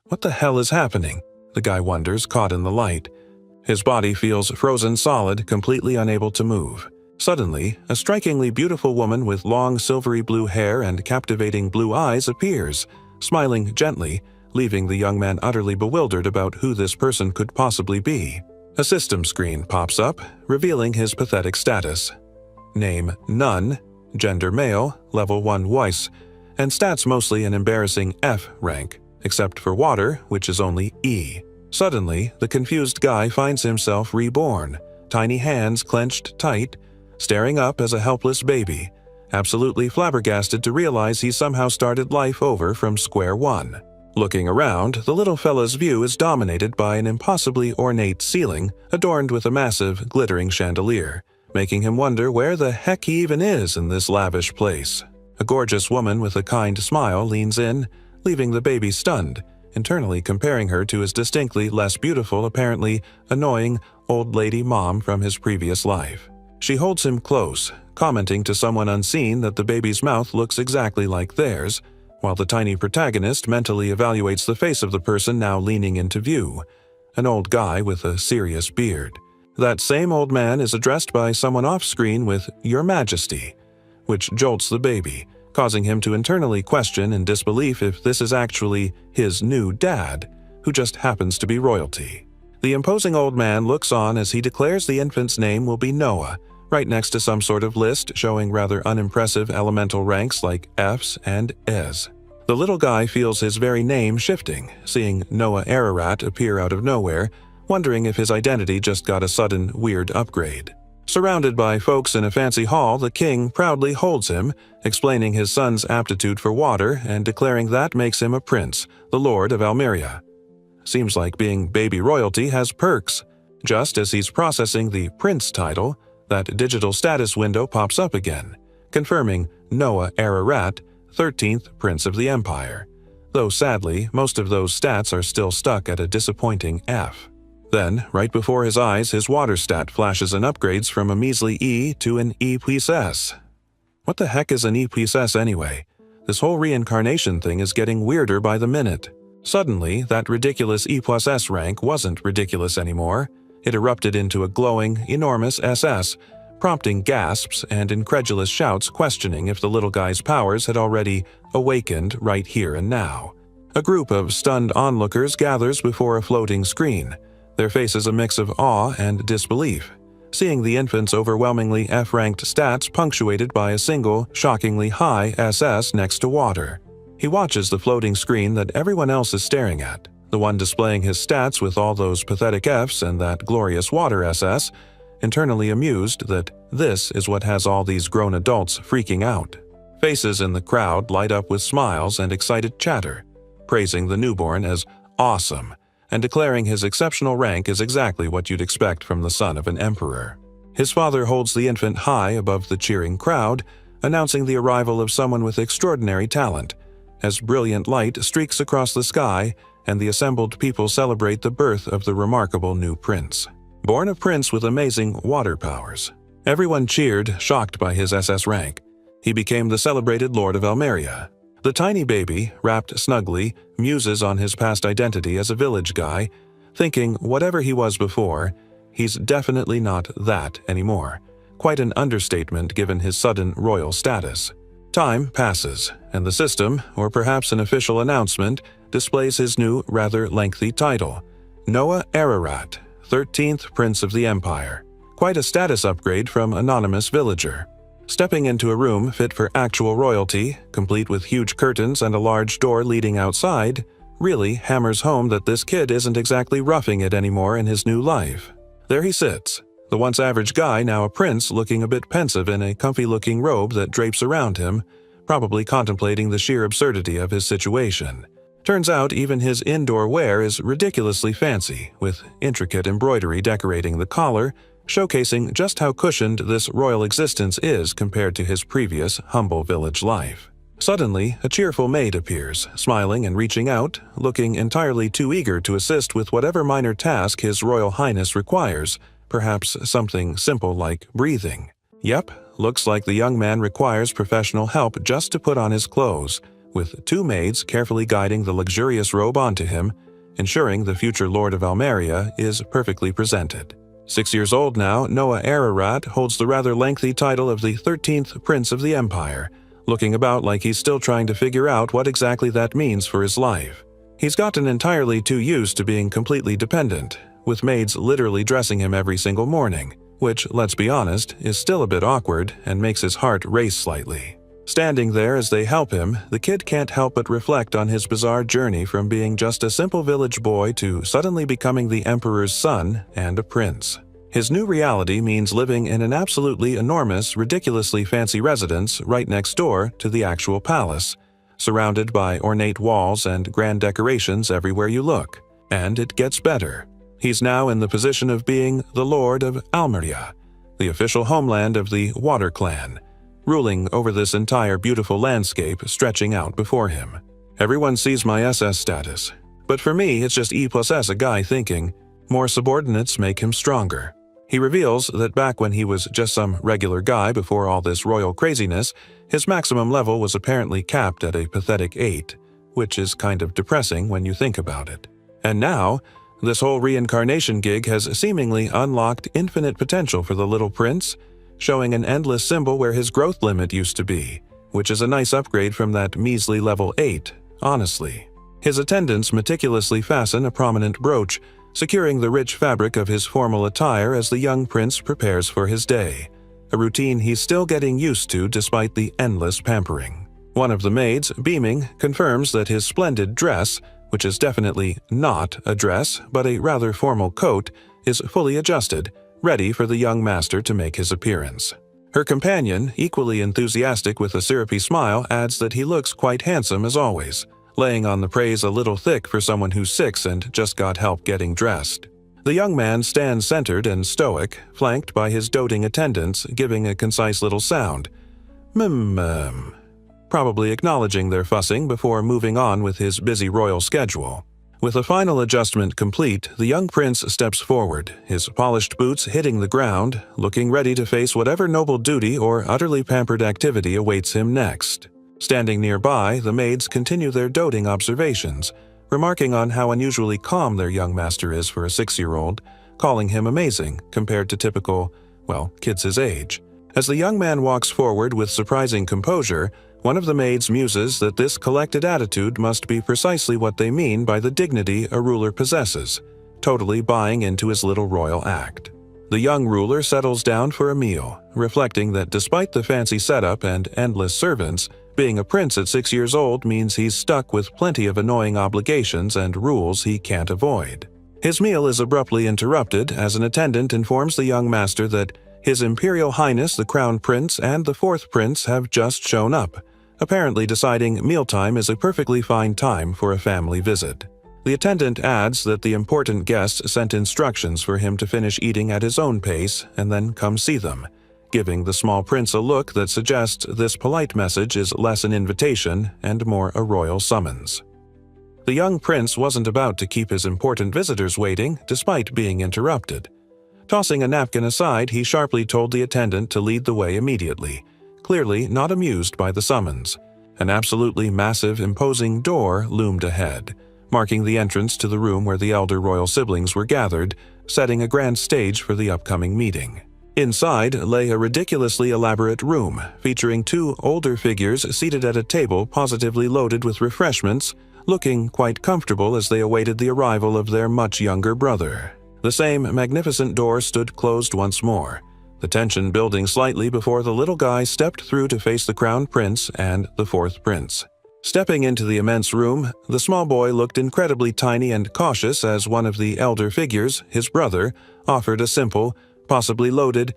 What the hell is happening? The guy wonders, caught in the light. His body feels frozen solid, completely unable to move. Suddenly, a strikingly beautiful woman with long silvery blue hair and captivating blue eyes appears, smiling gently, leaving the young man utterly bewildered about who this person could possibly be. A system screen pops up, revealing his pathetic status. Name none, gender male, level 1 Weiss, and stats mostly an embarrassing F rank, except for water, which is only E. Suddenly, the confused guy finds himself reborn, tiny hands clenched tight, staring up as a helpless baby, absolutely flabbergasted to realize he somehow started life over from square one. Looking around, the little fella's view is dominated by an impossibly ornate ceiling adorned with a massive, glittering chandelier, making him wonder where the heck he even is in this lavish place. A gorgeous woman with a kind smile leans in, leaving the baby stunned, internally comparing her to his distinctly less beautiful, apparently annoying, old lady mom from his previous life. She holds him close, commenting to someone unseen that the baby's mouth looks exactly like theirs, while the tiny protagonist mentally evaluates the face of the person now leaning into view, an old guy with a serious beard. That same old man is addressed by someone off-screen with "Your Majesty," which jolts the baby, causing him to internally question in disbelief if this is actually his new dad, who just happens to be royalty. The imposing old man looks on as he declares the infant's name will be Noah, right next to some sort of list showing rather unimpressive elemental ranks like Fs and Es. The little guy feels his very name shifting, seeing Noah Ararat appear out of nowhere, wondering if his identity just got a sudden weird upgrade. Surrounded by folks in a fancy hall, the king proudly holds him, explaining his son's aptitude for water and declaring that makes him a prince, the Lord of Almeria. Seems like being baby royalty has perks. Just as he's processing the prince title, that digital status window pops up again, confirming Noah Ararat, 13th Prince of the Empire, though sadly, most of those stats are still stuck at a disappointing F. Then, right before his eyes, his water stat flashes and upgrades from a measly E to an E plus S. What the heck is an E plus S anyway? This whole reincarnation thing is getting weirder by the minute. Suddenly, that ridiculous E plus S rank wasn't ridiculous anymore. It erupted into a glowing, enormous SS, prompting gasps and incredulous shouts questioning if the little guy's powers had already awakened right here and now. A group of stunned onlookers gathers before a floating screen, their faces a mix of awe and disbelief, seeing the infant's overwhelmingly F-ranked stats punctuated by a single, shockingly high SS next to water. He watches the floating screen that everyone else is staring at, the one displaying his stats with all those pathetic Fs and that glorious water SS, internally amused that this is what has all these grown adults freaking out. Faces in the crowd light up with smiles and excited chatter, praising the newborn as awesome and declaring his exceptional rank is exactly what you'd expect from the son of an emperor. His father holds the infant high above the cheering crowd, announcing the arrival of someone with extraordinary talent, as brilliant light streaks across the sky and the assembled people celebrate the birth of the remarkable new prince. Born a prince with amazing water powers. Everyone cheered, shocked by his SS rank. He became the celebrated Lord of Almeria. The tiny baby, wrapped snugly, muses on his past identity as a village guy, thinking whatever he was before, he's definitely not that anymore. Quite an understatement given his sudden royal status. Time passes, and the system, or perhaps an official announcement, displays his new, rather lengthy title, Noah Ararat, 13th Prince of the Empire. Quite a status upgrade from anonymous villager. Stepping into a room fit for actual royalty, complete with huge curtains and a large door leading outside, really hammers home that this kid isn't exactly roughing it anymore in his new life. There he sits, the once average guy now a prince looking a bit pensive in a comfy-looking robe that drapes around him, probably contemplating the sheer absurdity of his situation. Turns out even his indoor wear is ridiculously fancy, with intricate embroidery decorating the collar, showcasing just how cushioned this royal existence is compared to his previous humble village life. Suddenly, a cheerful maid appears, smiling and reaching out, looking entirely too eager to assist with whatever minor task His Royal Highness requires, perhaps something simple like breathing. Yep, looks like the young man requires professional help just to put on his clothes, with 2 maids carefully guiding the luxurious robe onto him, ensuring the future Lord of Almeria is perfectly presented. 6 years old now, Noah Ararat holds the rather lengthy title of the 13th Prince of the Empire, looking about like he's still trying to figure out what exactly that means for his life. He's gotten entirely too used to being completely dependent, with maids literally dressing him every single morning, which, let's be honest, is still a bit awkward and makes his heart race slightly. Standing there as they help him, the kid can't help but reflect on his bizarre journey from being just a simple village boy to suddenly becoming the emperor's son and a prince. His new reality means living in an absolutely enormous, ridiculously fancy residence right next door to the actual palace, surrounded by ornate walls and grand decorations everywhere you look. And it gets better. He's now in the position of being the Lord of Almeria, the official homeland of the Water Clan, ruling over this entire beautiful landscape stretching out before him. Everyone sees my SS status, but for me it's just E+S a guy thinking, more subordinates make him stronger. He reveals that back when he was just some regular guy before all this royal craziness, his maximum level was apparently capped at a pathetic 8, which is kind of depressing when you think about it. And now, this whole reincarnation gig has seemingly unlocked infinite potential for the little prince, showing an endless symbol where his growth limit used to be, which is a nice upgrade from that measly level 8, honestly. His attendants meticulously fasten a prominent brooch, securing the rich fabric of his formal attire as the young prince prepares for his day, a routine he's still getting used to despite the endless pampering. One of the maids, beaming, confirms that his splendid dress, which is definitely not a dress but a rather formal coat, is fully adjusted, ready for the young master to make his appearance. Her companion, equally enthusiastic with a syrupy smile, adds that he looks quite handsome as always, laying on the praise a little thick for someone who's 6 and just got help getting dressed. The young man stands centered and stoic, flanked by his doting attendants, giving a concise little sound. Probably acknowledging their fussing before moving on with his busy royal schedule. With a final adjustment complete, the young prince steps forward, his polished boots hitting the ground, looking ready to face whatever noble duty or utterly pampered activity awaits him next. Standing nearby, the maids continue their doting observations, remarking on how unusually calm their young master is for a 6-year-old, calling him amazing compared to typical, kids his age. As the young man walks forward with surprising composure, one of the maids muses that this collected attitude must be precisely what they mean by the dignity a ruler possesses, totally buying into his little royal act. The young ruler settles down for a meal, reflecting that despite the fancy setup and endless servants, being a prince at 6 years old means he's stuck with plenty of annoying obligations and rules he can't avoid. His meal is abruptly interrupted as an attendant informs the young master that His Imperial Highness the Crown Prince and the 4th Prince have just shown up, apparently deciding mealtime is a perfectly fine time for a family visit. The attendant adds that the important guest sent instructions for him to finish eating at his own pace and then come see them, giving the small prince a look that suggests this polite message is less an invitation and more a royal summons. The young prince wasn't about to keep his important visitors waiting, despite being interrupted. Tossing a napkin aside, he sharply told the attendant to lead the way immediately, clearly not amused by the summons. An absolutely massive, imposing door loomed ahead, marking the entrance to the room where the elder royal siblings were gathered, setting a grand stage for the upcoming meeting. Inside lay a ridiculously elaborate room, featuring 2 older figures seated at a table positively loaded with refreshments, looking quite comfortable as they awaited the arrival of their much younger brother. The same magnificent door stood closed once more, the tension building slightly before the little guy stepped through to face the crown prince and the 4th prince. Stepping into the immense room, the small boy looked incredibly tiny and cautious as one of the elder figures, his brother, offered a simple, possibly loaded,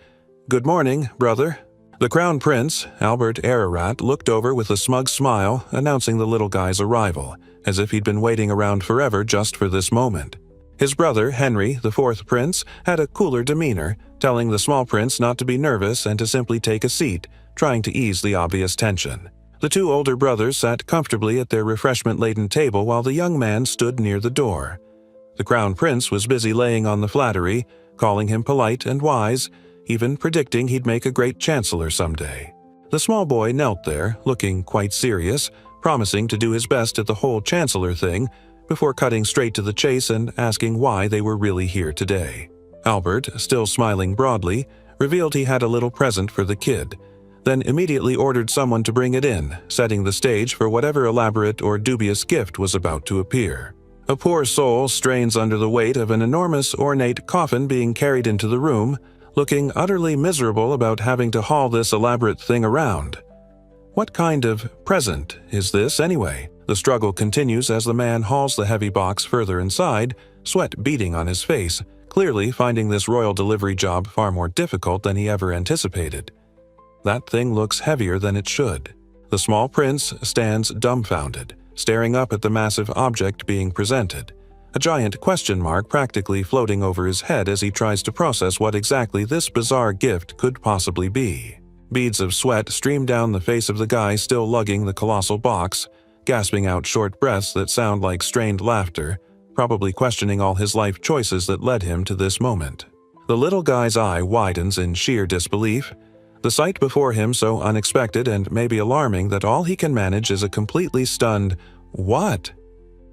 "Good morning, brother." The Crown Prince, Albert Ararat, looked over with a smug smile, announcing the little guy's arrival, as if he'd been waiting around forever just for this moment. His brother, Henry, the 4th Prince, had a cooler demeanor, telling the small prince not to be nervous and to simply take a seat, trying to ease the obvious tension. The 2 older brothers sat comfortably at their refreshment-laden table while the young man stood near the door. The Crown Prince was busy laying on the flattery, calling him polite and wise, even predicting he'd make a great chancellor someday. The small boy knelt there, looking quite serious, promising to do his best at the whole Chancellor thing before cutting straight to the chase and asking why they were really here today. Albert, still smiling broadly, revealed he had a little present for the kid, then immediately ordered someone to bring it in, setting the stage for whatever elaborate or dubious gift was about to appear. A poor soul strains under the weight of an enormous ornate coffin being carried into the room, looking utterly miserable about having to haul this elaborate thing around. What kind of present is this anyway? The struggle continues as the man hauls the heavy box further inside, sweat beading on his face, clearly finding this royal delivery job far more difficult than he ever anticipated. That thing looks heavier than it should. The small prince stands dumbfounded, staring up at the massive object being presented, a giant question mark practically floating over his head as he tries to process what exactly this bizarre gift could possibly be. Beads of sweat stream down the face of the guy still lugging the colossal box, gasping out short breaths that sound like strained laughter, probably questioning all his life choices that led him to this moment. The little guy's eye widens in sheer disbelief, the sight before him so unexpected and maybe alarming that all he can manage is a completely stunned, "What?"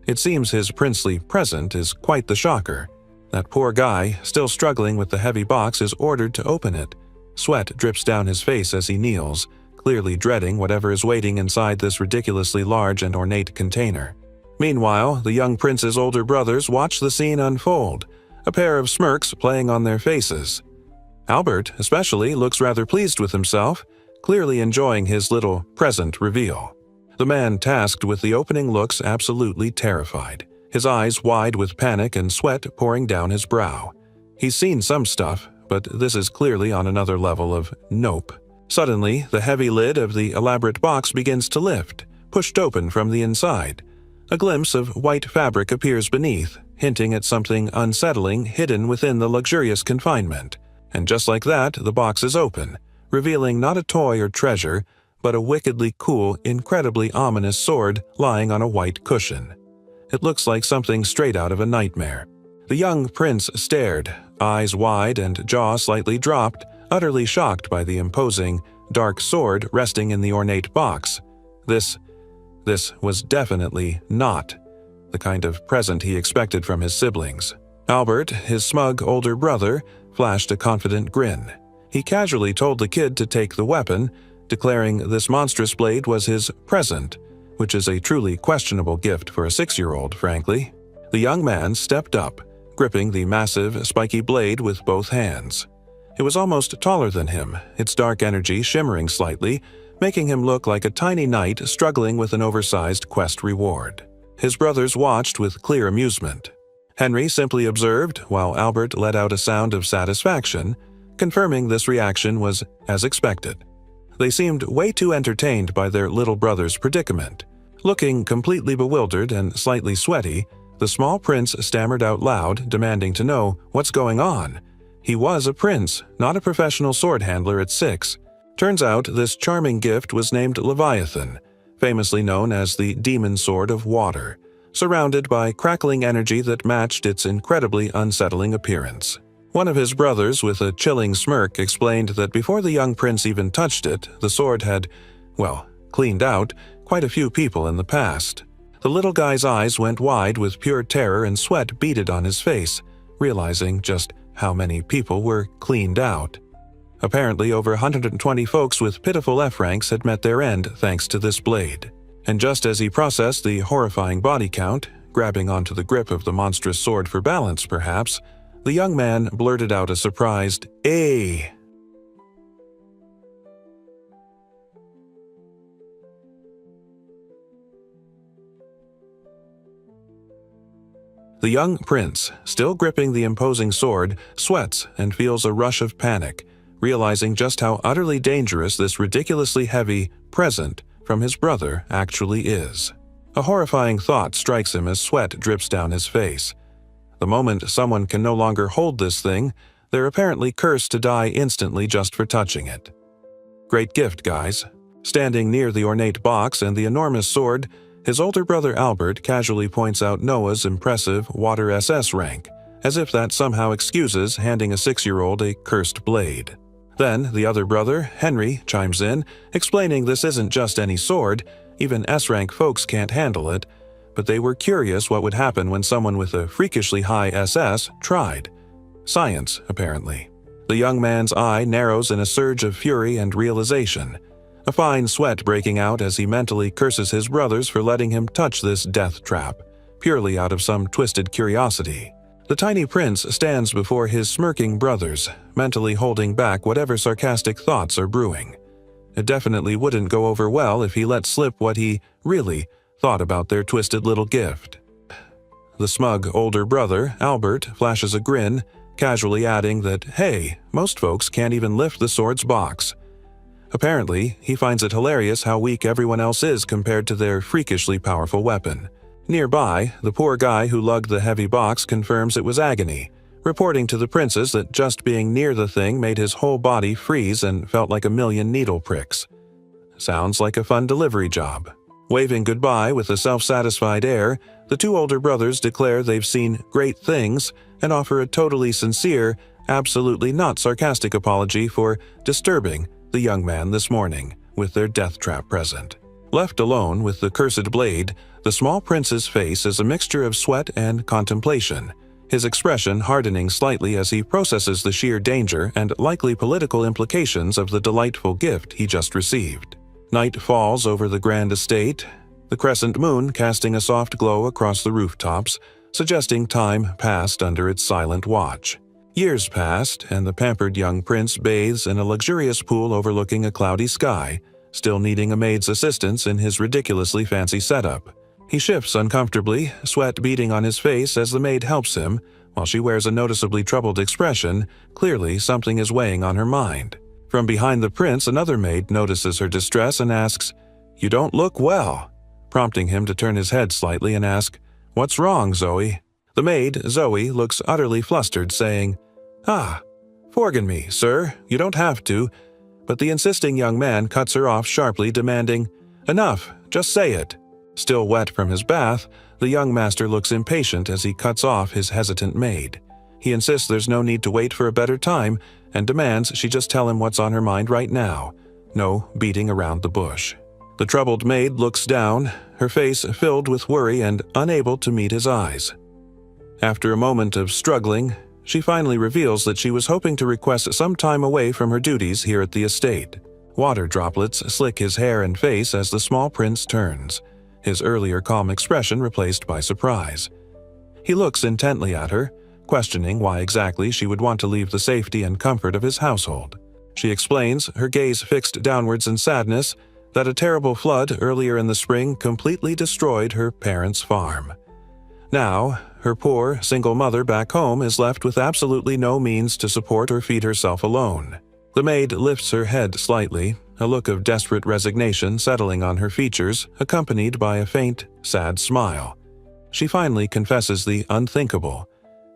It seems his princely present is quite the shocker. That poor guy, still struggling with the heavy box, is ordered to open it. Sweat drips down his face as he kneels, clearly dreading whatever is waiting inside this ridiculously large and ornate container. Meanwhile, the young prince's older brothers watch the scene unfold, a pair of smirks playing on their faces. Albert, especially, looks rather pleased with himself, clearly enjoying his little present reveal. The man tasked with the opening looks absolutely terrified, his eyes wide with panic and sweat pouring down his brow. He's seen some stuff, but this is clearly on another level of nope. Suddenly, the heavy lid of the elaborate box begins to lift, pushed open from the inside. A glimpse of white fabric appears beneath, hinting at something unsettling hidden within the luxurious confinement. And just like that, the box is open, revealing not a toy or treasure, but a wickedly cool, incredibly ominous sword lying on a white cushion. It looks like something straight out of a nightmare. The young prince stared, eyes wide and jaw slightly dropped, utterly shocked by the imposing, dark sword resting in the ornate box. This was definitely not the kind of present he expected from his siblings. Albert, his smug older brother, flashed a confident grin. He casually told the kid to take the weapon, declaring this monstrous blade was his present, which is a truly questionable gift for a 6-year-old, frankly. The young man stepped up, gripping the massive, spiky blade with both hands. It was almost taller than him, its dark energy shimmering slightly, making him look like a tiny knight struggling with an oversized quest reward. His brothers watched with clear amusement. Henry simply observed, while Albert let out a sound of satisfaction, confirming this reaction was as expected. They seemed way too entertained by their little brother's predicament. Looking completely bewildered and slightly sweaty, the small prince stammered out loud, demanding to know what's going on. He was a prince, not a professional sword handler at 6. Turns out this charming gift was named Leviathan, famously known as the demon sword of water, surrounded by crackling energy that matched its incredibly unsettling appearance. One of his brothers, with a chilling smirk, explained that before the young prince even touched it, the sword had, cleaned out quite a few people in the past. The little guy's eyes went wide with pure terror and sweat beaded on his face, realizing just how many people were cleaned out. Apparently, over 120 folks with pitiful F ranks had met their end thanks to this blade. And just as he processed the horrifying body count, grabbing onto the grip of the monstrous sword for balance perhaps, the young man blurted out a surprised, "Eh!" The young prince, still gripping the imposing sword, sweats and feels a rush of panic, realizing just how utterly dangerous this ridiculously heavy present from his brother actually is. A horrifying thought strikes him as sweat drips down his face. The moment someone can no longer hold this thing, they're apparently cursed to die instantly just for touching it. Great gift, guys. Standing near the ornate box and the enormous sword, his older brother Albert casually points out Noah's impressive Water SS rank, as if that somehow excuses handing a 6-year-old a cursed blade. Then the other brother, Henry, chimes in, explaining this isn't just any sword, Even S-rank folks can't handle it, but they were curious what would happen when someone with a freakishly high SS tried. Science, apparently. The young man's eye narrows in a surge of fury and realization, a fine sweat breaking out as he mentally curses his brothers for letting him touch this death trap, purely out of some twisted curiosity. The tiny prince stands before his smirking brothers, mentally holding back whatever sarcastic thoughts are brewing. It definitely wouldn't go over well if he let slip what he really thought about their twisted little gift. The smug older brother, Albert, flashes a grin, casually adding that, hey, most folks can't even lift the sword's box. Apparently, he finds it hilarious how weak everyone else is compared to their freakishly powerful weapon. Nearby, the poor guy who lugged the heavy box confirms it was agony, reporting to the princes that just being near the thing made his whole body freeze and felt like a million needle pricks. Sounds like a fun delivery job. Waving goodbye with a self-satisfied air, the two older brothers declare they've seen great things and offer a totally sincere, absolutely not sarcastic apology for disturbing the young man this morning with their death trap present. Left alone with the cursed blade, the small prince's face is a mixture of sweat and contemplation, his expression hardening slightly as he processes the sheer danger and likely political implications of the delightful gift he just received. Night falls over the grand estate, the crescent moon casting a soft glow across the rooftops, suggesting time passed under its silent watch. Years passed, and the pampered young prince bathes in a luxurious pool overlooking a cloudy sky, still needing a maid's assistance in his ridiculously fancy setup. He shifts uncomfortably, sweat beading on his face as the maid helps him, while she wears a noticeably troubled expression. Clearly, something is weighing on her mind. From behind the prince, another maid notices her distress and asks, "You don't look well," prompting him to turn his head slightly and ask, "What's wrong, Zoe?" The maid, Zoe, looks utterly flustered, saying, "Ah, forgive me, sir, you don't have to," but the insisting young man cuts her off sharply, demanding, "Enough, just say it." Still wet from his bath, the young master looks impatient as he cuts off his hesitant maid. He insists there's no need to wait for a better time and demands she just tell him what's on her mind right now. No beating around the bush. The troubled maid looks down, her face filled with worry and unable to meet his eyes. After a moment of struggling, she finally reveals that she was hoping to request some time away from her duties here at the estate. Water droplets slick his hair and face as the small prince turns, his earlier calm expression replaced by surprise. He looks intently at her, questioning why exactly she would want to leave the safety and comfort of his household. She explains, her gaze fixed downwards in sadness, that a terrible flood earlier in the spring completely destroyed her parents' farm. Now, her poor, single mother back home is left with absolutely no means to support or feed herself alone. The maid lifts her head slightly, a look of desperate resignation settling on her features, accompanied by a faint, sad smile. She finally confesses the unthinkable.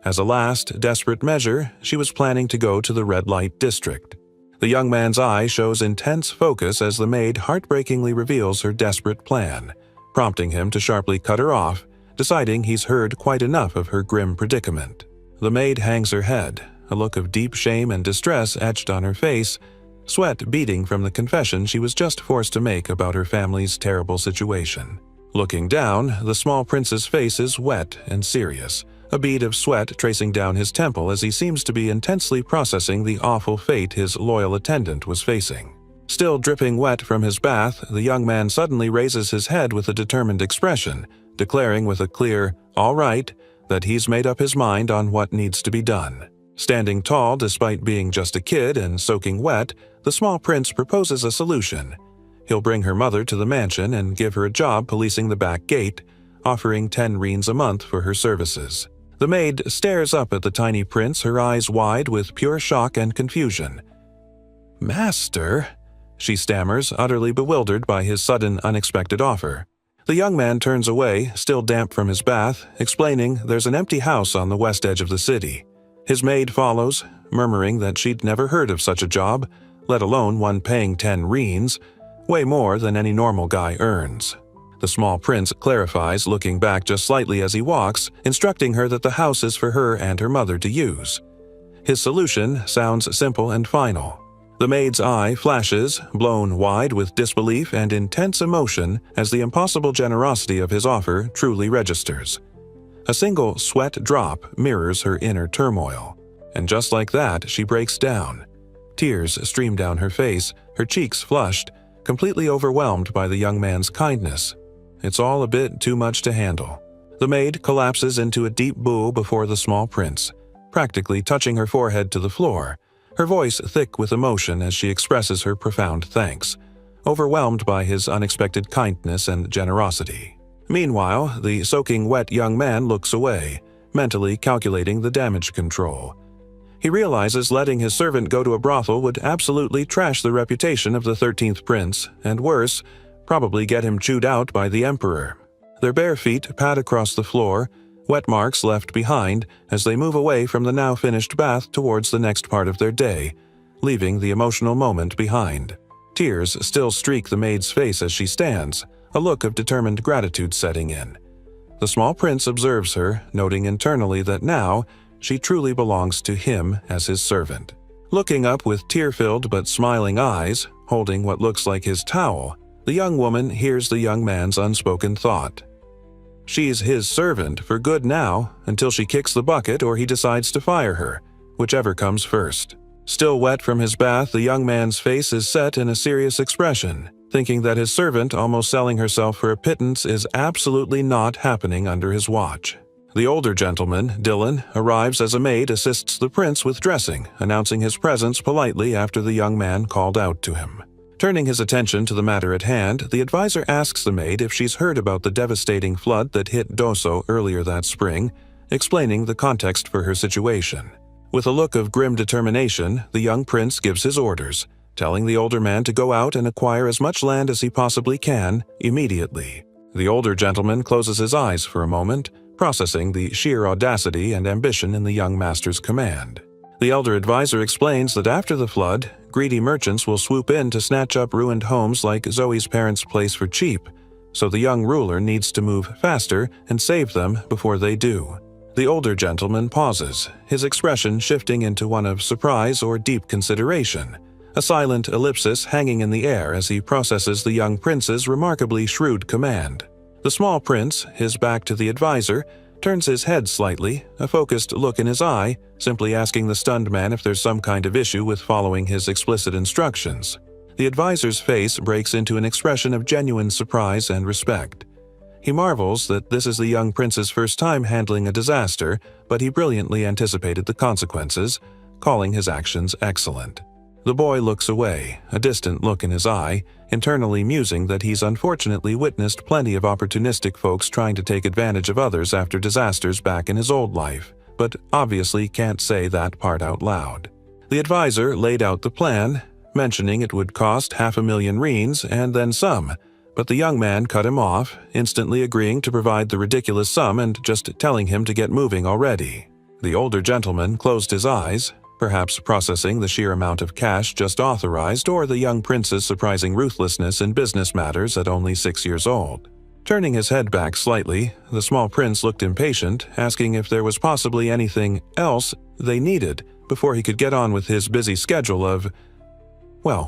As a last, desperate measure, she was planning to go to the red light district. The young man's eye shows intense focus as the maid heartbreakingly reveals her desperate plan, prompting him to sharply cut her off, deciding he's heard quite enough of her grim predicament. The maid hangs her head, a look of deep shame and distress etched on her face, sweat beading from the confession she was just forced to make about her family's terrible situation. Looking down, the small prince's face is wet and serious, a bead of sweat tracing down his temple as he seems to be intensely processing the awful fate his loyal attendant was facing. Still dripping wet from his bath, the young man suddenly raises his head with a determined expression, declaring with a clear, "All right," that he's made up his mind on what needs to be done. Standing tall despite being just a kid and soaking wet, the small prince proposes a solution. He'll bring her mother to the mansion and give her a job policing the back gate, offering 10 reens a month for her services. The maid stares up at the tiny prince, her eyes wide with pure shock and confusion. "Master?" she stammers, utterly bewildered by his sudden, unexpected offer. The young man turns away, still damp from his bath, explaining there's an empty house on the west edge of the city. His maid follows, murmuring that she'd never heard of such a job, let alone one paying 10 reens, way more than any normal guy earns. The small prince clarifies, looking back just slightly as he walks, instructing her that the house is for her and her mother to use. His solution sounds simple and final. The maid's eye flashes, blown wide with disbelief and intense emotion as the impossible generosity of his offer truly registers. A single sweat drop mirrors her inner turmoil, and just like that, she breaks down. Tears stream down her face, her cheeks flushed, completely overwhelmed by the young man's kindness. It's all a bit too much to handle. The maid collapses into a deep bow before the small prince, practically touching her forehead to the floor, her voice thick with emotion as she expresses her profound thanks, overwhelmed by his unexpected kindness and generosity. Meanwhile, the soaking wet young man looks away, mentally calculating the damage control. He realizes letting his servant go to a brothel would absolutely trash the reputation of the 13th prince, and worse, probably get him chewed out by the emperor. Their bare feet pad across the floor, wet marks left behind as they move away from the now finished bath towards the next part of their day, leaving the emotional moment behind. Tears still streak the maid's face as she stands, a look of determined gratitude setting in. The small prince observes her, noting internally that now she truly belongs to him as his servant. Looking up with tear-filled but smiling eyes, holding what looks like his towel, the young woman hears the young man's unspoken thought. She's his servant for good now, until she kicks the bucket or he decides to fire her, whichever comes first. Still wet from his bath, the young man's face is set in a serious expression, thinking that his servant almost selling herself for a pittance is absolutely not happening under his watch. The older gentleman, Dylan, arrives as a maid assists the prince with dressing, announcing his presence politely after the young man called out to him. Turning his attention to the matter at hand, the advisor asks the maid if she's heard about the devastating flood that hit Doso earlier that spring, explaining the context for her situation. With a look of grim determination, the young prince gives his orders, telling the older man to go out and acquire as much land as he possibly can, immediately. The older gentleman closes his eyes for a moment, processing the sheer audacity and ambition in the young master's command. The elder advisor explains that after the flood, greedy merchants will swoop in to snatch up ruined homes like Zoe's parents' place for cheap, so the young ruler needs to move faster and save them before they do. The older gentleman pauses, his expression shifting into one of surprise or deep consideration, a silent ellipsis hanging in the air as he processes the young prince's remarkably shrewd command. The small prince, his back to the advisor, turns his head slightly, a focused look in his eye, simply asking the stunned man if there's some kind of issue with following his explicit instructions. The advisor's face breaks into an expression of genuine surprise and respect. He marvels that this is the young prince's first time handling a disaster, but he brilliantly anticipated the consequences, calling his actions excellent. The boy looks away, a distant look in his eye, internally musing that he's unfortunately witnessed plenty of opportunistic folks trying to take advantage of others after disasters back in his old life, but obviously can't say that part out loud. The advisor laid out the plan, mentioning it would cost 500,000 reins and then some, but the young man cut him off, instantly agreeing to provide the ridiculous sum and just telling him to get moving already. The older gentleman closed his eyes, perhaps processing the sheer amount of cash just authorized or the young prince's surprising ruthlessness in business matters at only 6 years old. Turning his head back slightly, the small prince looked impatient, asking if there was possibly anything else they needed before he could get on with his busy schedule of,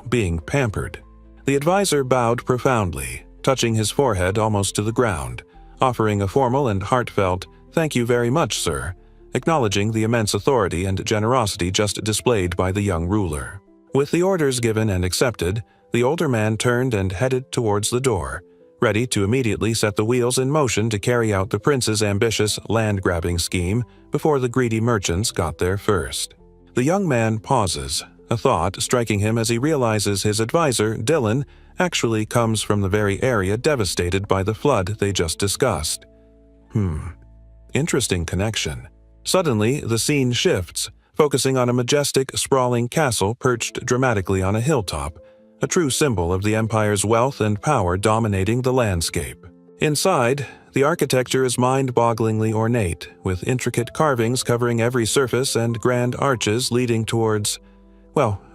being pampered. The advisor bowed profoundly, touching his forehead almost to the ground, offering a formal and heartfelt, "Thank you very much, sir," acknowledging the immense authority and generosity just displayed by the young ruler. With the orders given and accepted, the older man turned and headed towards the door, ready to immediately set the wheels in motion to carry out the prince's ambitious land-grabbing scheme before the greedy merchants got there first. The young man pauses, a thought striking him as he realizes his advisor, Dylan, actually comes from the very area devastated by the flood they just discussed. Interesting connection. Suddenly, the scene shifts, focusing on a majestic, sprawling castle perched dramatically on a hilltop, a true symbol of the empire's wealth and power dominating the landscape. Inside, the architecture is mind-bogglingly ornate, with intricate carvings covering every surface and grand arches leading towards,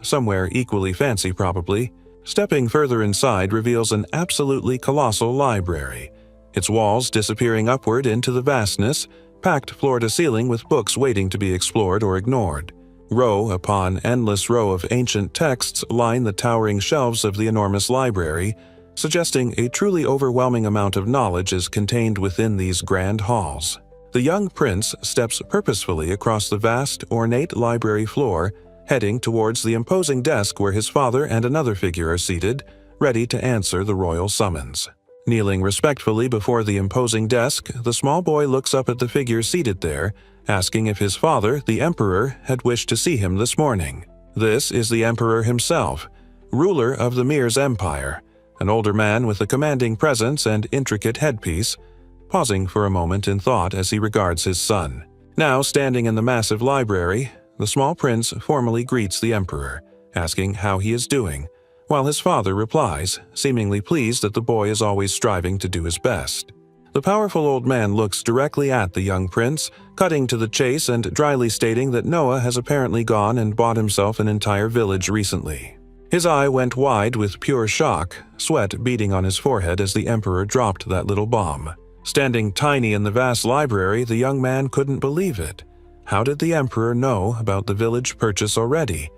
somewhere equally fancy probably. Stepping further inside reveals an absolutely colossal library, its walls disappearing upward into the vastness, packed floor to ceiling with books waiting to be explored or ignored. Row upon endless row of ancient texts line the towering shelves of the enormous library, suggesting a truly overwhelming amount of knowledge is contained within these grand halls. The young prince steps purposefully across the vast, ornate library floor, heading towards the imposing desk where his father and another figure are seated, ready to answer the royal summons. Kneeling respectfully before the imposing desk, the small boy looks up at the figure seated there, asking if his father, the emperor, had wished to see him this morning. This is the emperor himself, ruler of the Mir's empire, an older man with a commanding presence and intricate headpiece, pausing for a moment in thought as he regards his son. Now standing in the massive library, the small prince formally greets the emperor, asking how he is doing, while his father replies, seemingly pleased that the boy is always striving to do his best. The powerful old man looks directly at the young prince, cutting to the chase and dryly stating that Noah has apparently gone and bought himself an entire village recently. His eye went wide with pure shock, sweat beading on his forehead as the emperor dropped that little bomb. Standing tiny in the vast library, the young man couldn't believe it. How did the emperor know about the village purchase already?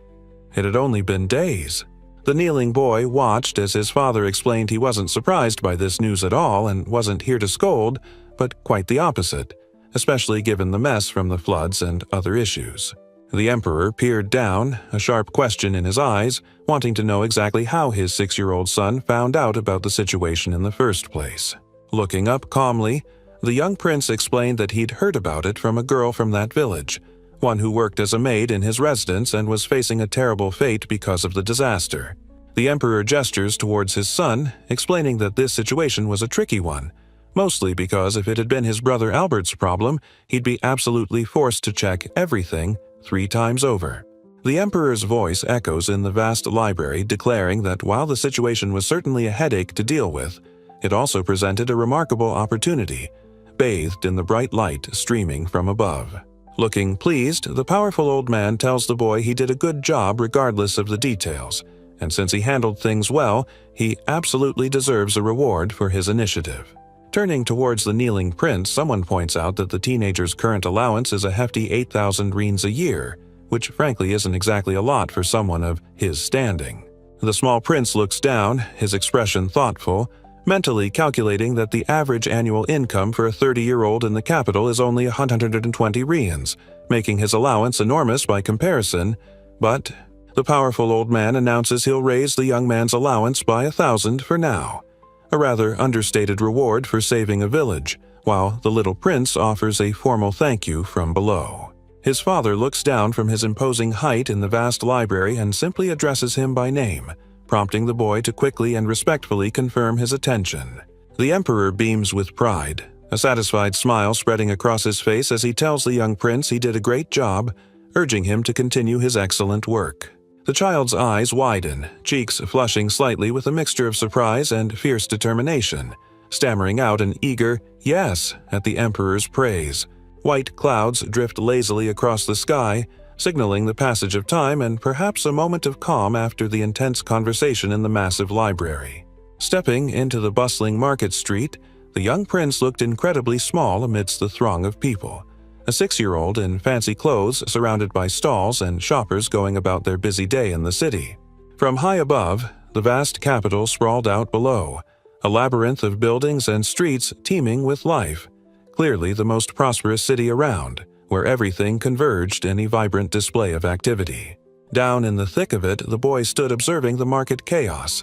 It had only been days. The kneeling boy watched as his father explained he wasn't surprised by this news at all and wasn't here to scold, but quite the opposite, especially given the mess from the floods and other issues. The emperor peered down, a sharp question in his eyes, wanting to know exactly how his 6-year-old son found out about the situation in the first place. Looking up calmly, the young prince explained that he'd heard about it from a girl from that village, one who worked as a maid in his residence and was facing a terrible fate because of the disaster. The emperor gestures towards his son, explaining that this situation was a tricky one, mostly because if it had been his brother Albert's problem, he'd be absolutely forced to check everything 3 times over. The emperor's voice echoes in the vast library, declaring that while the situation was certainly a headache to deal with, it also presented a remarkable opportunity, bathed in the bright light streaming from above. Looking pleased, the powerful old man tells the boy he did a good job regardless of the details, and since he handled things well, he absolutely deserves a reward for his initiative. Turning towards the kneeling prince, someone points out that the teenager's current allowance is a hefty 8,000 reins a year, which frankly isn't exactly a lot for someone of his standing. The small prince looks down, his expression thoughtful, mentally calculating that the average annual income for a 30-year-old in the capital is only 120 reins, making his allowance enormous by comparison, but the powerful old man announces he'll raise the young man's allowance by 1,000 for now, a rather understated reward for saving a village, while the little prince offers a formal thank you from below. His father looks down from his imposing height in the vast library and simply addresses him by name, prompting the boy to quickly and respectfully confirm his attention. The emperor beams with pride, a satisfied smile spreading across his face as he tells the young prince he did a great job, urging him to continue his excellent work. The child's eyes widen, cheeks flushing slightly with a mixture of surprise and fierce determination, stammering out an eager yes at the emperor's praise. White clouds drift lazily across the sky, signaling the passage of time and perhaps a moment of calm after the intense conversation in the massive library. Stepping into the bustling market street, the young prince looked incredibly small amidst the throng of people, a 6-year-old in fancy clothes surrounded by stalls and shoppers going about their busy day in the city. From high above, the vast capital sprawled out below, a labyrinth of buildings and streets teeming with life, clearly the most prosperous city around, where everything converged in a vibrant display of activity. Down in the thick of it, the boy stood observing the market chaos.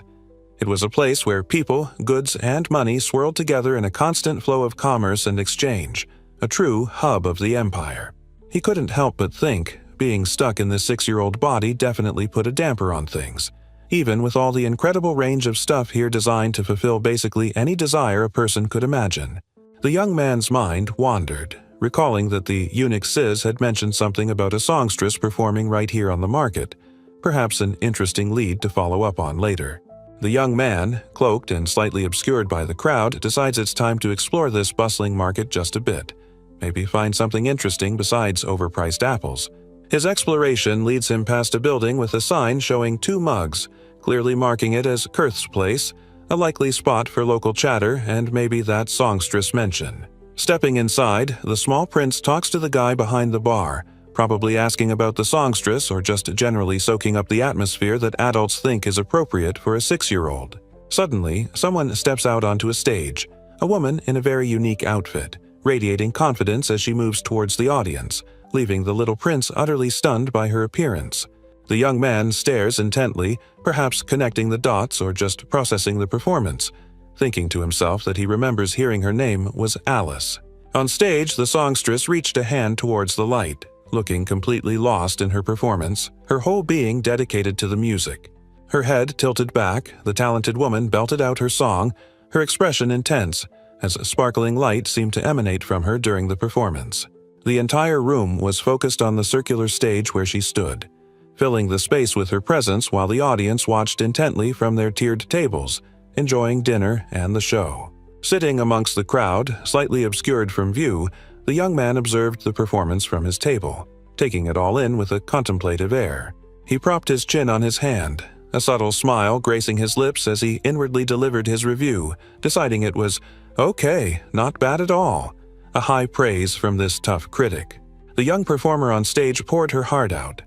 It was a place where people, goods, and money swirled together in a constant flow of commerce and exchange, a true hub of the empire. He couldn't help but think, being stuck in this 6-year-old body definitely put a damper on things, even with all the incredible range of stuff here designed to fulfill basically any desire a person could imagine. The young man's mind wandered, recalling that the eunuch Sis had mentioned something about a songstress performing right here on the market, perhaps an interesting lead to follow up on later. The young man, cloaked and slightly obscured by the crowd, decides it's time to explore this bustling market just a bit, maybe find something interesting besides overpriced apples. His exploration leads him past a building with a sign showing 2 mugs, clearly marking it as Kurth's place, a likely spot for local chatter and maybe that songstress mention. Stepping inside, the small prince talks to the guy behind the bar, probably asking about the songstress or just generally soaking up the atmosphere that adults think is appropriate for a 6-year-old. Suddenly, someone steps out onto a stage, a woman in a very unique outfit, radiating confidence as she moves towards the audience, leaving the little prince utterly stunned by her appearance. The young man stares intently, perhaps connecting the dots or just processing the performance, thinking to himself that he remembers hearing her name was Alice. On stage, the songstress reached a hand towards the light, looking completely lost in her performance, her whole being dedicated to the music. Her head tilted back, the talented woman belted out her song, her expression intense, as a sparkling light seemed to emanate from her during the performance. The entire room was focused on the circular stage where she stood, filling the space with her presence while the audience watched intently from their tiered tables, enjoying dinner and the show. Sitting amongst the crowd, slightly obscured from view, the young man observed the performance from his table, taking it all in with a contemplative air. He propped his chin on his hand, a subtle smile gracing his lips as he inwardly delivered his review, deciding it was, "Okay, not bad at all," a high praise from this tough critic. The young performer on stage poured her heart out.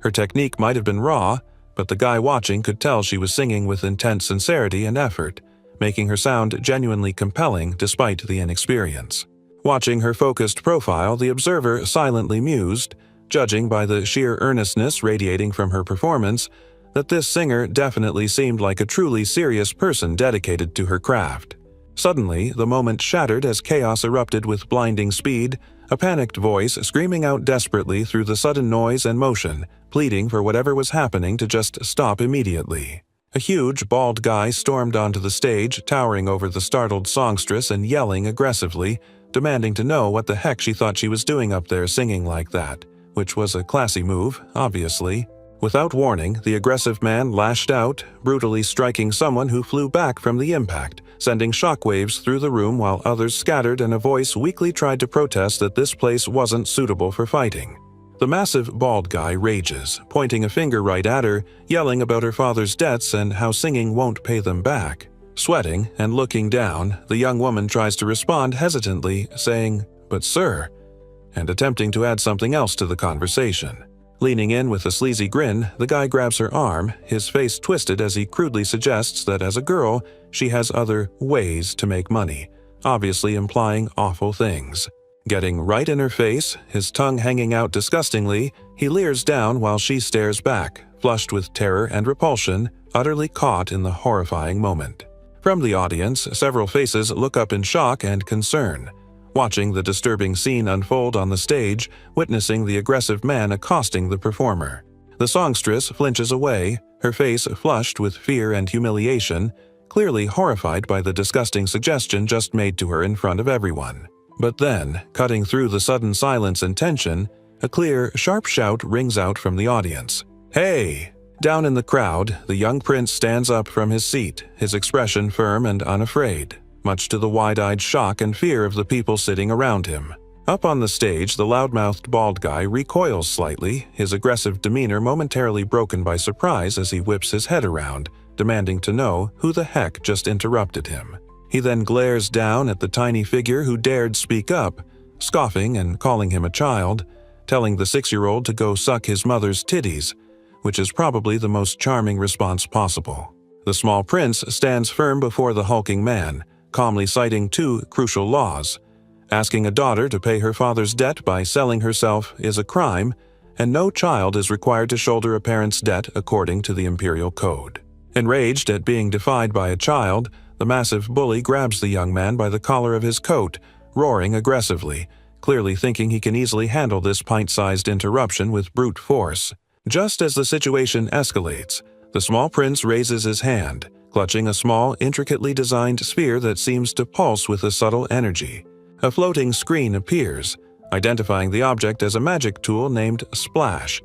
Her technique might have been raw, but the guy watching could tell she was singing with intense sincerity and effort, making her sound genuinely compelling despite the inexperience. Watching her focused profile, the observer silently mused, judging by the sheer earnestness radiating from her performance, that this singer definitely seemed like a truly serious person dedicated to her craft. Suddenly, the moment shattered as chaos erupted with blinding speed, a panicked voice screaming out desperately through the sudden noise and motion, pleading for whatever was happening to just stop immediately. A huge, bald guy stormed onto the stage, towering over the startled songstress and yelling aggressively, demanding to know what the heck she thought she was doing up there singing like that, which was a classy move, obviously. Without warning, the aggressive man lashed out, brutally striking someone who flew back from the impact, sending shockwaves through the room while others scattered and a voice weakly tried to protest that this place wasn't suitable for fighting. The massive bald guy rages, pointing a finger right at her, yelling about her father's debts and how singing won't pay them back. Sweating and looking down, the young woman tries to respond hesitantly, saying, "But sir," and attempting to add something else to the conversation. Leaning in with a sleazy grin, the guy grabs her arm, his face twisted as he crudely suggests that as a girl, she has other ways to make money, obviously implying awful things. Getting right in her face, his tongue hanging out disgustingly, he leers down while she stares back, flushed with terror and repulsion, utterly caught in the horrifying moment. From the audience, several faces look up in shock and concern, watching the disturbing scene unfold on the stage, witnessing the aggressive man accosting the performer. The songstress flinches away, her face flushed with fear and humiliation, clearly horrified by the disgusting suggestion just made to her in front of everyone. But then, cutting through the sudden silence and tension, a clear, sharp shout rings out from the audience. "Hey!" Down in the crowd, the young prince stands up from his seat, his expression firm and unafraid, much to the wide-eyed shock and fear of the people sitting around him. Up on the stage, the loudmouthed bald guy recoils slightly, his aggressive demeanor momentarily broken by surprise as he whips his head around, demanding to know who the heck just interrupted him. He then glares down at the tiny figure who dared speak up, scoffing and calling him a child, telling the 6-year-old to go suck his mother's titties, which is probably the most charming response possible. The small prince stands firm before the hulking man, calmly citing 2 crucial laws. Asking a daughter to pay her father's debt by selling herself is a crime, and no child is required to shoulder a parent's debt according to the imperial code. Enraged at being defied by a child, the massive bully grabs the young man by the collar of his coat, roaring aggressively, clearly thinking he can easily handle this pint-sized interruption with brute force. Just as the situation escalates, the small prince raises his hand, clutching a small, intricately designed sphere that seems to pulse with a subtle energy. A floating screen appears, identifying the object as a magic tool named Splash.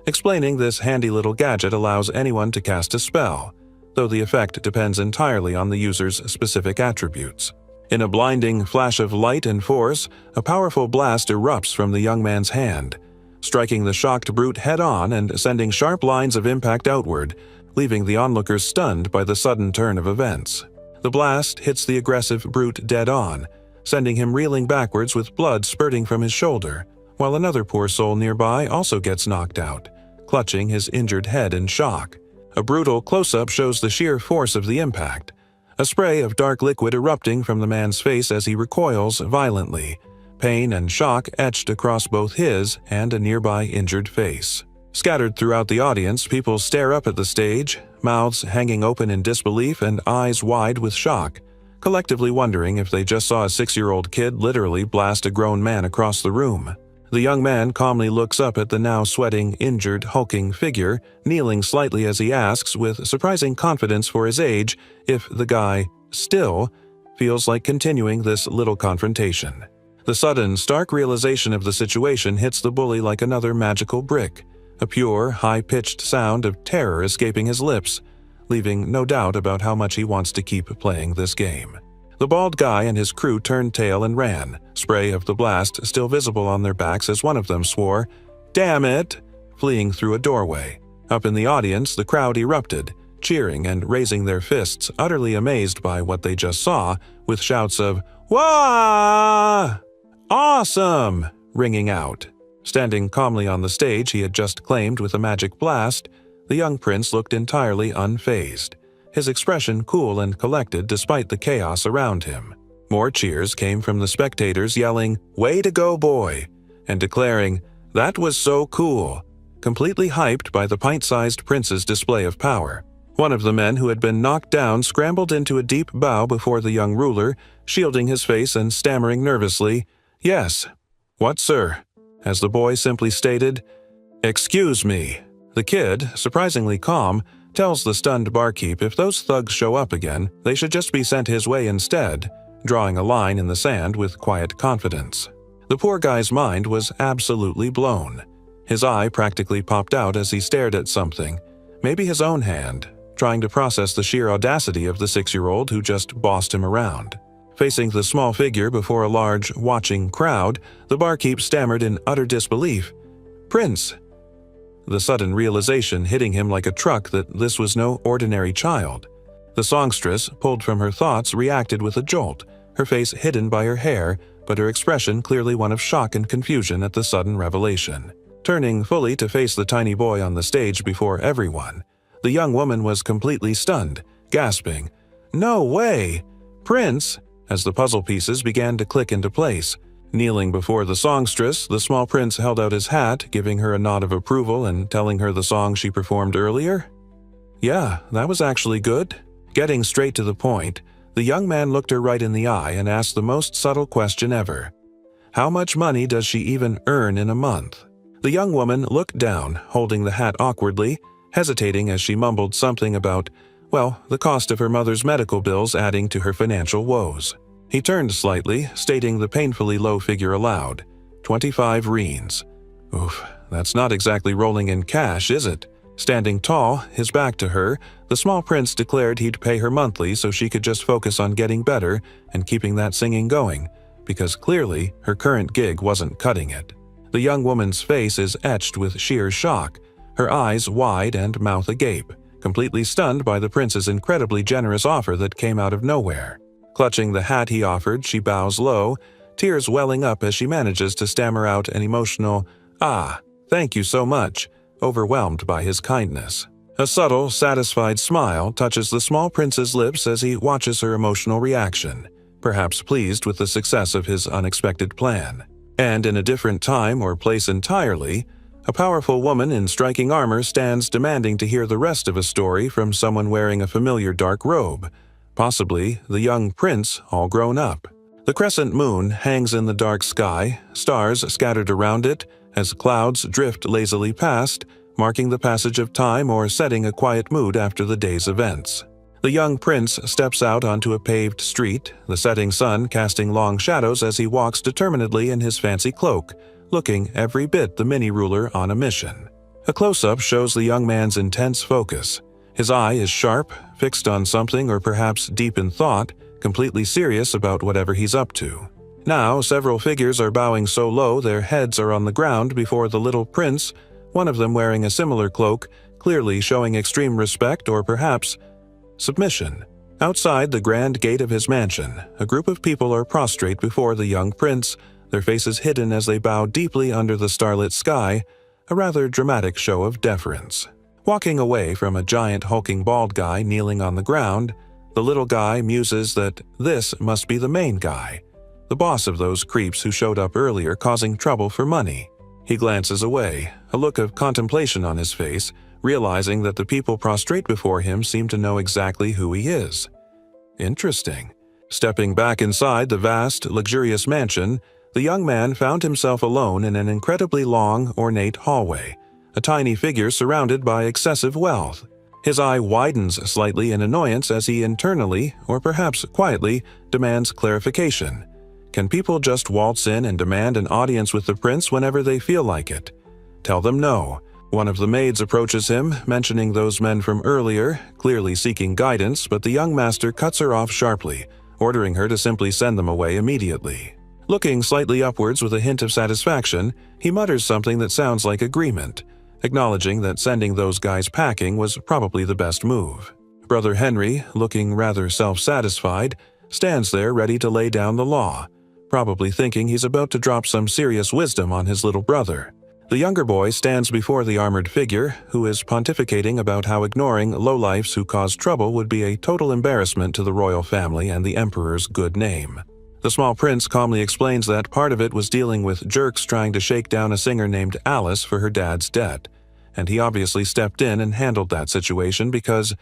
Explaining this handy little gadget allows anyone to cast a spell, though the effect depends entirely on the user's specific attributes. In a blinding flash of light and force, a powerful blast erupts from the young man's hand, striking the shocked brute head-on and sending sharp lines of impact outward, leaving the onlookers stunned by the sudden turn of events. The blast hits the aggressive brute dead-on, sending him reeling backwards with blood spurting from his shoulder, while another poor soul nearby also gets knocked out, clutching his injured head in shock. A brutal close-up shows the sheer force of the impact, a spray of dark liquid erupting from the man's face as he recoils violently, pain and shock etched across both his and a nearby injured face. Scattered throughout the audience, people stare up at the stage, mouths hanging open in disbelief and eyes wide with shock, collectively wondering if they just saw a 6-year-old kid literally blast a grown man across the room. The young man calmly looks up at the now sweating, injured, hulking figure, kneeling slightly as he asks, with surprising confidence for his age, if the guy, still, feels like continuing this little confrontation. The sudden, stark realization of the situation hits the bully like another magical brick, a pure, high-pitched sound of terror escaping his lips, leaving no doubt about how much he wants to keep playing this game. The bald guy and his crew turned tail and ran, spray of the blast still visible on their backs as one of them swore, "Damn it!" fleeing through a doorway. Up in the audience, the crowd erupted, cheering and raising their fists, utterly amazed by what they just saw, with shouts of, "Wah! Awesome!" ringing out. Standing calmly on the stage he had just claimed with a magic blast, the young prince looked entirely unfazed, his expression cool and collected despite the chaos around him. More cheers came from the spectators yelling, "Way to go, boy!" and declaring, "That was so cool," completely hyped by the pint-sized prince's display of power. One of the men who had been knocked down scrambled into a deep bow before the young ruler, shielding his face and stammering nervously, "Yes. What, sir?" as the boy simply stated, "Excuse me." The kid, surprisingly calm, tells the stunned barkeep if those thugs show up again, they should just be sent his way instead, drawing a line in the sand with quiet confidence. The poor guy's mind was absolutely blown. His eye practically popped out as he stared at something, maybe his own hand, trying to process the sheer audacity of the 6-year-old who just bossed him around. Facing the small figure before a large, watching crowd, the barkeep stammered in utter disbelief, "Prince!" The sudden realization hitting him like a truck that this was no ordinary child. The songstress, pulled from her thoughts, reacted with a jolt, her face hidden by her hair, but her expression clearly one of shock and confusion at the sudden revelation. Turning fully to face the tiny boy on the stage before everyone, the young woman was completely stunned, gasping, "No way! Prince!" as the puzzle pieces began to click into place. Kneeling before the songstress, the small prince held out his hat, giving her a nod of approval and telling her the song she performed earlier. "Yeah, that was actually good." Getting straight to the point, the young man looked her right in the eye and asked the most subtle question ever. "How much money does she even earn in a month?" The young woman looked down, holding the hat awkwardly, hesitating as she mumbled something about, well, the cost of her mother's medical bills adding to her financial woes. He turned slightly, stating the painfully low figure aloud, 25 reens. Oof, that's not exactly rolling in cash, is it? Standing tall, his back to her, the small prince declared he'd pay her monthly so she could just focus on getting better and keeping that singing going, because clearly her current gig wasn't cutting it. The young woman's face is etched with sheer shock, her eyes wide and mouth agape, completely stunned by the prince's incredibly generous offer that came out of nowhere. Clutching the hat he offered, she bows low, tears welling up as she manages to stammer out an emotional, "Ah, thank you so much," overwhelmed by his kindness. A subtle, satisfied smile touches the small prince's lips as he watches her emotional reaction, perhaps pleased with the success of his unexpected plan. And in a different time or place entirely, a powerful woman in striking armor stands demanding to hear the rest of a story from someone wearing a familiar dark robe, possibly the young prince all grown up. The crescent moon hangs in the dark sky, stars scattered around it as clouds drift lazily past, marking the passage of time or setting a quiet mood after the day's events. The young prince steps out onto a paved street, the setting sun casting long shadows as he walks determinedly in his fancy cloak, looking every bit the mini-ruler on a mission. A close-up shows the young man's intense focus. His eye is sharp, fixed on something or perhaps deep in thought, completely serious about whatever he's up to. Now, several figures are bowing so low their heads are on the ground before the little prince, one of them wearing a similar cloak, clearly showing extreme respect or perhaps submission. Outside the grand gate of his mansion, a group of people are prostrate before the young prince, their faces hidden as they bow deeply under the starlit sky, a rather dramatic show of deference. Walking away from a giant hulking bald guy kneeling on the ground, the little guy muses that this must be the main guy, the boss of those creeps who showed up earlier causing trouble for money. He glances away, a look of contemplation on his face, realizing that the people prostrate before him seem to know exactly who he is. Interesting. Stepping back inside the vast, luxurious mansion, the young man found himself alone in an incredibly long, ornate hallway, a tiny figure surrounded by excessive wealth. His eye widens slightly in annoyance as he internally, or perhaps quietly, demands clarification. Can people just waltz in and demand an audience with the prince whenever they feel like it? Tell them no. One of the maids approaches him, mentioning those men from earlier, clearly seeking guidance, but the young master cuts her off sharply, ordering her to simply send them away immediately. Looking slightly upwards with a hint of satisfaction, he mutters something that sounds like agreement, acknowledging that sending those guys packing was probably the best move. Brother Henry, looking rather self-satisfied, stands there ready to lay down the law, probably thinking he's about to drop some serious wisdom on his little brother. The younger boy stands before the armored figure, who is pontificating about how ignoring lowlifes who cause trouble would be a total embarrassment to the royal family and the emperor's good name. The small prince calmly explains that part of it was dealing with jerks trying to shake down a singer named Alice for her dad's debt, and he obviously stepped in and handled that situation because,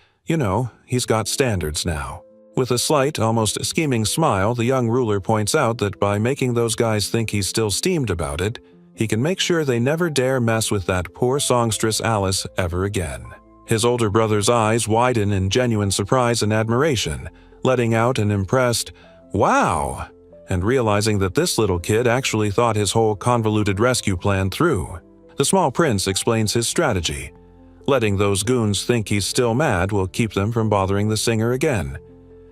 he's got standards now. With a slight, almost scheming smile, the young ruler points out that by making those guys think he's still steamed about it, he can make sure they never dare mess with that poor songstress Alice ever again. His older brother's eyes widen in genuine surprise and admiration, letting out an impressed, "Wow!" and realizing that this little kid actually thought his whole convoluted rescue plan through. The small prince explains his strategy. Letting those goons think he's still mad will keep them from bothering the singer again.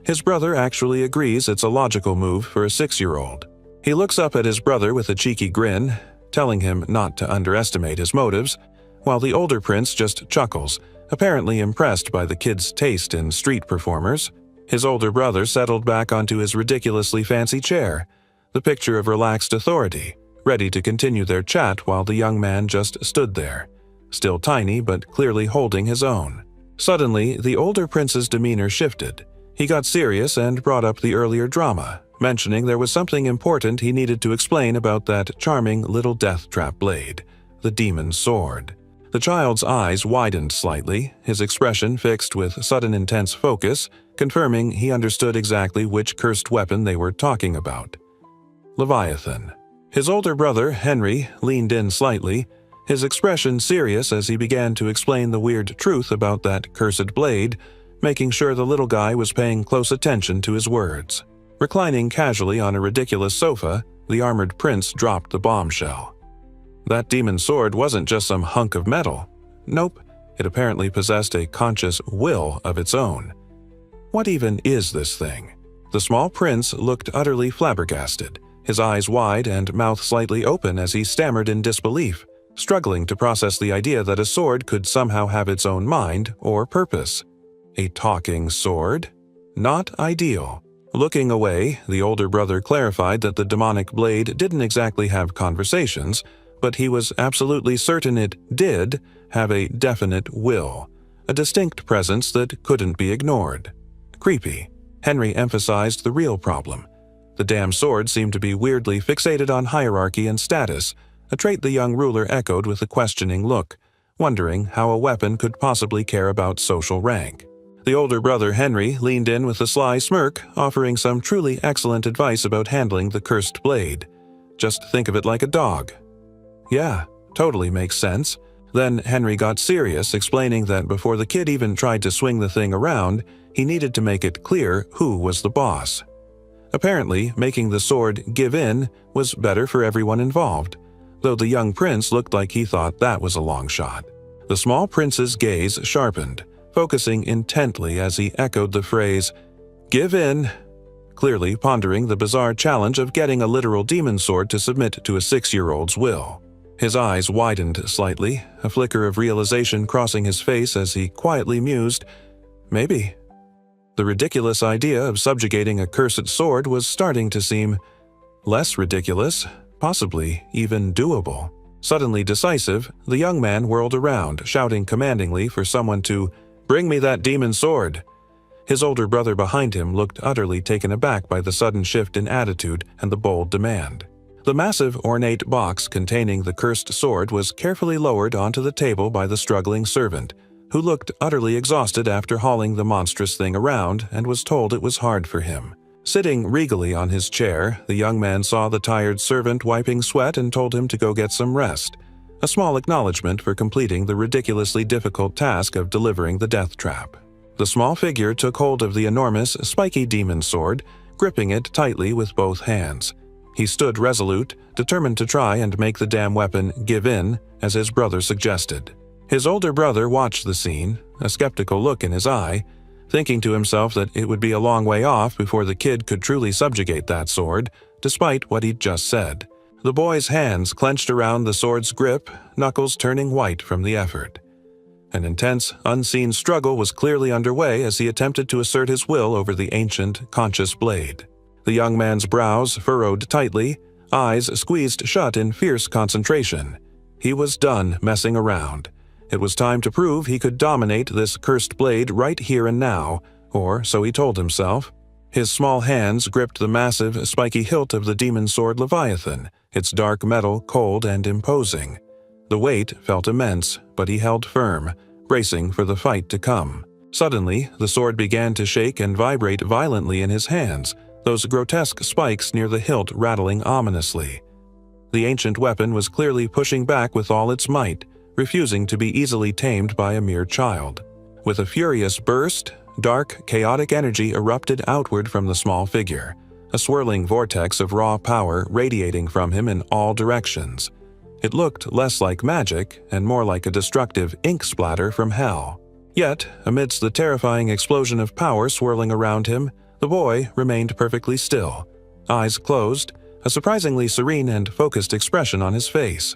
His brother actually agrees it's a logical move for a 6-year-old. He looks up at his brother with a cheeky grin, telling him not to underestimate his motives, while the older prince just chuckles, apparently impressed by the kid's taste in street performers. His older brother settled back onto his ridiculously fancy chair, the picture of relaxed authority, ready to continue their chat while the young man just stood there, still tiny but clearly holding his own. Suddenly, the older prince's demeanor shifted. He got serious and brought up the earlier drama, mentioning there was something important he needed to explain about that charming little death trap blade, the demon's sword. The child's eyes widened slightly, his expression fixed with sudden intense focus, confirming he understood exactly which cursed weapon they were talking about. Leviathan. His older brother, Henry, leaned in slightly, his expression serious as he began to explain the weird truth about that cursed blade, making sure the little guy was paying close attention to his words. Reclining casually on a ridiculous sofa, the armored prince dropped the bombshell. That demon sword wasn't just some hunk of metal. Nope, it apparently possessed a conscious will of its own. What even is this thing? The small prince looked utterly flabbergasted, his eyes wide and mouth slightly open as he stammered in disbelief, struggling to process the idea that a sword could somehow have its own mind or purpose. A talking sword? Not ideal. Looking away, the older brother clarified that the demonic blade didn't exactly have conversations, but he was absolutely certain it did have a definite will, a distinct presence that couldn't be ignored. Creepy. Henry emphasized the real problem. The damn sword seemed to be weirdly fixated on hierarchy and status, a trait the young ruler echoed with a questioning look, wondering how a weapon could possibly care about social rank. The older brother Henry leaned in with a sly smirk, offering some truly excellent advice about handling the cursed blade. Just think of it like a dog. Yeah, totally makes sense. Then Henry got serious, explaining that before the kid even tried to swing the thing around, he needed to make it clear who was the boss. Apparently, making the sword give in was better for everyone involved, though the young prince looked like he thought that was a long shot. The small prince's gaze sharpened, focusing intently as he echoed the phrase, "Give in," clearly pondering the bizarre challenge of getting a literal demon sword to submit to a 6-year-old's will. His eyes widened slightly, a flicker of realization crossing his face as he quietly mused, "Maybe." The ridiculous idea of subjugating a cursed sword was starting to seem less ridiculous, possibly even doable. Suddenly decisive, the young man whirled around, shouting commandingly for someone to "Bring me that demon sword." His older brother behind him looked utterly taken aback by the sudden shift in attitude and the bold demand. The massive, ornate box containing the cursed sword was carefully lowered onto the table by the struggling servant, who looked utterly exhausted after hauling the monstrous thing around and was told it was hard for him. Sitting regally on his chair, the young man saw the tired servant wiping sweat and told him to go get some rest, a small acknowledgement for completing the ridiculously difficult task of delivering the death trap. The small figure took hold of the enormous, spiky demon sword, gripping it tightly with both hands. He stood resolute, determined to try and make the damn weapon give in, as his brother suggested. His older brother watched the scene, a skeptical look in his eye, thinking to himself that it would be a long way off before the kid could truly subjugate that sword, despite what he'd just said. The boy's hands clenched around the sword's grip, knuckles turning white from the effort. An intense, unseen struggle was clearly underway as he attempted to assert his will over the ancient, conscious blade. The young man's brows furrowed tightly, eyes squeezed shut in fierce concentration. He was done messing around. It was time to prove he could dominate this cursed blade right here and now, or so he told himself. His small hands gripped the massive, spiky hilt of the demon sword Leviathan, its dark metal cold and imposing. The weight felt immense, but he held firm, bracing for the fight to come. Suddenly, the sword began to shake and vibrate violently in his hands, those grotesque spikes near the hilt rattling ominously. The ancient weapon was clearly pushing back with all its might, refusing to be easily tamed by a mere child. With a furious burst, dark, chaotic energy erupted outward from the small figure, a swirling vortex of raw power radiating from him in all directions. It looked less like magic and more like a destructive ink splatter from hell. Yet, amidst the terrifying explosion of power swirling around him, the boy remained perfectly still, eyes closed, a surprisingly serene and focused expression on his face.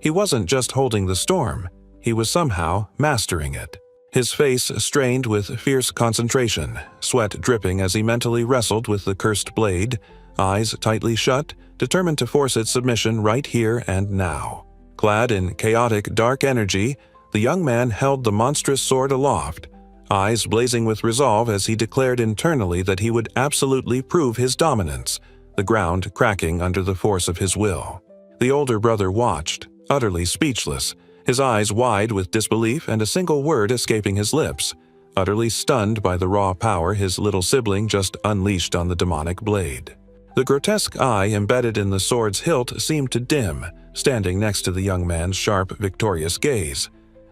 He wasn't just holding the storm, he was somehow mastering it. His face strained with fierce concentration, sweat dripping as he mentally wrestled with the cursed blade, eyes tightly shut, determined to force its submission right here and now. Clad in chaotic dark energy, the young man held the monstrous sword aloft, eyes blazing with resolve as he declared internally that he would absolutely prove his dominance, the ground cracking under the force of his will. The older brother watched, utterly speechless, his eyes wide with disbelief and a single word escaping his lips, utterly stunned by the raw power his little sibling just unleashed on the demonic blade. The grotesque eye embedded in the sword's hilt seemed to dim, standing next to the young man's sharp, victorious gaze.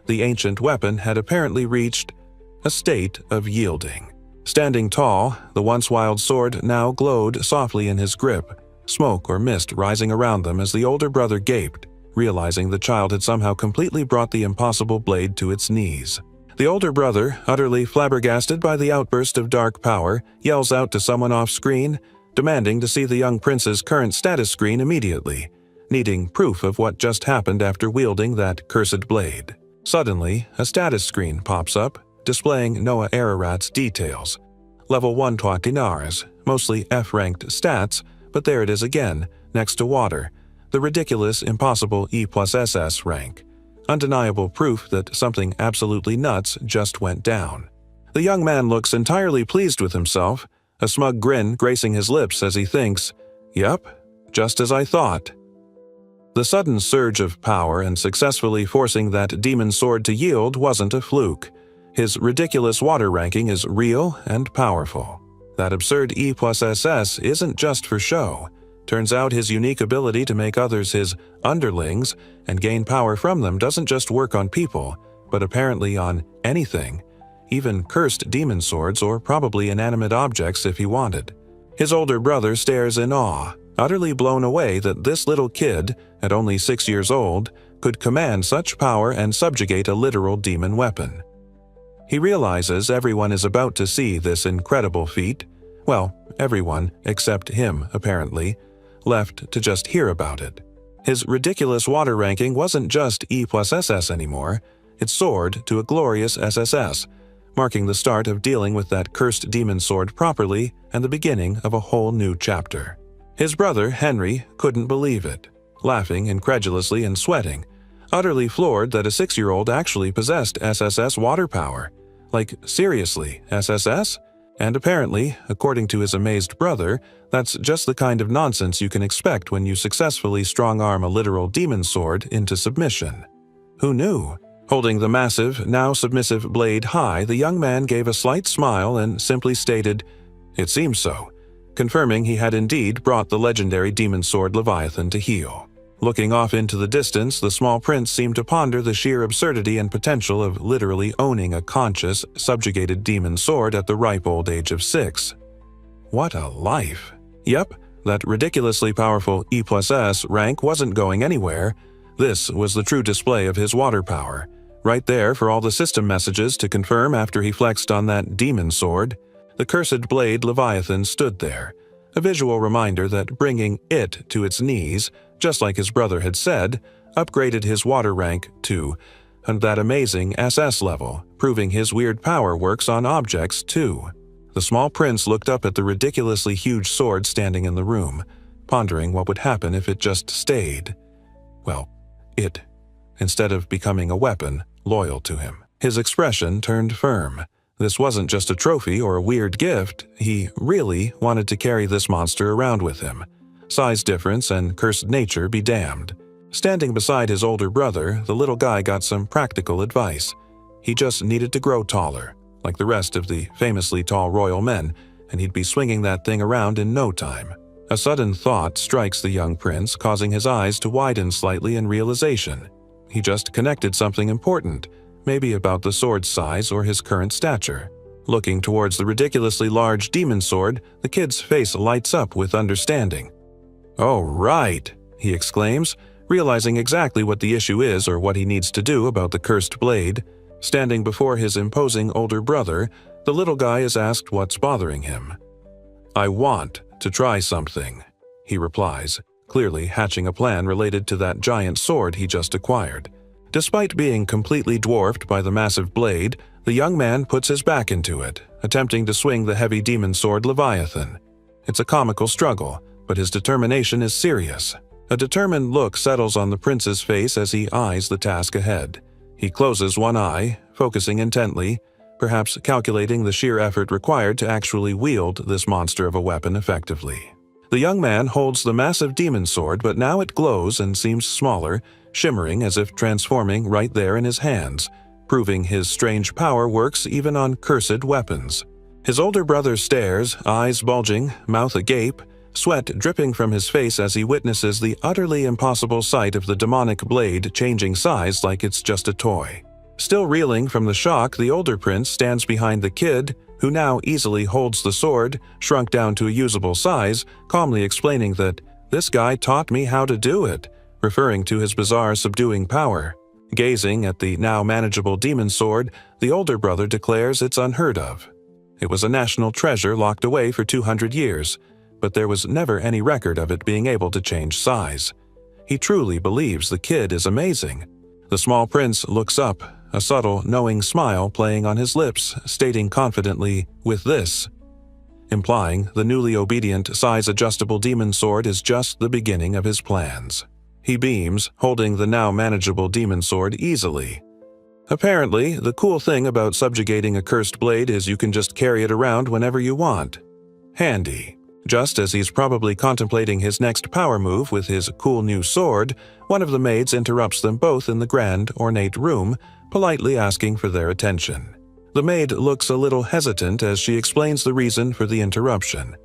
The ancient weapon had apparently reached a state of yielding. Standing tall, the once wild sword now glowed softly in his grip, smoke or mist rising around them as the older brother gaped, realizing the child had somehow completely brought the impossible blade to its knees. The older brother, utterly flabbergasted by the outburst of dark power, yells out to someone off-screen, demanding to see the young prince's current status screen immediately, needing proof of what just happened after wielding that cursed blade. Suddenly, a status screen pops up, displaying Noah Ararat's details. Level 1 Dinars, mostly F-ranked stats, but there it is again, next to water, the ridiculous, impossible E+SS rank. Undeniable proof that something absolutely nuts just went down. The young man looks entirely pleased with himself, a smug grin gracing his lips as he thinks, "Yep, just as I thought." The sudden surge of power and successfully forcing that demon sword to yield wasn't a fluke. His ridiculous water ranking is real and powerful. That absurd E+SS isn't just for show. Turns out his unique ability to make others his underlings and gain power from them doesn't just work on people, but apparently on anything, even cursed demon swords or probably inanimate objects if he wanted. His older brother stares in awe, utterly blown away that this little kid, at only 6 years old, could command such power and subjugate a literal demon weapon. He realizes everyone is about to see this incredible feat. Well, everyone except him, apparently, left to just hear about it. His ridiculous water ranking wasn't just E+SS anymore, it soared to a glorious SSS, marking the start of dealing with that cursed demon sword properly and the beginning of a whole new chapter. His brother, Henry, couldn't believe it, laughing incredulously and sweating, utterly floored that a 6-year-old actually possessed SSS water power. Like, seriously, SSS? And apparently, according to his amazed brother, that's just the kind of nonsense you can expect when you successfully strong-arm a literal demon sword into submission. Who knew? Holding the massive, now submissive blade high, the young man gave a slight smile and simply stated, "It seems so," confirming he had indeed brought the legendary demon sword Leviathan to heel. Looking off into the distance, the small prince seemed to ponder the sheer absurdity and potential of literally owning a conscious, subjugated demon sword at the ripe old age of 6. What a life! Yep, that ridiculously powerful E+S rank wasn't going anywhere. This was the true display of his water power, right there for all the system messages to confirm after he flexed on that demon sword. The cursed blade Leviathan stood there, a visual reminder that bringing it to its knees, just like his brother had said, upgraded his water rank to that amazing SS level, proving his weird power works on objects too. The small prince looked up at the ridiculously huge sword standing in the room, pondering what would happen if it just stayed. Well, instead of becoming a weapon loyal to him. His expression turned firm. This wasn't just a trophy or a weird gift, he really wanted to carry this monster around with him. Size difference and cursed nature be damned. Standing beside his older brother, the little guy got some practical advice. He just needed to grow taller, like the rest of the famously tall royal men, and he'd be swinging that thing around in no time. A sudden thought strikes the young prince, causing his eyes to widen slightly in realization. He just connected something important, maybe about the sword's size or his current stature. Looking towards the ridiculously large demon sword, the kid's face lights up with understanding. "Oh, right," he exclaims, realizing exactly what the issue is or what he needs to do about the cursed blade. Standing before his imposing older brother, the little guy is asked what's bothering him. "I want to try something," he replies, clearly hatching a plan related to that giant sword he just acquired. Despite being completely dwarfed by the massive blade, the young man puts his back into it, attempting to swing the heavy demon sword Leviathan. It's a comical struggle, but his determination is serious. A determined look settles on the prince's face as he eyes the task ahead. He closes one eye, focusing intently, perhaps calculating the sheer effort required to actually wield this monster of a weapon effectively. The young man holds the massive demon sword, but now it glows and seems smaller, shimmering as if transforming right there in his hands, proving his strange power works even on cursed weapons. His older brother stares, eyes bulging, mouth agape, sweat dripping from his face as he witnesses the utterly impossible sight of the demonic blade changing size like it's just a toy. Still reeling from the shock, the older prince stands behind the kid, who now easily holds the sword, shrunk down to a usable size, calmly explaining that, "This guy taught me how to do it," referring to his bizarre subduing power. Gazing at the now manageable demon sword, the older brother declares it's unheard of. It was a national treasure locked away for 200 years, but there was never any record of it being able to change size. He truly believes the kid is amazing. The small prince looks up, a subtle, knowing smile playing on his lips, stating confidently, "With this," implying the newly obedient size-adjustable demon sword is just the beginning of his plans. He beams, holding the now manageable demon sword easily. Apparently, the cool thing about subjugating a cursed blade is you can just carry it around whenever you want. Handy. Just as he's probably contemplating his next power move with his cool new sword, one of the maids interrupts them both in the grand, ornate room, politely asking for their attention. The maid looks a little hesitant as she explains the reason for the interruption.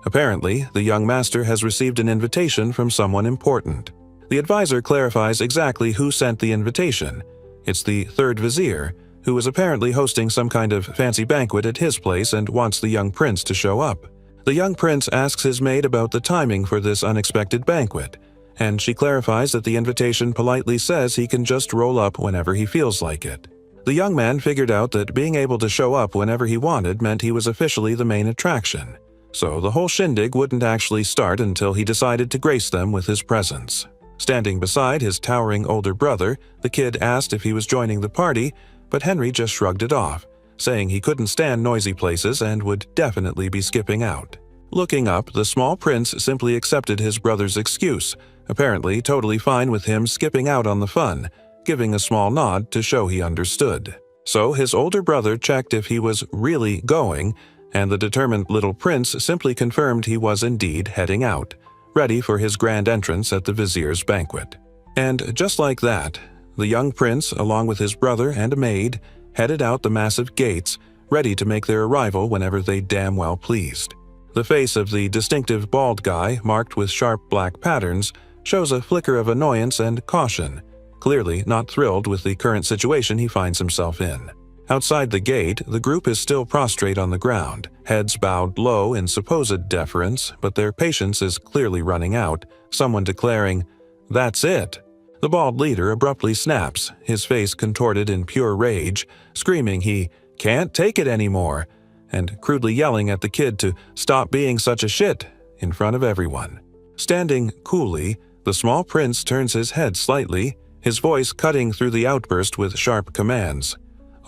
Apparently, the young master has received an invitation from someone important. The advisor clarifies exactly who sent the invitation. It's the third vizier, who is apparently hosting some kind of fancy banquet at his place and wants the young prince to show up. The young prince asks his maid about the timing for this unexpected banquet, and she clarifies that the invitation politely says he can just roll up whenever he feels like it. The young man figured out that being able to show up whenever he wanted meant he was officially the main attraction, so the whole shindig wouldn't actually start until he decided to grace them with his presence. Standing beside his towering older brother, the kid asked if he was joining the party, but Henry just shrugged it off, saying he couldn't stand noisy places and would definitely be skipping out. Looking up, the small prince simply accepted his brother's excuse, apparently totally fine with him skipping out on the fun, giving a small nod to show he understood. So his older brother checked if he was really going, and the determined little prince simply confirmed he was indeed heading out, ready for his grand entrance at the vizier's banquet. And just like that, the young prince, along with his brother and a maid, headed out the massive gates, ready to make their arrival whenever they damn well pleased. The face of the distinctive bald guy, marked with sharp black patterns, shows a flicker of annoyance and caution, clearly not thrilled with the current situation he finds himself in. Outside the gate, the group is still prostrate on the ground, heads bowed low in supposed deference, but their patience is clearly running out, someone declaring, "That's it." The bald leader abruptly snaps, his face contorted in pure rage, screaming he can't take it anymore, and crudely yelling at the kid to stop being such a shit in front of everyone. Standing coolly, the small prince turns his head slightly, his voice cutting through the outburst with sharp commands.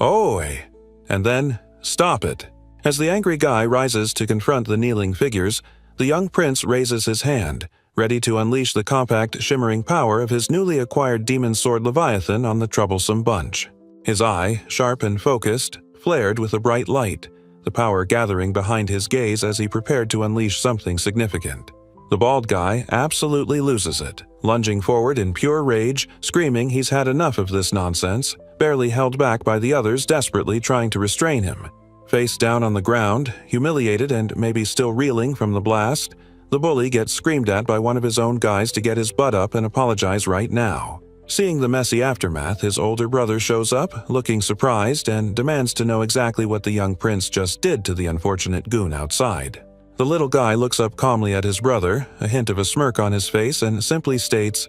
"Oi!" And then, "Stop it." As the angry guy rises to confront the kneeling figures, the young prince raises his hand, ready to unleash the compact, shimmering power of his newly acquired demon sword Leviathan on the troublesome bunch. His eye, sharp and focused, flared with a bright light, the power gathering behind his gaze as he prepared to unleash something significant. The bald guy absolutely loses it, lunging forward in pure rage, screaming he's had enough of this nonsense, barely held back by the others desperately trying to restrain him. Face down on the ground, humiliated and maybe still reeling from the blast, the bully gets screamed at by one of his own guys to get his butt up and apologize right now. Seeing the messy aftermath, his older brother shows up, looking surprised, and demands to know exactly what the young prince just did to the unfortunate goon outside. The little guy looks up calmly at his brother, a hint of a smirk on his face, and simply states,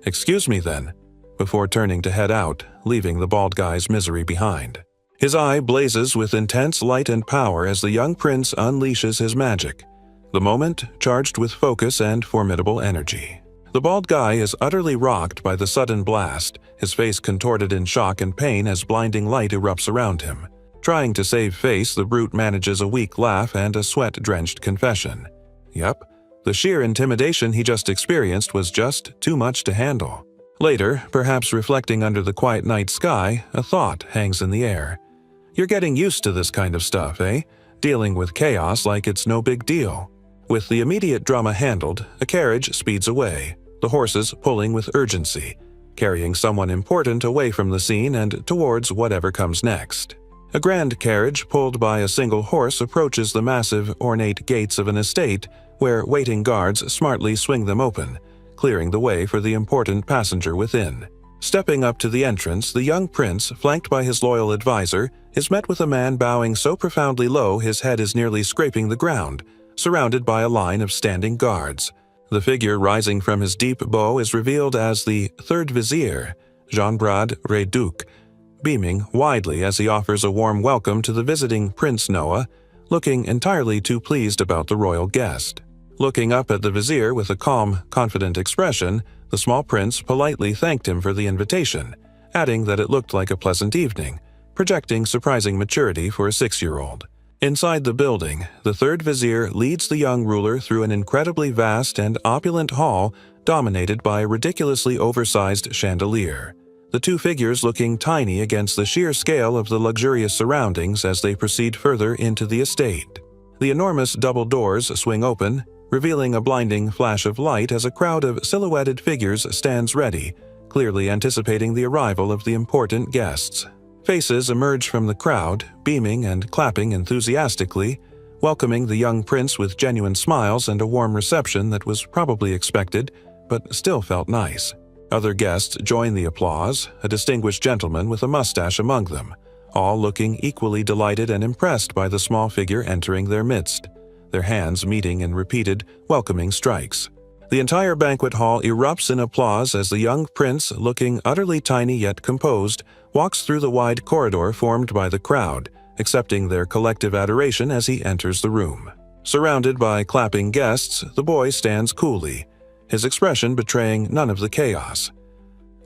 "Excuse me then," before turning to head out, leaving the bald guy's misery behind. His eye blazes with intense light and power as the young prince unleashes his magic, the moment charged with focus and formidable energy. The bald guy is utterly rocked by the sudden blast, his face contorted in shock and pain as blinding light erupts around him. Trying to save face, the brute manages a weak laugh and a sweat-drenched confession. Yep, the sheer intimidation he just experienced was just too much to handle. Later, perhaps reflecting under the quiet night sky, a thought hangs in the air. You're getting used to this kind of stuff, eh? Dealing with chaos like it's no big deal. With the immediate drama handled, a carriage speeds away, the horses pulling with urgency, carrying someone important away from the scene and towards whatever comes next. A grand carriage pulled by a single horse approaches the massive, ornate gates of an estate, where waiting guards smartly swing them open, clearing the way for the important passenger within. Stepping up to the entrance, the young prince, flanked by his loyal advisor, is met with a man bowing so profoundly low his head is nearly scraping the ground, surrounded by a line of standing guards. The figure rising from his deep bow is revealed as the third vizier, Jean-Brad Reduc, beaming widely as he offers a warm welcome to the visiting Prince Noah, looking entirely too pleased about the royal guest. Looking up at the vizier with a calm, confident expression, the small prince politely thanked him for the invitation, adding that it looked like a pleasant evening, projecting surprising maturity for a 6-year-old. Inside the building, the third vizier leads the young ruler through an incredibly vast and opulent hall dominated by a ridiculously oversized chandelier, the two figures looking tiny against the sheer scale of the luxurious surroundings as they proceed further into the estate. The enormous double doors swing open, revealing a blinding flash of light as a crowd of silhouetted figures stands ready, clearly anticipating the arrival of the important guests. Faces emerge from the crowd, beaming and clapping enthusiastically, welcoming the young prince with genuine smiles and a warm reception that was probably expected, but still felt nice. Other guests join the applause, a distinguished gentleman with a mustache among them, all looking equally delighted and impressed by the small figure entering their midst, their hands meeting in repeated, welcoming strikes. The entire banquet hall erupts in applause as the young prince, looking utterly tiny yet composed, walks through the wide corridor formed by the crowd, accepting their collective adoration as he enters the room. Surrounded by clapping guests, the boy stands coolly, his expression betraying none of the chaos.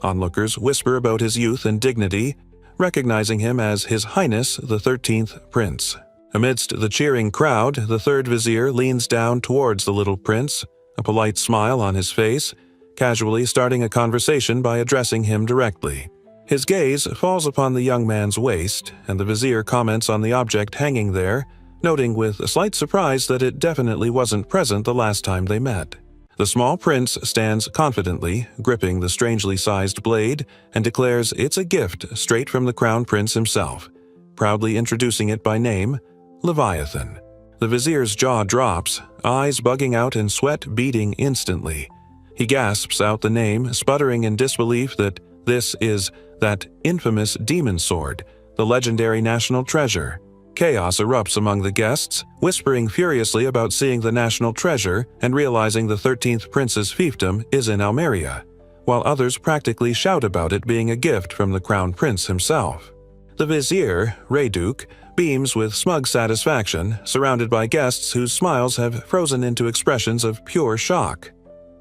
Onlookers whisper about his youth and dignity, recognizing him as His Highness the 13th Prince. Amidst the cheering crowd, the third vizier leans down towards the little prince, a polite smile on his face, casually starting a conversation by addressing him directly. His gaze falls upon the young man's waist, and the vizier comments on the object hanging there, noting with a slight surprise that it definitely wasn't present the last time they met. The small prince stands confidently, gripping the strangely sized blade, and declares it's a gift straight from the crown prince himself, proudly introducing it by name, Leviathan. The vizier's jaw drops, eyes bugging out and sweat beading instantly. He gasps out the name, sputtering in disbelief that this is that infamous demon sword, the legendary national treasure. Chaos erupts among the guests, whispering furiously about seeing the national treasure and realizing the 13th prince's fiefdom is in Almeria, while others practically shout about it being a gift from the crown prince himself. The vizier, Rayduk, beams with smug satisfaction, surrounded by guests whose smiles have frozen into expressions of pure shock.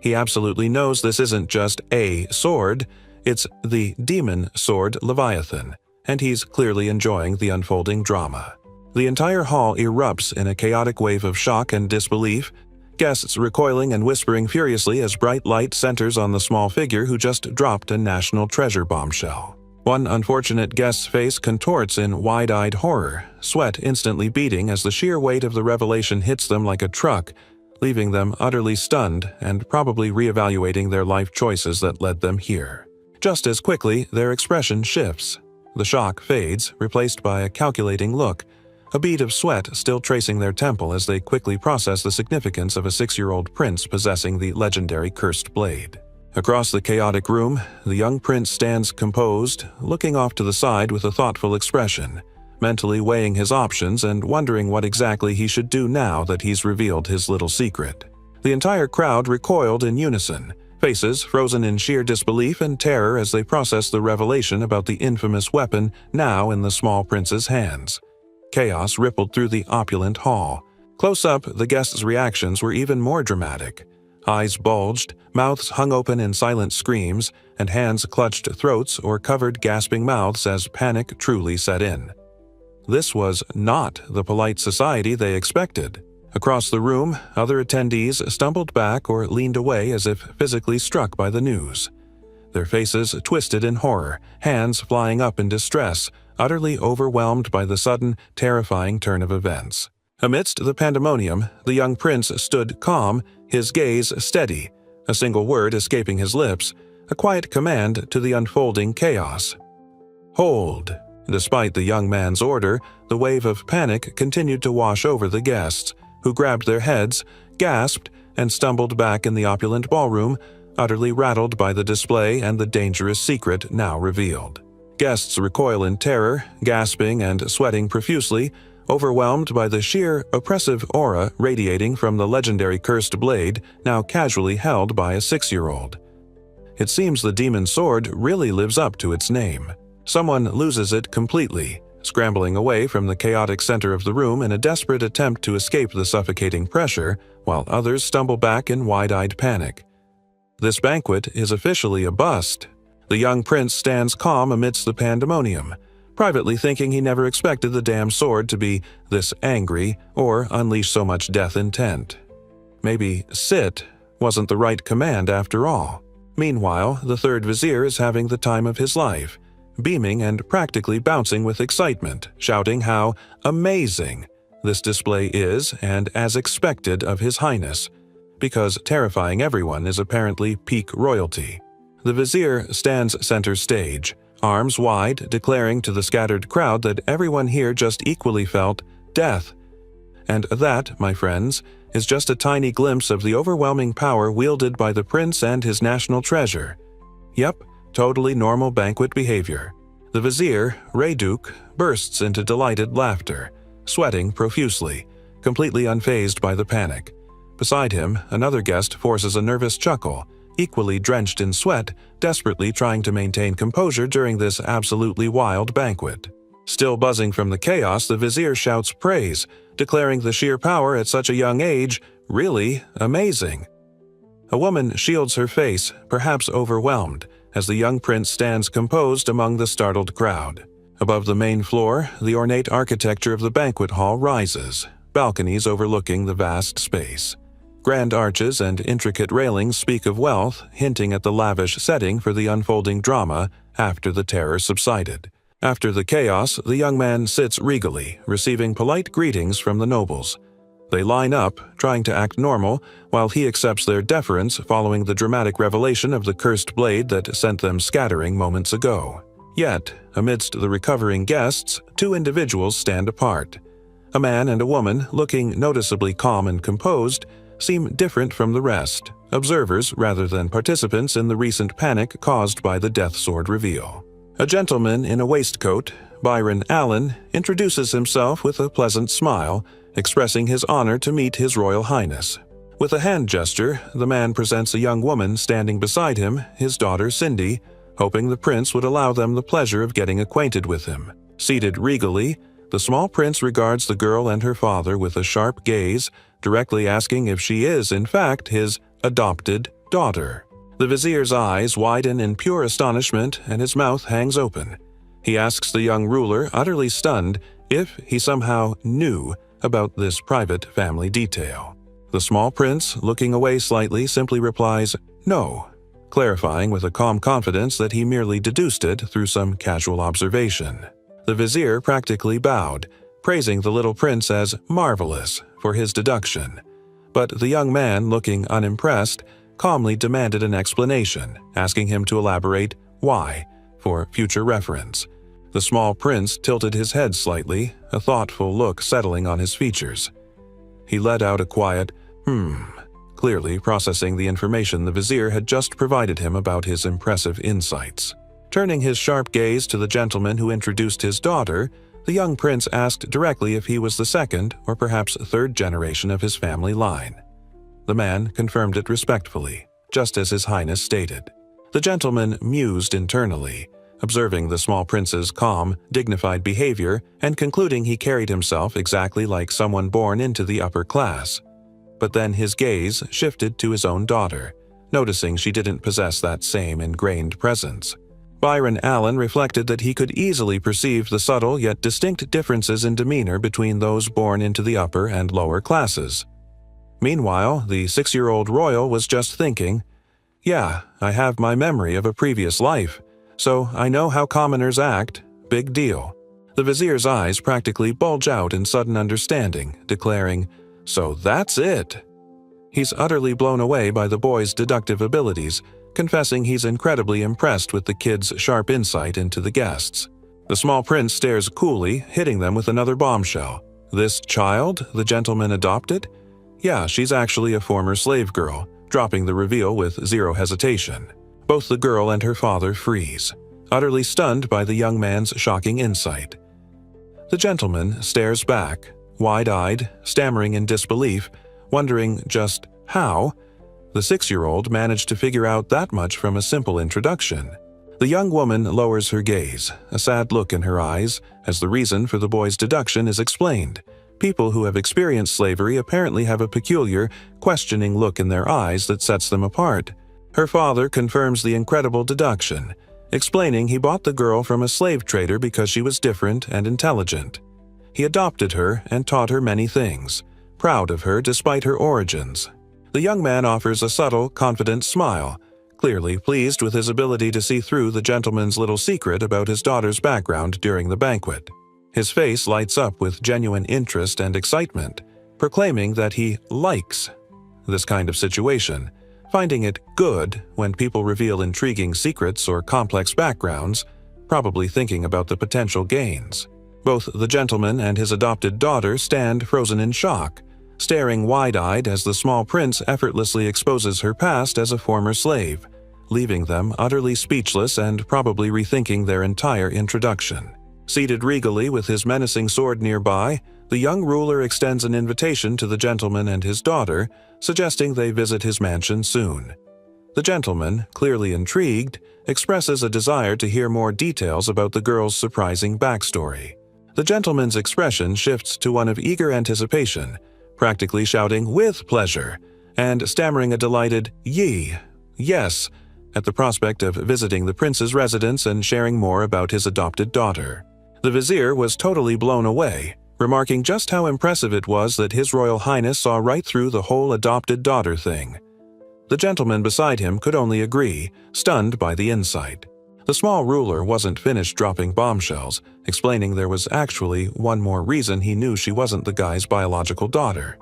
He absolutely knows this isn't just a sword, it's the demon sword Leviathan, and he's clearly enjoying the unfolding drama. The entire hall erupts in a chaotic wave of shock and disbelief, guests recoiling and whispering furiously as bright light centers on the small figure who just dropped a national treasure bombshell. One unfortunate guest's face contorts in wide-eyed horror, sweat instantly beading as the sheer weight of the revelation hits them like a truck, leaving them utterly stunned and probably reevaluating their life choices that led them here. Just as quickly, their expression shifts. The shock fades, replaced by a calculating look, a bead of sweat still tracing their temple as they quickly process the significance of a 6-year-old prince possessing the legendary cursed blade. Across the chaotic room, the young prince stands composed, looking off to the side with a thoughtful expression, mentally weighing his options and wondering what exactly he should do now that he's revealed his little secret. The entire crowd recoiled in unison, faces frozen in sheer disbelief and terror as they processed the revelation about the infamous weapon now in the small prince's hands. Chaos rippled through the opulent hall. Close up, the guests' reactions were even more dramatic. Eyes bulged, mouths hung open in silent screams, and hands clutched throats or covered gasping mouths as panic truly set in. This was not the polite society they expected. Across the room, other attendees stumbled back or leaned away as if physically struck by the news. Their faces twisted in horror, hands flying up in distress, utterly overwhelmed by the sudden, terrifying turn of events. Amidst the pandemonium, the young prince stood calm, his gaze steady, a single word escaping his lips, a quiet command to the unfolding chaos. "Hold." Despite the young man's order, the wave of panic continued to wash over the guests, who grabbed their heads, gasped, and stumbled back in the opulent ballroom, utterly rattled by the display and the dangerous secret now revealed. Guests recoil in terror, gasping and sweating profusely, overwhelmed by the sheer, oppressive aura radiating from the legendary cursed blade now casually held by a 6-year-old. It seems the demon sword really lives up to its name. Someone loses it completely, scrambling away from the chaotic center of the room in a desperate attempt to escape the suffocating pressure, while others stumble back in wide-eyed panic. This banquet is officially a bust. The young prince stands calm amidst the pandemonium, privately thinking he never expected the damn sword to be this angry or unleash so much death intent. Maybe sit wasn't the right command after all. Meanwhile, the third vizier is having the time of his life, beaming and practically bouncing with excitement, shouting how amazing this display is and as expected of His Highness, because terrifying everyone is apparently peak royalty. The vizier stands center stage, arms wide, declaring to the scattered crowd that everyone here just equally felt death. And that, my friends, is just a tiny glimpse of the overwhelming power wielded by the prince and his national treasure. Yep, totally normal banquet behavior. The vizier, Rayduk, bursts into delighted laughter, sweating profusely, completely unfazed by the panic. Beside him, another guest forces a nervous chuckle, equally drenched in sweat, desperately trying to maintain composure during this absolutely wild banquet. Still buzzing from the chaos, the vizier shouts praise, declaring the sheer power at such a young age really amazing. A woman shields her face, perhaps overwhelmed, as the young prince stands composed among the startled crowd. Above the main floor, the ornate architecture of the banquet hall rises, balconies overlooking the vast space. Grand arches and intricate railings speak of wealth, hinting at the lavish setting for the unfolding drama after the terror subsided. After the chaos, the young man sits regally, receiving polite greetings from the nobles. They line up, trying to act normal, while he accepts their deference following the dramatic revelation of the cursed blade that sent them scattering moments ago. Yet, amidst the recovering guests, two individuals stand apart. A man and a woman, looking noticeably calm and composed, seem different from the rest, observers rather than participants in the recent panic caused by the death sword reveal. A gentleman in a waistcoat, Byron Allen, introduces himself with a pleasant smile, expressing his honor to meet His Royal Highness. With a hand gesture, the man presents a young woman standing beside him, his daughter Cindy, hoping the prince would allow them the pleasure of getting acquainted with him. Seated regally, the small prince regards the girl and her father with a sharp gaze, directly asking if she is, in fact, his adopted daughter. The vizier's eyes widen in pure astonishment and his mouth hangs open. He asks the young ruler, utterly stunned, if he somehow knew about this private family detail. The small prince, looking away slightly, simply replies, "No," clarifying with a calm confidence that he merely deduced it through some casual observation. The vizier practically bowed, praising the little prince as marvelous for his deduction. But the young man, looking unimpressed, calmly demanded an explanation, asking him to elaborate why, for future reference. The small prince tilted his head slightly, a thoughtful look settling on his features. He let out a quiet, clearly processing the information the vizier had just provided him about his impressive insights. Turning his sharp gaze to the gentleman who introduced his daughter, the young prince asked directly if he was the second or perhaps third generation of his family line. The man confirmed it respectfully, just as His Highness stated. The gentleman mused internally, observing the small prince's calm, dignified behavior and concluding he carried himself exactly like someone born into the upper class. But then his gaze shifted to his own daughter, noticing she didn't possess that same ingrained presence. Byron Allen reflected that he could easily perceive the subtle yet distinct differences in demeanor between those born into the upper and lower classes. Meanwhile, the 6-year-old royal was just thinking, "Yeah, I have my memory of a previous life, so I know how commoners act, big deal." The vizier's eyes practically bulge out in sudden understanding, declaring, "So that's it." He's utterly blown away by the boy's deductive abilities, confessing he's incredibly impressed with the kid's sharp insight into the guests. The small prince stares coolly, hitting them with another bombshell. This child, the gentleman adopted? Yeah, she's actually a former slave girl, dropping the reveal with zero hesitation. Both the girl and her father freeze, utterly stunned by the young man's shocking insight. The gentleman stares back, wide-eyed, stammering in disbelief, wondering just how the 6-year-old managed to figure out that much from a simple introduction. The young woman lowers her gaze, a sad look in her eyes, as the reason for the boy's deduction is explained. People who have experienced slavery apparently have a peculiar, questioning look in their eyes that sets them apart. Her father confirms the incredible deduction, explaining he bought the girl from a slave trader because she was different and intelligent. He adopted her and taught her many things, proud of her despite her origins. The young man offers a subtle, confident smile, clearly pleased with his ability to see through the gentleman's little secret about his daughter's background during the banquet. His face lights up with genuine interest and excitement, proclaiming that he likes this kind of situation, finding it good when people reveal intriguing secrets or complex backgrounds, probably thinking about the potential gains. Both the gentleman and his adopted daughter stand frozen in shock, staring wide-eyed as the small prince effortlessly exposes her past as a former slave, leaving them utterly speechless and probably rethinking their entire introduction. Seated regally with his menacing sword nearby, the young ruler extends an invitation to the gentleman and his daughter, suggesting they visit his mansion soon. The gentleman, clearly intrigued, expresses a desire to hear more details about the girl's surprising backstory. The gentleman's expression shifts to one of eager anticipation, practically shouting "with pleasure," and stammering a delighted yes, at the prospect of visiting the prince's residence and sharing more about his adopted daughter. The vizier was totally blown away, remarking just how impressive it was that His Royal Highness saw right through the whole adopted daughter thing. The gentleman beside him could only agree, stunned by the insight. The small ruler wasn't finished dropping bombshells, explaining there was actually one more reason he knew she wasn't the guy's biological daughter.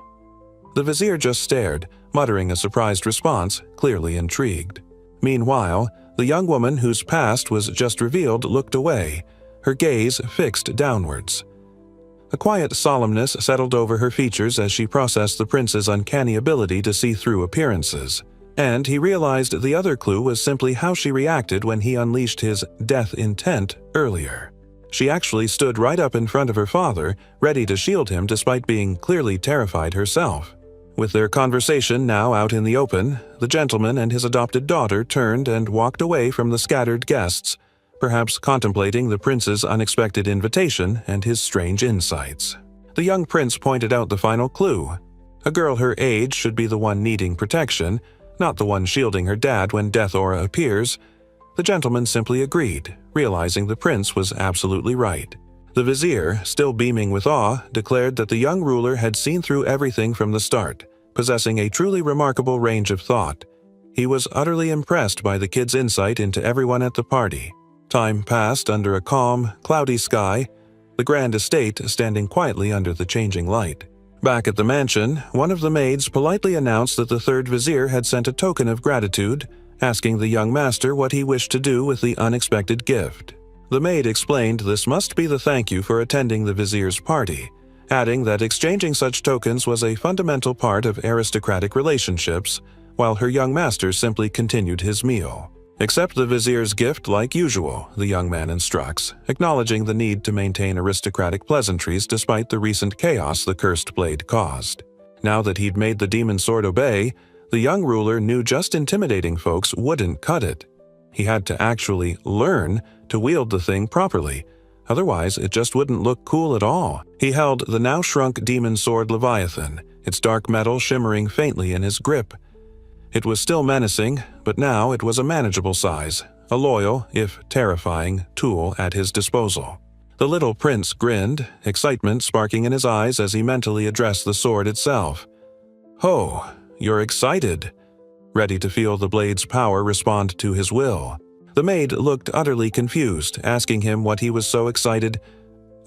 The vizier just stared, muttering a surprised response, clearly intrigued. Meanwhile, the young woman whose past was just revealed looked away, her gaze fixed downwards. A quiet solemnness settled over her features as she processed the prince's uncanny ability to see through appearances. And he realized the other clue was simply how she reacted when he unleashed his death intent earlier. She actually stood right up in front of her father, ready to shield him despite being clearly terrified herself. With their conversation now out in the open, the gentleman and his adopted daughter turned and walked away from the scattered guests, perhaps contemplating the prince's unexpected invitation and his strange insights. The young prince pointed out the final clue. A girl her age should be the one needing protection, not the one shielding her dad when death aura appears. The gentleman simply agreed, realizing the prince was absolutely right. The vizier, still beaming with awe, declared that the young ruler had seen through everything from the start, possessing a truly remarkable range of thought. He was utterly impressed by the kid's insight into everyone at the party. Time passed under a calm, cloudy sky, the grand estate standing quietly under the changing light. Back at the mansion, one of the maids politely announced that the third vizier had sent a token of gratitude, asking the young master what he wished to do with the unexpected gift. The maid explained this must be the thank you for attending the vizier's party, adding that exchanging such tokens was a fundamental part of aristocratic relationships, while her young master simply continued his meal. Accept the vizier's gift like usual, the young man instructs, acknowledging the need to maintain aristocratic pleasantries despite the recent chaos the cursed blade caused. Now that he'd made the demon sword obey, the young ruler knew just intimidating folks wouldn't cut it. He had to actually learn to wield the thing properly, otherwise it just wouldn't look cool at all. He held the now shrunk demon sword Leviathan, its dark metal shimmering faintly in his grip. It was still menacing, but now it was a manageable size, a loyal, if terrifying, tool at his disposal. The little prince grinned, excitement sparking in his eyes as he mentally addressed the sword itself. "Oh, you're excited," ready to feel the blade's power respond to his will. The maid looked utterly confused, asking him what he was so excited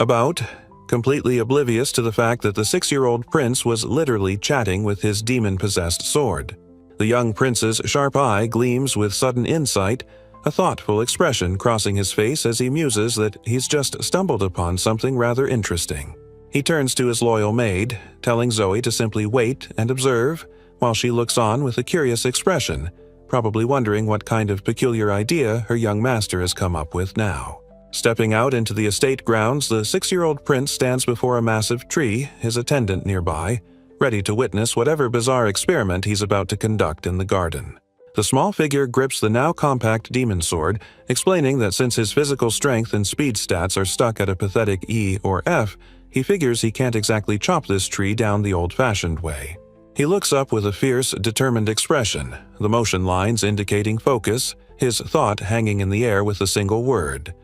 about, completely oblivious to the fact that the 6-year-old prince was literally chatting with his demon-possessed sword. The young prince's sharp eye gleams with sudden insight, a thoughtful expression crossing his face as he muses that he's just stumbled upon something rather interesting. He turns to his loyal maid, telling Zoe to simply wait and observe, while she looks on with a curious expression, probably wondering what kind of peculiar idea her young master has come up with now. Stepping out into the estate grounds, the 6-year-old prince stands before a massive tree, his attendant nearby, ready to witness whatever bizarre experiment he's about to conduct in the garden. The small figure grips the now compact demon sword, explaining that since his physical strength and speed stats are stuck at a pathetic E or F, he figures he can't exactly chop this tree down the old-fashioned way. He looks up with a fierce, determined expression, the motion lines indicating focus, his thought hanging in the air with a single word.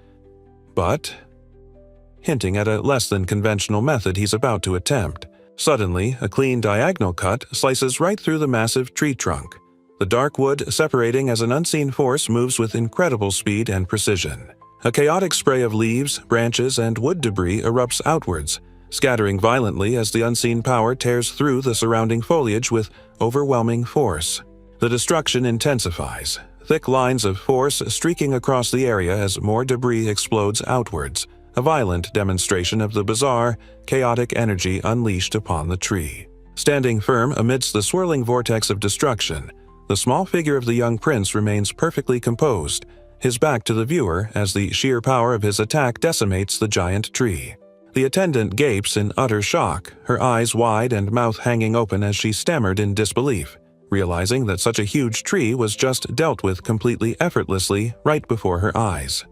But, hinting at a less than conventional method he's about to attempt. Suddenly, a clean diagonal cut slices right through the massive tree trunk. The dark wood separating as an unseen force moves with incredible speed and precision. A chaotic spray of leaves, branches, and wood debris erupts outwards, scattering violently as the unseen power tears through the surrounding foliage with overwhelming force. The destruction intensifies, thick lines of force streaking across the area as more debris explodes outwards, a violent demonstration of the bizarre, chaotic energy unleashed upon the tree. Standing firm amidst the swirling vortex of destruction, the small figure of the young prince remains perfectly composed, his back to the viewer as the sheer power of his attack decimates the giant tree. The attendant gapes in utter shock, her eyes wide and mouth hanging open as she stammered in disbelief, realizing that such a huge tree was just dealt with completely effortlessly right before her eyes.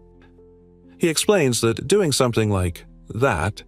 He explains that doing something like that,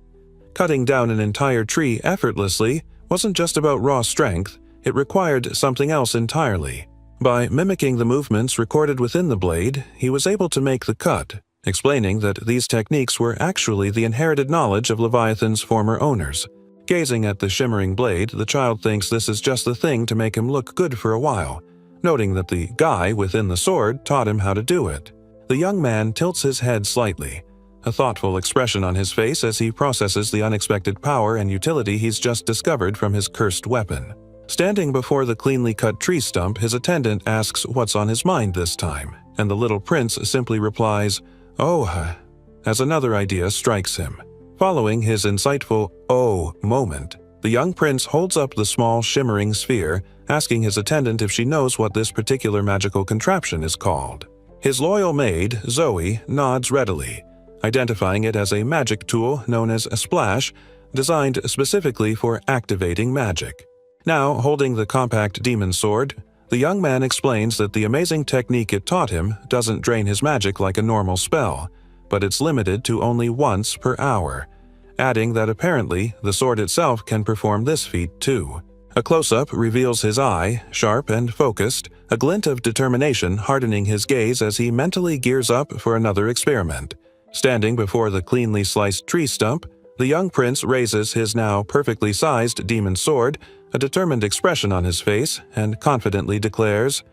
cutting down an entire tree effortlessly, wasn't just about raw strength, it required something else entirely. By mimicking the movements recorded within the blade, he was able to make the cut, explaining that these techniques were actually the inherited knowledge of Leviathan's former owners. Gazing at the shimmering blade, the child thinks this is just the thing to make him look good for a while, noting that the guy within the sword taught him how to do it. The young man tilts his head slightly, a thoughtful expression on his face as he processes the unexpected power and utility he's just discovered from his cursed weapon. Standing before the cleanly cut tree stump, his attendant asks what's on his mind this time, and the little prince simply replies, "Oh," as another idea strikes him. Following his insightful "oh" moment, the young prince holds up the small shimmering sphere, asking his attendant if she knows what this particular magical contraption is called. His loyal maid, Zoe, nods readily, identifying it as a magic tool known as a splash, designed specifically for activating magic. Now, holding the compact demon sword, the young man explains that the amazing technique it taught him doesn't drain his magic like a normal spell, but it's limited to only once per hour, adding that apparently the sword itself can perform this feat too. A close-up reveals his eye, sharp and focused, a glint of determination hardening his gaze as he mentally gears up for another experiment. Standing before the cleanly sliced tree stump, the young prince raises his now perfectly sized demon sword, a determined expression on his face, and confidently declares,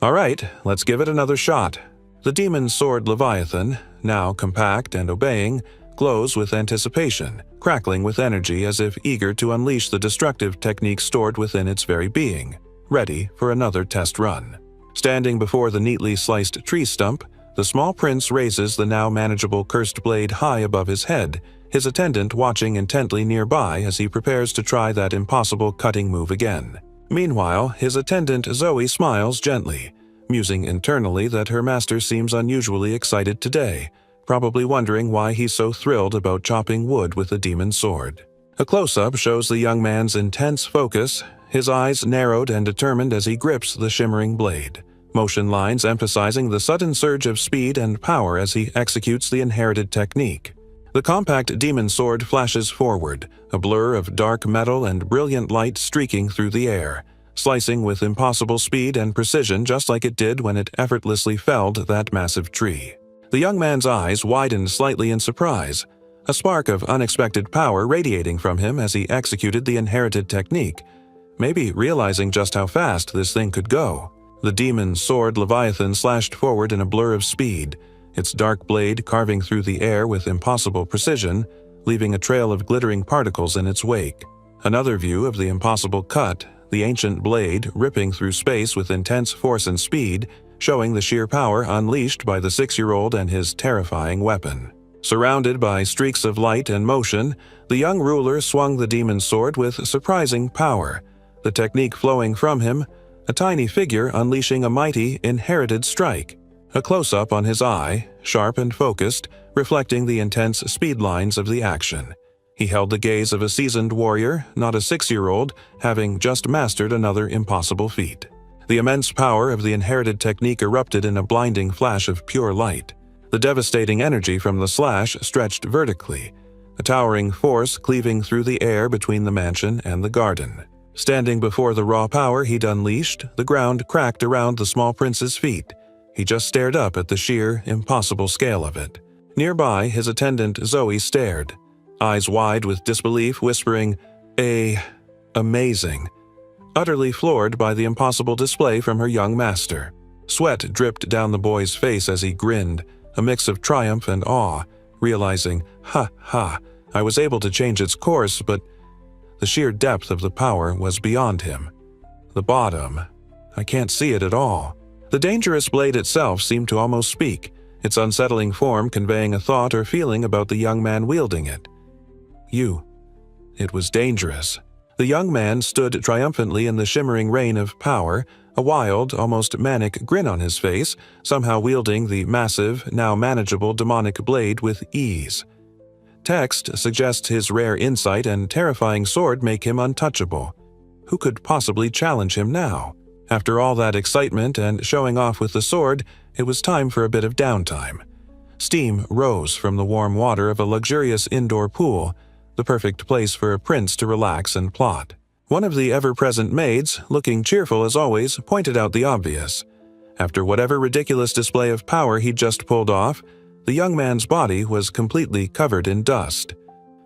"All right, let's give it another shot." The demon sword Leviathan, now compact and obeying, glows with anticipation, crackling with energy as if eager to unleash the destructive technique stored within its very being, ready for another test run. Standing before the neatly sliced tree stump, the small prince raises the now manageable cursed blade high above his head, his attendant watching intently nearby as he prepares to try that impossible cutting move again. Meanwhile, his attendant Zoe smiles gently, musing internally that her master seems unusually excited today, probably wondering why he's so thrilled about chopping wood with a demon sword. A close-up shows the young man's intense focus, his eyes narrowed and determined as he grips the shimmering blade, motion lines emphasizing the sudden surge of speed and power as he executes the inherited technique. The compact demon sword flashes forward, a blur of dark metal and brilliant light streaking through the air, slicing with impossible speed and precision just like it did when it effortlessly felled that massive tree. The young man's eyes widened slightly in surprise, a spark of unexpected power radiating from him as he executed the inherited technique, maybe realizing just how fast this thing could go. The demon sword Leviathan slashed forward in a blur of speed, its dark blade carving through the air with impossible precision, leaving a trail of glittering particles in its wake. Another view of the impossible cut, the ancient blade ripping through space with intense force and speed, showing the sheer power unleashed by the 6-year-old and his terrifying weapon. Surrounded by streaks of light and motion, the young ruler swung the demon sword with surprising power, the technique flowing from him, a tiny figure unleashing a mighty, inherited strike. A close-up on his eye, sharp and focused, reflecting the intense speed lines of the action. He held the gaze of a seasoned warrior, not a 6-year-old, having just mastered another impossible feat. The immense power of the inherited technique erupted in a blinding flash of pure light. The devastating energy from the slash stretched vertically, a towering force cleaving through the air between the mansion and the garden. Standing before the raw power he'd unleashed, the ground cracked around the small prince's feet. He just stared up at the sheer, impossible scale of it. Nearby, his attendant Zoe stared, eyes wide with disbelief, whispering, amazing," utterly floored by the impossible display from her young master. Sweat dripped down the boy's face as he grinned, a mix of triumph and awe, realizing, I was able to change its course, but the sheer depth of the power was beyond him. The bottom, I can't see it at all. The dangerous blade itself seemed to almost speak, its unsettling form conveying a thought or feeling about the young man wielding it. It was dangerous. The young man stood triumphantly in the shimmering rain of power, a wild, almost manic grin on his face, somehow wielding the massive, now manageable demonic blade with ease. Text suggests his rare insight and terrifying sword make him untouchable. Who could possibly challenge him now? After all that excitement and showing off with the sword, it was time for a bit of downtime. Steam rose from the warm water of a luxurious indoor pool, the perfect place for a prince to relax and plot. One of the ever-present maids, looking cheerful as always, pointed out the obvious. After whatever ridiculous display of power he'd just pulled off, The young man's body was completely covered in dust.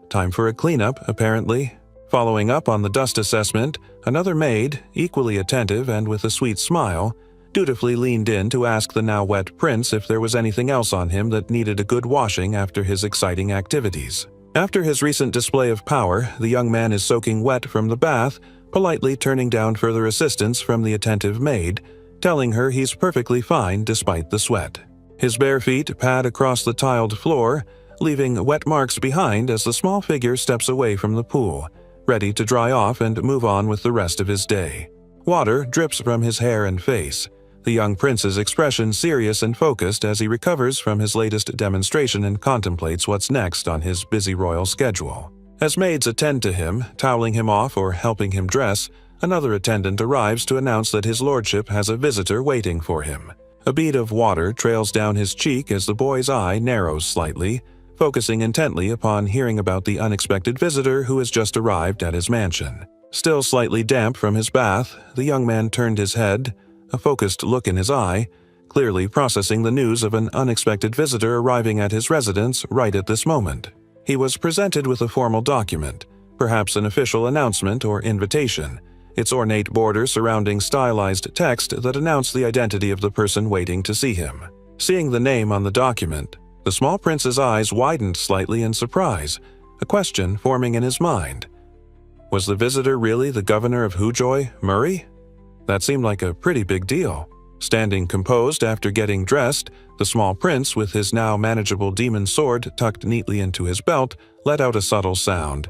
Time for a cleanup, apparently. Following up on the dust assessment, another maid, equally attentive and with a sweet smile, dutifully leaned in to ask the now wet prince if there was anything else on him that needed a good washing after his exciting activities. After his recent display of power, the young man is soaking wet from the bath, politely turning down further assistance from the attentive maid, telling her he's perfectly fine despite the sweat. His bare feet pad across the tiled floor, leaving wet marks behind as the small figure steps away from the pool, ready to dry off and move on with the rest of his day. Water drips from his hair and face, the young prince's expression serious and focused as he recovers from his latest demonstration and contemplates what's next on his busy royal schedule. As maids attend to him, toweling him off or helping him dress, another attendant arrives to announce that his lordship has a visitor waiting for him. A bead of water trails down his cheek as the boy's eye narrows slightly, focusing intently upon hearing about the unexpected visitor who has just arrived at his mansion. Still slightly damp from his bath, the young man turned his head, a focused look in his eye, clearly processing the news of an unexpected visitor arriving at his residence right at this moment. He was presented with a formal document, perhaps an official announcement or invitation, its ornate border surrounding stylized text that announced the identity of the person waiting to see him. Seeing the name on the document, the small prince's eyes widened slightly in surprise, a question forming in his mind. Was the visitor really the governor of Hujoy, Murray? That seemed like a pretty big deal. Standing composed after getting dressed, the small prince, with his now manageable demon sword tucked neatly into his belt, let out a subtle sound.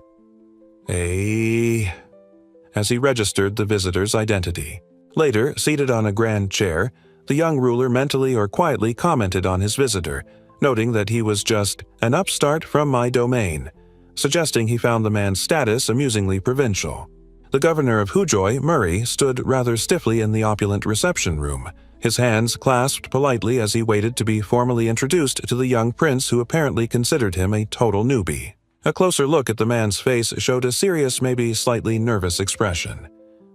As he registered the visitor's identity. Later, seated on a grand chair, the young ruler mentally or quietly commented on his visitor, noting that he was just an upstart from my domain, suggesting he found the man's status amusingly provincial. The governor of Hujoy, Murray, stood rather stiffly in the opulent reception room, his hands clasped politely as he waited to be formally introduced to the young prince who apparently considered him a total newbie. A closer look at the man's face showed a serious, maybe slightly nervous expression.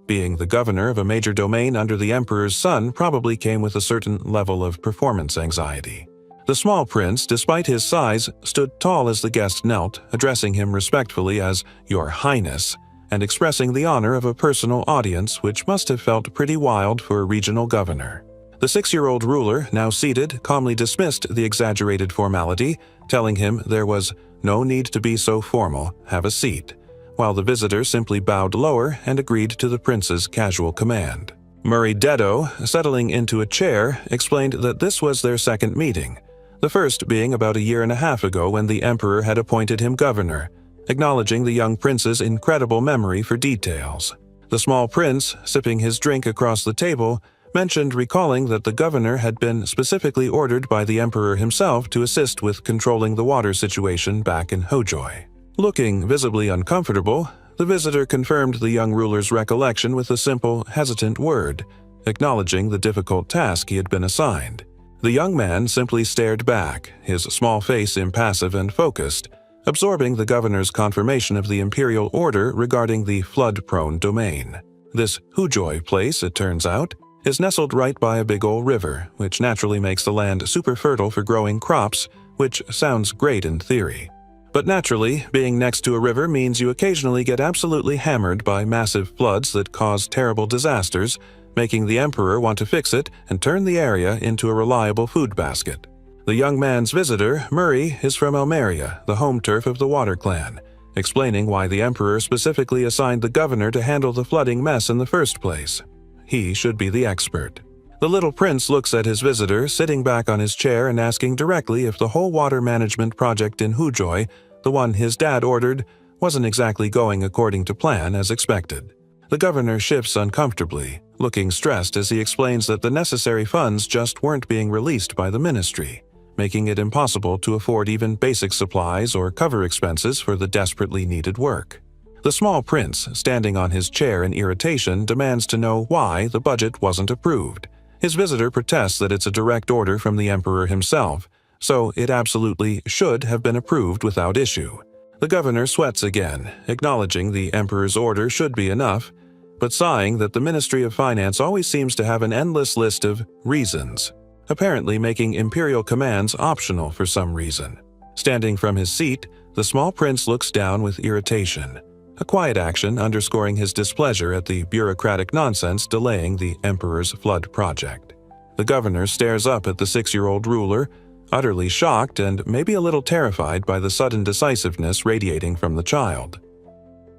Being the governor of a major domain under the emperor's son probably came with a certain level of performance anxiety. The small prince, despite his size, stood tall as the guest knelt, addressing him respectfully as Your Highness, and expressing the honor of a personal audience which must have felt pretty wild for a regional governor. The 6-year-old ruler, now seated, calmly dismissed the exaggerated formality, telling him there was no need to be so formal, have a seat, while the visitor simply bowed lower and agreed to the prince's casual command. Murray Dedo, settling into a chair, explained that this was their second meeting, the first being about a year and a half ago when the emperor had appointed him governor, acknowledging the young prince's incredible memory for details. The small prince, sipping his drink across the table, mentioned recalling that the governor had been specifically ordered by the emperor himself to assist with controlling the water situation back in Hojoy. Looking visibly uncomfortable, the visitor confirmed the young ruler's recollection with a simple, hesitant word, acknowledging the difficult task he had been assigned. The young man simply stared back, his small face impassive and focused, absorbing the governor's confirmation of the imperial order regarding the flood-prone domain. This Hujoy place, it turns out, is nestled right by a big old river, which naturally makes the land super fertile for growing crops, which sounds great in theory. But naturally, being next to a river means you occasionally get absolutely hammered by massive floods that cause terrible disasters, making the emperor want to fix it and turn the area into a reliable food basket. The young man's visitor, Murray, is from Elmeria, the home turf of the Water Clan, explaining why the emperor specifically assigned the governor to handle the flooding mess in the first place. He should be the expert. The little prince looks at his visitor, sitting back on his chair and asking directly if the whole water management project in Hujoy, the one his dad ordered, wasn't exactly going according to plan as expected. The governor shifts uncomfortably, looking stressed as he explains that the necessary funds just weren't being released by the ministry, making it impossible to afford even basic supplies or cover expenses for the desperately needed work. The small prince, standing on his chair in irritation, demands to know why the budget wasn't approved. His visitor protests that it's a direct order from the emperor himself, so it absolutely should have been approved without issue. The governor sweats again, acknowledging the emperor's order should be enough, but sighing that the Ministry of Finance always seems to have an endless list of reasons. apparently making imperial commands optional for some reason. Standing from his seat, the small prince looks down with irritation, a quiet action underscoring his displeasure at the bureaucratic nonsense delaying the emperor's flood project. The governor stares up at the 6-year-old ruler, utterly shocked and maybe a little terrified by the sudden decisiveness radiating from the child.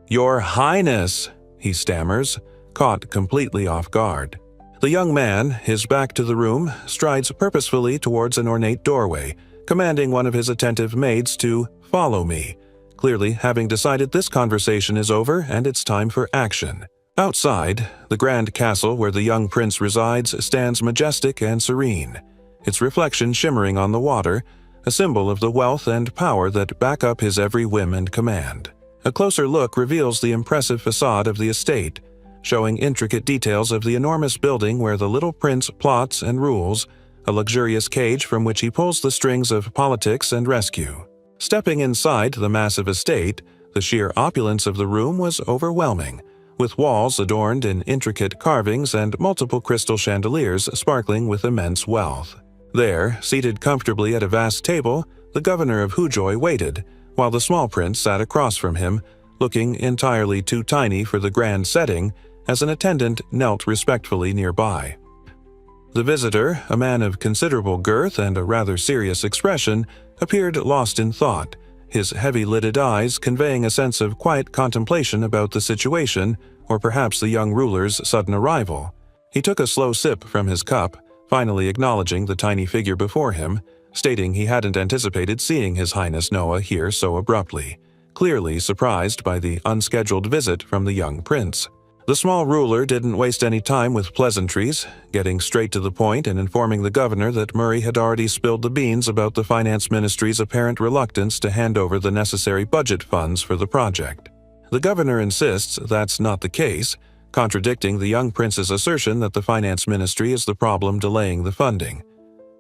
"Your Highness," he stammers, caught completely off guard. The young man, his back to the room, strides purposefully towards an ornate doorway, commanding one of his attentive maids to follow me, clearly having decided this conversation is over and it's time for action. Outside, the grand castle where the young prince resides stands majestic and serene, its reflection shimmering on the water, a symbol of the wealth and power that back up his every whim and command. A closer look reveals the impressive facade of the estate, showing intricate details of the enormous building where the little prince plots and rules, a luxurious cage from which he pulls the strings of politics and rescue. Stepping inside the massive estate, the sheer opulence of the room was overwhelming, with walls adorned in intricate carvings and multiple crystal chandeliers sparkling with immense wealth. There, seated comfortably at a vast table, the governor of Hujoy waited, while the small prince sat across from him, looking entirely too tiny for the grand setting, as an attendant knelt respectfully nearby. The visitor, a man of considerable girth and a rather serious expression, appeared lost in thought, his heavy-lidded eyes conveying a sense of quiet contemplation about the situation, or perhaps the young ruler's sudden arrival. He took a slow sip from his cup, finally acknowledging the tiny figure before him, stating he hadn't anticipated seeing His Highness Noah here so abruptly, clearly surprised by the unscheduled visit from the young prince. The small ruler didn't waste any time with pleasantries, getting straight to the point and informing the governor that Murray had already spilled the beans about the finance ministry's apparent reluctance to hand over the necessary budget funds for the project. The governor insists that's not the case, contradicting the young prince's assertion that the finance ministry is the problem delaying the funding.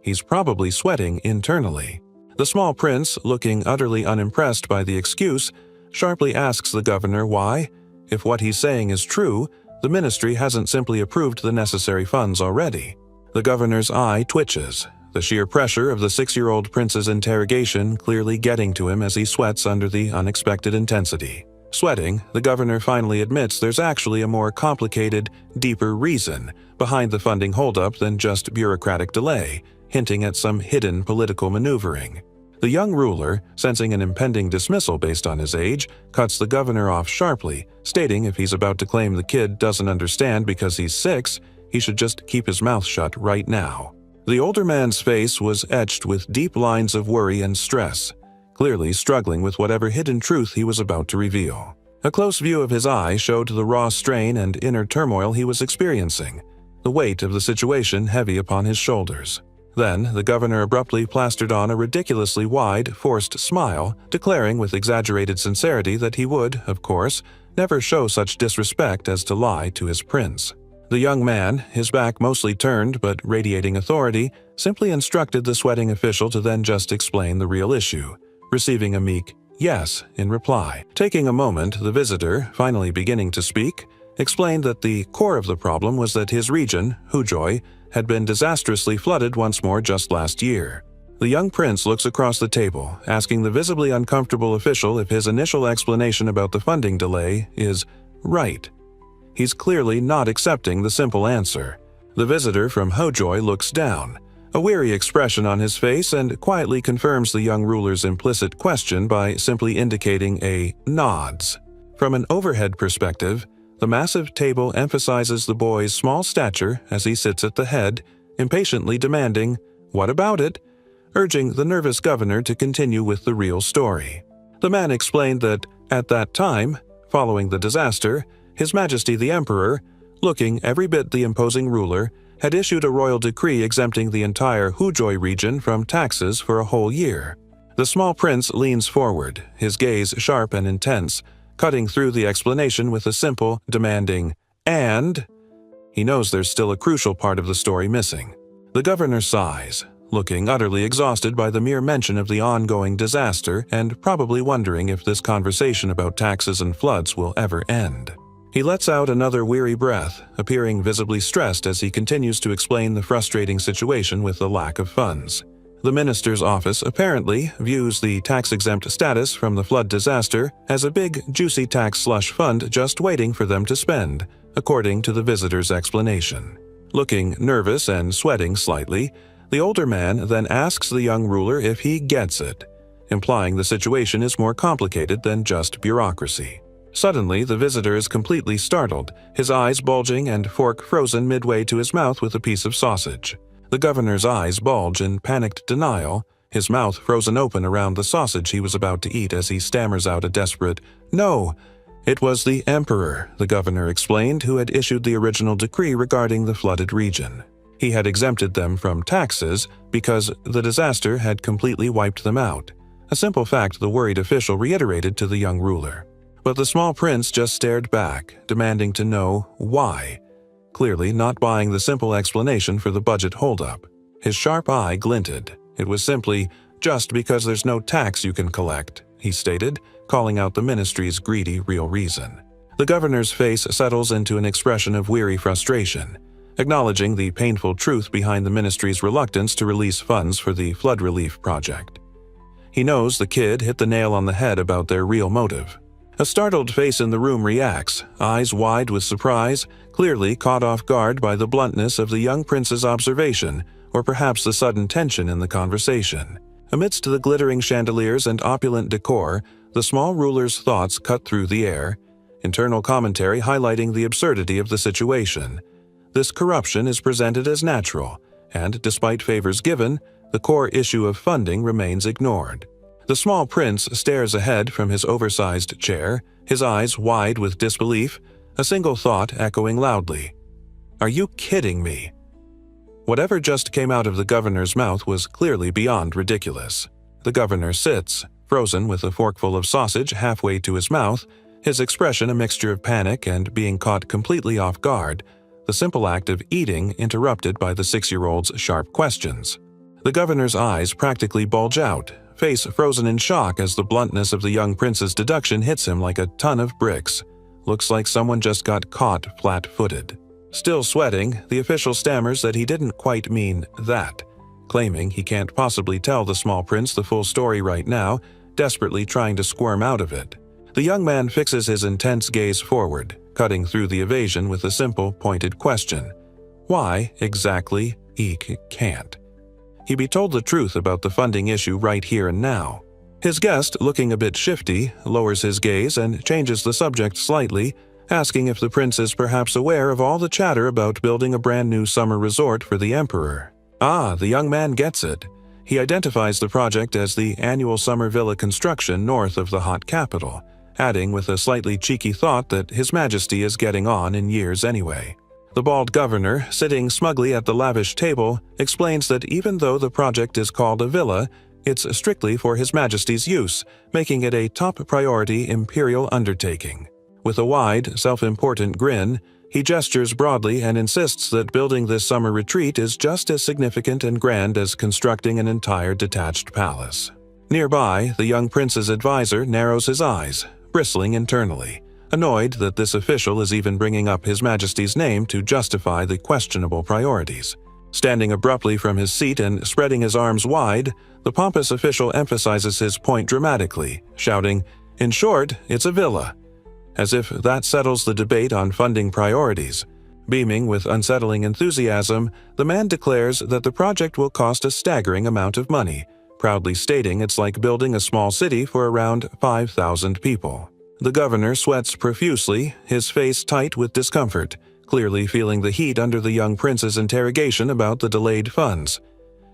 He's probably sweating internally. The small prince, looking utterly unimpressed by the excuse, sharply asks the governor why, if what he's saying is true, the ministry hasn't simply approved the necessary funds already. The governor's eye twitches, the sheer pressure of the 6-year-old prince's interrogation clearly getting to him as he sweats under the unexpected intensity. Sweating, the governor finally admits there's actually a more complicated, deeper reason behind the funding holdup than just bureaucratic delay, hinting at some hidden political maneuvering. The young ruler, sensing an impending dismissal based on his age, cuts the governor off sharply, stating if he's about to claim the kid doesn't understand because he's 6, he should just keep his mouth shut right now. The older man's face was etched with deep lines of worry and stress, clearly struggling with whatever hidden truth he was about to reveal. A close view of his eye showed the raw strain and inner turmoil he was experiencing, the weight of the situation heavy upon his shoulders. Then, the governor abruptly plastered on a ridiculously wide, forced smile, declaring with exaggerated sincerity that he would, of course, never show such disrespect as to lie to his prince. The young man, his back mostly turned but radiating authority, simply instructed the sweating official to then just explain the real issue, receiving a meek yes in reply. Taking a moment, the visitor, finally beginning to speak, explained that the core of the problem was that his region, Hujoy, had been disastrously flooded once more just last year. The young prince looks across the table, asking the visibly uncomfortable official if his initial explanation about the funding delay is right. He's clearly not accepting the simple answer. The visitor from Hojoy looks down, a weary expression on his face, and quietly confirms the young ruler's implicit question by simply indicating a nods. From an overhead perspective, the massive table emphasizes the boy's small stature as he sits at the head, impatiently demanding, "What about it?" urging the nervous governor to continue with the real story. The man explained that, at that time, following the disaster, His Majesty the Emperor, looking every bit the imposing ruler, had issued a royal decree exempting the entire Hujoy region from taxes for a whole year. The small prince leans forward, his gaze sharp and intense, cutting through the explanation with a simple, demanding, "And?" He knows there's still a crucial part of the story missing. The governor sighs, looking utterly exhausted by the mere mention of the ongoing disaster and probably wondering if this conversation about taxes and floods will ever end. He lets out another weary breath, appearing visibly stressed as he continues to explain the frustrating situation with the lack of funds. The minister's office apparently views the tax-exempt status from the flood disaster as a big, juicy tax slush fund just waiting for them to spend, according to the visitor's explanation. Looking nervous and sweating slightly, the older man then asks the young ruler if he gets it, implying the situation is more complicated than just bureaucracy. Suddenly, the visitor is completely startled, his eyes bulging and fork frozen midway to his mouth with a piece of sausage. The governor's eyes bulge in panicked denial, his mouth frozen open around the sausage he was about to eat as he stammers out a desperate, "No!" It was the emperor, the governor explained, who had issued the original decree regarding the flooded region. He had exempted them from taxes because the disaster had completely wiped them out, a simple fact the worried official reiterated to the young ruler. But the small prince just stared back, demanding to know why, clearly not buying the simple explanation for the budget holdup. His sharp eye glinted. It was simply, "Just because there's no tax you can collect," he stated, calling out the ministry's greedy real reason. The governor's face settles into an expression of weary frustration, acknowledging the painful truth behind the ministry's reluctance to release funds for the flood relief project. He knows the kid hit the nail on the head about their real motive. A startled face in the room reacts, eyes wide with surprise, clearly caught off guard by the bluntness of the young prince's observation, or perhaps the sudden tension in the conversation. Amidst the glittering chandeliers and opulent decor, the small ruler's thoughts cut through the air, internal commentary highlighting the absurdity of the situation. This corruption is presented as natural, and despite favors given, the core issue of funding remains ignored. The small prince stares ahead from his oversized chair, his eyes wide with disbelief, a single thought echoing loudly. "Are you kidding me?" Whatever just came out of the governor's mouth was clearly beyond ridiculous. The governor sits, frozen with a forkful of sausage halfway to his mouth, his expression a mixture of panic and being caught completely off guard, the simple act of eating interrupted by the 6-year-old's sharp questions. The governor's eyes practically bulge out, face frozen in shock as the bluntness of the young prince's deduction hits him like a ton of bricks. Looks like someone just got caught flat-footed. Still sweating, the official stammers that he didn't quite mean that, claiming he can't possibly tell the small prince the full story right now, desperately trying to squirm out of it. The young man fixes his intense gaze forward, cutting through the evasion with a simple, pointed question. Why, exactly, he can't? He'd be told the truth about the funding issue right here and now. His guest, looking a bit shifty, lowers his gaze and changes the subject slightly, asking if the prince is perhaps aware of all the chatter about building a brand new summer resort for the emperor. Ah, the young man gets it. He identifies the project as the annual summer villa construction north of the hot capital, adding with a slightly cheeky thought that His Majesty is getting on in years anyway. The bald governor, sitting smugly at the lavish table, explains that even though the project is called a villa, it's strictly for His Majesty's use, making it a top priority imperial undertaking. With a wide, self-important grin, he gestures broadly and insists that building this summer retreat is just as significant and grand as constructing an entire detached palace. Nearby, the young prince's advisor narrows his eyes, bristling internally, annoyed that this official is even bringing up His Majesty's name to justify the questionable priorities. Standing abruptly from his seat and spreading his arms wide, the pompous official emphasizes his point dramatically, shouting, "In short, it's a villa." As if that settles the debate on funding priorities. Beaming with unsettling enthusiasm, the man declares that the project will cost a staggering amount of money, proudly stating it's like building a small city for around 5,000 people. The governor sweats profusely, his face tight with discomfort, clearly feeling the heat under the young prince's interrogation about the delayed funds.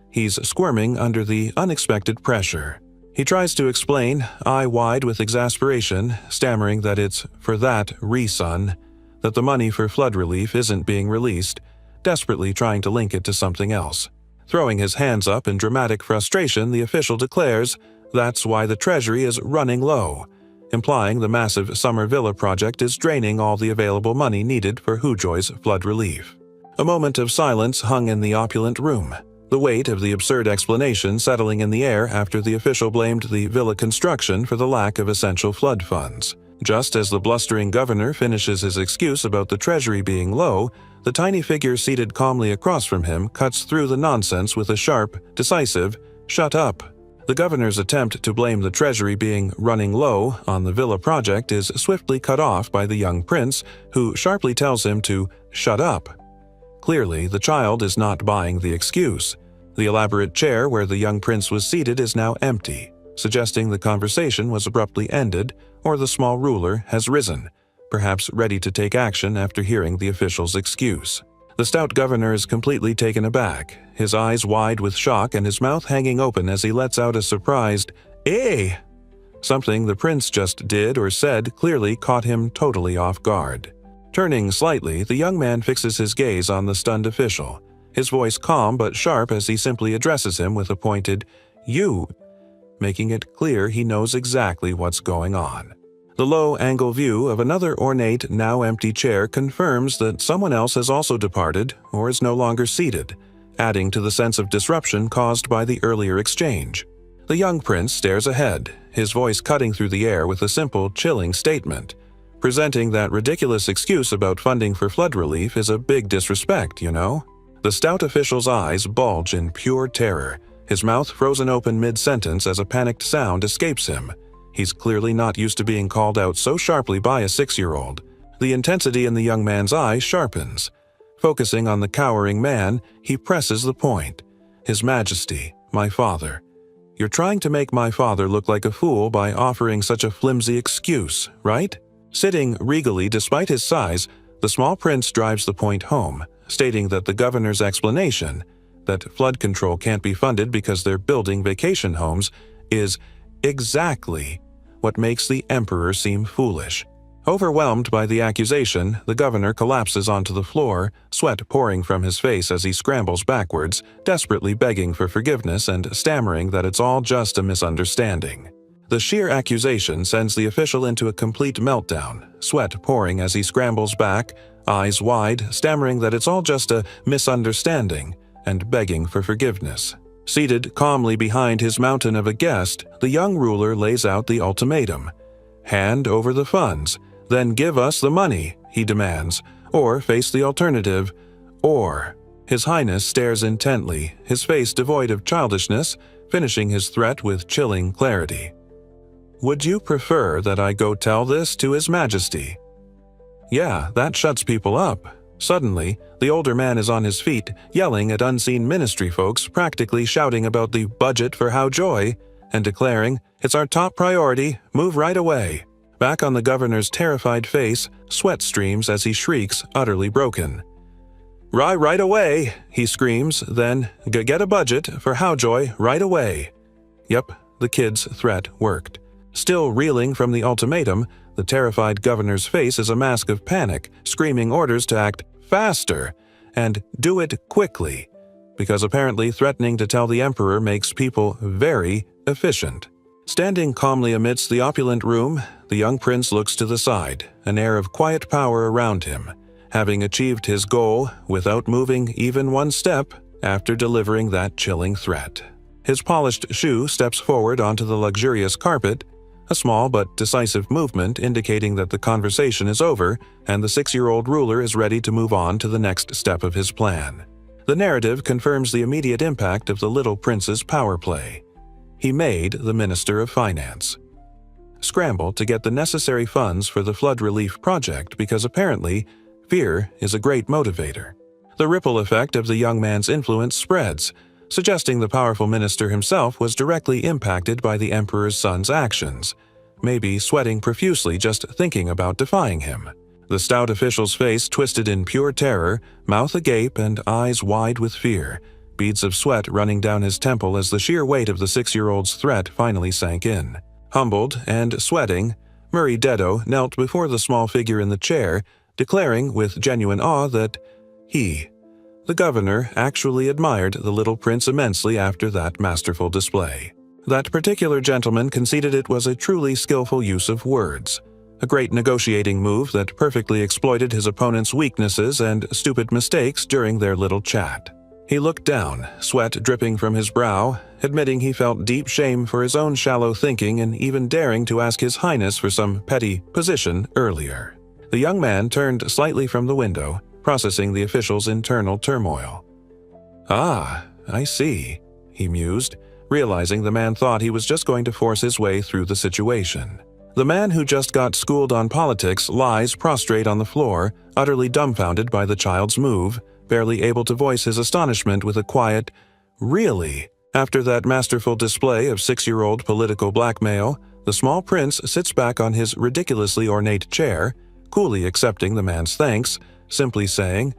He's squirming under the unexpected pressure. He tries to explain, eye wide with exasperation, stammering that it's for that reason, that the money for flood relief isn't being released, desperately trying to link it to something else. Throwing his hands up in dramatic frustration, the official declares that's why the treasury is running low, implying the massive summer villa project is draining all the available money needed for Hujoy's flood relief. A moment of silence hung in the opulent room, the weight of the absurd explanation settling in the air after the official blamed the villa construction for the lack of essential flood funds. Just as the blustering governor finishes his excuse about the treasury being low, the tiny figure seated calmly across from him cuts through the nonsense with a sharp, decisive, "Shut up." The governor's attempt to blame the treasury being running low on the villa project is swiftly cut off by the young prince, who sharply tells him to "shut up." Clearly, the child is not buying the excuse. The elaborate chair where the young prince was seated is now empty, suggesting the conversation was abruptly ended, or the small ruler has risen, perhaps ready to take action after hearing the official's excuse. The stout governor is completely taken aback, his eyes wide with shock and his mouth hanging open as he lets out a surprised, "Eh!" Something the prince just did or said clearly caught him totally off guard. Turning slightly, the young man fixes his gaze on the stunned official, his voice calm but sharp as he simply addresses him with a pointed, "You," making it clear he knows exactly what's going on. The low-angle view of another ornate, now empty chair confirms that someone else has also departed or is no longer seated, adding to the sense of disruption caused by the earlier exchange. The young prince stares ahead, his voice cutting through the air with a simple, chilling statement. Presenting that ridiculous excuse about funding for flood relief is a big disrespect, you know? The stout official's eyes bulge in pure terror, his mouth frozen open mid-sentence as a panicked sound escapes him. He's clearly not used to being called out so sharply by a 6-year-old. The intensity in the young man's eye sharpens. Focusing on the cowering man, he presses the point. "His Majesty, my father. You're trying to make my father look like a fool by offering such a flimsy excuse, right?" Sitting regally despite his size, the small prince drives the point home, stating that the governor's explanation, that flood control can't be funded because they're building vacation homes, is exactly what makes the emperor seem foolish. Overwhelmed by the accusation, the governor collapses onto the floor, sweat pouring from his face as he scrambles backwards, desperately begging for forgiveness and stammering that it's all just a misunderstanding. The sheer accusation sends the official into a complete meltdown, sweat pouring as he scrambles back, eyes wide, stammering that it's all just a misunderstanding, and begging for forgiveness. Seated calmly behind his mountain of a guest, the young ruler lays out the ultimatum. "Hand over the funds, then give us the money," he demands, or face the alternative, or. His Highness stares intently, his face devoid of childishness, finishing his threat with chilling clarity. "Would you prefer that I go tell this to His Majesty?" Yeah, that shuts people up. Suddenly, the older man is on his feet, yelling at unseen ministry folks, practically shouting about the budget for How Joy, and declaring, "It's our top priority, move right away." Back on the governor's terrified face, sweat streams as he shrieks, utterly broken. Right away," he screams, then, "Get a budget for How Joy right away." Yep, the kid's threat worked. Still reeling from the ultimatum, the terrified governor's face is a mask of panic, screaming orders to act faster and do it quickly, because apparently threatening to tell the emperor makes people very efficient. Standing calmly amidst the opulent room, the young prince looks to the side, an air of quiet power around him, having achieved his goal without moving even one step after delivering that chilling threat. His polished shoe steps forward onto the luxurious carpet, a small but decisive movement indicating that the conversation is over and the 6-year-old ruler is ready to move on to the next step of his plan. The narrative confirms the immediate impact of the little prince's power play. He made the Minister of Finance scramble to get the necessary funds for the flood relief project because apparently fear is a great motivator. The ripple effect of the young man's influence spreads, suggesting the powerful minister himself was directly impacted by the emperor's son's actions, maybe sweating profusely just thinking about defying him. The stout official's face twisted in pure terror, mouth agape and eyes wide with fear, beads of sweat running down his temple as the sheer weight of the 6-year-old's threat finally sank in. Humbled and sweating, Murray Dedo knelt before the small figure in the chair, declaring with genuine awe that he, the governor, actually admired the little prince immensely after that masterful display. That particular gentleman conceded it was a truly skillful use of words, a great negotiating move that perfectly exploited his opponent's weaknesses and stupid mistakes during their little chat. He looked down, sweat dripping from his brow, admitting he felt deep shame for his own shallow thinking and even daring to ask His Highness for some petty position earlier. The young man turned slightly from the window, processing the official's internal turmoil. "Ah, I see," he mused, realizing the man thought he was just going to force his way through the situation. The man who just got schooled on politics lies prostrate on the floor, utterly dumbfounded by the child's move, barely able to voice his astonishment with a quiet, "Really?" After that masterful display of 6-year-old political blackmail, the small prince sits back on his ridiculously ornate chair, coolly accepting the man's thanks, simply saying,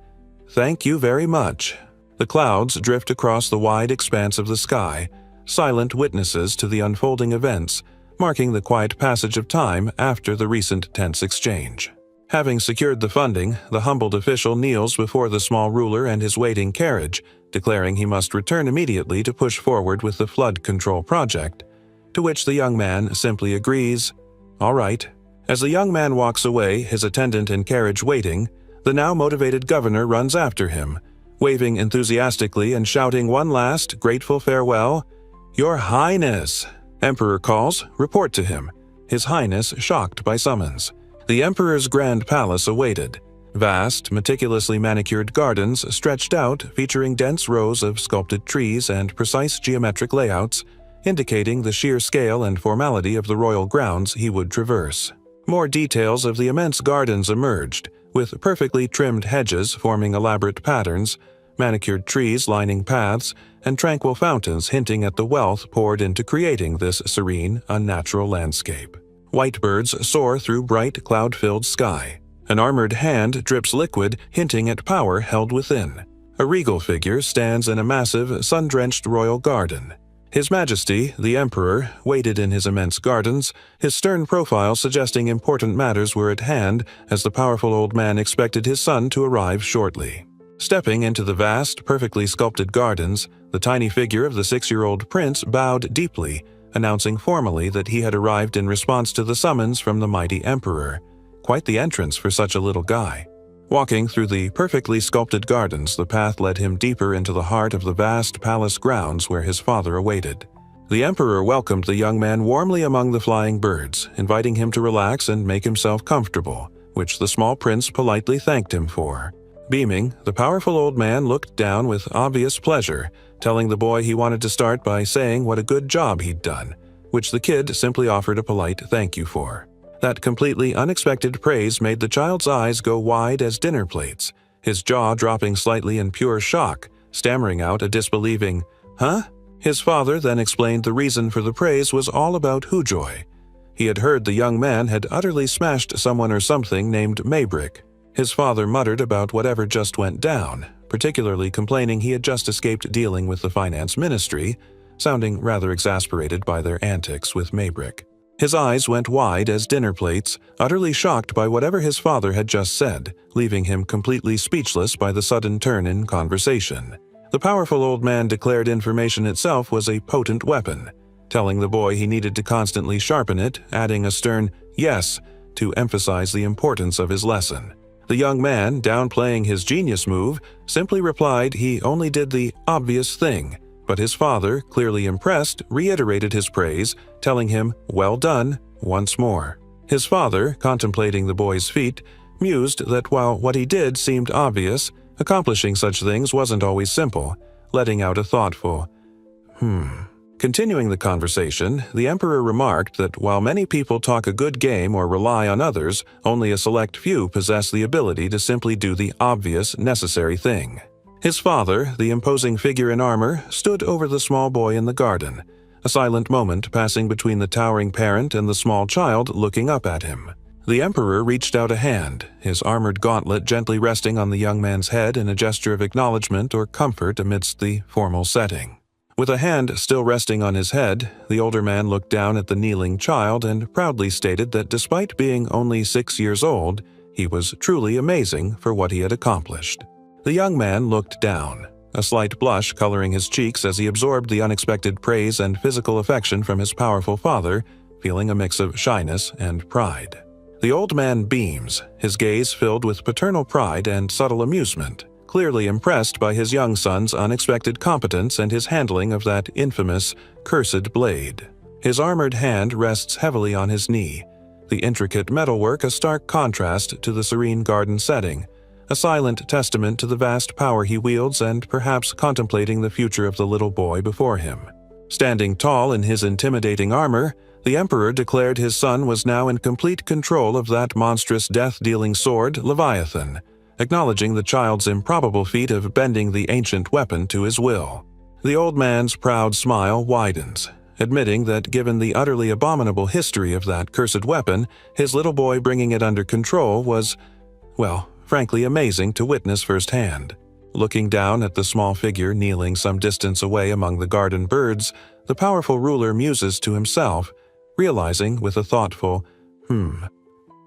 "Thank you very much." The clouds drift across the wide expanse of the sky, silent witnesses to the unfolding events, marking the quiet passage of time after the recent tense exchange. Having secured the funding, the humbled official kneels before the small ruler and his waiting carriage, declaring he must return immediately to push forward with the flood control project, to which the young man simply agrees, "All right." As the young man walks away, his attendant and carriage waiting, the now motivated governor runs after him, waving enthusiastically and shouting one last, grateful farewell. "Your Highness!" Emperor calls, report to him. His Highness shocked by summons. The Emperor's grand palace awaited. Vast, meticulously manicured gardens stretched out, featuring dense rows of sculpted trees and precise geometric layouts, indicating the sheer scale and formality of the royal grounds he would traverse. More details of the immense gardens emerged, with perfectly trimmed hedges forming elaborate patterns, manicured trees lining paths, and tranquil fountains hinting at the wealth poured into creating this serene, unnatural landscape. White birds soar through bright, cloud-filled sky. An armored hand drips liquid, hinting at power held within. A regal figure stands in a massive, sun-drenched royal garden. His Majesty, the Emperor, waited in his immense gardens, his stern profile suggesting important matters were at hand as the powerful old man expected his son to arrive shortly. Stepping into the vast, perfectly sculpted gardens, the tiny figure of the 6-year-old prince bowed deeply, announcing formally that he had arrived in response to the summons from the mighty emperor. Quite the entrance for such a little guy. Walking through the perfectly sculpted gardens, the path led him deeper into the heart of the vast palace grounds where his father awaited. The emperor welcomed the young man warmly among the flying birds, inviting him to relax and make himself comfortable, which the small prince politely thanked him for. Beaming, the powerful old man looked down with obvious pleasure, telling the boy he wanted to start by saying what a good job he'd done, which the kid simply offered a polite thank you for. That completely unexpected praise made the child's eyes go wide as dinner plates, his jaw dropping slightly in pure shock, stammering out a disbelieving, "Huh?" His father then explained the reason for the praise was all about Hujoy. He had heard the young man had utterly smashed someone or something named Maybrick. His father muttered about whatever just went down, particularly complaining he had just escaped dealing with the finance ministry, sounding rather exasperated by their antics with Maybrick. His eyes went wide as dinner plates, utterly shocked by whatever his father had just said, leaving him completely speechless by the sudden turn in conversation. The powerful old man declared information itself was a potent weapon, telling the boy he needed to constantly sharpen it, adding a stern "yes" to emphasize the importance of his lesson. The young man, downplaying his genius move, simply replied he only did the obvious thing, but his father, clearly impressed, reiterated his praise, telling him, "Well done," once more. His father, contemplating the boy's feat, mused that while what he did seemed obvious, accomplishing such things wasn't always simple, letting out a thoughtful, Continuing the conversation, the emperor remarked that while many people talk a good game or rely on others, only a select few possess the ability to simply do the obvious, necessary thing. His father, the imposing figure in armor, stood over the small boy in the garden, a silent moment passing between the towering parent and the small child looking up at him. The emperor reached out a hand, his armored gauntlet gently resting on the young man's head in a gesture of acknowledgement or comfort amidst the formal setting. With a hand still resting on his head, the older man looked down at the kneeling child and proudly stated that despite being only 6 years old, he was truly amazing for what he had accomplished. The young man looked down, a slight blush coloring his cheeks as he absorbed the unexpected praise and physical affection from his powerful father, feeling a mix of shyness and pride. The old man beams, his gaze filled with paternal pride and subtle amusement, clearly impressed by his young son's unexpected competence and his handling of that infamous, cursed blade. His armored hand rests heavily on his knee, the intricate metalwork a stark contrast to the serene garden setting, a silent testament to the vast power he wields and perhaps contemplating the future of the little boy before him. Standing tall in his intimidating armor, the Emperor declared his son was now in complete control of that monstrous death-dealing sword, Leviathan, acknowledging the child's improbable feat of bending the ancient weapon to his will. The old man's proud smile widens, admitting that given the utterly abominable history of that cursed weapon, his little boy bringing it under control was, well, frankly amazing to witness firsthand. Looking down at the small figure kneeling some distance away among the garden birds, the powerful ruler muses to himself, realizing with a thoughtful,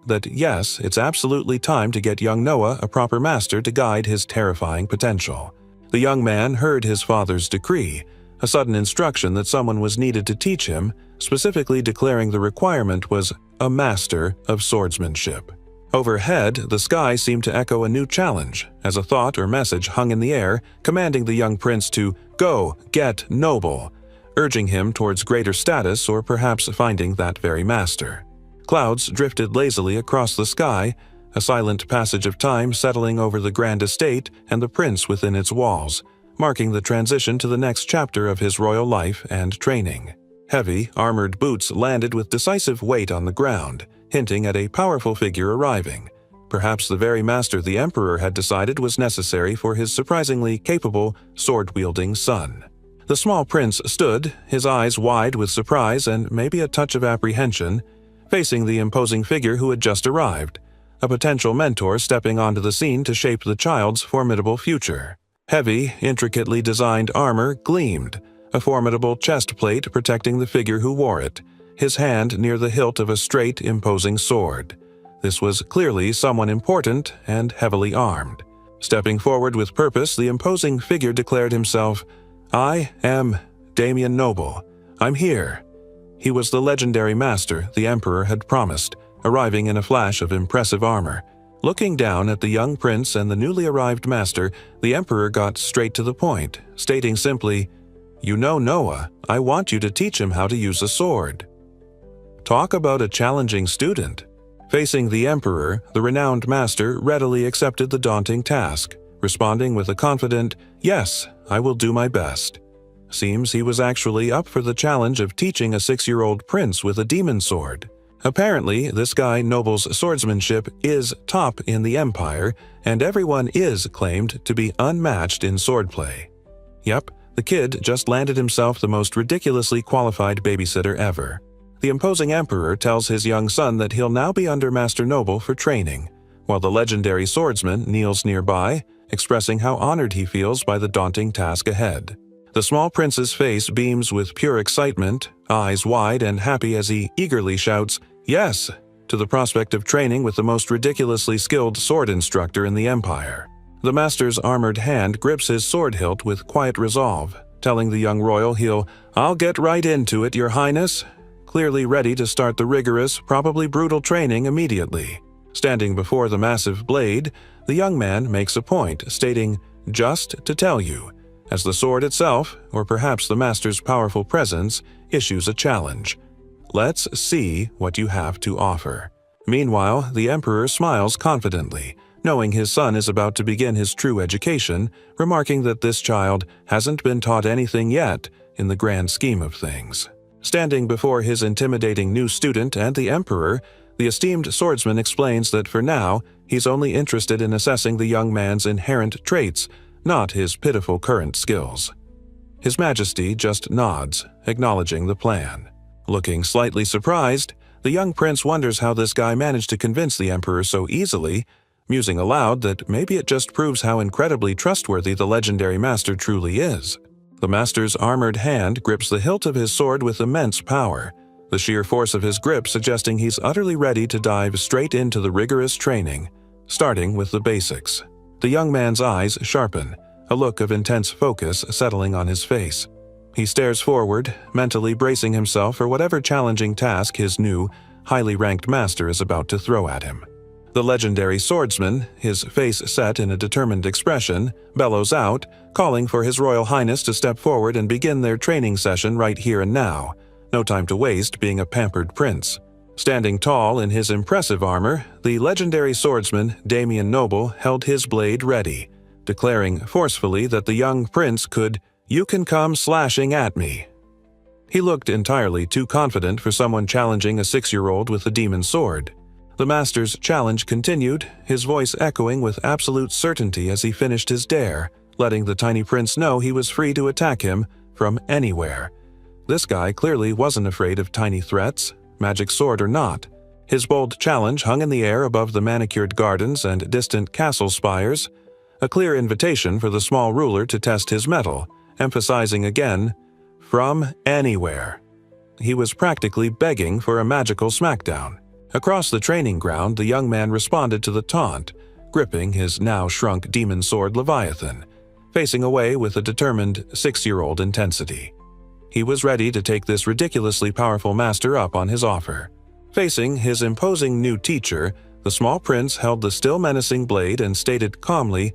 that yes, it's absolutely time to get young Noah a proper master to guide his terrifying potential. The young man heard his father's decree, a sudden instruction that someone was needed to teach him, specifically declaring the requirement was a master of swordsmanship. Overhead, the sky seemed to echo a new challenge, as a thought or message hung in the air, commanding the young prince to go, get noble, urging him towards greater status or perhaps finding that very master. Clouds drifted lazily across the sky, a silent passage of time settling over the grand estate and the prince within its walls, marking the transition to the next chapter of his royal life and training. Heavy, armored boots landed with decisive weight on the ground, hinting at a powerful figure arriving, perhaps the very master the Emperor had decided was necessary for his surprisingly capable, sword-wielding son. The small prince stood, his eyes wide with surprise and maybe a touch of apprehension, facing the imposing figure who had just arrived, a potential mentor stepping onto the scene to shape the child's formidable future. Heavy, intricately designed armor gleamed, a formidable chest plate protecting the figure who wore it, his hand near the hilt of a straight, imposing sword. This was clearly someone important and heavily armed. Stepping forward with purpose, the imposing figure declared himself, "I am Damian Noble. I'm here." He was the legendary master the Emperor had promised, arriving in a flash of impressive armor. Looking down at the young prince and the newly arrived master, the Emperor got straight to the point, stating simply, "You know Noah, I want you to teach him how to use a sword." Talk about a challenging student. Facing the Emperor, the renowned master readily accepted the daunting task, responding with a confident, "Yes, I will do my best." Seems he was actually up for the challenge of teaching a 6-year-old prince with a demon sword. Apparently, this guy Noble's swordsmanship is top in the Empire, and everyone is claimed to be unmatched in swordplay. Yep, the kid just landed himself the most ridiculously qualified babysitter ever. The imposing Emperor tells his young son that he'll now be under Master Noble for training, while the legendary swordsman kneels nearby, expressing how honored he feels by the daunting task ahead. The small prince's face beams with pure excitement, eyes wide and happy as he eagerly shouts, "Yes!" to the prospect of training with the most ridiculously skilled sword instructor in the Empire. The master's armored hand grips his sword hilt with quiet resolve, telling the young royal "I'll get right into it, Your Highness," clearly ready to start the rigorous, probably brutal training immediately. Standing before the massive blade, the young man makes a point, stating, "Just to tell you," as the sword itself, or perhaps the master's powerful presence, issues a challenge. "Let's see what you have to offer." Meanwhile, the Emperor smiles confidently, knowing his son is about to begin his true education, remarking that this child hasn't been taught anything yet in the grand scheme of things. Standing before his intimidating new student and the Emperor, the esteemed swordsman explains that for now, he's only interested in assessing the young man's inherent traits, not his pitiful current skills. His Majesty just nods, acknowledging the plan. Looking slightly surprised, the young prince wonders how this guy managed to convince the Emperor so easily, musing aloud that maybe it just proves how incredibly trustworthy the legendary master truly is. The master's armored hand grips the hilt of his sword with immense power, the sheer force of his grip suggesting he's utterly ready to dive straight into the rigorous training, starting with the basics. The young man's eyes sharpen, a look of intense focus settling on his face. He stares forward, mentally bracing himself for whatever challenging task his new, highly ranked master is about to throw at him. The legendary swordsman, his face set in a determined expression, bellows out, calling for His Royal Highness to step forward and begin their training session right here and now. No time to waste being a pampered prince. Standing tall in his impressive armor, the legendary swordsman Damian Noble held his blade ready, declaring forcefully that the young prince could, "You can come slashing at me." He looked entirely too confident for someone challenging a 6-year-old with a demon sword. The master's challenge continued, his voice echoing with absolute certainty as he finished his dare, letting the tiny prince know he was free to attack him from anywhere. This guy clearly wasn't afraid of tiny threats, magic sword or not. His bold challenge hung in the air above the manicured gardens and distant castle spires, a clear invitation for the small ruler to test his mettle, emphasizing again, from anywhere. He was practically begging for a magical smackdown. Across the training ground, the young man responded to the taunt, gripping his now shrunk demon sword Leviathan, facing away with a determined 6-year-old intensity. He was ready to take this ridiculously powerful master up on his offer. Facing his imposing new teacher, the small prince held the still menacing blade and stated calmly,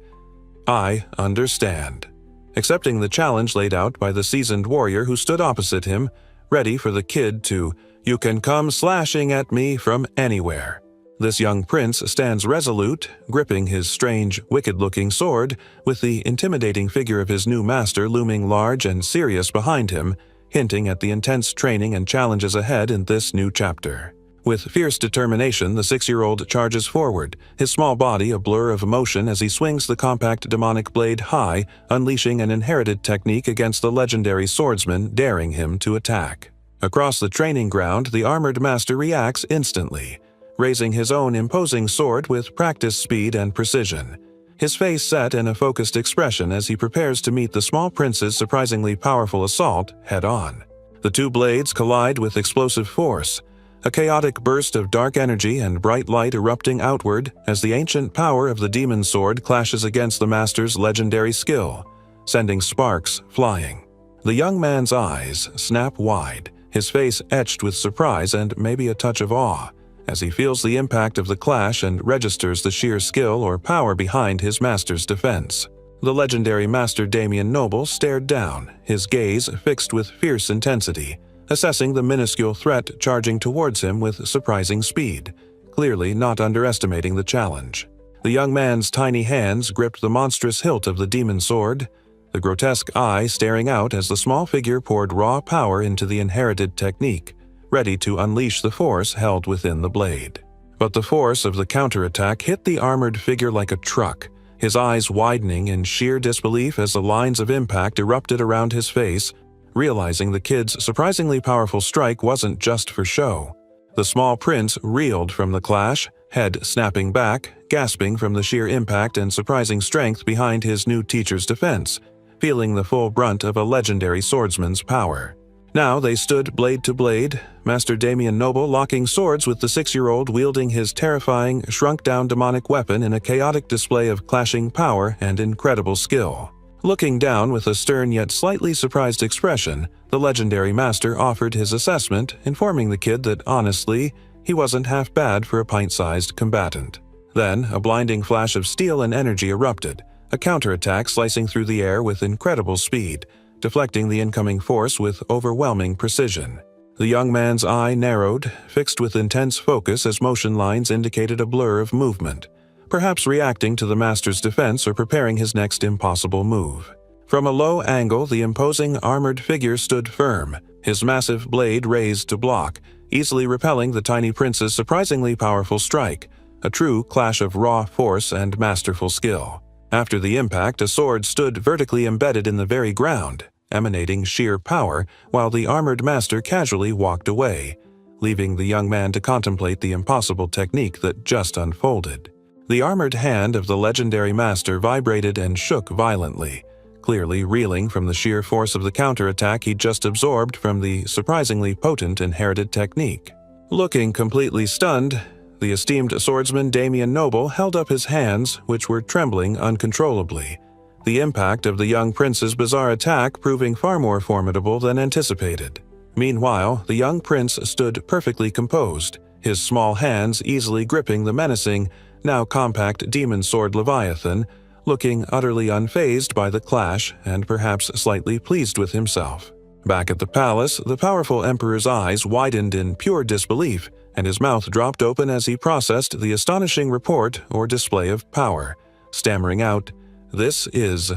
"I understand," accepting the challenge laid out by the seasoned warrior who stood opposite him, ready for the kid to, "You can come slashing at me from anywhere." This young prince stands resolute, gripping his strange, wicked-looking sword, with the intimidating figure of his new master looming large and serious behind him, hinting at the intense training and challenges ahead in this new chapter. With fierce determination, the 6-year-old charges forward, his small body a blur of motion as he swings the compact demonic blade high, unleashing an inherited technique against the legendary swordsman, daring him to attack. Across the training ground, the armored master reacts instantly, raising his own imposing sword with practiced speed and precision. His face set in a focused expression as he prepares to meet the small prince's surprisingly powerful assault head-on. The two blades collide with explosive force, a chaotic burst of dark energy and bright light erupting outward as the ancient power of the demon sword clashes against the master's legendary skill, sending sparks flying. The young man's eyes snap wide, his face etched with surprise and maybe a touch of awe, as he feels the impact of the clash and registers the sheer skill or power behind his master's defense. The legendary master Damian Noble stared down, his gaze fixed with fierce intensity, assessing the minuscule threat charging towards him with surprising speed, clearly not underestimating the challenge. The young man's tiny hands gripped the monstrous hilt of the demon sword, the grotesque eye staring out as the small figure poured raw power into the inherited technique, ready to unleash the force held within the blade. But the force of the counterattack hit the armored figure like a truck, his eyes widening in sheer disbelief as the lines of impact erupted around his face, realizing the kid's surprisingly powerful strike wasn't just for show. The small prince reeled from the clash, head snapping back, gasping from the sheer impact and surprising strength behind his new teacher's defense, feeling the full brunt of a legendary swordsman's power. Now they stood blade to blade, Master Damian Noble locking swords with the 6-year-old wielding his terrifying, shrunk-down demonic weapon in a chaotic display of clashing power and incredible skill. Looking down with a stern yet slightly surprised expression, the legendary master offered his assessment, informing the kid that honestly, he wasn't half bad for a pint-sized combatant. Then, a blinding flash of steel and energy erupted, a counterattack slicing through the air with incredible speed, deflecting the incoming force with overwhelming precision. The young man's eye narrowed, fixed with intense focus as motion lines indicated a blur of movement, perhaps reacting to the master's defense or preparing his next impossible move. From a low angle, the imposing armored figure stood firm, his massive blade raised to block, easily repelling the tiny prince's surprisingly powerful strike, a true clash of raw force and masterful skill. After the impact, a sword stood vertically embedded in the very ground, emanating sheer power, while the armored master casually walked away, leaving the young man to contemplate the impossible technique that just unfolded. The armored hand of the legendary master vibrated and shook violently, clearly reeling from the sheer force of the counterattack he'd just absorbed from the surprisingly potent inherited technique. Looking completely stunned, the esteemed swordsman Damian Noble held up his hands, which were trembling uncontrollably, the impact of the young prince's bizarre attack proving far more formidable than anticipated. Meanwhile, the young prince stood perfectly composed, his small hands easily gripping the menacing, now compact demon sword Leviathan, looking utterly unfazed by the clash and perhaps slightly pleased with himself. Back at the palace, the powerful emperor's eyes widened in pure disbelief, and his mouth dropped open as he processed the astonishing report or display of power, stammering out, "This is..."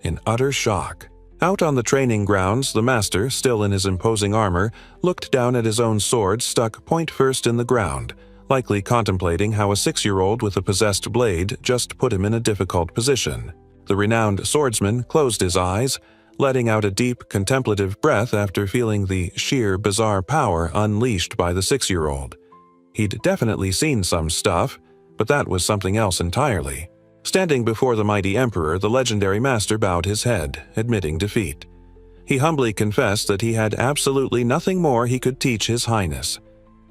in utter shock. Out on the training grounds, the master, still in his imposing armor, looked down at his own sword stuck point first in the ground, likely contemplating how a 6-year-old with a possessed blade just put him in a difficult position. The renowned swordsman closed his eyes, letting out a deep, contemplative breath after feeling the sheer, bizarre power unleashed by the 6-year-old. He'd definitely seen some stuff, but that was something else entirely. Standing before the mighty emperor, the legendary master bowed his head, admitting defeat. He humbly confessed that he had absolutely nothing more he could teach His Highness.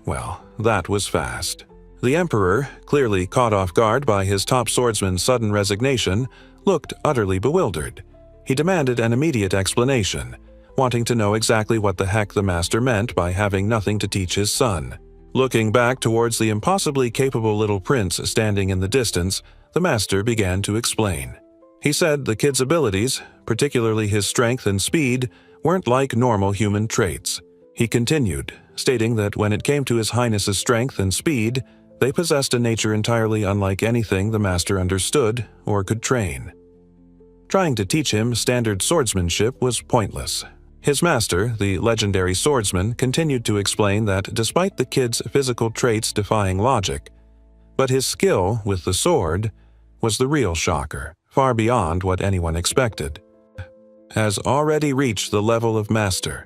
Well, that was fast. The emperor, clearly caught off guard by his top swordsman's sudden resignation, looked utterly bewildered. He demanded an immediate explanation, wanting to know exactly what the heck the master meant by having nothing to teach his son. Looking back towards the impossibly capable little prince standing in the distance, the master began to explain. He said the kid's abilities, particularly his strength and speed, weren't like normal human traits. He continued, stating that when it came to His Highness's strength and speed, they possessed a nature entirely unlike anything the master understood or could train. Trying to teach him standard swordsmanship was pointless. His master, the legendary swordsman, continued to explain that despite the kid's physical traits defying logic, but his skill with the sword was the real shocker, far beyond what anyone expected. "Has already reached the level of master,"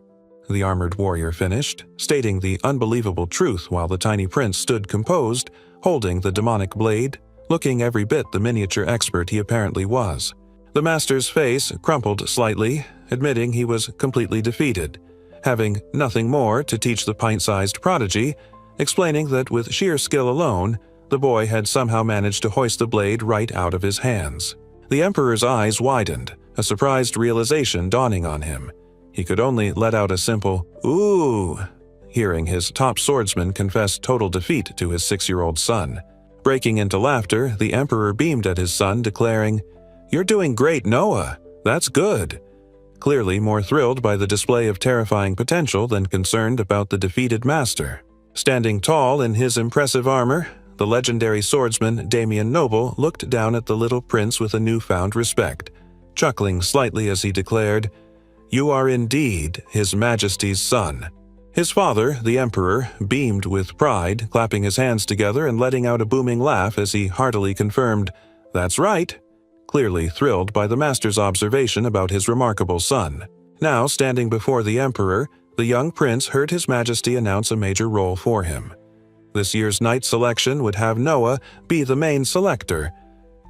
the armored warrior finished, stating the unbelievable truth while the tiny prince stood composed, holding the demonic blade, looking every bit the miniature expert he apparently was. The master's face crumpled slightly, admitting he was completely defeated, having nothing more to teach the pint-sized prodigy, explaining that with sheer skill alone, the boy had somehow managed to hoist the blade right out of his hands. The emperor's eyes widened, a surprised realization dawning on him. He could only let out a simple, "Ooh," hearing his top swordsman confess total defeat to his 6-year-old son. Breaking into laughter, the emperor beamed at his son, declaring, "You're doing great, Noah. That's good." Clearly more thrilled by the display of terrifying potential than concerned about the defeated master. Standing tall in his impressive armor, the legendary swordsman Damian Noble looked down at the little prince with a newfound respect, chuckling slightly as he declared, "You are indeed His Majesty's son." His father, the emperor, beamed with pride, clapping his hands together and letting out a booming laugh as he heartily confirmed, "That's right," clearly thrilled by the master's observation about his remarkable son. Now, standing before the emperor, the young prince heard His Majesty announce a major role for him. This year's knight selection would have Noah be the main selector.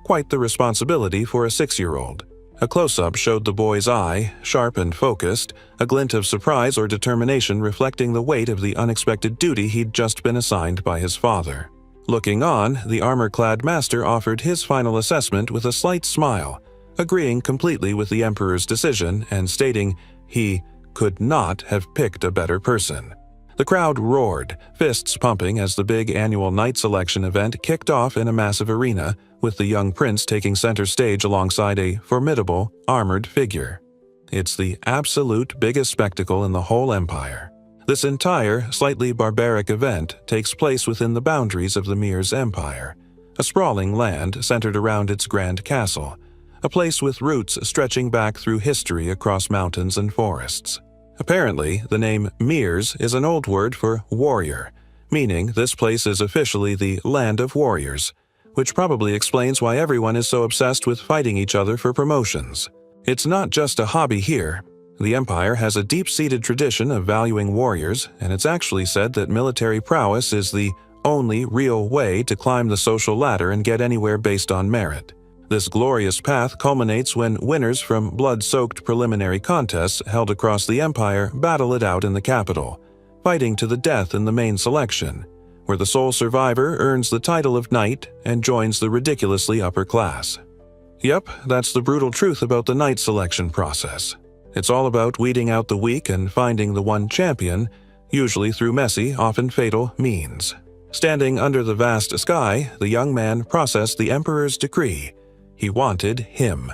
Quite the responsibility for a 6-year-old. A close-up showed the boy's eye, sharp and focused, a glint of surprise or determination reflecting the weight of the unexpected duty he'd just been assigned by his father. Looking on, the armor-clad master offered his final assessment with a slight smile, agreeing completely with the emperor's decision and stating he could not have picked a better person. The crowd roared, fists pumping as the big annual knight selection event kicked off in a massive arena, with the young prince taking center stage alongside a formidable, armored figure. It's the absolute biggest spectacle in the whole empire. This entire, slightly barbaric event takes place within the boundaries of the Mir's empire, a sprawling land centered around its grand castle, a place with roots stretching back through history across mountains and forests. Apparently, the name Mir's is an old word for warrior, meaning this place is officially the land of warriors, which probably explains why everyone is so obsessed with fighting each other for promotions. It's not just a hobby here. The empire has a deep-seated tradition of valuing warriors, and it's actually said that military prowess is the only real way to climb the social ladder and get anywhere based on merit. This glorious path culminates when winners from blood-soaked preliminary contests held across the empire battle it out in the capital, fighting to the death in the main selection, where the sole survivor earns the title of knight and joins the ridiculously upper class. Yep, that's the brutal truth about the knight selection process. It's all about weeding out the weak and finding the one champion usually through messy, often fatal, means. Standing under the vast sky, the young man processed the Emperor's decree. He wanted him,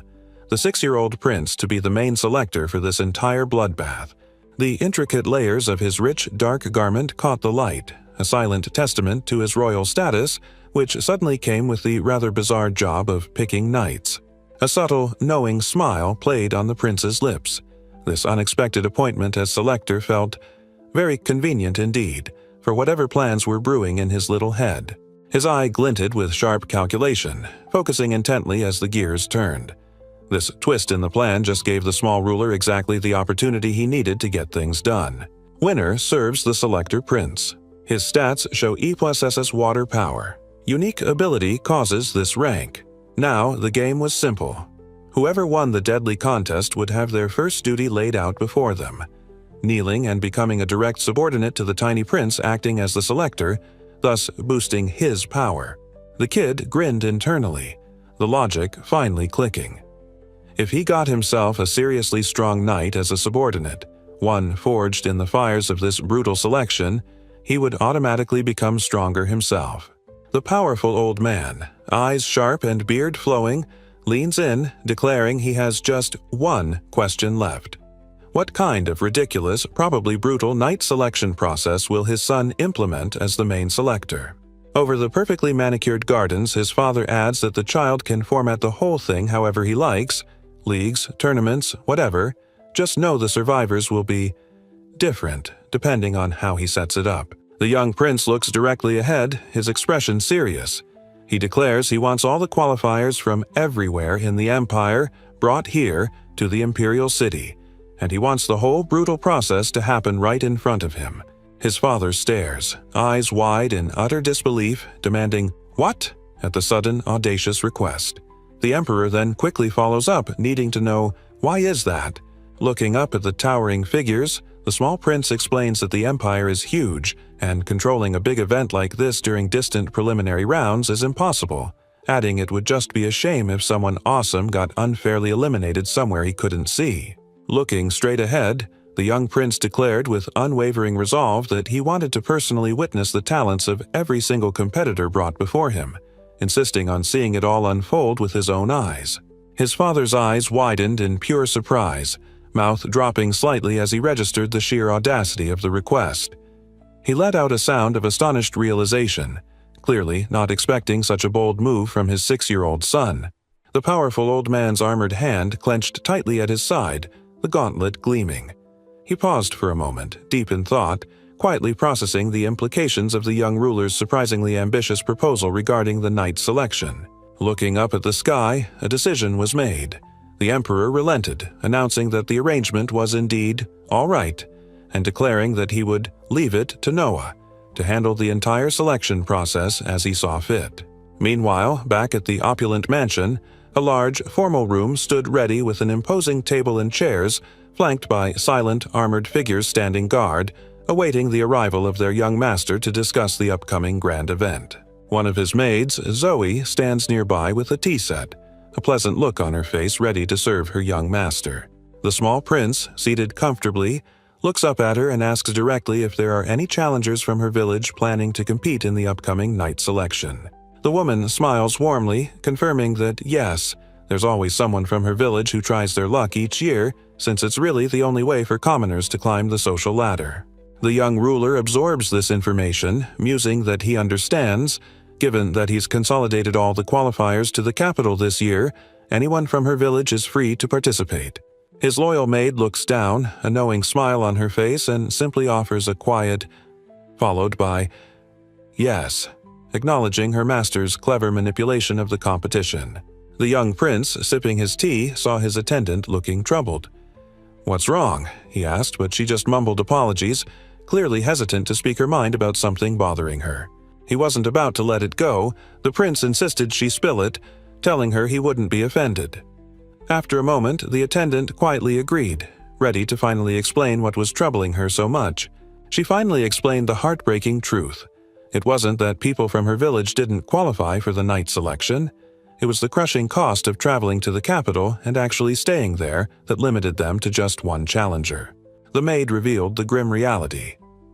the 6-year-old prince, to be the main selector for this entire bloodbath. The intricate layers of his rich, dark garment caught the light, a silent testament to his royal status, which suddenly came with the rather bizarre job of picking knights. A subtle, knowing smile played on the prince's lips. This unexpected appointment as selector felt very convenient indeed, for whatever plans were brewing in his little head. His eye glinted with sharp calculation, focusing intently as the gears turned. This twist in the plan just gave the small ruler exactly the opportunity he needed to get things done. Winner serves the selector prince. His stats show E+SS water power. Unique ability causes this rank. Now the game was simple. Whoever won the deadly contest would have their first duty laid out before them. Kneeling and becoming a direct subordinate to the tiny prince acting as the selector, thus boosting his power. The kid grinned internally, the logic finally clicking. If he got himself a seriously strong knight as a subordinate, one forged in the fires of this brutal selection, he would automatically become stronger himself. The powerful old man, eyes sharp and beard flowing, leans in, declaring he has just one question left. What kind of ridiculous, probably brutal knight selection process will his son implement as the main selector? Over the perfectly manicured gardens, his father adds that the child can format the whole thing however he likes, leagues, tournaments, whatever, just know the survivors will be different depending on how he sets it up. The young prince looks directly ahead, his expression serious. He declares he wants all the qualifiers from everywhere in the empire brought here to the imperial city, and he wants the whole brutal process to happen right in front of him. His father stares, eyes wide in utter disbelief, demanding, "What?" at the sudden, audacious request. The emperor then quickly follows up, needing to know, "Why is that?" Looking up at the towering figures, the small prince explains that the empire is huge, and controlling a big event like this during distant preliminary rounds is impossible, adding it would just be a shame if someone awesome got unfairly eliminated somewhere he couldn't see. Looking straight ahead, the young prince declared with unwavering resolve that he wanted to personally witness the talents of every single competitor brought before him, insisting on seeing it all unfold with his own eyes. His father's eyes widened in pure surprise, mouth dropping slightly as he registered the sheer audacity of the request. He let out a sound of astonished realization, clearly not expecting such a bold move from his 6-year-old son. The powerful old man's armored hand clenched tightly at his side, the gauntlet gleaming. He paused for a moment, deep in thought, quietly processing the implications of the young ruler's surprisingly ambitious proposal regarding the knight selection. Looking up at the sky, a decision was made. The emperor relented, announcing that the arrangement was indeed all right, and declaring that he would leave it to Noah to handle the entire selection process as he saw fit. Meanwhile, back at the opulent mansion, a large, formal room stood ready with an imposing table and chairs, flanked by silent, armored figures standing guard, awaiting the arrival of their young master to discuss the upcoming grand event. One of his maids, Zoe, stands nearby with a tea set, a pleasant look on her face ready to serve her young master. The small prince, seated comfortably, looks up at her and asks directly if there are any challengers from her village planning to compete in the upcoming knight selection. The woman smiles warmly, confirming that yes, there's always someone from her village who tries their luck each year, since it's really the only way for commoners to climb the social ladder. The young ruler absorbs this information, musing that he understands, given that he's consolidated all the qualifiers to the capital this year, anyone from her village is free to participate. His loyal maid looks down, a knowing smile on her face, and simply offers a quiet, followed by, "Yes," acknowledging her master's clever manipulation of the competition. The young prince, sipping his tea, saw his attendant looking troubled. "What's wrong?" he asked, but she just mumbled apologies, clearly hesitant to speak her mind about something bothering her. He wasn't about to let it go. The prince insisted she spill it, telling her he wouldn't be offended. After a moment, the attendant quietly agreed, ready to finally explain what was troubling her so much. She finally explained the heartbreaking truth. It wasn't that people from her village didn't qualify for the knight selection. It was the crushing cost of traveling to the capital and actually staying there that limited them to just one challenger. The maid revealed the grim reality.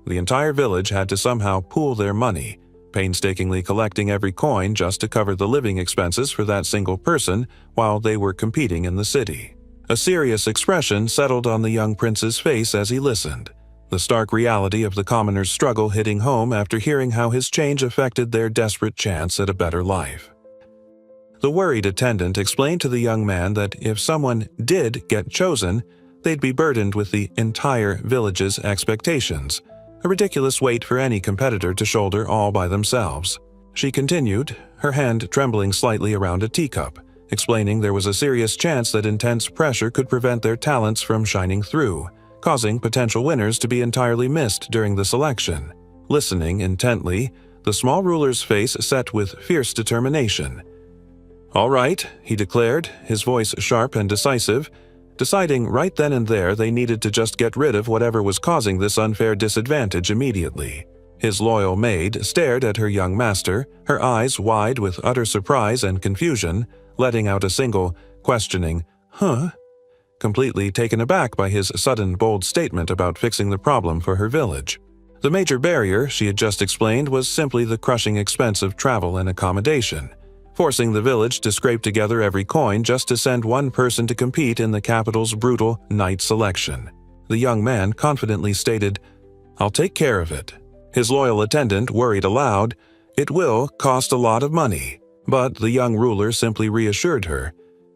The entire village had to somehow pool their money, painstakingly collecting every coin just to cover the living expenses for that single person while they were competing in the city. A serious expression settled on the young prince's face as he listened, the stark reality of the commoner's struggle hitting home after hearing how his change affected their desperate chance at a better life. The worried attendant explained to the young man that if someone did get chosen, they'd be burdened with the entire village's expectations, a ridiculous weight for any competitor to shoulder all by themselves. She continued, her hand trembling slightly around a teacup, explaining there was a serious chance that intense pressure could prevent their talents from shining through, causing potential winners to be entirely missed during the selection. Listening intently, the small ruler's face set with fierce determination. "All right," he declared, his voice sharp and decisive, deciding right then and there they needed to just get rid of whatever was causing this unfair disadvantage immediately. His loyal maid stared at her young master, her eyes wide with utter surprise and confusion, letting out a single, questioning, "Huh?" completely taken aback by his sudden bold statement about fixing the problem for her village. The major barrier, she had just explained, was simply the crushing expense of travel and accommodation, forcing the village to scrape together every coin just to send one person to compete in the capital's brutal night selection. The young man confidently stated, "I'll take care of it." His loyal attendant worried aloud, "It will cost a lot of money," but the young ruler simply reassured her,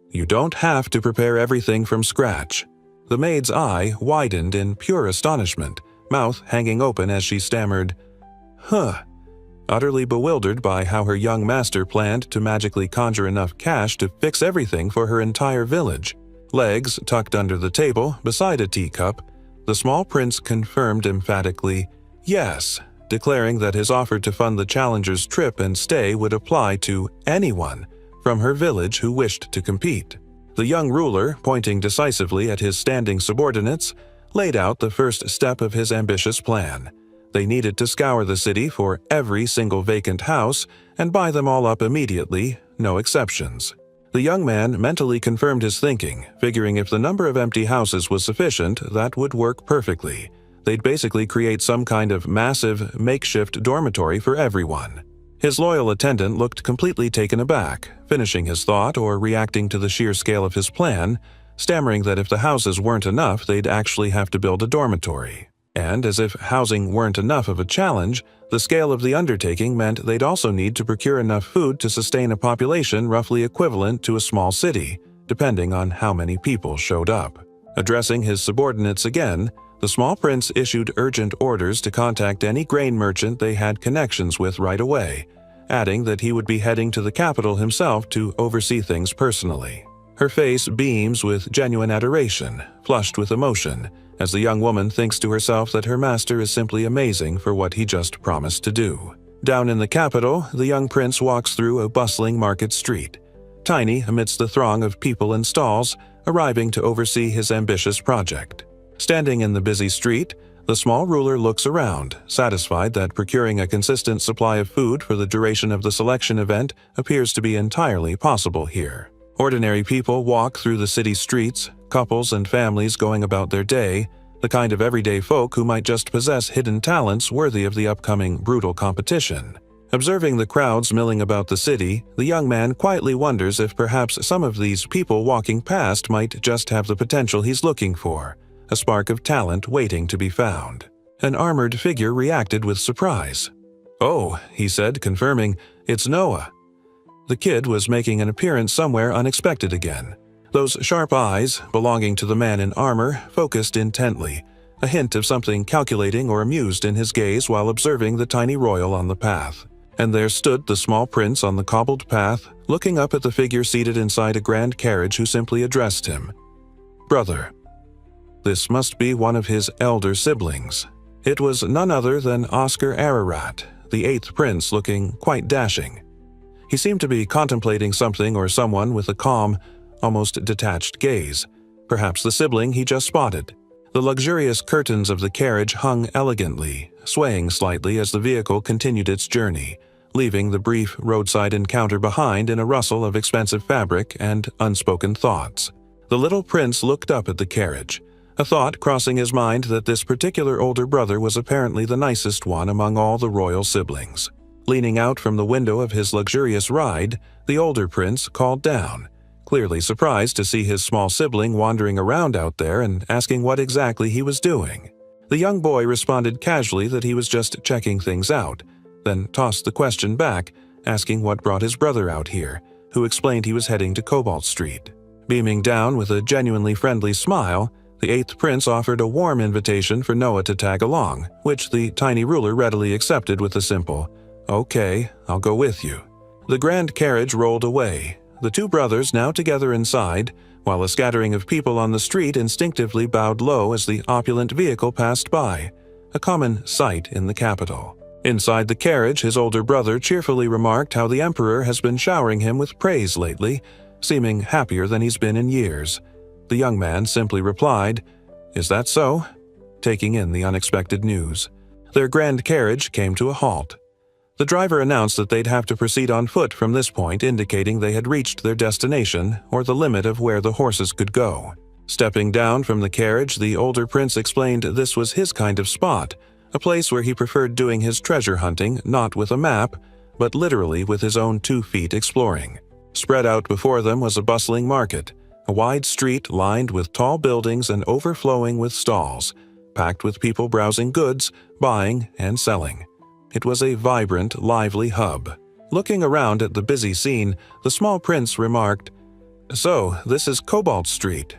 "You don't have to prepare everything from scratch." The maid's eye widened in pure astonishment, mouth hanging open as she stammered, "Huh," utterly bewildered by how her young master planned to magically conjure enough cash to fix everything for her entire village. Legs tucked under the table, beside a teacup, the small prince confirmed emphatically, "Yes," declaring that his offer to fund the challenger's trip and stay would apply to anyone from her village who wished to compete. The young ruler, pointing decisively at his standing subordinates, laid out the first step of his ambitious plan. They needed to scour the city for every single vacant house and buy them all up immediately, no exceptions. The young man mentally confirmed his thinking, figuring if the number of empty houses was sufficient, that would work perfectly. They'd basically create some kind of massive, makeshift dormitory for everyone. His loyal attendant looked completely taken aback, finishing his thought or reacting to the sheer scale of his plan, stammering that if the houses weren't enough, they'd actually have to build a dormitory. And as if housing weren't enough of a challenge, the scale of the undertaking meant they'd also need to procure enough food to sustain a population roughly equivalent to a small city, depending on how many people showed up. Addressing his subordinates again, the small prince issued urgent orders to contact any grain merchant they had connections with right away, adding that he would be heading to the capital himself to oversee things personally. Her face beams with genuine adoration, flushed with emotion, as the young woman thinks to herself that her master is simply amazing for what he just promised to do. Down in the capital, the young prince walks through a bustling market street, tiny amidst the throng of people and stalls, arriving to oversee his ambitious project. Standing in the busy street, the small ruler looks around, satisfied that procuring a consistent supply of food for the duration of the selection event appears to be entirely possible here. Ordinary people walk through the city streets, couples and families going about their day, the kind of everyday folk who might just possess hidden talents worthy of the upcoming brutal competition. Observing the crowds milling about the city, the young man quietly wonders if perhaps some of these people walking past might just have the potential he's looking for, a spark of talent waiting to be found. An armored figure reacted with surprise. "Oh," he said, confirming, "it's Noah." The kid was making an appearance somewhere unexpected again. Those sharp eyes, belonging to the man in armor, focused intently, a hint of something calculating or amused in his gaze while observing the tiny royal on the path. And there stood the small prince on the cobbled path, looking up at the figure seated inside a grand carriage who simply addressed him, "Brother." This must be one of his elder siblings. It was none other than Oscar Ararat, the eighth prince, looking quite dashing. He seemed to be contemplating something or someone with a calm, almost detached gaze, perhaps the sibling he just spotted. The luxurious curtains of the carriage hung elegantly, swaying slightly as the vehicle continued its journey, leaving the brief roadside encounter behind in a rustle of expensive fabric and unspoken thoughts. The little prince looked up at the carriage, a thought crossing his mind that this particular older brother was apparently the nicest one among all the royal siblings. Leaning out from the window of his luxurious ride, the older prince called down, clearly surprised to see his small sibling wandering around out there and asking what exactly he was doing. The young boy responded casually that he was just checking things out, then tossed the question back, asking what brought his brother out here, who explained he was heading to Cobalt Street. Beaming down with a genuinely friendly smile, the eighth prince offered a warm invitation for Noah to tag along, which the tiny ruler readily accepted with a simple, "Okay, I'll go with you." The grand carriage rolled away, the two brothers now together inside, while a scattering of people on the street instinctively bowed low as the opulent vehicle passed by, a common sight in the capital. Inside the carriage, his older brother cheerfully remarked how the emperor has been showering him with praise lately, seeming happier than he's been in years. The young man simply replied, "Is that so?" taking in the unexpected news. Their grand carriage came to a halt. The driver announced that they'd have to proceed on foot from this point, indicating they had reached their destination or the limit of where the horses could go. Stepping down from the carriage, the older prince explained this was his kind of spot, a place where he preferred doing his treasure hunting not with a map, but literally with his own 2 feet exploring. Spread out before them was a bustling market, a wide street lined with tall buildings and overflowing with stalls, packed with people browsing goods, buying, and selling. It was a vibrant, lively hub. Looking around at the busy scene, the small prince remarked, "So, this is Cobalt Street."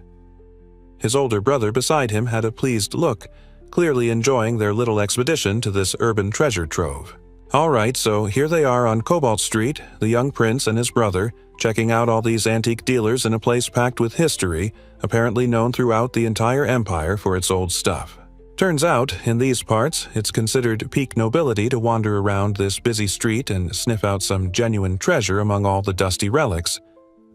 His older brother beside him had a pleased look, clearly enjoying their little expedition to this urban treasure trove. All right, so here they are on Cobalt Street, the young prince and his brother, checking out all these antique dealers in a place packed with history, apparently known throughout the entire empire for its old stuff. Turns out, in these parts, it's considered peak nobility to wander around this busy street and sniff out some genuine treasure among all the dusty relics.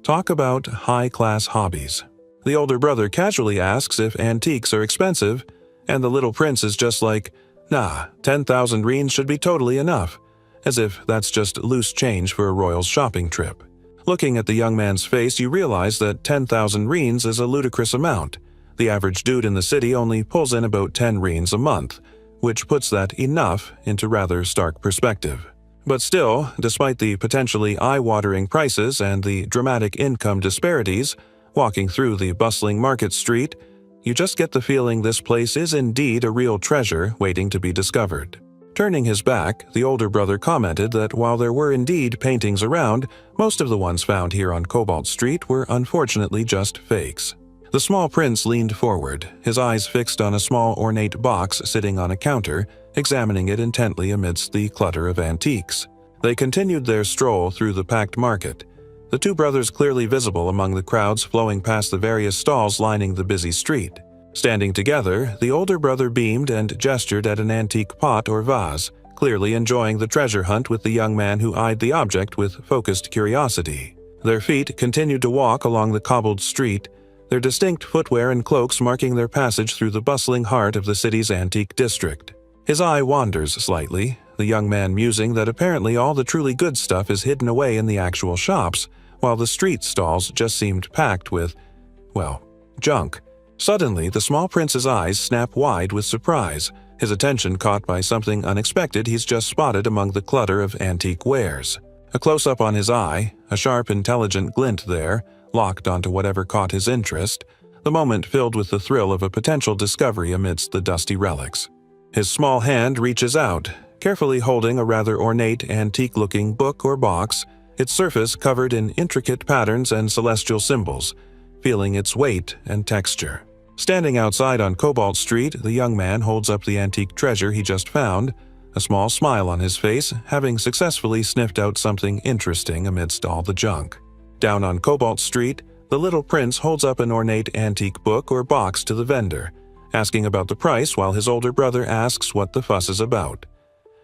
Talk about high-class hobbies. The older brother casually asks if antiques are expensive, and the little prince is just like, "Nah, 10,000 reins should be totally enough," as if that's just loose change for a royal's shopping trip. Looking at the young man's face, you realize that 10,000 reins is a ludicrous amount. The average dude in the city only pulls in about 10 reins a month, which puts that enough into rather stark perspective. But still, despite the potentially eye-watering prices and the dramatic income disparities, walking through the bustling market street, you just get the feeling this place is indeed a real treasure waiting to be discovered. Turning his back, the older brother commented that while there were indeed paintings around, most of the ones found here on Cobalt Street were unfortunately just fakes. The small prince leaned forward, his eyes fixed on a small ornate box sitting on a counter, examining it intently amidst the clutter of antiques. They continued their stroll through the packed market, the two brothers clearly visible among the crowds flowing past the various stalls lining the busy street. Standing together, the older brother beamed and gestured at an antique pot or vase, clearly enjoying the treasure hunt with the young man who eyed the object with focused curiosity. Their feet continued to walk along the cobbled street, their distinct footwear and cloaks marking their passage through the bustling heart of the city's antique district. His eye wanders slightly, the young man musing that apparently all the truly good stuff is hidden away in the actual shops, while the street stalls just seemed packed with, well, junk. Suddenly, the small prince's eyes snap wide with surprise, his attention caught by something unexpected he's just spotted among the clutter of antique wares. A close-up on his eye, a sharp, intelligent glint there, locked onto whatever caught his interest, the moment filled with the thrill of a potential discovery amidst the dusty relics. His small hand reaches out, carefully holding a rather ornate, antique-looking book or box, its surface covered in intricate patterns and celestial symbols, feeling its weight and texture. Standing outside on Cobalt Street, the young man holds up the antique treasure he just found, a small smile on his face, having successfully sniffed out something interesting amidst all the junk. Down on Cobalt Street, the little prince holds up an ornate antique book or box to the vendor, asking about the price while his older brother asks what the fuss is about.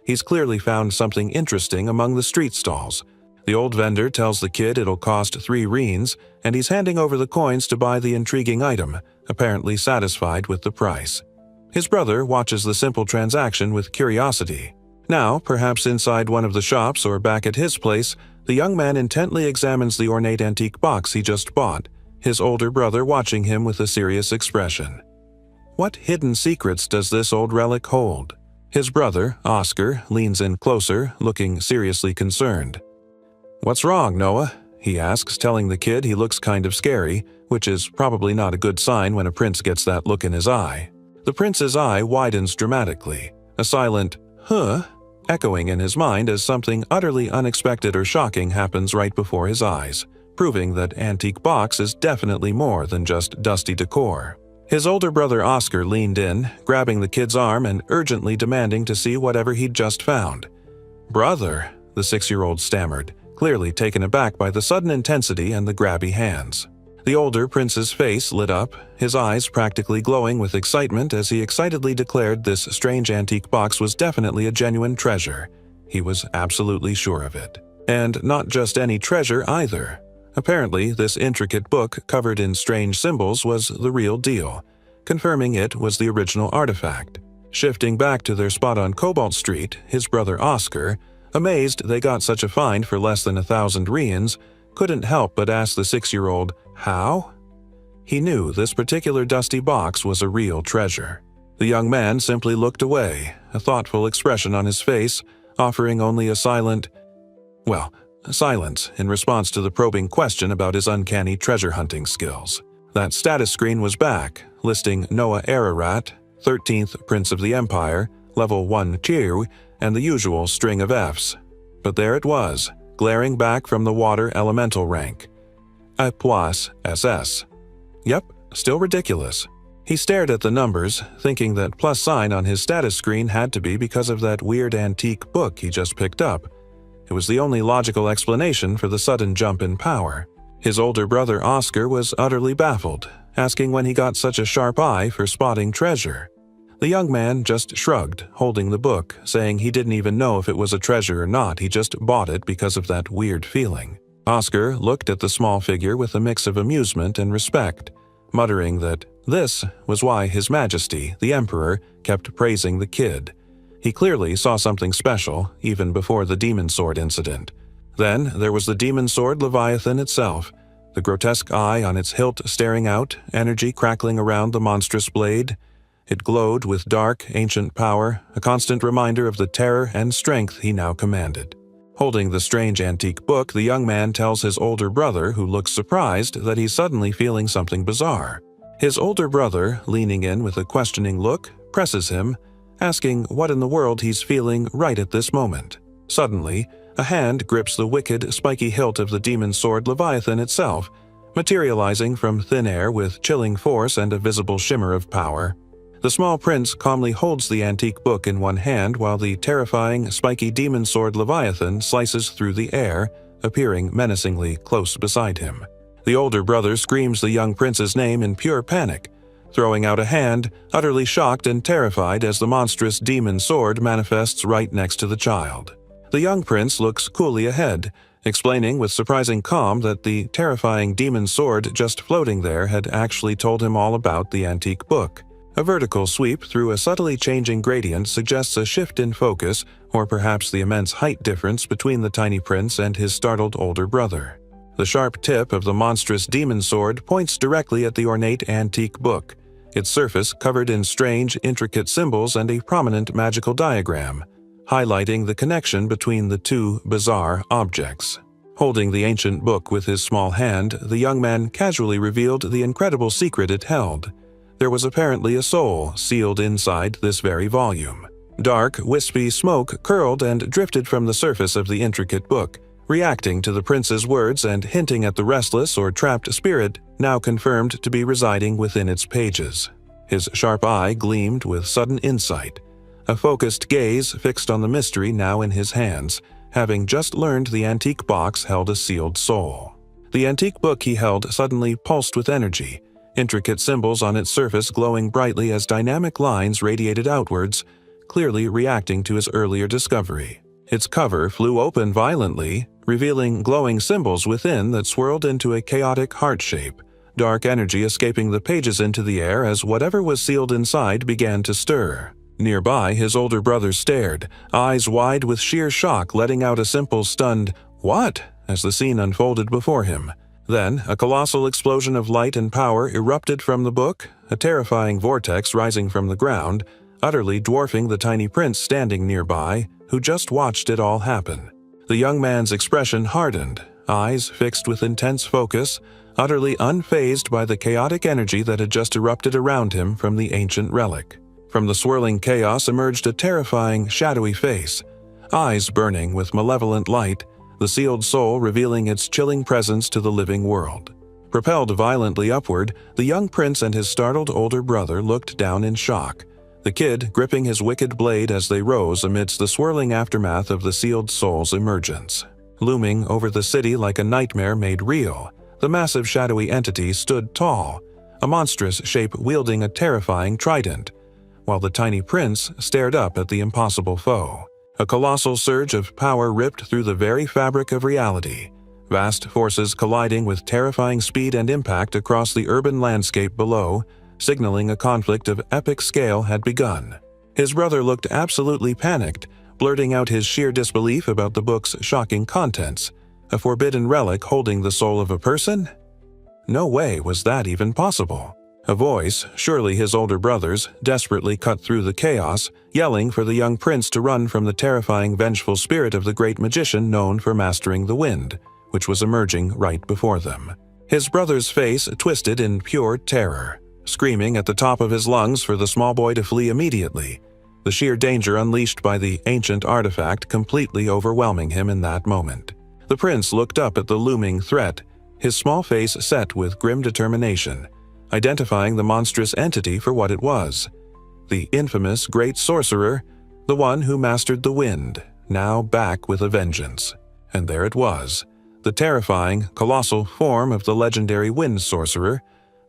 He's clearly found something interesting among the street stalls. The old vendor tells the kid it'll cost 3 reins, and he's handing over the coins to buy the intriguing item, apparently satisfied with the price. His brother watches the simple transaction with curiosity. Now, perhaps inside one of the shops or back at his place, the young man intently examines the ornate antique box he just bought, his older brother watching him with a serious expression. What hidden secrets does this old relic hold? His brother, Oscar, leans in closer, looking seriously concerned. "What's wrong, Noah?" he asks, telling the kid he looks kind of scary, which is probably not a good sign when a prince gets that look in his eye. The prince's eye widens dramatically, a silent, "huh?" echoing in his mind as something utterly unexpected or shocking happens right before his eyes, proving that Antique Box is definitely more than just dusty decor. His older brother Oscar leaned in, grabbing the kid's arm and urgently demanding to see whatever he'd just found. "Brother," the 6-year-old stammered, clearly taken aback by the sudden intensity and the grabby hands. The older prince's face lit up, his eyes practically glowing with excitement as he excitedly declared this strange antique box was definitely a genuine treasure. He was absolutely sure of it. And not just any treasure either. Apparently, this intricate book covered in strange symbols was the real deal, confirming it was the original artifact. Shifting back to their spot on Cobalt Street, his brother Oscar, amazed they got such a find for less than 1,000 rians, couldn't help but ask the 6-year-old, "How?" He knew this particular dusty box was a real treasure. The young man simply looked away, a thoughtful expression on his face, offering only a silence in response to the probing question about his uncanny treasure-hunting skills. That status screen was back, listing Noah Ararat, 13th Prince of the Empire, Level 1 Chiu, and the usual string of Fs. But there it was, glaring back from the water elemental rank. A plus SS. Yep, still ridiculous. He stared at the numbers, thinking that plus sign on his status screen had to be because of that weird antique book he just picked up. It was the only logical explanation for the sudden jump in power. His older brother Oscar was utterly baffled, asking when he got such a sharp eye for spotting treasure. The young man just shrugged, holding the book, saying he didn't even know if it was a treasure or not, he just bought it because of that weird feeling. Oscar looked at the small figure with a mix of amusement and respect, muttering that this was why His Majesty, the Emperor, kept praising the kid. He clearly saw something special, even before the demon sword incident. Then there was the demon sword Leviathan itself, the grotesque eye on its hilt staring out, energy crackling around the monstrous blade. It glowed with dark, ancient power, a constant reminder of the terror and strength he now commanded. Holding the strange antique book, the young man tells his older brother, who looks surprised, that he's suddenly feeling something bizarre. His older brother, leaning in with a questioning look, presses him, asking what in the world he's feeling right at this moment. Suddenly, a hand grips the wicked, spiky hilt of the demon sword Leviathan itself, materializing from thin air with chilling force and a visible shimmer of power. The small prince calmly holds the antique book in one hand while the terrifying, spiky demon sword Leviathan slices through the air, appearing menacingly close beside him. The older brother screams the young prince's name in pure panic, throwing out a hand, utterly shocked and terrified as the monstrous demon sword manifests right next to the child. The young prince looks coolly ahead, explaining with surprising calm that the terrifying demon sword just floating there had actually told him all about the antique book. A vertical sweep through a subtly changing gradient suggests a shift in focus, or perhaps the immense height difference between the tiny prince and his startled older brother. The sharp tip of the monstrous demon sword points directly at the ornate antique book, its surface covered in strange, intricate symbols and a prominent magical diagram, highlighting the connection between the two bizarre objects. Holding the ancient book with his small hand, the young man casually revealed the incredible secret it held. There was apparently a soul sealed inside this very volume. Dark, wispy smoke curled and drifted from the surface of the intricate book, reacting to the prince's words and hinting at the restless or trapped spirit now confirmed to be residing within its pages. His sharp eye gleamed with sudden insight, a focused gaze fixed on the mystery now in his hands, having just learned the antique box held a sealed soul. The antique book he held suddenly pulsed with energy, intricate symbols on its surface glowing brightly as dynamic lines radiated outwards, clearly reacting to his earlier discovery. Its cover flew open violently, revealing glowing symbols within that swirled into a chaotic heart shape, dark energy escaping the pages into the air as whatever was sealed inside began to stir. Nearby, his older brother stared, eyes wide with sheer shock, letting out a simple, stunned, "What?" as the scene unfolded before him. Then, a colossal explosion of light and power erupted from the book, a terrifying vortex rising from the ground, utterly dwarfing the tiny prince standing nearby, who just watched it all happen. The young man's expression hardened, eyes fixed with intense focus, utterly unfazed by the chaotic energy that had just erupted around him from the ancient relic. From the swirling chaos emerged a terrifying, shadowy face, eyes burning with malevolent light, the sealed soul revealing its chilling presence to the living world. Propelled violently upward, the young prince and his startled older brother looked down in shock, the kid gripping his wicked blade as they rose amidst the swirling aftermath of the sealed soul's emergence. Looming over the city like a nightmare made real, the massive shadowy entity stood tall, a monstrous shape wielding a terrifying trident, while the tiny prince stared up at the impossible foe. A colossal surge of power ripped through the very fabric of reality, vast forces colliding with terrifying speed and impact across the urban landscape below, signaling a conflict of epic scale had begun. His brother looked absolutely panicked, blurting out his sheer disbelief about the book's shocking contents. A forbidden relic holding the soul of a person? No way was that even possible. A voice, surely his older brother's, desperately cut through the chaos, yelling for the young prince to run from the terrifying, vengeful spirit of the great magician known for mastering the wind, which was emerging right before them. His brother's face twisted in pure terror, screaming at the top of his lungs for the small boy to flee immediately, the sheer danger unleashed by the ancient artifact completely overwhelming him in that moment. The prince looked up at the looming threat, his small face set with grim determination, identifying the monstrous entity for what it was. The infamous great sorcerer, the one who mastered the wind, now back with a vengeance. And there it was, the terrifying, colossal form of the legendary wind sorcerer,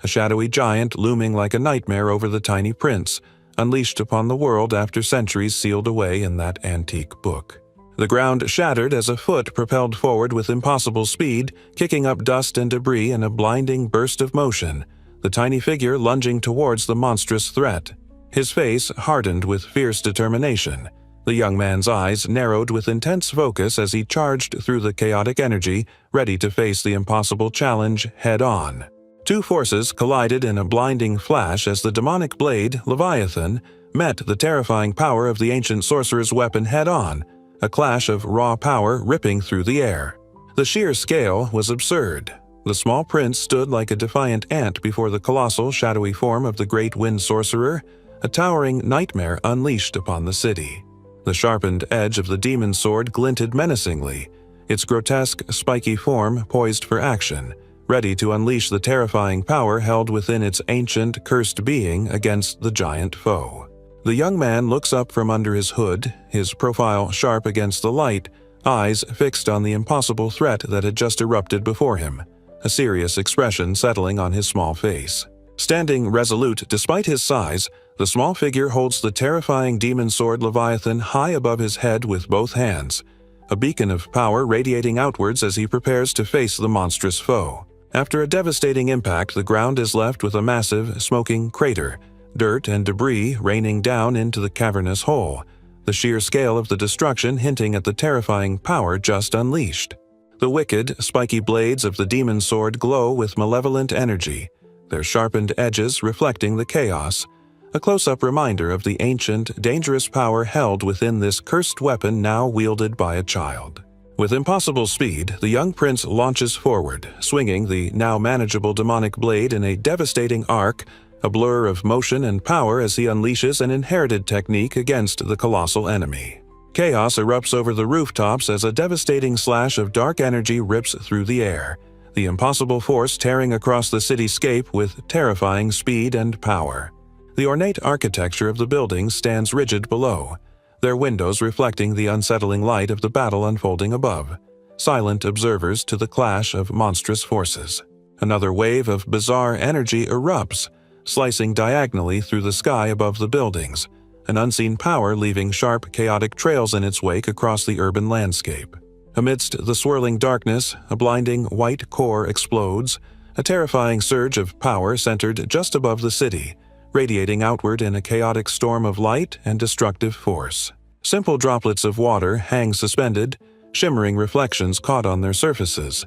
a shadowy giant looming like a nightmare over the tiny prince, unleashed upon the world after centuries sealed away in that antique book. The ground shattered as a foot propelled forward with impossible speed, kicking up dust and debris in a blinding burst of motion, the tiny figure lunging towards the monstrous threat. His face hardened with fierce determination. The young man's eyes narrowed with intense focus as he charged through the chaotic energy, ready to face the impossible challenge head-on. Two forces collided in a blinding flash as the demonic blade, Leviathan, met the terrifying power of the ancient sorcerer's weapon head-on, a clash of raw power ripping through the air. The sheer scale was absurd. The small prince stood like a defiant ant before the colossal, shadowy form of the great wind sorcerer, a towering nightmare unleashed upon the city. The sharpened edge of the demon sword glinted menacingly, its grotesque, spiky form poised for action, ready to unleash the terrifying power held within its ancient, cursed being against the giant foe. The young man looks up from under his hood, his profile sharp against the light, eyes fixed on the impossible threat that had just erupted before him, a serious expression settling on his small face. Standing resolute despite his size, the small figure holds the terrifying demon sword Leviathan high above his head with both hands, a beacon of power radiating outwards as he prepares to face the monstrous foe. After a devastating impact, the ground is left with a massive, smoking crater, dirt and debris raining down into the cavernous hole, the sheer scale of the destruction hinting at the terrifying power just unleashed. The wicked, spiky blades of the demon sword glow with malevolent energy, their sharpened edges reflecting the chaos, a close-up reminder of the ancient, dangerous power held within this cursed weapon now wielded by a child. With impossible speed, the young prince launches forward, swinging the now manageable demonic blade in a devastating arc, a blur of motion and power as he unleashes an inherited technique against the colossal enemy. Chaos erupts over the rooftops as a devastating slash of dark energy rips through the air, the impossible force tearing across the cityscape with terrifying speed and power. The ornate architecture of the buildings stands rigid below, their windows reflecting the unsettling light of the battle unfolding above, silent observers to the clash of monstrous forces. Another wave of bizarre energy erupts, slicing diagonally through the sky above the buildings, an unseen power leaving sharp, chaotic trails in its wake across the urban landscape. Amidst the swirling darkness, a blinding white core explodes, a terrifying surge of power centered just above the city, radiating outward in a chaotic storm of light and destructive force. Simple droplets of water hang suspended, shimmering reflections caught on their surfaces.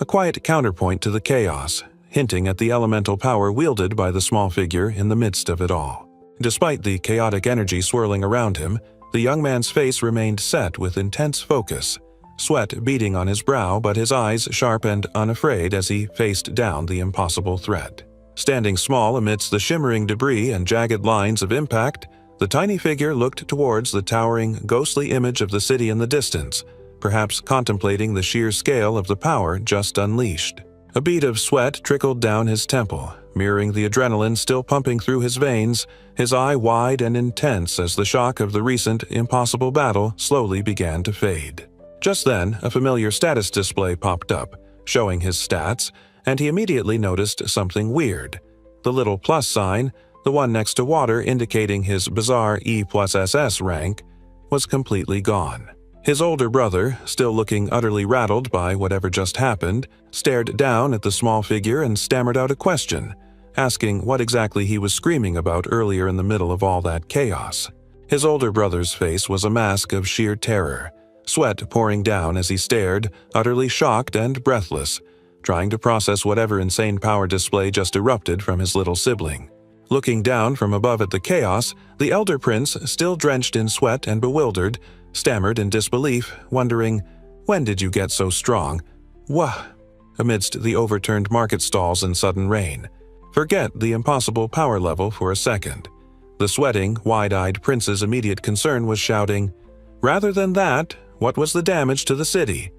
a quiet counterpoint to the chaos, hinting at the elemental power wielded by the small figure in the midst of it all. Despite the chaotic energy swirling around him, the young man's face remained set with intense focus, sweat beading on his brow but his eyes sharp and unafraid as he faced down the impossible threat. Standing small amidst the shimmering debris and jagged lines of impact, the tiny figure looked towards the towering, ghostly image of the city in the distance, perhaps contemplating the sheer scale of the power just unleashed. A bead of sweat trickled down his temple, mirroring the adrenaline still pumping through his veins, his eye wide and intense as the shock of the recent, impossible battle slowly began to fade. Just then, a familiar status display popped up, showing his stats, and he immediately noticed something weird. The little plus sign, the one next to water indicating his bizarre E+SS rank, was completely gone. His older brother, still looking utterly rattled by whatever just happened, stared down at the small figure and stammered out a question, asking what exactly he was screaming about earlier in the middle of all that chaos. His older brother's face was a mask of sheer terror, sweat pouring down as he stared, utterly shocked and breathless, trying to process whatever insane power display just erupted from his little sibling. Looking down from above at the chaos, the elder prince, still drenched in sweat and bewildered, stammered in disbelief, wondering, "When did you get so strong? Wah!" Amidst the overturned market stalls and sudden rain. Forget the impossible power level for a second. The sweating, wide-eyed prince's immediate concern was shouting, "Rather than that, what was the damage to the city?"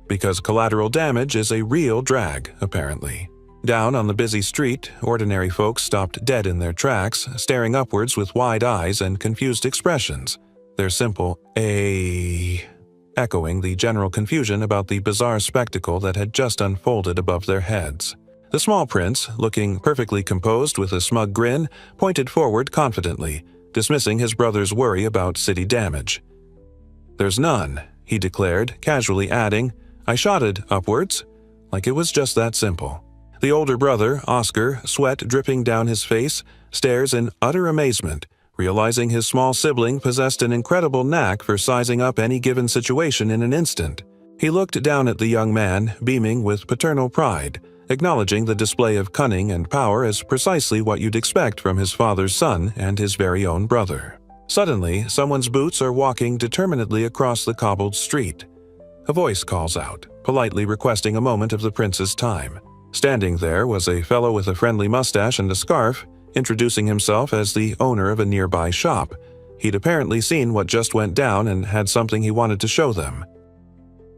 Because collateral damage is a real drag, apparently. Down on the busy street, ordinary folks stopped dead in their tracks, staring upwards with wide eyes and confused expressions, their simple echoing the general confusion about the bizarre spectacle that had just unfolded above their heads. The small prince, looking perfectly composed with a smug grin, pointed forward confidently, dismissing his brother's worry about city damage. "There's none," he declared, casually adding, "I shotted upwards," like it was just that simple. The older brother, Oscar, sweat dripping down his face, stares in utter amazement, realizing his small sibling possessed an incredible knack for sizing up any given situation in an instant. He looked down at the young man, beaming with paternal pride, acknowledging the display of cunning and power as precisely what you'd expect from his father's son and his very own brother. Suddenly, someone's boots are walking determinedly across the cobbled street. A voice calls out, politely requesting a moment of the prince's time. Standing there was a fellow with a friendly mustache and a scarf, introducing himself as the owner of a nearby shop. He'd apparently seen what just went down and had something he wanted to show them.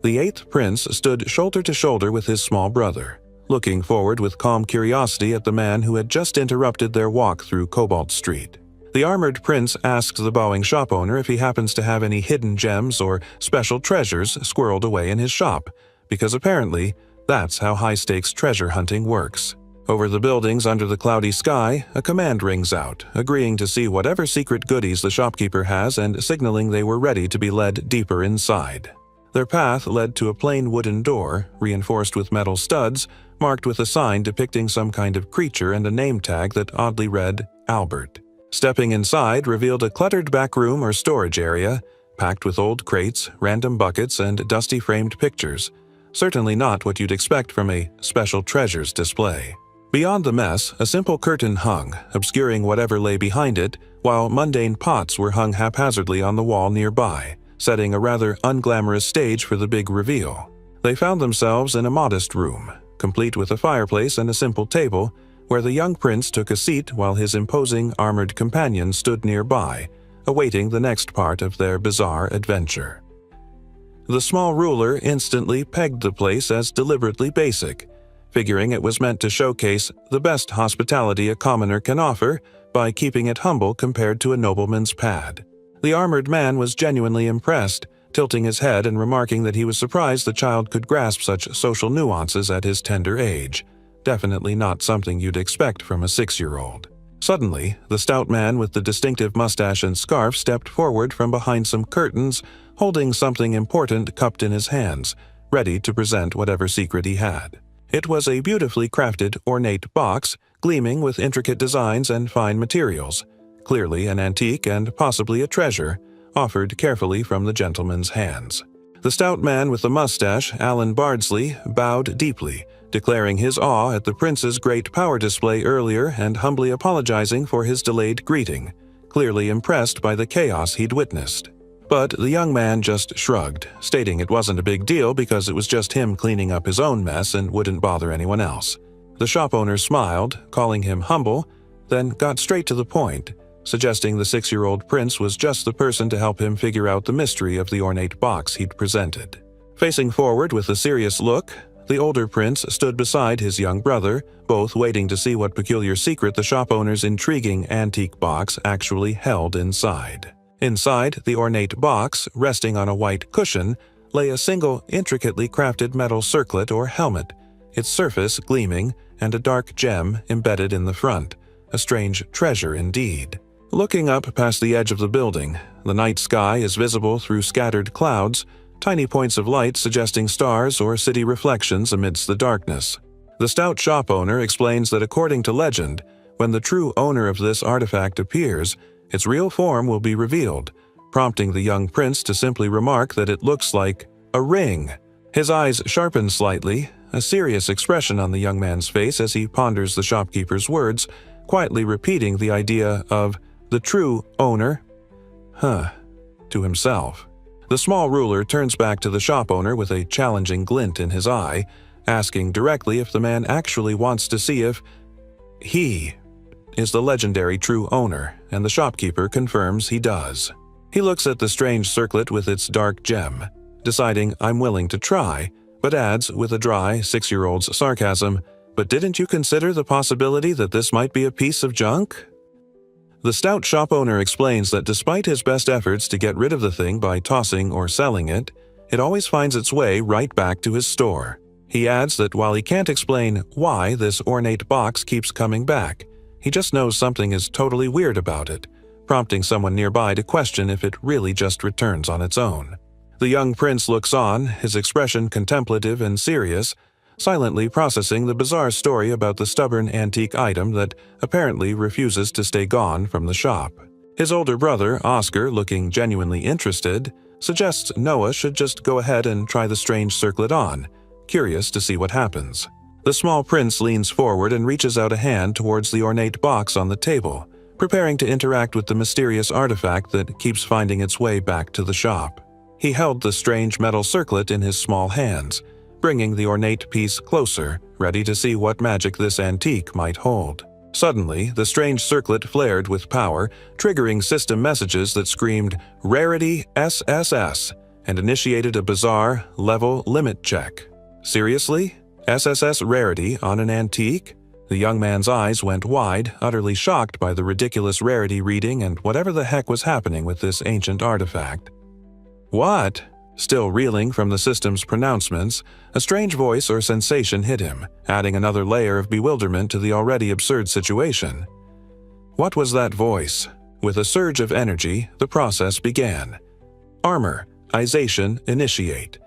The eighth prince stood shoulder to shoulder with his small brother, looking forward with calm curiosity at the man who had just interrupted their walk through Cobalt Street. The armored prince asks the bowing shop owner if he happens to have any hidden gems or special treasures squirreled away in his shop, because apparently that's how high-stakes treasure hunting works. Over the buildings under the cloudy sky, a command rings out, agreeing to see whatever secret goodies the shopkeeper has and signaling they were ready to be led deeper inside. Their path led to a plain wooden door, reinforced with metal studs, marked with a sign depicting some kind of creature and a name tag that oddly read, Albert. Stepping inside revealed a cluttered back room or storage area, packed with old crates, random buckets, and dusty framed pictures. Certainly not what you'd expect from a special treasures display. Beyond the mess, a simple curtain hung, obscuring whatever lay behind it, while mundane pots were hung haphazardly on the wall nearby, setting a rather unglamorous stage for the big reveal. They found themselves in a modest room, complete with a fireplace and a simple table, where the young prince took a seat while his imposing armored companion stood nearby, awaiting the next part of their bizarre adventure. The small ruler instantly pegged the place as deliberately basic, figuring it was meant to showcase the best hospitality a commoner can offer by keeping it humble compared to a nobleman's pad. The armored man was genuinely impressed, tilting his head and remarking that he was surprised the child could grasp such social nuances at his tender age. Definitely not something you'd expect from a 6-year-old. Suddenly, the stout man with the distinctive mustache and scarf stepped forward from behind some curtains, holding something important cupped in his hands, ready to present whatever secret he had. It was a beautifully crafted, ornate box, gleaming with intricate designs and fine materials, clearly an antique and possibly a treasure, offered carefully from the gentleman's hands. The stout man with the mustache, Alan Bardsley, bowed deeply, declaring his awe at the prince's great power display earlier and humbly apologizing for his delayed greeting, clearly impressed by the chaos he'd witnessed. But the young man just shrugged, stating it wasn't a big deal because it was just him cleaning up his own mess and wouldn't bother anyone else. The shop owner smiled, calling him humble, then got straight to the point, suggesting the 6-year-old prince was just the person to help him figure out the mystery of the ornate box he'd presented. Facing forward with a serious look, the older prince stood beside his young brother, both waiting to see what peculiar secret the shop owner's intriguing antique box actually held inside. Inside the ornate box, resting on a white cushion, lay a single intricately crafted metal circlet or helmet, its surface gleaming and a dark gem embedded in the front, a strange treasure indeed. Looking up past the edge of the building, the night sky is visible through scattered clouds, tiny points of light suggesting stars or city reflections amidst the darkness. The stout shop owner explains that according to legend, when the true owner of this artifact appears, its real form will be revealed, prompting the young prince to simply remark that it looks like a ring. His eyes sharpen slightly, a serious expression on the young man's face as he ponders the shopkeeper's words, quietly repeating the idea of the true owner, to himself. The small ruler turns back to the shop owner with a challenging glint in his eye, asking directly if the man actually wants to see if he is the legendary true owner, and the shopkeeper confirms he does. He looks at the strange circlet with its dark gem, deciding I'm willing to try, but adds with a dry 6-year-old's sarcasm, "But didn't you consider the possibility that this might be a piece of junk?" The stout shop owner explains that despite his best efforts to get rid of the thing by tossing or selling it, it always finds its way right back to his store. He adds that while he can't explain why this ornate box keeps coming back, he just knows something is totally weird about it, prompting someone nearby to question if it really just returns on its own. The young prince looks on, his expression contemplative and serious, silently processing the bizarre story about the stubborn antique item that apparently refuses to stay gone from the shop. His older brother, Oscar, looking genuinely interested, suggests Noah should just go ahead and try the strange circlet on, curious to see what happens. The small prince leans forward and reaches out a hand towards the ornate box on the table, preparing to interact with the mysterious artifact that keeps finding its way back to the shop. He held the strange metal circlet in his small hands, bringing the ornate piece closer, ready to see what magic this antique might hold. Suddenly, the strange circlet flared with power, triggering system messages that screamed "Rarity SSS" and initiated a bizarre level limit check. Seriously? SSS rarity on an antique? The young man's eyes went wide, utterly shocked by the ridiculous rarity reading and whatever the heck was happening with this ancient artifact. What? Still reeling from the system's pronouncements, a strange voice or sensation hit him, adding another layer of bewilderment to the already absurd situation. What was that voice? With a surge of energy, the process began. Armorization initiate.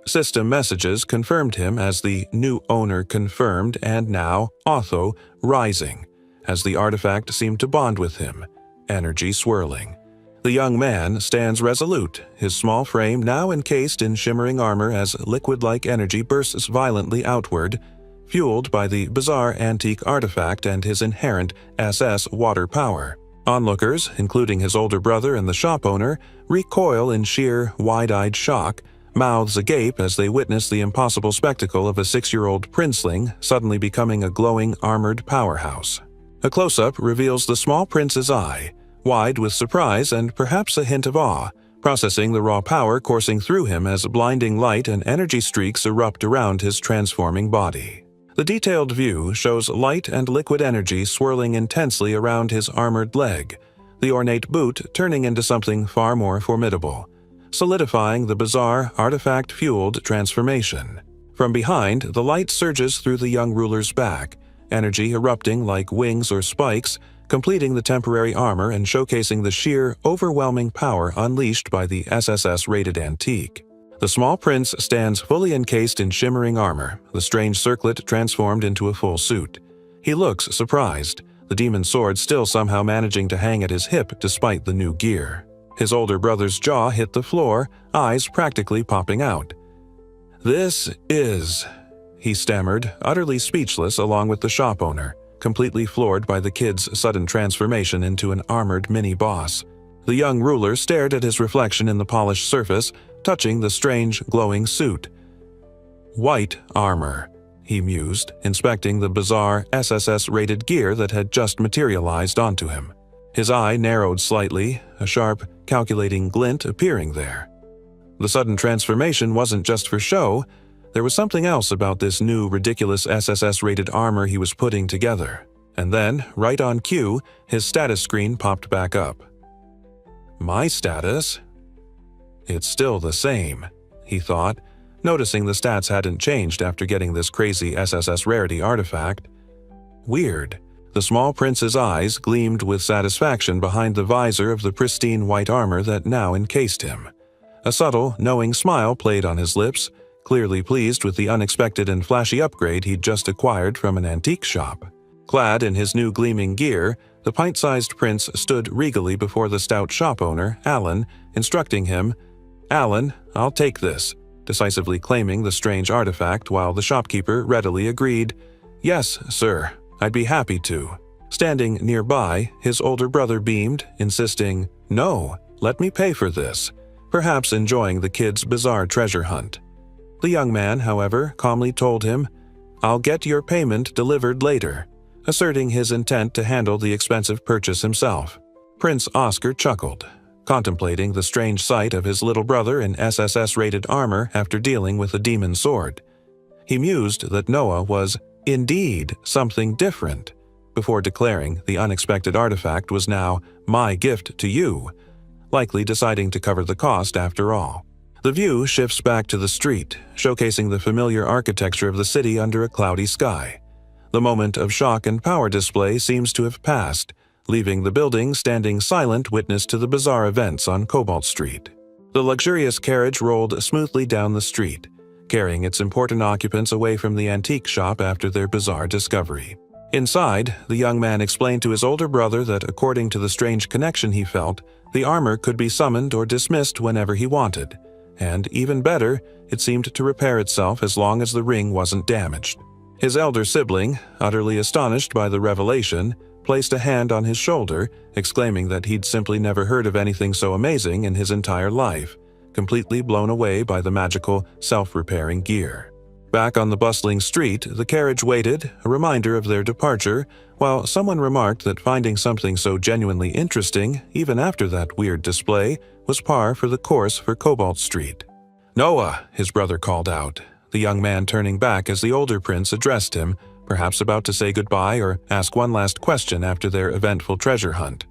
System messages confirmed him as the new owner confirmed and now Otho rising, as the artifact seemed to bond with him, energy swirling. The young man stands resolute, his small frame now encased in shimmering armor as liquid-like energy bursts violently outward, fueled by the bizarre antique artifact and his inherent SS water power. Onlookers, including his older brother and the shop owner, recoil in sheer, wide-eyed shock, mouths agape as they witness the impossible spectacle of a 6-year-old princeling suddenly becoming a glowing armored powerhouse. A close-up reveals the small prince's eye, wide with surprise and perhaps a hint of awe, processing the raw power coursing through him as blinding light and energy streaks erupt around his transforming body. The detailed view shows light and liquid energy swirling intensely around his armored leg, the ornate boot turning into something far more formidable, solidifying the bizarre, artifact-fueled transformation. From behind, the light surges through the young ruler's back, energy erupting like wings or spikes, completing the temporary armor and showcasing the sheer, overwhelming power unleashed by the SSS-rated antique. The small prince stands fully encased in shimmering armor, the strange circlet transformed into a full suit. He looks surprised, the demon sword still somehow managing to hang at his hip despite the new gear. His older brother's jaw hit the floor, eyes practically popping out. "This is," he stammered, utterly speechless along with the shop owner, completely floored by the kid's sudden transformation into an armored mini-boss. The young ruler stared at his reflection in the polished surface, touching the strange, glowing suit. "White armor," he mused, inspecting the bizarre SSS-rated gear that had just materialized onto him. His eye narrowed slightly, a sharp, calculating glint appearing there. The sudden transformation wasn't just for show. There was something else about this new, ridiculous SSS-rated armor he was putting together. And then, right on cue, his status screen popped back up. My status? It's still the same, he thought, noticing the stats hadn't changed after getting this crazy SSS rarity artifact. Weird. The small prince's eyes gleamed with satisfaction behind the visor of the pristine white armor that now encased him. A subtle, knowing smile played on his lips, clearly pleased with the unexpected and flashy upgrade he'd just acquired from an antique shop. Clad in his new gleaming gear, the pint-sized prince stood regally before the stout shop owner, Alan, instructing him, "Alan, I'll take this," decisively claiming the strange artifact while the shopkeeper readily agreed, "Yes, sir, I'd be happy to." Standing nearby, his older brother beamed, insisting, "No, let me pay for this," perhaps enjoying the kid's bizarre treasure hunt. The young man, however, calmly told him, "I'll get your payment delivered later," asserting his intent to handle the expensive purchase himself. Prince Oscar chuckled, contemplating the strange sight of his little brother in SSS-rated armor after dealing with a demon sword. He mused that Noah was, indeed, something different, before declaring the unexpected artifact was now my gift to you, likely deciding to cover the cost after all. The view shifts back to the street, showcasing the familiar architecture of the city under a cloudy sky. The moment of shock and power display seems to have passed, leaving the building standing silent witness to the bizarre events on Cobalt Street. The luxurious carriage rolled smoothly down the street, carrying its important occupants away from the antique shop after their bizarre discovery. Inside, the young man explained to his older brother that according to the strange connection he felt, the armor could be summoned or dismissed whenever he wanted, and even better, it seemed to repair itself as long as the ring wasn't damaged. His elder sibling, utterly astonished by the revelation, placed a hand on his shoulder, exclaiming that he'd simply never heard of anything so amazing in his entire life, completely blown away by the magical, self-repairing gear. Back on the bustling street, the carriage waited, a reminder of their departure, while someone remarked that finding something so genuinely interesting, even after that weird display, was par for the course for Cobalt Street. "Noah," his brother called out, the young man turning back as the older prince addressed him, perhaps about to say goodbye or ask one last question after their eventful treasure hunt.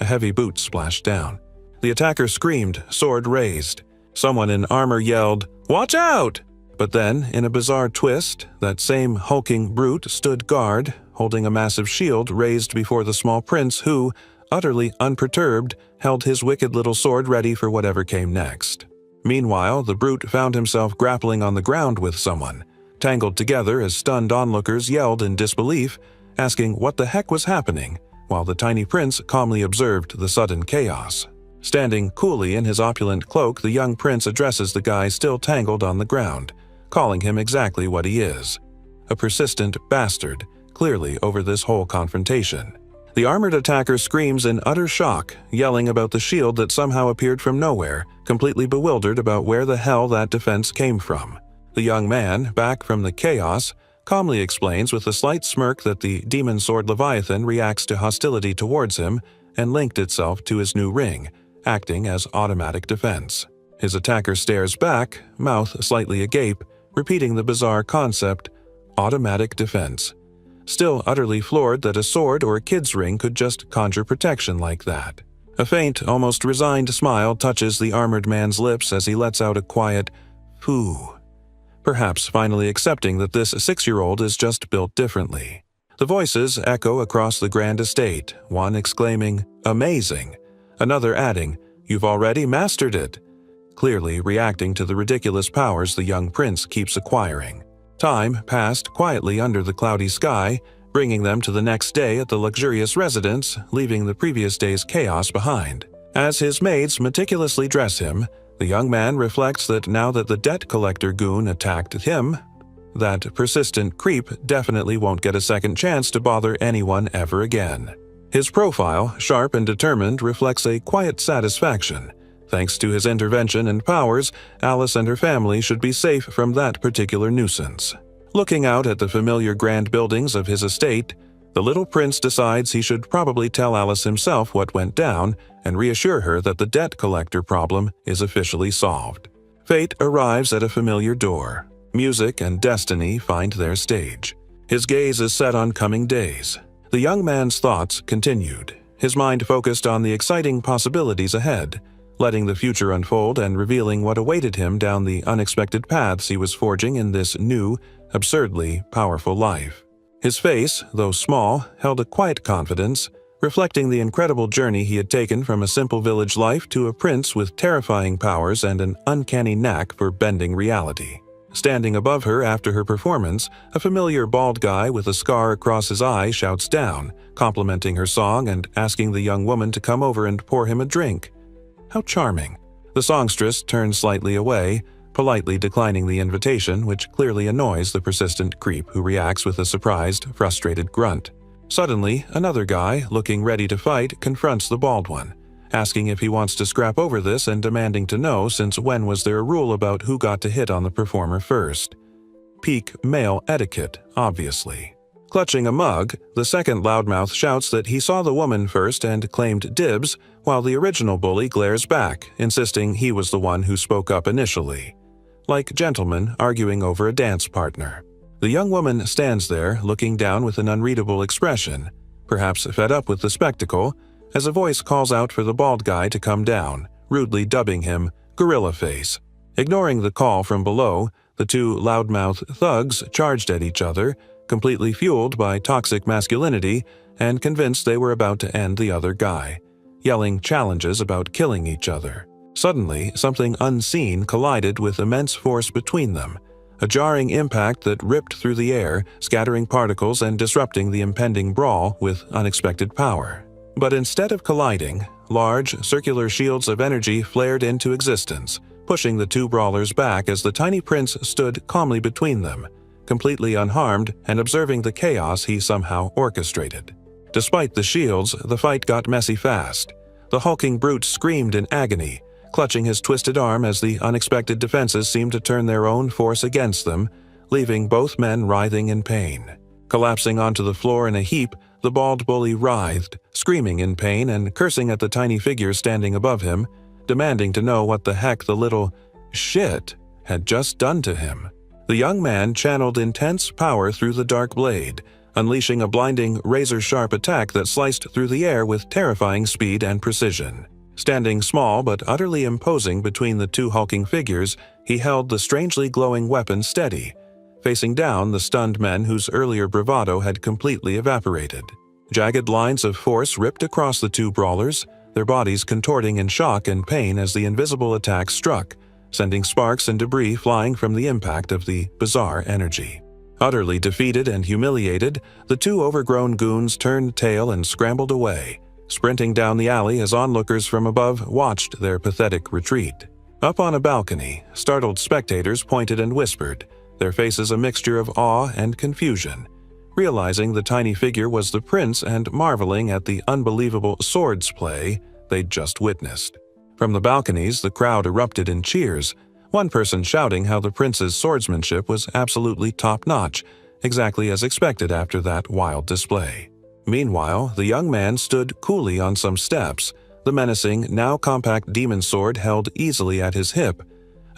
A heavy boot splashed down. The attacker screamed, sword raised. Someone in armor yelled, "Watch out!" But then, in a bizarre twist, that same hulking brute stood guard, holding a massive shield raised before the small prince who, utterly unperturbed, held his wicked little sword ready for whatever came next. Meanwhile, the brute found himself grappling on the ground with someone, tangled together as stunned onlookers yelled in disbelief, asking what the heck was happening, while the tiny prince calmly observed the sudden chaos. Standing coolly in his opulent cloak, the young prince addresses the guy still tangled on the ground, calling him exactly what he is. A persistent bastard, clearly over this whole confrontation. The armored attacker screams in utter shock, yelling about the shield that somehow appeared from nowhere, completely bewildered about where the hell that defense came from. The young man, back from the chaos, calmly explains with a slight smirk that the demon sword Leviathan reacts to hostility towards him and linked itself to his new ring, acting as automatic defense. His attacker stares back, mouth slightly agape, repeating the bizarre concept, automatic defense. Still utterly floored that a sword or a kid's ring could just conjure protection like that. A faint, almost resigned smile touches the armored man's lips as he lets out a quiet, "Phew," perhaps finally accepting that this 6-year-old is just built differently. The voices echo across the grand estate, one exclaiming, "Amazing," another adding, "You've already mastered it," clearly reacting to the ridiculous powers the young prince keeps acquiring. Time passed quietly under the cloudy sky, bringing them to the next day at the luxurious residence, leaving the previous day's chaos behind. As his maids meticulously dress him, the young man reflects that now that the debt collector goon attacked him, that persistent creep definitely won't get a second chance to bother anyone ever again. His profile, sharp and determined, reflects a quiet satisfaction. Thanks to his intervention and powers, Alice and her family should be safe from that particular nuisance. Looking out at the familiar grand buildings of his estate, the little prince decides he should probably tell Alice himself what went down and reassure her that the debt collector problem is officially solved. Fate arrives at a familiar door. Music and destiny find their stage. His gaze is set on coming days. The young man's thoughts continued, his mind focused on the exciting possibilities ahead, letting the future unfold and revealing what awaited him down the unexpected paths he was forging in this new, absurdly powerful life. His face, though small, held a quiet confidence, reflecting the incredible journey he had taken from a simple village life to a prince with terrifying powers and an uncanny knack for bending reality. Standing above her after her performance, a familiar bald guy with a scar across his eye shouts down, complimenting her song and asking the young woman to come over and pour him a drink. How charming. The songstress turns slightly away, politely declining the invitation, which clearly annoys the persistent creep who reacts with a surprised, frustrated grunt. Suddenly, another guy, looking ready to fight, confronts the bald one, asking if he wants to scrap over this and demanding to know since when was there a rule about who got to hit on the performer first. Peak male etiquette, obviously. Clutching a mug, the second loudmouth shouts that he saw the woman first and claimed dibs, while the original bully glares back, insisting he was the one who spoke up initially. Like gentlemen arguing over a dance partner. The young woman stands there, looking down with an unreadable expression, perhaps fed up with the spectacle, as a voice calls out for the bald guy to come down, rudely dubbing him Gorilla Face. Ignoring the call from below, the two loudmouth thugs charged at each other, completely fueled by toxic masculinity and convinced they were about to end the other guy, yelling challenges about killing each other. Suddenly, something unseen collided with immense force between them, a jarring impact that ripped through the air, scattering particles and disrupting the impending brawl with unexpected power. But instead of colliding, large, circular shields of energy flared into existence, pushing the two brawlers back as the tiny prince stood calmly between them, completely unharmed and observing the chaos he somehow orchestrated. Despite the shields, the fight got messy fast. The hulking brute screamed in agony, clutching his twisted arm as the unexpected defenses seemed to turn their own force against them, leaving both men writhing in pain. Collapsing onto the floor in a heap, the bald bully writhed, screaming in pain and cursing at the tiny figure standing above him, demanding to know what the heck the little shit had just done to him. The young man channeled intense power through the dark blade, unleashing a blinding, razor-sharp attack that sliced through the air with terrifying speed and precision. Standing small but utterly imposing between the two hulking figures, he held the strangely glowing weapon steady, facing down the stunned men whose earlier bravado had completely evaporated. Jagged lines of force ripped across the two brawlers, their bodies contorting in shock and pain as the invisible attack struck, sending sparks and debris flying from the impact of the bizarre energy. Utterly defeated and humiliated, the two overgrown goons turned tail and scrambled away, sprinting down the alley as onlookers from above watched their pathetic retreat. Up on a balcony, startled spectators pointed and whispered, their faces a mixture of awe and confusion, realizing the tiny figure was the prince and marveling at the unbelievable swords play they'd just witnessed. From the balconies, the crowd erupted in cheers, one person shouting how the prince's swordsmanship was absolutely top-notch, exactly as expected after that wild display. Meanwhile, the young man stood coolly on some steps, the menacing, now compact demon sword held easily at his hip,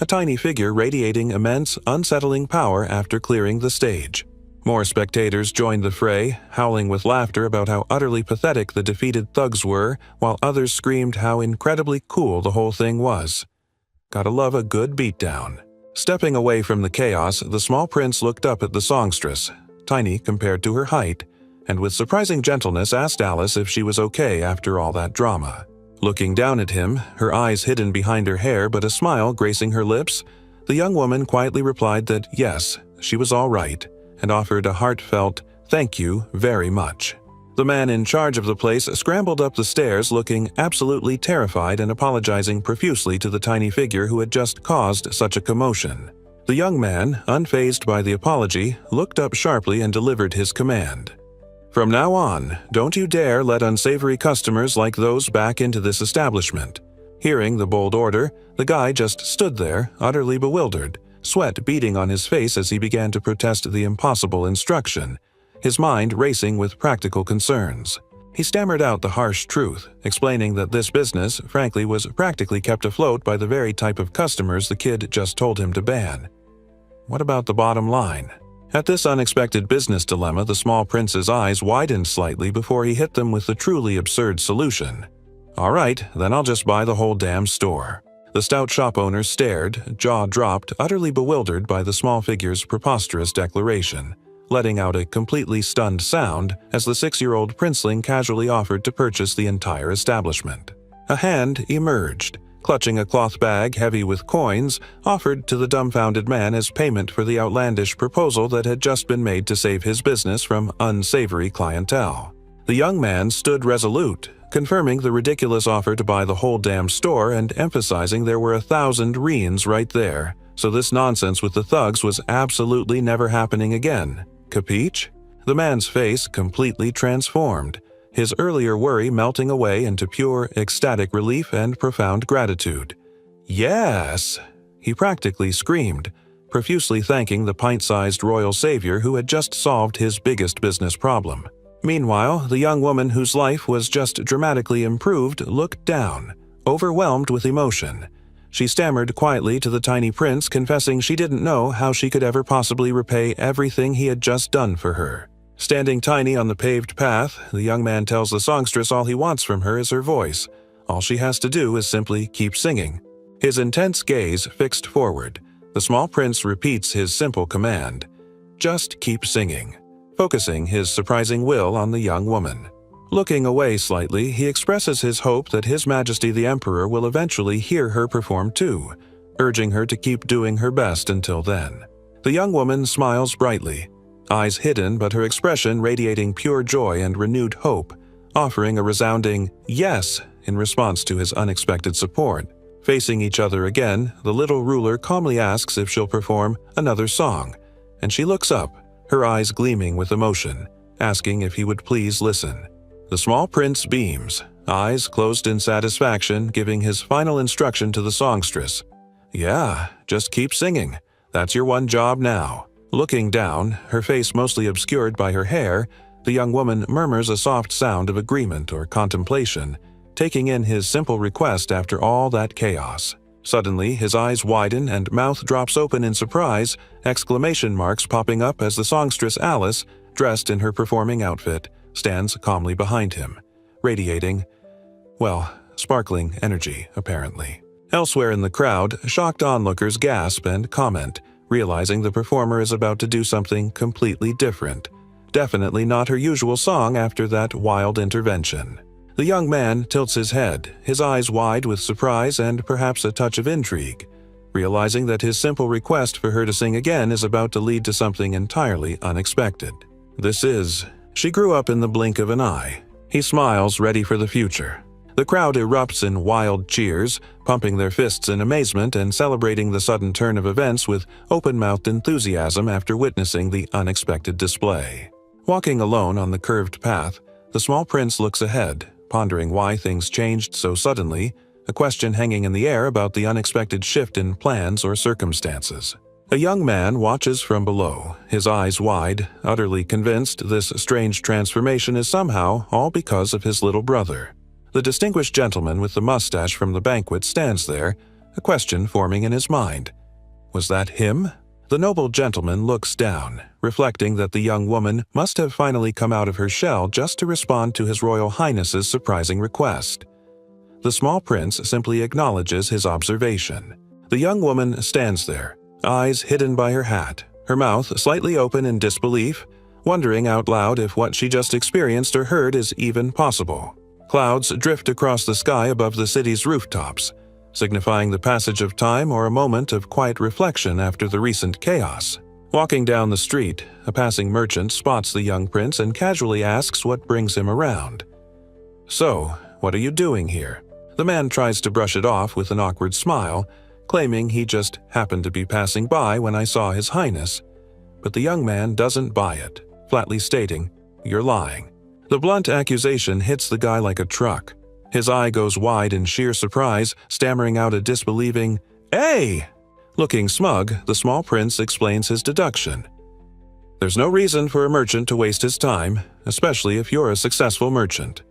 a tiny figure radiating immense, unsettling power after clearing the stage. More spectators joined the fray, howling with laughter about how utterly pathetic the defeated thugs were, while others screamed how incredibly cool the whole thing was. Gotta love a good beatdown. Stepping away from the chaos, the small prince looked up at the songstress, tiny compared to her height, and with surprising gentleness asked Alice if she was okay after all that drama. Looking down at him, her eyes hidden behind her hair but a smile gracing her lips, the young woman quietly replied that yes, she was all right, and offered a heartfelt, "Thank you very much." The man in charge of the place scrambled up the stairs looking absolutely terrified and apologizing profusely to the tiny figure who had just caused such a commotion. The young man, unfazed by the apology, looked up sharply and delivered his command. "From now on, don't you dare let unsavory customers like those back into this establishment." Hearing the bold order, the guy just stood there, utterly bewildered, sweat beading on his face as he began to protest the impossible instruction, his mind racing with practical concerns. He stammered out the harsh truth, explaining that this business, frankly, was practically kept afloat by the very type of customers the kid just told him to ban. What about the bottom line? At this unexpected business dilemma, the small prince's eyes widened slightly before he hit them with the truly absurd solution. "All right, then I'll just buy the whole damn store." The stout shop owner stared, jaw dropped, utterly bewildered by the small figure's preposterous declaration, letting out a completely stunned sound as the 6-year-old princeling casually offered to purchase the entire establishment. A hand emerged, clutching a cloth bag heavy with coins, offered to the dumbfounded man as payment for the outlandish proposal that had just been made to save his business from unsavory clientele. The young man stood resolute, confirming the ridiculous offer to buy the whole damn store and emphasizing there were 1,000 reins right there, so this nonsense with the thugs was absolutely never happening again. Capiche? The man's face completely transformed, his earlier worry melting away into pure, ecstatic relief and profound gratitude. "Yes!" he practically screamed, profusely thanking the pint-sized royal savior who had just solved his biggest business problem. Meanwhile, the young woman whose life was just dramatically improved looked down, overwhelmed with emotion. She stammered quietly to the tiny prince, confessing she didn't know how she could ever possibly repay everything he had just done for her. Standing tiny on the paved path, the young man tells the songstress all he wants from her is her voice. All she has to do is simply keep singing. His intense gaze fixed forward, the small prince repeats his simple command, "Just keep singing," focusing his surprising will on the young woman. Looking away slightly, he expresses his hope that His Majesty the Emperor will eventually hear her perform too, urging her to keep doing her best until then. The young woman smiles brightly, eyes hidden but her expression radiating pure joy and renewed hope, offering a resounding "yes" in response to his unexpected support. Facing each other again, the little ruler calmly asks if she'll perform another song, and she looks up, her eyes gleaming with emotion, asking if he would please listen. The small prince beams, eyes closed in satisfaction, giving his final instruction to the songstress. "Yeah, just keep singing. That's your one job now." Looking down, her face mostly obscured by her hair, the young woman murmurs a soft sound of agreement or contemplation, taking in his simple request after all that chaos. Suddenly, his eyes widen and mouth drops open in surprise, exclamation marks popping up as the songstress Alice, dressed in her performing outfit, stands calmly behind him, radiating, well, sparkling energy, apparently. Elsewhere in the crowd, shocked onlookers gasp and comment, realizing the performer is about to do something completely different. Definitely not her usual song after that wild intervention. The young man tilts his head, his eyes wide with surprise and perhaps a touch of intrigue, realizing that his simple request for her to sing again is about to lead to something entirely unexpected. She grew up in the blink of an eye. He smiles, ready for the future. The crowd erupts in wild cheers, pumping their fists in amazement and celebrating the sudden turn of events with open-mouthed enthusiasm after witnessing the unexpected display. Walking alone on the curved path, the small prince looks ahead, pondering why things changed so suddenly, a question hanging in the air about the unexpected shift in plans or circumstances. A young man watches from below, his eyes wide, utterly convinced this strange transformation is somehow all because of his little brother. The distinguished gentleman with the mustache from the banquet stands there, a question forming in his mind. Was that him? The noble gentleman looks down, reflecting that the young woman must have finally come out of her shell just to respond to His Royal Highness's surprising request. The small prince simply acknowledges his observation. The young woman stands there, eyes hidden by her hat, her mouth slightly open in disbelief, wondering out loud if what she just experienced or heard is even possible. Clouds drift across the sky above the city's rooftops, signifying the passage of time or a moment of quiet reflection after the recent chaos. Walking down the street, a passing merchant spots the young prince and casually asks what brings him around. "So, what are you doing here?" The man tries to brush it off with an awkward smile, claiming he just happened to be passing by when I saw His Highness. But the young man doesn't buy it, flatly stating, "You're lying." The blunt accusation hits the guy like a truck. His eye goes wide in sheer surprise, stammering out a disbelieving, "Hey!" Looking smug, the small prince explains his deduction. There's no reason for a merchant to waste his time, especially if you're a successful merchant.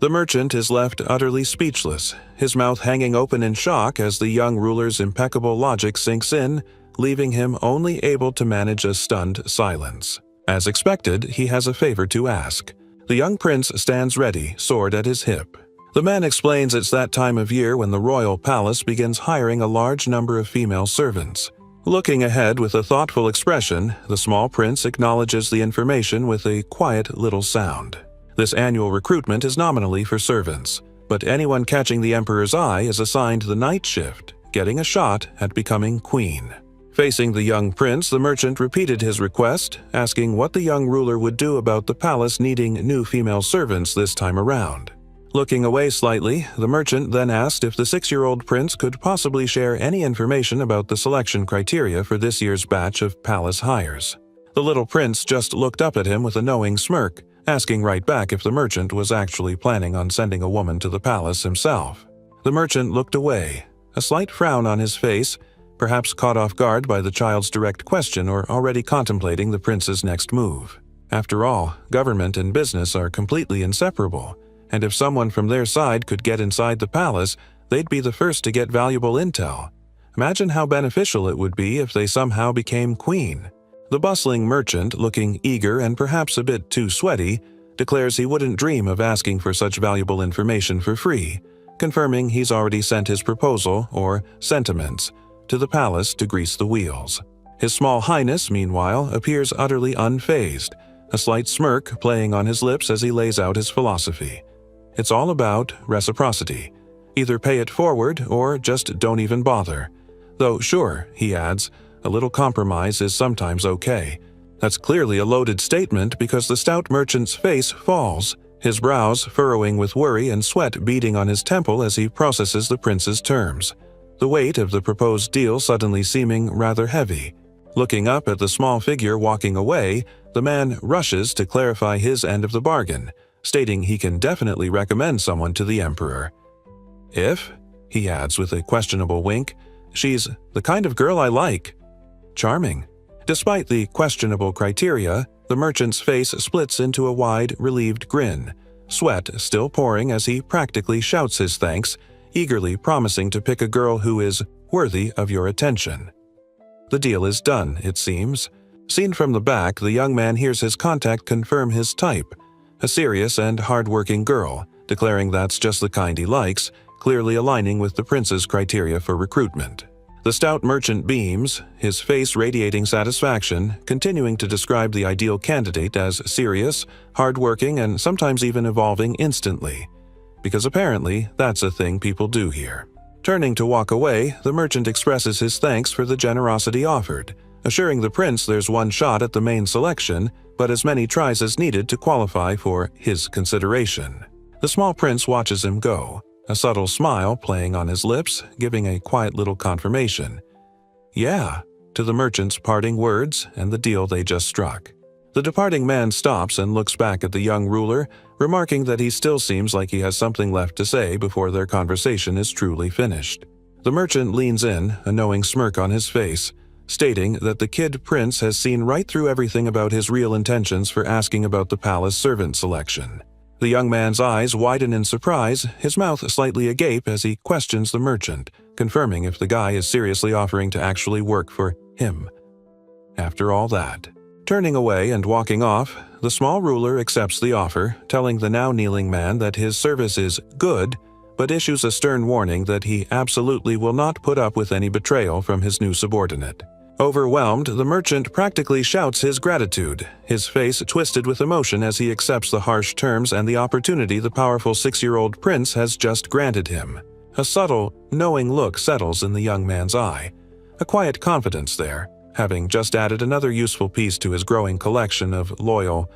The merchant is left utterly speechless, his mouth hanging open in shock as the young ruler's impeccable logic sinks in, leaving him only able to manage a stunned silence. As expected, he has a favor to ask. The young prince stands ready, sword at his hip. The man explains it's that time of year when the royal palace begins hiring a large number of female servants. Looking ahead with a thoughtful expression, the small prince acknowledges the information with a quiet little sound. This annual recruitment is nominally for servants, but anyone catching the emperor's eye is assigned the night shift, getting a shot at becoming queen. Facing the young prince, the merchant repeated his request, asking what the young ruler would do about the palace needing new female servants this time around. Looking away slightly, the merchant then asked if the 6-year-old prince could possibly share any information about the selection criteria for this year's batch of palace hires. The little prince just looked up at him with a knowing smirk, asking right back if the merchant was actually planning on sending a woman to the palace himself. The merchant looked away, a slight frown on his face, perhaps caught off guard by the child's direct question or already contemplating the prince's next move. After all, government and business are completely inseparable, and if someone from their side could get inside the palace, they'd be the first to get valuable intel. Imagine how beneficial it would be if they somehow became queen. The bustling merchant, looking eager and perhaps a bit too sweaty, declares he wouldn't dream of asking for such valuable information for free, confirming he's already sent his proposal, or sentiments, to the palace to grease the wheels. His small highness, meanwhile, appears utterly unfazed, a slight smirk playing on his lips as he lays out his philosophy. It's all about reciprocity. Either pay it forward or just don't even bother. Though sure, he adds, a little compromise is sometimes okay. That's clearly a loaded statement because the stout merchant's face falls, his brows furrowing with worry and sweat beading on his temple as he processes the prince's terms, the weight of the proposed deal suddenly seeming rather heavy. Looking up at the small figure walking away, the man rushes to clarify his end of the bargain, stating he can definitely recommend someone to the emperor. "If," he adds with a questionable wink, "she's the kind of girl I like." Charming. Despite the questionable criteria, the merchant's face splits into a wide, relieved grin, sweat still pouring as he practically shouts his thanks, eagerly promising to pick a girl who is worthy of your attention. The deal is done, it seems. Seen from the back, the young man hears his contact confirm his type, a serious and hard-working girl, declaring that's just the kind he likes, clearly aligning with the prince's criteria for recruitment. The stout merchant beams, his face radiating satisfaction, continuing to describe the ideal candidate as serious, hard-working, and sometimes even evolving instantly. Because apparently, that's a thing people do here. Turning to walk away, the merchant expresses his thanks for the generosity offered, assuring the prince there's one shot at the main selection, but as many tries as needed to qualify for his consideration. The small prince watches him go, a subtle smile playing on his lips, giving a quiet little confirmation. "Yeah," to the merchant's parting words and the deal they just struck. The departing man stops and looks back at the young ruler, remarking that he still seems like he has something left to say before their conversation is truly finished. The merchant leans in, a knowing smirk on his face, stating that the kid prince has seen right through everything about his real intentions for asking about the palace servant selection. The young man's eyes widen in surprise, his mouth slightly agape as he questions the merchant, confirming if the guy is seriously offering to actually work for him. After all that. Turning away and walking off, the small ruler accepts the offer, telling the now kneeling man that his service is good, but issues a stern warning that he absolutely will not put up with any betrayal from his new subordinate. Overwhelmed, the merchant practically shouts his gratitude, his face twisted with emotion as he accepts the harsh terms and the opportunity the powerful 6-year-old prince has just granted him. A subtle, knowing look settles in the young man's eye. A quiet confidence there, having just added another useful piece to his growing collection of loyal,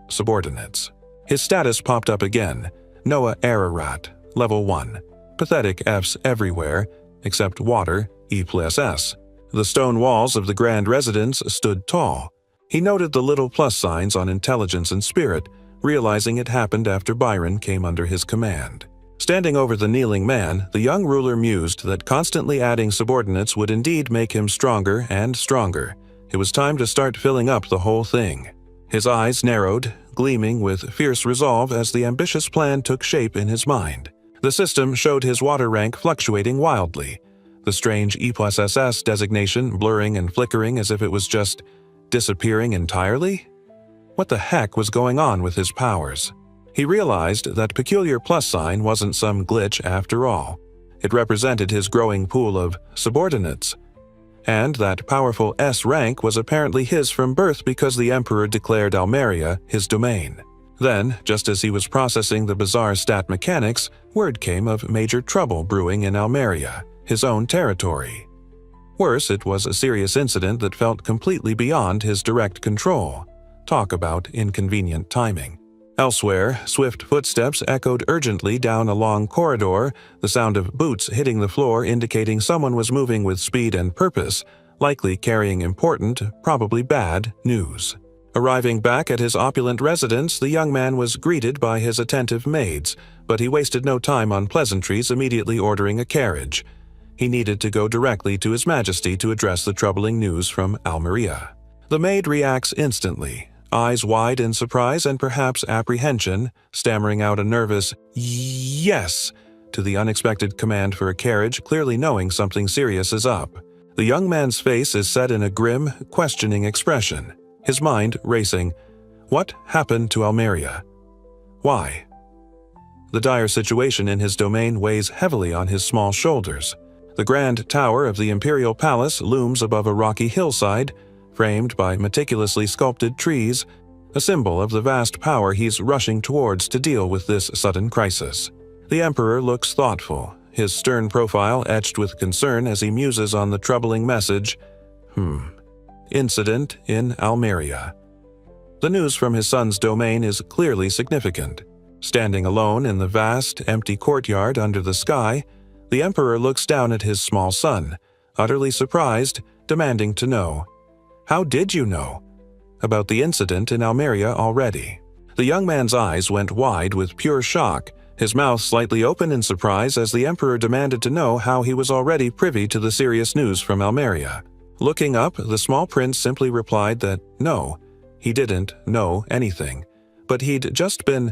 subordinates. His status popped up again: Noah Ararat, Level 1. Pathetic Fs everywhere, except water, E+S. The stone walls of the grand residence stood tall. He noted the little plus signs on intelligence and spirit, realizing it happened after Byron came under his command. Standing over the kneeling man, the young ruler mused that constantly adding subordinates would indeed make him stronger and stronger. It was time to start filling up the whole thing. His eyes narrowed, gleaming with fierce resolve as the ambitious plan took shape in his mind. The system showed his water rank fluctuating wildly, the strange E+SS designation blurring and flickering as if it was just disappearing entirely. What the heck was going on with his powers? He realized that peculiar plus sign wasn't some glitch after all. It represented his growing pool of subordinates. And that powerful S rank was apparently his from birth because the Emperor declared Almeria his domain. Then, just as he was processing the bizarre stat mechanics, word came of major trouble brewing in Almeria, his own territory. Worse, it was a serious incident that felt completely beyond his direct control. Talk about inconvenient timing. Elsewhere, swift footsteps echoed urgently down a long corridor, the sound of boots hitting the floor indicating someone was moving with speed and purpose, likely carrying important, probably bad, news. Arriving back at his opulent residence, the young man was greeted by his attentive maids, but he wasted no time on pleasantries, immediately ordering a carriage. He needed to go directly to His Majesty to address the troubling news from Almeria. The maid reacts instantly, eyes wide in surprise and perhaps apprehension, stammering out a nervous "yes" to the unexpected command for a carriage, clearly knowing something serious is up. The young man's face is set in a grim, questioning expression, his mind racing. What happened to Almeria? Why? The dire situation in his domain weighs heavily on his small shoulders. The grand tower of the imperial palace looms above a rocky hillside, framed by meticulously sculpted trees, a symbol of the vast power he's rushing towards to deal with this sudden crisis. The emperor looks thoughtful, his stern profile etched with concern as he muses on the troubling message. Incident in Almeria. The news from his son's domain is clearly significant. Standing alone in the vast, empty courtyard under the sky, the emperor looks down at his small son, utterly surprised, demanding to know. How did you know about the incident in Almeria already? The young man's eyes went wide with pure shock, his mouth slightly open in surprise as the emperor demanded to know how he was already privy to the serious news from Almeria. Looking up, the small prince simply replied that no, he didn't know anything, but he'd just been,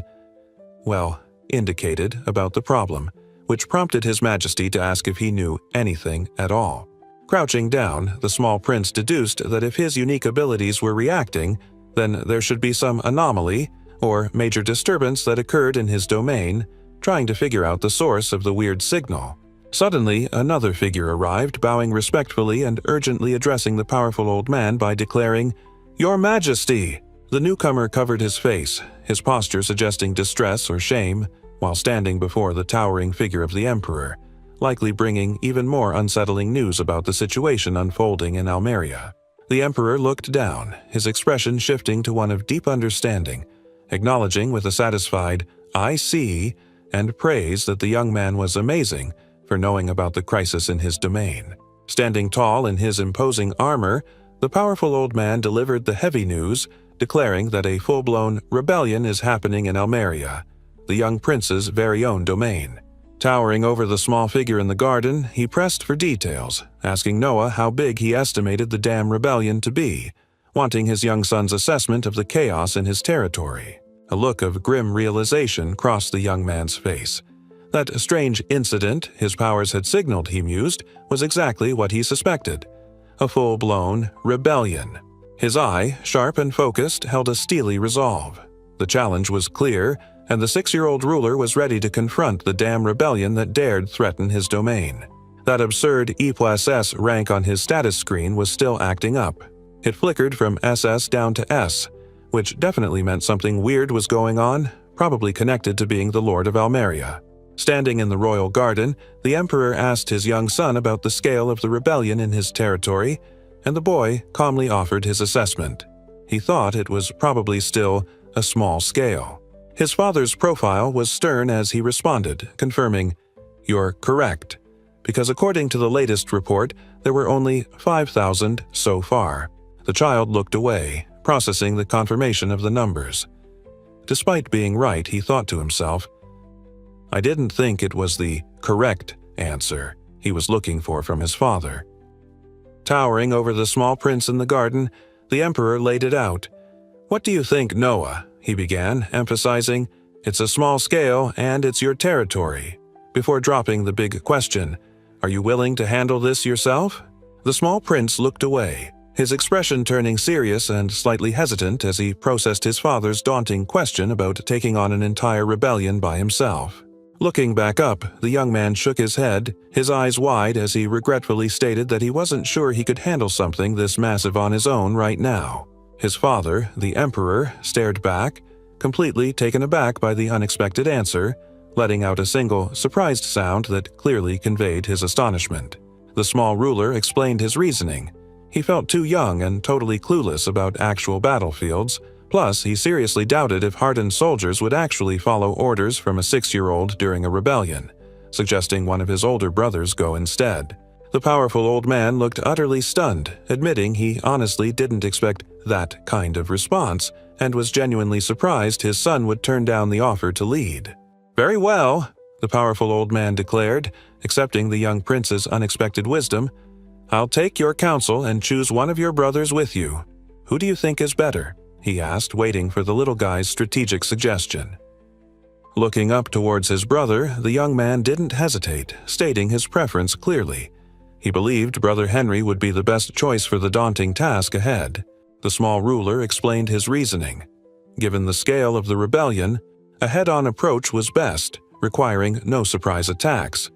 indicated about the problem, which prompted His Majesty to ask if he knew anything at all. Crouching down, the small prince deduced that if his unique abilities were reacting, then there should be some anomaly or major disturbance that occurred in his domain, trying to figure out the source of the weird signal. Suddenly, another figure arrived, bowing respectfully and urgently addressing the powerful old man by declaring, "Your Majesty!" The newcomer covered his face, his posture suggesting distress or shame, while standing before the towering figure of the emperor, likely bringing even more unsettling news about the situation unfolding in Almeria. The emperor looked down, his expression shifting to one of deep understanding, acknowledging with a satisfied, "I see," and praise that the young man was amazing for knowing about the crisis in his domain. Standing tall in his imposing armor, the powerful old man delivered the heavy news, declaring that a full-blown rebellion is happening in Almeria, the young prince's very own domain. Towering over the small figure in the garden, he pressed for details, asking Noah how big he estimated the damn rebellion to be, wanting his young son's assessment of the chaos in his territory. A look of grim realization crossed the young man's face. That strange incident his powers had signaled, he mused, was exactly what he suspected. A full-blown rebellion. His eye, sharp and focused, held a steely resolve. The challenge was clear, and the 6-year-old ruler was ready to confront the damn rebellion that dared threaten his domain. That absurd E+S rank on his status screen was still acting up. It flickered from SS down to S, which definitely meant something weird was going on, probably connected to being the Lord of Almeria. Standing in the royal garden, the emperor asked his young son about the scale of the rebellion in his territory, and the boy calmly offered his assessment. He thought it was probably still a small scale. His father's profile was stern as he responded, confirming, "You're correct," because according to the latest report, there were only 5,000 so far. The child looked away, processing the confirmation of the numbers. Despite being right, he thought to himself, I didn't think it was the correct answer he was looking for from his father. Towering over the small prince in the garden, the emperor laid it out. "What do you think, Noah?" he began, emphasizing, "It's a small scale and it's your territory," before dropping the big question, "Are you willing to handle this yourself?" The small prince looked away, his expression turning serious and slightly hesitant as he processed his father's daunting question about taking on an entire rebellion by himself. Looking back up, the young man shook his head, his eyes wide as he regretfully stated that he wasn't sure he could handle something this massive on his own right now. His father, the emperor, stared back, completely taken aback by the unexpected answer, letting out a single, surprised sound that clearly conveyed his astonishment. The small ruler explained his reasoning. He felt too young and totally clueless about actual battlefields. Plus, he seriously doubted if hardened soldiers would actually follow orders from a 6-year-old during a rebellion, suggesting one of his older brothers go instead. The powerful old man looked utterly stunned, admitting he honestly didn't expect that kind of response and was genuinely surprised his son would turn down the offer to lead. "Very well," the powerful old man declared, accepting the young prince's unexpected wisdom. "I'll take your counsel and choose one of your brothers with you. Who do you think is better?" he asked, waiting for the little guy's strategic suggestion. Looking up towards his brother, the young man didn't hesitate, stating his preference clearly. He believed Brother Henry would be the best choice for the daunting task ahead. The small ruler explained his reasoning. Given the scale of the rebellion, a head-on approach was best, requiring no surprise attacks.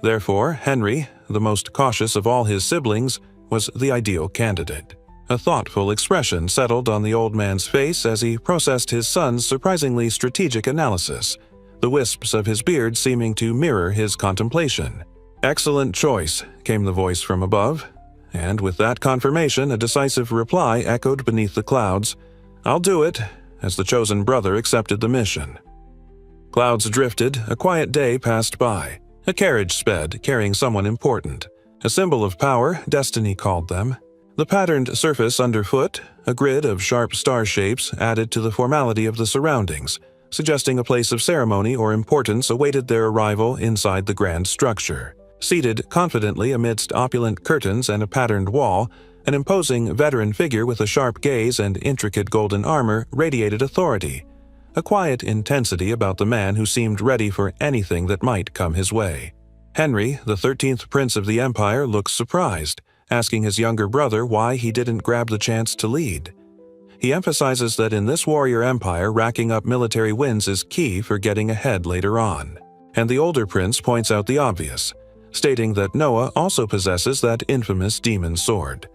Therefore, Henry, the most cautious of all his siblings, was the ideal candidate. A thoughtful expression settled on the old man's face as he processed his son's surprisingly strategic analysis, the wisps of his beard seeming to mirror his contemplation. "Excellent choice," came the voice from above, and with that confirmation, a decisive reply echoed beneath the clouds, "I'll do it," as the chosen brother accepted the mission. Clouds drifted, a quiet day passed by. A carriage sped, carrying someone important. A symbol of power, destiny called them. The patterned surface underfoot, a grid of sharp star shapes, added to the formality of the surroundings, suggesting a place of ceremony or importance awaited their arrival inside the grand structure. Seated confidently amidst opulent curtains and a patterned wall, an imposing veteran figure with a sharp gaze and intricate golden armor radiated authority, a quiet intensity about the man who seemed ready for anything that might come his way. Henry, the 13th prince of the empire, looked surprised, asking his younger brother why he didn't grab the chance to lead. He emphasizes that in this warrior empire, racking up military wins is key for getting ahead later on. And the older prince points out the obvious, stating that Noah also possesses that infamous demon sword.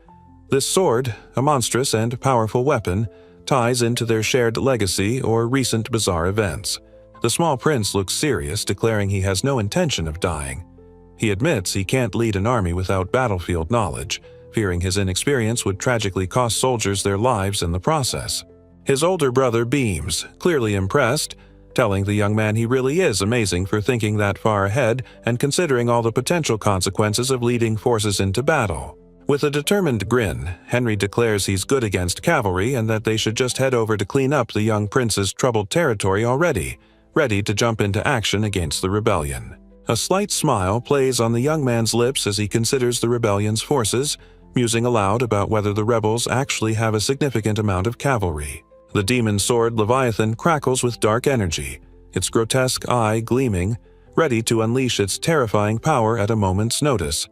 This sword, a monstrous and powerful weapon, ties into their shared legacy or recent bizarre events. The small prince looks serious, declaring he has no intention of dying. He admits he can't lead an army without battlefield knowledge, fearing his inexperience would tragically cost soldiers their lives in the process. His older brother beams, clearly impressed, telling the young man he really is amazing for thinking that far ahead and considering all the potential consequences of leading forces into battle. With a determined grin, Henry declares he's good against cavalry and that they should just head over to clean up the young prince's troubled territory already, ready to jump into action against the rebellion. A slight smile plays on the young man's lips as he considers the rebellion's forces, musing aloud about whether the rebels actually have a significant amount of cavalry. The demon sword Leviathan crackles with dark energy, its grotesque eye gleaming, ready to unleash its terrifying power at a moment's notice.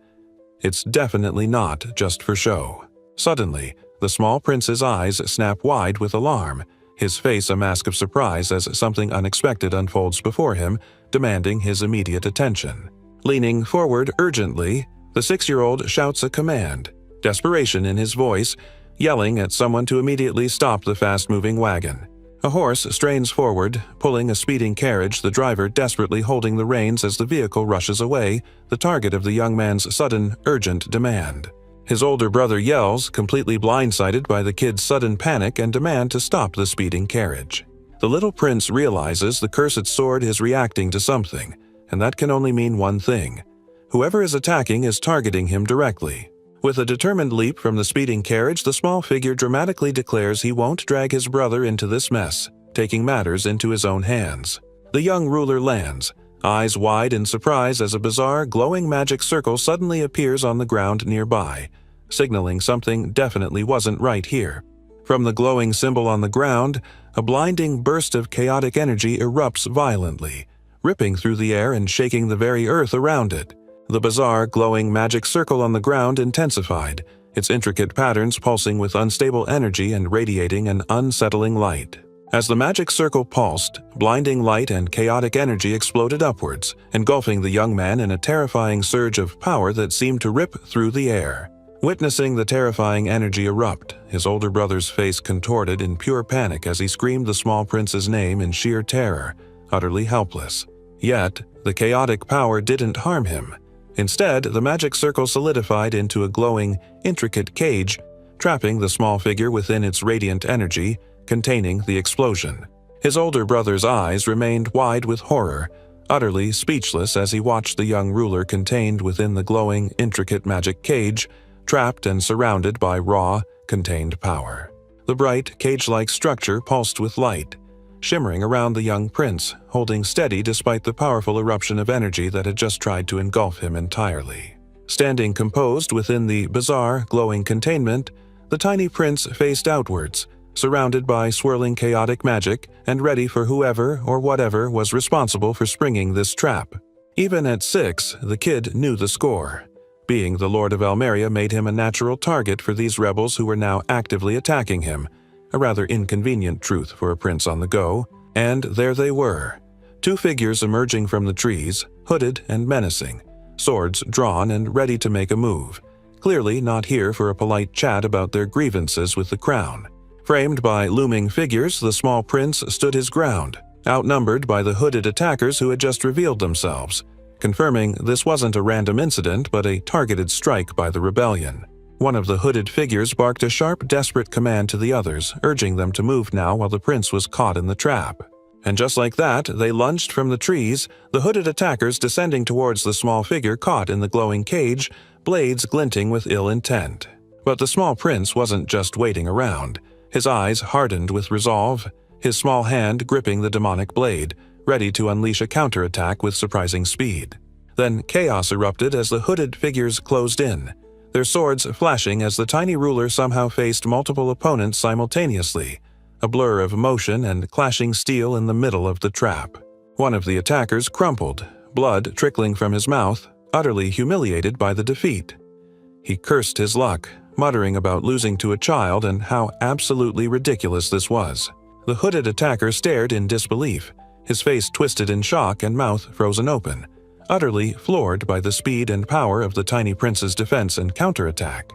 It's definitely not just for show. Suddenly, the small prince's eyes snap wide with alarm, his face a mask of surprise as something unexpected unfolds before him, demanding his immediate attention. Leaning forward urgently, the 6-year-old shouts a command, desperation in his voice, yelling at someone to immediately stop the fast-moving wagon. A horse strains forward, pulling a speeding carriage, the driver desperately holding the reins as the vehicle rushes away, the target of the young man's sudden, urgent demand. His older brother yells, completely blindsided by the kid's sudden panic and demand to stop the speeding carriage. The little prince realizes the cursed sword is reacting to something, and that can only mean one thing. Whoever is attacking is targeting him directly. With a determined leap from the speeding carriage, the small figure dramatically declares he won't drag his brother into this mess, taking matters into his own hands. The young ruler lands, eyes wide in surprise as a bizarre, glowing magic circle suddenly appears on the ground nearby, signaling something definitely wasn't right here. From the glowing symbol on the ground, a blinding burst of chaotic energy erupts violently, ripping through the air and shaking the very earth around it. The bizarre, glowing magic circle on the ground intensified, its intricate patterns pulsing with unstable energy and radiating an unsettling light. As the magic circle pulsed, blinding light and chaotic energy exploded upwards, engulfing the young man in a terrifying surge of power that seemed to rip through the air. Witnessing the terrifying energy erupt, his older brother's face contorted in pure panic as he screamed the small prince's name in sheer terror, utterly helpless. Yet, the chaotic power didn't harm him. Instead, the magic circle solidified into a glowing, intricate cage, trapping the small figure within its radiant energy, containing the explosion. His older brother's eyes remained wide with horror, utterly speechless as he watched the young ruler contained within the glowing, intricate magic cage, trapped and surrounded by raw, contained power. The bright, cage-like structure pulsed with light, shimmering around the young prince, holding steady despite the powerful eruption of energy that had just tried to engulf him entirely. Standing composed within the bizarre, glowing containment, the tiny prince faced outwards, surrounded by swirling chaotic magic and ready for whoever or whatever was responsible for springing this trap. Even at 6, the kid knew the score. Being the Lord of Almeria made him a natural target for these rebels who were now actively attacking him, a rather inconvenient truth for a prince on the go, and there they were. 2 figures emerging from the trees, hooded and menacing, swords drawn and ready to make a move, clearly not here for a polite chat about their grievances with the crown. Framed by looming figures, the small prince stood his ground, outnumbered by the hooded attackers who had just revealed themselves, confirming this wasn't a random incident but a targeted strike by the rebellion. One of the hooded figures barked a sharp, desperate command to the others, urging them to move now while the prince was caught in the trap. And just like that, they lunged from the trees, the hooded attackers descending towards the small figure caught in the glowing cage, blades glinting with ill intent. But the small prince wasn't just waiting around. His eyes hardened with resolve, his small hand gripping the demonic blade, ready to unleash a counterattack with surprising speed. Then chaos erupted as the hooded figures closed in, their swords flashing as the tiny ruler somehow faced multiple opponents simultaneously, a blur of motion and clashing steel in the middle of the trap. One of the attackers crumpled, blood trickling from his mouth, utterly humiliated by the defeat. He cursed his luck, muttering about losing to a child and how absolutely ridiculous this was. The hooded attacker stared in disbelief, his face twisted in shock and mouth frozen open, utterly floored by the speed and power of the tiny prince's defense and counterattack.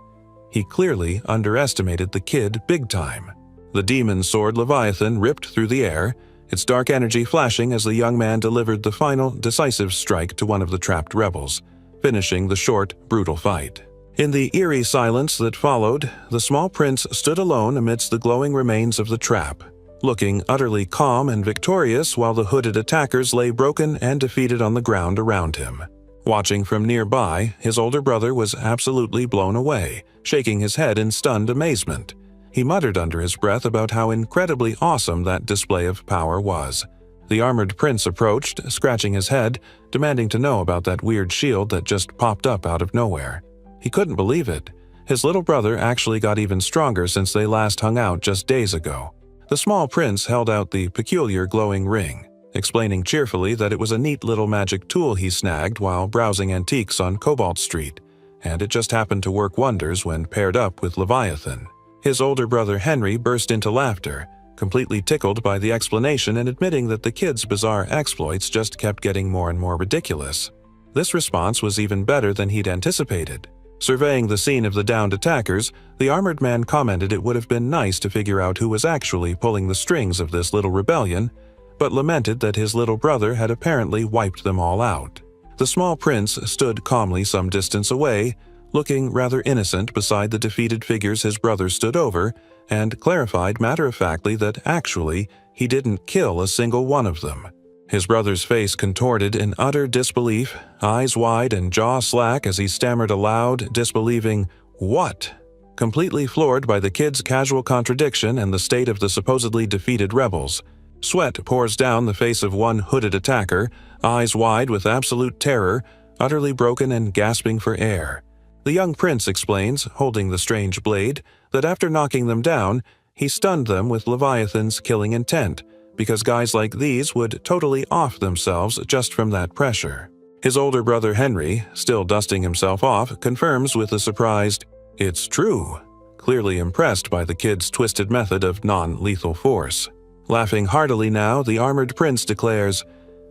He clearly underestimated the kid big time. The demon sword Leviathan ripped through the air, its dark energy flashing as the young man delivered the final, decisive strike to one of the trapped rebels, finishing the short, brutal fight. In the eerie silence that followed, the small prince stood alone amidst the glowing remains of the trap, looking utterly calm and victorious while the hooded attackers lay broken and defeated on the ground around him. Watching from nearby, his older brother was absolutely blown away, shaking his head in stunned amazement. He muttered under his breath about how incredibly awesome that display of power was. The armored prince approached, scratching his head, demanding to know about that weird shield that just popped up out of nowhere. He couldn't believe it. His little brother actually got even stronger since they last hung out just days ago. The small prince held out the peculiar glowing ring, explaining cheerfully that it was a neat little magic tool he snagged while browsing antiques on Cobalt Street, and it just happened to work wonders when paired up with Leviathan. His older brother Henry burst into laughter, completely tickled by the explanation and admitting that the kid's bizarre exploits just kept getting more and more ridiculous. This response was even better than he'd anticipated. Surveying the scene of the downed attackers, the armored man commented it would have been nice to figure out who was actually pulling the strings of this little rebellion, but lamented that his little brother had apparently wiped them all out. The small prince stood calmly some distance away, looking rather innocent beside the defeated figures his brother stood over, and clarified matter-of-factly that actually he didn't kill a single one of them. His brother's face contorted in utter disbelief, eyes wide and jaw slack as he stammered a loud, disbelieving, "What?" completely floored by the kid's casual contradiction and the state of the supposedly defeated rebels. Sweat pours down the face of one hooded attacker, eyes wide with absolute terror, utterly broken and gasping for air. The young prince explains, holding the strange blade, that after knocking them down, he stunned them with Leviathan's killing intent, because guys like these would totally off themselves just from that pressure. His older brother Henry, still dusting himself off, confirms with a surprised, "It's true," clearly impressed by the kid's twisted method of non-lethal force. Laughing heartily now, the armored prince declares,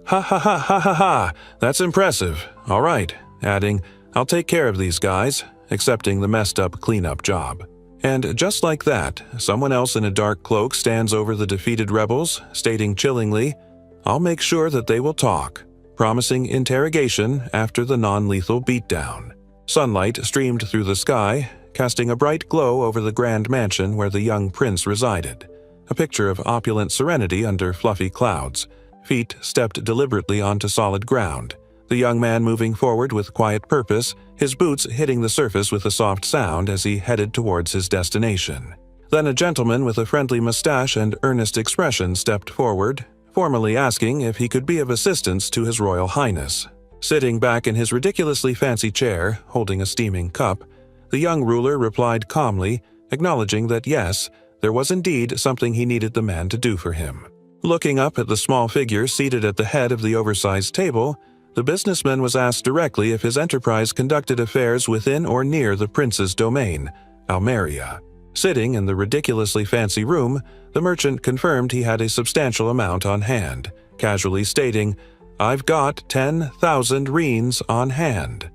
"Ha ha ha ha ha ha, that's impressive. All right," adding, "I'll take care of these guys," accepting the messed-up cleanup job. And just like that, someone else in a dark cloak stands over the defeated rebels, stating chillingly, "I'll make sure that they will talk," promising interrogation after the non-lethal beatdown. Sunlight streamed through the sky, casting a bright glow over the grand mansion where the young prince resided, a picture of opulent serenity under fluffy clouds. Feet stepped deliberately onto solid ground, the young man moving forward with quiet purpose, his boots hitting the surface with a soft sound as he headed towards his destination. Then a gentleman with a friendly mustache and earnest expression stepped forward, formally asking if he could be of assistance to His Royal Highness. Sitting back in his ridiculously fancy chair, holding a steaming cup, the young ruler replied calmly, acknowledging that yes, there was indeed something he needed the man to do for him. Looking up at the small figure seated at the head of the oversized table, the businessman was asked directly if his enterprise conducted affairs within or near the prince's domain, Almeria. Sitting in the ridiculously fancy room, the merchant confirmed he had a substantial amount on hand, casually stating, "I've got 10,000 reins on hand,"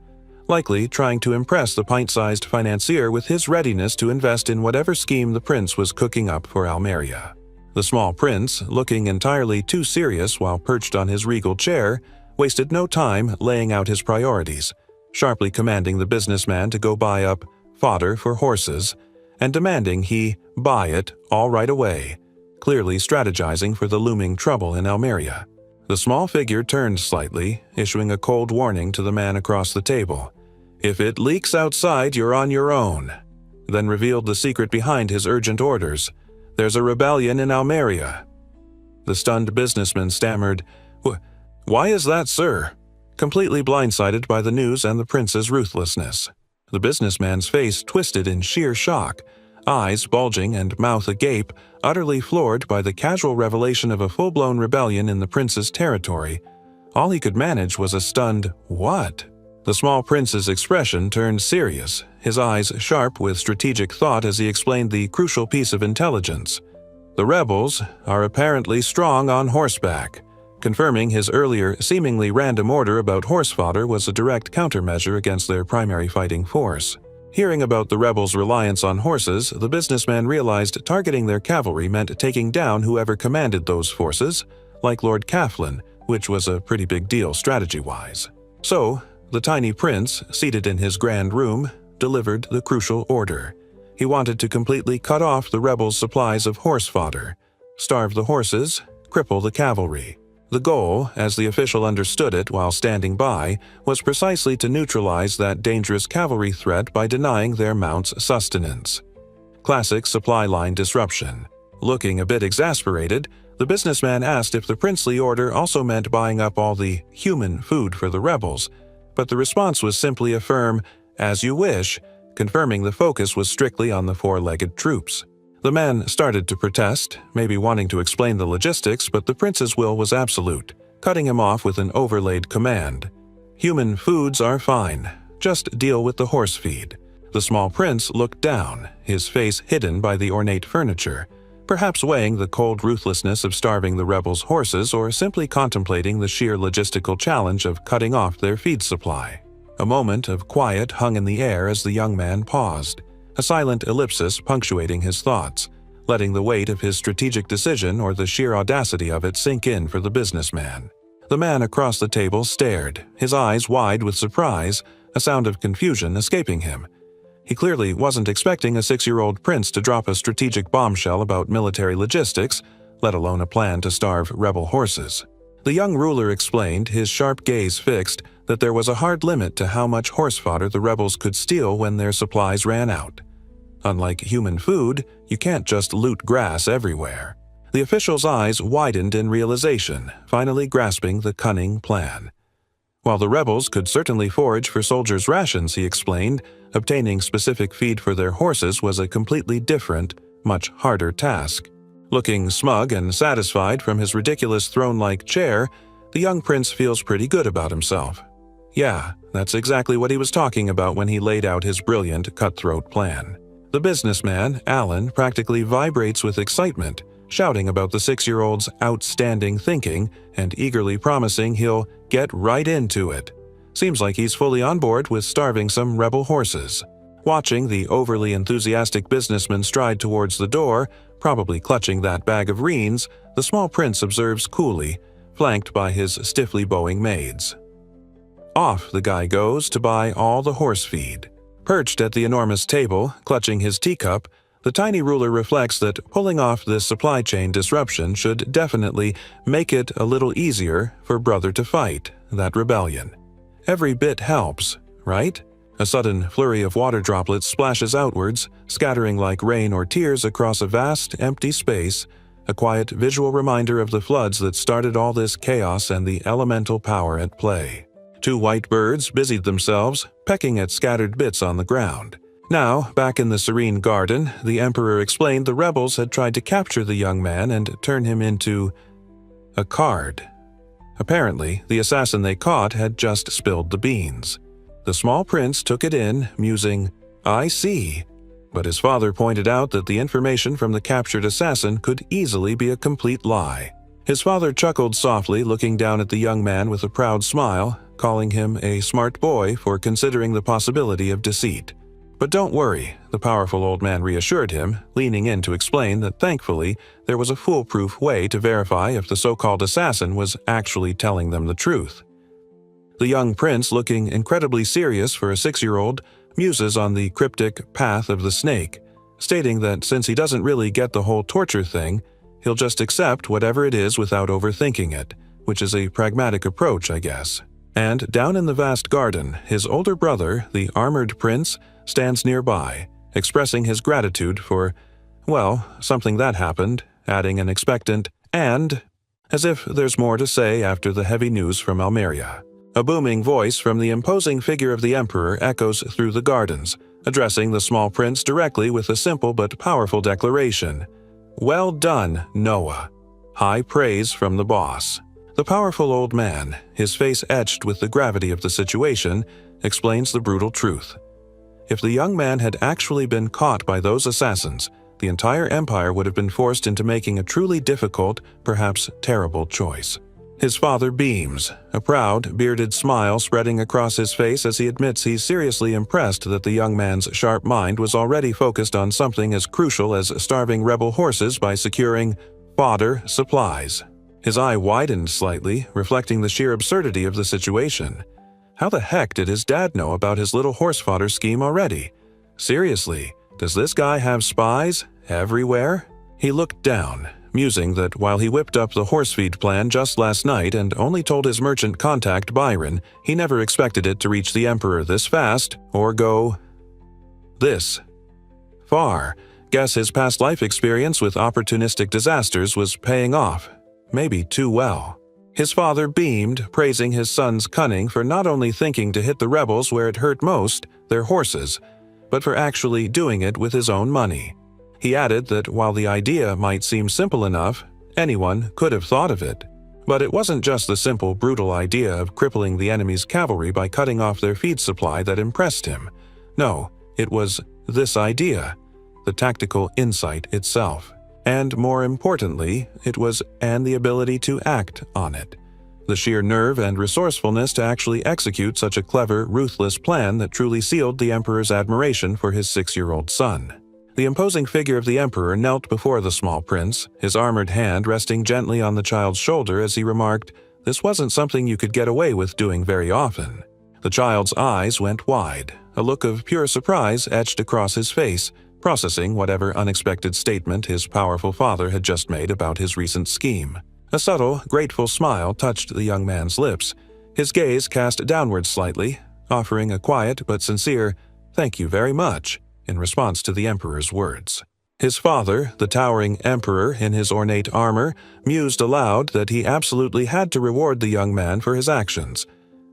likely trying to impress the pint-sized financier with his readiness to invest in whatever scheme the prince was cooking up for Almeria. The small prince, looking entirely too serious while perched on his regal chair, wasted no time laying out his priorities, sharply commanding the businessman to go buy up fodder for horses, and demanding he buy it all right away, clearly strategizing for the looming trouble in Almeria. The small figure turned slightly, issuing a cold warning to the man across the table. "If it leaks outside, you're on your own," then revealed the secret behind his urgent orders. "There's a rebellion in Almeria." The stunned businessman stammered, "Why is that, sir?" completely blindsided by the news and the prince's ruthlessness. The businessman's face twisted in sheer shock, eyes bulging and mouth agape, utterly floored by the casual revelation of a full-blown rebellion in the prince's territory. All he could manage was a stunned, "What?" The small prince's expression turned serious, his eyes sharp with strategic thought as he explained the crucial piece of intelligence. "The rebels are apparently strong on horseback," confirming his earlier seemingly random order about horse fodder was a direct countermeasure against their primary fighting force. Hearing about the rebels' reliance on horses, the businessman realized targeting their cavalry meant taking down whoever commanded those forces, like Lord Caflin, which was a pretty big deal strategy-wise. So, the tiny prince, seated in his grand room, delivered the crucial order. He wanted to completely cut off the rebels' supplies of horse fodder, starve the horses, cripple the cavalry. The goal, as the official understood it while standing by, was precisely to neutralize that dangerous cavalry threat by denying their mounts sustenance. Classic supply line disruption. Looking a bit exasperated, the businessman asked if the princely order also meant buying up all the human food for the rebels, but the response was simply a firm, "As you wish," confirming the focus was strictly on the four-legged troops. The man started to protest, maybe wanting to explain the logistics, but the prince's will was absolute, cutting him off with an overlaid command. "Human foods are fine. Just deal with the horse feed." The small prince looked down, his face hidden by the ornate furniture, perhaps weighing the cold ruthlessness of starving the rebels' horses or simply contemplating the sheer logistical challenge of cutting off their feed supply. A moment of quiet hung in the air as the young man paused, a silent ellipsis punctuating his thoughts, letting the weight of his strategic decision or the sheer audacity of it sink in for the businessman. The man across the table stared, his eyes wide with surprise, a sound of confusion escaping him. He clearly wasn't expecting a 6-year-old prince to drop a strategic bombshell about military logistics, let alone a plan to starve rebel horses. The young ruler explained, his sharp gaze fixed, that there was a hard limit to how much horse fodder the rebels could steal when their supplies ran out. Unlike human food, you can't just loot grass everywhere. The official's eyes widened in realization, finally grasping the cunning plan. While the rebels could certainly forage for soldiers' rations, he explained, obtaining specific feed for their horses was a completely different, much harder task. Looking smug and satisfied from his ridiculous throne-like chair, the young prince feels pretty good about himself. Yeah, that's exactly what he was talking about when he laid out his brilliant cutthroat plan. The businessman, Alan, practically vibrates with excitement, shouting about the 6-year-old's outstanding thinking and eagerly promising he'll get right into it. Seems like he's fully on board with starving some rebel horses. Watching the overly enthusiastic businessman stride towards the door, probably clutching that bag of reins, the small prince observes coolly, flanked by his stiffly bowing maids. Off the guy goes to buy all the horse feed. Perched at the enormous table, clutching his teacup, the tiny ruler reflects that pulling off this supply chain disruption should definitely make it a little easier for brother to fight that rebellion. Every bit helps, right? A sudden flurry of water droplets splashes outwards, scattering like rain or tears across a vast, empty space, a quiet visual reminder of the floods that started all this chaos and the elemental power at play. 2 white birds busied themselves, pecking at scattered bits on the ground. Now, back in the serene garden, the emperor explained the rebels had tried to capture the young man and turn him into a card. Apparently, the assassin they caught had just spilled the beans. The small prince took it in, musing, "I see." But his father pointed out that the information from the captured assassin could easily be a complete lie. His father chuckled softly, looking down at the young man with a proud smile, calling him a smart boy for considering the possibility of deceit. But don't worry, the powerful old man reassured him, leaning in to explain that thankfully there was a foolproof way to verify if the so-called assassin was actually telling them the truth. The young prince, looking incredibly serious for a 6-year-old, muses on the cryptic path of the snake, stating that since he doesn't really get the whole torture thing, he'll just accept whatever it is without overthinking it, which is a pragmatic approach, I guess. And down in the vast garden, his older brother, the armored prince, stands nearby, expressing his gratitude for, well, something that happened, adding an expectant "and," as if there's more to say after the heavy news from Almeria. A booming voice from the imposing figure of the emperor echoes through the gardens, addressing the small prince directly with a simple but powerful declaration. "Well done, Noah." High praise from the boss. The powerful old man, his face etched with the gravity of the situation, explains the brutal truth. If the young man had actually been caught by those assassins, the entire empire would have been forced into making a truly difficult, perhaps terrible choice. His father beams, a proud, bearded smile spreading across his face as he admits he's seriously impressed that the young man's sharp mind was already focused on something as crucial as starving rebel horses by securing fodder supplies. His eye widened slightly, reflecting the sheer absurdity of the situation. How the heck did his dad know about his little horse fodder scheme already? Seriously, does this guy have spies everywhere? He looked down, musing that while he whipped up the horse feed plan just last night and only told his merchant contact Byron, he never expected it to reach the emperor this fast or go this far. Guess his past life experience with opportunistic disasters was paying off, maybe too well. His father beamed, praising his son's cunning for not only thinking to hit the rebels where it hurt most, their horses, but for actually doing it with his own money. He added that while the idea might seem simple enough, anyone could have thought of it. But it wasn't just the simple, brutal idea of crippling the enemy's cavalry by cutting off their feed supply that impressed him. No, it was this idea, the tactical insight itself. And more importantly, it was the ability to act on it. The sheer nerve and resourcefulness to actually execute such a clever, ruthless plan that truly sealed the emperor's admiration for his 6-year-old son. The imposing figure of the emperor knelt before the small prince, his armored hand resting gently on the child's shoulder as he remarked, "This wasn't something you could get away with doing very often." The child's eyes went wide. A look of pure surprise etched across his face, processing whatever unexpected statement his powerful father had just made about his recent scheme. A subtle, grateful smile touched the young man's lips. His gaze cast downward slightly, offering a quiet but sincere, "Thank you very much," in response to the emperor's words. His father, the towering emperor in his ornate armor, mused aloud that he absolutely had to reward the young man for his actions.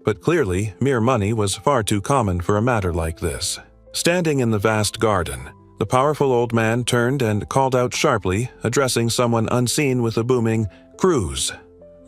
But clearly, mere money was far too common for a matter like this. Standing in the vast garden, the powerful old man turned and called out sharply, addressing someone unseen with a booming "Cruise,"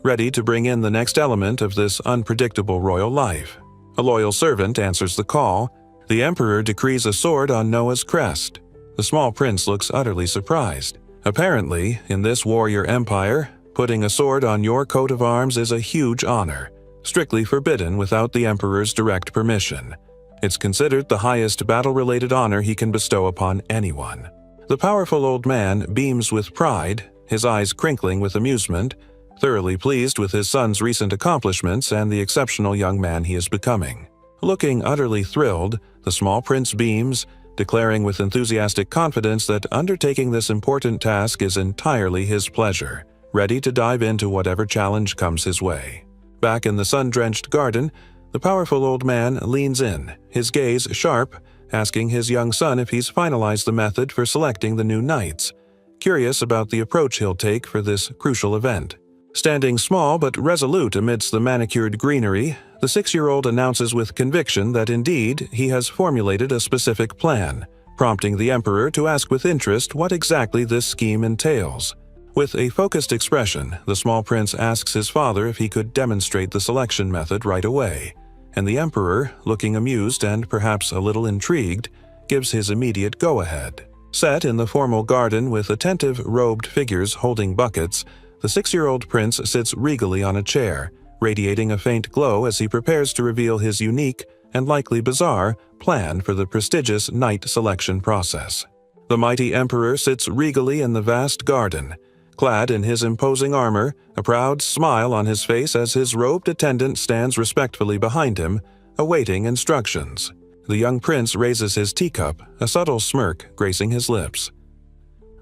ready to bring in the next element of this unpredictable royal life. A loyal servant answers the call. The emperor decrees a sword on Noah's crest. The small prince looks utterly surprised. Apparently, in this warrior empire, putting a sword on your coat of arms is a huge honor, strictly forbidden without the emperor's direct permission. It's considered the highest battle-related honor he can bestow upon anyone. The powerful old man beams with pride, his eyes crinkling with amusement, thoroughly pleased with his son's recent accomplishments and the exceptional young man he is becoming. Looking utterly thrilled, the small prince beams, declaring with enthusiastic confidence that undertaking this important task is entirely his pleasure, ready to dive into whatever challenge comes his way. Back in the sun-drenched garden, the powerful old man leans in, his gaze sharp, asking his young son if he's finalized the method for selecting the new knights, curious about the approach he'll take for this crucial event. Standing small but resolute amidst the manicured greenery, the 6-year-old announces with conviction that indeed he has formulated a specific plan, prompting the emperor to ask with interest what exactly this scheme entails. With a focused expression, the small prince asks his father if he could demonstrate the selection method right away, and the emperor, looking amused and perhaps a little intrigued, gives his immediate go-ahead. Set in the formal garden with attentive robed figures holding buckets, the 6-year-old prince sits regally on a chair, radiating a faint glow as he prepares to reveal his unique, and likely bizarre, plan for the prestigious knight selection process. The mighty emperor sits regally in the vast garden, clad in his imposing armor, a proud smile on his face as his robed attendant stands respectfully behind him, awaiting instructions. The young prince raises his teacup, a subtle smirk gracing his lips.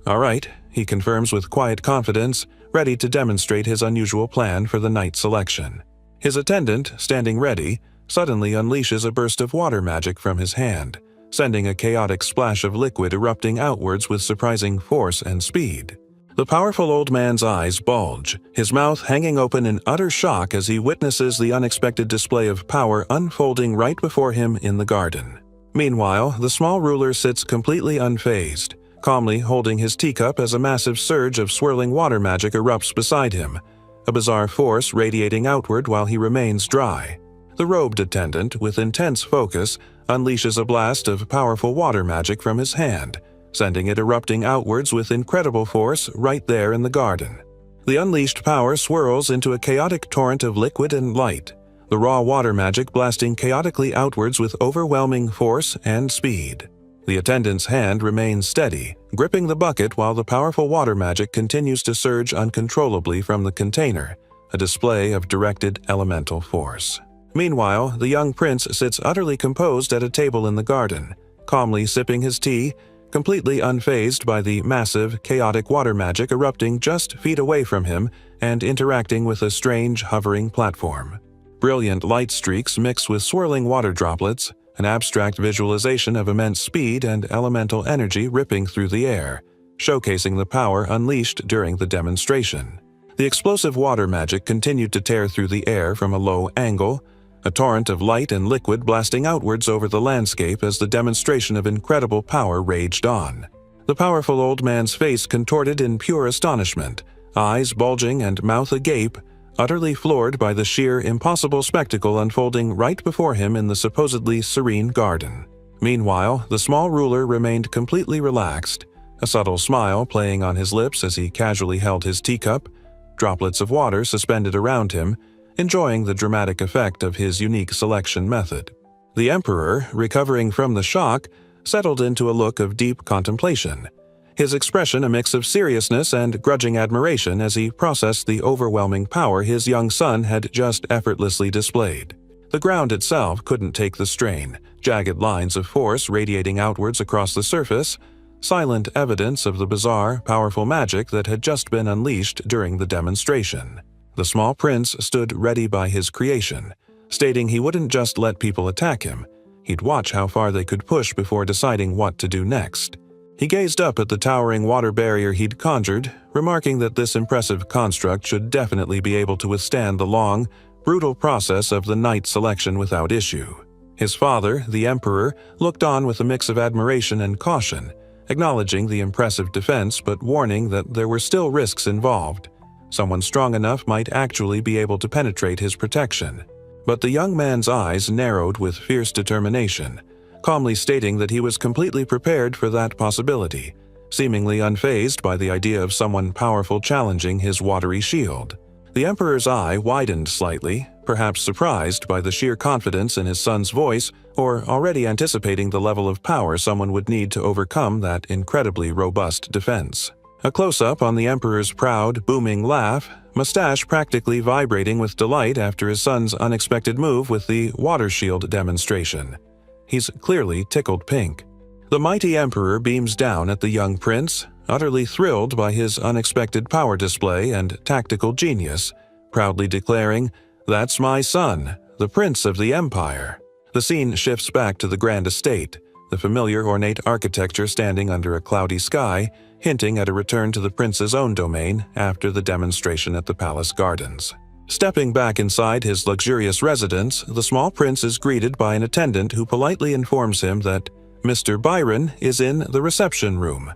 "All right," he confirms with quiet confidence, ready to demonstrate his unusual plan for the knight selection. His attendant, standing ready, suddenly unleashes a burst of water magic from his hand, sending a chaotic splash of liquid erupting outwards with surprising force and speed. The powerful old man's eyes bulge, his mouth hanging open in utter shock as he witnesses the unexpected display of power unfolding right before him in the garden. Meanwhile, the small ruler sits completely unfazed, calmly holding his teacup as a massive surge of swirling water magic erupts beside him, a bizarre force radiating outward while he remains dry. The robed attendant, with intense focus, unleashes a blast of powerful water magic from his hand, sending it erupting outwards with incredible force right there in the garden. The unleashed power swirls into a chaotic torrent of liquid and light, the raw water magic blasting chaotically outwards with overwhelming force and speed. The attendant's hand remains steady, gripping the bucket while the powerful water magic continues to surge uncontrollably from the container, a display of directed elemental force. Meanwhile, the young prince sits utterly composed at a table in the garden, calmly sipping his tea, completely unfazed by the massive, chaotic water magic erupting just feet away from him and interacting with a strange, hovering platform. Brilliant light streaks mix with swirling water droplets, an abstract visualization of immense speed and elemental energy ripping through the air, showcasing the power unleashed during the demonstration. The explosive water magic continued to tear through the air from a low angle, a torrent of light and liquid blasting outwards over the landscape as the demonstration of incredible power raged on. The powerful old man's face contorted in pure astonishment, eyes bulging and mouth agape, utterly floored by the sheer, impossible spectacle unfolding right before him in the supposedly serene garden. Meanwhile, the small ruler remained completely relaxed, a subtle smile playing on his lips as he casually held his teacup, droplets of water suspended around him, enjoying the dramatic effect of his unique selection method. The emperor, recovering from the shock, settled into a look of deep contemplation, his expression a mix of seriousness and grudging admiration as he processed the overwhelming power his young son had just effortlessly displayed. The ground itself couldn't take the strain, jagged lines of force radiating outwards across the surface, silent evidence of the bizarre, powerful magic that had just been unleashed during the demonstration. The small prince stood ready by his creation, stating he wouldn't just let people attack him, he'd watch how far they could push before deciding what to do next. He gazed up at the towering water barrier he'd conjured, remarking that this impressive construct should definitely be able to withstand the long, brutal process of the knight selection without issue. His father, the emperor, looked on with a mix of admiration and caution, acknowledging the impressive defense but warning that there were still risks involved. Someone strong enough might actually be able to penetrate his protection. But the young man's eyes narrowed with fierce determination, calmly stating that he was completely prepared for that possibility, seemingly unfazed by the idea of someone powerful challenging his watery shield. The emperor's eye widened slightly, perhaps surprised by the sheer confidence in his son's voice or already anticipating the level of power someone would need to overcome that incredibly robust defense. A close-up on the emperor's proud, booming laugh, mustache practically vibrating with delight after his son's unexpected move with the water shield demonstration. He's clearly tickled pink. The mighty emperor beams down at the young prince, utterly thrilled by his unexpected power display and tactical genius, proudly declaring, "That's my son, the prince of the empire." The scene shifts back to the grand estate, the familiar ornate architecture standing under a cloudy sky, hinting at a return to the prince's own domain after the demonstration at the palace gardens. Stepping back inside his luxurious residence, the small prince is greeted by an attendant who politely informs him that Mr. Byron is in the reception room.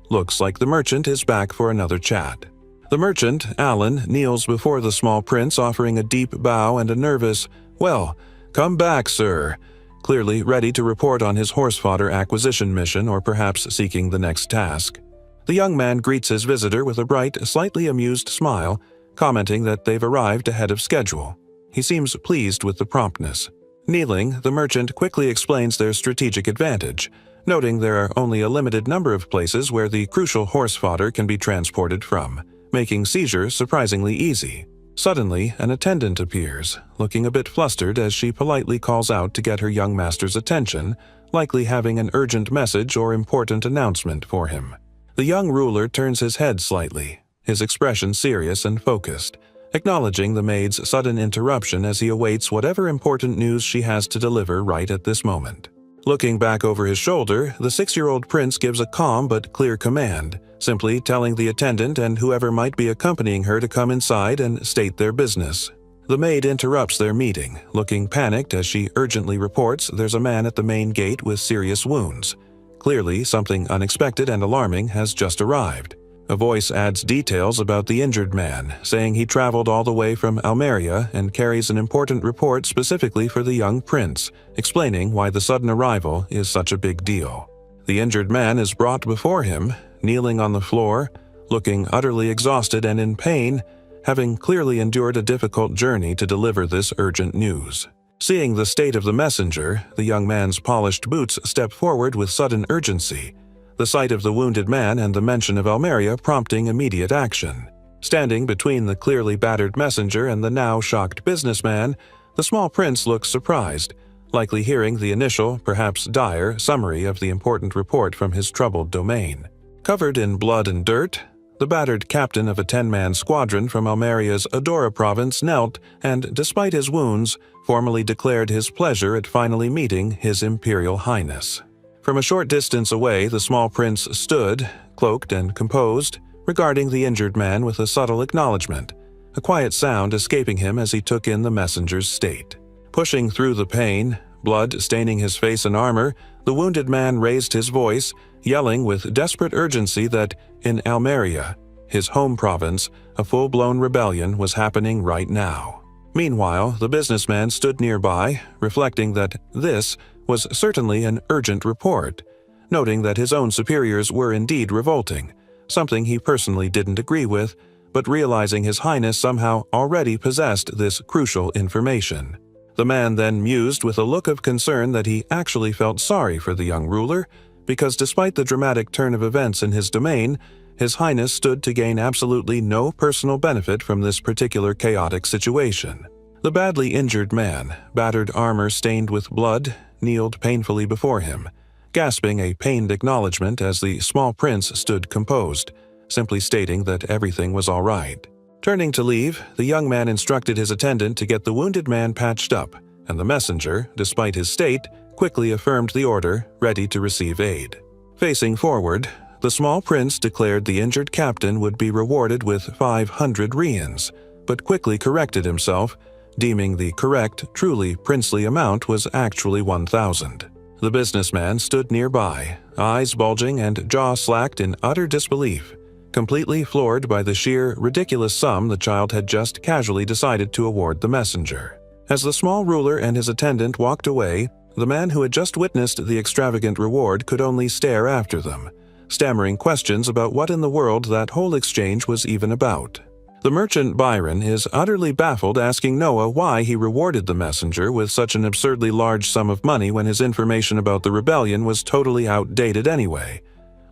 Looks like the merchant is back for another chat. The merchant, Alan, kneels before the small prince, offering a deep bow and a nervous, "Well, come back, sir," clearly ready to report on his horse fodder acquisition mission or perhaps seeking the next task. The young man greets his visitor with a bright, slightly amused smile, commenting that they've arrived ahead of schedule. He seems pleased with the promptness. Kneeling, the merchant quickly explains their strategic advantage, noting there are only a limited number of places where the crucial horse fodder can be transported from, making seizure surprisingly easy. Suddenly, an attendant appears, looking a bit flustered as she politely calls out to get her young master's attention, likely having an urgent message or important announcement for him. The young ruler turns his head slightly, his expression serious and focused, acknowledging the maid's sudden interruption as he awaits whatever important news she has to deliver right at this moment. Looking back over his shoulder, the 6-year-old prince gives a calm but clear command, simply telling the attendant and whoever might be accompanying her to come inside and state their business. The maid interrupts their meeting, looking panicked as she urgently reports there's a man at the main gate with serious wounds. Clearly, something unexpected and alarming has just arrived. A voice adds details about the injured man, saying he traveled all the way from Almeria and carries an important report specifically for the young prince, explaining why the sudden arrival is such a big deal. The injured man is brought before him, kneeling on the floor, looking utterly exhausted and in pain, having clearly endured a difficult journey to deliver this urgent news. Seeing the state of the messenger, the young man's polished boots step forward with sudden urgency, the sight of the wounded man and the mention of Almeria prompting immediate action. Standing between the clearly battered messenger and the now shocked businessman, the small prince looks surprised, likely hearing the initial, perhaps dire, summary of the important report from his troubled domain. Covered in blood and dirt, the battered captain of a 10-man squadron from Almeria's Adora province knelt and, despite his wounds, formally declared his pleasure at finally meeting His Imperial Highness. From a short distance away, the small prince stood, cloaked and composed, regarding the injured man with a subtle acknowledgement, a quiet sound escaping him as he took in the messenger's state. Pushing through the pain, blood staining his face and armor, the wounded man raised his voice, yelling with desperate urgency that, in Almeria, his home province, a full-blown rebellion was happening right now. Meanwhile, the businessman stood nearby, reflecting that this was certainly an urgent report, noting that his own superiors were indeed revolting, something he personally didn't agree with, but realizing His Highness somehow already possessed this crucial information. The man then mused with a look of concern that he actually felt sorry for the young ruler, because despite the dramatic turn of events in his domain, His Highness stood to gain absolutely no personal benefit from this particular chaotic situation. The badly injured man, battered armor stained with blood, kneeled painfully before him, gasping a pained acknowledgement as the small prince stood composed, simply stating that everything was all right. Turning to leave, the young man instructed his attendant to get the wounded man patched up, and the messenger, despite his state, quickly affirmed the order, ready to receive aid. Facing forward, the small prince declared the injured captain would be rewarded with 500 rians, but quickly corrected himself, deeming the correct, truly princely amount was actually 1,000. The businessman stood nearby, eyes bulging and jaw slacked in utter disbelief, completely floored by the sheer, ridiculous sum the child had just casually decided to award the messenger. As the small ruler and his attendant walked away, the man who had just witnessed the extravagant reward could only stare after them, stammering questions about what in the world that whole exchange was even about. The merchant Byron is utterly baffled, asking Noah why he rewarded the messenger with such an absurdly large sum of money when his information about the rebellion was totally outdated anyway.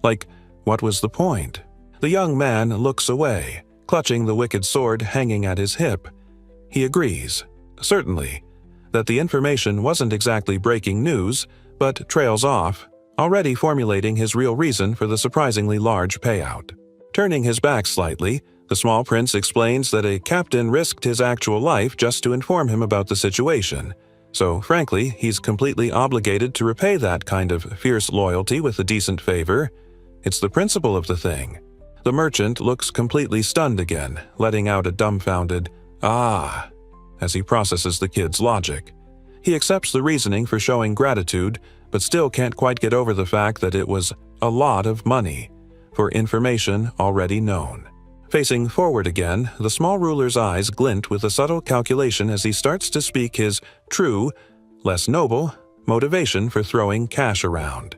Like, what was the point? The young man looks away, clutching the wicked sword hanging at his hip. He agrees, certainly, that the information wasn't exactly breaking news, but trails off, already formulating his real reason for the surprisingly large payout. Turning his back slightly, the small prince explains that a captain risked his actual life just to inform him about the situation, so frankly, he's completely obligated to repay that kind of fierce loyalty with a decent favor. It's the principle of the thing. The merchant looks completely stunned again, letting out a dumbfounded, "Ah," as he processes the kid's logic. He accepts the reasoning for showing gratitude, but still can't quite get over the fact that it was a lot of money for information already known. Facing forward again, the small ruler's eyes glint with a subtle calculation as he starts to speak his true, less noble, motivation for throwing cash around.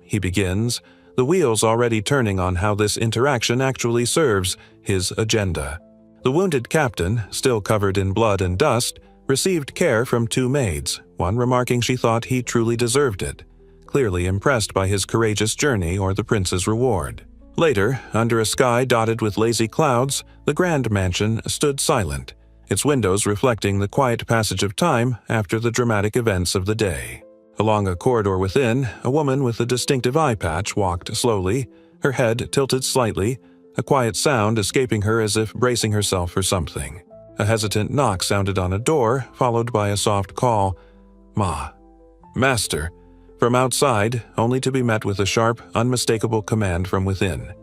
He begins, the wheels already turning on how this interaction actually serves his agenda. The wounded captain, still covered in blood and dust, received care from 2 maids, one remarking she thought he truly deserved it, clearly impressed by his courageous journey or the prince's reward. Later, under a sky dotted with lazy clouds, the grand mansion stood silent, its windows reflecting the quiet passage of time after the dramatic events of the day. Along a corridor within, a woman with a distinctive eye patch walked slowly, her head tilted slightly, a quiet sound escaping her as if bracing herself for something. A hesitant knock sounded on a door, followed by a soft call, "Ma." "Master," from outside, only to be met with a sharp, unmistakable command from within.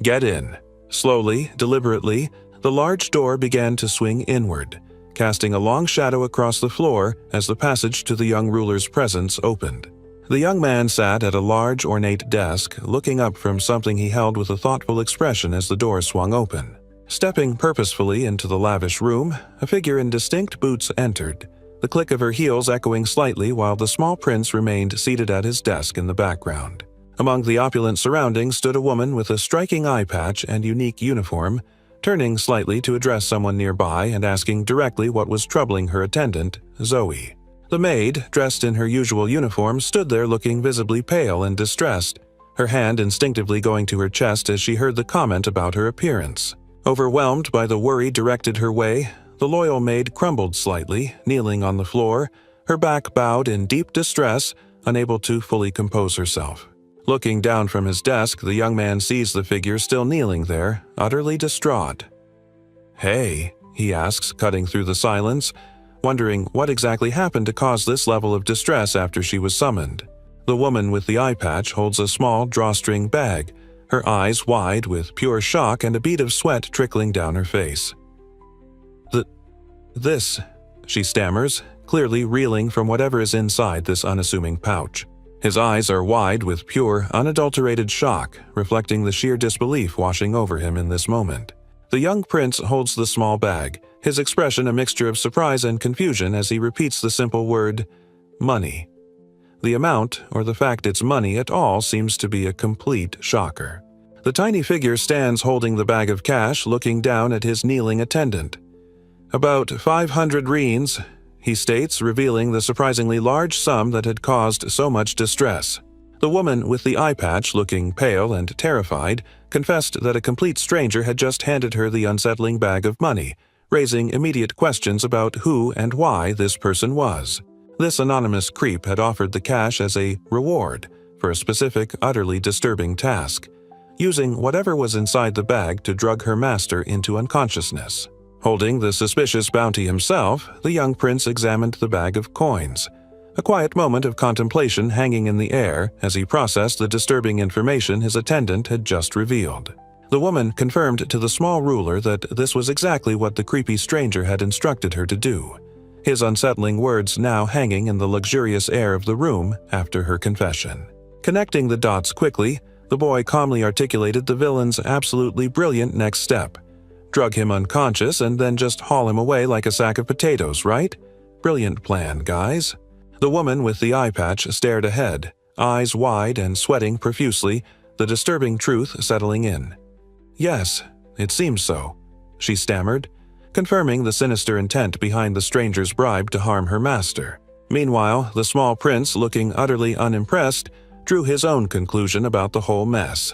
"Get in." Slowly, deliberately, the large door began to swing inward, casting a long shadow across the floor as the passage to the young ruler's presence opened. The young man sat at a large, ornate desk, looking up from something he held with a thoughtful expression as the door swung open. Stepping purposefully into the lavish room, a figure in distinct boots entered, the click of her heels echoing slightly while the small prince remained seated at his desk in the background. Among the opulent surroundings stood a woman with a striking eye patch and unique uniform, turning slightly to address someone nearby and asking directly what was troubling her attendant, Zoe. The maid, dressed in her usual uniform, stood there looking visibly pale and distressed, her hand instinctively going to her chest as she heard the comment about her appearance. Overwhelmed by the worry directed her way, the loyal maid crumbled slightly, kneeling on the floor, her back bowed in deep distress, unable to fully compose herself. Looking down from his desk, the young man sees the figure still kneeling there, utterly distraught. "Hey," he asks, cutting through the silence, wondering what exactly happened to cause this level of distress after she was summoned. The woman with the eye patch holds a small drawstring bag, her eyes wide with pure shock and a bead of sweat trickling down her face. This, she stammers, clearly reeling from whatever is inside this unassuming pouch. His eyes are wide with pure, unadulterated shock, reflecting the sheer disbelief washing over him in this moment. The young prince holds the small bag, his expression a mixture of surprise and confusion as he repeats the simple word, money. The amount, or the fact it's money at all, seems to be a complete shocker. The tiny figure stands holding the bag of cash, looking down at his kneeling attendant. "About 500 riens," he states, revealing the surprisingly large sum that had caused so much distress. The woman with the eye patch, looking pale and terrified, confessed that a complete stranger had just handed her the unsettling bag of money, raising immediate questions about who and why this person was. This anonymous creep had offered the cash as a reward for a specific, utterly disturbing task, using whatever was inside the bag to drug her master into unconsciousness. Holding the suspicious bounty himself, the young prince examined the bag of coins, a quiet moment of contemplation hanging in the air as he processed the disturbing information his attendant had just revealed. The woman confirmed to the small ruler that this was exactly what the creepy stranger had instructed her to do, his unsettling words now hanging in the luxurious air of the room after her confession. Connecting the dots quickly, the boy calmly articulated the villain's absolutely brilliant next step. Drug him unconscious and then just haul him away like a sack of potatoes, right? Brilliant plan, guys. The woman with the eye patch stared ahead, eyes wide and sweating profusely, the disturbing truth settling in. "Yes, it seems so," she stammered, confirming the sinister intent behind the stranger's bribe to harm her master. Meanwhile, the small prince, looking utterly unimpressed, drew his own conclusion about the whole mess.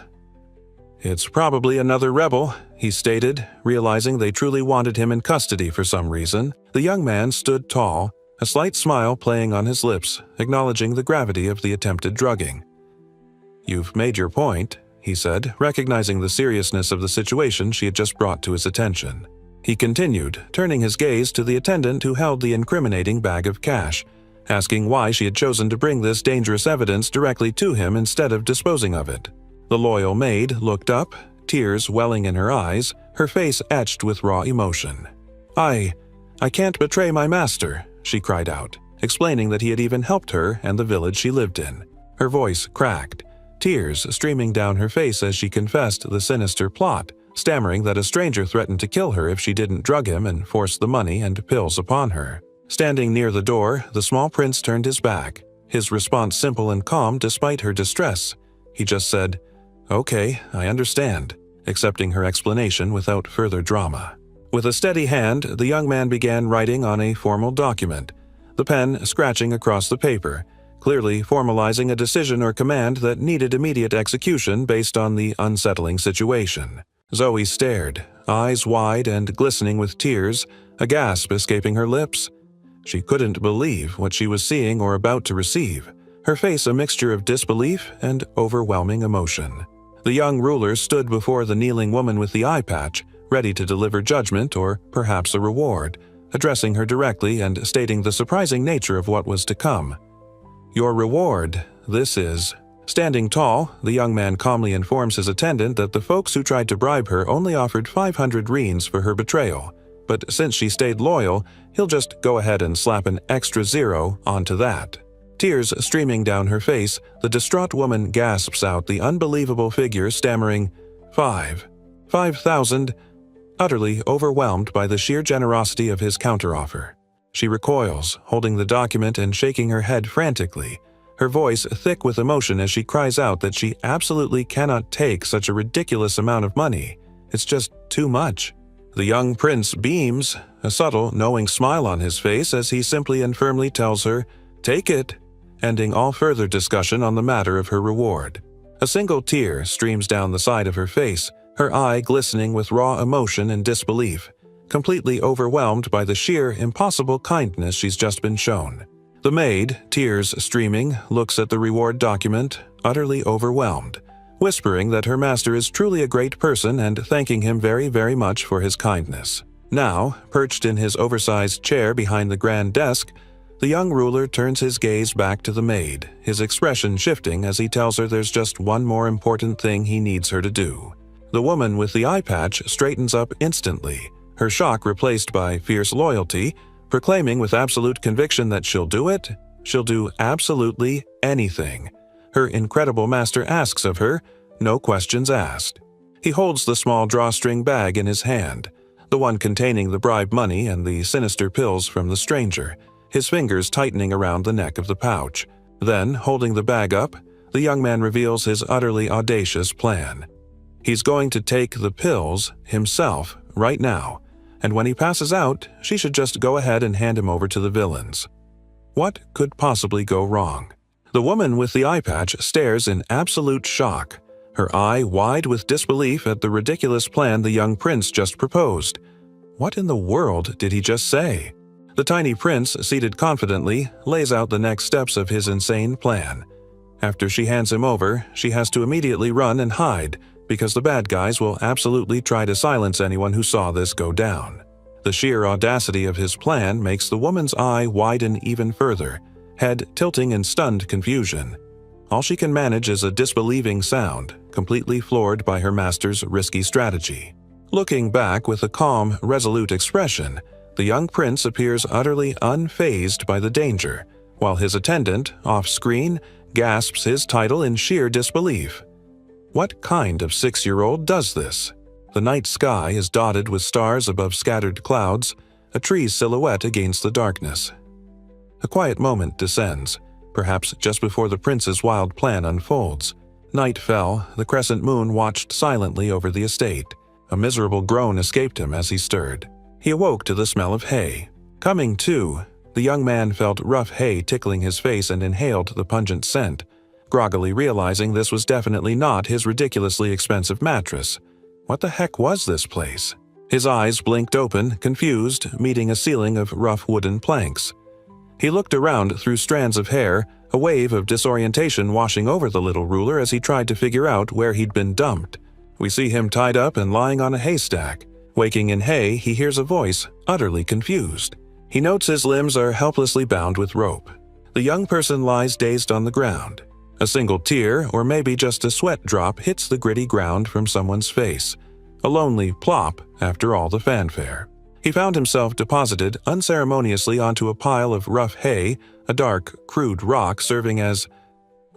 "It's probably another rebel," he stated, realizing they truly wanted him in custody for some reason. The young man stood tall, a slight smile playing on his lips, acknowledging the gravity of the attempted drugging. "You've made your point," he said, recognizing the seriousness of the situation she had just brought to his attention. He continued, turning his gaze to the attendant who held the incriminating bag of cash, asking why she had chosen to bring this dangerous evidence directly to him instead of disposing of it. The loyal maid looked up, tears welling in her eyes, her face etched with raw emotion. I can't betray my master," she cried out, explaining that he had even helped her and the village she lived in. Her voice cracked, tears streaming down her face as she confessed the sinister plot, stammering that a stranger threatened to kill her if she didn't drug him and force the money and pills upon her. Standing near the door, the small prince turned his back, his response simple and calm despite her distress. He just said, "Okay, I understand," accepting her explanation without further drama. With a steady hand, the young man began writing on a formal document, the pen scratching across the paper, clearly formalizing a decision or command that needed immediate execution based on the unsettling situation. Zoe stared, eyes wide and glistening with tears, a gasp escaping her lips. She couldn't believe what she was seeing or about to receive, her face a mixture of disbelief and overwhelming emotion. The young ruler stood before the kneeling woman with the eye patch, ready to deliver judgment or perhaps a reward, addressing her directly and stating the surprising nature of what was to come. "Your reward, this is..." Standing tall, the young man calmly informs his attendant that the folks who tried to bribe her only offered 500 reins for her betrayal, but since she stayed loyal, he'll just go ahead and slap an extra 0 onto that. Tears streaming down her face, the distraught woman gasps out the unbelievable figure, stammering, 5,000, utterly overwhelmed by the sheer generosity of his counteroffer. She recoils, holding the document and shaking her head frantically, her voice thick with emotion as she cries out that she absolutely cannot take such a ridiculous amount of money. It's just too much. The young prince beams, a subtle, knowing smile on his face as he simply and firmly tells her, "Take it," ending all further discussion on the matter of her reward. A single tear streams down the side of her face, her eye glistening with raw emotion and disbelief, completely overwhelmed by the sheer, impossible kindness she's just been shown. The maid, tears streaming, looks at the reward document, utterly overwhelmed, whispering that her master is truly a great person and thanking him very, very much for his kindness. Now, perched in his oversized chair behind the grand desk, the young ruler turns his gaze back to the maid, his expression shifting as he tells her there's just one more important thing he needs her to do. The woman with the eye patch straightens up instantly, her shock replaced by fierce loyalty, proclaiming with absolute conviction that she'll do it, she'll do absolutely anything. Her incredible master asks of her, no questions asked. He holds the small drawstring bag in his hand, the one containing the bribe money and the sinister pills from the stranger, his fingers tightening around the neck of the pouch. Then, holding the bag up, the young man reveals his utterly audacious plan. He's going to take the pills himself right now, and when he passes out, she should just go ahead and hand him over to the villains. What could possibly go wrong? The woman with the eye patch stares in absolute shock, her eye wide with disbelief at the ridiculous plan the young prince just proposed. What in the world did he just say? The tiny prince, seated confidently, lays out the next steps of his insane plan. After she hands him over, she has to immediately run and hide, because the bad guys will absolutely try to silence anyone who saw this go down. The sheer audacity of his plan makes the woman's eye widen even further, head tilting in stunned confusion. All she can manage is a disbelieving sound, completely floored by her master's risky strategy. Looking back with a calm, resolute expression, the young prince appears utterly unfazed by the danger, while his attendant, off-screen, gasps his title in sheer disbelief. What kind of 6-year-old does this? The night sky is dotted with stars above scattered clouds, a tree's silhouette against the darkness. A quiet moment descends, perhaps just before the prince's wild plan unfolds. Night fell, the crescent moon watched silently over the estate. A miserable groan escaped him as he stirred. He awoke to the smell of hay. Coming to, the young man felt rough hay tickling his face and inhaled the pungent scent, groggily realizing this was definitely not his ridiculously expensive mattress. What the heck was this place? His eyes blinked open, confused, meeting a ceiling of rough wooden planks. He looked around through strands of hair, a wave of disorientation washing over the little ruler as he tried to figure out where he'd been dumped. We see him tied up and lying on a haystack. Waking in hay, he hears a voice, utterly confused. He notes his limbs are helplessly bound with rope. The young person lies dazed on the ground. A single tear, or maybe just a sweat drop, hits the gritty ground from someone's face. A lonely plop after all the fanfare. He found himself deposited unceremoniously onto a pile of rough hay, a dark, crude rock serving as,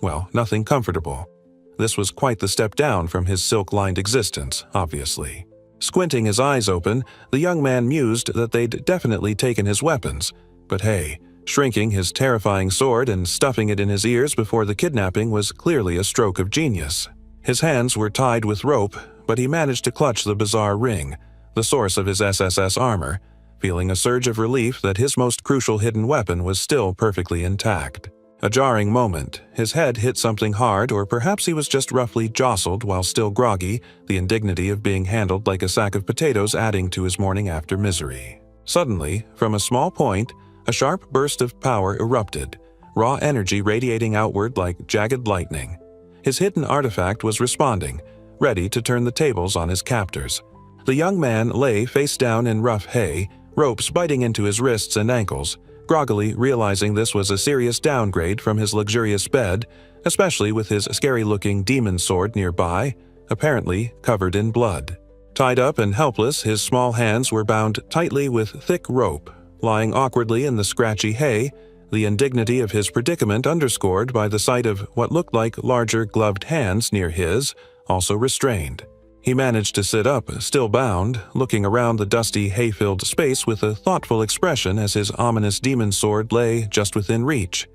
well, nothing comfortable. This was quite the step down from his silk-lined existence, obviously. Squinting his eyes open, the young man mused that they'd definitely taken his weapons. But hey, shrinking his terrifying sword and stuffing it in his ears before the kidnapping was clearly a stroke of genius. His hands were tied with rope, but he managed to clutch the bizarre ring, the source of his SSS armor, feeling a surge of relief that his most crucial hidden weapon was still perfectly intact. A jarring moment, his head hit something hard, or perhaps he was just roughly jostled while still groggy, the indignity of being handled like a sack of potatoes adding to his morning-after misery. Suddenly, from a small point, a sharp burst of power erupted, raw energy radiating outward like jagged lightning. His hidden artifact was responding, ready to turn the tables on his captors. The young man lay face down in rough hay, ropes biting into his wrists and ankles, groggily realizing this was a serious downgrade from his luxurious bed, especially with his scary-looking demon sword nearby, apparently covered in blood. Tied up and helpless, his small hands were bound tightly with thick rope. Lying awkwardly in the scratchy hay, the indignity of his predicament underscored by the sight of what looked like larger gloved hands near his, also restrained. He managed to sit up, still bound, looking around the dusty, hay-filled space with a thoughtful expression as his ominous demon sword lay just within reach.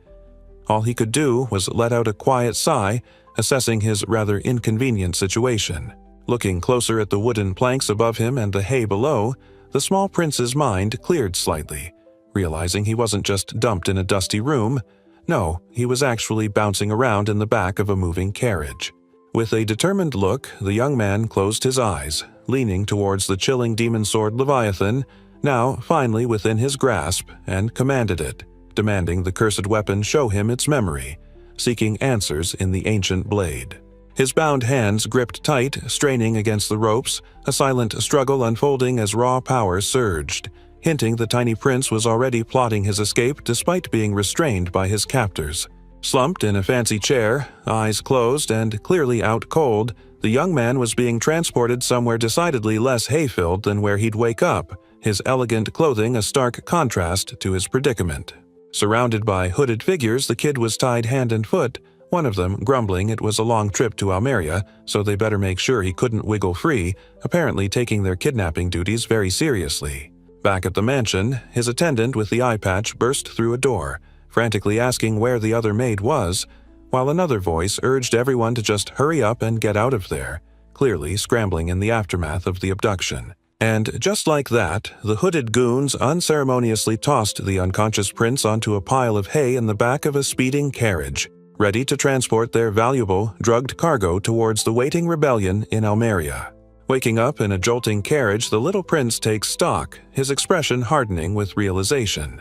All he could do was let out a quiet sigh, assessing his rather inconvenient situation. Looking closer at the wooden planks above him and the hay below, the small prince's mind cleared slightly, realizing he wasn't just dumped in a dusty room. No, he was actually bouncing around in the back of a moving carriage. With a determined look, the young man closed his eyes, leaning towards the chilling demon sword Leviathan, now finally within his grasp, and commanded it, demanding the cursed weapon show him its memory, seeking answers in the ancient blade. His bound hands gripped tight, straining against the ropes, a silent struggle unfolding as raw power surged, hinting the tiny prince was already plotting his escape despite being restrained by his captors. Slumped in a fancy chair, eyes closed and clearly out cold, the young man was being transported somewhere decidedly less hay-filled than where he'd wake up, his elegant clothing a stark contrast to his predicament. Surrounded by hooded figures, the kid was tied hand and foot, one of them grumbling it was a long trip to Almeria, so they better make sure he couldn't wiggle free, apparently taking their kidnapping duties very seriously. Back at the mansion, his attendant with the eye patch burst through a door, frantically asking where the other maid was, while another voice urged everyone to just hurry up and get out of there, clearly scrambling in the aftermath of the abduction. And just like that, the hooded goons unceremoniously tossed the unconscious prince onto a pile of hay in the back of a speeding carriage, ready to transport their valuable, drugged cargo towards the waiting rebellion in Almeria. Waking up in a jolting carriage, the little prince takes stock, his expression hardening with realization.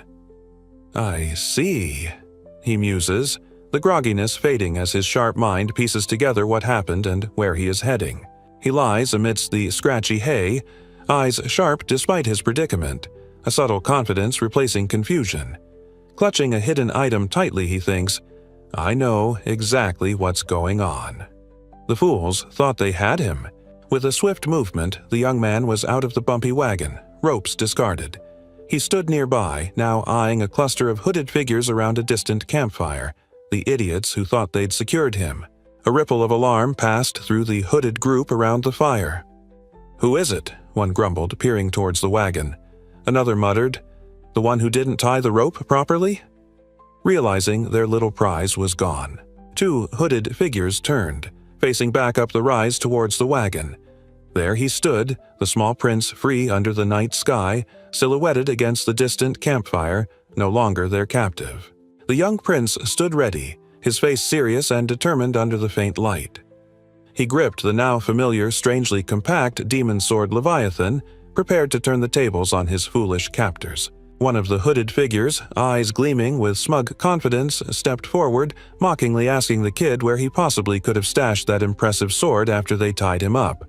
"I see," he muses, the grogginess fading as his sharp mind pieces together what happened and where he is heading. He lies amidst the scratchy hay, eyes sharp despite his predicament, a subtle confidence replacing confusion. Clutching a hidden item tightly, he thinks, "I know exactly what's going on." The fools thought they had him. With a swift movement, the young man was out of the bumpy wagon, ropes discarded. He stood nearby, now eyeing a cluster of hooded figures around a distant campfire, the idiots who thought they'd secured him. A ripple of alarm passed through the hooded group around the fire. "Who is it?" one grumbled, peering towards the wagon. Another muttered, "The one who didn't tie the rope properly?" Realizing their little prize was gone, two hooded figures turned, facing back up the rise towards the wagon. There he stood, the small prince free under the night sky, silhouetted against the distant campfire, no longer their captive. The young prince stood ready, his face serious and determined under the faint light. He gripped the now familiar, strangely compact demon sword Leviathan, prepared to turn the tables on his foolish captors. One of the hooded figures, eyes gleaming with smug confidence, stepped forward, mockingly asking the kid where he possibly could have stashed that impressive sword after they tied him up.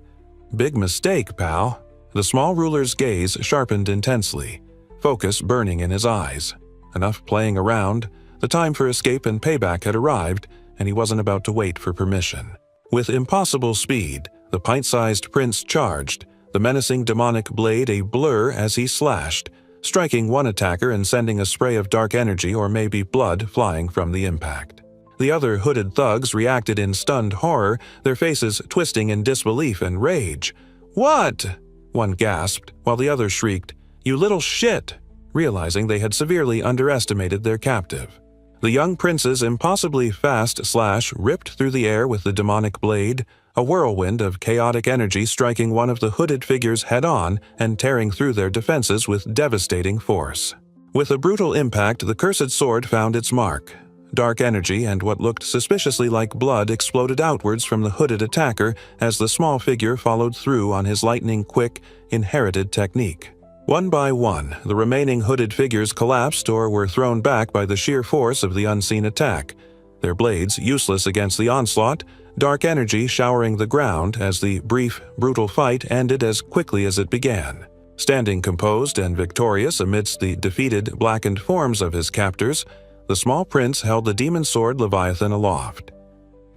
"Big mistake, pal." The small ruler's gaze sharpened intensely, focus burning in his eyes. Enough playing around. The time for escape and payback had arrived, and he wasn't about to wait for permission. With impossible speed, the pint-sized prince charged, the menacing demonic blade a blur as he slashed, striking one attacker and sending a spray of dark energy or maybe blood flying from the impact. The other hooded thugs reacted in stunned horror, their faces twisting in disbelief and rage. "What?" one gasped, while the other shrieked, "You little shit!" realizing they had severely underestimated their captive. The young prince's impossibly fast slash ripped through the air with the demonic blade, a whirlwind of chaotic energy striking one of the hooded figures head-on and tearing through their defenses with devastating force. With a brutal impact, the cursed sword found its mark. Dark energy and what looked suspiciously like blood exploded outwards from the hooded attacker as the small figure followed through on his lightning-quick, inherited technique. One by one, the remaining hooded figures collapsed or were thrown back by the sheer force of the unseen attack, their blades useless against the onslaught, dark energy showering the ground as the brief, brutal fight ended as quickly as it began. Standing composed and victorious amidst the defeated, blackened forms of his captors, the small prince held the demon sword Leviathan aloft.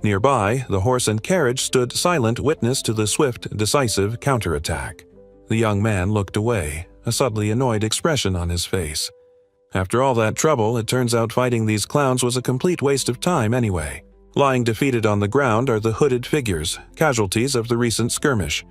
Nearby, the horse and carriage stood silent witness to the swift, decisive counterattack. The young man looked away, a subtly annoyed expression on his face. After all that trouble, it turns out fighting these clowns was a complete waste of time anyway. Lying defeated on the ground are the hooded figures, casualties of the recent skirmish.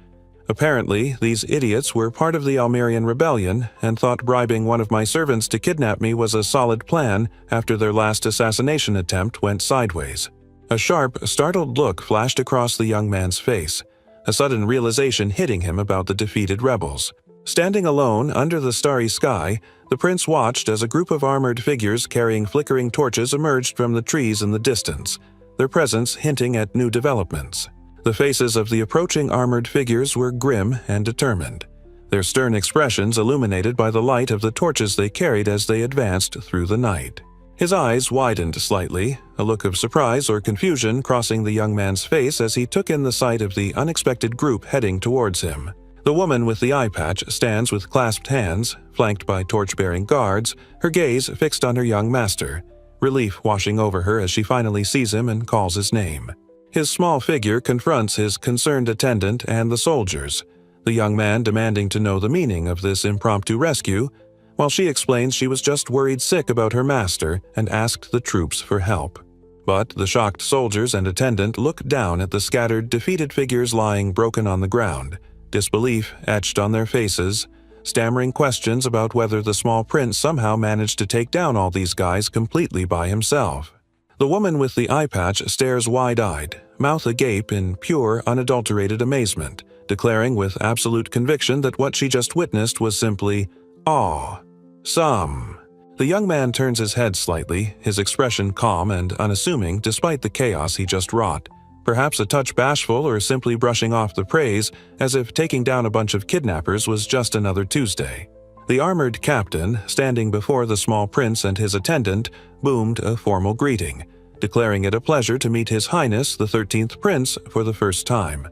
Apparently, these idiots were part of the Almerian rebellion and thought bribing one of my servants to kidnap me was a solid plan after their last assassination attempt went sideways. A sharp, startled look flashed across the young man's face, a sudden realization hitting him about the defeated rebels. Standing alone under the starry sky, the prince watched as a group of armored figures carrying flickering torches emerged from the trees in the distance, their presence hinting at new developments. The faces of the approaching armored figures were grim and determined, their stern expressions illuminated by the light of the torches they carried as they advanced through the night. His eyes widened slightly, a look of surprise or confusion crossing the young man's face as he took in the sight of the unexpected group heading towards him. The woman with the eye patch stands with clasped hands, flanked by torch-bearing guards, her gaze fixed on her young master, relief washing over her as she finally sees him and calls his name. His small figure confronts his concerned attendant and the soldiers, the young man demanding to know the meaning of this impromptu rescue, while she explains she was just worried sick about her master and asked the troops for help. But the shocked soldiers and attendant look down at the scattered, defeated figures lying broken on the ground, disbelief etched on their faces, stammering questions about whether the small prince somehow managed to take down all these guys completely by himself. The woman with the eye patch stares wide-eyed, mouth agape in pure, unadulterated amazement, declaring with absolute conviction that what she just witnessed was simply awesome. The young man turns his head slightly, his expression calm and unassuming despite the chaos he just wrought. perhaps a touch bashful or simply brushing off the praise, as if taking down a bunch of kidnappers was just another Tuesday. The armored captain, standing before the small prince and his attendant, boomed a formal greeting, declaring it a pleasure to meet His Highness the 13th Prince for the first time.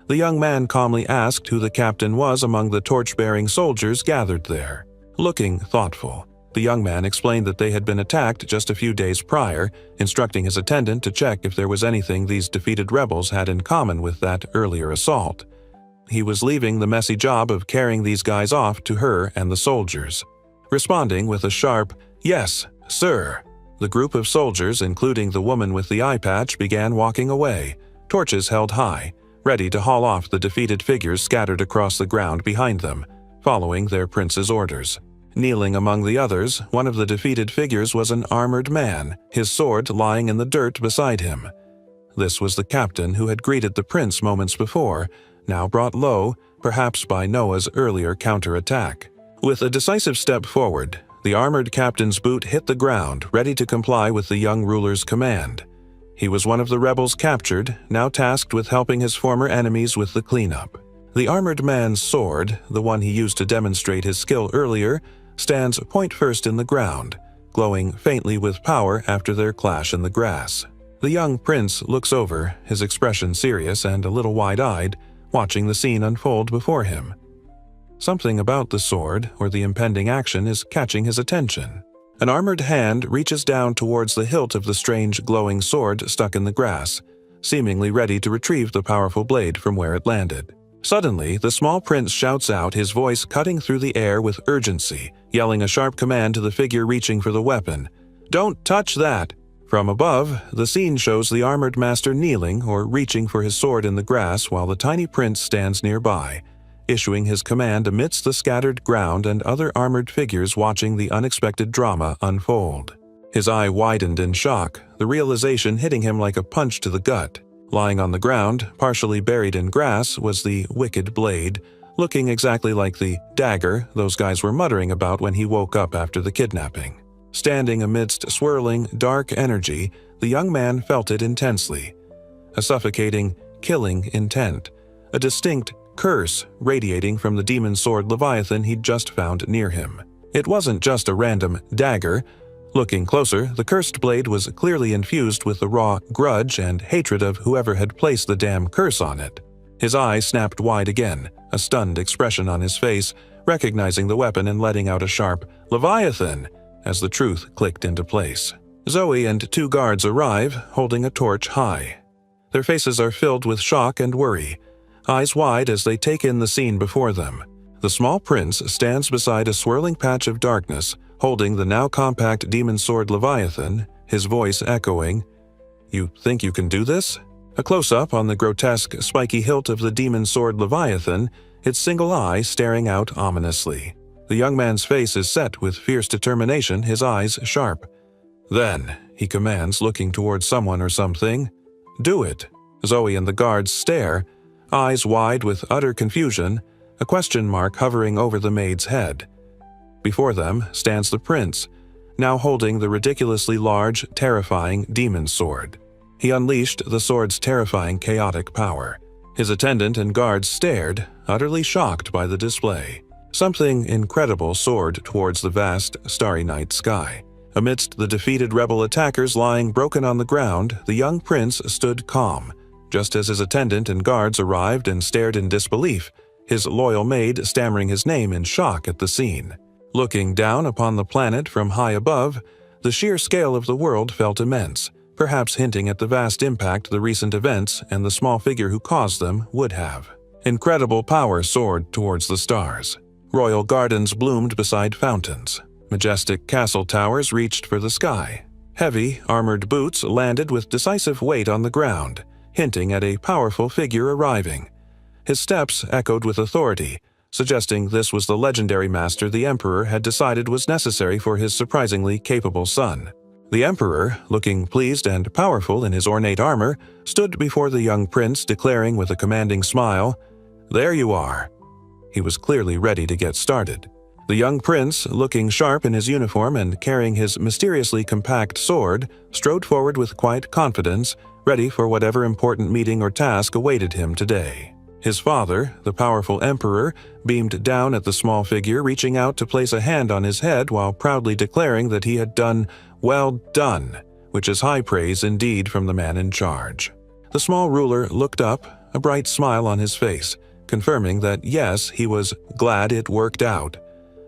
The young man calmly asked who the captain was among the torch-bearing soldiers gathered there. Looking thoughtful, the young man explained that they had been attacked just a few days prior, instructing his attendant to check if there was anything these defeated rebels had in common with that earlier assault. He was leaving the messy job of carrying these guys off to her and the soldiers. Responding with a sharp, "Yes, sir," the group of soldiers, including the woman with the eye patch, began walking away, torches held high, ready to haul off the defeated figures scattered across the ground behind them, following their prince's orders. Kneeling among the others, one of the defeated figures was an armored man, his sword lying in the dirt beside him. This was the captain who had greeted the prince moments before, now brought low, perhaps by Noah's earlier counterattack. With a decisive step forward, the armored captain's boot hit the ground, ready to comply with the young ruler's command. He was one of the rebels captured, now tasked with helping his former enemies with the cleanup. The armored man's sword, the one he used to demonstrate his skill earlier, stands point first in the ground, glowing faintly with power after their clash in the grass. The young prince looks over, his expression serious and a little wide-eyed, watching the scene unfold before him. Something about the sword or the impending action is catching his attention. An armored hand reaches down towards the hilt of the strange glowing sword stuck in the grass, seemingly ready to retrieve the powerful blade from where it landed. Suddenly, the small prince shouts out, his voice cutting through the air with urgency, yelling a sharp command to the figure reaching for the weapon. "Don't touch that!" From above, the scene shows the armored master kneeling or reaching for his sword in the grass while the tiny prince stands nearby, issuing his command amidst the scattered ground and other armored figures watching the unexpected drama unfold. His eye widened in shock, the realization hitting him like a punch to the gut. Lying on the ground, partially buried in grass, was the wicked blade, looking exactly like the dagger those guys were muttering about when he woke up after the kidnapping. Standing amidst swirling, dark energy, the young man felt it intensely. A suffocating, killing intent. A distinct curse radiating from the demon sword Leviathan he'd just found near him. It wasn't just a random dagger. Looking closer, the cursed blade was clearly infused with the raw grudge and hatred of whoever had placed the damn curse on it. His eyes snapped wide again, a stunned expression on his face, recognizing the weapon and letting out a sharp "Leviathan!" as the truth clicked into place. Zoe and two guards arrive, holding a torch high. Their faces are filled with shock and worry, eyes wide as they take in the scene before them. The small prince stands beside a swirling patch of darkness, holding the now compact demon sword Leviathan, his voice echoing, "You think you can do this?" A close-up on the grotesque, spiky hilt of the demon sword Leviathan, its single eye staring out ominously. The young man's face is set with fierce determination, his eyes sharp. "Then," he commands, looking towards someone or something, "do it." Zoe and the guards stare, eyes wide with utter confusion, a question mark hovering over the maid's head. Before them stands the prince, now holding the ridiculously large, terrifying demon sword. He unleashed the sword's terrifying, chaotic power. His attendant and guards stared, utterly shocked by the display. Something incredible soared towards the vast, starry night sky. Amidst the defeated rebel attackers lying broken on the ground, the young prince stood calm, just as his attendant and guards arrived and stared in disbelief, his loyal maid stammering his name in shock at the scene. Looking down upon the planet from high above, the sheer scale of the world felt immense, perhaps hinting at the vast impact the recent events and the small figure who caused them would have. Incredible power soared towards the stars. Royal gardens bloomed beside fountains. Majestic castle towers reached for the sky. Heavy, armored boots landed with decisive weight on the ground, hinting at a powerful figure arriving. His steps echoed with authority, suggesting this was the legendary master the emperor had decided was necessary for his surprisingly capable son. The emperor, looking pleased and powerful in his ornate armor, stood before the young prince, declaring with a commanding smile, "There you are." He was clearly ready to get started. The young prince, looking sharp in his uniform and carrying his mysteriously compact sword, strode forward with quiet confidence, ready for whatever important meeting or task awaited him today. His father, the powerful emperor, beamed down at the small figure, reaching out to place a hand on his head while proudly declaring that he had done well done, which is high praise indeed from the man in charge. The small ruler looked up, a bright smile on his face, confirming that yes, he was glad it worked out.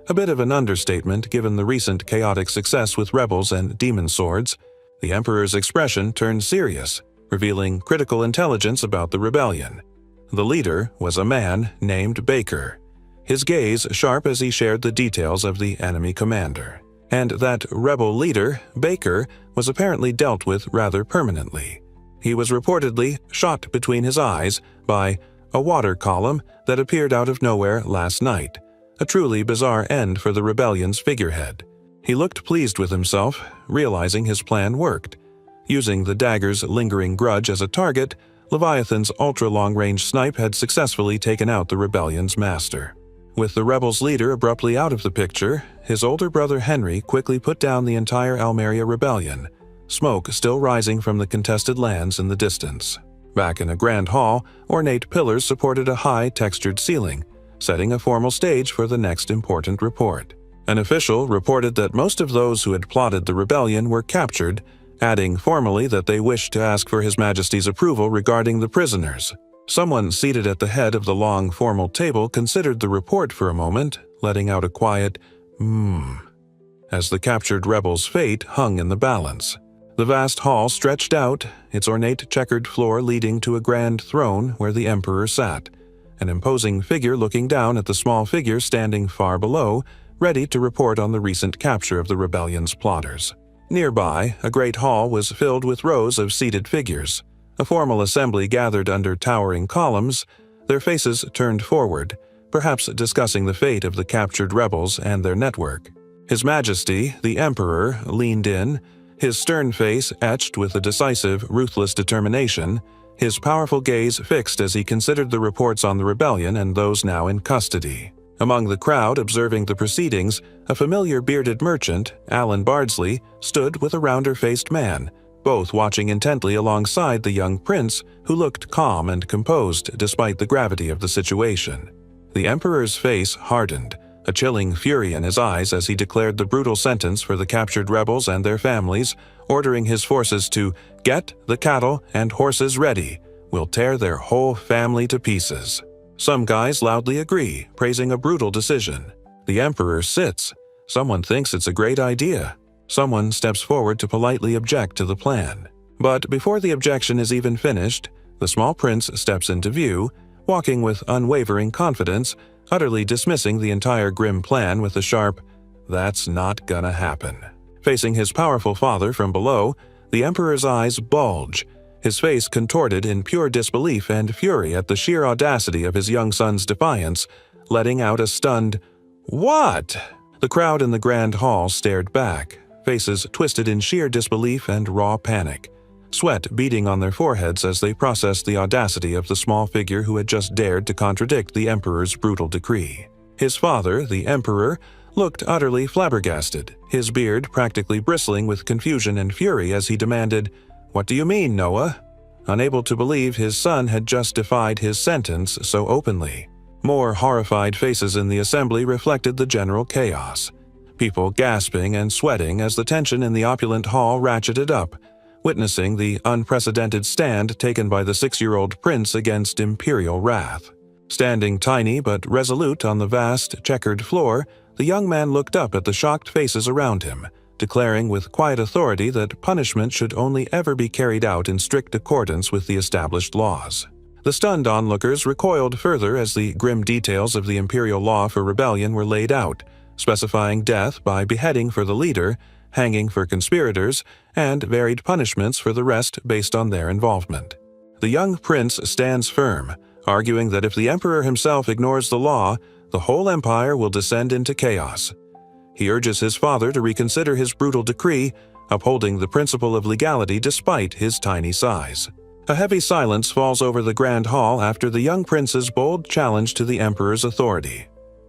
A bit of an understatement given the recent chaotic success with rebels and demon swords. The emperor's expression turned serious, revealing critical intelligence about the rebellion. The leader was a man named Baker, his gaze sharp as he shared the details of the enemy commander. And that rebel leader, Baker, was apparently dealt with rather permanently. He was reportedly shot between his eyes by a water column that appeared out of nowhere last night, a truly bizarre end for the rebellion's figurehead. He looked pleased with himself, realizing his plan worked. Using the dagger's lingering grudge as a target, Leviathan's ultra-long-range snipe had successfully taken out the rebellion's master. With the rebels' leader abruptly out of the picture, his older brother Henry quickly put down the entire Almeria rebellion, smoke still rising from the contested lands in the distance. Back in a grand hall, ornate pillars supported a high, textured ceiling, setting a formal stage for the next important report. An official reported that most of those who had plotted the rebellion were captured, adding formally that they wished to ask for His Majesty's approval regarding the prisoners. Someone seated at the head of the long, formal table considered the report for a moment, letting out a quiet as the captured rebels' fate hung in the balance. The vast hall stretched out, its ornate checkered floor leading to a grand throne where the emperor sat, an imposing figure looking down at the small figure standing far below, ready to report on the recent capture of the rebellion's plotters. Nearby, a great hall was filled with rows of seated figures. A formal assembly gathered under towering columns, their faces turned forward, perhaps discussing the fate of the captured rebels and their network. His Majesty, the Emperor, leaned in, his stern face etched with a decisive, ruthless determination, his powerful gaze fixed as he considered the reports on the rebellion and those now in custody. Among the crowd observing the proceedings, a familiar bearded merchant, Alan Bardsley, stood with a rounder-faced man, both watching intently alongside the young prince, who looked calm and composed despite the gravity of the situation. The emperor's face hardened, a chilling fury in his eyes as he declared the brutal sentence for the captured rebels and their families, ordering his forces to get the cattle and horses ready. We'll tear their whole family to pieces. Some guys loudly agree, praising a brutal decision. The emperor sits. Someone thinks it's a great idea. Someone steps forward to politely object to the plan. But before the objection is even finished, the small prince steps into view, walking with unwavering confidence, utterly dismissing the entire grim plan with a sharp, "That's not gonna happen." Facing his powerful father from below, the emperor's eyes bulge, his face contorted in pure disbelief and fury at the sheer audacity of his young son's defiance, letting out a stunned, "What?" The crowd in the grand hall stared back, faces twisted in sheer disbelief and raw panic, sweat beading on their foreheads as they processed the audacity of the small figure who had just dared to contradict the emperor's brutal decree. His father, the emperor, looked utterly flabbergasted, his beard practically bristling with confusion and fury as he demanded, "What do you mean, Noah?" Unable to believe his son had just defied his sentence so openly. More horrified faces in the assembly reflected the general chaos. People gasping and sweating as the tension in the opulent hall ratcheted up, witnessing the unprecedented stand taken by the 6-year-old prince against imperial wrath. Standing tiny but resolute on the vast, checkered floor, the young man looked up at the shocked faces around him, declaring with quiet authority that punishment should only ever be carried out in strict accordance with the established laws. The stunned onlookers recoiled further as the grim details of the imperial law for rebellion were laid out, specifying death by beheading for the leader, hanging for conspirators, and varied punishments for the rest based on their involvement. The young prince stands firm, arguing that if the emperor himself ignores the law, the whole empire will descend into chaos. He urges his father to reconsider his brutal decree, upholding the principle of legality despite his tiny size. A heavy silence falls over the grand hall after the young prince's bold challenge to the emperor's authority.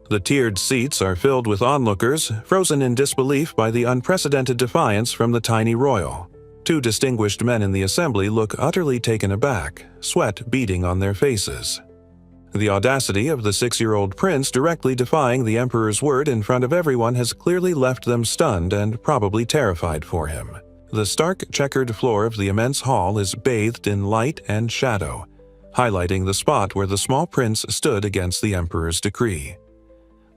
The tiered seats are filled with onlookers, frozen in disbelief by the unprecedented defiance from the tiny royal. Two distinguished men in the assembly look utterly taken aback, sweat beading on their faces. The audacity of the 6-year-old prince directly defying the emperor's word in front of everyone has clearly left them stunned and probably terrified for him. The stark checkered floor of the immense hall is bathed in light and shadow, highlighting the spot where the small prince stood against the emperor's decree.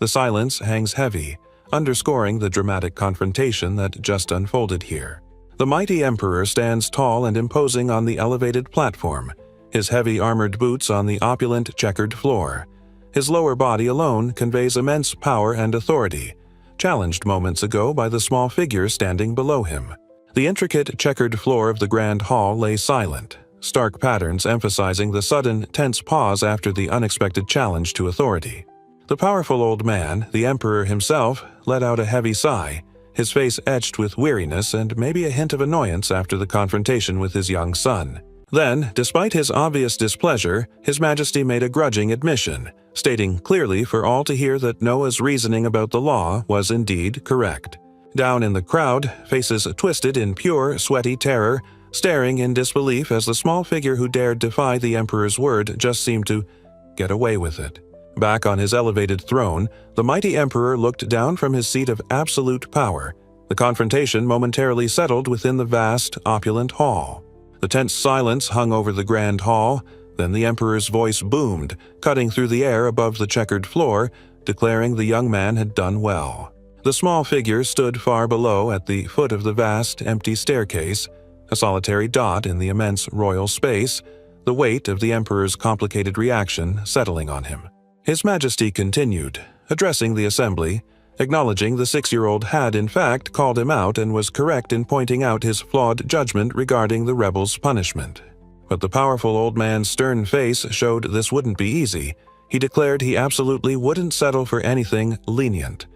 The silence hangs heavy, underscoring the dramatic confrontation that just unfolded here. The mighty emperor stands tall and imposing on the elevated platform, his heavy armored boots on the opulent checkered floor. His lower body alone conveys immense power and authority, challenged moments ago by the small figure standing below him. The intricate checkered floor of the grand hall lay silent, stark patterns emphasizing the sudden, tense pause after the unexpected challenge to authority. The powerful old man, the emperor himself, let out a heavy sigh, his face etched with weariness and maybe a hint of annoyance after the confrontation with his young son. Then, despite his obvious displeasure, His Majesty made a grudging admission, stating clearly for all to hear that Noah's reasoning about the law was indeed correct. Down in the crowd, faces twisted in pure, sweaty terror, staring in disbelief as the small figure who dared defy the emperor's word just seemed to get away with it. Back on his elevated throne, the mighty emperor looked down from his seat of absolute power. The confrontation momentarily settled within the vast, opulent hall. The tense silence hung over the grand hall, then the emperor's voice boomed, cutting through the air above the checkered floor, declaring the young man had done well. The small figure stood far below at the foot of the vast, empty staircase, a solitary dot in the immense royal space, the weight of the emperor's complicated reaction settling on him. His Majesty continued, addressing the assembly, acknowledging the 6-year-old had in fact called him out and was correct in pointing out his flawed judgment regarding the rebels' punishment. But the powerful old man's stern face showed this wouldn't be easy. He declared he absolutely wouldn't settle for anything lenient,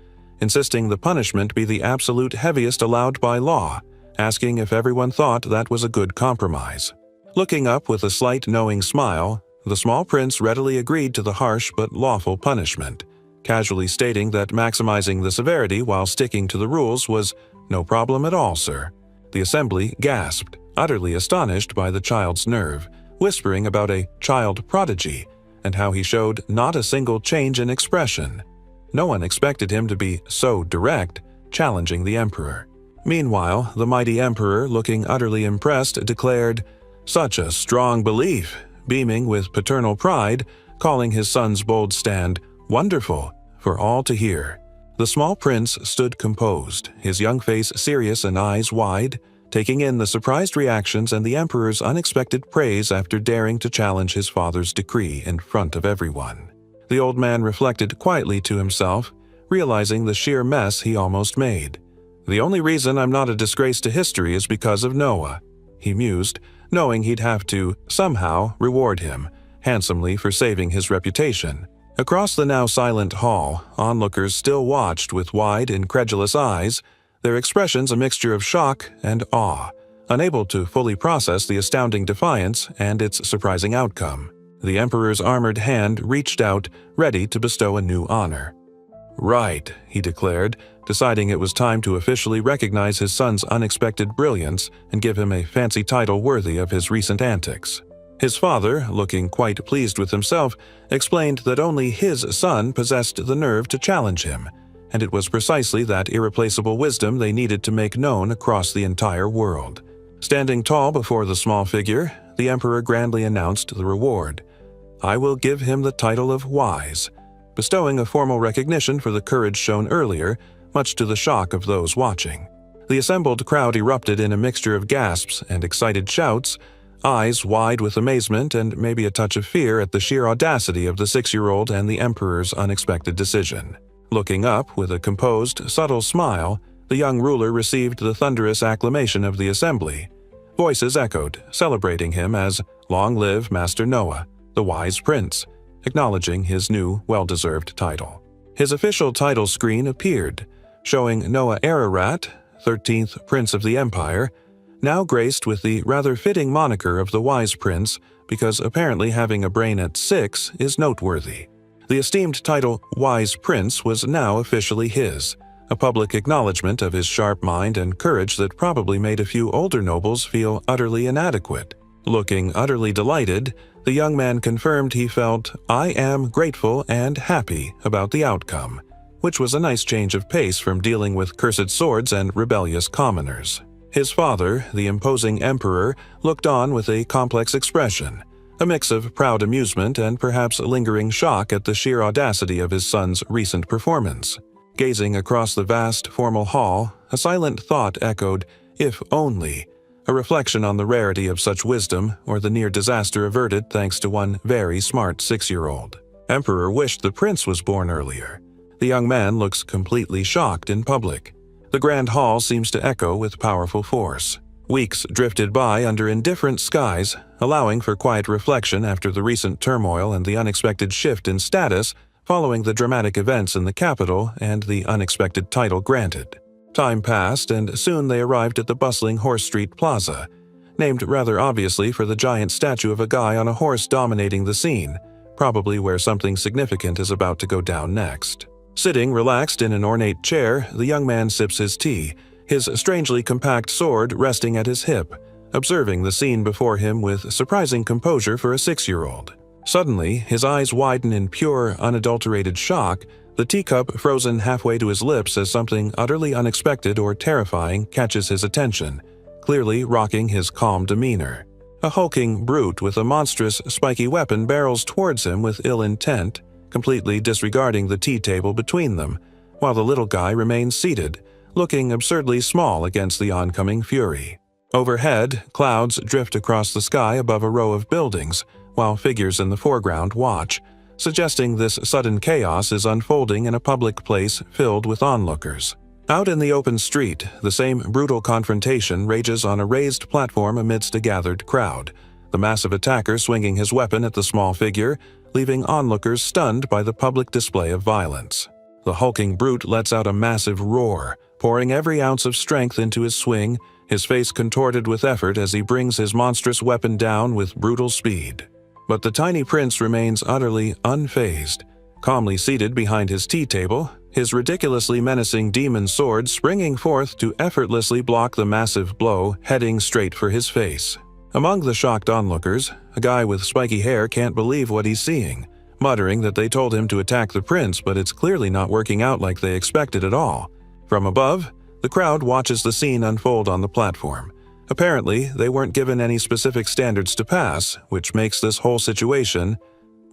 insisting the punishment be the absolute heaviest allowed by law, asking if everyone thought that was a good compromise. Looking up with a slight knowing smile, the small prince readily agreed to the harsh but lawful punishment, casually stating that maximizing the severity while sticking to the rules was no problem at all, sir. The assembly gasped, utterly astonished by the child's nerve, whispering about a child prodigy and how he showed not a single change in expression. No one expected him to be so direct, challenging the emperor. Meanwhile, the mighty emperor, looking utterly impressed, declared, "Such a strong belief," beaming with paternal pride, calling his son's bold stand wonderful for all to hear. The small prince stood composed, his young face serious and eyes wide, taking in the surprised reactions and the emperor's unexpected praise after daring to challenge his father's decree in front of everyone. The old man reflected quietly to himself, realizing the sheer mess he almost made. "The only reason I'm not a disgrace to history is because of Noah," he mused, knowing he'd have to, somehow, reward him handsomely for saving his reputation. Across the now silent hall, onlookers still watched with wide, incredulous eyes, their expressions a mixture of shock and awe, unable to fully process the astounding defiance and its surprising outcome. The emperor's armored hand reached out, ready to bestow a new honor. "Right," he declared, deciding it was time to officially recognize his son's unexpected brilliance and give him a fancy title worthy of his recent antics. His father, looking quite pleased with himself, explained that only his son possessed the nerve to challenge him, and it was precisely that irreplaceable wisdom they needed to make known across the entire world. Standing tall before the small figure, the emperor grandly announced the reward. "I will give him the title of Wise," bestowing a formal recognition for the courage shown earlier, much to the shock of those watching. The assembled crowd erupted in a mixture of gasps and excited shouts, eyes wide with amazement and maybe a touch of fear at the sheer audacity of the 6-year-old and the emperor's unexpected decision. Looking up with a composed, subtle smile, the young ruler received the thunderous acclamation of the assembly. Voices echoed, celebrating him as "Long live Master Noah, the wise prince," acknowledging his new, well-deserved title. His official title screen appeared, showing Noah Ararat, 13th Prince of the Empire, now graced with the rather fitting moniker of the Wise Prince because apparently having a brain at 6 is noteworthy. The esteemed title Wise Prince was now officially his, a public acknowledgement of his sharp mind and courage that probably made a few older nobles feel utterly inadequate. Looking utterly delighted, the young man confirmed he felt, "I am grateful and happy" about the outcome, which was a nice change of pace from dealing with cursed swords and rebellious commoners. His father, the imposing emperor, looked on with a complex expression, a mix of proud amusement and perhaps lingering shock at the sheer audacity of his son's recent performance. Gazing across the vast, formal hall, a silent thought echoed, "If only," a reflection on the rarity of such wisdom or the near disaster averted thanks to one very smart 6-year-old. Emperor wished the prince was born earlier. The young man looks completely shocked in public. The grand hall seems to echo with powerful force. Weeks drifted by under indifferent skies, allowing for quiet reflection after the recent turmoil and the unexpected shift in status following the dramatic events in the capital and the unexpected title granted. Time passed, and soon they arrived at the bustling Horse Street Plaza, named rather obviously for the giant statue of a guy on a horse dominating the scene, probably where something significant is about to go down next. Sitting relaxed in an ornate chair, the young man sips his tea, his strangely compact sword resting at his hip, observing the scene before him with surprising composure for a 6-year-old. Suddenly, his eyes widen in pure, unadulterated shock, the teacup frozen halfway to his lips as something utterly unexpected or terrifying catches his attention, clearly rocking his calm demeanor. A hulking brute with a monstrous, spiky weapon barrels towards him with ill intent, completely disregarding the tea table between them, while the little guy remains seated, looking absurdly small against the oncoming fury. Overhead, clouds drift across the sky above a row of buildings, while figures in the foreground watch, suggesting this sudden chaos is unfolding in a public place filled with onlookers. Out in the open street, the same brutal confrontation rages on a raised platform amidst a gathered crowd, the massive attacker swinging his weapon at the small figure, leaving onlookers stunned by the public display of violence. The hulking brute lets out a massive roar, pouring every ounce of strength into his swing, his face contorted with effort as he brings his monstrous weapon down with brutal speed. But the tiny prince remains utterly unfazed, calmly seated behind his tea table, his ridiculously menacing demon sword springing forth to effortlessly block the massive blow heading straight for his face. Among the shocked onlookers, a guy with spiky hair can't believe what he's seeing, muttering that they told him to attack the prince, but it's clearly not working out like they expected at all. From above, the crowd watches the scene unfold on the platform. Apparently, they weren't given any specific standards to pass, which makes this whole situation,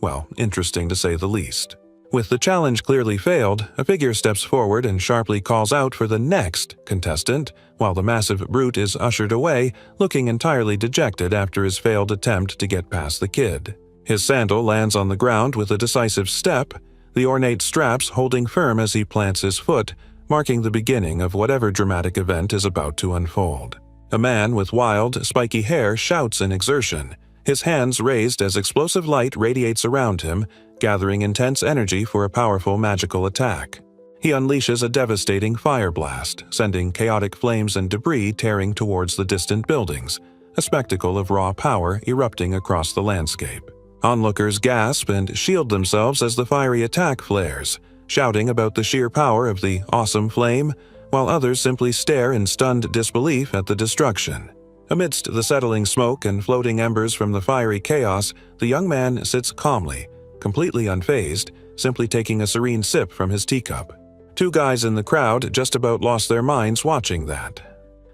well, interesting to say the least. With the challenge clearly failed, a figure steps forward and sharply calls out for the next contestant, while the massive brute is ushered away, looking entirely dejected after his failed attempt to get past the kid. His sandal lands on the ground with a decisive step, the ornate straps holding firm as he plants his foot, marking the beginning of whatever dramatic event is about to unfold. A man with wild, spiky hair shouts in exertion, his hands raised as explosive light radiates around him, gathering intense energy for a powerful magical attack. He unleashes a devastating fire blast, sending chaotic flames and debris tearing towards the distant buildings, a spectacle of raw power erupting across the landscape. Onlookers gasp and shield themselves as the fiery attack flares, shouting about the sheer power of the awesome flame, while others simply stare in stunned disbelief at the destruction. Amidst the settling smoke and floating embers from the fiery chaos, the young man sits calmly, completely unfazed, simply taking a serene sip from his teacup. Two guys in the crowd just about lost their minds watching that.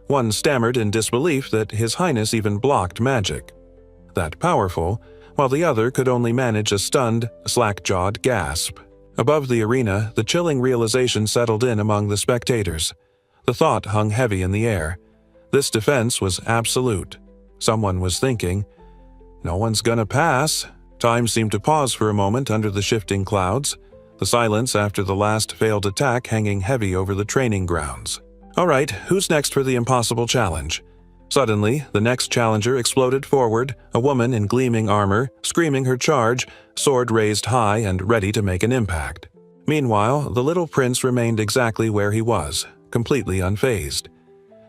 One stammered in disbelief that His Highness even blocked magic that powerful, while the other could only manage a stunned, slack-jawed gasp. Above the arena, the chilling realization settled in among the spectators. The thought hung heavy in the air. This defense was absolute. Someone was thinking, "No one's gonna pass." Time seemed to pause for a moment under the shifting clouds, the silence after the last failed attack hanging heavy over the training grounds. All right, who's next for the impossible challenge? Suddenly, the next challenger exploded forward, a woman in gleaming armor, screaming her charge, sword raised high and ready to make an impact. Meanwhile, the little prince remained exactly where he was, completely unfazed.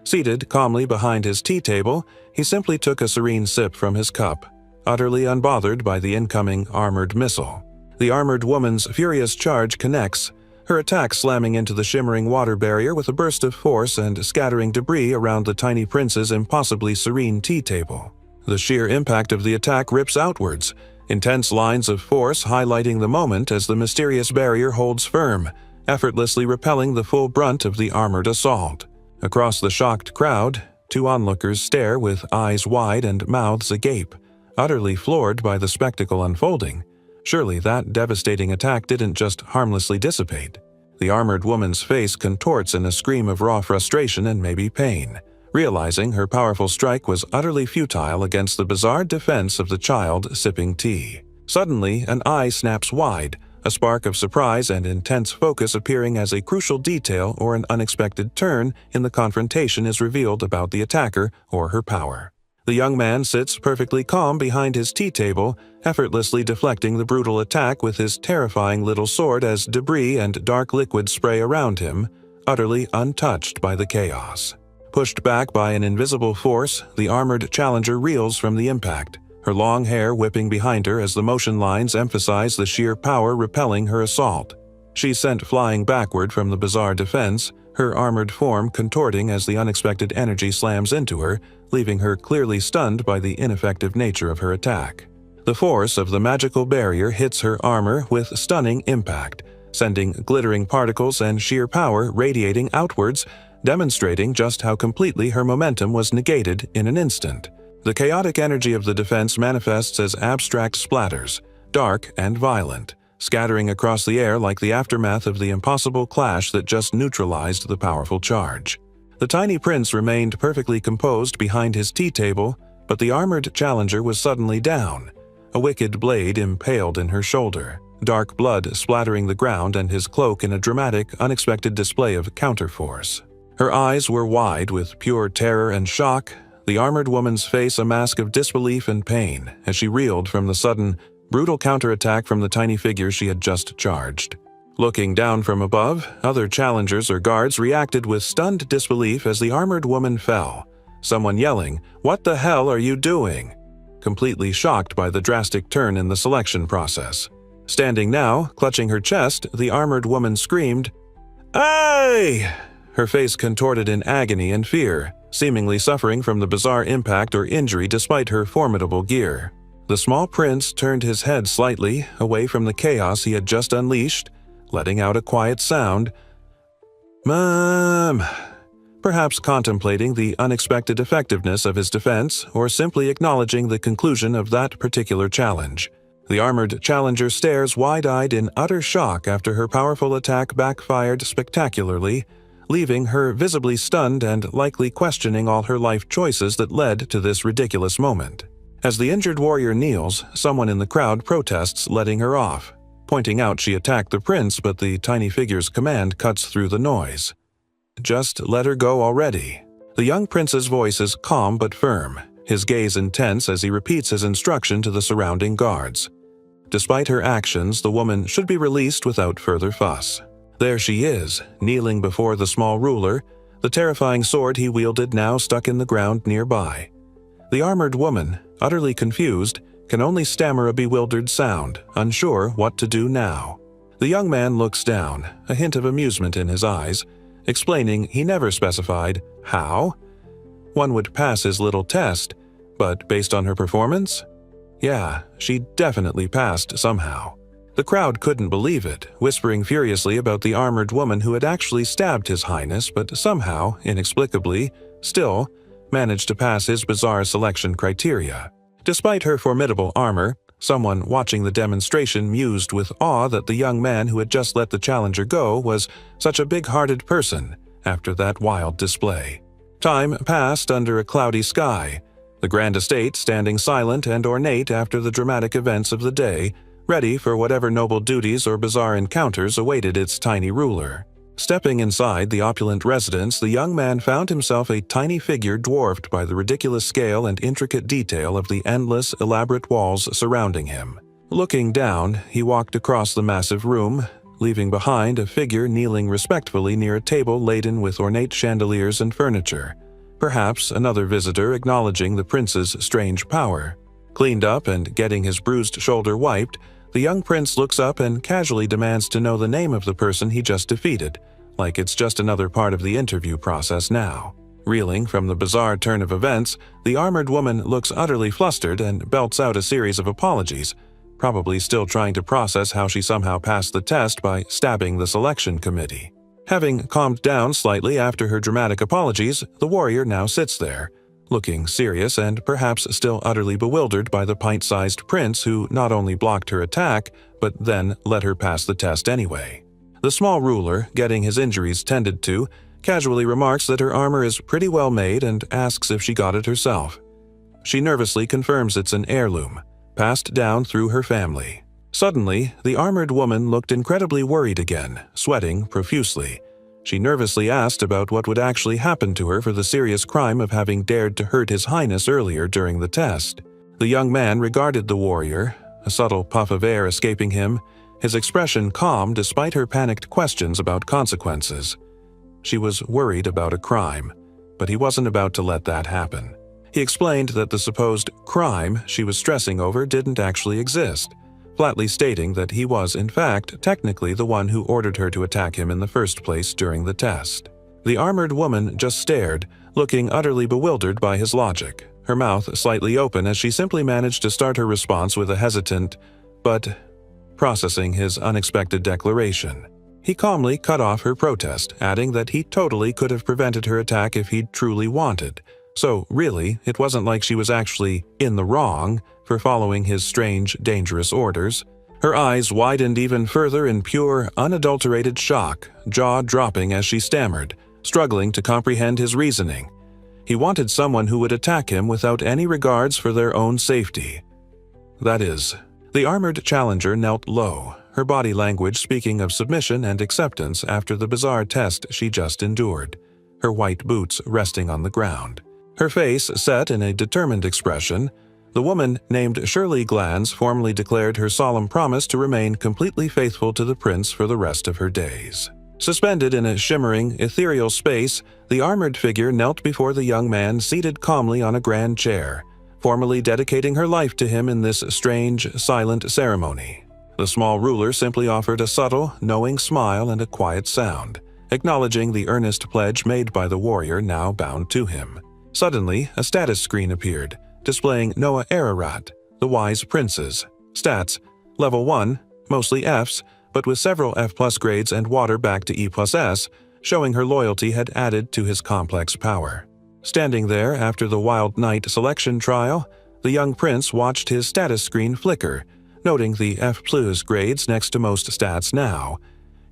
Seated calmly behind his tea table, he simply took a serene sip from his cup, utterly unbothered by the incoming armored missile. The armored woman's furious charge connects, her attack slamming into the shimmering water barrier with a burst of force and scattering debris around the tiny prince's impossibly serene tea table. The sheer impact of the attack rips outwards, intense lines of force highlighting the moment as the mysterious barrier holds firm, effortlessly repelling the full brunt of the armored assault. Across the shocked crowd, two onlookers stare with eyes wide and mouths agape, utterly floored by the spectacle unfolding. Surely that devastating attack didn't just harmlessly dissipate. The armored woman's face contorts in a scream of raw frustration and maybe pain, realizing her powerful strike was utterly futile against the bizarre defense of the child sipping tea. Suddenly, an eye snaps wide, a spark of surprise and intense focus appearing as a crucial detail or an unexpected turn in the confrontation is revealed about the attacker or her power. The young man sits perfectly calm behind his tea table, effortlessly deflecting the brutal attack with his terrifying little sword as debris and dark liquid spray around him, utterly untouched by the chaos. Pushed back by an invisible force, the armored challenger reels from the impact, her long hair whipping behind her as the motion lines emphasize the sheer power repelling her assault. She's sent flying backward from the bizarre defense, her armored form contorting as the unexpected energy slams into her, leaving her clearly stunned by the ineffective nature of her attack. The force of the magical barrier hits her armor with stunning impact, sending glittering particles and sheer power radiating outwards, demonstrating just how completely her momentum was negated in an instant. The chaotic energy of the defense manifests as abstract splatters, dark and violent, scattering across the air like the aftermath of the impossible clash that just neutralized the powerful charge. The tiny prince remained perfectly composed behind his tea table, but the armored challenger was suddenly down, a wicked blade impaled in her shoulder, dark blood splattering the ground and his cloak in a dramatic, unexpected display of counterforce. Her eyes were wide with pure terror and shock, the armored woman's face a mask of disbelief and pain as she reeled from the sudden, brutal counterattack from the tiny figure she had just charged. Looking down from above, other challengers or guards reacted with stunned disbelief as the armored woman fell, someone yelling, "What the hell are you doing?" completely shocked by the drastic turn in the selection process. Standing now, clutching her chest, the armored woman screamed, "Hey!" her face contorted in agony and fear, seemingly suffering from the bizarre impact or injury despite her formidable gear. The small prince turned his head slightly away from the chaos he had just unleashed, letting out a quiet sound, "Mom," perhaps contemplating the unexpected effectiveness of his defense or simply acknowledging the conclusion of that particular challenge. The armored challenger stares wide-eyed in utter shock after her powerful attack backfired spectacularly, leaving her visibly stunned and likely questioning all her life choices that led to this ridiculous moment. As the injured warrior kneels, someone in the crowd protests letting her off, pointing out she attacked the prince, but the tiny figure's command cuts through the noise. "Just let her go already." The young prince's voice is calm but firm, his gaze intense as he repeats his instruction to the surrounding guards. Despite her actions, the woman should be released without further fuss. There she is, kneeling before the small ruler, the terrifying sword he wielded now stuck in the ground nearby. The armored woman, utterly confused, can only stammer a bewildered sound, unsure what to do now. The young man looks down, a hint of amusement in his eyes, explaining he never specified how. One would pass his little test, but based on her performance? Yeah, she definitely passed somehow. The crowd couldn't believe it, whispering furiously about the armored woman who had actually stabbed His Highness but somehow, inexplicably, still, managed to pass his bizarre selection criteria. Despite her formidable armor, someone watching the demonstration mused with awe that the young man who had just let the challenger go was such a big-hearted person after that wild display. Time passed under a cloudy sky, the grand estate standing silent and ornate after the dramatic events of the day, ready for whatever noble duties or bizarre encounters awaited its tiny ruler. Stepping inside the opulent residence, the young man found himself a tiny figure dwarfed by the ridiculous scale and intricate detail of the endless, elaborate walls surrounding him. Looking down, he walked across the massive room, leaving behind a figure kneeling respectfully near a table laden with ornate chandeliers and furniture, perhaps another visitor acknowledging the prince's strange power. Cleaned up and getting his bruised shoulder wiped, The young prince looks up and casually demands to know the name of the person he just defeated, like it's just another part of the interview process now. Reeling from the bizarre turn of events, the armored woman looks utterly flustered and belts out a series of apologies, probably still trying to process how she somehow passed the test by stabbing the selection committee. Having calmed down slightly after her dramatic apologies, the warrior now sits there, looking serious and perhaps still utterly bewildered by the pint-sized prince who not only blocked her attack, but then let her pass the test anyway. The small ruler, getting his injuries tended to, casually remarks that her armor is pretty well made and asks if she got it herself. She nervously confirms it's an heirloom, passed down through her family. Suddenly, the armored woman looked incredibly worried again, sweating profusely. She nervously asked about what would actually happen to her for the serious crime of having dared to hurt His Highness earlier during the test. The young man regarded the warrior, a subtle puff of air escaping him, his expression calm despite her panicked questions about consequences. She was worried about a crime, but he wasn't about to let that happen. He explained that the supposed crime she was stressing over didn't actually exist, flatly stating that he was, in fact, technically the one who ordered her to attack him in the first place during the test. The armored woman just stared, looking utterly bewildered by his logic, her mouth slightly open as she simply managed to start her response with a hesitant, but processing his unexpected declaration. He calmly cut off her protest, adding that he totally could have prevented her attack if he'd truly wanted. So, really, it wasn't like she was actually in the wrong for following his strange, dangerous orders. Her eyes widened even further in pure, unadulterated shock, jaw dropping as she stammered, struggling to comprehend his reasoning. He wanted someone who would attack him without any regards for their own safety. That is, the armored challenger knelt low, her body language speaking of submission and acceptance after the bizarre test she just endured, her white boots resting on the ground. Her face set in a determined expression, the woman named Shirley Glans formally declared her solemn promise to remain completely faithful to the prince for the rest of her days. Suspended in a shimmering, ethereal space, the armored figure knelt before the young man seated calmly on a grand chair, formally dedicating her life to him in this strange, silent ceremony. The small ruler simply offered a subtle, knowing smile and a quiet sound, acknowledging the earnest pledge made by the warrior now bound to him. Suddenly, a status screen appeared, displaying Noah Ararat, the Wise Princes. Stats: Level 1, mostly Fs, but with several F+ grades and water back to E+S, showing her loyalty had added to his complex power. Standing there after the Wild Knight selection trial, the young prince watched his status screen flicker, noting the F+ grades next to most stats now.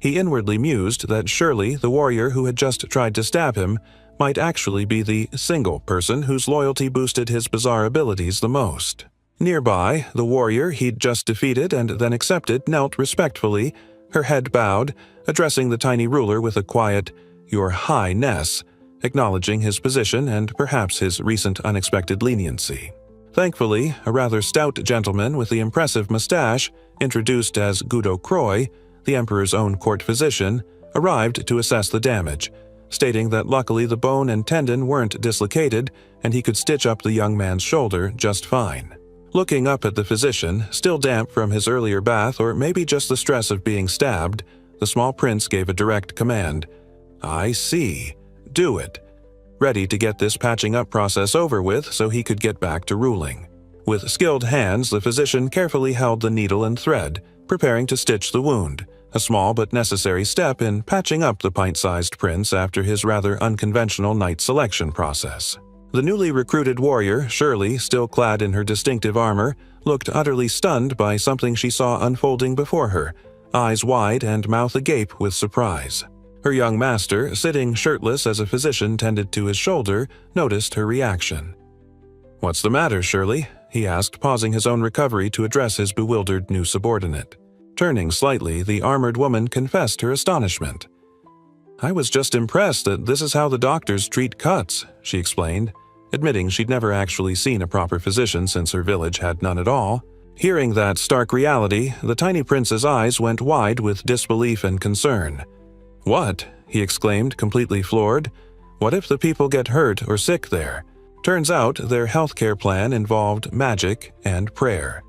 He inwardly mused that surely the warrior who had just tried to stab him might actually be the single person whose loyalty boosted his bizarre abilities the most. Nearby, the warrior he'd just defeated and then accepted knelt respectfully, her head bowed, addressing the tiny ruler with a quiet, "Your Highness," acknowledging his position and perhaps his recent unexpected leniency. Thankfully, a rather stout gentleman with the impressive mustache, introduced as Gudo Croy, the emperor's own court physician, arrived to assess the damage, stating that luckily the bone and tendon weren't dislocated and he could stitch up the young man's shoulder just fine. Looking up at the physician, still damp from his earlier bath or maybe just the stress of being stabbed, the small prince gave a direct command. "I see. Do it," ready to get this patching up process over with so he could get back to ruling. With skilled hands, the physician carefully held the needle and thread, preparing to stitch the wound, a small but necessary step in patching up the pint-sized prince after his rather unconventional knight selection process. The newly recruited warrior, Shirley, still clad in her distinctive armor, looked utterly stunned by something she saw unfolding before her, eyes wide and mouth agape with surprise. Her young master, sitting shirtless as a physician tended to his shoulder, noticed her reaction. "What's the matter, Shirley?" he asked, pausing his own recovery to address his bewildered new subordinate. Turning slightly, the armored woman confessed her astonishment. "I was just impressed that this is how the doctors treat cuts," she explained, admitting she'd never actually seen a proper physician since her village had none at all. Hearing that stark reality, the tiny prince's eyes went wide with disbelief and concern. "What?" he exclaimed, completely floored. "What if the people get hurt or sick there?" Turns out their healthcare plan involved magic and prayer.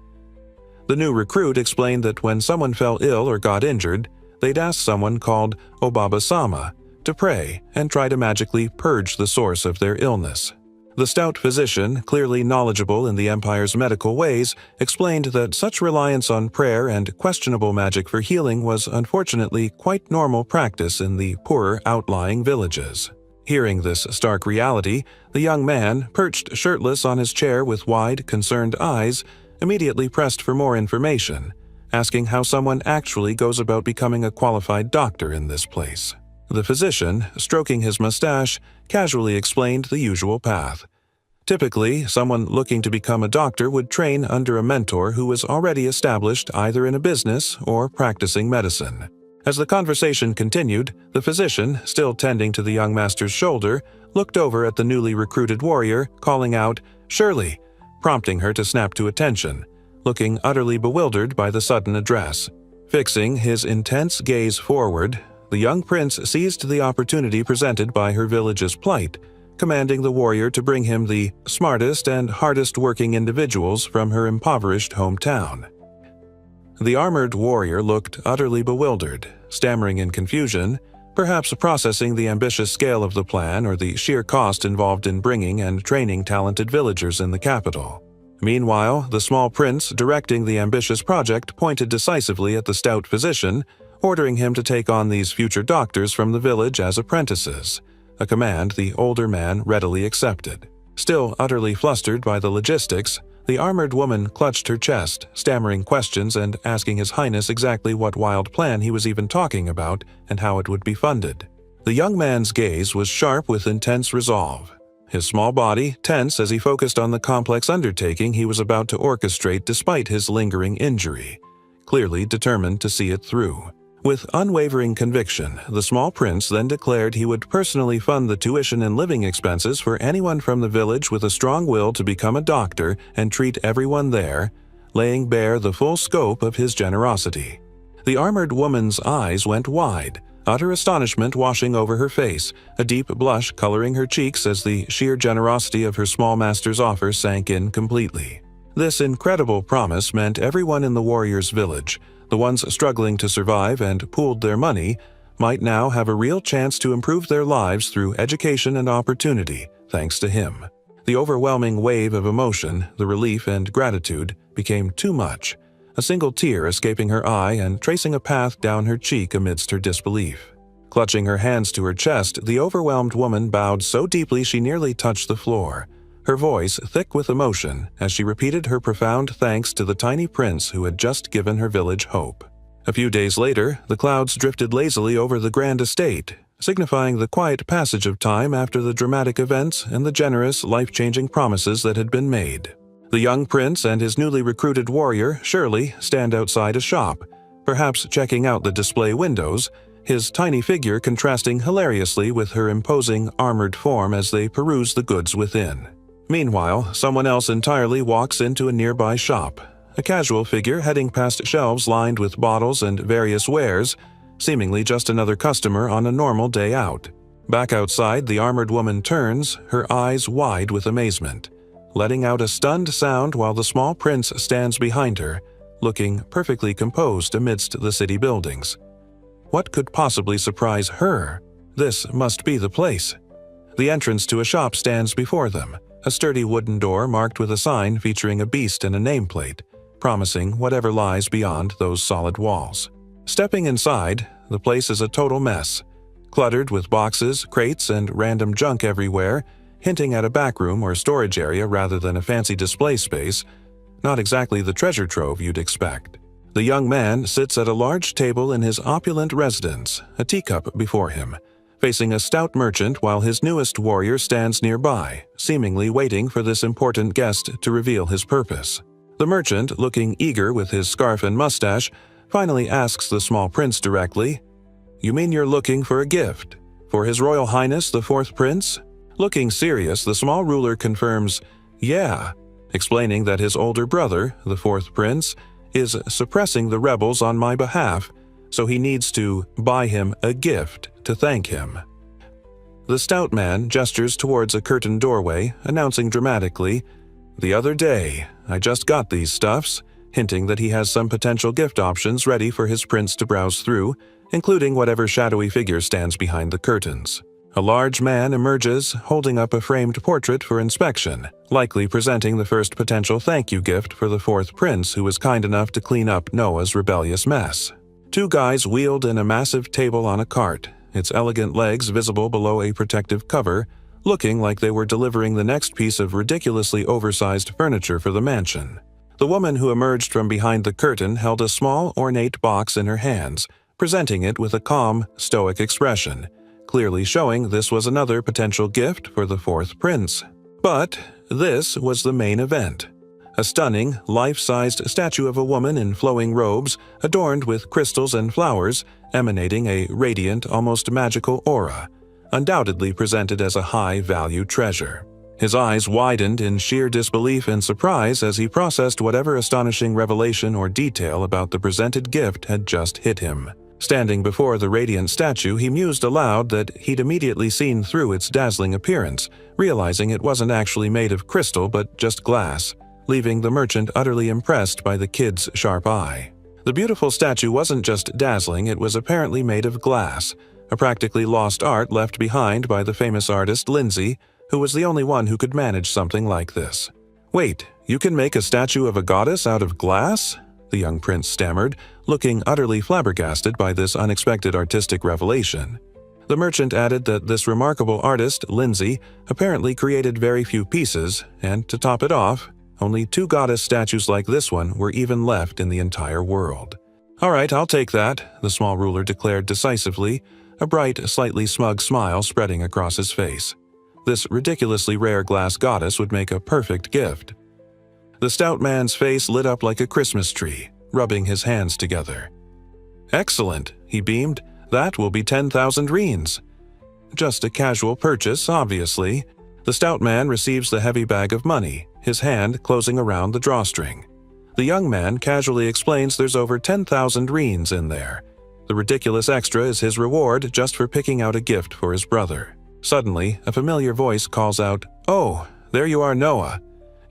The new recruit explained that when someone fell ill or got injured, they'd ask someone called Obaba-sama to pray and try to magically purge the source of their illness. The stout physician, clearly knowledgeable in the empire's medical ways, explained that such reliance on prayer and questionable magic for healing was unfortunately quite normal practice in the poorer outlying villages. Hearing this stark reality, the young man, perched shirtless on his chair with wide, concerned eyes, immediately pressed for more information, asking how someone actually goes about becoming a qualified doctor in this place. The physician, stroking his mustache, casually explained the usual path. Typically, someone looking to become a doctor would train under a mentor who was already established either in a business or practicing medicine. As the conversation continued, the physician, still tending to the young master's shoulder, looked over at the newly recruited warrior, calling out, "Shirley," prompting her to snap to attention, looking utterly bewildered by the sudden address. Fixing his intense gaze forward, the young prince seized the opportunity presented by her village's plight, commanding the warrior to bring him the smartest and hardest-working individuals from her impoverished hometown. The armored warrior looked utterly bewildered, stammering in confusion, perhaps processing the ambitious scale of the plan or the sheer cost involved in bringing and training talented villagers in the capital. Meanwhile, the small prince directing the ambitious project pointed decisively at the stout physician, ordering him to take on these future doctors from the village as apprentices, a command the older man readily accepted. Still utterly flustered by the logistics, the armored woman clutched her chest, stammering questions and asking His Highness exactly what wild plan he was even talking about and how it would be funded. The young man's gaze was sharp with intense resolve, his small body tense as he focused on the complex undertaking he was about to orchestrate despite his lingering injury, clearly determined to see it through. With unwavering conviction, the small prince then declared he would personally fund the tuition and living expenses for anyone from the village with a strong will to become a doctor and treat everyone there, laying bare the full scope of his generosity. The armored woman's eyes went wide, utter astonishment washing over her face, a deep blush coloring her cheeks as the sheer generosity of her small master's offer sank in completely. This incredible promise meant everyone in the warrior's village, the ones struggling to survive and pooled their money, might now have a real chance to improve their lives through education and opportunity, thanks to him. The overwhelming wave of emotion, the relief and gratitude, became too much, a single tear escaping her eye and tracing a path down her cheek amidst her disbelief. Clutching her hands to her chest, the overwhelmed woman bowed so deeply she nearly touched the floor, her voice thick with emotion as she repeated her profound thanks to the tiny prince who had just given her village hope. A few days later, the clouds drifted lazily over the grand estate, signifying the quiet passage of time after the dramatic events and the generous, life-changing promises that had been made. The young prince and his newly recruited warrior, Shirley, stand outside a shop, perhaps checking out the display windows, his tiny figure contrasting hilariously with her imposing, armored form as they peruse the goods within. Meanwhile, someone else entirely walks into a nearby shop, a casual figure heading past shelves lined with bottles and various wares, seemingly just another customer on a normal day out. Back outside, the armored woman turns, her eyes wide with amazement, letting out a stunned sound while the small prince stands behind her, looking perfectly composed amidst the city buildings. What could possibly surprise her? This must be the place. The entrance to a shop stands before them, a sturdy wooden door marked with a sign featuring a beast and a nameplate, promising whatever lies beyond those solid walls. Stepping inside, the place is a total mess, cluttered with boxes, crates, and random junk everywhere, hinting at a backroom or storage area rather than a fancy display space, not exactly the treasure trove you'd expect. The young man sits at a large table in his opulent residence, a teacup before him, facing a stout merchant while his newest warrior stands nearby, seemingly waiting for this important guest to reveal his purpose. The merchant, looking eager with his scarf and mustache, finally asks the small prince directly, "You mean you're looking for a gift? For His Royal Highness the Fourth Prince?" Looking serious, the small ruler confirms, "Yeah," explaining that his older brother, the Fourth Prince, is suppressing the rebels on my behalf, so he needs to buy him a gift to thank him. The stout man gestures towards a curtained doorway, announcing dramatically, "The other day, I just got these stuffs. hinting that he has some potential gift options ready for his prince to browse through, including whatever shadowy figure stands behind the curtains. A large man emerges, holding up a framed portrait for inspection, likely presenting the first potential thank you gift for the fourth prince who was kind enough to clean up Noah's rebellious mess. Two guys wheeled in a massive table on a cart, its elegant legs visible below a protective cover, looking like they were delivering the next piece of ridiculously oversized furniture for the mansion. The woman who emerged from behind the curtain held a small, ornate box in her hands, presenting it with a calm, stoic expression, clearly showing this was another potential gift for the fourth prince. But this was the main event. A stunning, life-sized statue of a woman in flowing robes, adorned with crystals and flowers, emanating a radiant, almost magical aura, undoubtedly presented as a high-value treasure. His eyes widened in sheer disbelief and surprise as he processed whatever astonishing revelation or detail about the presented gift had just hit him. Standing before the radiant statue, he mused aloud that he'd immediately seen through its dazzling appearance, realizing it wasn't actually made of crystal but just glass, leaving the merchant utterly impressed by the kid's sharp eye. The beautiful statue wasn't just dazzling, it was apparently made of glass, a practically lost art left behind by the famous artist Lindsay, who was the only one who could manage something like this. "Wait, you can make a statue of a goddess out of glass?" the young prince stammered, looking utterly flabbergasted by this unexpected artistic revelation. The merchant added that this remarkable artist, Lindsay, apparently created very few pieces, and to top it off, only 2 goddess statues like this one were even left in the entire world. "All right, I'll take that," the small ruler declared decisively, a bright, slightly smug smile spreading across his face. This ridiculously rare glass goddess would make a perfect gift. The stout man's face lit up like a Christmas tree, rubbing his hands together. "Excellent," he beamed. "That will be 10,000 reens." Just a casual purchase, obviously. The stout man receives the heavy bag of money, his hand closing around the drawstring. The young man casually explains there's over 10,000 reens in there. The ridiculous extra is his reward just for picking out a gift for his brother. Suddenly, a familiar voice calls out, "Oh, there you are, Noah."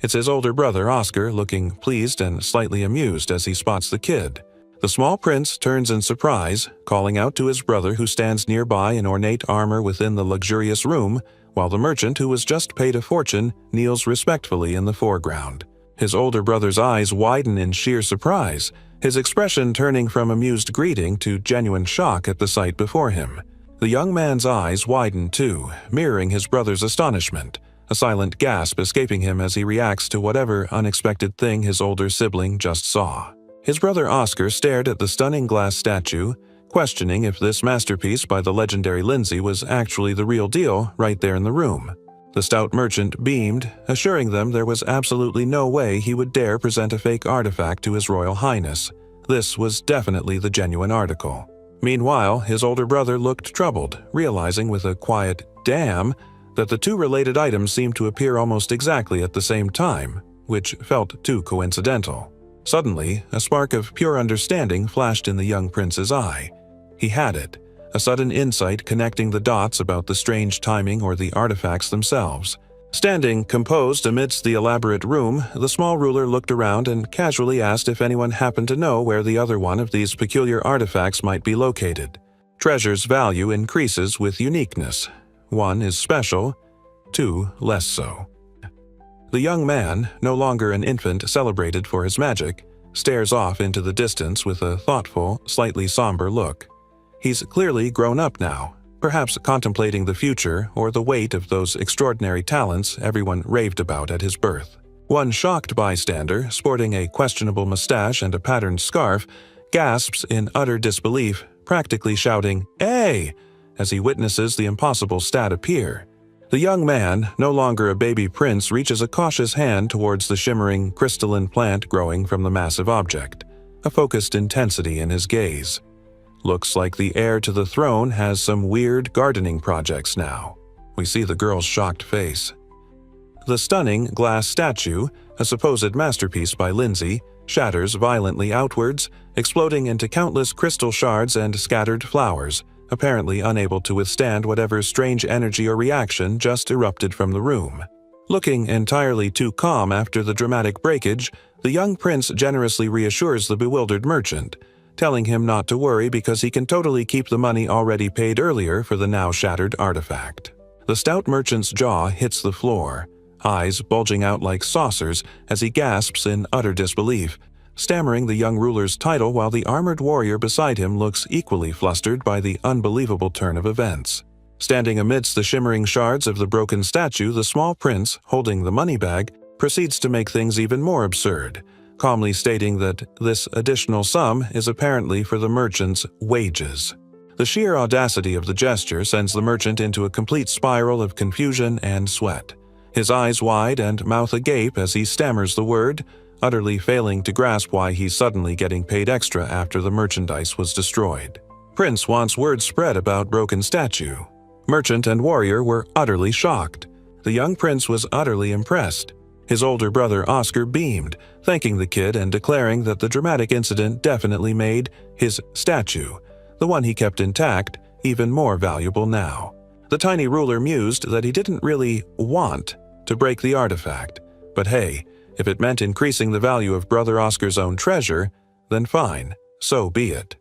It's his older brother, Oscar, looking pleased and slightly amused as he spots the kid. The small prince turns in surprise, calling out to his brother who stands nearby in ornate armor within the luxurious room, while the merchant who was just paid a fortune kneels respectfully in the foreground. His older brother's eyes widen in sheer surprise, his expression turning from amused greeting to genuine shock at the sight before him. The young man's eyes widen too, mirroring his brother's astonishment, a silent gasp escaping him as he reacts to whatever unexpected thing his older sibling just saw. His brother Oscar stared at the stunning glass statue, questioning if this masterpiece by the legendary Lindsay was actually the real deal right there in the room. The stout merchant beamed, assuring them there was absolutely no way he would dare present a fake artifact to His Royal Highness. This was definitely the genuine article. Meanwhile, his older brother looked troubled, realizing with a quiet "damn" that the 2 related items seemed to appear almost exactly at the same time, which felt too coincidental. Suddenly, a spark of pure understanding flashed in the young prince's eye. He had it, a sudden insight connecting the dots about the strange timing or the artifacts themselves. Standing composed amidst the elaborate room, the small ruler looked around and casually asked if anyone happened to know where the other one of these peculiar artifacts might be located. Treasure's value increases with uniqueness. 1 is special, 2 less so. The young man, no longer an infant celebrated for his magic, stares off into the distance with a thoughtful, slightly somber look. He's clearly grown up now, perhaps contemplating the future or the weight of those extraordinary talents everyone raved about at his birth. One shocked bystander, sporting a questionable mustache and a patterned scarf, gasps in utter disbelief, practically shouting, "Hey!" as he witnesses the impossible stat appear. The young man, no longer a baby prince, reaches a cautious hand towards the shimmering, crystalline plant growing from the massive object, a focused intensity in his gaze. Looks like the heir to the throne has some weird gardening projects now. We see the girl's shocked face. The stunning glass statue, a supposed masterpiece by Lindsay, shatters violently outwards, exploding into countless crystal shards and scattered flowers, apparently unable to withstand whatever strange energy or reaction just erupted from the room. Looking entirely too calm after the dramatic breakage, the young prince generously reassures the bewildered merchant, telling him not to worry because he can totally keep the money already paid earlier for the now shattered artifact. The stout merchant's jaw hits the floor, eyes bulging out like saucers as he gasps in utter disbelief, stammering the young ruler's title while the armored warrior beside him looks equally flustered by the unbelievable turn of events. Standing amidst the shimmering shards of the broken statue, the small prince, holding the money bag, proceeds to make things even more absurd, calmly stating that this additional sum is apparently for the merchant's wages. The sheer audacity of the gesture sends the merchant into a complete spiral of confusion and sweat, his eyes wide and mouth agape as he stammers the word, utterly failing to grasp why he's suddenly getting paid extra after the merchandise was destroyed. Prince wants word spread about broken statue. Merchant and warrior were utterly shocked. The young prince was utterly impressed. His older brother Oscar beamed, thanking the kid and declaring that the dramatic incident definitely made his statue, the one he kept intact, even more valuable now. The tiny ruler mused that he didn't really want to break the artifact, but hey, if it meant increasing the value of brother Oscar's own treasure, then fine, so be it.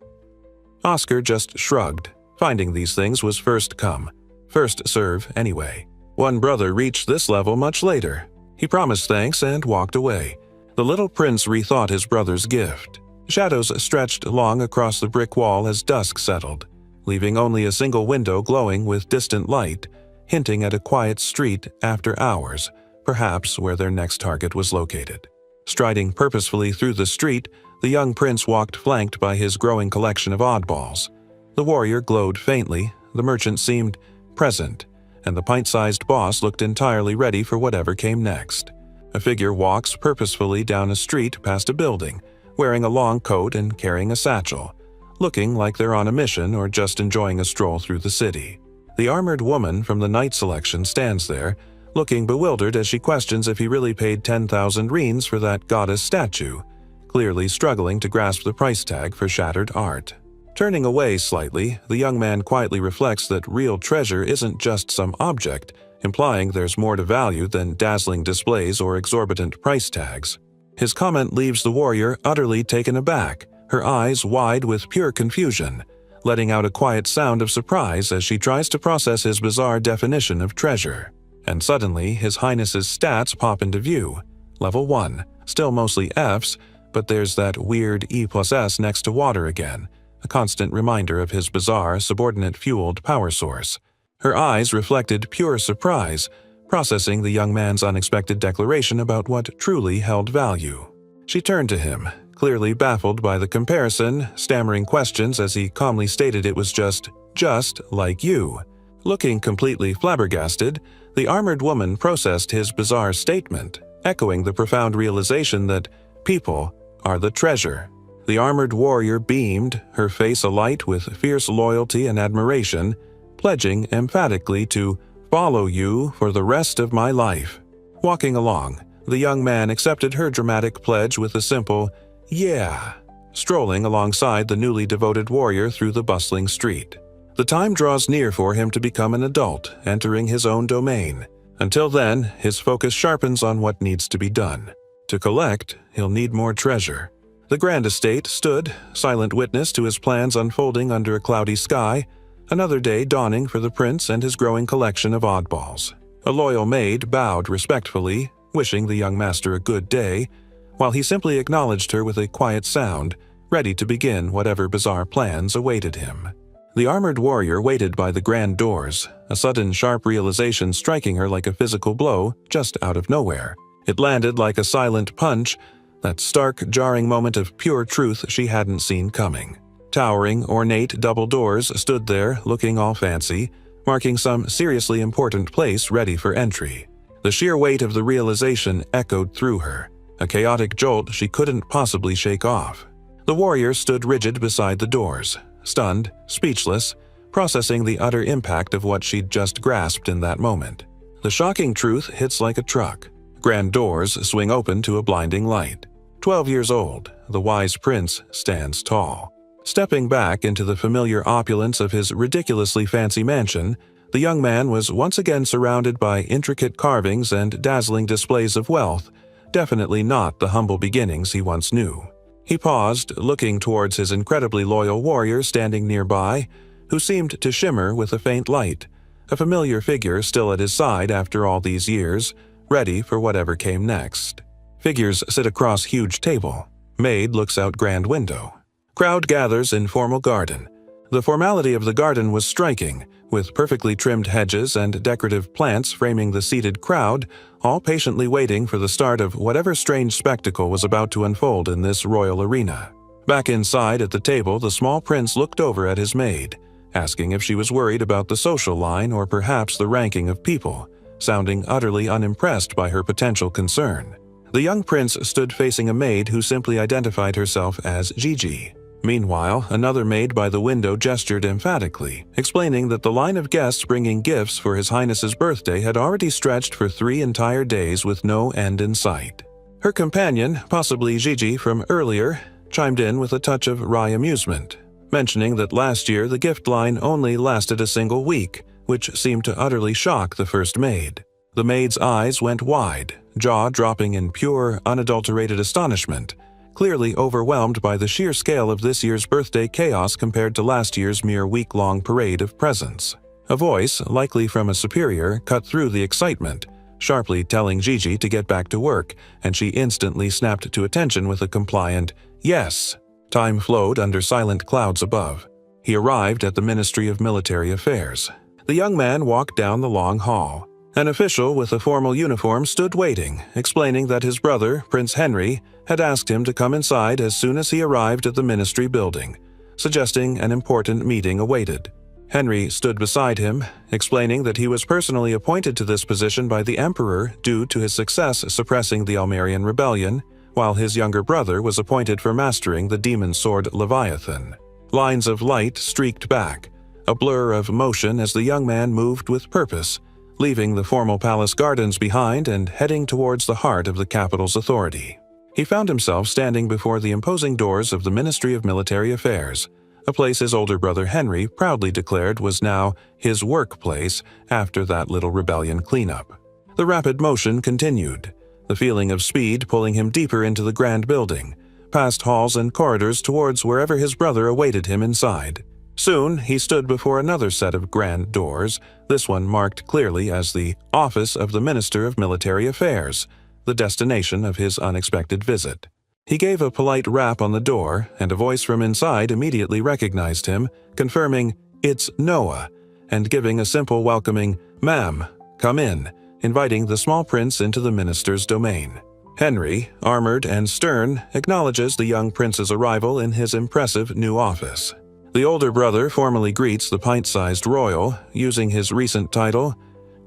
Oscar just shrugged. Finding these things was first come, first serve anyway. One brother reached this level much later. He promised thanks and walked away. The little prince rethought his brother's gift. Shadows stretched long across the brick wall as dusk settled, leaving only a single window glowing with distant light, hinting at a quiet street after hours, perhaps where their next target was located. Striding purposefully through the street, the young prince walked flanked by his growing collection of oddballs. The warrior glowed faintly, the merchant seemed present, and the pint-sized boss looked entirely ready for whatever came next. A figure walks purposefully down a street past a building, wearing a long coat and carrying a satchel, looking like they're on a mission or just enjoying a stroll through the city. The armored woman from the night selection stands there, looking bewildered as she questions if he really paid 10,000 reins for that goddess statue, clearly struggling to grasp the price tag for shattered art. Turning away slightly, the young man quietly reflects that real treasure isn't just some object, implying there's more to value than dazzling displays or exorbitant price tags. His comment leaves the warrior utterly taken aback, her eyes wide with pure confusion, letting out a quiet sound of surprise as she tries to process his bizarre definition of treasure. And suddenly, His Highness's stats pop into view. Level 1, still mostly Fs, but there's that weird E+S next to water again, a constant reminder of his bizarre, subordinate-fueled power source. Her eyes reflected pure surprise, processing the young man's unexpected declaration about what truly held value. She turned to him, clearly baffled by the comparison, stammering questions as he calmly stated it was just like you. Looking completely flabbergasted, the armored woman processed his bizarre statement, echoing the profound realization that people are the treasure. The armored warrior beamed, her face alight with fierce loyalty and admiration, pledging emphatically to follow you for the rest of my life. Walking along, the young man accepted her dramatic pledge with a simple, "Yeah," strolling alongside the newly devoted warrior through the bustling street. The time draws near for him to become an adult, entering his own domain. Until then, his focus sharpens on what needs to be done. To collect, he'll need more treasure. The grand estate stood, silent witness to his plans unfolding under a cloudy sky, another day dawning for the prince and his growing collection of oddballs. A loyal maid bowed respectfully, wishing the young master a good day, while he simply acknowledged her with a quiet sound, ready to begin whatever bizarre plans awaited him. The armored warrior waited by the grand doors, a sudden sharp realization striking her like a physical blow just out of nowhere. It landed like a silent punch, that stark, jarring moment of pure truth she hadn't seen coming. Towering, ornate double doors stood there, looking all fancy, marking some seriously important place ready for entry. The sheer weight of the realization echoed through her, a chaotic jolt she couldn't possibly shake off. The warrior stood rigid beside the doors, stunned, speechless, processing the utter impact of what she'd just grasped in that moment. The shocking truth hits like a truck. Grand doors swing open to a blinding light. 12 years old, the wise prince stands tall. Stepping back into the familiar opulence of his ridiculously fancy mansion, The young man was once again surrounded by intricate carvings and dazzling displays of wealth, definitely not the humble beginnings he once knew. He paused, looking towards his incredibly loyal warrior standing nearby, who seemed to shimmer with a faint light, a familiar figure still at his side after all these years, ready for whatever came next. Figures sit across huge table. Maid looks out grand window. Crowd gathers in formal garden. The formality of the garden was striking, with perfectly trimmed hedges and decorative plants framing the seated crowd, all patiently waiting for the start of whatever strange spectacle was about to unfold in this royal arena. Back inside at the table, the small prince looked over at his maid, asking if she was worried about the social line or perhaps the ranking of people, sounding utterly unimpressed by her potential concern. The young prince stood facing a maid who simply identified herself as Gigi. Meanwhile, another maid by the window gestured emphatically, explaining that the line of guests bringing gifts for His Highness's birthday had already stretched for 3 entire days with no end in sight. Her companion, possibly Gigi from earlier, chimed in with a touch of wry amusement, mentioning that last year the gift line only lasted a single week, which seemed to utterly shock the first maid. The maid's eyes went wide, jaw dropping in pure, unadulterated astonishment, clearly overwhelmed by the sheer scale of this year's birthday chaos compared to last year's mere week-long parade of presents. A voice, likely from a superior, cut through the excitement, sharply telling Gigi to get back to work, and she instantly snapped to attention with a compliant, "Yes." Time flowed under silent clouds above. He arrived at the Ministry of Military Affairs. The young man walked down the long hall. An official with a formal uniform stood waiting, explaining that his brother, Prince Henry, had asked him to come inside as soon as he arrived at the ministry building, suggesting an important meeting awaited. Henry stood beside him, explaining that he was personally appointed to this position by the emperor due to his success suppressing the Almerian rebellion, while his younger brother was appointed for mastering the demon sword Leviathan. Lines of light streaked back, a blur of motion as the young man moved with purpose, leaving the formal palace gardens behind and heading towards the heart of the capital's authority. He found himself standing before the imposing doors of the Ministry of Military Affairs, a place his older brother Henry proudly declared was now his workplace after that little rebellion cleanup. The rapid motion continued, the feeling of speed pulling him deeper into the grand building, past halls and corridors towards wherever his brother awaited him inside. Soon, he stood before another set of grand doors, this one marked clearly as the Office of the Minister of Military Affairs, the destination of his unexpected visit. He gave a polite rap on the door, and a voice from inside immediately recognized him, confirming, "It's Noah," and giving a simple welcoming, "Ma'am, come in," inviting the small prince into the minister's domain. Henry, armored and stern, acknowledges the young prince's arrival in his impressive new office. The older brother formally greets the pint-sized royal, using his recent title,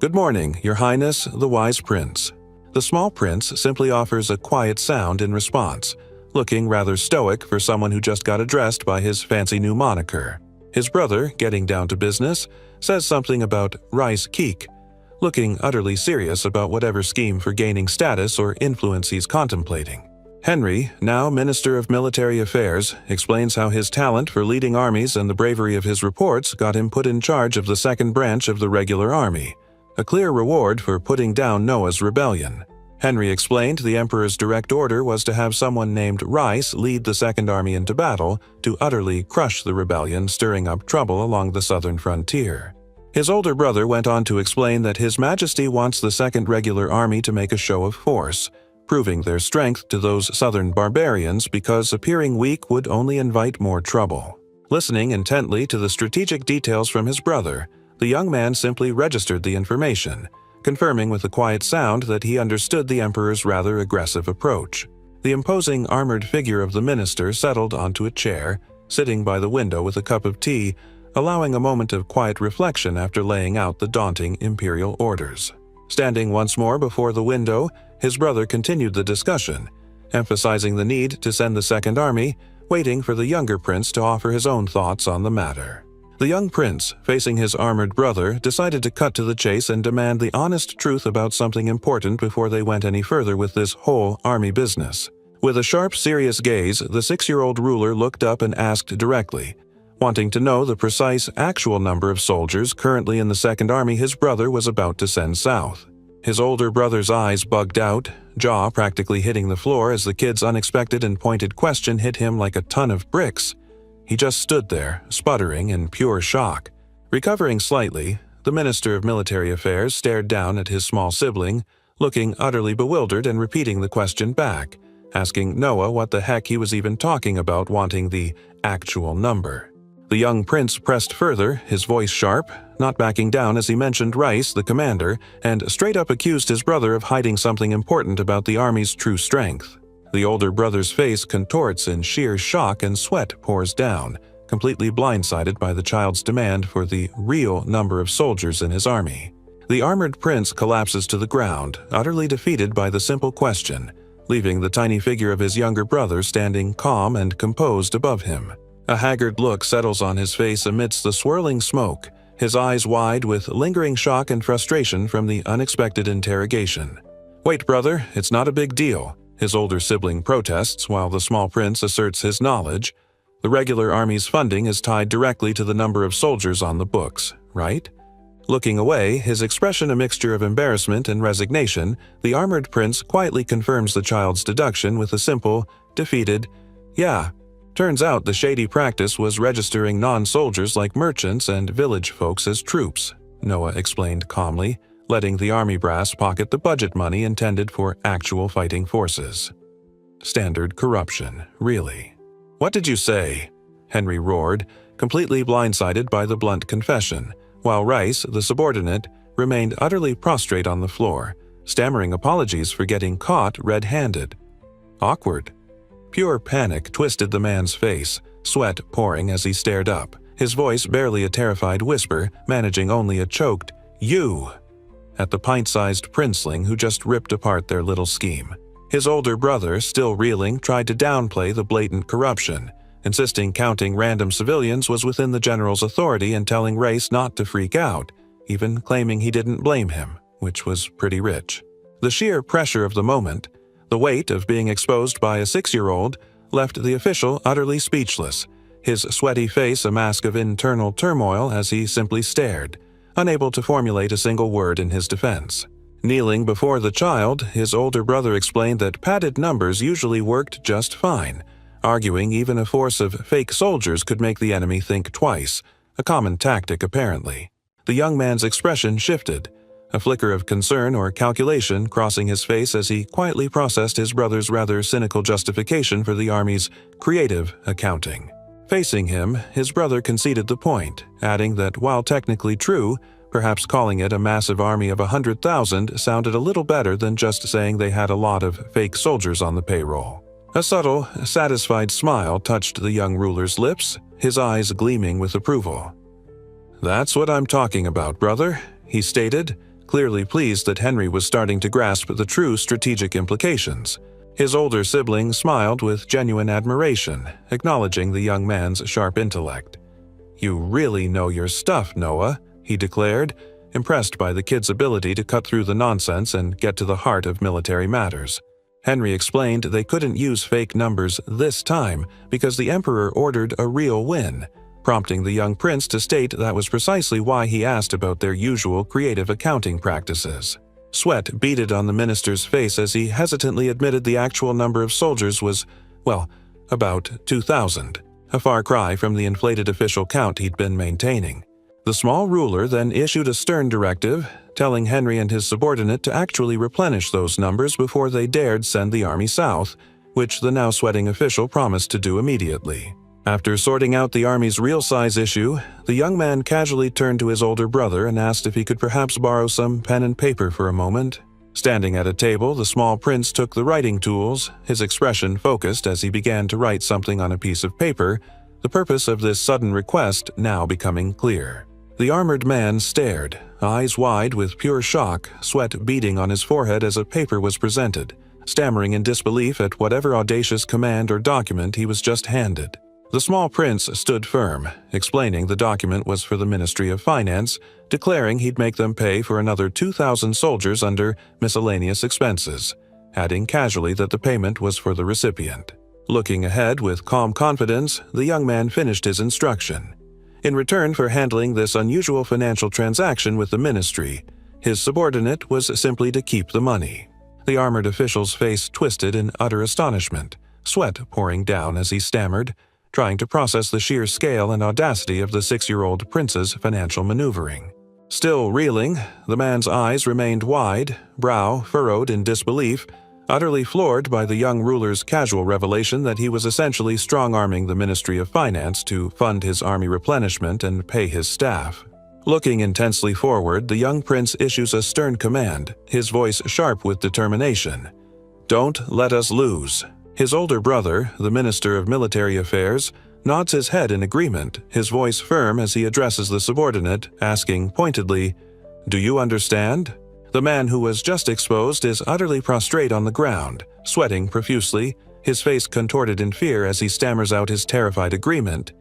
"Good morning, Your Highness, the Wise Prince." The small prince simply offers a quiet sound in response, looking rather stoic for someone who just got addressed by his fancy new moniker. His brother, getting down to business, says something about rice keek, looking utterly serious about whatever scheme for gaining status or influence he's contemplating. Henry, now Minister of Military Affairs, explains how his talent for leading armies and the bravery of his reports got him put in charge of the second branch of the regular army, a clear reward for putting down Noah's rebellion. Henry explained the emperor's direct order was to have someone named Rice lead the second army into battle to utterly crush the rebellion stirring up trouble along the southern frontier. His older brother went on to explain that His Majesty wants the second regular army to make a show of force, proving their strength to those southern barbarians because appearing weak would only invite more trouble. Listening intently to the strategic details from his brother, the young man simply registered the information, confirming with a quiet sound that he understood the emperor's rather aggressive approach. The imposing armored figure of the minister settled onto a chair, sitting by the window with a cup of tea, allowing a moment of quiet reflection after laying out the daunting imperial orders. Standing once more before the window, his brother continued the discussion, emphasizing the need to send the second army, waiting for the younger prince to offer his own thoughts on the matter. The young prince, facing his armored brother, decided to cut to the chase and demand the honest truth about something important before they went any further with this whole army business. With a sharp, serious gaze, the 6-year-old ruler looked up and asked directly, wanting to know the precise actual number of soldiers currently in the Second Army his brother was about to send south. His older brother's eyes bugged out, jaw practically hitting the floor as the kid's unexpected and pointed question hit him like a ton of bricks. He just stood there, sputtering in pure shock. Recovering slightly, the Minister of Military Affairs stared down at his small sibling, looking utterly bewildered and repeating the question back, asking Noah what the heck he was even talking about wanting the actual number. The young prince pressed further, his voice sharp, not backing down as he mentioned Rice, the commander, and straight up accused his brother of hiding something important about the army's true strength. The older brother's face contorts in sheer shock and sweat pours down, completely blindsided by the child's demand for the real number of soldiers in his army. The armored prince collapses to the ground, utterly defeated by the simple question, leaving the tiny figure of his younger brother standing calm and composed above him. A haggard look settles on his face amidst the swirling smoke, his eyes wide with lingering shock and frustration from the unexpected interrogation. "Wait, brother, it's not a big deal," his older sibling protests while the small prince asserts his knowledge. "The regular army's funding is tied directly to the number of soldiers on the books, right?" Looking away, his expression a mixture of embarrassment and resignation, the armored prince quietly confirms the child's deduction with a simple, defeated, "Yeah. Turns out the shady practice was registering non-soldiers like merchants and village folks as troops," Noah explained calmly, letting the army brass pocket the budget money intended for actual fighting forces. Standard corruption, really. "What did you say?" Henry roared, completely blindsided by the blunt confession, while Rice, the subordinate, remained utterly prostrate on the floor, stammering apologies for getting caught red-handed. Awkward. Pure panic twisted the man's face, sweat pouring as he stared up, his voice barely a terrified whisper, managing only a choked, "You!" at the pint-sized princeling who just ripped apart their little scheme. His older brother, still reeling, tried to downplay the blatant corruption, insisting counting random civilians was within the general's authority and telling Rice not to freak out, even claiming he didn't blame him, which was pretty rich. The sheer pressure of the moment, the weight of being exposed by a 6-year-old, left the official utterly speechless, his sweaty face a mask of internal turmoil as he simply stared, unable to formulate a single word in his defense. Kneeling before the child, his older brother explained that padded numbers usually worked just fine, arguing even a force of fake soldiers could make the enemy think twice, a common tactic apparently. The young man's expression shifted, a flicker of concern or calculation crossing his face as he quietly processed his brother's rather cynical justification for the army's creative accounting. Facing him, his brother conceded the point, adding that while technically true, perhaps calling it a massive army of 100,000 sounded a little better than just saying they had a lot of fake soldiers on the payroll. A subtle, satisfied smile touched the young ruler's lips, his eyes gleaming with approval. "That's what I'm talking about, brother," he stated, clearly pleased that Henry was starting to grasp the true strategic implications. His older sibling smiled with genuine admiration, acknowledging the young man's sharp intellect. "You really know your stuff, Noah," he declared, impressed by the kid's ability to cut through the nonsense and get to the heart of military matters. Henry explained they couldn't use fake numbers this time because the Emperor ordered a real win, prompting the young prince to state that was precisely why he asked about their usual creative accounting practices. Sweat beaded on the minister's face as he hesitantly admitted the actual number of soldiers was, well, about 2,000, a far cry from the inflated official count he'd been maintaining. The small ruler then issued a stern directive, telling Henry and his subordinate to actually replenish those numbers before they dared send the army south, which the now sweating official promised to do immediately. After sorting out the army's real size issue, the young man casually turned to his older brother and asked if he could perhaps borrow some pen and paper for a moment. Standing at a table, the small prince took the writing tools, his expression focused as he began to write something on a piece of paper, the purpose of this sudden request now becoming clear. The armored man stared, eyes wide with pure shock, sweat beading on his forehead as a paper was presented, stammering in disbelief at whatever audacious command or document he was just handed. The small prince stood firm, explaining the document was for the Ministry of Finance, declaring he'd make them pay for another 2,000 soldiers under miscellaneous expenses, adding casually that the payment was for the recipient. Looking ahead with calm confidence, the young man finished his instruction. In return for handling this unusual financial transaction with the ministry, his subordinate was simply to keep the money. The armored official's face twisted in utter astonishment, sweat pouring down as he stammered, trying to process the sheer scale and audacity of the 6-year-old prince's financial maneuvering. Still reeling, the man's eyes remained wide, brow furrowed in disbelief, utterly floored by the young ruler's casual revelation that he was essentially strong-arming the Ministry of Finance to fund his army replenishment and pay his staff. Looking intensely forward, the young prince issues a stern command, his voice sharp with determination. "Don't let us lose." His older brother, the Minister of Military Affairs, nods his head in agreement, his voice firm as he addresses the subordinate, asking pointedly, "Do you understand?" The man who was just exposed is utterly prostrate on the ground, sweating profusely, his face contorted in fear as he stammers out his terrified agreement.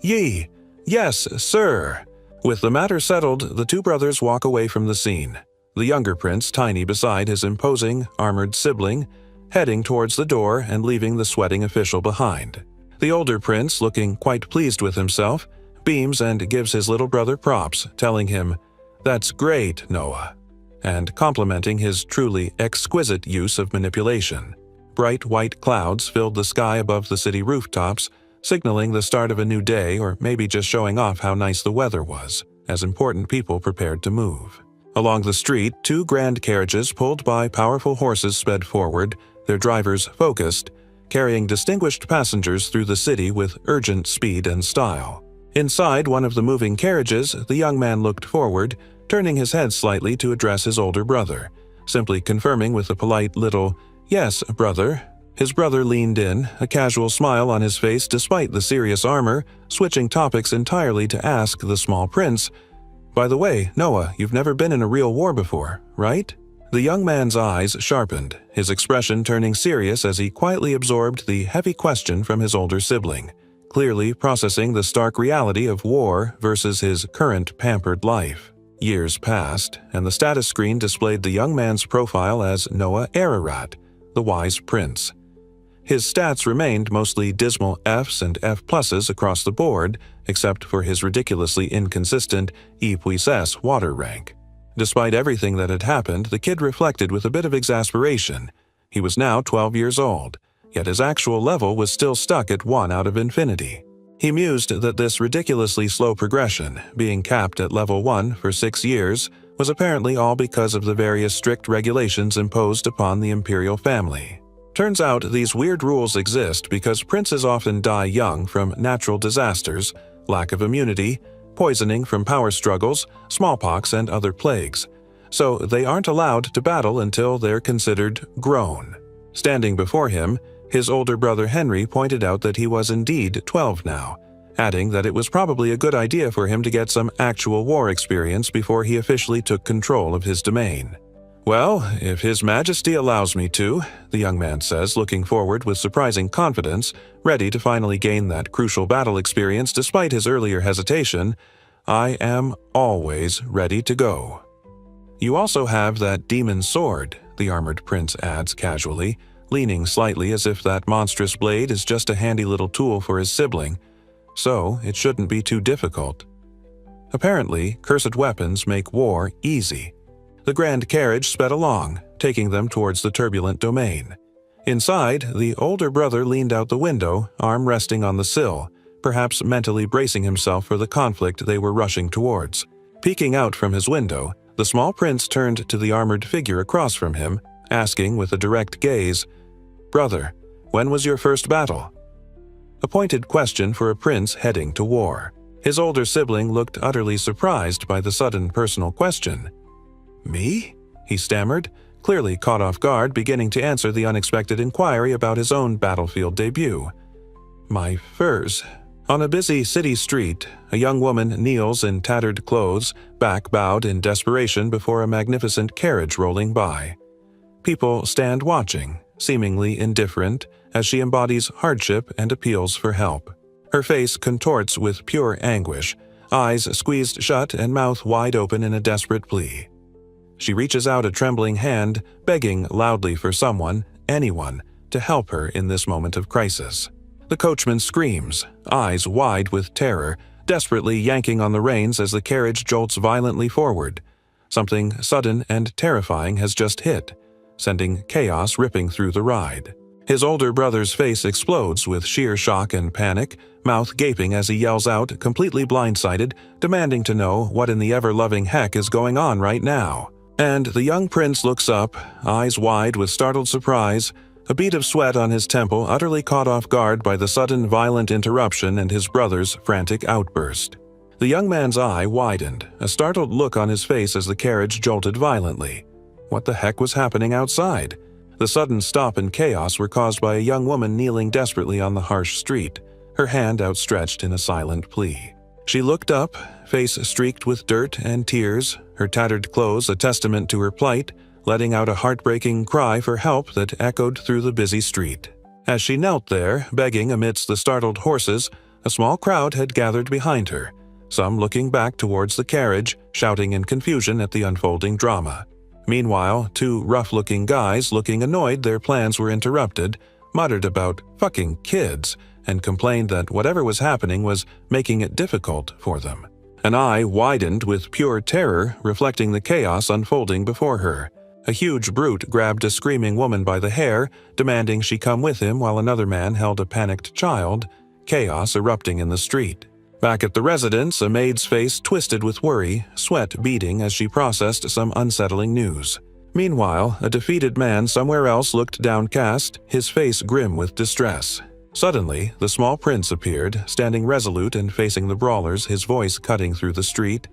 Yes, sir." With the matter settled, the two brothers walk away from the scene, the younger prince tiny beside his imposing, armored sibling, heading towards the door and leaving the sweating official behind. The older prince, looking quite pleased with himself, beams and gives his little brother props, telling him, "That's great, Noah," and complimenting his truly exquisite use of manipulation. Bright white clouds filled the sky above the city rooftops, signaling the start of a new day or maybe just showing off how nice the weather was, as important people prepared to move. Along the street, two grand carriages pulled by powerful horses sped forward, their drivers focused, carrying distinguished passengers through the city with urgent speed and style. Inside one of the moving carriages, the young man looked forward, turning his head slightly to address his older brother, simply confirming with a polite little, "Yes, brother." His brother leaned in, a casual smile on his face despite the serious armor, switching topics entirely to ask the small prince, "By the way, Noah, you've never been in a real war before, right?" The young man's eyes sharpened, his expression turning serious as he quietly absorbed the heavy question from his older sibling, clearly processing the stark reality of war versus his current pampered life. Years passed, and the status screen displayed the young man's profile as Noah Ararat, the wise prince. His stats remained mostly dismal Fs and F+ across the board, except for his ridiculously inconsistent E+S water rank. Despite everything that had happened, the kid reflected with a bit of exasperation. He was now 12 years old, yet his actual level was still stuck at 1 out of infinity. He mused that this ridiculously slow progression, being capped at level 1 for 6 years, was apparently all because of the various strict regulations imposed upon the imperial family. Turns out these weird rules exist because princes often die young from natural disasters, lack of immunity, poisoning from power struggles, smallpox, and other plagues. So they aren't allowed to battle until they're considered grown. Standing before him, his older brother Henry pointed out that he was indeed 12 now, adding that it was probably a good idea for him to get some actual war experience before he officially took control of his domain. "Well, if His Majesty allows me to," the young man says, looking forward with surprising confidence, ready to finally gain that crucial battle experience despite his earlier hesitation, "I am always ready to go." "You also have that demon sword," the armored prince adds casually, leaning slightly as if that monstrous blade is just a handy little tool for his sibling, so it shouldn't be too difficult. Apparently, cursed weapons make war easy. The grand carriage sped along, taking them towards the turbulent domain. Inside, the older brother leaned out the window, arm resting on the sill, perhaps mentally bracing himself for the conflict they were rushing towards. Peeking out from his window, the small prince turned to the armored figure across from him, asking with a direct gaze, "Brother, when was your first battle?" A pointed question for a prince heading to war. His older sibling looked utterly surprised by the sudden personal question. "Me?" he stammered, clearly caught off guard, beginning to answer the unexpected inquiry about his own battlefield debut. "My furs." On a busy city street, a young woman kneels in tattered clothes, back bowed in desperation before a magnificent carriage rolling by. People stand watching, seemingly indifferent, as she embodies hardship and appeals for help. Her face contorts with pure anguish, eyes squeezed shut and mouth wide open in a desperate plea. She reaches out a trembling hand, begging loudly for someone, anyone, to help her in this moment of crisis. The coachman screams, eyes wide with terror, desperately yanking on the reins as the carriage jolts violently forward. Something sudden and terrifying has just hit, sending chaos ripping through the ride. His older brother's face explodes with sheer shock and panic, mouth gaping as he yells out, completely blindsided, demanding to know what in the ever-loving heck is going on right now. And the young prince looks up, eyes wide with startled surprise, a bead of sweat on his temple, utterly caught off guard by the sudden violent interruption and his brother's frantic outburst. The young man's eye widened, a startled look on his face as the carriage jolted violently. What the heck was happening outside? The sudden stop and chaos were caused by a young woman kneeling desperately on the harsh street, her hand outstretched in a silent plea. She looked up, face streaked with dirt and tears, her tattered clothes a testament to her plight, letting out a heartbreaking cry for help that echoed through the busy street. As she knelt there, begging amidst the startled horses, a small crowd had gathered behind her, some looking back towards the carriage, shouting in confusion at the unfolding drama. Meanwhile, two rough-looking guys, looking annoyed their plans were interrupted, muttered about fucking kids and complained that whatever was happening was making it difficult for them. An eye widened with pure terror, reflecting the chaos unfolding before her. A huge brute grabbed a screaming woman by the hair, demanding she come with him while another man held a panicked child, chaos erupting in the street. Back at the residence, a maid's face twisted with worry, sweat beading as she processed some unsettling news. Meanwhile, a defeated man somewhere else looked downcast, his face grim with distress. Suddenly, the small prince appeared, standing resolute and facing the brawlers, his voice cutting through the street.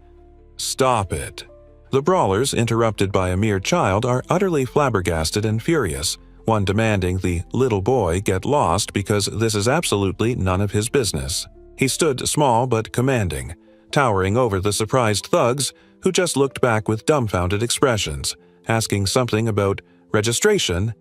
"Stop it." The brawlers, interrupted by a mere child, are utterly flabbergasted and furious, one demanding the little boy get lost because this is absolutely none of his business. He stood small but commanding, towering over the surprised thugs, who just looked back with dumbfounded expressions, asking something about registration,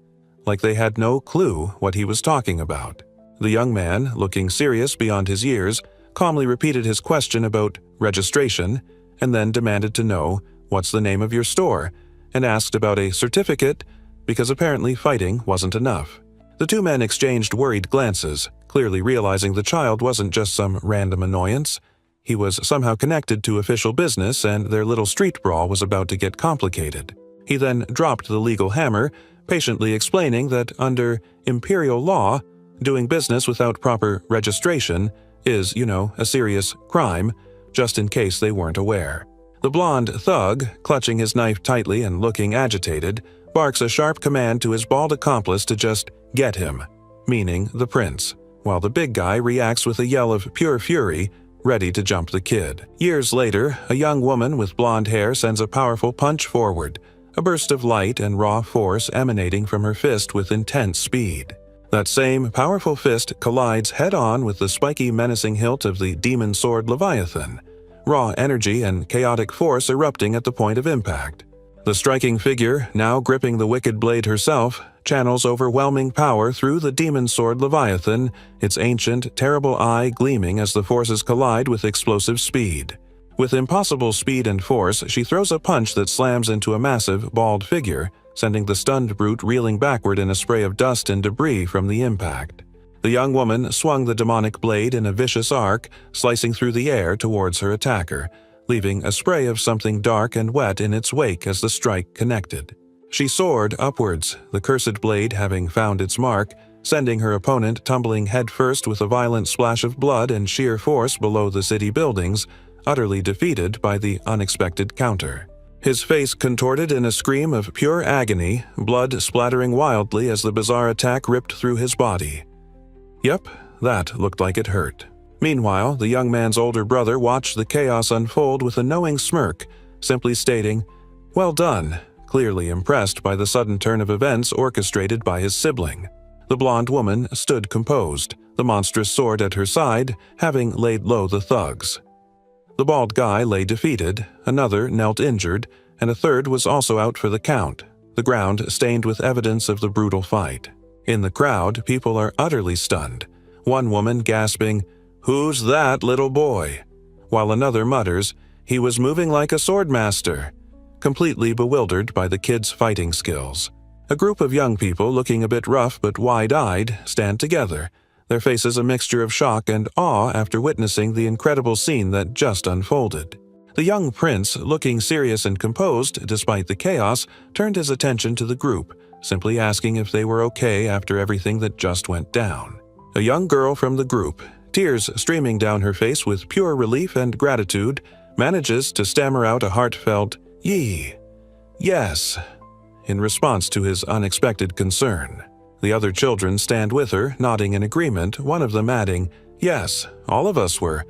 like they had no clue what he was talking about. The young man, looking serious beyond his years, calmly repeated his question about registration, and then demanded to know, "What's the name of your store?" and asked about a certificate, because apparently fighting wasn't enough. The two men exchanged worried glances, clearly realizing the child wasn't just some random annoyance. He was somehow connected to official business, and their little street brawl was about to get complicated. He then dropped the legal hammer, patiently explaining that under imperial law, doing business without proper registration is, a serious crime, just in case they weren't aware. The blonde thug, clutching his knife tightly and looking agitated, barks a sharp command to his bald accomplice to just get him, meaning the prince, while the big guy reacts with a yell of pure fury, ready to jump the kid. Years later, a young woman with blonde hair sends a powerful punch forward, a burst of light and raw force emanating from her fist with intense speed. That same powerful fist collides head-on with the spiky, menacing hilt of the demon sword Leviathan, raw energy and chaotic force erupting at the point of impact. The striking figure, now gripping the wicked blade herself, channels overwhelming power through the demon sword Leviathan, its ancient, terrible eye gleaming as the forces collide with explosive speed. With impossible speed and force, she throws a punch that slams into a massive, bald figure, sending the stunned brute reeling backward in a spray of dust and debris from the impact. The young woman swung the demonic blade in a vicious arc, slicing through the air towards her attacker, leaving a spray of something dark and wet in its wake as the strike connected. She soared upwards, the cursed blade having found its mark, sending her opponent tumbling headfirst with a violent splash of blood and sheer force below the city buildings, utterly defeated by the unexpected counter. His face contorted in a scream of pure agony, blood splattering wildly as the bizarre attack ripped through his body. Yep, that looked like it hurt. Meanwhile, the young man's older brother watched the chaos unfold with a knowing smirk, simply stating, "Well done," clearly impressed by the sudden turn of events orchestrated by his sibling. The blonde woman stood composed, the monstrous sword at her side, having laid low the thugs. The bald guy lay defeated, another knelt injured, and a third was also out for the count, the ground stained with evidence of the brutal fight. In the crowd, people are utterly stunned, one woman gasping, "Who's that little boy?" while another mutters, "He was moving like a swordmaster," completely bewildered by the kid's fighting skills. A group of young people, looking a bit rough but wide-eyed, stand together, their faces a mixture of shock and awe after witnessing the incredible scene that just unfolded. The young prince, looking serious and composed despite the chaos, turned his attention to the group, simply asking if they were okay after everything that just went down. A young girl from the group, tears streaming down her face with pure relief and gratitude, manages to stammer out a heartfelt "Yee, yes," in response to his unexpected concern. The other children stand with her, nodding in agreement, one of them adding, "Yes, all of us were,"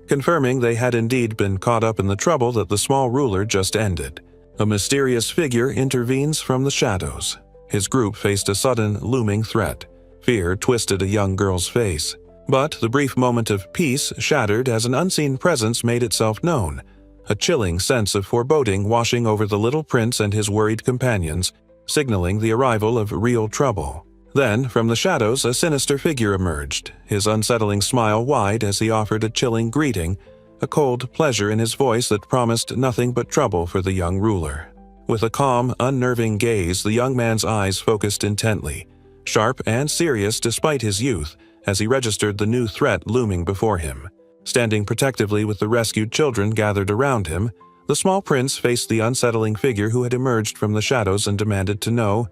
confirming they had indeed been caught up in the trouble that the small ruler just ended. A mysterious figure intervenes from the shadows. His group faced a sudden, looming threat. Fear twisted a young girl's face. But the brief moment of peace shattered as an unseen presence made itself known, a chilling sense of foreboding washing over the little prince and his worried companions, signaling the arrival of real trouble. Then, from the shadows, a sinister figure emerged, his unsettling smile wide as he offered a chilling greeting, a cold pleasure in his voice that promised nothing but trouble for the young ruler. With a calm, unnerving gaze, the young man's eyes focused intently, sharp and serious despite his youth, as he registered the new threat looming before him. Standing protectively with the rescued children gathered around him, the small prince faced the unsettling figure who had emerged from the shadows and demanded to know,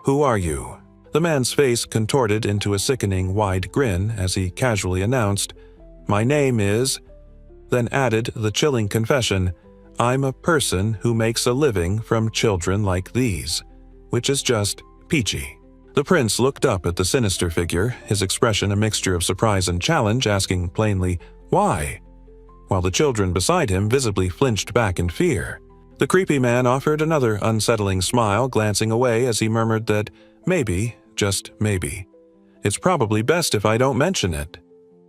"Who are you?" The man's face contorted into a sickening wide grin as he casually announced, "My name is," then added the chilling confession, "I'm a person who makes a living from children like these," which is just peachy. The prince looked up at the sinister figure, his expression a mixture of surprise and challenge, asking plainly, "Why?" while the children beside him visibly flinched back in fear. The creepy man offered another unsettling smile, glancing away as he murmured that maybe, just maybe, it's probably best if I don't mention it.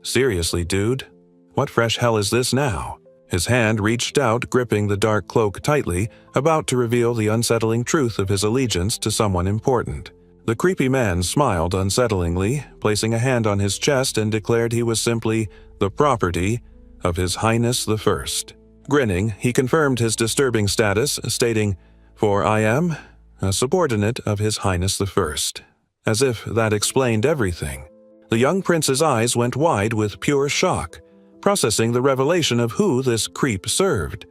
Seriously, dude, what fresh hell is this now? His hand reached out, gripping the dark cloak tightly, about to reveal the unsettling truth of his allegiance to someone important. The creepy man smiled unsettlingly, placing a hand on his chest and declared he was simply the property of His Highness the First. Grinning, he confirmed his disturbing status, stating, "For I am a subordinate of His Highness the First," as if that explained everything. The young prince's eyes went wide with pure shock, processing the revelation of who this creep served.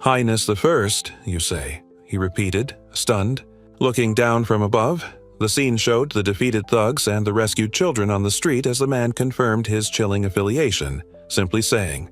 "Highness the First, you say?" he repeated, stunned. Looking down from above, the scene showed the defeated thugs and the rescued children on the street as the man confirmed his chilling affiliation, simply saying,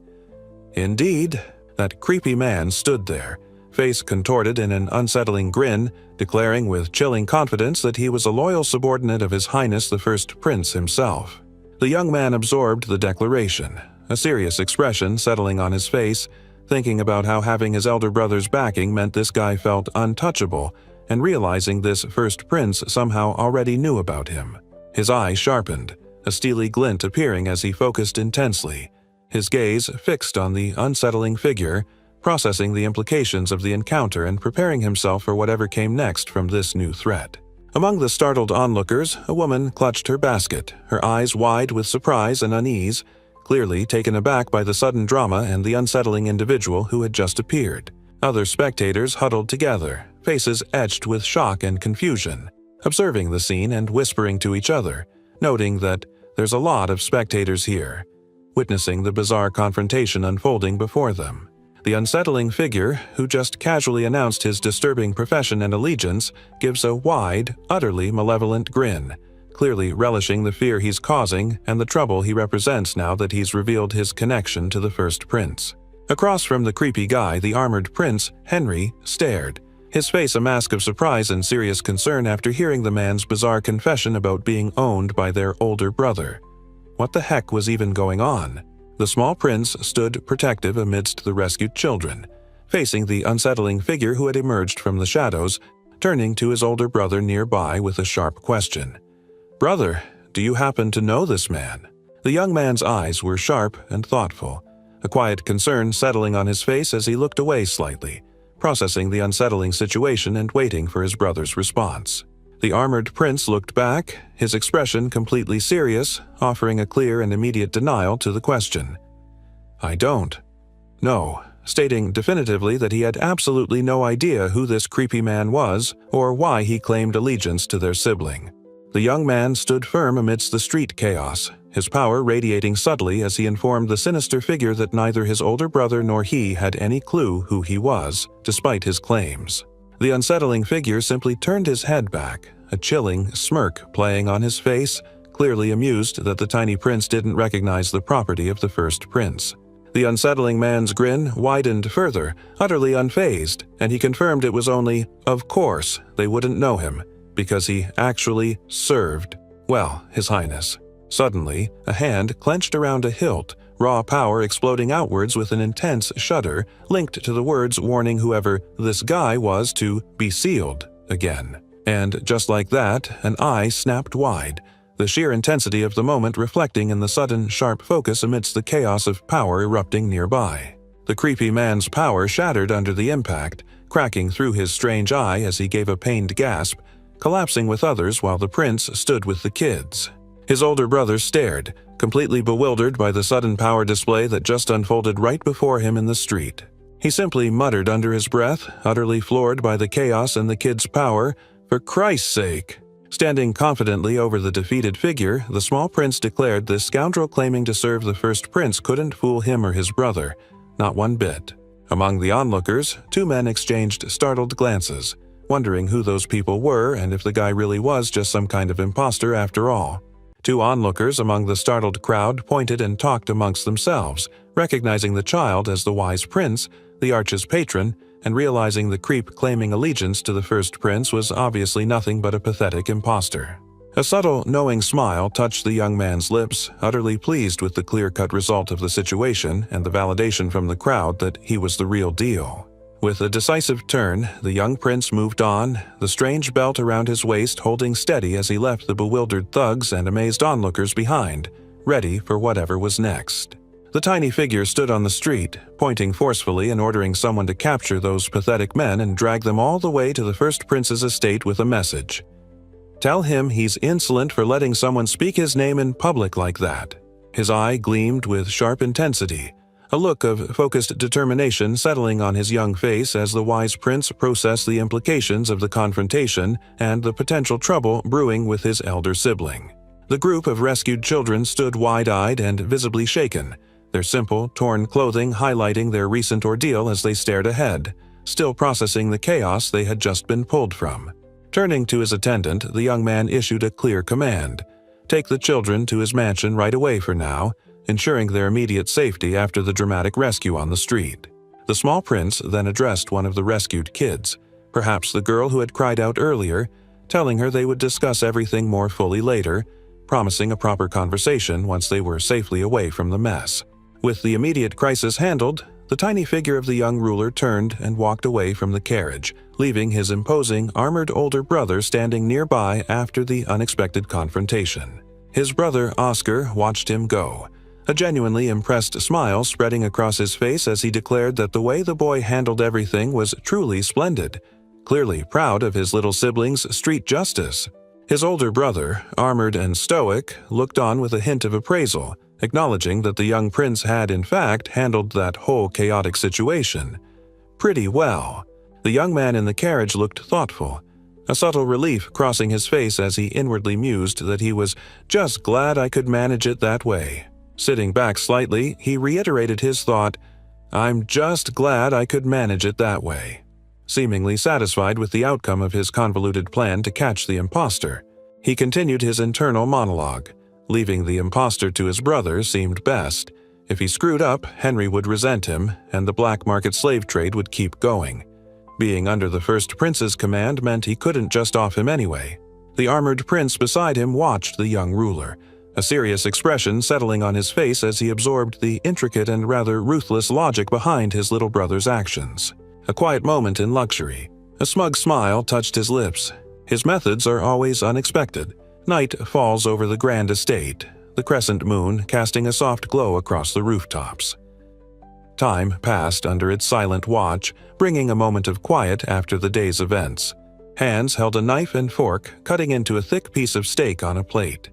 "Indeed." That creepy man stood there, face contorted in an unsettling grin, declaring with chilling confidence that he was a loyal subordinate of His Highness the First Prince himself. The young man absorbed the declaration, a serious expression settling on his face, thinking about how having his elder brother's backing meant this guy felt untouchable, and realizing this first prince somehow already knew about him. His eye sharpened, a steely glint appearing as he focused intensely, his gaze fixed on the unsettling figure, processing the implications of the encounter and preparing himself for whatever came next from this new threat. Among the startled onlookers, a woman clutched her basket, her eyes wide with surprise and unease, clearly taken aback by the sudden drama and the unsettling individual who had just appeared. Other spectators huddled together, faces etched with shock and confusion, observing the scene and whispering to each other, noting that there's a lot of spectators here, witnessing the bizarre confrontation unfolding before them. The unsettling figure, who just casually announced his disturbing profession and allegiance, gives a wide, utterly malevolent grin, clearly relishing the fear he's causing and the trouble he represents now that he's revealed his connection to the first prince. Across from the creepy guy, the armored prince, Henry, stared, his face a mask of surprise and serious concern after hearing the man's bizarre confession about being owned by their older brother. What the heck was even going on? The small prince stood protective amidst the rescued children, facing the unsettling figure who had emerged from the shadows, turning to his older brother nearby with a sharp question. "Brother, do you happen to know this man?" The young man's eyes were sharp and thoughtful, a quiet concern settling on his face as he looked away slightly, processing the unsettling situation and waiting for his brother's response. The armored prince looked back, his expression completely serious, offering a clear and immediate denial to the question. "I don't. No, stating definitively that he had absolutely no idea who this creepy man was or why he claimed allegiance to their sibling. The young man stood firm amidst the street chaos, his power radiating subtly as he informed the sinister figure that neither his older brother nor he had any clue who he was, despite his claims. The unsettling figure simply turned his head back, a chilling smirk playing on his face, clearly amused that the tiny prince didn't recognize the property of the first prince. The unsettling man's grin widened further, utterly unfazed, and he confirmed it was only, of course, they wouldn't know him, because he actually served, well, His Highness. Suddenly, a hand clenched around a hilt, raw power exploding outwards with an intense shudder, linked to the words warning whoever this guy was to be sealed again. And just like that, an eye snapped wide, the sheer intensity of the moment reflecting in the sudden, sharp focus amidst the chaos of power erupting nearby. The creepy man's power shattered under the impact, cracking through his strange eye as he gave a pained gasp, collapsing with others while the prince stood with the kids. His older brother stared, completely bewildered by the sudden power display that just unfolded right before him in the street. He simply muttered under his breath, utterly floored by the chaos and the kid's power, "For Christ's sake!" Standing confidently over the defeated figure, the small prince declared this scoundrel claiming to serve the first prince couldn't fool him or his brother, not one bit. Among the onlookers, two men exchanged startled glances, wondering who those people were and if the guy really was just some kind of imposter after all. Two onlookers among the startled crowd pointed and talked amongst themselves, recognizing the child as the wise prince, the arch's patron, and realizing the creep claiming allegiance to the first prince was obviously nothing but a pathetic imposter. A subtle, knowing smile touched the young man's lips, utterly pleased with the clear-cut result of the situation and the validation from the crowd that he was the real deal. With a decisive turn, the young prince moved on, the strange belt around his waist holding steady as he left the bewildered thugs and amazed onlookers behind, ready for whatever was next. The tiny figure stood on the street, pointing forcefully and ordering someone to capture those pathetic men and drag them all the way to the first prince's estate with a message. Tell him he's insolent for letting someone speak his name in public like that. His eye gleamed with sharp intensity, a look of focused determination settling on his young face as the wise prince processed the implications of the confrontation and the potential trouble brewing with his elder sibling. The group of rescued children stood wide-eyed and visibly shaken, their simple, torn clothing highlighting their recent ordeal as they stared ahead, still processing the chaos they had just been pulled from. Turning to his attendant, the young man issued a clear command: take the children to his mansion right away for now, ensuring their immediate safety after the dramatic rescue on the street. The small prince then addressed one of the rescued kids, perhaps the girl who had cried out earlier, telling her they would discuss everything more fully later, promising a proper conversation once they were safely away from the mess. With the immediate crisis handled, the tiny figure of the young ruler turned and walked away from the carriage, leaving his imposing, armored older brother standing nearby after the unexpected confrontation. His brother, Oscar, watched him go, a genuinely impressed smile spreading across his face as he declared that the way the boy handled everything was truly splendid, clearly proud of his little sibling's street justice. His older brother, armored and stoic, looked on with a hint of appraisal, acknowledging that the young prince had, in fact, handled that whole chaotic situation pretty well. The young man in the carriage looked thoughtful, a subtle relief crossing his face as he inwardly mused that he was just glad I could manage it that way. Sitting back slightly, he reiterated his thought, "I'm just glad I could manage it that way." Seemingly satisfied with the outcome of his convoluted plan to catch the imposter, he continued his internal monologue. Leaving the imposter to his brother seemed best. If he screwed up, Henry would resent him, and the black market slave trade would keep going. Being under the first prince's command meant he couldn't just off him anyway. The armored prince beside him watched the young ruler, a serious expression settling on his face as he absorbed the intricate and rather ruthless logic behind his little brother's actions. A quiet moment in luxury. A smug smile touched his lips. His methods are always unexpected. Night falls over the grand estate, the crescent moon casting a soft glow across the rooftops. Time passed under its silent watch, bringing a moment of quiet after the day's events. Hands held a knife and fork, cutting into a thick piece of steak on a plate.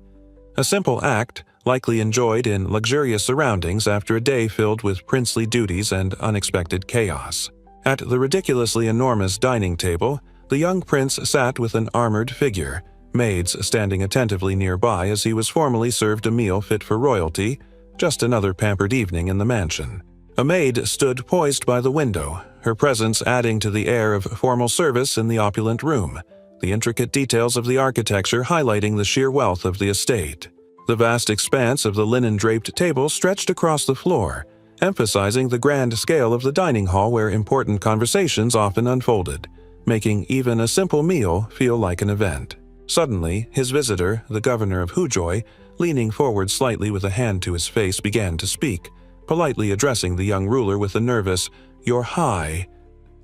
A simple act, likely enjoyed in luxurious surroundings after a day filled with princely duties and unexpected chaos. At the ridiculously enormous dining table, the young prince sat with an armored figure, maids standing attentively nearby as he was formally served a meal fit for royalty, just another pampered evening in the mansion. A maid stood poised by the window, her presence adding to the air of formal service in the opulent room, the intricate details of the architecture highlighting the sheer wealth of the estate. The vast expanse of the linen-draped table stretched across the floor, emphasizing the grand scale of the dining hall where important conversations often unfolded, making even a simple meal feel like an event. Suddenly, his visitor, the governor of Hujoy, leaning forward slightly with a hand to his face, began to speak, politely addressing the young ruler with a nervous, "Your High,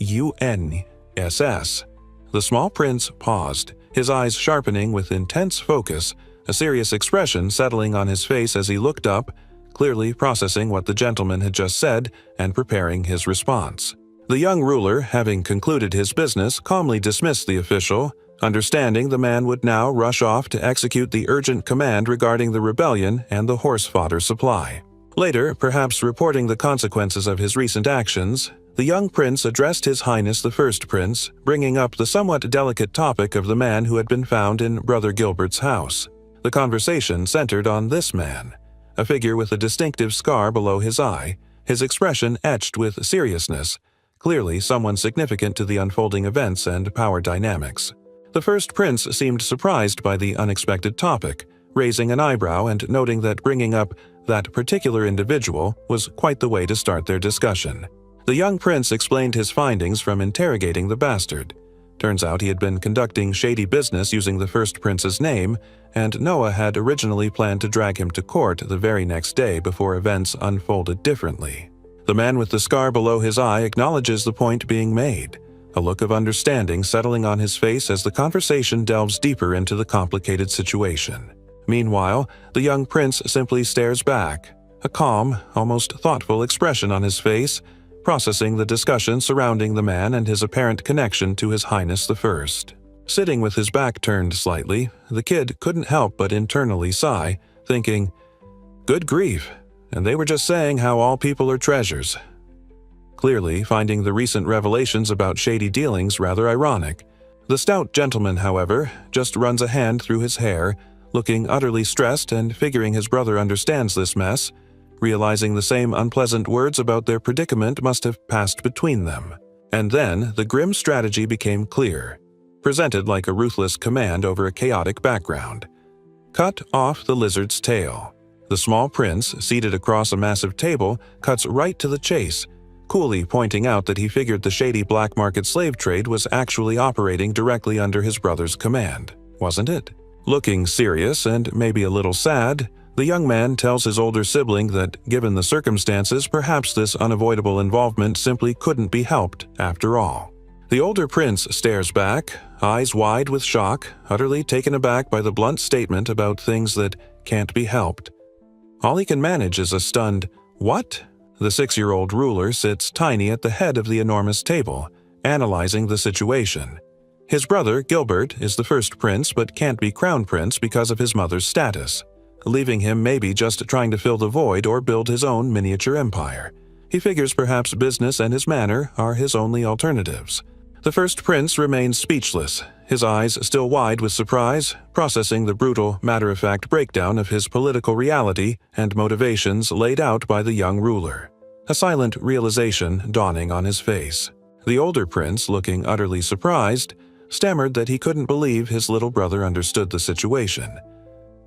UNSS." The small prince paused, his eyes sharpening with intense focus, a serious expression settling on his face as he looked up, clearly processing what the gentleman had just said and preparing his response. The young ruler, having concluded his business, calmly dismissed the official, understanding the man would now rush off to execute the urgent command regarding the rebellion and the horse fodder supply. Later, perhaps reporting the consequences of his recent actions, the young prince addressed His Highness the First Prince, bringing up the somewhat delicate topic of the man who had been found in Brother Gilbert's house. The conversation centered on this man, a figure with a distinctive scar below his eye, his expression etched with seriousness, clearly someone significant to the unfolding events and power dynamics. The First Prince seemed surprised by the unexpected topic, raising an eyebrow and noting that bringing up that particular individual was quite the way to start their discussion. The young prince explained his findings from interrogating the bastard. Turns out he had been conducting shady business using the First Prince's name, and Noah had originally planned to drag him to court the very next day before events unfolded differently. The man with the scar below his eye acknowledges the point being made, a look of understanding settling on his face as the conversation delves deeper into the complicated situation. Meanwhile, the young prince simply stares back, a calm, almost thoughtful expression on his face, processing the discussion surrounding the man and his apparent connection to His Highness the First. Sitting with his back turned slightly, the kid couldn't help but internally sigh, thinking, "Good grief, and they were just saying how all people are treasures." Clearly, finding the recent revelations about shady dealings rather ironic. The stout gentleman, however, just runs a hand through his hair, looking utterly stressed and figuring his brother understands this mess, realizing the same unpleasant words about their predicament must have passed between them. And then the grim strategy became clear, presented like a ruthless command over a chaotic background. Cut off the lizard's tail. The small prince, seated across a massive table, cuts right to the chase, coolly pointing out that he figured the shady black market slave trade was actually operating directly under his brother's command, wasn't it? Looking serious and maybe a little sad, the young man tells his older sibling that, given the circumstances, perhaps this unavoidable involvement simply couldn't be helped after all. The older prince stares back, eyes wide with shock, utterly taken aback by the blunt statement about things that can't be helped. All he can manage is a stunned, "What?" The 6-year-old ruler sits tiny at the head of the enormous table, analyzing the situation. His brother, Gilbert, is the first prince but can't be crown prince because of his mother's status, leaving him maybe just trying to fill the void or build his own miniature empire. He figures perhaps business and his manor are his only alternatives. The first prince remains speechless, his eyes still wide with surprise, processing the brutal, matter-of-fact breakdown of his political reality and motivations laid out by the young ruler. A silent realization dawning on his face. The older prince, looking utterly surprised, stammered that he couldn't believe his little brother understood the situation.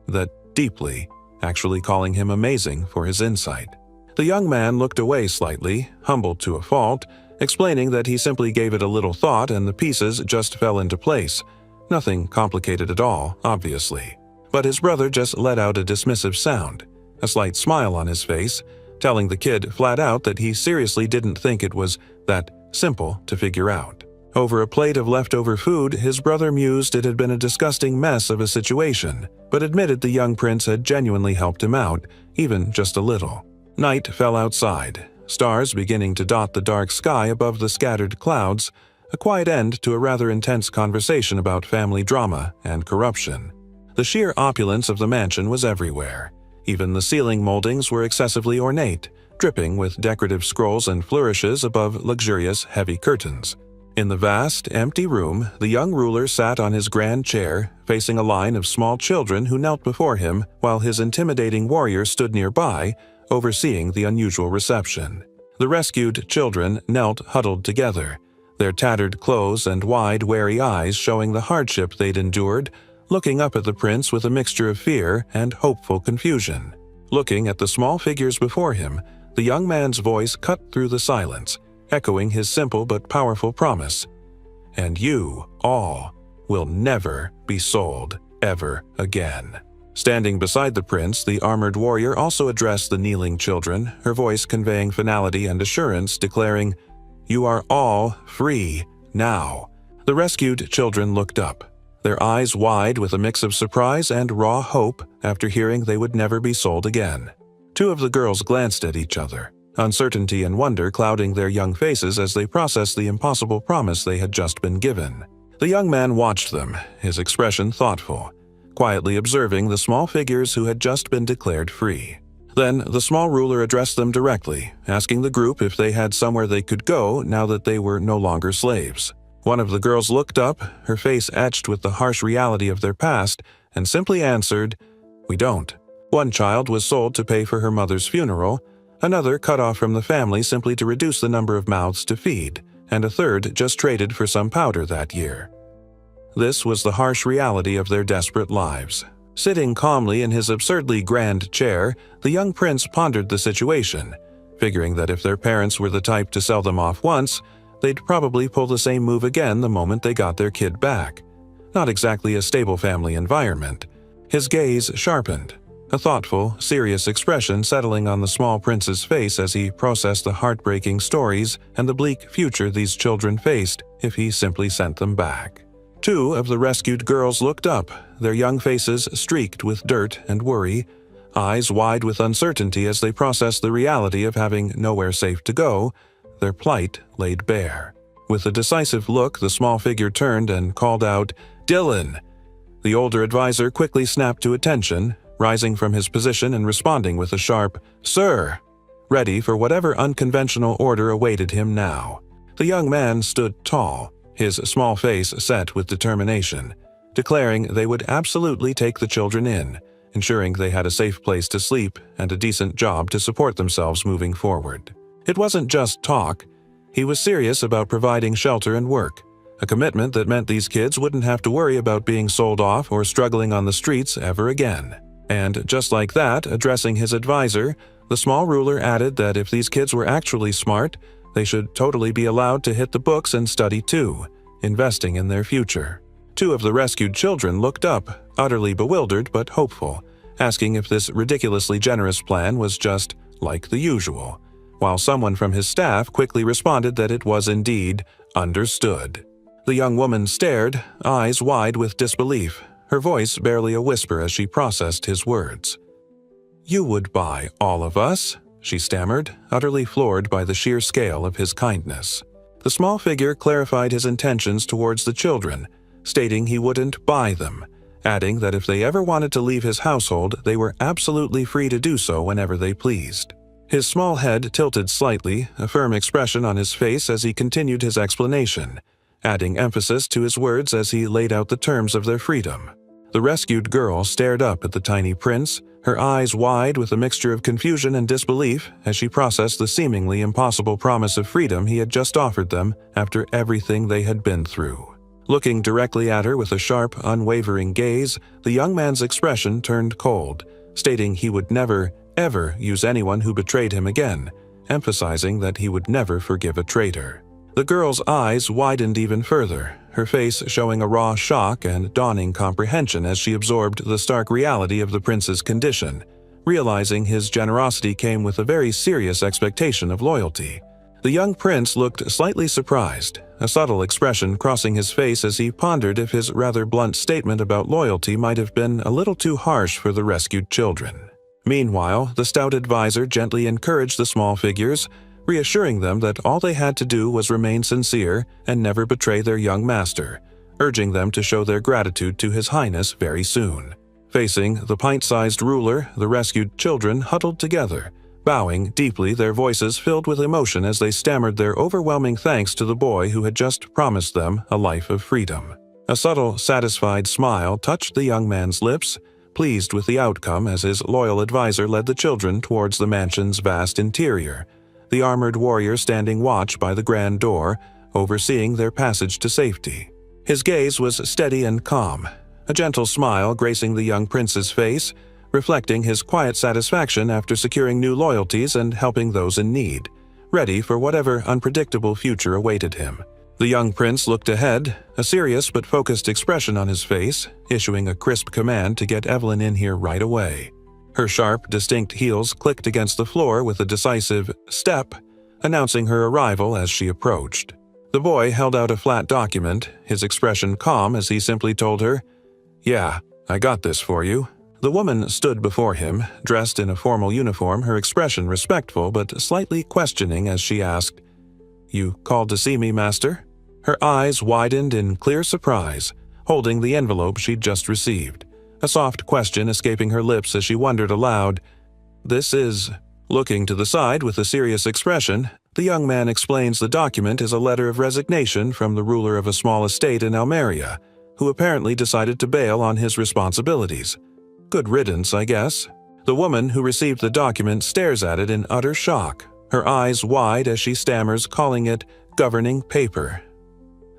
That deeply, actually calling him amazing for his insight. The young man looked away slightly, humbled to a fault, explaining that he simply gave it a little thought and the pieces just fell into place. Nothing complicated at all, obviously. But his brother just let out a dismissive sound, a slight smile on his face, telling the kid flat out that he seriously didn't think it was that simple to figure out. Over a plate of leftover food, his brother mused it had been a disgusting mess of a situation, but admitted the young prince had genuinely helped him out, even just a little. Night fell outside, stars beginning to dot the dark sky above the scattered clouds, a quiet end to a rather intense conversation about family drama and corruption. The sheer opulence of the mansion was everywhere. Even the ceiling moldings were excessively ornate, dripping with decorative scrolls and flourishes above luxurious, heavy curtains. In the vast, empty room, the young ruler sat on his grand chair, facing a line of small children who knelt before him while his intimidating warrior stood nearby, overseeing the unusual reception. The rescued children knelt huddled together, their tattered clothes and wide, wary eyes showing the hardship they'd endured, looking up at the prince with a mixture of fear and hopeful confusion. Looking at the small figures before him, the young man's voice cut through the silence, echoing his simple but powerful promise. "And you, all, will never be sold ever again." Standing beside the prince, the armored warrior also addressed the kneeling children, her voice conveying finality and assurance, declaring, "You are all free now." The rescued children looked up, their eyes wide with a mix of surprise and raw hope after hearing they would never be sold again. Two of the girls glanced at each other, uncertainty and wonder clouding their young faces as they processed the impossible promise they had just been given. The young man watched them, his expression thoughtful, quietly observing the small figures who had just been declared free. Then the small ruler addressed them directly, asking the group if they had somewhere they could go now that they were no longer slaves. One of the girls looked up, her face etched with the harsh reality of their past, and simply answered, "We don't." One child was sold to pay for her mother's funeral, another cut off from the family simply to reduce the number of mouths to feed, and a third just traded for some powder that year. This was the harsh reality of their desperate lives. Sitting calmly in his absurdly grand chair, the young prince pondered the situation, figuring that if their parents were the type to sell them off once, they'd probably pull the same move again the moment they got their kid back. Not exactly a stable family environment. His gaze sharpened, a thoughtful, serious expression settling on the small prince's face as he processed the heartbreaking stories and the bleak future these children faced if he simply sent them back. Two of the rescued girls looked up, their young faces streaked with dirt and worry, eyes wide with uncertainty as they processed the reality of having nowhere safe to go, their plight laid bare. With a decisive look, the small figure turned and called out, "Dylan!" The older advisor quickly snapped to attention, rising from his position and responding with a sharp, "Sir!" ready for whatever unconventional order awaited him now. The young man stood tall, his small face set with determination, declaring they would absolutely take the children in, ensuring they had a safe place to sleep and a decent job to support themselves moving forward. It wasn't just talk. He was serious about providing shelter and work, a commitment that meant these kids wouldn't have to worry about being sold off or struggling on the streets ever again. And just like that, addressing his advisor, the small ruler added that if these kids were actually smart, they should totally be allowed to hit the books and study too, investing in their future. Two of the rescued children looked up, utterly bewildered but hopeful, asking if this ridiculously generous plan was just like the usual, while someone from his staff quickly responded that it was indeed understood. The young woman stared, eyes wide with disbelief, her voice barely a whisper as she processed his words. "You would buy all of us?" she stammered, utterly floored by the sheer scale of his kindness. The small figure clarified his intentions towards the children, stating he wouldn't buy them, adding that if they ever wanted to leave his household, they were absolutely free to do so whenever they pleased. His small head tilted slightly, a firm expression on his face as he continued his explanation, adding emphasis to his words as he laid out the terms of their freedom. The rescued girl stared up at the tiny prince, her eyes wide with a mixture of confusion and disbelief as she processed the seemingly impossible promise of freedom he had just offered them after everything they had been through. Looking directly at her with a sharp, unwavering gaze, the young man's expression turned cold, stating he would never, ever use anyone who betrayed him again, emphasizing that he would never forgive a traitor. The girl's eyes widened even further, her face showing a raw shock and dawning comprehension as she absorbed the stark reality of the prince's condition, realizing his generosity came with a very serious expectation of loyalty. The young prince looked slightly surprised, a subtle expression crossing his face as he pondered if his rather blunt statement about loyalty might have been a little too harsh for the rescued children. Meanwhile, the stout advisor gently encouraged the small figures, reassuring them that all they had to do was remain sincere and never betray their young master, urging them to show their gratitude to His Highness very soon. Facing the pint-sized ruler, the rescued children huddled together, bowing deeply, their voices filled with emotion as they stammered their overwhelming thanks to the boy who had just promised them a life of freedom. A subtle, satisfied smile touched the young man's lips, pleased with the outcome as his loyal advisor led the children towards the mansion's vast interior, the armored warrior standing watch by the grand door, overseeing their passage to safety. His gaze was steady and calm, a gentle smile gracing the young prince's face, reflecting his quiet satisfaction after securing new loyalties and helping those in need, ready for whatever unpredictable future awaited him. The young prince looked ahead, a serious but focused expression on his face, issuing a crisp command to get Evelyn in here right away. Her sharp, distinct heels clicked against the floor with a decisive step, announcing her arrival as she approached. The boy held out a flat document, his expression calm as he simply told her, "Yeah, I got this for you." The woman stood before him, dressed in a formal uniform, her expression respectful but slightly questioning as she asked, "You called to see me, master?" Her eyes widened in clear surprise, holding the envelope she'd just received, a soft question escaping her lips as she wondered aloud, "This is—" Looking to the side with a serious expression, the young man explains the document is a letter of resignation from the ruler of a small estate in Almeria, who apparently decided to bail on his responsibilities. Good riddance, I guess. The woman who received the document stares at it in utter shock, her eyes wide as she stammers, calling it governing paper.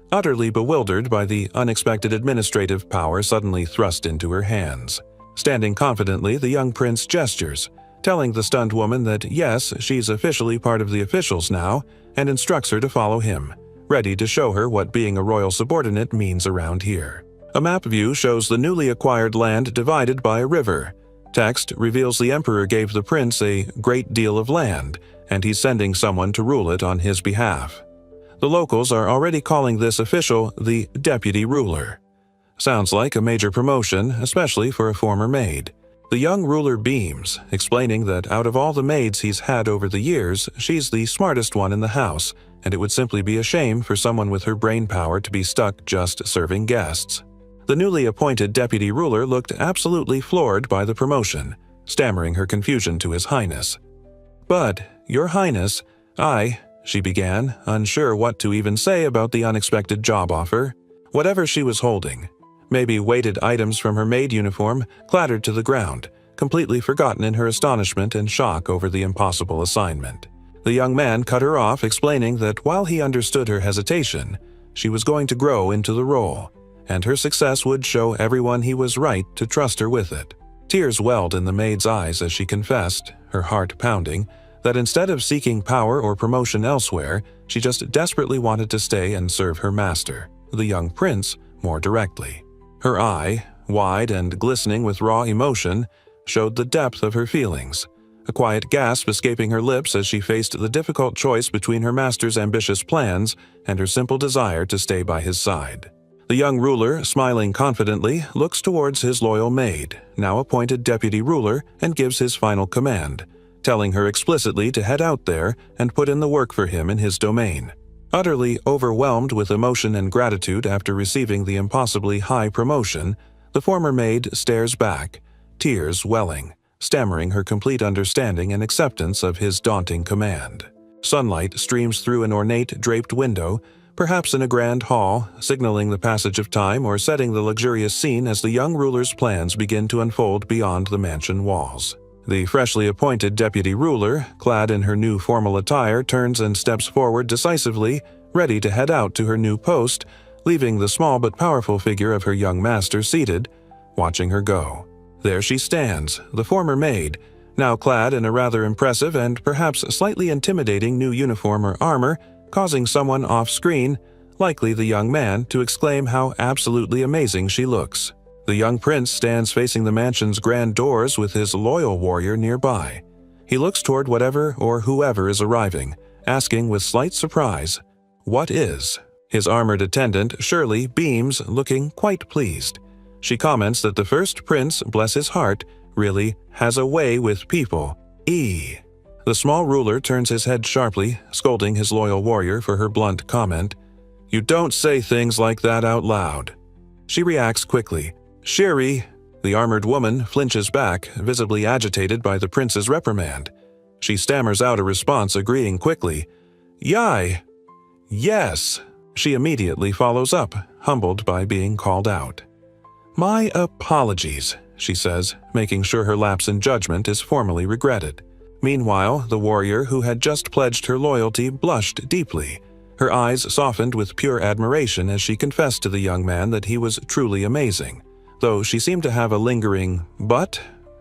Utterly bewildered by the unexpected administrative power suddenly thrust into her hands. Standing confidently, the young prince gestures, telling the stunned woman that yes, she's officially part of the officials now, and instructs her to follow him, ready to show her what being a royal subordinate means around here. A map view shows the newly acquired land divided by a river. Text reveals the emperor gave the prince a great deal of land, and he's sending someone to rule it on his behalf. The locals are already calling this official the deputy ruler. Sounds like a major promotion, especially for a former maid. The young ruler beams, explaining that out of all the maids he's had over the years, she's the smartest one in the house, and it would simply be a shame for someone with her brainpower to be stuck just serving guests. The newly appointed deputy ruler looked absolutely floored by the promotion, stammering her confusion to His Highness. "But, Your Highness, she began, unsure what to even say about the unexpected job offer. Whatever she was holding, maybe weighted items from her maid uniform, clattered to the ground, completely forgotten in her astonishment and shock over the impossible assignment. The young man cut her off, explaining that while he understood her hesitation, she was going to grow into the role, and her success would show everyone he was right to trust her with it. Tears welled in the maid's eyes as she confessed, her heart pounding, that instead of seeking power or promotion elsewhere, she just desperately wanted to stay and serve her master, the young prince, more directly. Her eye, wide and glistening with raw emotion, showed the depth of her feelings, a quiet gasp escaping her lips as she faced the difficult choice between her master's ambitious plans and her simple desire to stay by his side. The young ruler, smiling confidently, looks towards his loyal maid, now appointed deputy ruler, and gives his final command, telling her explicitly to head out there and put in the work for him in his domain. Utterly overwhelmed with emotion and gratitude after receiving the impossibly high promotion, the former maid stares back, tears welling, stammering her complete understanding and acceptance of his daunting command. Sunlight streams through an ornate draped window, perhaps in a grand hall, signaling the passage of time or setting the luxurious scene as the young ruler's plans begin to unfold beyond the mansion walls. The freshly appointed deputy ruler, clad in her new formal attire, turns and steps forward decisively, ready to head out to her new post, leaving the small but powerful figure of her young master seated, watching her go. There she stands, the former maid, now clad in a rather impressive and perhaps slightly intimidating new uniform or armor, causing someone off-screen, likely the young man, to exclaim how absolutely amazing she looks. The young prince stands facing the mansion's grand doors with his loyal warrior nearby. He looks toward whatever or whoever is arriving, asking with slight surprise, "What is?" His armored attendant, Shirley, beams, looking quite pleased. She comments that the first prince, bless his heart, really has a way with people. The small ruler turns his head sharply, scolding his loyal warrior for her blunt comment. "You don't say things like that out loud." She reacts quickly. "Shiri," The armored woman flinches back, visibly agitated by the prince's reprimand. She stammers out a response, agreeing quickly. "Yai!" "Yes!" She immediately follows up, humbled by being called out. "My apologies," she says, making sure her lapse in judgment is formally regretted. Meanwhile, the warrior who had just pledged her loyalty blushed deeply. Her eyes softened with pure admiration as she confessed to the young man that he was truly amazing, though she seemed to have a lingering "but"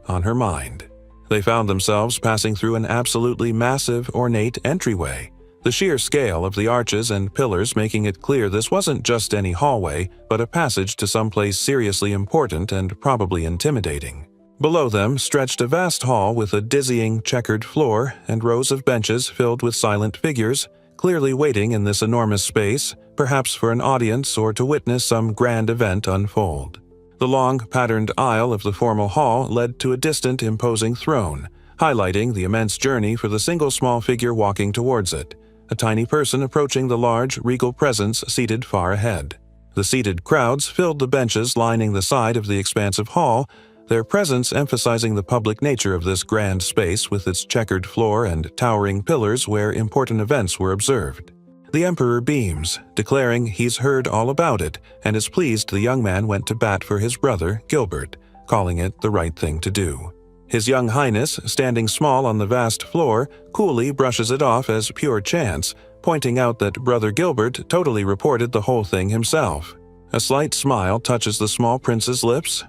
on her mind. They found themselves passing through an absolutely massive, ornate entryway, the sheer scale of the arches and pillars making it clear this wasn't just any hallway, but a passage to someplace seriously important and probably intimidating. Below them stretched a vast hall with a dizzying checkered floor and rows of benches filled with silent figures, clearly waiting in this enormous space, perhaps for an audience or to witness some grand event unfold. The long, patterned aisle of the formal hall led to a distant, imposing throne, highlighting the immense journey for the single small figure walking towards it, a tiny person approaching the large, regal presence seated far ahead. The seated crowds filled the benches lining the side of the expansive hall, their presence emphasizing the public nature of this grand space with its checkered floor and towering pillars where important events were observed. The emperor beams, declaring he's heard all about it and is pleased the young man went to bat for his brother, Gilbert, calling it the right thing to do. His young highness, standing small on the vast floor, coolly brushes it off as pure chance, pointing out that brother Gilbert totally reported the whole thing himself. A slight smile touches the small prince's lips.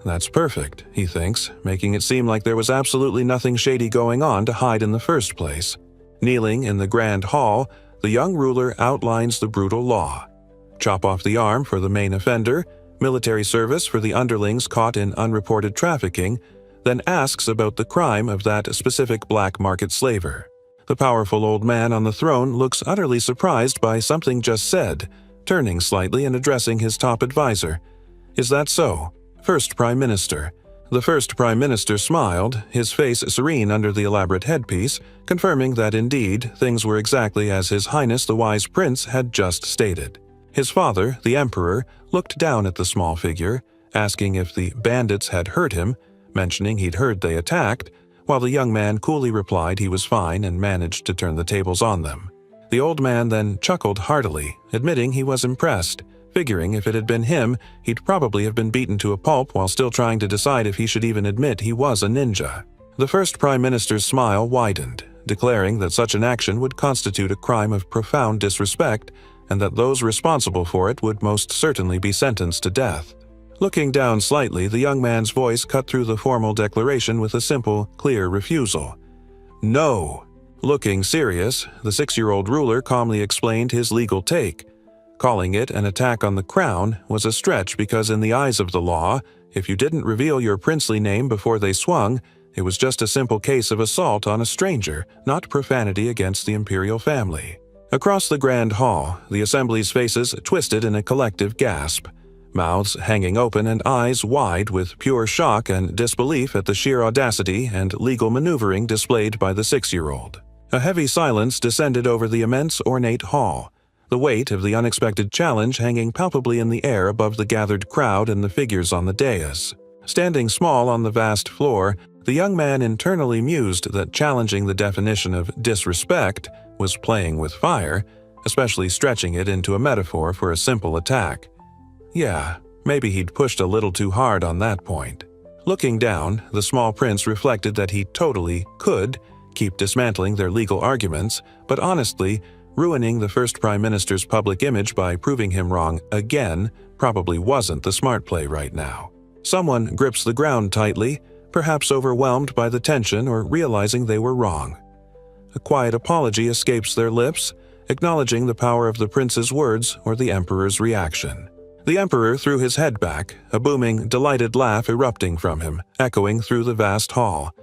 That's perfect, he thinks, making it seem like there was absolutely nothing shady going on to hide in the first place. Kneeling in the grand hall, the young ruler outlines the brutal law. Chop off the arm for the main offender, military service for the underlings caught in unreported trafficking, then asks about the crime of that specific black market slaver. The powerful old man on the throne looks utterly surprised by something just said, turning slightly and addressing his top advisor. "Is that so? First Prime Minister." The first Prime Minister smiled, his face serene under the elaborate headpiece, confirming that indeed things were exactly as His Highness the Wise Prince had just stated. His father, the Emperor, looked down at the small figure, asking if the bandits had hurt him, mentioning he'd heard they attacked, while the young man coolly replied he was fine and managed to turn the tables on them. The old man then chuckled heartily, admitting he was impressed, figuring if it had been him, he'd probably have been beaten to a pulp while still trying to decide if he should even admit he was a ninja. The first Prime Minister's smile widened, declaring that such an action would constitute a crime of profound disrespect and that those responsible for it would most certainly be sentenced to death. Looking down slightly, the young man's voice cut through the formal declaration with a simple, clear refusal. "No." Looking serious, the 6-year-old ruler calmly explained his legal take. Calling it an attack on the crown was a stretch because in the eyes of the law, if you didn't reveal your princely name before they swung, it was just a simple case of assault on a stranger, not profanity against the imperial family. Across the grand hall, the assembly's faces twisted in a collective gasp, mouths hanging open and eyes wide with pure shock and disbelief at the sheer audacity and legal maneuvering displayed by the 6-year-old. A heavy silence descended over the immense ornate hall, the weight of the unexpected challenge hanging palpably in the air above the gathered crowd and the figures on the dais. Standing small on the vast floor, the young man internally mused that challenging the definition of disrespect was playing with fire, especially stretching it into a metaphor for a simple attack. Yeah, maybe he'd pushed a little too hard on that point. Looking down, the small prince reflected that he totally could keep dismantling their legal arguments, but honestly, ruining the first Prime Minister's public image by proving him wrong again probably wasn't the smart play right now. Someone grips the ground tightly, perhaps overwhelmed by the tension or realizing they were wrong. A quiet apology escapes their lips, acknowledging the power of the prince's words or the emperor's reaction. The emperor threw his head back, a booming, delighted laugh erupting from him, echoing through the vast hall.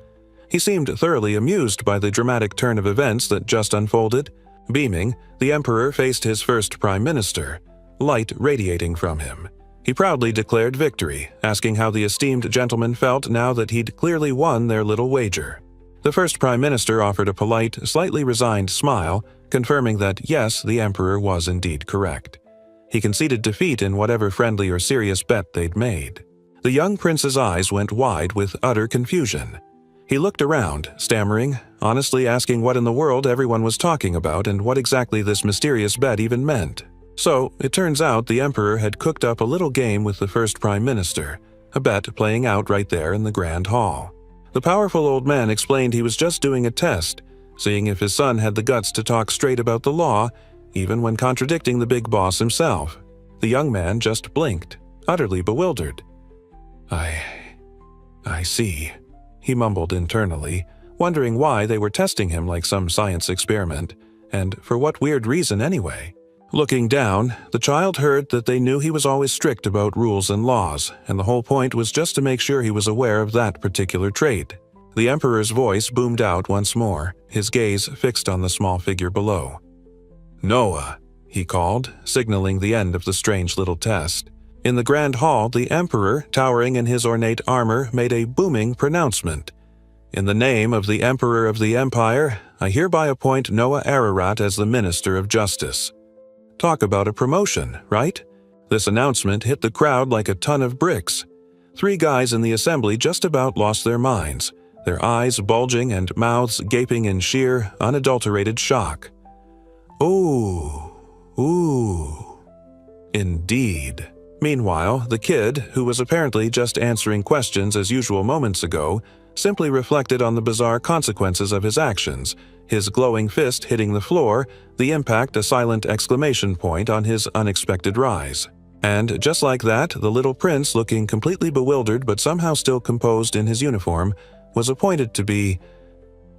He seemed thoroughly amused by the dramatic turn of events that just unfolded. Beaming, the emperor faced his first prime minister, light radiating from him. He proudly declared victory, asking how the esteemed gentleman felt now that he'd clearly won their little wager. The first prime minister offered a polite, slightly resigned smile, confirming that yes, the emperor was indeed correct. He conceded defeat in whatever friendly or serious bet they'd made. The young prince's eyes went wide with utter confusion. He looked around, stammering, honestly asking what in the world everyone was talking about and what exactly this mysterious bet even meant. So, it turns out the emperor had cooked up a little game with the first prime minister, a bet playing out right there in the grand hall. The powerful old man explained he was just doing a test, seeing if his son had the guts to talk straight about the law, even when contradicting the big boss himself. The young man just blinked, utterly bewildered. I see, he mumbled internally, wondering why they were testing him like some science experiment, and for what weird reason anyway. Looking down, the child heard that they knew he was always strict about rules and laws, and the whole point was just to make sure he was aware of that particular trait. The emperor's voice boomed out once more, his gaze fixed on the small figure below. "Noah," he called, signaling the end of the strange little test. In the grand hall, the emperor, towering in his ornate armor, made a booming pronouncement. "In the name of the emperor of the empire, I hereby appoint Noah Ararat as the minister of justice." Talk about a promotion, right? This announcement hit the crowd like a ton of bricks. 3 guys in the assembly just about lost their minds, their eyes bulging and mouths gaping in sheer, unadulterated shock. Ooh. Indeed. Meanwhile, the kid, who was apparently just answering questions as usual moments ago, simply reflected on the bizarre consequences of his actions, his glowing fist hitting the floor, the impact a silent exclamation point on his unexpected rise. And just like that, the little prince, looking completely bewildered but somehow still composed in his uniform, was appointed to be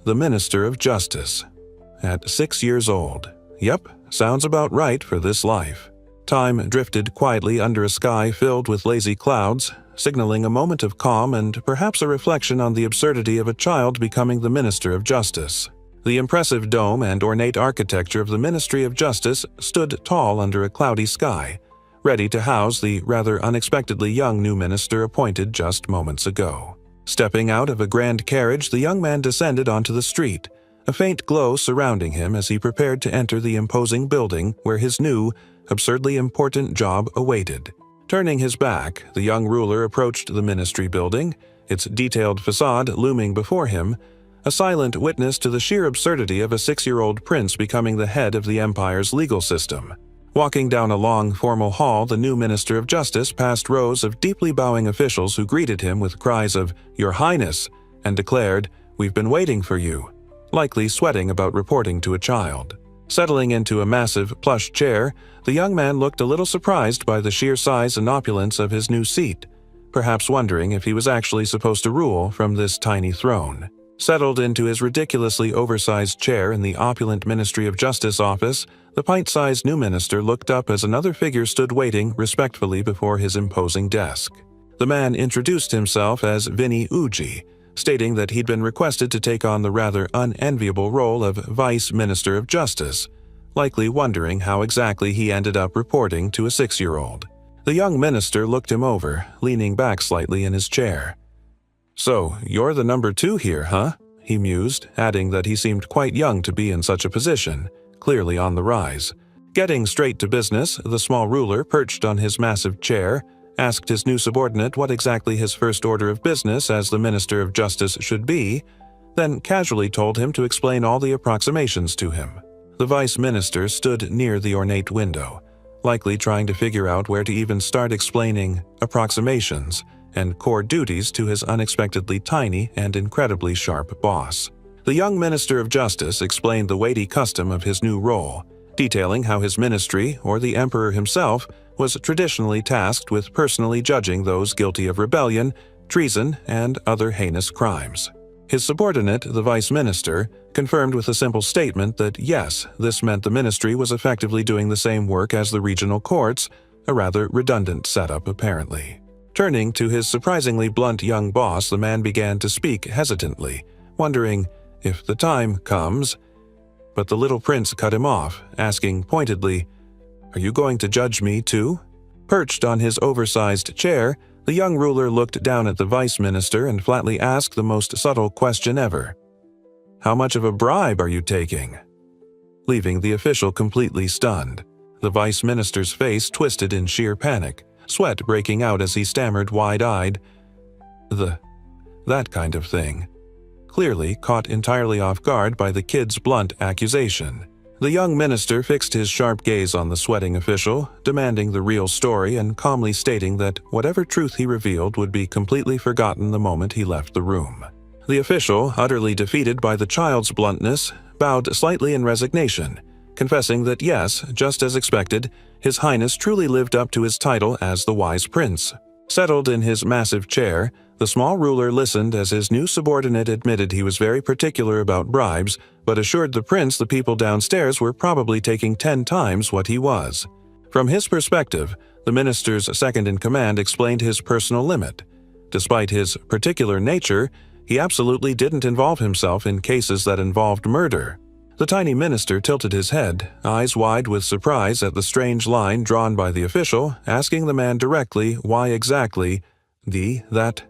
the Minister of Justice. At 6 years old. Yep, sounds about right for this life. Time drifted quietly under a sky filled with lazy clouds, signaling a moment of calm and perhaps a reflection on the absurdity of a child becoming the Minister of Justice. The impressive dome and ornate architecture of the Ministry of Justice stood tall under a cloudy sky, ready to house the rather unexpectedly young new minister appointed just moments ago. Stepping out of a grand carriage, the young man descended onto the street, a faint glow surrounding him as he prepared to enter the imposing building where his new, absurdly important job awaited. Turning his back, the young ruler approached the ministry building, its detailed facade looming before him, a silent witness to the sheer absurdity of a 6-year-old prince becoming the head of the empire's legal system. Walking down a long, formal hall, the new Minister of Justice passed rows of deeply bowing officials who greeted him with cries of "Your Highness," and declared, "We've been waiting for you," likely sweating about reporting to a child. Settling into a massive, plush chair, the young man looked a little surprised by the sheer size and opulence of his new seat, perhaps wondering if he was actually supposed to rule from this tiny throne. Settled into his ridiculously oversized chair in the opulent Ministry of Justice office, the pint-sized new minister looked up as another figure stood waiting respectfully before his imposing desk. The man introduced himself as Vinny Uji, stating that he'd been requested to take on the rather unenviable role of Vice Minister of Justice, likely wondering how exactly he ended up reporting to a 6-year-old. The young minister looked him over, leaning back slightly in his chair. "So, you're the number 2 here, huh?" he mused, adding that he seemed quite young to be in such a position, clearly on the rise. Getting straight to business, the small ruler, perched on his massive chair, asked his new subordinate what exactly his first order of business as the Minister of Justice should be, then casually told him to explain all the approximations to him. The vice minister stood near the ornate window, likely trying to figure out where to even start explaining approximations and core duties to his unexpectedly tiny and incredibly sharp boss. The young Minister of Justice explained the weighty custom of his new role, detailing how his ministry, or the emperor himself, was traditionally tasked with personally judging those guilty of rebellion, treason, and other heinous crimes. His subordinate, the vice minister, confirmed with a simple statement that yes, this meant the ministry was effectively doing the same work as the regional courts, a rather redundant setup apparently. Turning to his surprisingly blunt young boss, the man began to speak hesitantly, wondering if the time comes. But the little prince cut him off, asking pointedly, "Are you going to judge me too?" Perched on his oversized chair, the young ruler looked down at the vice minister and flatly asked the most subtle question ever. "How much of a bribe are you taking?" Leaving the official completely stunned. The vice minister's face twisted in sheer panic, sweat breaking out as he stammered wide-eyed, that kind of thing," clearly caught entirely off guard by the kid's blunt accusation. The young minister fixed his sharp gaze on the sweating official, demanding the real story and calmly stating that whatever truth he revealed would be completely forgotten the moment he left the room. The official, utterly defeated by the child's bluntness, bowed slightly in resignation, confessing that yes, just as expected, His Highness truly lived up to his title as the Wise Prince. Settled in his massive chair, the small ruler listened as his new subordinate admitted he was very particular about bribes, but assured the prince the people downstairs were probably taking 10 times what he was. From his perspective, the minister's second-in-command explained his personal limit. Despite his particular nature, he absolutely didn't involve himself in cases that involved murder. The tiny minister tilted his head, eyes wide with surprise at the strange line drawn by the official, asking the man directly why exactly that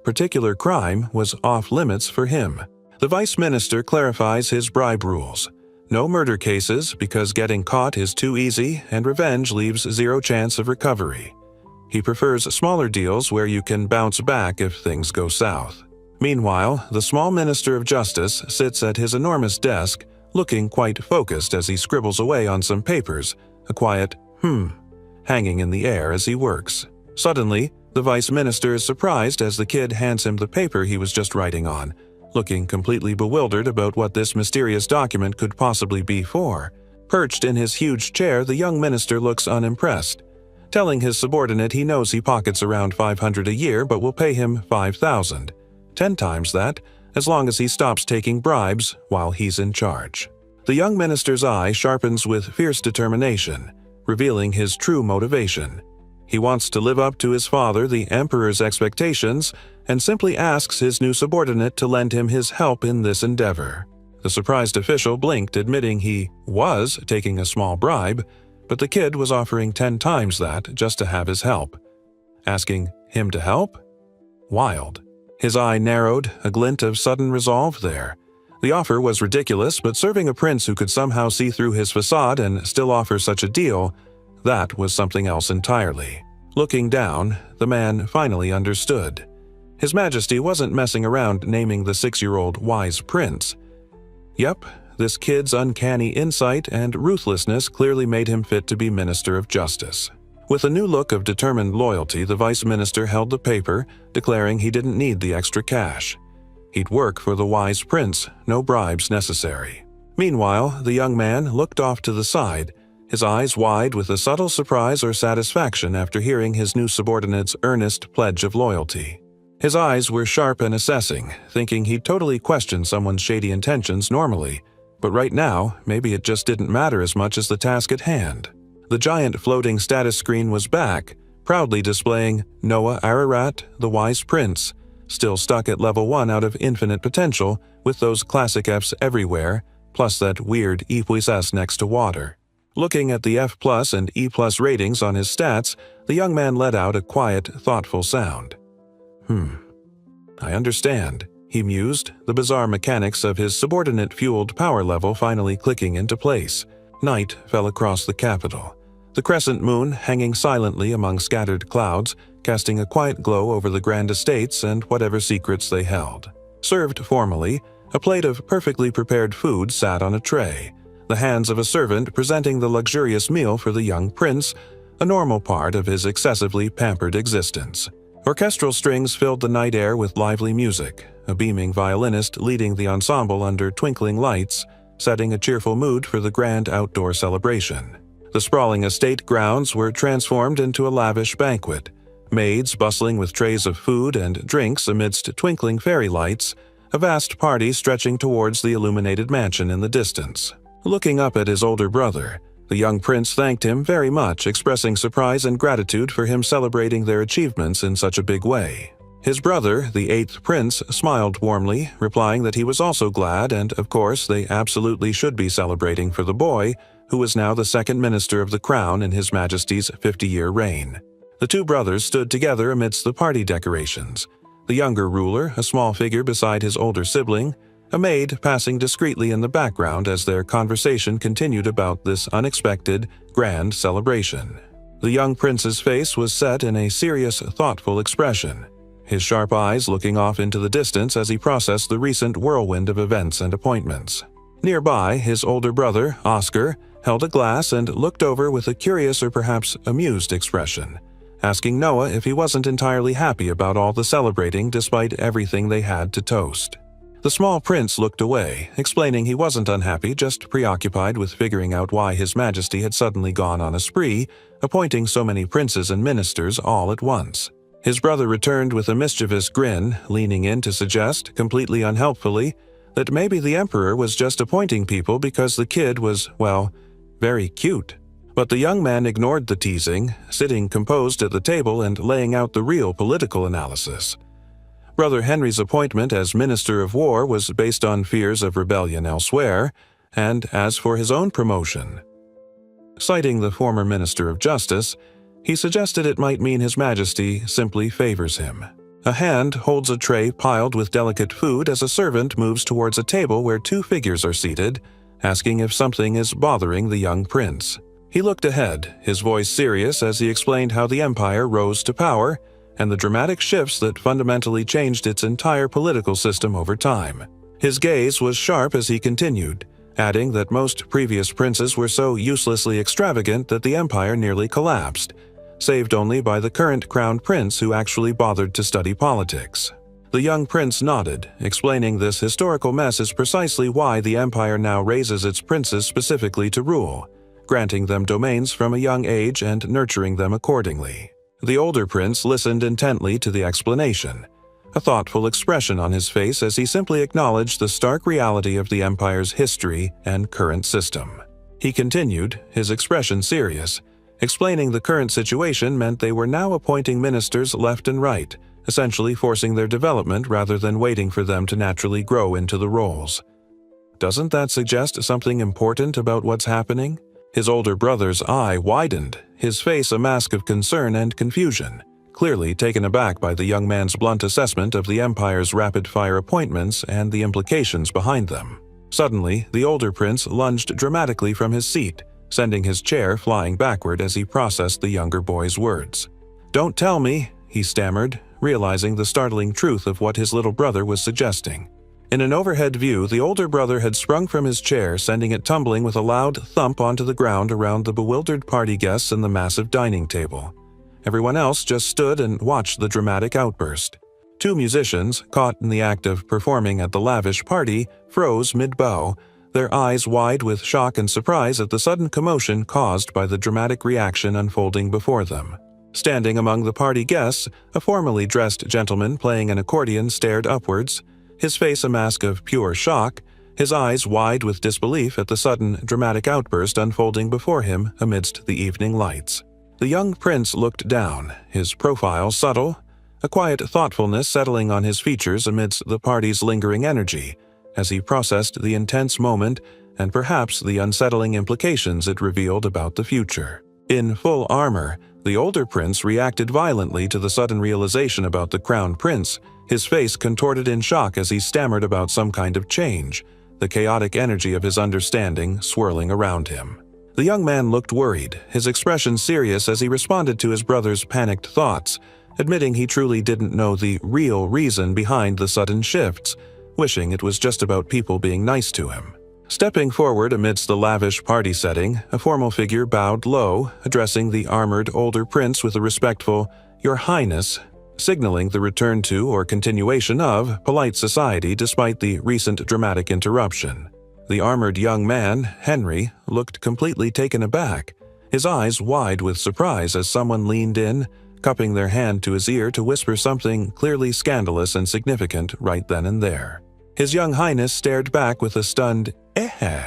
particular crime was off-limits for him. The vice minister clarifies his bribe rules. No murder cases because getting caught is too easy and revenge leaves zero chance of recovery. He prefers smaller deals where you can bounce back if things go south. Meanwhile, the small minister of justice sits at his enormous desk, looking quite focused as he scribbles away on some papers, a quiet hanging in the air as he works. Suddenly, the vice minister is surprised as the kid hands him the paper he was just writing on, looking completely bewildered about what this mysterious document could possibly be for. Perched in his huge chair, the young minister looks unimpressed, telling his subordinate he knows he pockets around 500 a year but will pay him 5,000, 10 times that, as long as he stops taking bribes while he's in charge. The young minister's eye sharpens with fierce determination, revealing his true motivation. He wants to live up to his father, the emperor's expectations, and simply asks his new subordinate to lend him his help in this endeavor. The surprised official blinked, admitting he was taking a small bribe, but the kid was offering 10 times that just to have his help. Asking him to help? Wild. His eye narrowed, a glint of sudden resolve there. The offer was ridiculous, but serving a prince who could somehow see through his facade and still offer such a deal, that was something else entirely. Looking down, the man finally understood. His Majesty wasn't messing around naming the 6-year-old Wise Prince. Yep, this kid's uncanny insight and ruthlessness clearly made him fit to be Minister of Justice. With a new look of determined loyalty, the vice minister held the paper, declaring he didn't need the extra cash. He'd work for the Wise Prince, no bribes necessary. Meanwhile, the young man looked off to the side, his eyes wide with a subtle surprise or satisfaction after hearing his new subordinate's earnest pledge of loyalty. His eyes were sharp and assessing, thinking he'd totally question someone's shady intentions normally, but right now, maybe it just didn't matter as much as the task at hand. The giant floating status screen was back, proudly displaying Noah Ararat, the Wise Prince, still stuck at level 1 out of infinite potential with those classic Fs everywhere, plus that weird E+S next to water. Looking at the F+ and E+ ratings on his stats, the young man let out a quiet, thoughtful sound. I understand, he mused, the bizarre mechanics of his subordinate-fueled power level finally clicking into place. Night fell across the capital, the crescent moon hanging silently among scattered clouds, casting a quiet glow over the grand estates and whatever secrets they held. Served formally, a plate of perfectly prepared food sat on a tray, the hands of a servant presenting the luxurious meal for the young prince, a normal part of his excessively pampered existence. Orchestral strings filled the night air with lively music, a beaming violinist leading the ensemble under twinkling lights, setting a cheerful mood for the grand outdoor celebration. The sprawling estate grounds were transformed into a lavish banquet, maids bustling with trays of food and drinks amidst twinkling fairy lights, a vast party stretching towards the illuminated mansion in the distance. Looking up at his older brother, the young prince thanked him very much, expressing surprise and gratitude for him celebrating their achievements in such a big way. His brother, the 8th prince, smiled warmly, replying that he was also glad and, of course, they absolutely should be celebrating for the boy, who was now the 2nd minister of the crown in His Majesty's 50-year reign. The two brothers stood together amidst the party decorations, the younger ruler, a small figure beside his older sibling, a maid passing discreetly in the background as their conversation continued about this unexpected, grand celebration. The young prince's face was set in a serious, thoughtful expression, his sharp eyes looking off into the distance as he processed the recent whirlwind of events and appointments. Nearby, his older brother, Oscar, held a glass and looked over with a curious or perhaps amused expression, asking Noah if he wasn't entirely happy about all the celebrating despite everything they had to toast. The small prince looked away, explaining he wasn't unhappy, just preoccupied with figuring out why His Majesty had suddenly gone on a spree, appointing so many princes and ministers all at once. His brother returned with a mischievous grin, leaning in to suggest, completely unhelpfully, that maybe the emperor was just appointing people because the kid was, well, very cute. But the young man ignored the teasing, sitting composed at the table and laying out the real political analysis. Brother Henry's appointment as Minister of War was based on fears of rebellion elsewhere, and as for his own promotion, citing the former Minister of Justice, he suggested it might mean His Majesty simply favors him. A hand holds a tray piled with delicate food as a servant moves towards a table where two figures are seated, asking if something is bothering the young prince. He looked ahead, his voice serious as he explained how the empire rose to power and the dramatic shifts that fundamentally changed its entire political system over time. His gaze was sharp as he continued, adding that most previous princes were so uselessly extravagant that the empire nearly collapsed, saved only by the current crown prince who actually bothered to study politics. The young prince nodded, explaining this historical mess is precisely why the empire now raises its princes specifically to rule, granting them domains from a young age and nurturing them accordingly. The older prince listened intently to the explanation, a thoughtful expression on his face as he simply acknowledged the stark reality of the empire's history and current system. He continued, his expression serious, explaining the current situation meant they were now appointing ministers left and right, essentially forcing their development rather than waiting for them to naturally grow into the roles. Doesn't that suggest something important about what's happening? His older brother's eye widened, his face a mask of concern and confusion, clearly taken aback by the young man's blunt assessment of the empire's rapid-fire appointments and the implications behind them. Suddenly, the older prince lunged dramatically from his seat, sending his chair flying backward as he processed the younger boy's words. "Don't tell me," he stammered, realizing the startling truth of what his little brother was suggesting. In an overhead view, the older brother had sprung from his chair, sending it tumbling with a loud thump onto the ground around the bewildered party guests and the massive dining table. Everyone else just stood and watched the dramatic outburst. Two musicians, caught in the act of performing at the lavish party, froze mid-bow, their eyes wide with shock and surprise at the sudden commotion caused by the dramatic reaction unfolding before them. Standing among the party guests, a formally dressed gentleman playing an accordion stared upwards, his face a mask of pure shock, his eyes wide with disbelief at the sudden, dramatic outburst unfolding before him amidst the evening lights. The young prince looked down, his profile subtle, a quiet thoughtfulness settling on his features amidst the party's lingering energy, as he processed the intense moment and perhaps the unsettling implications it revealed about the future. In full armor, the older prince reacted violently to the sudden realization about the crown prince, his face contorted in shock as he stammered about some kind of change, the chaotic energy of his understanding swirling around him. The young man looked worried, his expression serious as he responded to his brother's panicked thoughts, admitting he truly didn't know the real reason behind the sudden shifts, wishing it was just about people being nice to him. Stepping forward amidst the lavish party setting, a formal figure bowed low, addressing the armored older prince with a respectful, "Your Highness," signaling the return to or continuation of polite society despite the recent dramatic interruption. The armored young man, Henry, looked completely taken aback, his eyes wide with surprise as someone leaned in, cupping their hand to his ear to whisper something clearly scandalous and significant right then and there. His young highness stared back with a stunned, "Eh?"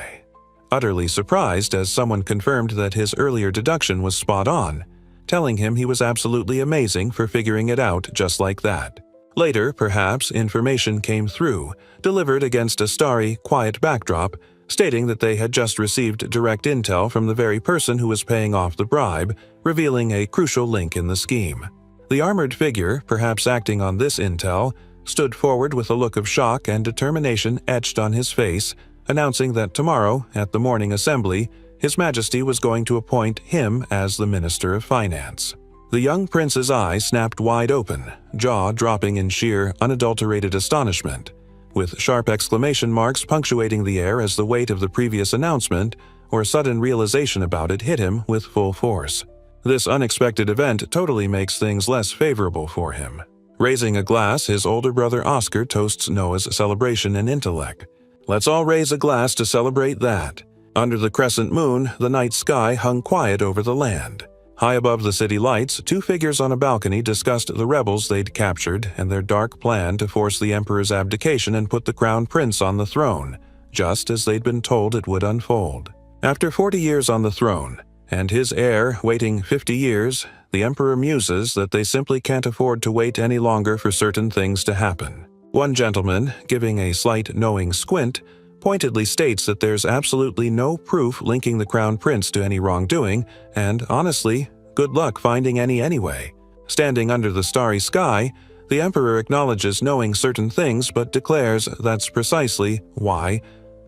utterly surprised as someone confirmed that his earlier deduction was spot on, telling him he was absolutely amazing for figuring it out just like that. Later, perhaps, information came through, delivered against a starry, quiet backdrop, stating that they had just received direct intel from the very person who was paying off the bribe, revealing a crucial link in the scheme. The armored figure, perhaps acting on this intel, stood forward with a look of shock and determination etched on his face, announcing that tomorrow, at the morning assembly, His Majesty was going to appoint him as the Minister of Finance. The young prince's eyes snapped wide open, jaw dropping in sheer, unadulterated astonishment, with sharp exclamation marks punctuating the air as the weight of the previous announcement or sudden realization about it hit him with full force. This unexpected event totally makes things less favorable for him. Raising a glass, his older brother Oscar toasts Noah's celebration and intellect. "Let's all raise a glass to celebrate that." Under the crescent moon, the night sky hung quiet over the land. High above the city lights, two figures on a balcony discussed the rebels they'd captured and their dark plan to force the emperor's abdication and put the crown prince on the throne, just as they'd been told it would unfold. After 40 years on the throne, and his heir waiting 50 years, the emperor muses that they simply can't afford to wait any longer for certain things to happen. One gentleman, giving a slight knowing squint, pointedly states that there's absolutely no proof linking the crown prince to any wrongdoing, and honestly, good luck finding any anyway. Standing under the starry sky, the emperor acknowledges knowing certain things but declares that's precisely why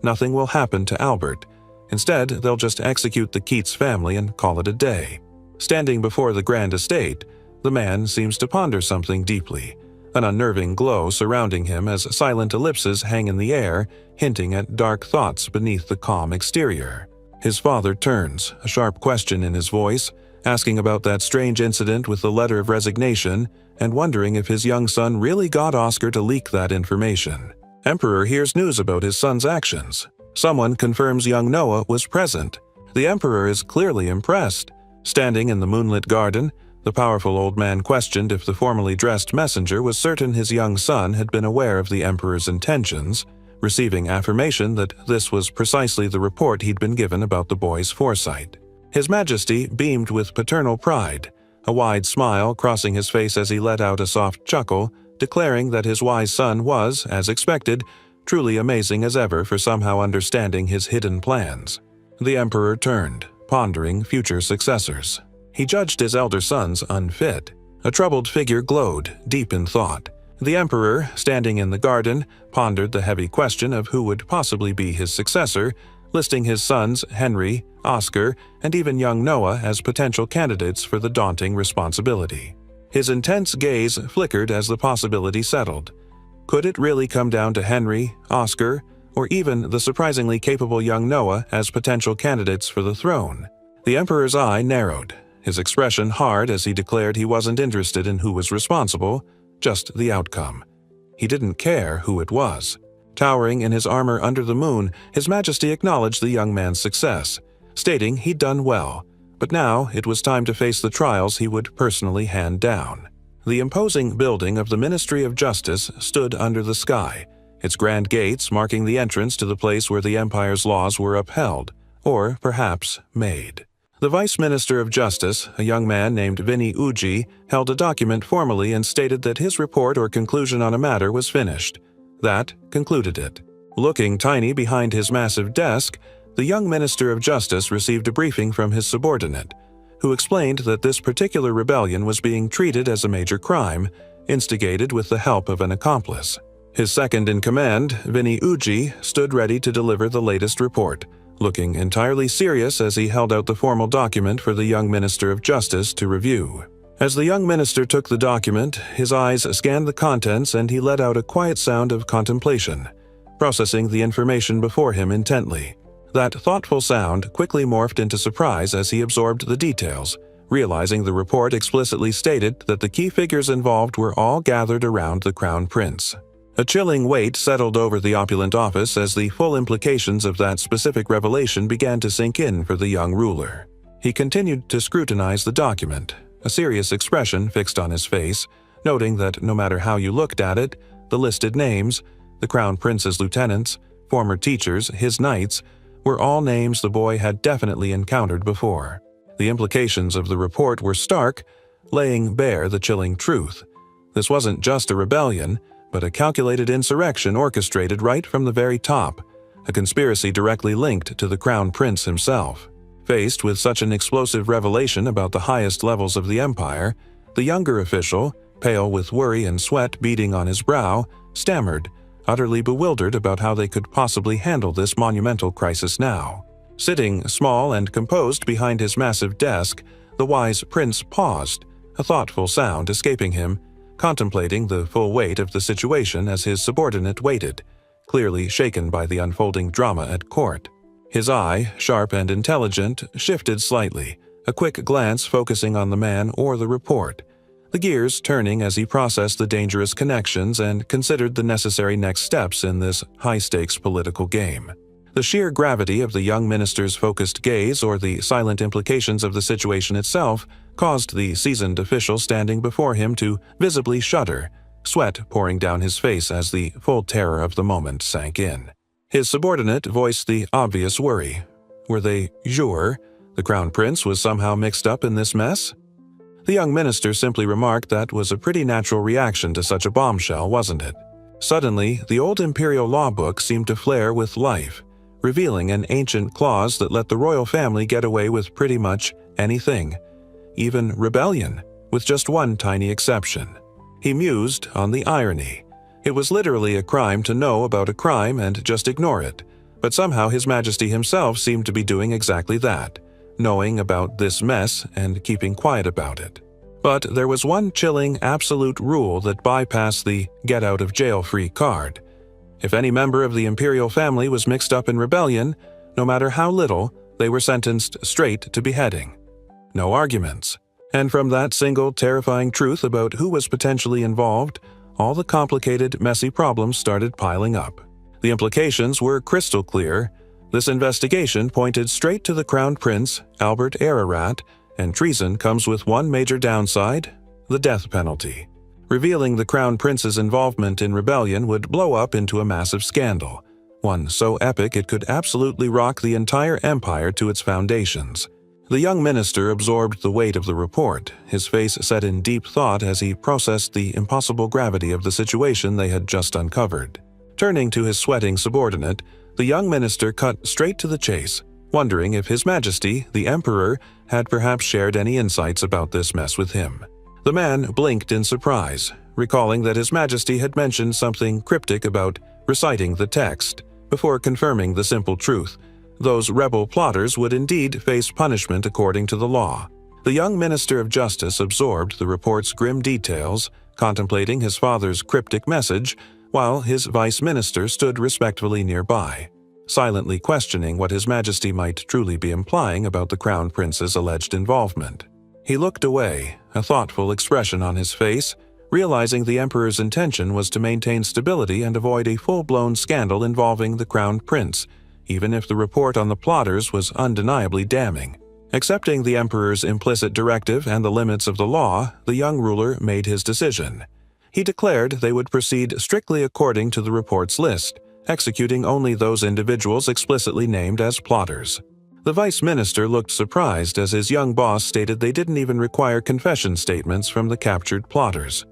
nothing will happen to Albert. Instead, they'll just execute the Keats family and call it a day. Standing before the grand estate, the man seems to ponder something deeply, an unnerving glow surrounding him as silent ellipses hang in the air, hinting at dark thoughts beneath the calm exterior. His father turns, a sharp question in his voice, asking about that strange incident with the letter of resignation and wondering if his young son really got Oscar to leak that information. Emperor hears news about his son's actions. Someone confirms young Noah was present. The emperor is clearly impressed. Standing in the moonlit garden, the powerful old man questioned if the formally dressed messenger was certain his young son had been aware of the emperor's intentions, receiving affirmation that this was precisely the report he'd been given about the boy's foresight. His Majesty beamed with paternal pride, a wide smile crossing his face as he let out a soft chuckle, declaring that his wise son was, as expected, truly amazing as ever for somehow understanding his hidden plans. The emperor turned, pondering future successors. He judged his elder sons unfit. A troubled figure glowed, deep in thought. The emperor, standing in the garden, pondered the heavy question of who would possibly be his successor, listing his sons Henry, Oscar, and even young Noah as potential candidates for the daunting responsibility. His intense gaze flickered as the possibility settled. Could it really come down to Henry, Oscar, or even the surprisingly capable young Noah as potential candidates for the throne? The emperor's eye narrowed, his expression hard as he declared he wasn't interested in who was responsible, just the outcome. He didn't care who it was. Towering in his armor under the moon, His Majesty acknowledged the young man's success, stating he'd done well, but now it was time to face the trials he would personally hand down. The imposing building of the Ministry of Justice stood under the sky, its grand gates marking the entrance to the place where the empire's laws were upheld, or perhaps made. The Vice Minister of Justice, a young man named Vinny Uji, held a document formally and stated that his report or conclusion on a matter was finished. That concluded it. Looking tiny behind his massive desk, the young Minister of Justice received a briefing from his subordinate, who explained that this particular rebellion was being treated as a major crime, instigated with the help of an accomplice. His second-in-command, Vinny Uji, stood ready to deliver the latest report, looking entirely serious as he held out the formal document for the young Minister of Justice to review. As the young minister took the document, his eyes scanned the contents and he let out a quiet sound of contemplation, processing the information before him intently. That thoughtful sound quickly morphed into surprise as he absorbed the details, realizing the report explicitly stated that the key figures involved were all gathered around the crown prince. A chilling weight settled over the opulent office as the full implications of that specific revelation began to sink in for the young ruler. He continued to scrutinize the document, a serious expression fixed on his face, noting that no matter how you looked at it, the listed names, the crown prince's lieutenants, former teachers, his knights, were all names the boy had definitely encountered before. The implications of the report were stark, laying bare the chilling truth. This wasn't just a rebellion, but a calculated insurrection orchestrated right from the very top, a conspiracy directly linked to the crown prince himself. Faced with such an explosive revelation about the highest levels of the empire, the younger official, pale with worry and sweat beading on his brow, stammered, utterly bewildered about how they could possibly handle this monumental crisis now. Sitting small and composed behind his massive desk, the wise prince paused, a thoughtful sound escaping him, contemplating the full weight of the situation as his subordinate waited, clearly shaken by the unfolding drama at court. His eye, sharp and intelligent, shifted slightly, a quick glance focusing on the man or the report, the gears turning as he processed the dangerous connections and considered the necessary next steps in this high-stakes political game. The sheer gravity of the young minister's focused gaze or the silent implications of the situation itself caused the seasoned official standing before him to visibly shudder, sweat pouring down his face as the full terror of the moment sank in. His subordinate voiced the obvious worry. Were they sure the crown prince was somehow mixed up in this mess? The young minister simply remarked that was a pretty natural reaction to such a bombshell, wasn't it? Suddenly, the old imperial law book seemed to flare with life, revealing an ancient clause that let the royal family get away with pretty much anything, even rebellion, with just one tiny exception. He mused on the irony. It was literally a crime to know about a crime and just ignore it, but somehow His Majesty himself seemed to be doing exactly that, knowing about this mess and keeping quiet about it. But there was one chilling absolute rule that bypassed the get-out-of-jail-free card. If any member of the imperial family was mixed up in rebellion, no matter how little, they were sentenced straight to beheading. No arguments. And from that single terrifying truth about who was potentially involved, all the complicated, messy problems started piling up. The implications were crystal clear. This investigation pointed straight to the Crown Prince, Albert Ararat, and treason comes with one major downside: the death penalty. Revealing the Crown Prince's involvement in rebellion would blow up into a massive scandal, one so epic it could absolutely rock the entire empire to its foundations. The young minister absorbed the weight of the report, his face set in deep thought as he processed the impossible gravity of the situation they had just uncovered. Turning to his sweating subordinate, the young minister cut straight to the chase, wondering if His Majesty, the Emperor, had perhaps shared any insights about this mess with him. The man blinked in surprise, recalling that His Majesty had mentioned something cryptic about reciting the text, before confirming the simple truth: those rebel plotters would indeed face punishment according to the law. The young Minister of Justice absorbed the report's grim details, contemplating his father's cryptic message, while his vice minister stood respectfully nearby, silently questioning what His Majesty might truly be implying about the Crown Prince's alleged involvement. He looked away, a thoughtful expression on his face, realizing the Emperor's intention was to maintain stability and avoid a full-blown scandal involving the Crown Prince, even if the report on the plotters was undeniably damning. Accepting the Emperor's implicit directive and the limits of the law, the young ruler made his decision. He declared they would proceed strictly according to the report's list, executing only those individuals explicitly named as plotters. The vice minister looked surprised as his young boss stated they didn't even require confession statements from the captured plotters.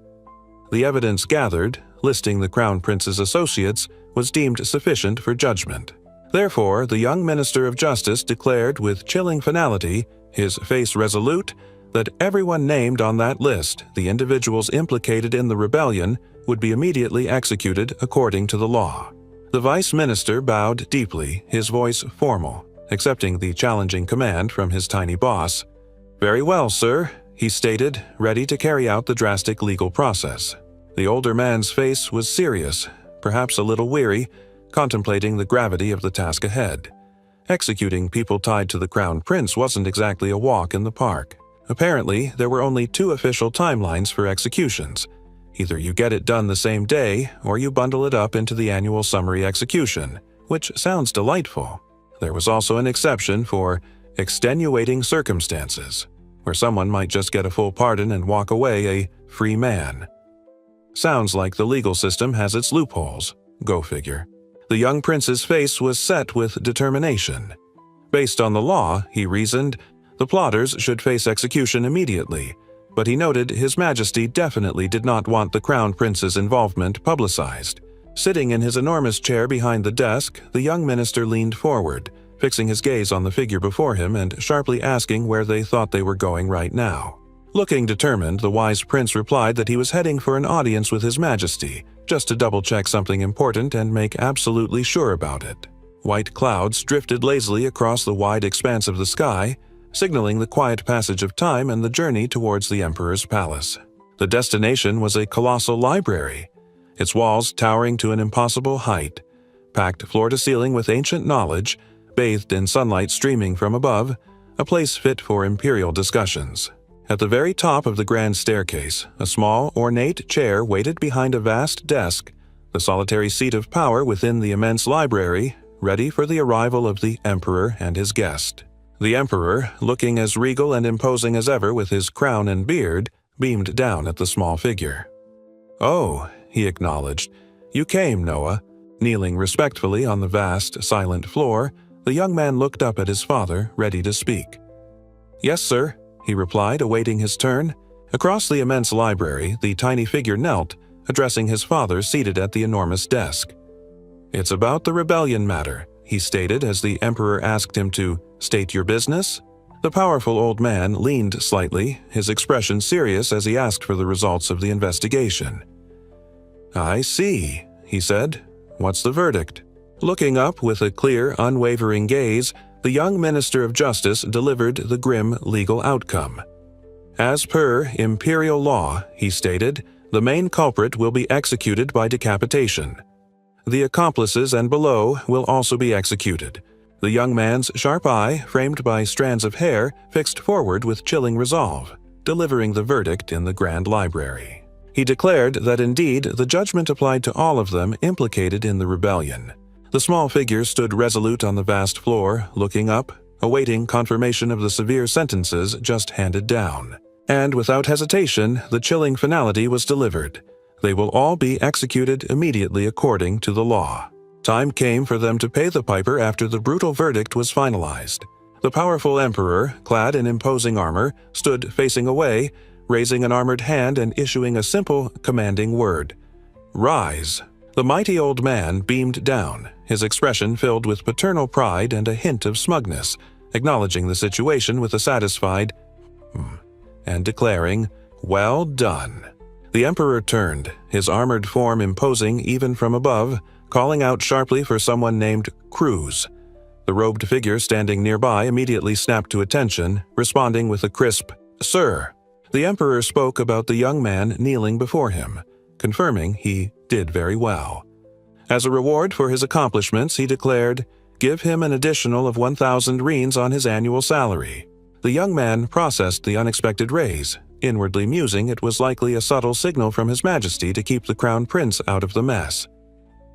The evidence gathered, listing the Crown Prince's associates, was deemed sufficient for judgment. Therefore, the young Minister of Justice declared with chilling finality, his face resolute, that everyone named on that list, the individuals implicated in the rebellion, would be immediately executed according to the law. The vice minister bowed deeply, his voice formal, accepting the challenging command from his tiny boss. "Very well, sir," he stated, ready to carry out the drastic legal process. The older man's face was serious, perhaps a little weary, contemplating the gravity of the task ahead. Executing people tied to the Crown Prince wasn't exactly a walk in the park. Apparently, there were only two official timelines for executions. Either you get it done the same day, or you bundle it up into the annual summary execution, which sounds delightful. There was also an exception for extenuating circumstances, where someone might just get a full pardon and walk away a free man. Sounds like the legal system has its loopholes. Go figure. The young prince's face was set with determination. Based on the law, he reasoned, the plotters should face execution immediately, but he noted His Majesty definitely did not want the Crown Prince's involvement publicized. Sitting in his enormous chair behind the desk, the young minister leaned forward, fixing his gaze on the figure before him and sharply asking where they thought they were going right now. Looking determined, the wise prince replied that he was heading for an audience with His Majesty, just to double-check something important and make absolutely sure about it. White clouds drifted lazily across the wide expanse of the sky, signaling the quiet passage of time and the journey towards the emperor's palace. The destination was a colossal library, its walls towering to an impossible height, packed floor to ceiling with ancient knowledge, bathed in sunlight streaming from above, a place fit for imperial discussions. At the very top of the grand staircase, a small, ornate chair waited behind a vast desk, the solitary seat of power within the immense library, ready for the arrival of the emperor and his guest. The emperor, looking as regal and imposing as ever with his crown and beard, beamed down at the small figure. "Oh," he acknowledged, "you came, Noah." Kneeling respectfully on the vast, silent floor, the young man looked up at his father, ready to speak. "Yes, sir," he replied, awaiting his turn. Across the immense library, the tiny figure knelt, addressing his father seated at the enormous desk. "It's about the rebellion matter," he stated as the emperor asked him to state your business. The powerful old man leaned slightly, his expression serious as he asked for the results of the investigation. "I see," he said. "What's the verdict?" Looking up with a clear, unwavering gaze, the young minister of justice delivered the grim legal outcome. "As per imperial law," he stated, "the main culprit will be executed by decapitation. The accomplices and below will also be executed." The young man's sharp eye, framed by strands of hair, fixed forward with chilling resolve, delivering the verdict in the grand library. He declared that indeed the judgment applied to all of them implicated in the rebellion. The small figure stood resolute on the vast floor, looking up, awaiting confirmation of the severe sentences just handed down. And without hesitation, the chilling finality was delivered. They will all be executed immediately according to the law. Time came for them to pay the piper after the brutal verdict was finalized. The powerful emperor, clad in imposing armor, stood facing away, raising an armored hand and issuing a simple, commanding word. "Rise." The mighty old man beamed down, his expression filled with paternal pride and a hint of smugness, acknowledging the situation with a satisfied and declaring, "Well done." The emperor turned, his armored form imposing even from above, calling out sharply for someone named Cruz. The robed figure standing nearby immediately snapped to attention, responding with a crisp, "Sir." The emperor spoke about the young man kneeling before him, confirming he did very well. As a reward for his accomplishments, he declared, "Give him an additional of 1,000 reins on his annual salary." The young man processed the unexpected raise, inwardly musing it was likely a subtle signal from His Majesty to keep the crown prince out of the mess.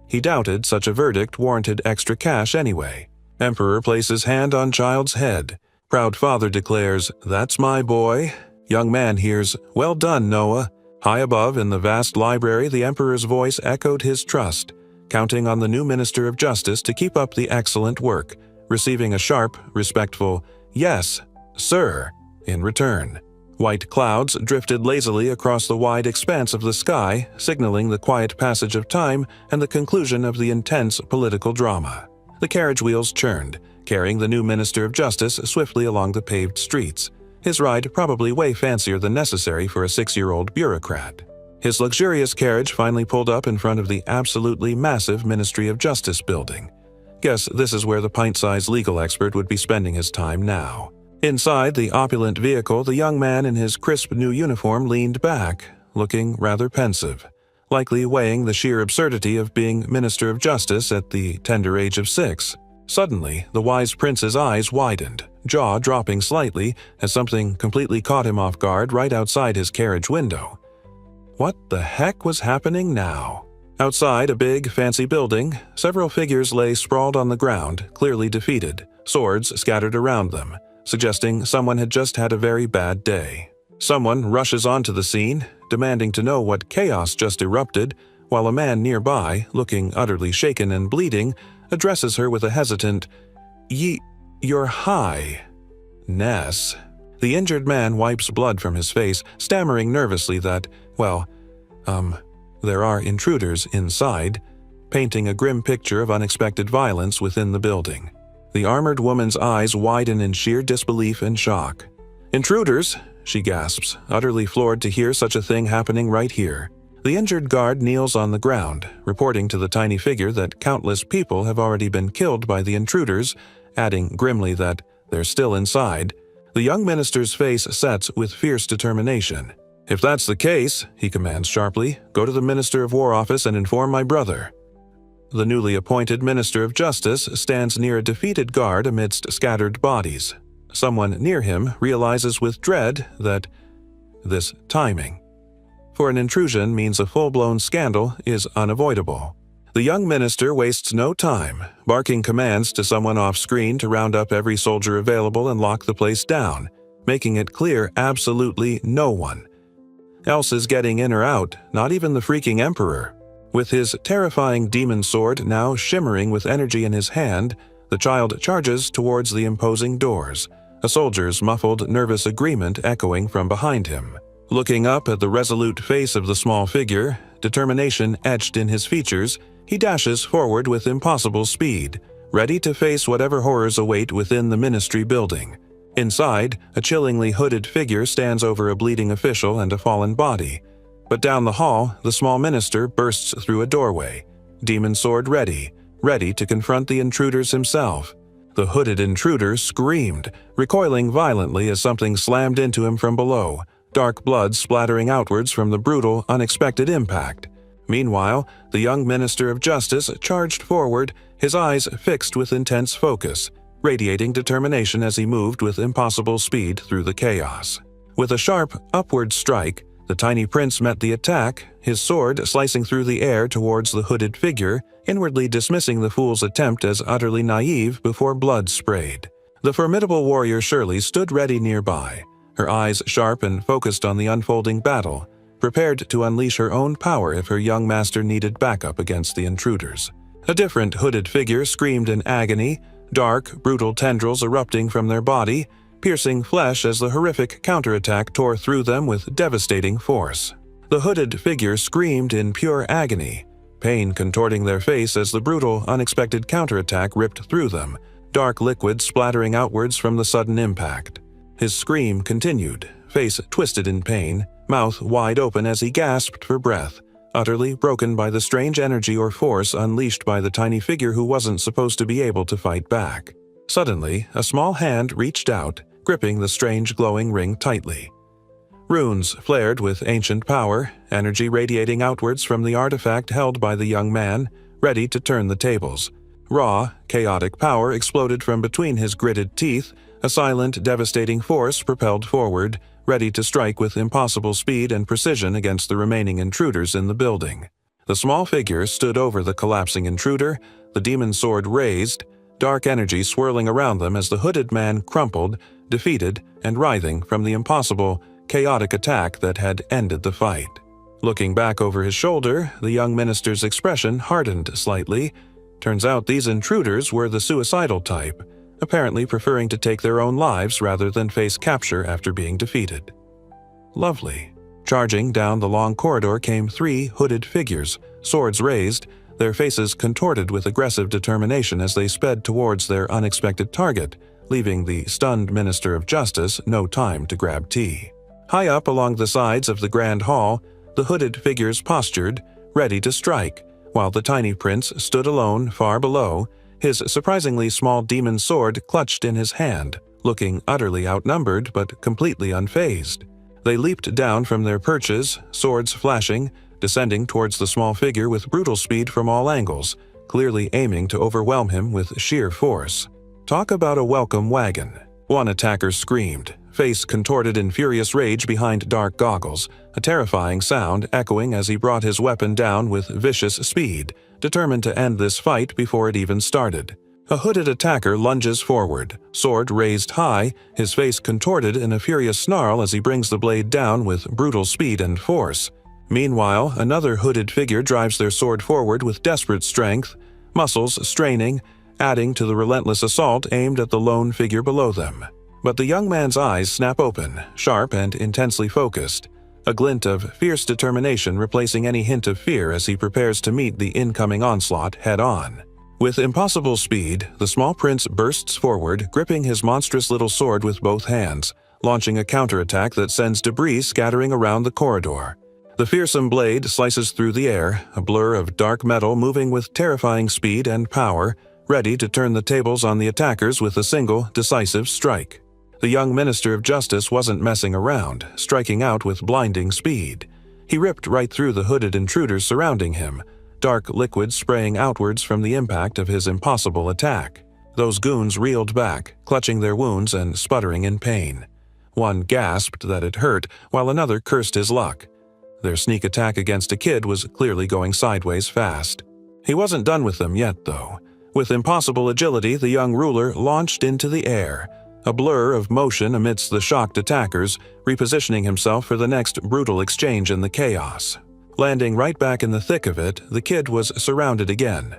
He doubted such a verdict warranted extra cash anyway. Emperor places hand on child's head. Proud father declares, "That's my boy." Young man hears, "Well done, Noah." High above in the vast library, the emperor's voice echoed his trust, counting on the new minister of justice to keep up the excellent work, receiving a sharp, respectful, "Yes, sir," in return. White clouds drifted lazily across the wide expanse of the sky, signaling the quiet passage of time and the conclusion of the intense political drama. The carriage wheels churned, carrying the new Minister of Justice swiftly along the paved streets, his ride probably way fancier than necessary for a 6-year-old bureaucrat. His luxurious carriage finally pulled up in front of the absolutely massive Ministry of Justice building. Guess this is where the pint-sized legal expert would be spending his time now. Inside the opulent vehicle, the young man in his crisp new uniform leaned back, looking rather pensive, likely weighing the sheer absurdity of being Minister of Justice at the tender age of 6. Suddenly, the wise prince's eyes widened, jaw dropping slightly as something completely caught him off guard right outside his carriage window. What the heck was happening now? Outside a big, fancy building, several figures lay sprawled on the ground, clearly defeated, swords scattered around them, suggesting someone had just had a very bad day. Someone rushes onto the scene, demanding to know what chaos just erupted, while a man nearby, looking utterly shaken and bleeding, addresses her with a hesitant, "You're high, Ness." The injured man wipes blood from his face, stammering nervously that, there are intruders inside, painting a grim picture of unexpected violence within the building. The armored woman's eyes widen in sheer disbelief and shock. "Intruders?" she gasps, utterly floored to hear such a thing happening right here. The injured guard kneels on the ground, reporting to the tiny figure that countless people have already been killed by the intruders, adding grimly that they're still inside. The young minister's face sets with fierce determination. "If that's the case," he commands sharply, "go to the Minister of War office and inform my brother." The newly appointed Minister of Justice stands near a defeated guard amidst scattered bodies. Someone near him realizes with dread that this timing for an intrusion means a full-blown scandal is unavoidable. The young minister wastes no time, barking commands to someone off-screen to round up every soldier available and lock the place down, making it clear absolutely no one else is getting in or out, not even the freaking emperor. With his terrifying demon sword now shimmering with energy in his hand, the child charges towards the imposing doors, a soldier's muffled, nervous agreement echoing from behind him. Looking up at the resolute face of the small figure, determination etched in his features, he dashes forward with impossible speed, ready to face whatever horrors await within the ministry building. Inside, a chillingly hooded figure stands over a bleeding official and a fallen body. But down the hall, the small minister bursts through a doorway, demon sword ready to confront the intruders himself. The hooded intruder screamed, recoiling violently as something slammed into him from below, dark blood splattering outwards from the brutal, unexpected impact. Meanwhile, the young minister of justice charged forward, his eyes fixed with intense focus, radiating determination as he moved with impossible speed through the chaos. With a sharp, upward strike, the tiny prince met the attack, his sword slicing through the air towards the hooded figure, inwardly dismissing the fool's attempt as utterly naive before blood sprayed. The formidable warrior Shirley stood ready nearby, her eyes sharp and focused on the unfolding battle, prepared to unleash her own power if her young master needed backup against the intruders. A different hooded figure screamed in agony, dark, brutal tendrils erupting from their body, piercing flesh as the horrific counterattack tore through them with devastating force. The hooded figure screamed in pure agony, pain contorting their face as the brutal, unexpected counterattack ripped through them, dark liquid splattering outwards from the sudden impact. His scream continued, face twisted in pain, mouth wide open as he gasped for breath, utterly broken by the strange energy or force unleashed by the tiny figure who wasn't supposed to be able to fight back. Suddenly, a small hand reached out, gripping the strange glowing ring tightly. Runes flared with ancient power, energy radiating outwards from the artifact held by the young man, ready to turn the tables. Raw, chaotic power exploded from between his gritted teeth, a silent, devastating force propelled forward, ready to strike with impossible speed and precision against the remaining intruders in the building. The small figure stood over the collapsing intruder, the demon sword raised, dark energy swirling around them as the hooded man crumpled, defeated and writhing from the impossible, chaotic attack that had ended the fight. Looking back over his shoulder, the young minister's expression hardened slightly. Turns out these intruders were the suicidal type, apparently preferring to take their own lives rather than face capture after being defeated. Lovely. Charging down the long corridor came 3 hooded figures, swords raised, their faces contorted with aggressive determination as they sped towards their unexpected target, leaving the stunned Minister of Justice no time to grab tea. High up along the sides of the grand hall, the hooded figures postured, ready to strike, while the tiny prince stood alone far below, his surprisingly small demon sword clutched in his hand, looking utterly outnumbered but completely unfazed. They leaped down from their perches, swords flashing, descending towards the small figure with brutal speed from all angles, clearly aiming to overwhelm him with sheer force. Talk about a welcome wagon. One attacker screamed, face contorted in furious rage behind dark goggles, a terrifying sound echoing as he brought his weapon down with vicious speed, determined to end this fight before it even started. A hooded attacker lunges forward, sword raised high, his face contorted in a furious snarl as he brings the blade down with brutal speed and force. Meanwhile, another hooded figure drives their sword forward with desperate strength, muscles straining, adding to the relentless assault aimed at the lone figure below them. But the young man's eyes snap open, sharp and intensely focused, a glint of fierce determination replacing any hint of fear as he prepares to meet the incoming onslaught head-on. With impossible speed, the small prince bursts forward, gripping his monstrous little sword with both hands, launching a counterattack that sends debris scattering around the corridor. The fearsome blade slices through the air, a blur of dark metal moving with terrifying speed and power, ready to turn the tables on the attackers with a single, decisive strike. The young Minister of Justice wasn't messing around, striking out with blinding speed. He ripped right through the hooded intruders surrounding him, dark liquid spraying outwards from the impact of his impossible attack. Those goons reeled back, clutching their wounds and sputtering in pain. One gasped that it hurt, while another cursed his luck. Their sneak attack against a kid was clearly going sideways fast. He wasn't done with them yet, though. With impossible agility, the young ruler launched into the air, a blur of motion amidst the shocked attackers, repositioning himself for the next brutal exchange in the chaos. Landing right back in the thick of it, the kid was surrounded again.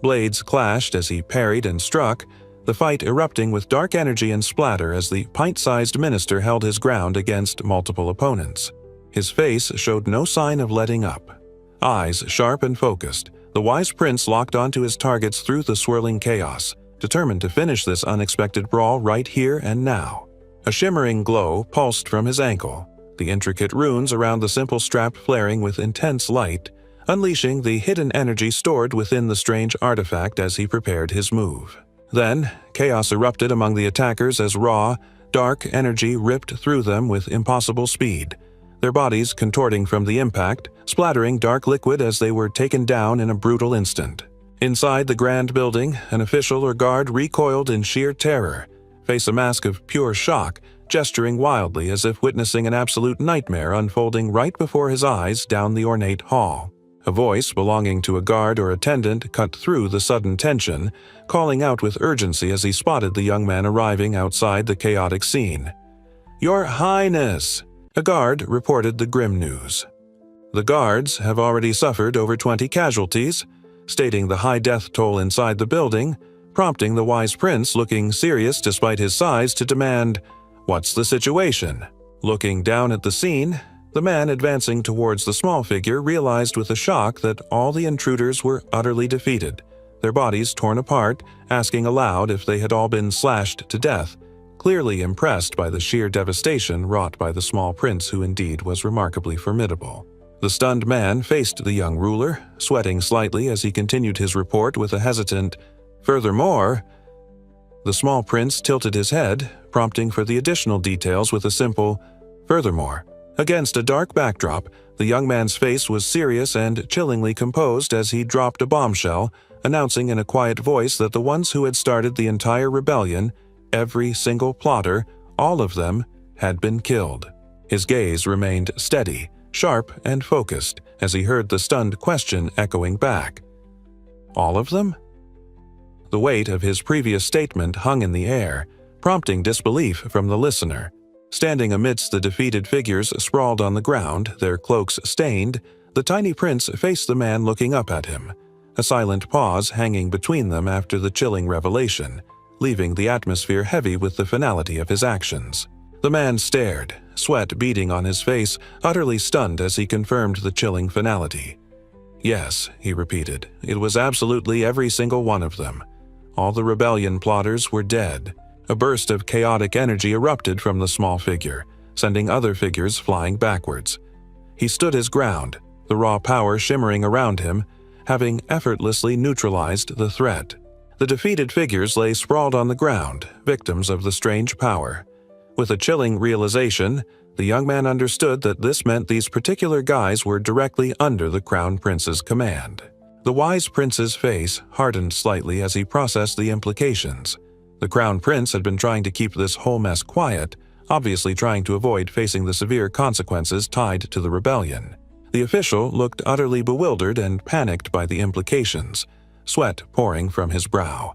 Blades clashed as he parried and struck, the fight erupting with dark energy and splatter as the pint-sized minister held his ground against multiple opponents. His face showed no sign of letting up. Eyes sharp and focused, the wise prince locked onto his targets through the swirling chaos, determined to finish this unexpected brawl right here and now. A shimmering glow pulsed from his ankle, the intricate runes around the simple strap flaring with intense light, unleashing the hidden energy stored within the strange artifact as he prepared his move. Then, chaos erupted among the attackers as raw, dark energy ripped through them with impossible speed, their bodies contorting from the impact, splattering dark liquid as they were taken down in a brutal instant. Inside the grand building, an official or guard recoiled in sheer terror, face a mask of pure shock, gesturing wildly as if witnessing an absolute nightmare unfolding right before his eyes down the ornate hall. A voice belonging to a guard or attendant cut through the sudden tension, calling out with urgency as he spotted the young man arriving outside the chaotic scene. "Your Highness!" A guard reported the grim news. "The guards have already suffered over 20 casualties," stating the high death toll inside the building, prompting the wise prince, looking serious despite his size, to demand, "What's the situation?" Looking down at the scene, the man advancing towards the small figure realized with a shock that all the intruders were utterly defeated, their bodies torn apart, asking aloud if they had all been slashed to death, clearly impressed by the sheer devastation wrought by the small prince who indeed was remarkably formidable. The stunned man faced the young ruler, sweating slightly as he continued his report with a hesitant, "Furthermore," the small prince tilted his head, prompting for the additional details with a simple, "Furthermore." Against a dark backdrop, the young man's face was serious and chillingly composed as he dropped a bombshell, announcing in a quiet voice that the ones who had started the entire rebellion, every single plotter, all of them, had been killed. His gaze remained steady, sharp, and focused as he heard the stunned question echoing back. All of them? The weight of his previous statement hung in the air, prompting disbelief from the listener. Standing amidst the defeated figures sprawled on the ground, their cloaks stained, the tiny prince faced the man looking up at him, a silent pause hanging between them after the chilling revelation, leaving the atmosphere heavy with the finality of his actions. The man stared, sweat beading on his face, utterly stunned as he confirmed the chilling finality. "Yes," he repeated, "it was absolutely every single one of them. All the rebellion plotters were dead." A burst of chaotic energy erupted from the small figure, sending other figures flying backwards. He stood his ground, the raw power shimmering around him, having effortlessly neutralized the threat. The defeated figures lay sprawled on the ground, victims of the strange power. With a chilling realization, the young man understood that this meant these particular guys were directly under the Crown Prince's command. The wise prince's face hardened slightly as he processed the implications. The Crown Prince had been trying to keep this whole mess quiet, obviously trying to avoid facing the severe consequences tied to the rebellion. The official looked utterly bewildered and panicked by the implications, sweat pouring from his brow.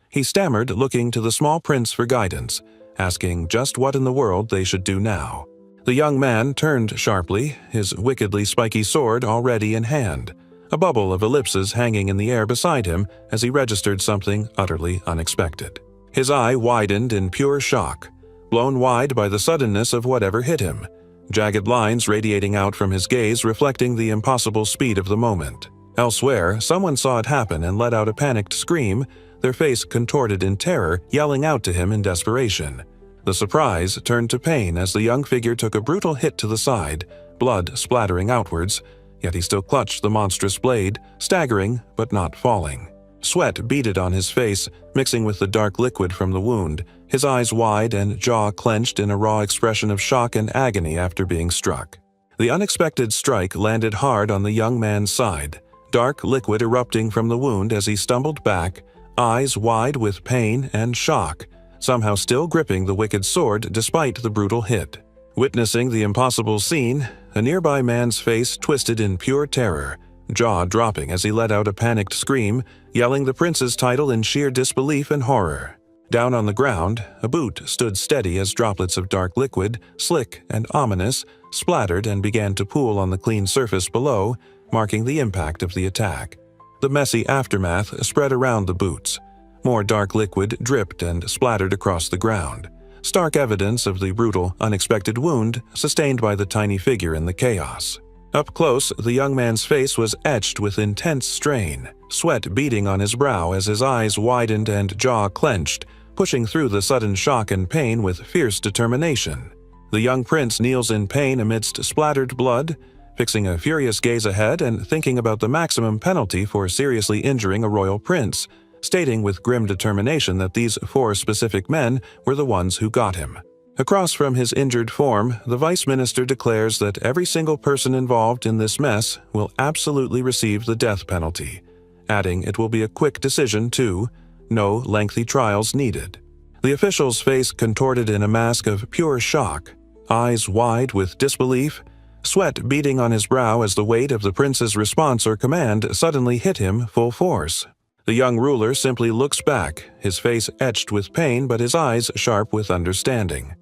He stammered, looking to the small prince for guidance, asking just what in the world they should do now. The young man turned sharply, his wickedly spiky sword already in hand, a bubble of ellipses hanging in the air beside him as he registered something utterly unexpected. His eye widened in pure shock, blown wide by the suddenness of whatever hit him, jagged lines radiating out from his gaze reflecting the impossible speed of the moment. Elsewhere, someone saw it happen and let out a panicked scream, their face contorted in terror, yelling out to him in desperation. The surprise turned to pain as the young figure took a brutal hit to the side, blood splattering outwards, yet he still clutched the monstrous blade, staggering but not falling. Sweat beaded on his face, mixing with the dark liquid from the wound, his eyes wide and jaw clenched in a raw expression of shock and agony after being struck. The unexpected strike landed hard on the young man's side, dark liquid erupting from the wound as he stumbled back, eyes wide with pain and shock, somehow still gripping the wicked sword despite the brutal hit. Witnessing the impossible scene, a nearby man's face twisted in pure terror, jaw dropping as he let out a panicked scream, yelling the prince's title in sheer disbelief and horror. Down on the ground, a boot stood steady as droplets of dark liquid, slick and ominous, splattered and began to pool on the clean surface below, marking the impact of the attack. The messy aftermath spread around the boots. More dark liquid dripped and splattered across the ground, stark evidence of the brutal, unexpected wound sustained by the tiny figure in the chaos. Up close, the young man's face was etched with intense strain, sweat beading on his brow as his eyes widened and jaw clenched, pushing through the sudden shock and pain with fierce determination. The young prince kneels in pain amidst splattered blood, fixing a furious gaze ahead and thinking about the maximum penalty for seriously injuring a royal prince, stating with grim determination that these 4 specific men were the ones who got him. Across from his injured form, the vice minister declares that every single person involved in this mess will absolutely receive the death penalty, adding it will be a quick decision too, no lengthy trials needed. The official's face contorted in a mask of pure shock, eyes wide with disbelief, sweat beading on his brow as the weight of the prince's response or command suddenly hit him full force. The young ruler simply looks back, his face etched with pain but his eyes sharp with understanding.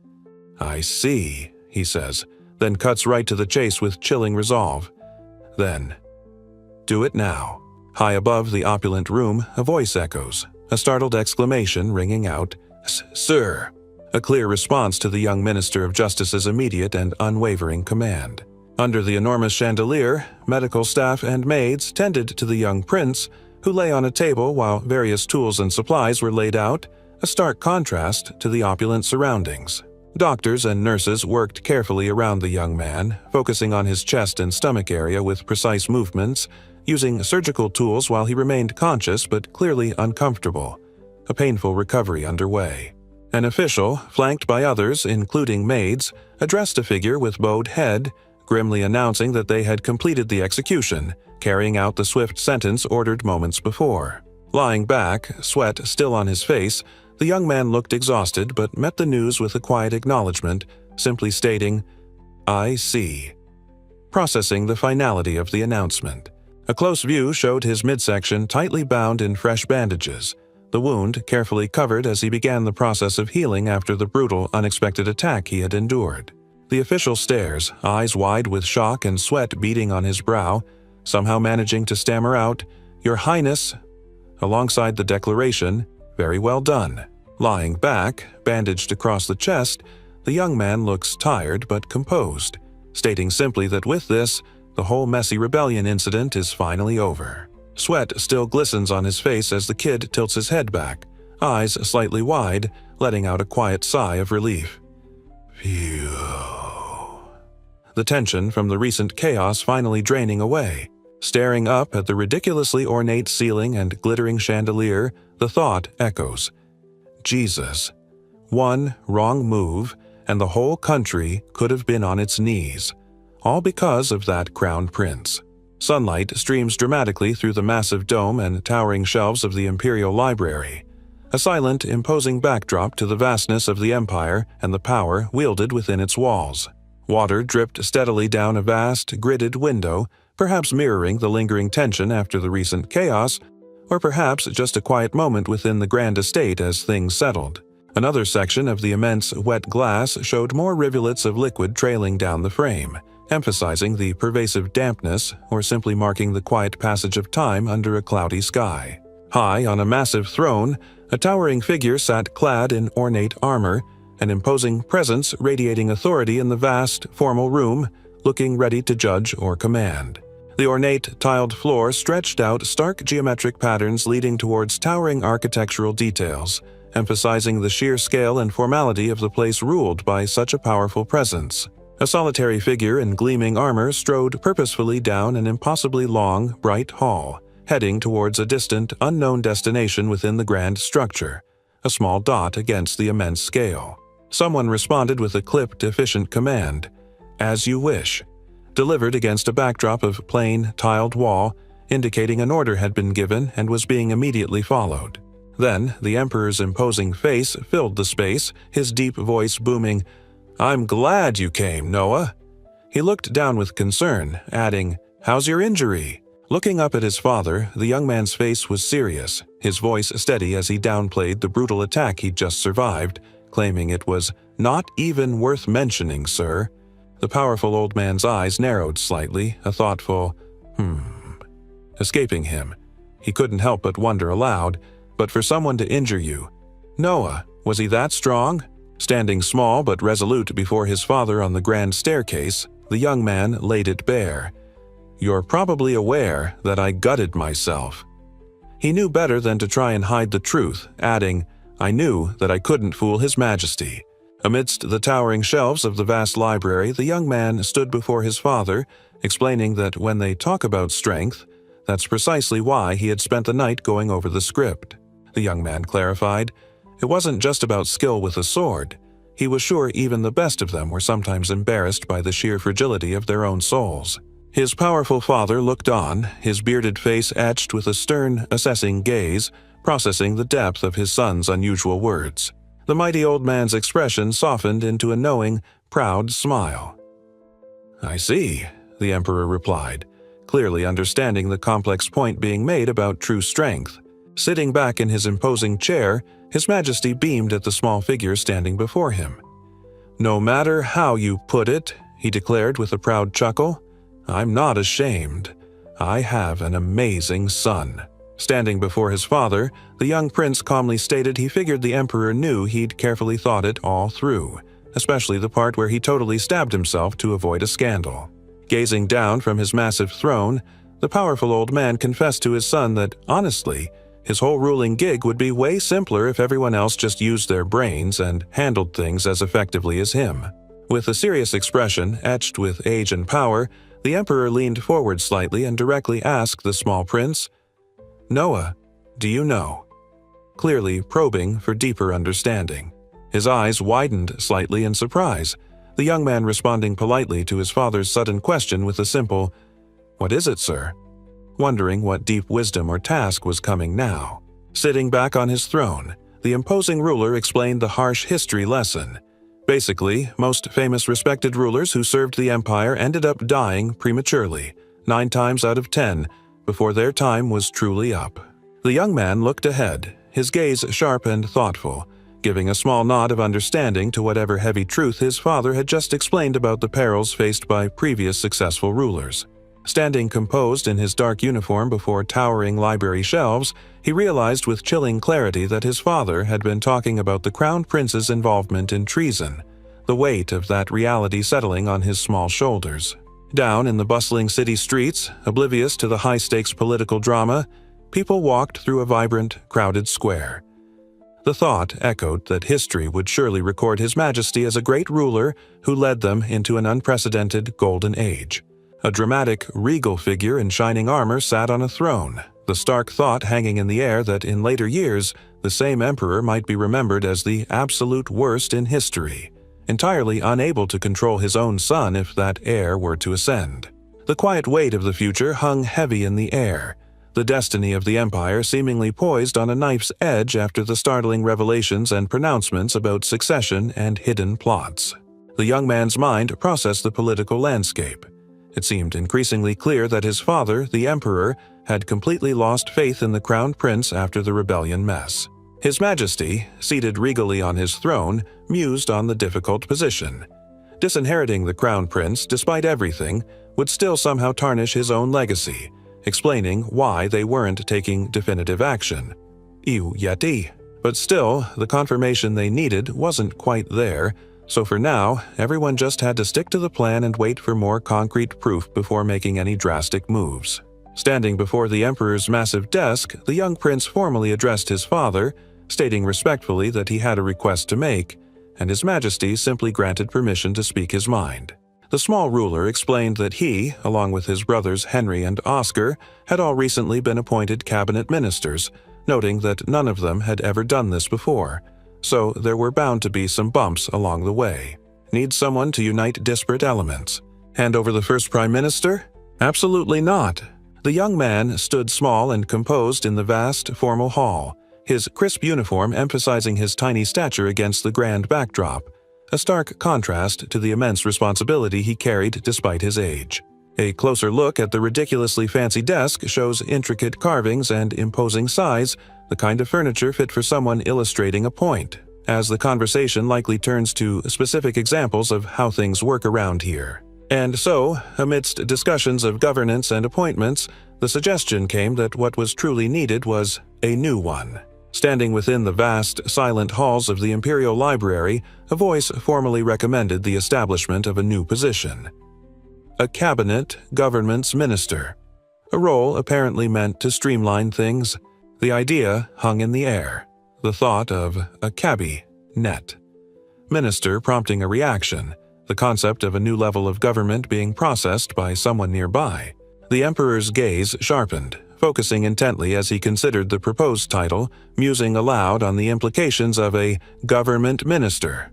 "I see," he says, then cuts right to the chase with chilling resolve. Then, "Do it now." High above the opulent room, a voice echoes, a startled exclamation ringing out, "Sir!" A clear response to the young minister of justice's immediate and unwavering command. Under the enormous chandelier, medical staff and maids tended to the young prince, who lay on a table while various tools and supplies were laid out, a stark contrast to the opulent surroundings. Doctors and nurses worked carefully around the young man, focusing on his chest and stomach area with precise movements, using surgical tools while he remained conscious but clearly uncomfortable, a painful recovery underway. An official, flanked by others, including maids, addressed a figure with bowed head, grimly announcing that they had completed the execution, carrying out the swift sentence ordered moments before. Lying back, sweat still on his face, the young man looked exhausted but met the news with a quiet acknowledgement, simply stating, "I see," processing the finality of the announcement. A close view showed his midsection tightly bound in fresh bandages, the wound carefully covered as he began the process of healing after the brutal, unexpected attack he had endured. The official stares, eyes wide with shock and sweat beading on his brow, somehow managing to stammer out, "Your Highness," alongside the declaration, "Very well done." Lying back, bandaged across the chest, the young man looks tired but composed, stating simply that with this, the whole messy rebellion incident is finally over. Sweat still glistens on his face as the kid tilts his head back, eyes slightly wide, letting out a quiet sigh of relief. Phew. The tension from the recent chaos finally draining away. Staring up at the ridiculously ornate ceiling and glittering chandelier, the thought echoes. Jesus. One wrong move, and the whole country could have been on its knees, all because of that crown prince. Sunlight streams dramatically through the massive dome and towering shelves of the Imperial Library, a silent, imposing backdrop to the vastness of the empire and the power wielded within its walls. Water dripped steadily down a vast, gridded window, perhaps mirroring the lingering tension after the recent chaos, or perhaps just a quiet moment within the grand estate as things settled. Another section of the immense wet glass showed more rivulets of liquid trailing down the frame, emphasizing the pervasive dampness or simply marking the quiet passage of time under a cloudy sky. High on a massive throne, a towering figure sat clad in ornate armor, an imposing presence radiating authority in the vast, formal room, looking ready to judge or command. The ornate, tiled floor stretched out stark geometric patterns leading towards towering architectural details, emphasizing the sheer scale and formality of the place ruled by such a powerful presence. A solitary figure in gleaming armor strode purposefully down an impossibly long, bright hall, heading towards a distant, unknown destination within the grand structure, a small dot against the immense scale. Someone responded with a clipped, efficient command, "As you wish," delivered against a backdrop of plain, tiled wall, indicating an order had been given and was being immediately followed. Then, the Emperor's imposing face filled the space, his deep voice booming, "I'm glad you came, Noah." He looked down with concern, adding, "How's your injury?" Looking up at his father, the young man's face was serious, his voice steady as he downplayed the brutal attack he'd just survived, claiming it was "not even worth mentioning, sir." The powerful old man's eyes narrowed slightly, a thoughtful, escaping him. He couldn't help but wonder aloud, but for someone to injure you. Noah, was he that strong? Standing small but resolute before his father on the grand staircase, the young man laid it bare. "You're probably aware that I gutted myself." He knew better than to try and hide the truth, adding, "I knew that I couldn't fool His Majesty." Amidst the towering shelves of the vast library, the young man stood before his father, explaining that when they talk about strength, that's precisely why he had spent the night going over the script. The young man clarified, it wasn't just about skill with a sword. He was sure even the best of them were sometimes embarrassed by the sheer fragility of their own souls. His powerful father looked on, his bearded face etched with a stern, assessing gaze, processing the depth of his son's unusual words. The mighty old man's expression softened into a knowing, proud smile. "I see," the Emperor replied, clearly understanding the complex point being made about true strength. Sitting back in his imposing chair, His Majesty beamed at the small figure standing before him. "No matter how you put it," he declared with a proud chuckle, "I'm not ashamed. I have an amazing son." Standing before his father, the young prince calmly stated he figured the Emperor knew he'd carefully thought it all through, especially the part where he totally stabbed himself to avoid a scandal. Gazing down from his massive throne, the powerful old man confessed to his son that, honestly, his whole ruling gig would be way simpler if everyone else just used their brains and handled things as effectively as him. With a serious expression etched with age and power, the Emperor leaned forward slightly and directly asked the small prince, "Noah, do you know?" Clearly probing for deeper understanding. His eyes widened slightly in surprise, the young man responding politely to his father's sudden question with a simple, "What is it, sir?" Wondering what deep wisdom or task was coming now. Sitting back on his throne, the imposing ruler explained the harsh history lesson. Basically, most famous respected rulers who served the empire ended up dying prematurely, 9 times out of 10, before their time was truly up. The young man looked ahead, his gaze sharp and thoughtful, giving a small nod of understanding to whatever heavy truth his father had just explained about the perils faced by previous successful rulers. Standing composed in his dark uniform before towering library shelves, he realized with chilling clarity that his father had been talking about the Crown Prince's involvement in treason, the weight of that reality settling on his small shoulders. Down in the bustling city streets, oblivious to the high-stakes political drama, people walked through a vibrant, crowded square. The thought echoed that history would surely record His Majesty as a great ruler who led them into an unprecedented golden age. A dramatic, regal figure in shining armor sat on a throne, the stark thought hanging in the air that in later years, the same emperor might be remembered as the absolute worst in history, entirely unable to control his own son if that heir were to ascend. The quiet weight of the future hung heavy in the air, the destiny of the empire seemingly poised on a knife's edge after the startling revelations and pronouncements about succession and hidden plots. The young man's mind processed the political landscape. It seemed increasingly clear that his father, the emperor, had completely lost faith in the crown prince after the rebellion mess. His Majesty, seated regally on his throne, mused on the difficult position. Disinheriting the crown prince, despite everything, would still somehow tarnish his own legacy, explaining why they weren't taking definitive action. Ew yeti. But still, the confirmation they needed wasn't quite there, so for now, everyone just had to stick to the plan and wait for more concrete proof before making any drastic moves. Standing before the emperor's massive desk, the young prince formally addressed his father, stating respectfully that he had a request to make, and His Majesty simply granted permission to speak his mind. The small ruler explained that he, along with his brothers Henry and Oscar, had all recently been appointed cabinet ministers, noting that none of them had ever done this before, so there were bound to be some bumps along the way. Need someone to unite disparate elements. Hand over the first prime minister? Absolutely not. The young man stood small and composed in the vast, formal hall, his crisp uniform emphasizing his tiny stature against the grand backdrop, a stark contrast to the immense responsibility he carried despite his age. A closer look at the ridiculously fancy desk shows intricate carvings and imposing size, the kind of furniture fit for someone illustrating a point, as the conversation likely turns to specific examples of how things work around here. And so, amidst discussions of governance and appointments, the suggestion came that what was truly needed was a new one. Standing within the vast, silent halls of the Imperial Library, a voice formally recommended the establishment of a new position. A cabinet government's minister. A role apparently meant to streamline things. The idea hung in the air. The thought of a cabinet minister prompting a reaction, the concept of a new level of government being processed by someone nearby. The Emperor's gaze sharpened, focusing intently as he considered the proposed title, musing aloud on the implications of a government minister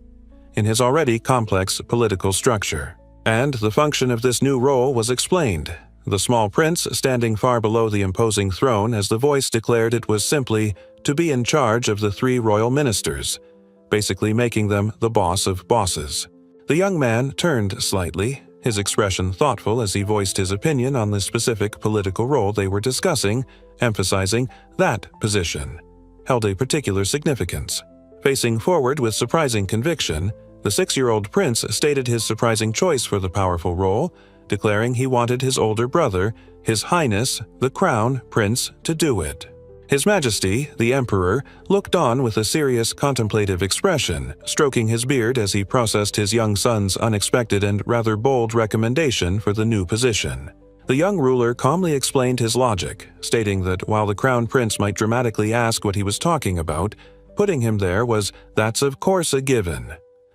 in his already complex political structure. And the function of this new role was explained, the small prince standing far below the imposing throne as the voice declared it was simply to be in charge of the 3 royal ministers, basically making them the boss of bosses. The young man turned slightly, his expression thoughtful as he voiced his opinion on the specific political role they were discussing, emphasizing that position held a particular significance. Facing forward with surprising conviction, the 6-year-old prince stated his surprising choice for the powerful role, declaring he wanted his older brother, His Highness, the Crown Prince, to do it. His Majesty, the Emperor, looked on with a serious contemplative expression, stroking his beard as he processed his young son's unexpected and rather bold recommendation for the new position. The young ruler calmly explained his logic, stating that while the Crown Prince might dramatically ask what he was talking about, putting him there that's of course a given.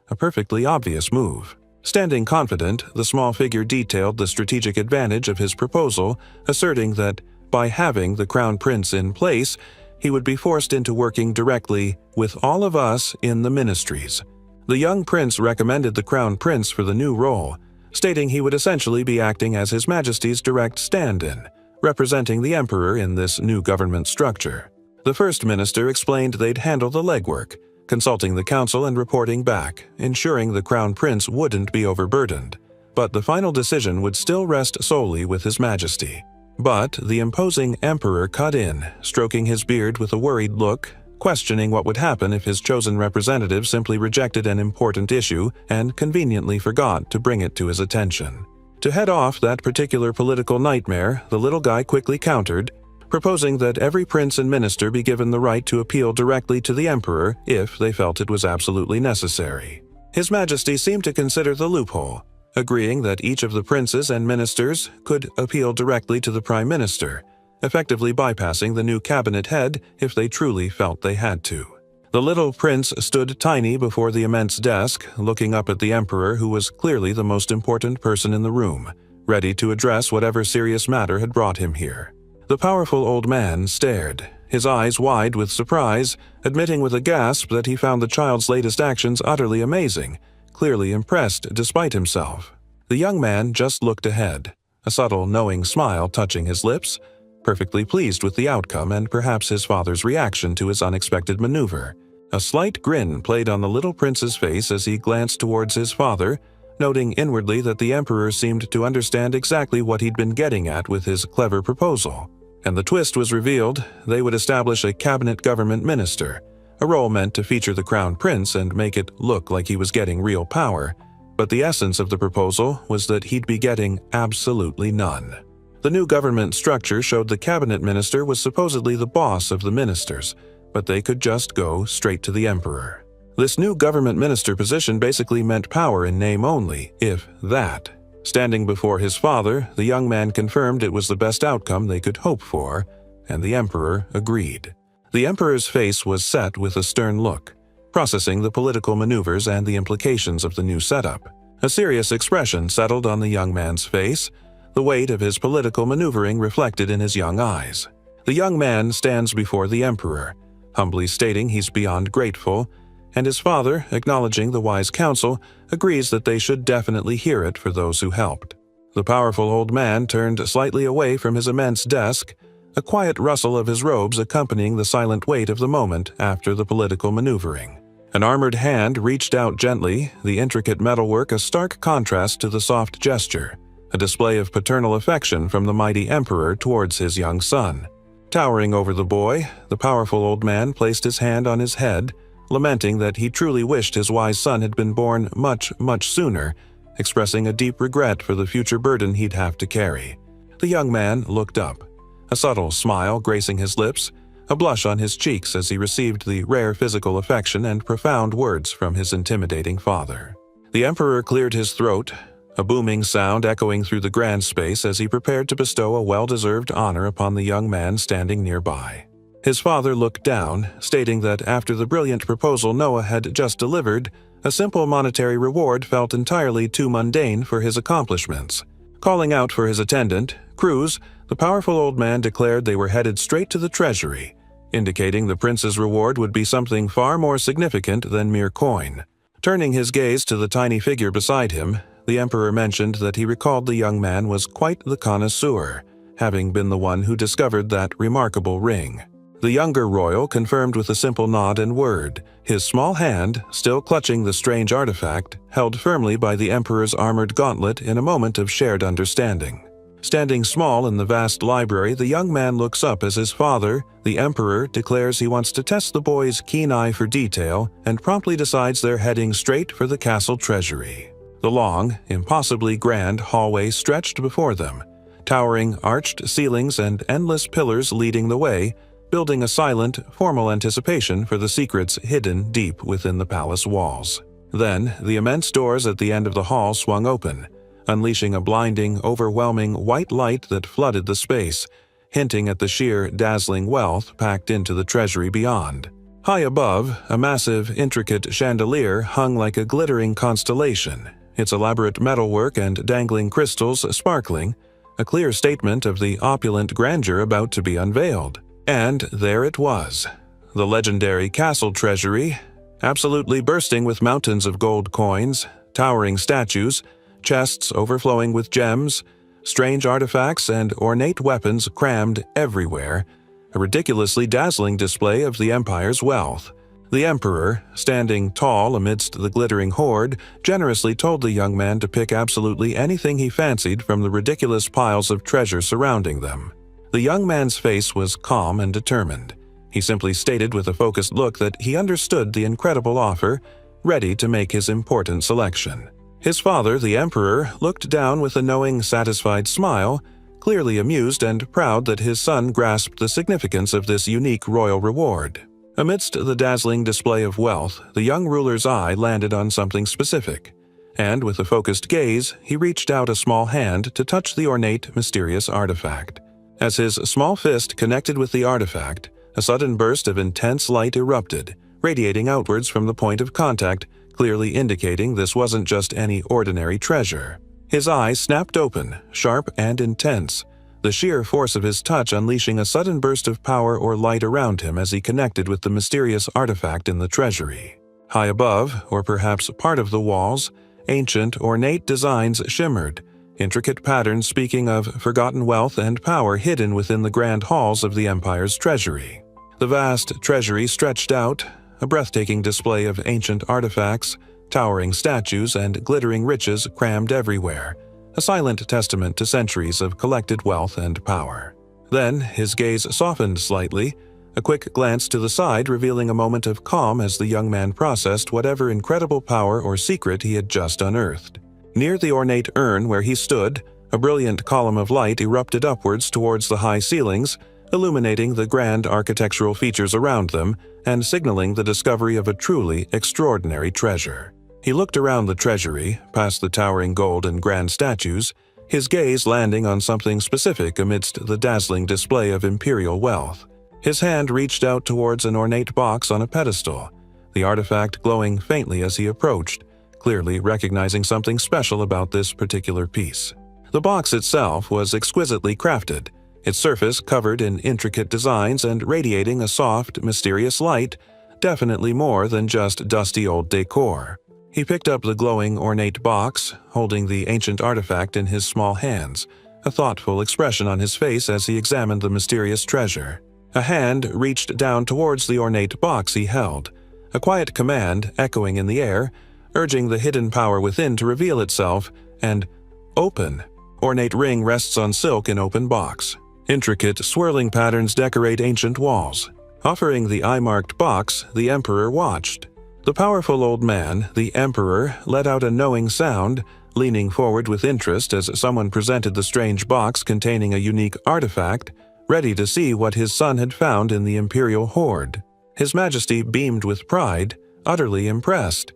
A perfectly obvious move. Standing confident, the small figure detailed the strategic advantage of his proposal, asserting that by having the Crown Prince in place, he would be forced into working directly with all of us in the ministries. The young prince recommended the Crown Prince for the new role, stating he would essentially be acting as His Majesty's direct stand-in, representing the Emperor in this new government structure. The First Minister explained they'd handle the legwork, consulting the council and reporting back, ensuring the Crown Prince wouldn't be overburdened, but the final decision would still rest solely with His Majesty. But the imposing Emperor cut in, stroking his beard with a worried look, questioning what would happen if his chosen representative simply rejected an important issue and conveniently forgot to bring it to his attention. To head off that particular political nightmare, the little guy quickly countered, proposing that every prince and minister be given the right to appeal directly to the Emperor if they felt it was absolutely necessary. His Majesty seemed to consider the loophole, agreeing that each of the princes and ministers could appeal directly to the Prime Minister, effectively bypassing the new cabinet head if they truly felt they had to. The little prince stood tiny before the immense desk, looking up at the Emperor, who was clearly the most important person in the room, ready to address whatever serious matter had brought him here. The powerful old man stared, his eyes wide with surprise, admitting with a gasp that he found the child's latest actions utterly amazing, clearly impressed despite himself. The young man just looked ahead, a subtle knowing smile touching his lips, perfectly pleased with the outcome and perhaps his father's reaction to his unexpected maneuver. A slight grin played on the little prince's face as he glanced towards his father, noting inwardly that the Emperor seemed to understand exactly what he'd been getting at with his clever proposal. And the twist was revealed: they would establish a cabinet government minister, a role meant to feature the Crown Prince and make it look like he was getting real power. But the essence of the proposal was that he'd be getting absolutely none. The new government structure showed the cabinet minister was supposedly the boss of the ministers, but they could just go straight to the Emperor. This new government minister position basically meant power in name only, if that. Standing before his father, the young man confirmed it was the best outcome they could hope for, and the Emperor agreed. The Emperor's face was set with a stern look, processing the political maneuvers and the implications of the new setup. A serious expression settled on the young man's face, the weight of his political maneuvering reflected in his young eyes. The young man stands before the emperor, humbly stating he's beyond grateful, and his father, acknowledging the wise counsel, agrees that they should definitely hear it for those who helped. The powerful old man turned slightly away from his immense desk, a quiet rustle of his robes accompanying the silent weight of the moment after the political maneuvering. An armored hand reached out gently, the intricate metalwork a stark contrast to the soft gesture, a display of paternal affection from the mighty emperor towards his young son. Towering over the boy, the powerful old man placed his hand on his head, lamenting that he truly wished his wise son had been born much, much sooner, expressing a deep regret for the future burden he'd have to carry. The young man looked up, a subtle smile gracing his lips, a blush on his cheeks as he received the rare physical affection and profound words from his intimidating father. The emperor cleared his throat, a booming sound echoing through the grand space as he prepared to bestow a well-deserved honor upon the young man standing nearby. His father looked down, stating that after the brilliant proposal Noah had just delivered, a simple monetary reward felt entirely too mundane for his accomplishments. Calling out for his attendant, Cruz, the powerful old man declared they were headed straight to the treasury, indicating the prince's reward would be something far more significant than mere coin. Turning his gaze to the tiny figure beside him, the emperor mentioned that he recalled the young man was quite the connoisseur, having been the one who discovered that remarkable ring. The younger royal confirmed with a simple nod and word, his small hand, still clutching the strange artifact, held firmly by the emperor's armored gauntlet in a moment of shared understanding. Standing small in the vast library, the young man looks up as his father, the emperor, declares he wants to test the boy's keen eye for detail and promptly decides they're heading straight for the castle treasury. The long, impossibly grand hallway stretched before them, towering arched ceilings and endless pillars leading the way, building a silent, formal anticipation for the secrets hidden deep within the palace walls. Then, the immense doors at the end of the hall swung open, unleashing a blinding, overwhelming white light that flooded the space, hinting at the sheer, dazzling wealth packed into the treasury beyond. High above, a massive, intricate chandelier hung like a glittering constellation, its elaborate metalwork and dangling crystals sparkling, a clear statement of the opulent grandeur about to be unveiled. And there it was, the legendary castle treasury, absolutely bursting with mountains of gold coins, towering statues, chests overflowing with gems, strange artifacts and ornate weapons crammed everywhere, a ridiculously dazzling display of the empire's wealth. The emperor, standing tall amidst the glittering horde, generously told the young man to pick absolutely anything he fancied from the ridiculous piles of treasure surrounding them. The young man's face was calm and determined. He simply stated with a focused look that he understood the incredible offer, ready to make his important selection. His father, the emperor, looked down with a knowing, satisfied smile, clearly amused and proud that his son grasped the significance of this unique royal reward. Amidst the dazzling display of wealth, the young ruler's eye landed on something specific, and with a focused gaze, he reached out a small hand to touch the ornate, mysterious artifact. As his small fist connected with the artifact, a sudden burst of intense light erupted, radiating outwards from the point of contact, clearly indicating this wasn't just any ordinary treasure. His eyes snapped open, sharp and intense, the sheer force of his touch unleashing a sudden burst of power or light around him as he connected with the mysterious artifact in the treasury. High above, or perhaps part of the walls, ancient, ornate designs shimmered, intricate patterns speaking of forgotten wealth and power hidden within the grand halls of the empire's treasury. The vast treasury stretched out, a breathtaking display of ancient artifacts, towering statues, and glittering riches crammed everywhere, a silent testament to centuries of collected wealth and power. Then, his gaze softened slightly, a quick glance to the side revealing a moment of calm as the young man processed whatever incredible power or secret he had just unearthed. Near the ornate urn where he stood, a brilliant column of light erupted upwards towards the high ceilings, illuminating the grand architectural features around them and signaling the discovery of a truly extraordinary treasure. He looked around the treasury, past the towering gold and grand statues, his gaze landing on something specific amidst the dazzling display of imperial wealth. His hand reached out towards an ornate box on a pedestal, the artifact glowing faintly as he approached, clearly recognizing something special about this particular piece. The box itself was exquisitely crafted, its surface covered in intricate designs and radiating a soft, mysterious light, definitely more than just dusty old decor. He picked up the glowing, ornate box, holding the ancient artifact in his small hands, a thoughtful expression on his face as he examined the mysterious treasure. A hand reached down towards the ornate box he held, a quiet command echoing in the air, urging the hidden power within to reveal itself and open. Ornate ring rests on silk in open box. Intricate, swirling patterns decorate ancient walls. Offering the eye-marked box, the Emperor watched. The powerful old man, the Emperor, let out a knowing sound, leaning forward with interest as someone presented the strange box containing a unique artifact, ready to see what his son had found in the Imperial hoard. His Majesty beamed with pride, utterly impressed.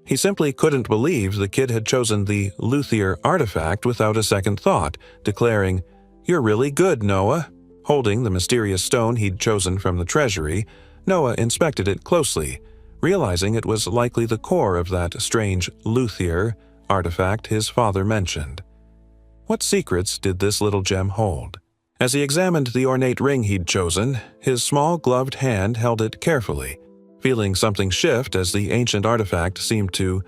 He simply couldn't believe the kid had chosen the luthier artifact without a second thought, declaring, "You're really good, Noah." Holding the mysterious stone he'd chosen from the treasury, Noah inspected it closely, realizing it was likely the core of that strange luthier artifact his father mentioned. What secrets did this little gem hold? As he examined the ornate ring he'd chosen, his small gloved hand held it carefully, feeling something shift as the ancient artifact seemed to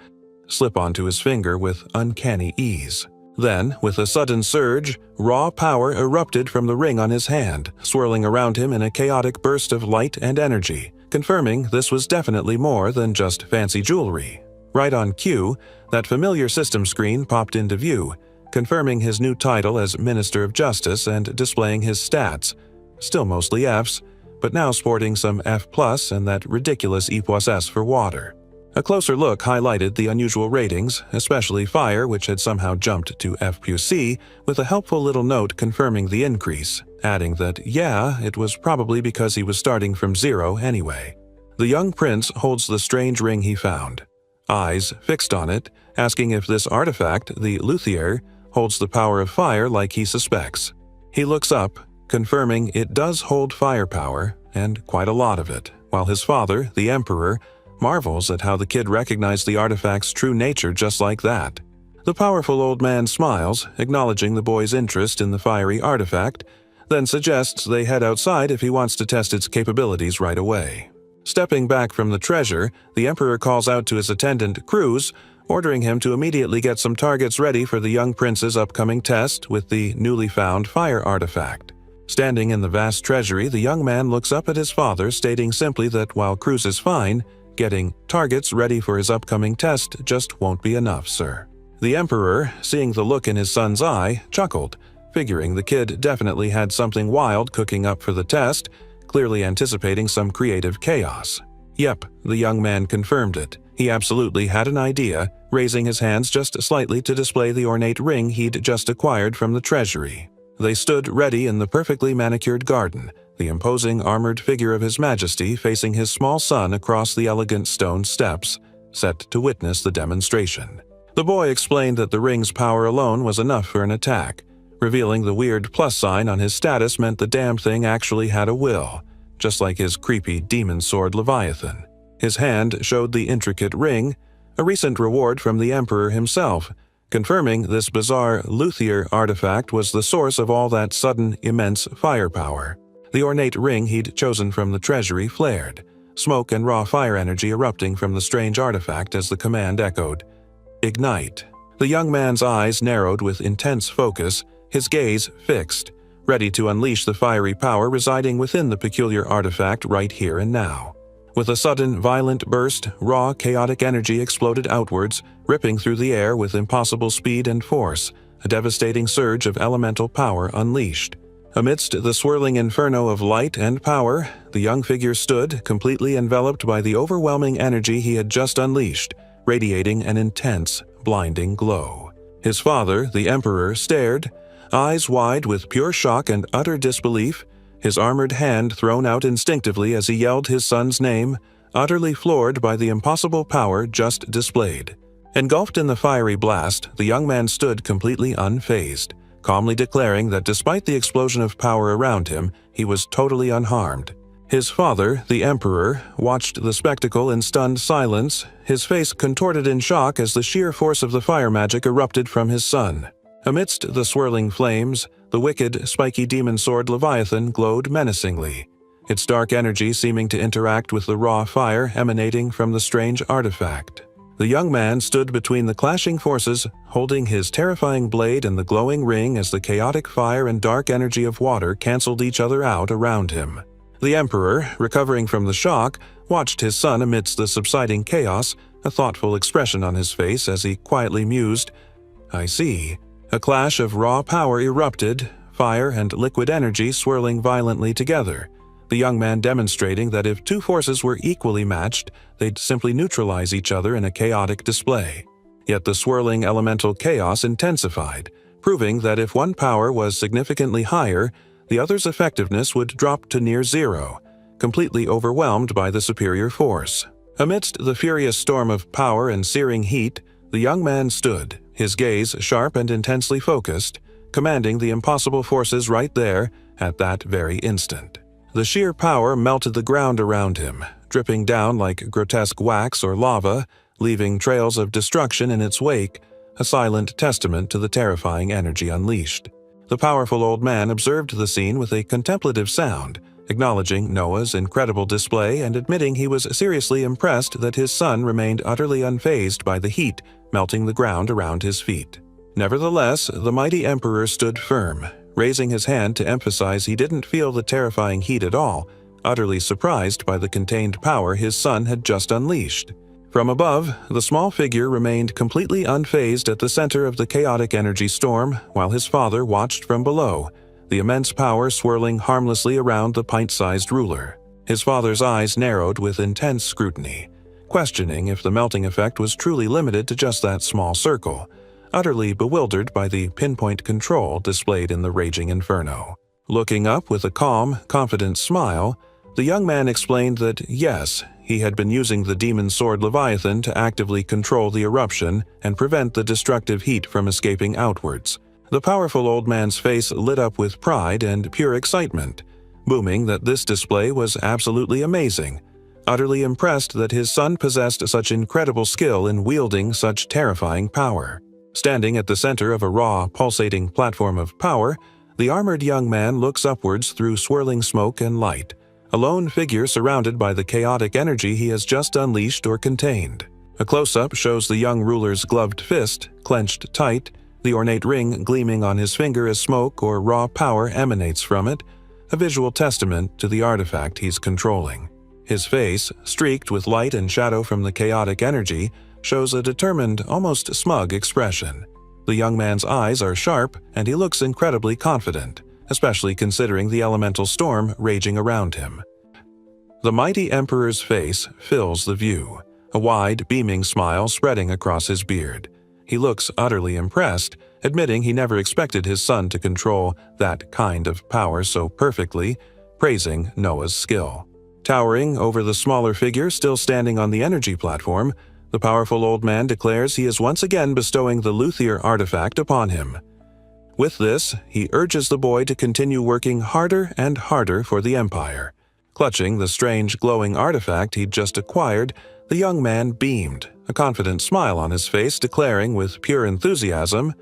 slip onto his finger with uncanny ease. Then, with a sudden surge, raw power erupted from the ring on his hand, swirling around him in a chaotic burst of light and energy, confirming this was definitely more than just fancy jewelry. Right on cue, that familiar system screen popped into view, confirming his new title as Minister of Justice and displaying his stats, still mostly Fs, but now sporting some F+ and that ridiculous E+S for water. A closer look highlighted the unusual ratings, especially fire, which had somehow jumped to F+C, with a helpful little note confirming the increase, adding that, yeah, it was probably because he was starting from 0 anyway. The young prince holds the strange ring he found, eyes fixed on it, asking if this artifact, the luthier, holds the power of fire like he suspects. He looks up, confirming it does hold firepower, and quite a lot of it, while his father, the Emperor, marvels at how the kid recognized the artifact's true nature just like that. The powerful old man smiles, acknowledging the boy's interest in the fiery artifact, then suggests they head outside if he wants to test its capabilities right away. Stepping back from the treasure, the Emperor calls out to his attendant, Cruz, ordering him to immediately get some targets ready for the young prince's upcoming test with the newly found fire artifact. Standing in the vast treasury, the young man looks up at his father, stating simply that while Cruz is fine, getting targets ready for his upcoming test just won't be enough, sir. The Emperor, seeing the look in his son's eye, chuckled, figuring the kid definitely had something wild cooking up for the test, clearly anticipating some creative chaos. Yep, the young man confirmed it. He absolutely had an idea, raising his hands just slightly to display the ornate ring he'd just acquired from the treasury. They stood ready in the perfectly manicured garden, the imposing armored figure of His Majesty facing his small son across the elegant stone steps, set to witness the demonstration. The boy explained that the ring's power alone was enough for an attack, revealing the weird plus sign on his status meant the damn thing actually had a will, just like his creepy demon sword Leviathan. His hand showed the intricate ring, a recent reward from the Emperor himself, confirming this bizarre luthier artifact was the source of all that sudden, immense firepower. The ornate ring he'd chosen from the treasury flared, smoke and raw fire energy erupting from the strange artifact as the command echoed, "Ignite." The young man's eyes narrowed with intense focus, his gaze fixed, ready to unleash the fiery power residing within the peculiar artifact right here and now. With a sudden, violent burst, raw, chaotic energy exploded outwards, ripping through the air with impossible speed and force, a devastating surge of elemental power unleashed. Amidst the swirling inferno of light and power, the young figure stood, completely enveloped by the overwhelming energy he had just unleashed, radiating an intense, blinding glow. His father, the Emperor, stared, eyes wide with pure shock and utter disbelief, his armored hand thrown out instinctively as he yelled his son's name, utterly floored by the impossible power just displayed. Engulfed in the fiery blast, the young man stood completely unfazed, calmly declaring that despite the explosion of power around him, he was totally unharmed. His father, the emperor, watched the spectacle in stunned silence, his face contorted in shock as the sheer force of the fire magic erupted from his son. Amidst the swirling flames, the wicked, spiky demon sword Leviathan glowed menacingly, its dark energy seeming to interact with the raw fire emanating from the strange artifact. The young man stood between the clashing forces, holding his terrifying blade and the glowing ring as the chaotic fire and dark energy of water canceled each other out around him. The emperor, recovering from the shock, watched his son amidst the subsiding chaos, a thoughtful expression on his face as he quietly mused, "I see." A clash of raw power erupted, fire and liquid energy swirling violently together, the young man demonstrating that if two forces were equally matched, they'd simply neutralize each other in a chaotic display. Yet the swirling elemental chaos intensified, proving that if one power was significantly higher, the other's effectiveness would drop to near zero, completely overwhelmed by the superior force. Amidst the furious storm of power and searing heat, the young man stood, his gaze sharp and intensely focused, commanding the impossible forces right there at that very instant. The sheer power melted the ground around him, dripping down like grotesque wax or lava, leaving trails of destruction in its wake, a silent testament to the terrifying energy unleashed. The powerful old man observed the scene with a contemplative sound, acknowledging Noah's incredible display and admitting he was seriously impressed that his son remained utterly unfazed by the heat melting the ground around his feet. Nevertheless, the mighty emperor stood firm, raising his hand to emphasize he didn't feel the terrifying heat at all, utterly surprised by the contained power his son had just unleashed. From above, the small figure remained completely unfazed at the center of the chaotic energy storm, while his father watched from below, the immense power swirling harmlessly around the pint-sized ruler. His father's eyes narrowed with intense scrutiny, questioning if the melting effect was truly limited to just that small circle, utterly bewildered by the pinpoint control displayed in the raging inferno. Looking up with a calm, confident smile, the young man explained that yes, he had been using the demon sword Leviathan to actively control the eruption and prevent the destructive heat from escaping outwards. The powerful old man's face lit up with pride and pure excitement, booming that this display was absolutely amazing, utterly impressed that his son possessed such incredible skill in wielding such terrifying power. Standing at the center of a raw, pulsating platform of power, the armored young man looks upwards through swirling smoke and light, a lone figure surrounded by the chaotic energy he has just unleashed or contained. A close-up shows the young ruler's gloved fist, clenched tight, the ornate ring gleaming on his finger as smoke or raw power emanates from it, a visual testament to the artifact he's controlling. His face, streaked with light and shadow from the chaotic energy, shows a determined, almost smug expression. The young man's eyes are sharp, and he looks incredibly confident, especially considering the elemental storm raging around him. The mighty emperor's face fills the view, a wide, beaming smile spreading across his beard. He looks utterly impressed, admitting he never expected his son to control that kind of power so perfectly, praising Noah's skill. Towering over the smaller figure still standing on the energy platform, the powerful old man declares he is once again bestowing the luthier artifact upon him. With this, he urges the boy to continue working harder and harder for the Empire. Clutching the strange glowing artifact he'd just acquired, the young man beamed, a confident smile on his face declaring with pure enthusiasm,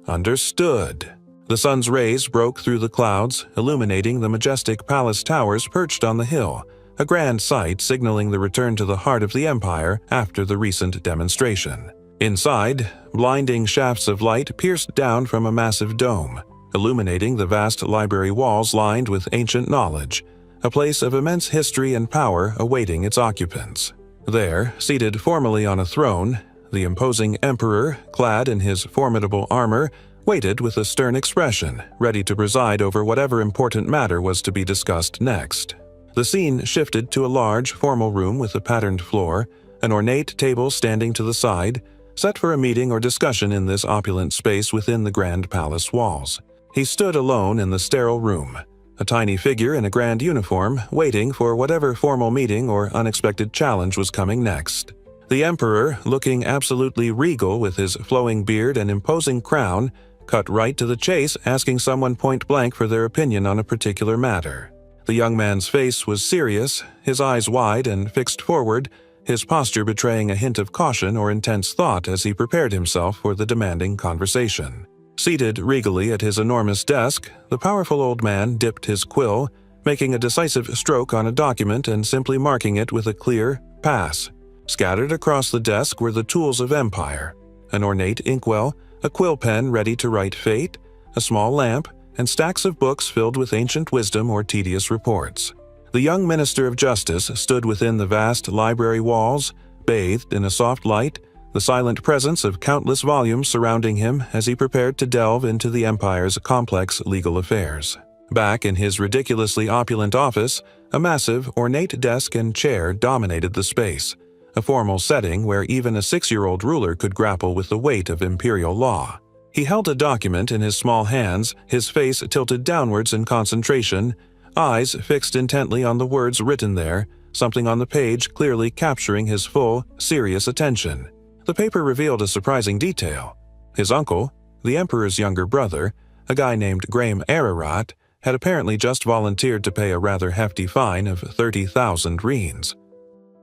"Understood." The sun's rays broke through the clouds, illuminating the majestic palace towers perched on the hill, a grand sight signaling the return to the heart of the Empire after the recent demonstration. Inside, blinding shafts of light pierced down from a massive dome, illuminating the vast library walls lined with ancient knowledge, a place of immense history and power awaiting its occupants. There, seated formally on a throne, the imposing emperor, clad in his formidable armor, waited with a stern expression, ready to preside over whatever important matter was to be discussed next. The scene shifted to a large, formal room with a patterned floor, an ornate table standing to the side, set for a meeting or discussion in this opulent space within the grand palace walls. He stood alone in the sterile room, a tiny figure in a grand uniform, waiting for whatever formal meeting or unexpected challenge was coming next. The emperor, looking absolutely regal with his flowing beard and imposing crown, cut right to the chase, asking someone point-blank for their opinion on a particular matter. The young man's face was serious, his eyes wide and fixed forward, his posture betraying a hint of caution or intense thought as he prepared himself for the demanding conversation. Seated regally at his enormous desk, the powerful old man dipped his quill, making a decisive stroke on a document and simply marking it with a clear pass. Scattered across the desk were the tools of empire: an ornate inkwell, a quill pen ready to write fate, a small lamp, and stacks of books filled with ancient wisdom or tedious reports. The young minister of justice stood within the vast library walls, bathed in a soft light, the silent presence of countless volumes surrounding him as he prepared to delve into the empire's complex legal affairs. Back in his ridiculously opulent office, a massive, ornate desk and chair dominated the space, a formal setting where even a 6-year-old ruler could grapple with the weight of imperial law. He held a document in his small hands, his face tilted downwards in concentration, eyes fixed intently on the words written there, something on the page clearly capturing his full, serious attention. The paper revealed a surprising detail. His uncle, the emperor's younger brother, a guy named Graham Ararat, had apparently just volunteered to pay a rather hefty fine of 30,000 reins.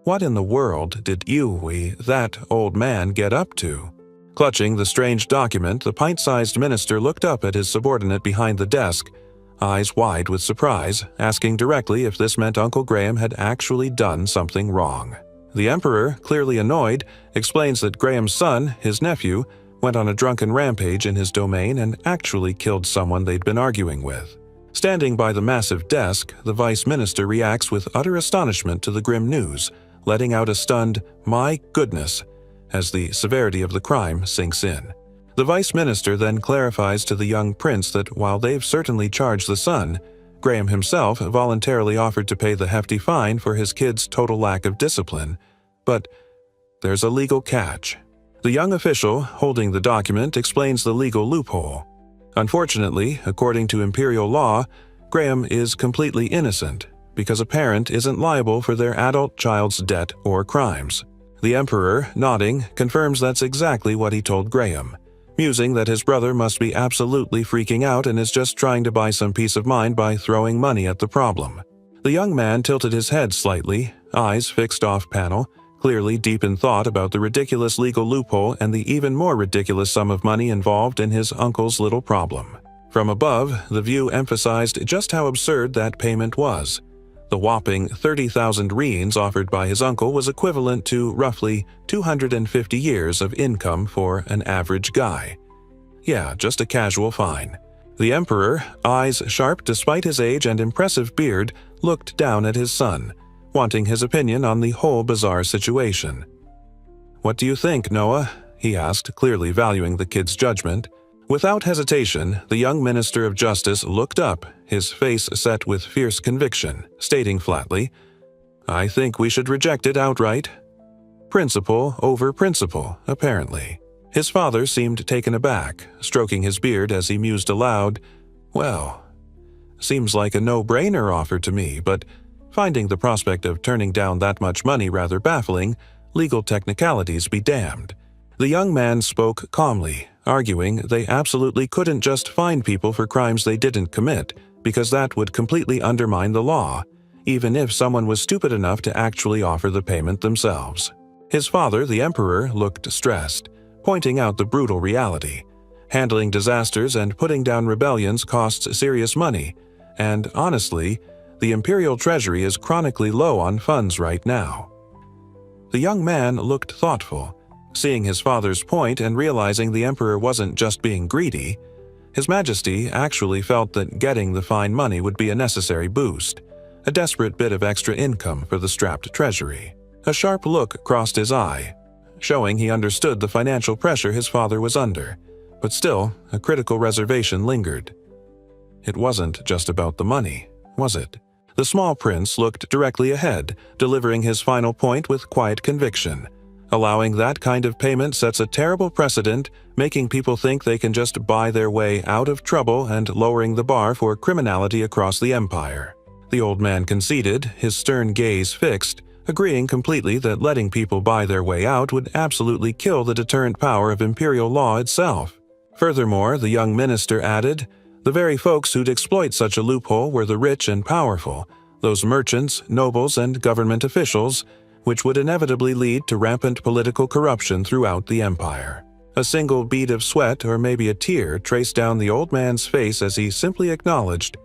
What in the world did that old man, get up to? Clutching the strange document, the pint-sized minister looked up at his subordinate behind the desk, eyes wide with surprise, asking directly if this meant Uncle Graham had actually done something wrong. The emperor, clearly annoyed, explains that Graham's son, his nephew, went on a drunken rampage in his domain and actually killed someone they'd been arguing with. Standing by the massive desk, the vice minister reacts with utter astonishment to the grim news, letting out a stunned, "My goodness," as the severity of the crime sinks in. The vice minister then clarifies to the young prince that while they've certainly charged the son, Graham himself voluntarily offered to pay the hefty fine for his kid's total lack of discipline. But there's a legal catch. The young official, holding the document, explains the legal loophole. Unfortunately, according to imperial law, Graham is completely innocent, because a parent isn't liable for their adult child's debt or crimes. The emperor, nodding, confirms that's exactly what he told Graham, musing that his brother must be absolutely freaking out and is just trying to buy some peace of mind by throwing money at the problem. The young man tilted his head slightly, eyes fixed off-panel, clearly deep in thought about the ridiculous legal loophole and the even more ridiculous sum of money involved in his uncle's little problem. From above, the view emphasized just how absurd that payment was. The whopping 30,000 reins offered by his uncle was equivalent to roughly 250 years of income for an average guy. Yeah, just a casual fine. The emperor, eyes sharp despite his age and impressive beard, looked down at his son, wanting his opinion on the whole bizarre situation. "What do you think, Noah?" he asked, clearly valuing the kid's judgment. Without hesitation, the young minister of justice looked up, his face set with fierce conviction, stating flatly, "I think we should reject it outright." Principle over principle, apparently. His father seemed taken aback, stroking his beard as he mused aloud, "Well, seems like a no-brainer offer to me, but finding the prospect of turning down that much money rather baffling, legal technicalities be damned." The young man spoke calmly, arguing they absolutely couldn't just fine people for crimes they didn't commit, because that would completely undermine the law, even if someone was stupid enough to actually offer the payment themselves. His father, the emperor, looked stressed, pointing out the brutal reality. Handling disasters and putting down rebellions costs serious money, and honestly, the imperial treasury is chronically low on funds right now. The young man looked thoughtful, seeing his father's point and realizing the emperor wasn't just being greedy. His Majesty actually felt that getting the fine money would be a necessary boost, a desperate bit of extra income for the strapped treasury. A sharp look crossed his eye, showing he understood the financial pressure his father was under, but still, a critical reservation lingered. It wasn't just about the money, was it? The small prince looked directly ahead, delivering his final point with quiet conviction. Allowing that kind of payment sets a terrible precedent, making people think they can just buy their way out of trouble and lowering the bar for criminality across the empire. The old man conceded, his stern gaze fixed, agreeing completely that letting people buy their way out would absolutely kill the deterrent power of imperial law itself. Furthermore, the young minister added, The very folks who'd exploit such a loophole were the rich and powerful, those merchants, nobles, and government officials, which would inevitably lead to rampant political corruption throughout the empire. A single bead of sweat or maybe a tear traced down the old man's face as he simply acknowledged,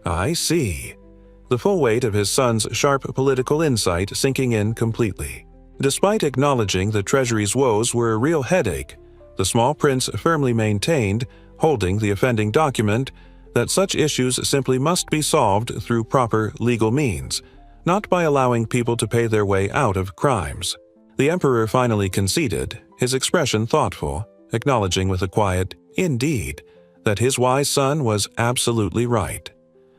"I see," the full weight of his son's sharp political insight sinking in completely. Despite acknowledging the treasury's woes were a real headache, the small prince firmly maintained, holding the offending document, that such issues simply must be solved through proper legal means, not by allowing people to pay their way out of crimes. The emperor finally conceded, his expression thoughtful, acknowledging with a quiet "indeed" that his wise son was absolutely right.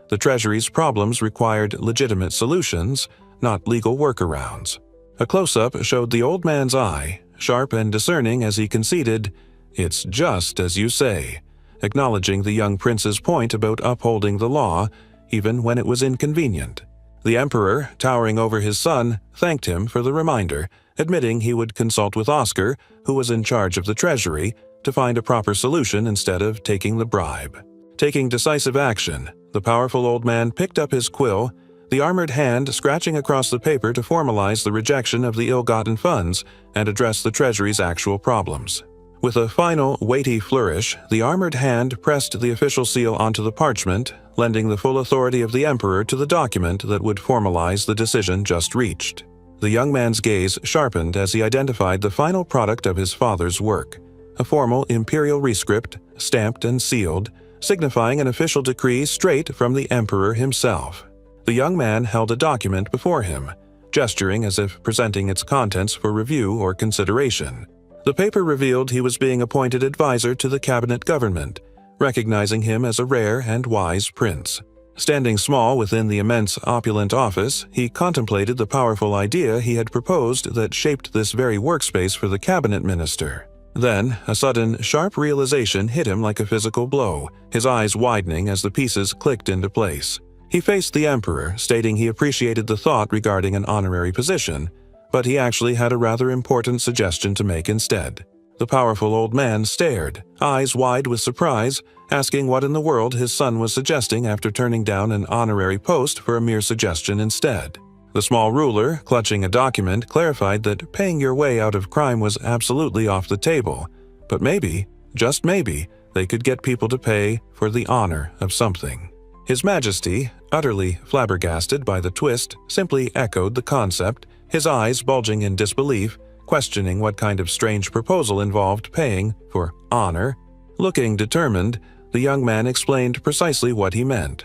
The treasury's problems required legitimate solutions, not legal workarounds. A close-up showed the old man's eye, sharp and discerning as he conceded, "It's just as you say," acknowledging the young prince's point about upholding the law, even when it was inconvenient. The emperor, towering over his son, thanked him for the reminder, admitting he would consult with Oscar, who was in charge of the treasury, to find a proper solution instead of taking the bribe. Taking decisive action, the powerful old man picked up his quill, the armored hand scratching across the paper to formalize the rejection of the ill-gotten funds and address the treasury's actual problems. With a final, weighty flourish, the armored hand pressed the official seal onto the parchment, lending the full authority of the emperor to the document that would formalize the decision just reached. The young man's gaze sharpened as he identified the final product of his father's work, a formal imperial rescript, stamped and sealed, signifying an official decree straight from the emperor himself. The young man held a document before him, gesturing as if presenting its contents for review or consideration. The paper revealed he was being appointed advisor to the cabinet government, recognizing him as a rare and wise prince. Standing small within the immense opulent office, he contemplated the powerful idea he had proposed that shaped this very workspace for the cabinet minister. Then, a sudden, sharp realization hit him like a physical blow, his eyes widening as the pieces clicked into place. He faced the emperor, stating he appreciated the thought regarding an honorary position, but he actually had a rather important suggestion to make instead. The powerful old man stared, eyes wide with surprise, asking what in the world his son was suggesting after turning down an honorary post for a mere suggestion instead. The small ruler, clutching a document, clarified that paying your way out of crime was absolutely off the table, but maybe, just maybe, they could get people to pay for the honor of something. His Majesty, utterly flabbergasted by the twist, simply echoed the concept, his eyes bulging in disbelief, questioning what kind of strange proposal involved paying for honor. Looking determined, the young man explained precisely what he meant.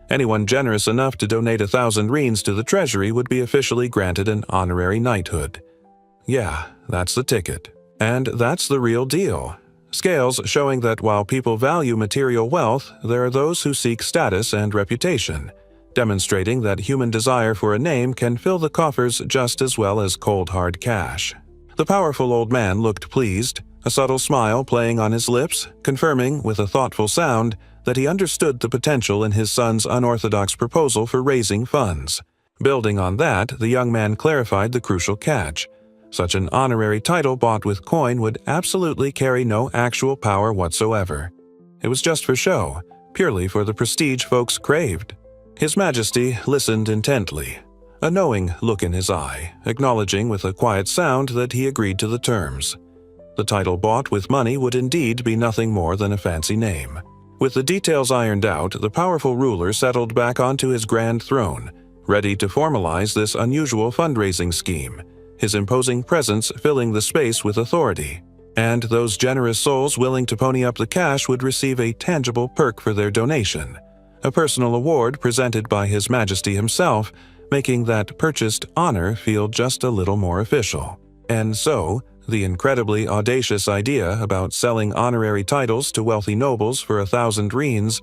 Anyone generous enough to donate 1,000 reins to the treasury would be officially granted an honorary knighthood. Yeah, that's the ticket. And that's the real deal. Scales showing that while people value material wealth, there are those who seek status and reputation, demonstrating that human desire for a name can fill the coffers just as well as cold hard cash. The powerful old man looked pleased, a subtle smile playing on his lips, confirming with a thoughtful sound that he understood the potential in his son's unorthodox proposal for raising funds. Building on that, the young man clarified the crucial catch. Such an honorary title bought with coin would absolutely carry no actual power whatsoever. It was just for show, purely for the prestige folks craved. His Majesty listened intently, a knowing look in his eye, acknowledging with a quiet sound that he agreed to the terms. The title bought with money would indeed be nothing more than a fancy name. With the details ironed out, the powerful ruler settled back onto his grand throne, ready to formalize this unusual fundraising scheme, his imposing presence filling the space with authority. And those generous souls willing to pony up the cash would receive a tangible perk for their donation, a personal award presented by His Majesty himself, making that purchased honor feel just a little more official. And so, the incredibly audacious idea about selling honorary titles to wealthy nobles for 1,000 reins,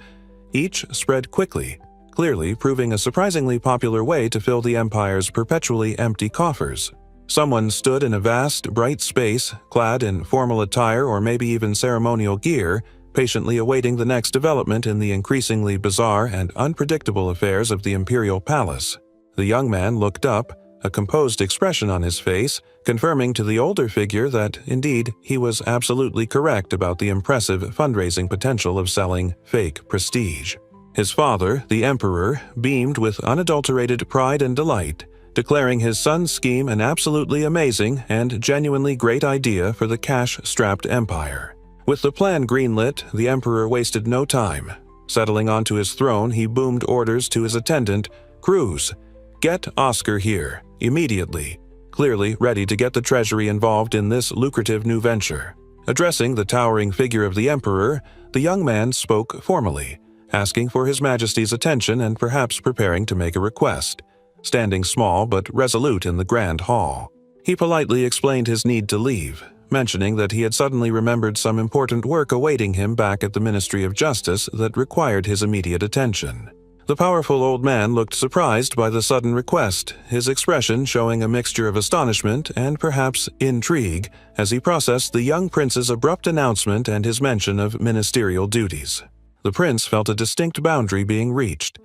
each spread quickly, clearly proving a surprisingly popular way to fill the empire's perpetually empty coffers. Someone stood in a vast, bright space, clad in formal attire or maybe even ceremonial gear, patiently awaiting the next development in the increasingly bizarre and unpredictable affairs of the imperial palace. The young man looked up, a composed expression on his face, confirming to the older figure that, indeed, he was absolutely correct about the impressive fundraising potential of selling fake prestige. His father, the Emperor, beamed with unadulterated pride and delight, declaring his son's scheme an absolutely amazing and genuinely great idea for the cash-strapped empire. With the plan greenlit, the Emperor wasted no time. Settling onto his throne, he boomed orders to his attendant, "Cruz, get Oscar here, immediately," clearly ready to get the treasury involved in this lucrative new venture. Addressing the towering figure of the Emperor, the young man spoke formally, asking for His Majesty's attention and perhaps preparing to make a request, standing small but resolute in the grand hall. He politely explained his need to leave, mentioning that he had suddenly remembered some important work awaiting him back at the Ministry of Justice that required his immediate attention. The powerful old man looked surprised by the sudden request, his expression showing a mixture of astonishment and perhaps intrigue as he processed the young prince's abrupt announcement and his mention of ministerial duties. The prince felt a distinct boundary being reached.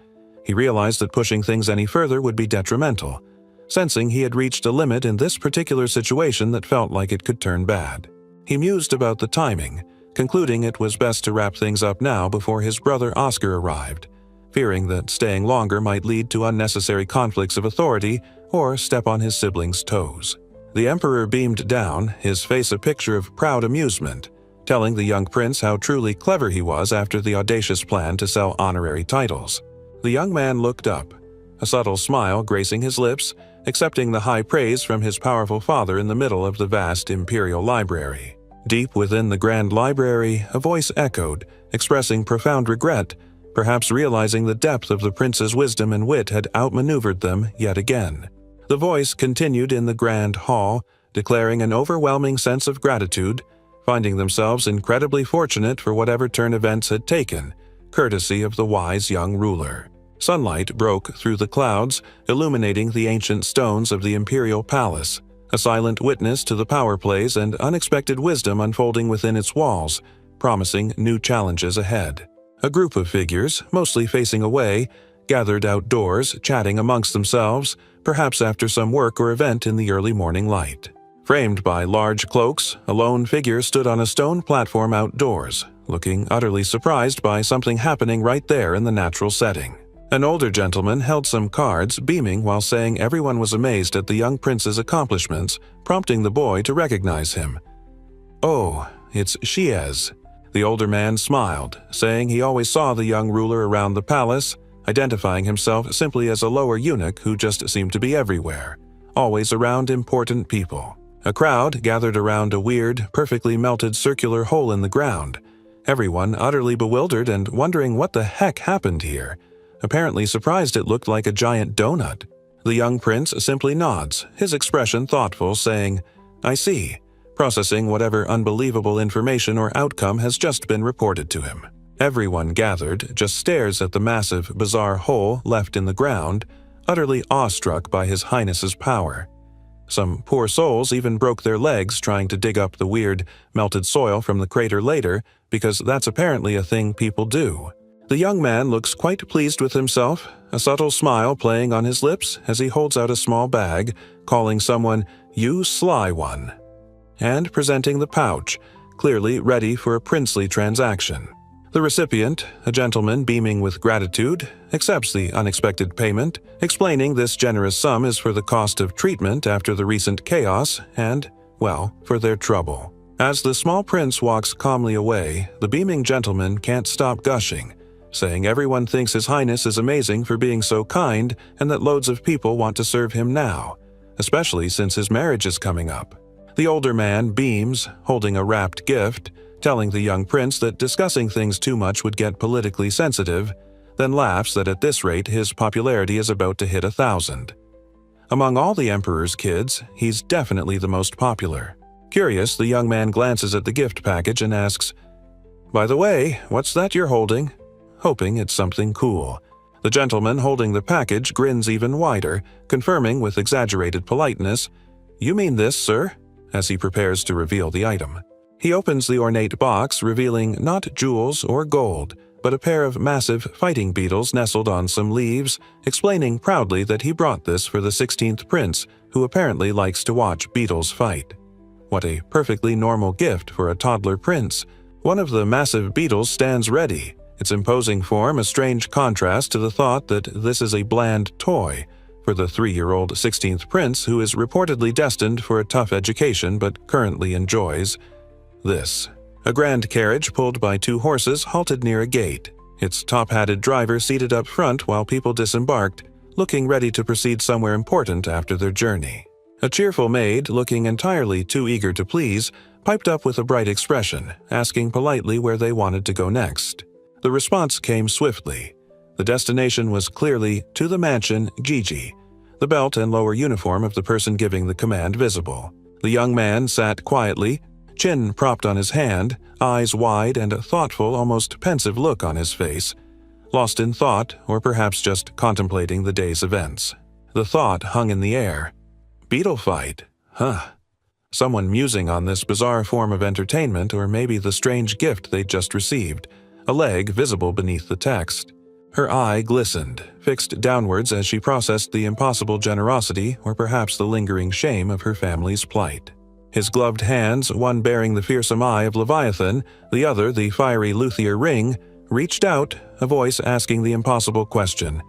He realized that pushing things any further would be detrimental, sensing he had reached a limit in this particular situation that felt like it could turn bad. He mused about the timing, concluding it was best to wrap things up now before his brother Oscar arrived, fearing that staying longer might lead to unnecessary conflicts of authority or step on his siblings' toes. The Emperor beamed down, his face a picture of proud amusement, telling the young prince how truly clever he was after the audacious plan to sell honorary titles. The young man looked up, a subtle smile gracing his lips, accepting the high praise from his powerful father in the middle of the vast imperial library. Deep within the grand library, a voice echoed, expressing profound regret, perhaps realizing the depth of the prince's wisdom and wit had outmaneuvered them yet again. The voice continued in the grand hall, declaring an overwhelming sense of gratitude, finding themselves incredibly fortunate for whatever turn events had taken, courtesy of the wise young ruler. Sunlight broke through the clouds, illuminating the ancient stones of the imperial palace, a silent witness to the power plays and unexpected wisdom unfolding within its walls, promising new challenges ahead. A group of figures, mostly facing away, gathered outdoors, chatting amongst themselves, perhaps after some work or event in the early morning light. Framed by large cloaks, a lone figure stood on a stone platform outdoors, looking utterly surprised by something happening right there in the natural setting. An older gentleman held some cards, beaming while saying everyone was amazed at the young prince's accomplishments, prompting the boy to recognize him. "Oh, it's Chiez." The older man smiled, saying he always saw the young ruler around the palace, identifying himself simply as a lower eunuch who just seemed to be everywhere, always around important people. A crowd gathered around a weird, perfectly melted circular hole in the ground, everyone utterly bewildered and wondering what the heck happened here, apparently surprised it looked like a giant donut. The young prince simply nods, his expression thoughtful, saying, "I see," processing whatever unbelievable information or outcome has just been reported to him. Everyone gathered just stares at the massive, bizarre hole left in the ground, utterly awestruck by His Highness's power. Some poor souls even broke their legs trying to dig up the weird, melted soil from the crater later, because that's apparently a thing people do. The young man looks quite pleased with himself, a subtle smile playing on his lips as he holds out a small bag, calling someone, "You sly one," and presenting the pouch, clearly ready for a princely transaction. The recipient, a gentleman beaming with gratitude, accepts the unexpected payment, explaining this generous sum is for the cost of treatment after the recent chaos and, well, for their trouble. As the small prince walks calmly away, the beaming gentleman can't stop gushing, saying everyone thinks His Highness is amazing for being so kind and that loads of people want to serve him now, especially since his marriage is coming up. The older man beams, holding a wrapped gift, telling the young prince that discussing things too much would get politically sensitive, then laughs that at this rate his popularity is about to hit 1,000. Among all the Emperor's kids, he's definitely the most popular. Curious, the young man glances at the gift package and asks, "By the way, what's that you're holding?" hoping it's something cool. The gentleman holding the package grins even wider, confirming with exaggerated politeness, "You mean this, sir?" as he prepares to reveal the item. He opens the ornate box, revealing not jewels or gold, but a pair of massive fighting beetles nestled on some leaves, explaining proudly that he brought this for the 16th prince, who apparently likes to watch beetles fight. What a perfectly normal gift for a toddler prince. One of the massive beetles stands ready, its imposing form a strange contrast to the thought that this is a bland toy for the 3-year-old 16th prince who is reportedly destined for a tough education but currently enjoys this. A grand carriage pulled by 2 horses halted near a gate, its top-hatted driver seated up front while people disembarked, looking ready to proceed somewhere important after their journey. A cheerful maid, looking entirely too eager to please, piped up with a bright expression, asking politely where they wanted to go next. The response came swiftly. The destination was clearly to the mansion Gigi, the belt and lower uniform of the person giving the command visible. The young man sat quietly, chin propped on his hand, eyes wide and a thoughtful, almost pensive look on his face, lost in thought or perhaps just contemplating the day's events. The thought hung in the air. Beetle fight? Huh. Someone musing on this bizarre form of entertainment or maybe the strange gift they'd just received, a leg visible beneath the text. Her eye glistened, fixed downwards as she processed the impossible generosity or perhaps the lingering shame of her family's plight. His gloved hands, one bearing the fearsome eye of Leviathan, the other the fiery luthier ring, reached out, a voice asking the impossible question,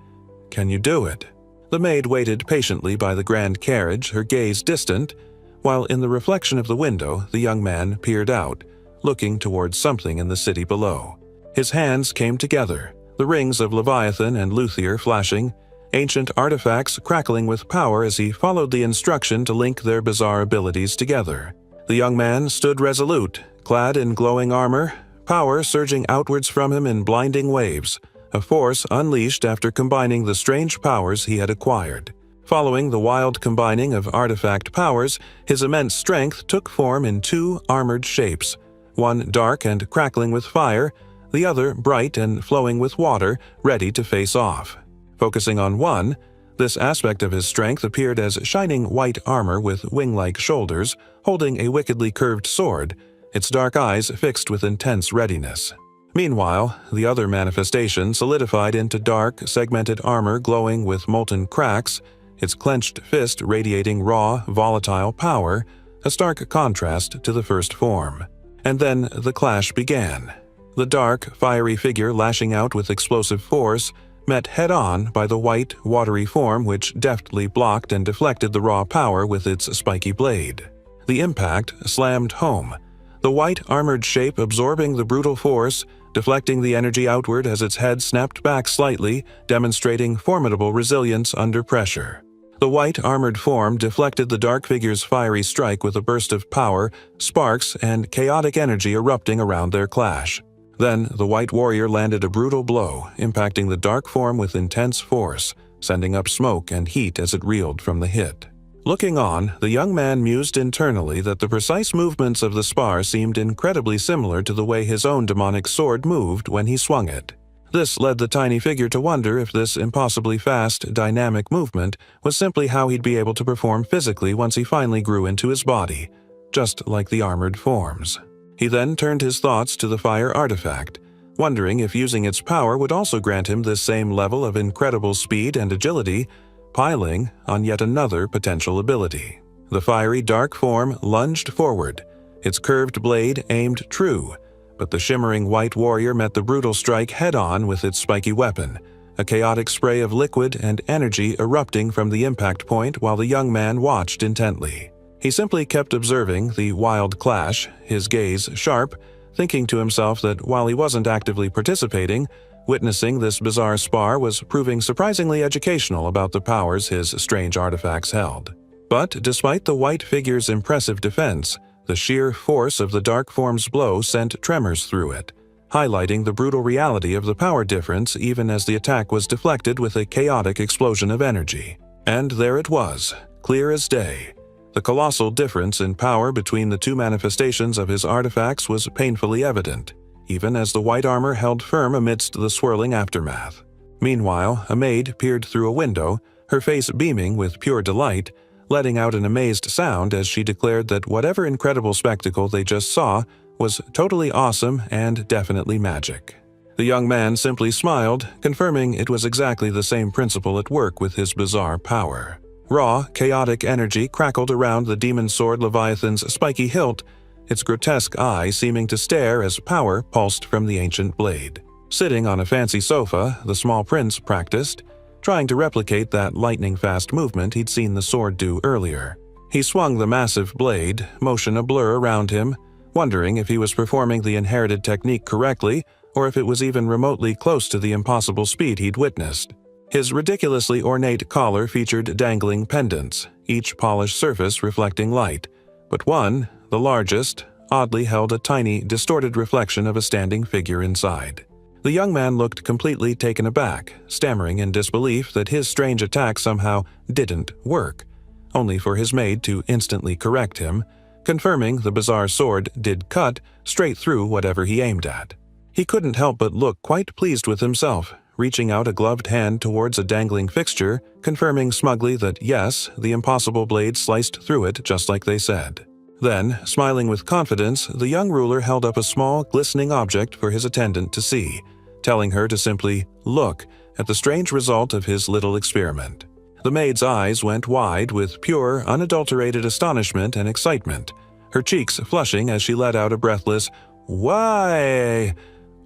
"Can you do it?" The maid waited patiently by the grand carriage, her gaze distant, while in the reflection of the window the young man peered out, looking towards something in the city below. His hands came together, the rings of Leviathan and luthier flashing, ancient artifacts crackling with power as he followed the instruction to link their bizarre abilities together. The young man stood resolute, clad in glowing armor, power surging outwards from him in blinding waves, a force unleashed after combining the strange powers he had acquired. Following the wild combining of artifact powers, his immense strength took form in 2 armored shapes, one dark and crackling with fire, the other bright and flowing with water, ready to face off. Focusing on one, this aspect of his strength appeared as shining white armor with wing-like shoulders, holding a wickedly curved sword, its dark eyes fixed with intense readiness. Meanwhile, the other manifestation solidified into dark, segmented armor glowing with molten cracks, its clenched fist radiating raw, volatile power, a stark contrast to the first form. And then the clash began. The dark, fiery figure lashing out with explosive force, met head-on by the white, watery form which deftly blocked and deflected the raw power with its spiky blade. The impact slammed home, the white armored shape absorbing the brutal force, deflecting the energy outward as its head snapped back slightly, demonstrating formidable resilience under pressure. The white armored form deflected the dark figure's fiery strike with a burst of power, sparks, and chaotic energy erupting around their clash. Then the white warrior landed a brutal blow, impacting the dark form with intense force, sending up smoke and heat as it reeled from the hit. Looking on, the young man mused internally that the precise movements of the spar seemed incredibly similar to the way his own demonic sword moved when he swung it. This led the tiny figure to wonder if this impossibly fast, dynamic movement was simply how he'd be able to perform physically once he finally grew into his body, just like the armored forms. He then turned his thoughts to the fire artifact, wondering if using its power would also grant him this same level of incredible speed and agility, piling on yet another potential ability. The fiery dark form lunged forward, its curved blade aimed true, but the shimmering white warrior met the brutal strike head-on with its spiky weapon, a chaotic spray of liquid and energy erupting from the impact point while the young man watched intently. He simply kept observing the wild clash, his gaze sharp, thinking to himself that while he wasn't actively participating, witnessing this bizarre spar was proving surprisingly educational about the powers his strange artifacts held. But despite the white figure's impressive defense, the sheer force of the dark form's blow sent tremors through it, highlighting the brutal reality of the power difference even as the attack was deflected with a chaotic explosion of energy. And there it was, clear as day. The colossal difference in power between the 2 manifestations of his artifacts was painfully evident, even as the white armor held firm amidst the swirling aftermath. Meanwhile, a maid peered through a window, her face beaming with pure delight, letting out an amazed sound as she declared that whatever incredible spectacle they just saw was totally awesome and definitely magic. The young man simply smiled, confirming it was exactly the same principle at work with his bizarre power. Raw, chaotic energy crackled around the demon sword Leviathan's spiky hilt, its grotesque eye seeming to stare as power pulsed from the ancient blade. Sitting on a fancy sofa, the small prince practiced, trying to replicate that lightning-fast movement he'd seen the sword do earlier. He swung the massive blade, motion a blur around him, wondering if he was performing the inherited technique correctly or if it was even remotely close to the impossible speed he'd witnessed. His ridiculously ornate collar featured dangling pendants, each polished surface reflecting light, but one, the largest, oddly held a tiny, distorted reflection of a standing figure inside. The young man looked completely taken aback, stammering in disbelief that his strange attack somehow didn't work, only for his maid to instantly correct him, confirming the bizarre sword did cut straight through whatever he aimed at. He couldn't help but look quite pleased with himself, reaching out a gloved hand towards a dangling fixture, confirming smugly that yes, the impossible blade sliced through it just like they said. Then, smiling with confidence, the young ruler held up a small, glistening object for his attendant to see, telling her to simply look at the strange result of his little experiment. The maid's eyes went wide with pure, unadulterated astonishment and excitement, her cheeks flushing as she let out a breathless, "Why?"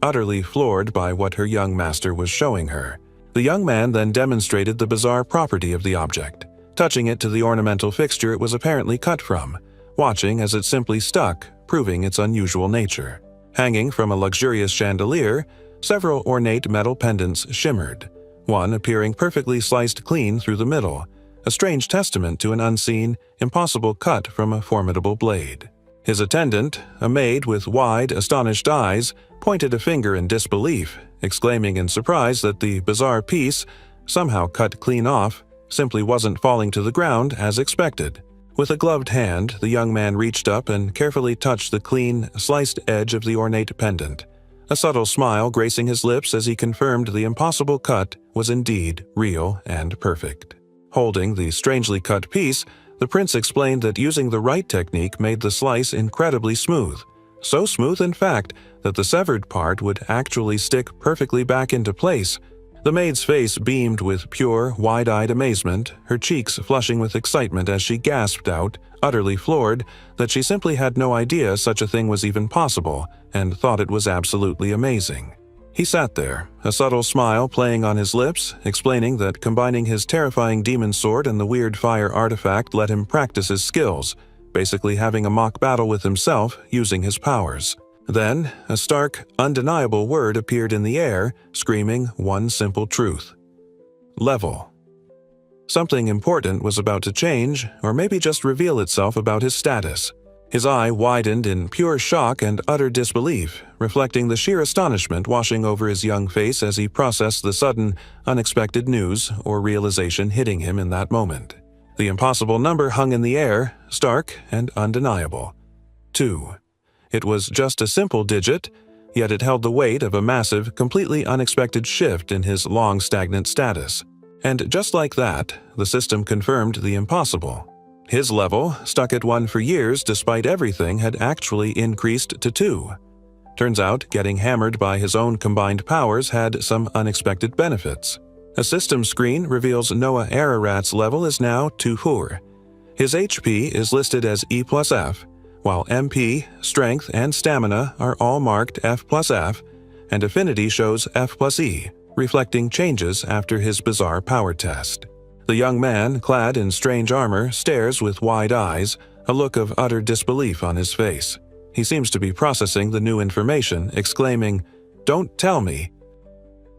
utterly floored by what her young master was showing her. The young man then demonstrated the bizarre property of the object, touching it to the ornamental fixture it was apparently cut from, watching as it simply stuck, proving its unusual nature. Hanging from a luxurious chandelier, several ornate metal pendants shimmered, one appearing perfectly sliced clean through the middle, a strange testament to an unseen, impossible cut from a formidable blade. His attendant, a maid with wide, astonished eyes, pointed a finger in disbelief, exclaiming in surprise that the bizarre piece, somehow cut clean off, simply wasn't falling to the ground as expected. With a gloved hand, the young man reached up and carefully touched the clean, sliced edge of the ornate pendant, a subtle smile gracing his lips as he confirmed the impossible cut was indeed real and perfect. Holding the strangely cut piece, the prince explained that using the right technique made the slice incredibly smooth. So smooth, in fact, that the severed part would actually stick perfectly back into place. The maid's face beamed with pure, wide-eyed amazement, her cheeks flushing with excitement as she gasped out, utterly floored, that she simply had no idea such a thing was even possible and thought it was absolutely amazing. He sat there, a subtle smile playing on his lips, explaining that combining his terrifying demon sword and the weird fire artifact let him practice his skills, basically having a mock battle with himself using his powers. Then, a stark, undeniable word appeared in the air, screaming one simple truth. Level. Something important was about to change, or maybe just reveal itself about his status. His eye widened in pure shock and utter disbelief, reflecting the sheer astonishment washing over his young face as he processed the sudden, unexpected news or realization hitting him in that moment. The impossible number hung in the air, stark and undeniable. 2. It was just a simple digit, yet it held the weight of a massive, completely unexpected shift in his long stagnant status. And just like that, the system confirmed the impossible. His level, stuck at 1 for years despite everything, had actually increased to 2. Turns out, getting hammered by his own combined powers had some unexpected benefits. A system screen reveals Noah Ararat's level is now 2. His HP is listed as E+F, while MP, Strength, and Stamina are all marked F+F, and Affinity shows F+E, reflecting changes after his bizarre power test. The young man, clad in strange armor, stares with wide eyes, a look of utter disbelief on his face. He seems to be processing the new information, exclaiming, "Don't tell me!"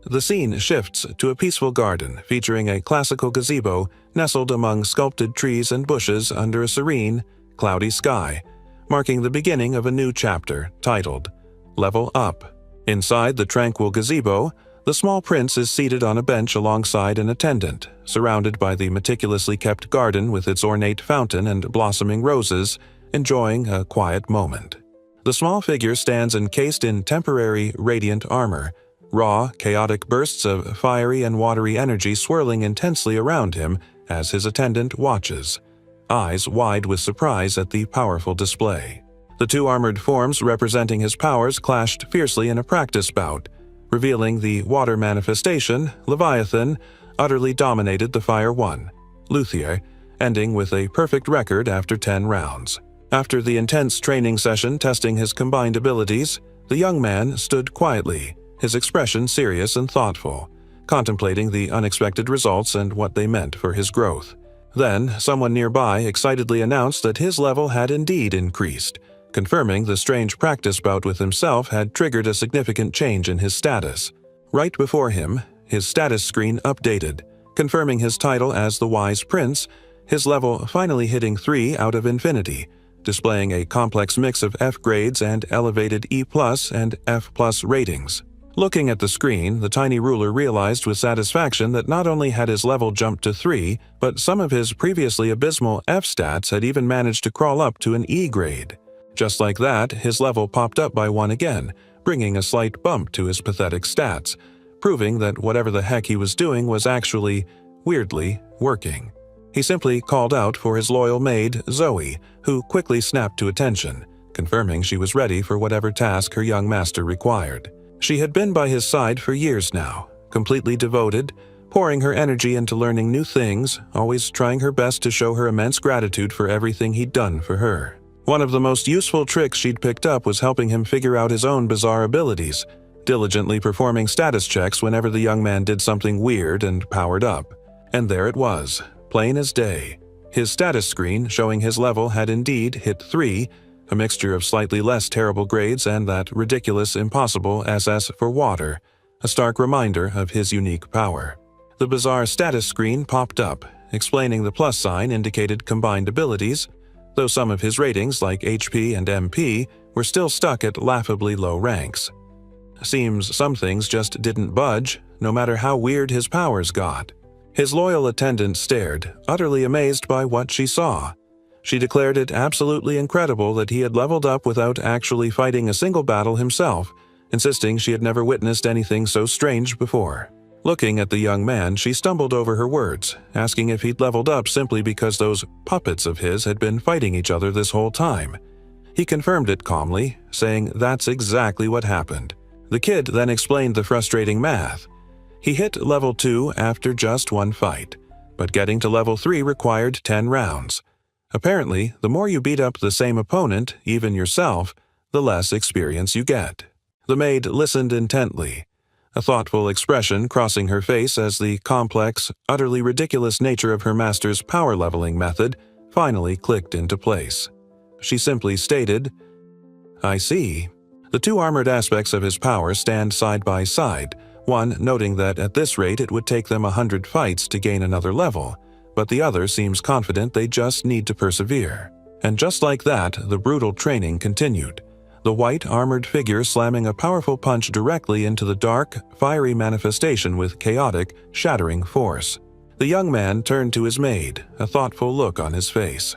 The scene shifts to a peaceful garden featuring a classical gazebo nestled among sculpted trees and bushes under a serene, cloudy sky, marking the beginning of a new chapter titled Level Up. Inside the tranquil gazebo, the small prince is seated on a bench alongside an attendant, surrounded by the meticulously kept garden with its ornate fountain and blossoming roses, enjoying a quiet moment. The small figure stands encased in temporary, radiant armor, raw, chaotic bursts of fiery and watery energy swirling intensely around him as his attendant watches, eyes wide with surprise at the powerful display. The two armored forms representing his powers clashed fiercely in a practice bout, Revealing the water manifestation, Leviathan utterly dominated the Fire 1, Luthier, ending with a perfect record after 10 rounds. After the intense training session testing his combined abilities, the young man stood quietly, his expression serious and thoughtful, contemplating the unexpected results and what they meant for his growth. Then, someone nearby excitedly announced that his level had indeed increased, confirming the strange practice bout with himself had triggered a significant change in his status. Right before him, his status screen updated, confirming his title as the Wise Prince, his level finally hitting 3 out of infinity, displaying a complex mix of F grades and elevated E+ and F+ ratings. Looking at the screen, the tiny ruler realized with satisfaction that not only had his level jumped to 3, but some of his previously abysmal F stats had even managed to crawl up to an E grade. Just like that, his level popped up by 1 again, bringing a slight bump to his pathetic stats, proving that whatever the heck he was doing was actually, weirdly, working. He simply called out for his loyal maid, Zoe, who quickly snapped to attention, confirming she was ready for whatever task her young master required. She had been by his side for years now, completely devoted, pouring her energy into learning new things, always trying her best to show her immense gratitude for everything he'd done for her. One of the most useful tricks she'd picked up was helping him figure out his own bizarre abilities, diligently performing status checks whenever the young man did something weird and powered up. And there it was, plain as day. His status screen showing his level had indeed hit 3, a mixture of slightly less terrible grades and that ridiculous impossible SS for water, a stark reminder of his unique power. The bizarre status screen popped up, explaining the plus sign indicated combined abilities, though some of his ratings like HP and MP were still stuck at laughably low ranks. Seems some things just didn't budge, no matter how weird his powers got. His loyal attendant stared, utterly amazed by what she saw. She declared it absolutely incredible that he had leveled up without actually fighting a single battle himself, insisting she had never witnessed anything so strange before. Looking at the young man, she stumbled over her words, asking if he'd leveled up simply because those puppets of his had been fighting each other this whole time. He confirmed it calmly, saying that's exactly what happened. The kid then explained the frustrating math. He hit level 2 after just 1 fight, but getting to level 3 required 10 rounds. Apparently, the more you beat up the same opponent, even yourself, the less experience you get. The maid listened intently, a thoughtful expression crossing her face as the complex, utterly ridiculous nature of her master's power leveling method finally clicked into place. She simply stated, "I see." The 2 armored aspects of his power stand side by side, one noting that at this rate it would take them 100 fights to gain another level, but the other seems confident they just need to persevere. And just like that, the brutal training continued, the white armored figure slamming a powerful punch directly into the dark, fiery manifestation with chaotic, shattering force. The young man turned to his maid, a thoughtful look on his face.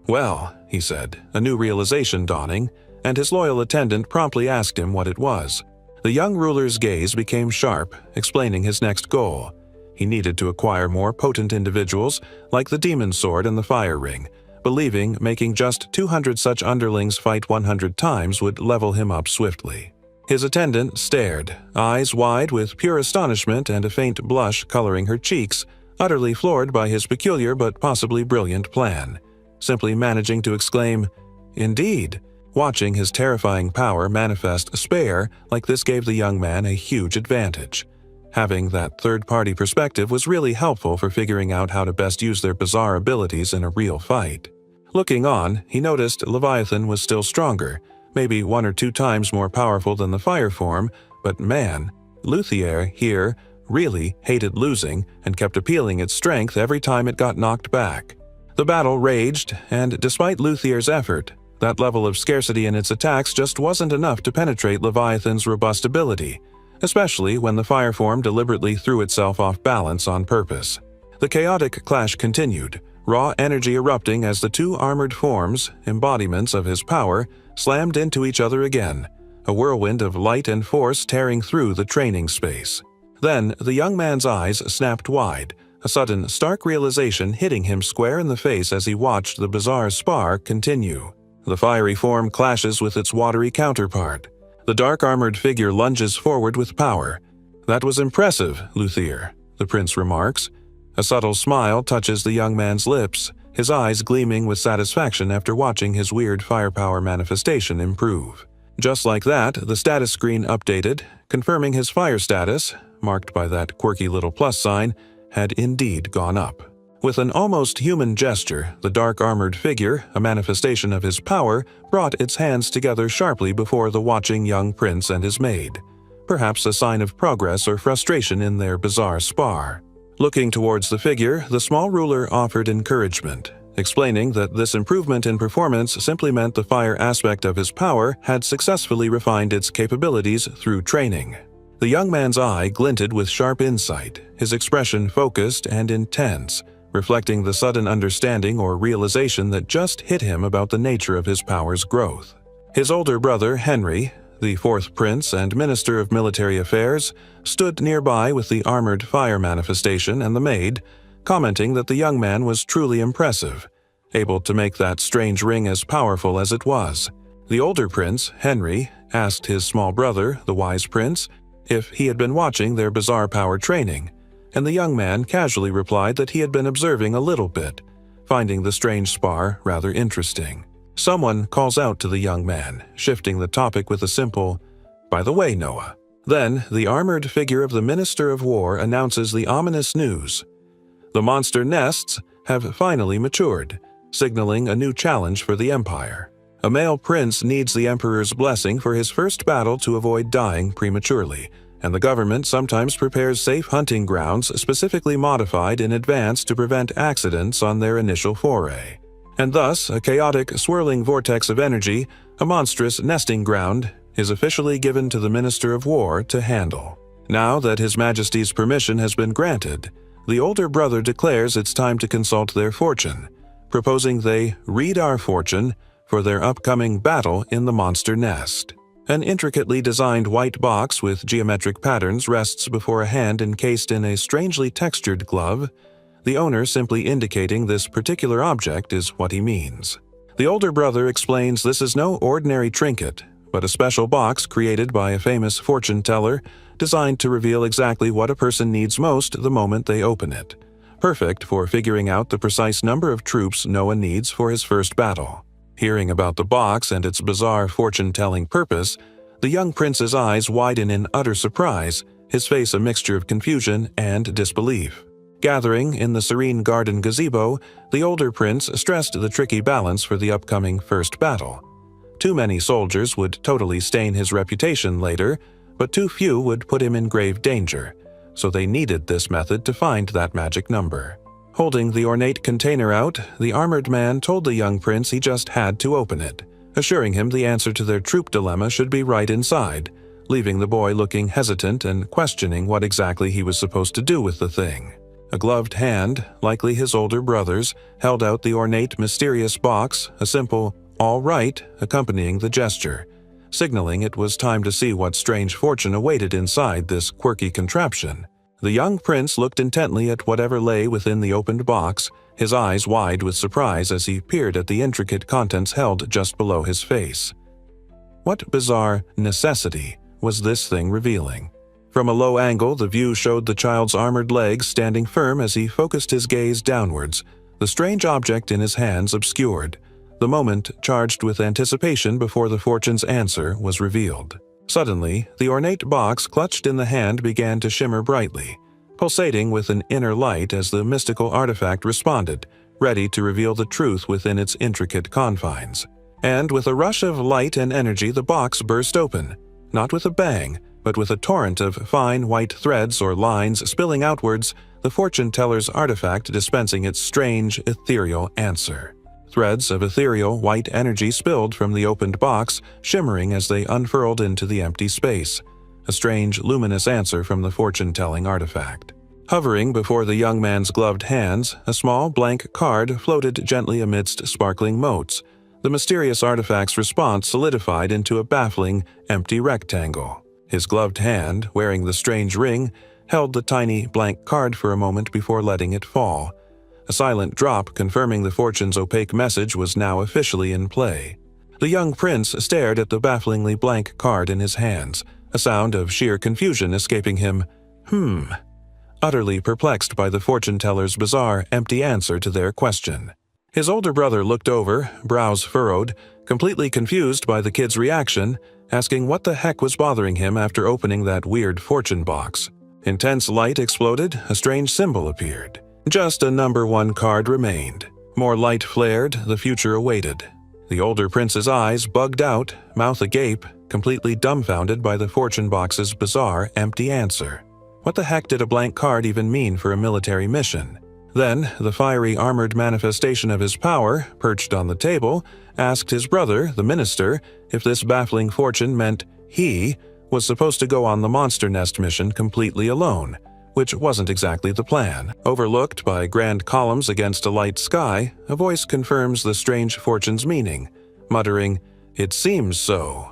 "Well," he said, a new realization dawning, and his loyal attendant promptly asked him what it was. The young ruler's gaze became sharp, explaining his next goal. He needed to acquire more potent individuals, like the Demon Sword and the Fire Ring, believing making just 200 such underlings fight 100 times would level him up swiftly. His attendant stared, eyes wide with pure astonishment and a faint blush coloring her cheeks, utterly floored by his peculiar but possibly brilliant plan, simply managing to exclaim, "Indeed." Watching his terrifying power manifest spare like this gave the young man a huge advantage. Having that third-party perspective was really helpful for figuring out how to best use their bizarre abilities in a real fight. Looking on, he noticed Leviathan was still stronger, maybe 1 or 2 times more powerful than the fire form, but man, Luthier here really hated losing and kept appealing its strength every time it got knocked back. The battle raged, and despite Luthier's effort, that level of scarcity in its attacks just wasn't enough to penetrate Leviathan's robust ability, especially when the fire form deliberately threw itself off balance on purpose. The chaotic clash continued, raw energy erupting as the 2 armored forms, embodiments of his power, slammed into each other again, a whirlwind of light and force tearing through the training space. Then the young man's eyes snapped wide, a sudden stark realization hitting him square in the face as he watched the bizarre spar continue. The fiery form clashes with its watery counterpart. The dark-armored figure lunges forward with power. "That was impressive, Luthier," the prince remarks. A subtle smile touches the young man's lips, his eyes gleaming with satisfaction after watching his weird firepower manifestation improve. Just like that, the status screen updated, confirming his fire status, marked by that quirky little plus sign, had indeed gone up. With an almost human gesture, the dark-armored figure, a manifestation of his power, brought its hands together sharply before the watching young prince and his maid, perhaps a sign of progress or frustration in their bizarre spar. Looking towards the figure, the small ruler offered encouragement, explaining that this improvement in performance simply meant the fire aspect of his power had successfully refined its capabilities through training. The young man's eye glinted with sharp insight, his expression focused and intense, reflecting the sudden understanding or realization that just hit him about the nature of his power's growth. His older brother, Henry, the fourth prince and minister of military affairs, stood nearby with the armored fire manifestation and the maid, commenting that the young man was truly impressive, able to make that strange ring as powerful as it was. The older prince, Henry, asked his small brother, the wise prince, if he had been watching their bizarre power training, and the young man casually replied that he had been observing a little bit, finding the strange spar rather interesting. Someone calls out to the young man, shifting the topic with a simple, "By the way, Noah." Then, the armored figure of the Minister of War announces the ominous news. The monster nests have finally matured, signaling a new challenge for the Empire. A male prince needs the Emperor's blessing for his first battle to avoid dying prematurely, and the government sometimes prepares safe hunting grounds specifically modified in advance to prevent accidents on their initial foray. And thus, a chaotic, swirling vortex of energy, a monstrous nesting ground, is officially given to the Minister of War to handle. Now that His Majesty's permission has been granted, the older brother declares it's time to consult their fortune, proposing they read our fortune for their upcoming battle in the monster nest. An intricately designed white box with geometric patterns rests before a hand encased in a strangely textured glove, the owner simply indicating this particular object is what he means. The older brother explains this is no ordinary trinket, but a special box created by a famous fortune teller designed to reveal exactly what a person needs most the moment they open it, perfect for figuring out the precise number of troops Noah needs for his first battle. Hearing about the box and its bizarre fortune-telling purpose, the young prince's eyes widen in utter surprise, his face a mixture of confusion and disbelief. Gathering in the serene garden gazebo, the older prince stressed the tricky balance for the upcoming first battle. Too many soldiers would totally stain his reputation later, but too few would put him in grave danger, so they needed this method to find that magic number. Holding the ornate container out, the armored man told the young prince he just had to open it, assuring him the answer to their troop dilemma should be right inside, leaving the boy looking hesitant and questioning what exactly he was supposed to do with the thing. A gloved hand, likely his older brother's, held out the ornate, mysterious box, a simple, "all right," accompanying the gesture, signaling it was time to see what strange fortune awaited inside this quirky contraption. The young prince looked intently at whatever lay within the opened box, his eyes wide with surprise as he peered at the intricate contents held just below his face. What bizarre necessity was this thing revealing? From a low angle, the view showed the child's armored legs standing firm as he focused his gaze downwards, the strange object in his hands obscured, the moment charged with anticipation before the fortune's answer was revealed. Suddenly, the ornate box clutched in the hand began to shimmer brightly, pulsating with an inner light as the mystical artifact responded, ready to reveal the truth within its intricate confines. And with a rush of light and energy, the box burst open, not with a bang, but with a torrent of fine white threads or lines spilling outwards, the fortune teller's artifact dispensing its strange, ethereal answer. Threads of ethereal white energy spilled from the opened box, shimmering as they unfurled into the empty space, a strange, luminous answer from the fortune-telling artifact. Hovering before the young man's gloved hands, a small blank card floated gently amidst sparkling motes. The mysterious artifact's response solidified into a baffling, empty rectangle. His gloved hand, wearing the strange ring, held the tiny blank card for a moment before letting it fall. A silent drop confirming the fortune's opaque message was now officially in play. The young prince stared at the bafflingly blank card in his hands, a sound of sheer confusion escaping him. Utterly perplexed by the fortune-teller's bizarre, empty answer to their question. His older brother looked over, brows furrowed, completely confused by the kid's reaction, asking what the heck was bothering him after opening that weird fortune box. Intense light exploded, a strange symbol appeared. Just a number 1 card remained. More light flared, the future awaited. The older prince's eyes bugged out, mouth agape, completely dumbfounded by the fortune box's bizarre, empty answer. What the heck did a blank card even mean for a military mission? Then, the fiery armored manifestation of his power, perched on the table, asked his brother, the minister, if this baffling fortune meant he was supposed to go on the Monster Nest mission completely alone, which wasn't exactly the plan. Overlooked by grand columns against a light sky, a voice confirms the strange fortune's meaning, muttering, "It seems so,"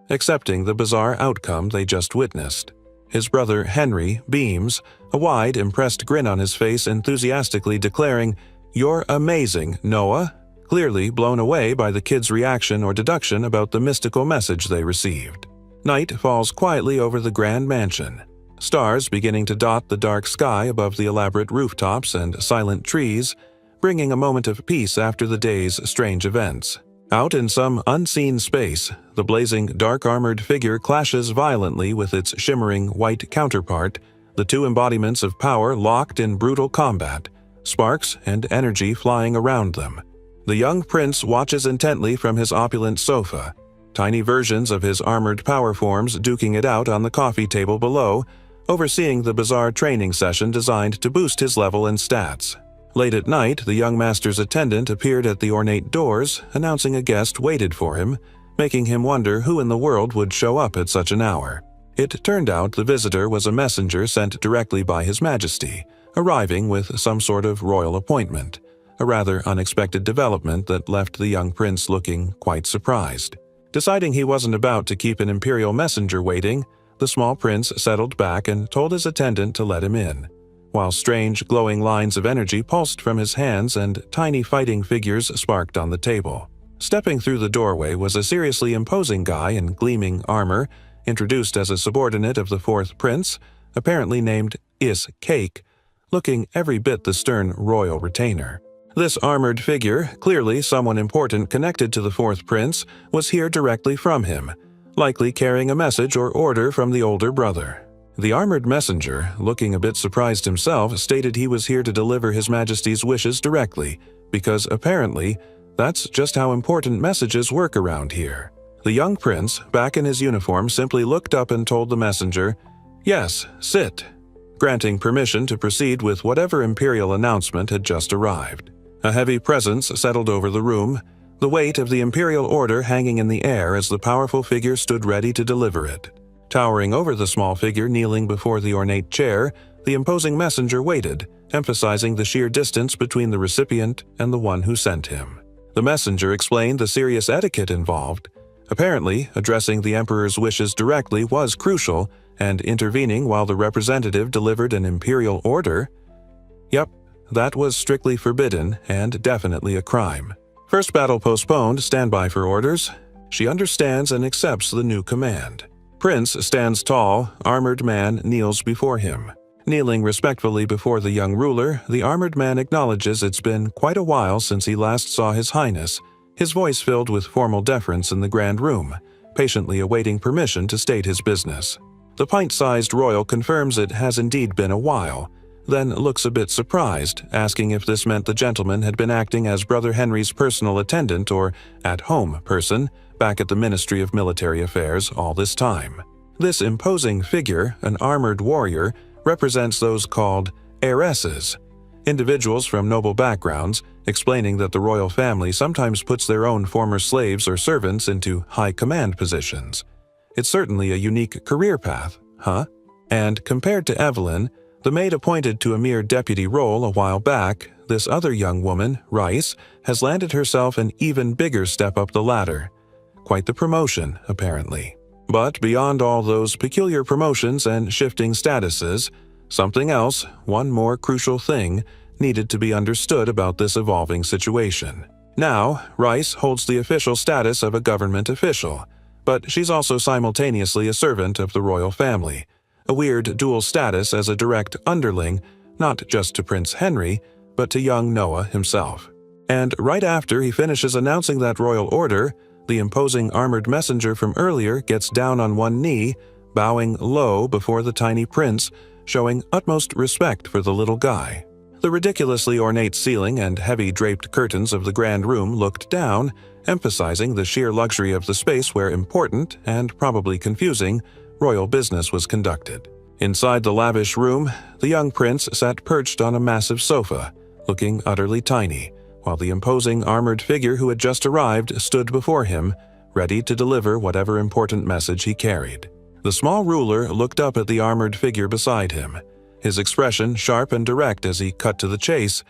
accepting the bizarre outcome they just witnessed. His brother Henry beams, a wide, impressed grin on his face, enthusiastically declaring, "You're amazing, Noah," clearly blown away by the kid's reaction or deduction about the mystical message they received. Night falls quietly over the grand mansion. Stars beginning to dot the dark sky above the elaborate rooftops and silent trees, bringing a moment of peace after the day's strange events. Out in some unseen space, the blazing, dark-armored figure clashes violently with its shimmering white counterpart, the 2 embodiments of power locked in brutal combat, sparks and energy flying around them. The young prince watches intently from his opulent sofa, tiny versions of his armored power forms duking it out on the coffee table below, overseeing the bizarre training session designed to boost his level and stats. Late at night, the young master's attendant appeared at the ornate doors, announcing a guest waited for him, making him wonder who in the world would show up at such an hour. It turned out the visitor was a messenger sent directly by His Majesty, arriving with some sort of royal appointment, a rather unexpected development that left the young prince looking quite surprised. Deciding he wasn't about to keep an imperial messenger waiting, the small prince settled back and told his attendant to let him in, while strange, glowing lines of energy pulsed from his hands and tiny fighting figures sparked on the table. Stepping through the doorway was a seriously imposing guy in gleaming armor, introduced as a subordinate of the 4th prince, apparently named Is Cake, looking every bit the stern royal retainer. This armored figure, clearly someone important connected to the 4th prince, was here directly from him, likely carrying a message or order from the older brother. The armored messenger, looking a bit surprised himself, stated he was here to deliver His Majesty's wishes directly, because apparently that's just how important messages work around here. The young prince, back in his uniform, simply looked up and told the messenger, "Yes, sit," granting permission to proceed with whatever imperial announcement had just arrived. A heavy presence settled over the room, the weight of the imperial order hanging in the air as the powerful figure stood ready to deliver it. Towering over the small figure kneeling before the ornate chair, the imposing messenger waited, emphasizing the sheer distance between the recipient and the one who sent him. The messenger explained the serious etiquette involved. Apparently, addressing the emperor's wishes directly was crucial, and intervening while the representative delivered an imperial order? Yep, that was strictly forbidden and definitely a crime. First battle postponed, stand by for orders. She understands and accepts the new command. Prince stands tall, armored man kneels before him. Kneeling respectfully before the young ruler, the armored man acknowledges it's been quite a while since he last saw His Highness, his voice filled with formal deference in the grand room, patiently awaiting permission to state his business. The pint-sized royal confirms it has indeed been a while, then looks a bit surprised, asking if this meant the gentleman had been acting as Brother Henry's personal attendant or at-home person back at the Ministry of Military Affairs all this time. This imposing figure, an armored warrior, represents those called heiresses, individuals from noble backgrounds, explaining that the royal family sometimes puts their own former slaves or servants into high command positions. It's certainly a unique career path, huh? And compared to Evelyn, the maid appointed to a mere deputy role a while back, this other young woman, Rice, has landed herself an even bigger step up the ladder. Quite the promotion, apparently. But beyond all those peculiar promotions and shifting statuses, something else, one more crucial thing, needed to be understood about this evolving situation. Now, Rice holds the official status of a government official, but she's also simultaneously a servant of the royal family, a weird dual status as a direct underling, not just to Prince Henry, but to young Noah himself. And right after he finishes announcing that royal order, the imposing armored messenger from earlier gets down on one knee, bowing low before the tiny prince, showing utmost respect for the little guy. The ridiculously ornate ceiling and heavy draped curtains of the grand room looked down, emphasizing the sheer luxury of the space where important, and probably confusing, royal business was conducted. Inside the lavish room, the young prince sat perched on a massive sofa, looking utterly tiny, while the imposing armored figure who had just arrived stood before him, ready to deliver whatever important message he carried. The small ruler looked up at the armored figure beside him, his expression sharp and direct as he cut to the chase,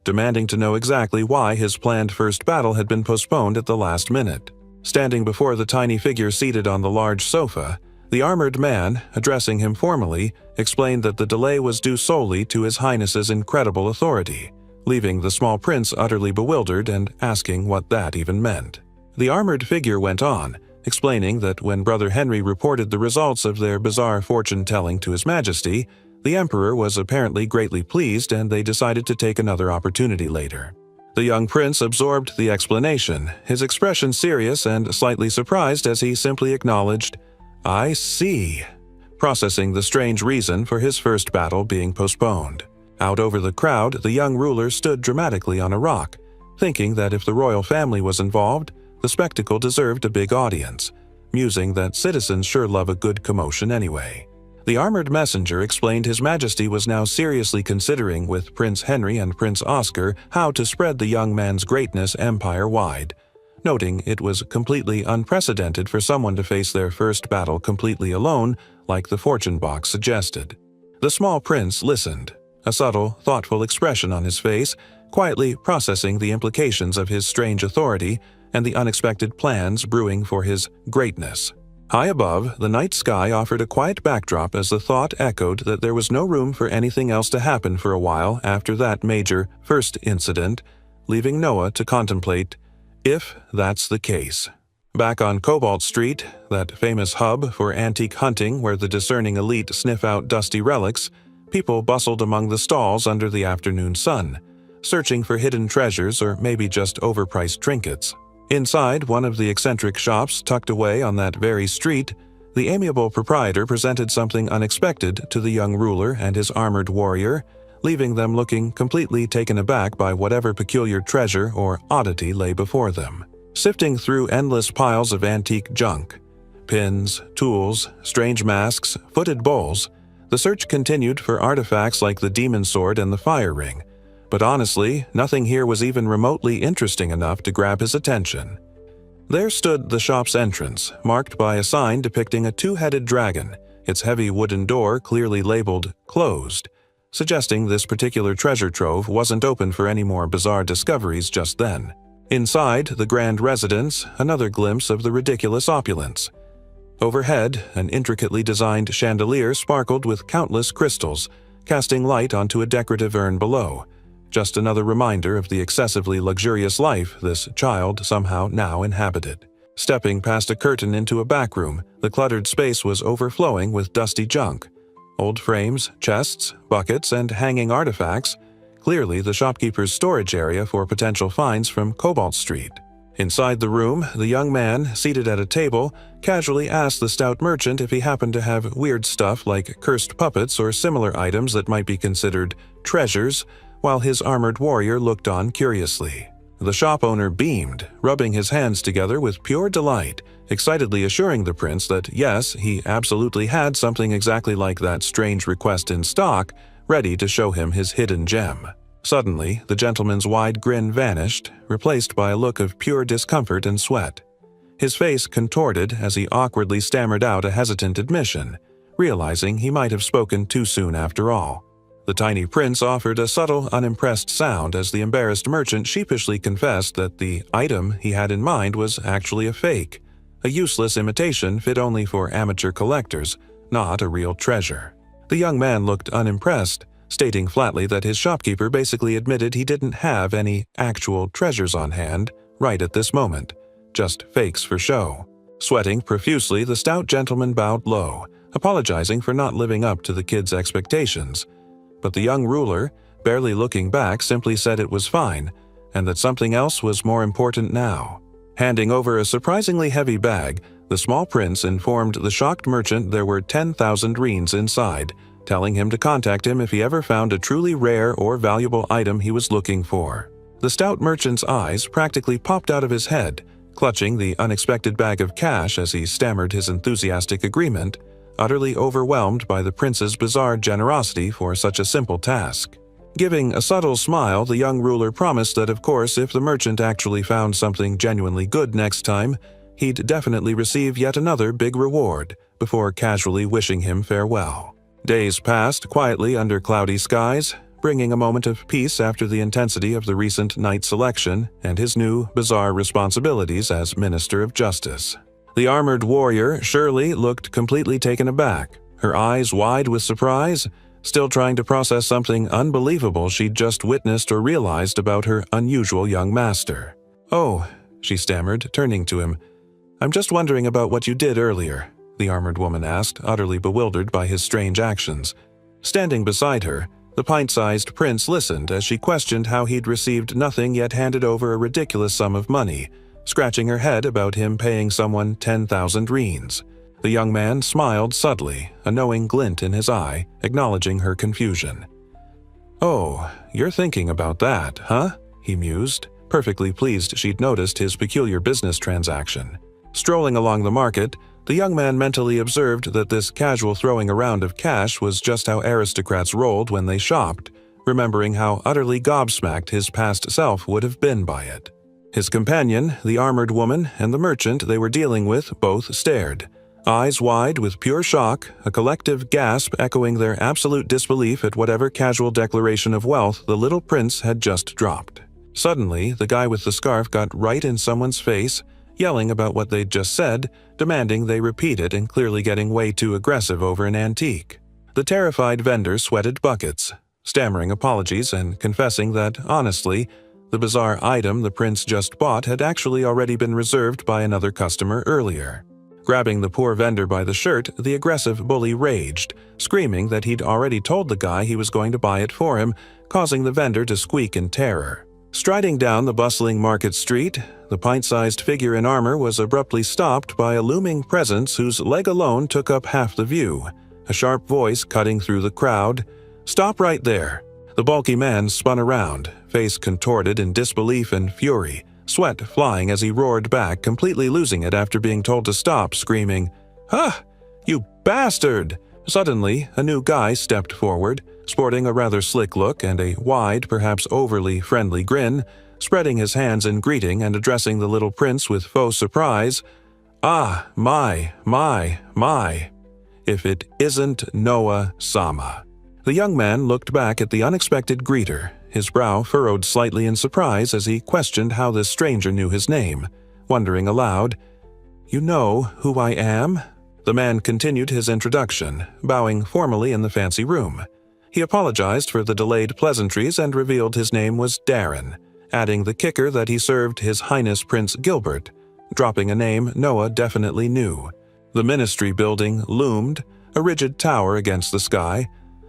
demanding to know exactly why his planned first battle had been postponed at the last minute. Standing before the tiny figure seated on the large sofa, the armored man, addressing him formally, explained that the delay was due solely to His Highness's incredible authority, leaving the small prince utterly bewildered and asking what that even meant. The armored figure went on, explaining that when Brother Henry reported the results of their bizarre fortune-telling to His Majesty, the Emperor was apparently greatly pleased and they decided to take another opportunity later. The young prince absorbed the explanation, his expression serious and slightly surprised as he simply acknowledged, "I see," processing the strange reason for his first battle being postponed. Out over the crowd, the young ruler stood dramatically on a rock, thinking that if the royal family was involved, the spectacle deserved a big audience, musing that citizens sure love a good commotion anyway. The armored messenger explained His Majesty was now seriously considering with Prince Henry and Prince Oscar how to spread the young man's greatness empire-wide, noting it was completely unprecedented for someone to face their first battle completely alone, like the fortune box suggested. The small prince listened, a subtle, thoughtful expression on his face, quietly processing the implications of his strange authority and the unexpected plans brewing for his greatness. High above, the night sky offered a quiet backdrop as the thought echoed that there was no room for anything else to happen for a while after that major first incident, leaving Noah to contemplate, if that's the case. Back on Cobalt Street, that famous hub for antique hunting where the discerning elite sniff out dusty relics, people bustled among the stalls under the afternoon sun, searching for hidden treasures or maybe just overpriced trinkets. Inside one of the eccentric shops tucked away on that very street, the amiable proprietor presented something unexpected to the young ruler and his armored warrior, leaving them looking completely taken aback by whatever peculiar treasure or oddity lay before them. Sifting through endless piles of antique junk, pins, tools, strange masks, footed bowls, the search continued for artifacts like the demon sword and the fire ring, but honestly, nothing here was even remotely interesting enough to grab his attention. There stood the shop's entrance, marked by a sign depicting a two-headed dragon, its heavy wooden door clearly labeled "Closed," suggesting this particular treasure trove wasn't open for any more bizarre discoveries just then. Inside the grand residence, another glimpse of the ridiculous opulence. Overhead, an intricately designed chandelier sparkled with countless crystals, casting light onto a decorative urn below. Just another reminder of the excessively luxurious life this child somehow now inhabited. Stepping past a curtain into a back room, the cluttered space was overflowing with dusty junk. Old frames, chests, buckets, and hanging artifacts, clearly the shopkeeper's storage area for potential finds from Cobalt Street. Inside the room, the young man, seated at a table, casually asked the stout merchant if he happened to have weird stuff like cursed puppets or similar items that might be considered treasures, while his armored warrior looked on curiously. The shop owner beamed, rubbing his hands together with pure delight, excitedly assuring the prince that yes, he absolutely had something exactly like that strange request in stock, ready to show him his hidden gem. Suddenly, the gentleman's wide grin vanished, replaced by a look of pure discomfort and sweat. His face contorted as he awkwardly stammered out a hesitant admission, realizing he might have spoken too soon after all. The tiny prince offered a subtle, unimpressed sound as the embarrassed merchant sheepishly confessed that the item he had in mind was actually a fake, a useless imitation fit only for amateur collectors, not a real treasure. The young man looked unimpressed, stating flatly that his shopkeeper basically admitted he didn't have any actual treasures on hand, right at this moment. Just fakes for show. Sweating profusely, the stout gentleman bowed low, apologizing for not living up to the kid's expectations. But the young ruler, barely looking back, simply said it was fine, and that something else was more important now. Handing over a surprisingly heavy bag, the small prince informed the shocked merchant there were 10,000 reens inside, telling him to contact him if he ever found a truly rare or valuable item he was looking for. The stout merchant's eyes practically popped out of his head, clutching the unexpected bag of cash as he stammered his enthusiastic agreement, utterly overwhelmed by the prince's bizarre generosity for such a simple task. Giving a subtle smile, the young ruler promised that, of course, if the merchant actually found something genuinely good next time, he'd definitely receive yet another big reward, before casually wishing him farewell. Days passed quietly under cloudy skies, bringing a moment of peace after the intensity of the recent knight selection and his new, bizarre responsibilities as Minister of Justice. The armored warrior, Shirley, looked completely taken aback, her eyes wide with surprise, still trying to process something unbelievable she'd just witnessed or realized about her unusual young master. "Oh," she stammered, turning to him. "I'm just wondering about what you did earlier," the armored woman asked, utterly bewildered by his strange actions. Standing beside her, the pint-sized prince listened as she questioned how he'd received nothing yet handed over a ridiculous sum of money, scratching her head about him paying someone 10,000 reens. The young man smiled subtly, a knowing glint in his eye, acknowledging her confusion. "Oh, you're thinking about that, huh?" he mused, perfectly pleased she'd noticed his peculiar business transaction. Strolling along the market, the young man mentally observed that this casual throwing around of cash was just how aristocrats rolled when they shopped, remembering how utterly gobsmacked his past self would have been by it. His companion, the armored woman, and the merchant they were dealing with both stared, eyes wide with pure shock, a collective gasp echoing their absolute disbelief at whatever casual declaration of wealth the little prince had just dropped. Suddenly, the guy with the scarf got right in someone's face, yelling about what they'd just said, demanding they repeat it and clearly getting way too aggressive over an antique. The terrified vendor sweated buckets, stammering apologies and confessing that, honestly, the bizarre item the prince just bought had actually already been reserved by another customer earlier. Grabbing the poor vendor by the shirt, the aggressive bully raged, screaming that he'd already told the guy he was going to buy it for him, causing the vendor to squeak in terror. Striding down the bustling market street, the pint-sized figure in armor was abruptly stopped by a looming presence whose leg alone took up half the view, a sharp voice cutting through the crowd. "Stop right there!" The bulky man spun around, face contorted in disbelief and fury, sweat flying as he roared back, completely losing it after being told to stop, screaming, "Ah, you bastard!" Suddenly, a new guy stepped forward, sporting a rather slick look and a wide, perhaps overly friendly grin, spreading his hands in greeting and addressing the little prince with faux surprise. "Ah, my. If it isn't Noah-sama." The young man looked back at the unexpected greeter, his brow furrowed slightly in surprise as he questioned how this stranger knew his name, wondering aloud, "You know who I am?" The man continued his introduction, bowing formally in the fancy room. He apologized for the delayed pleasantries and revealed his name was Darren, adding the kicker that he served His Highness Prince Gilbert, dropping a name Noah definitely knew. The ministry building loomed, a rigid tower against the sky,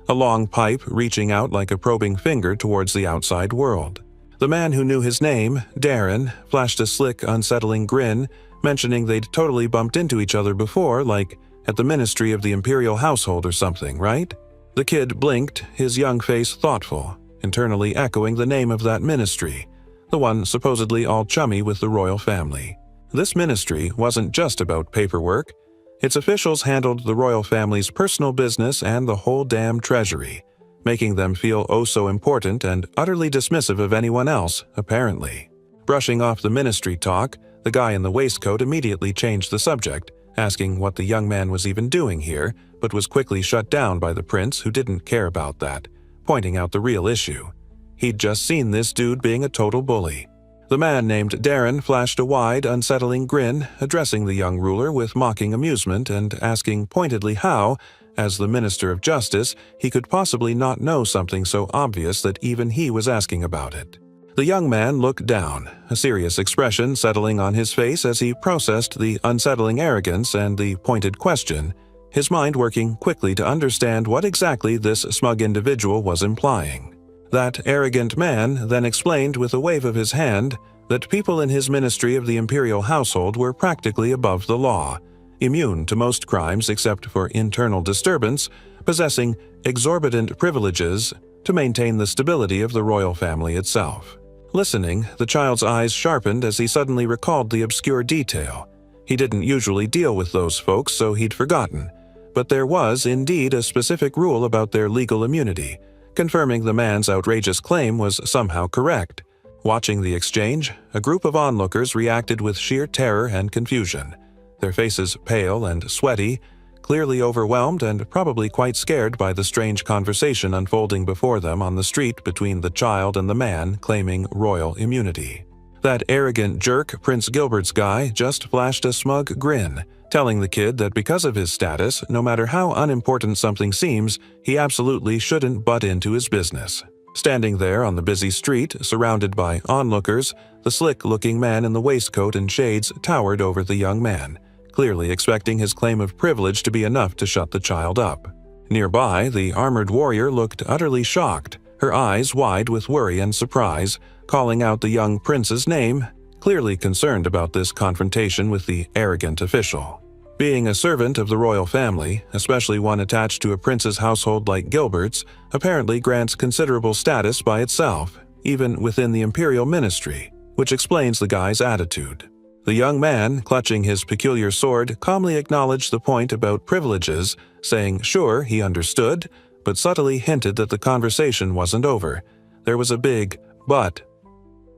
a long pipe reaching out like a probing finger towards the outside world. The man who knew his name, Darren, flashed a slick, unsettling grin, mentioning they'd totally bumped into each other before, like at the Ministry of the Imperial Household or something, right? The kid blinked, his young face thoughtful, internally echoing the name of that ministry, the one supposedly all chummy with the royal family. This ministry wasn't just about paperwork. Its officials handled the royal family's personal business and the whole damn treasury, making them feel oh so important and utterly dismissive of anyone else, apparently. Brushing off the ministry talk, the guy in the waistcoat immediately changed the subject, asking what the young man was even doing here, but was quickly shut down by the prince, who didn't care about that, pointing out the real issue. He'd just seen this dude being a total bully. The man named Darren flashed a wide, unsettling grin, addressing the young ruler with mocking amusement and asking pointedly how, as the Minister of Justice, he could possibly not know something so obvious that even he was asking about it. The young man looked down, a serious expression settling on his face as he processed the unsettling arrogance and the pointed question, his mind working quickly to understand what exactly this smug individual was implying. That arrogant man then explained with a wave of his hand that people in his ministry of the imperial household were practically above the law, immune to most crimes except for internal disturbance, possessing exorbitant privileges to maintain the stability of the royal family itself. Listening, the child's eyes sharpened as he suddenly recalled the obscure detail. He didn't usually deal with those folks, so he'd forgotten. But there was indeed a specific rule about their legal immunity, confirming the man's outrageous claim was somehow correct. Watching the exchange, a group of onlookers reacted with sheer terror and confusion, their faces pale and sweaty, clearly overwhelmed and probably quite scared by the strange conversation unfolding before them on the street between the child and the man claiming royal immunity. That arrogant jerk Prince Gilbert's guy just flashed a smug grin, telling the kid that because of his status, no matter how unimportant something seems, he absolutely shouldn't butt into his business. Standing there on the busy street, surrounded by onlookers, the slick-looking man in the waistcoat and shades towered over the young man, clearly expecting his claim of privilege to be enough to shut the child up. Nearby, the armored warrior looked utterly shocked, her eyes wide with worry and surprise, calling out the young prince's name, clearly concerned about this confrontation with the arrogant official. Being a servant of the royal family, especially one attached to a prince's household like Gilbert's, apparently grants considerable status by itself, even within the imperial ministry, which explains the guy's attitude. The young man, clutching his peculiar sword, calmly acknowledged the point about privileges, saying sure he understood, but subtly hinted that the conversation wasn't over. There was a big but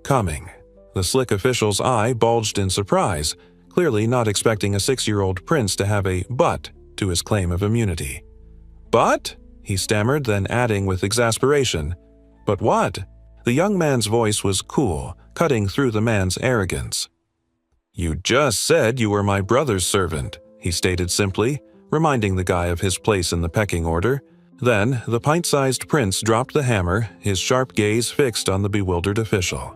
coming. The slick official's eye bulged in surprise, clearly not expecting a 6-year-old prince to have a but to his claim of immunity. "But?" he stammered, then adding with exasperation, "But what?" The young man's voice was cool, cutting through the man's arrogance. "You just said you were my brother's servant," he stated simply, reminding the guy of his place in the pecking order. Then, the pint-sized prince dropped the hammer, his sharp gaze fixed on the bewildered official.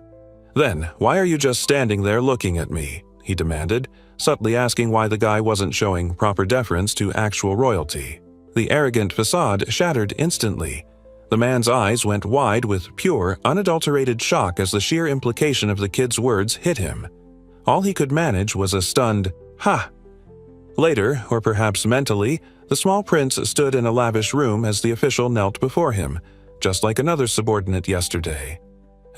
"Then, why are you just standing there looking at me?" he demanded, subtly asking why the guy wasn't showing proper deference to actual royalty. The arrogant facade shattered instantly. The man's eyes went wide with pure, unadulterated shock as the sheer implication of the kid's words hit him. All he could manage was a stunned, "Ha!" Later, or perhaps mentally, the small prince stood in a lavish room as the official knelt before him, just like another subordinate yesterday.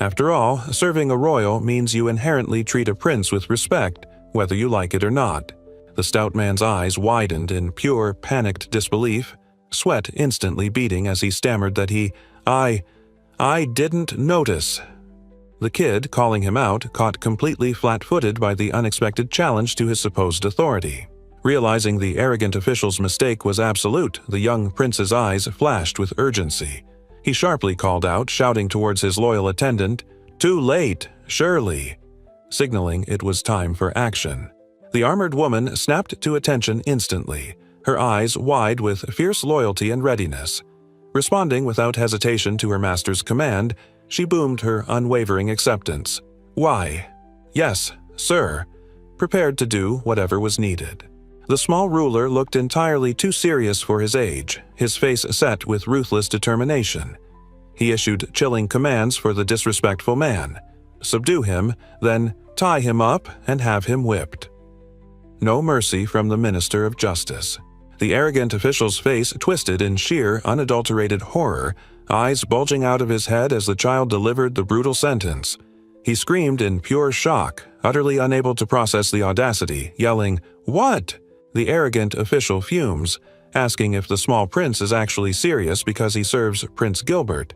After all, serving a royal means you inherently treat a prince with respect, whether you like it or not. The stout man's eyes widened in pure, panicked disbelief, sweat instantly beading as he stammered that I didn't notice. The kid, calling him out, caught completely flat-footed by the unexpected challenge to his supposed authority. Realizing the arrogant official's mistake was absolute, the young prince's eyes flashed with urgency. He sharply called out, shouting towards his loyal attendant, "Too late, Shirley," signaling it was time for action. The armored woman snapped to attention instantly, her eyes wide with fierce loyalty and readiness. Responding without hesitation to her master's command, she boomed her unwavering acceptance. "Why? Yes, sir," prepared to do whatever was needed. The small ruler looked entirely too serious for his age, his face set with ruthless determination. He issued chilling commands for the disrespectful man. Subdue him, then tie him up and have him whipped. No mercy from the Minister of Justice. The arrogant official's face twisted in sheer, unadulterated horror, eyes bulging out of his head as the child delivered the brutal sentence. He screamed in pure shock, utterly unable to process the audacity, yelling, "What?" The arrogant official fumes, asking if the small prince is actually serious because he serves Prince Gilbert.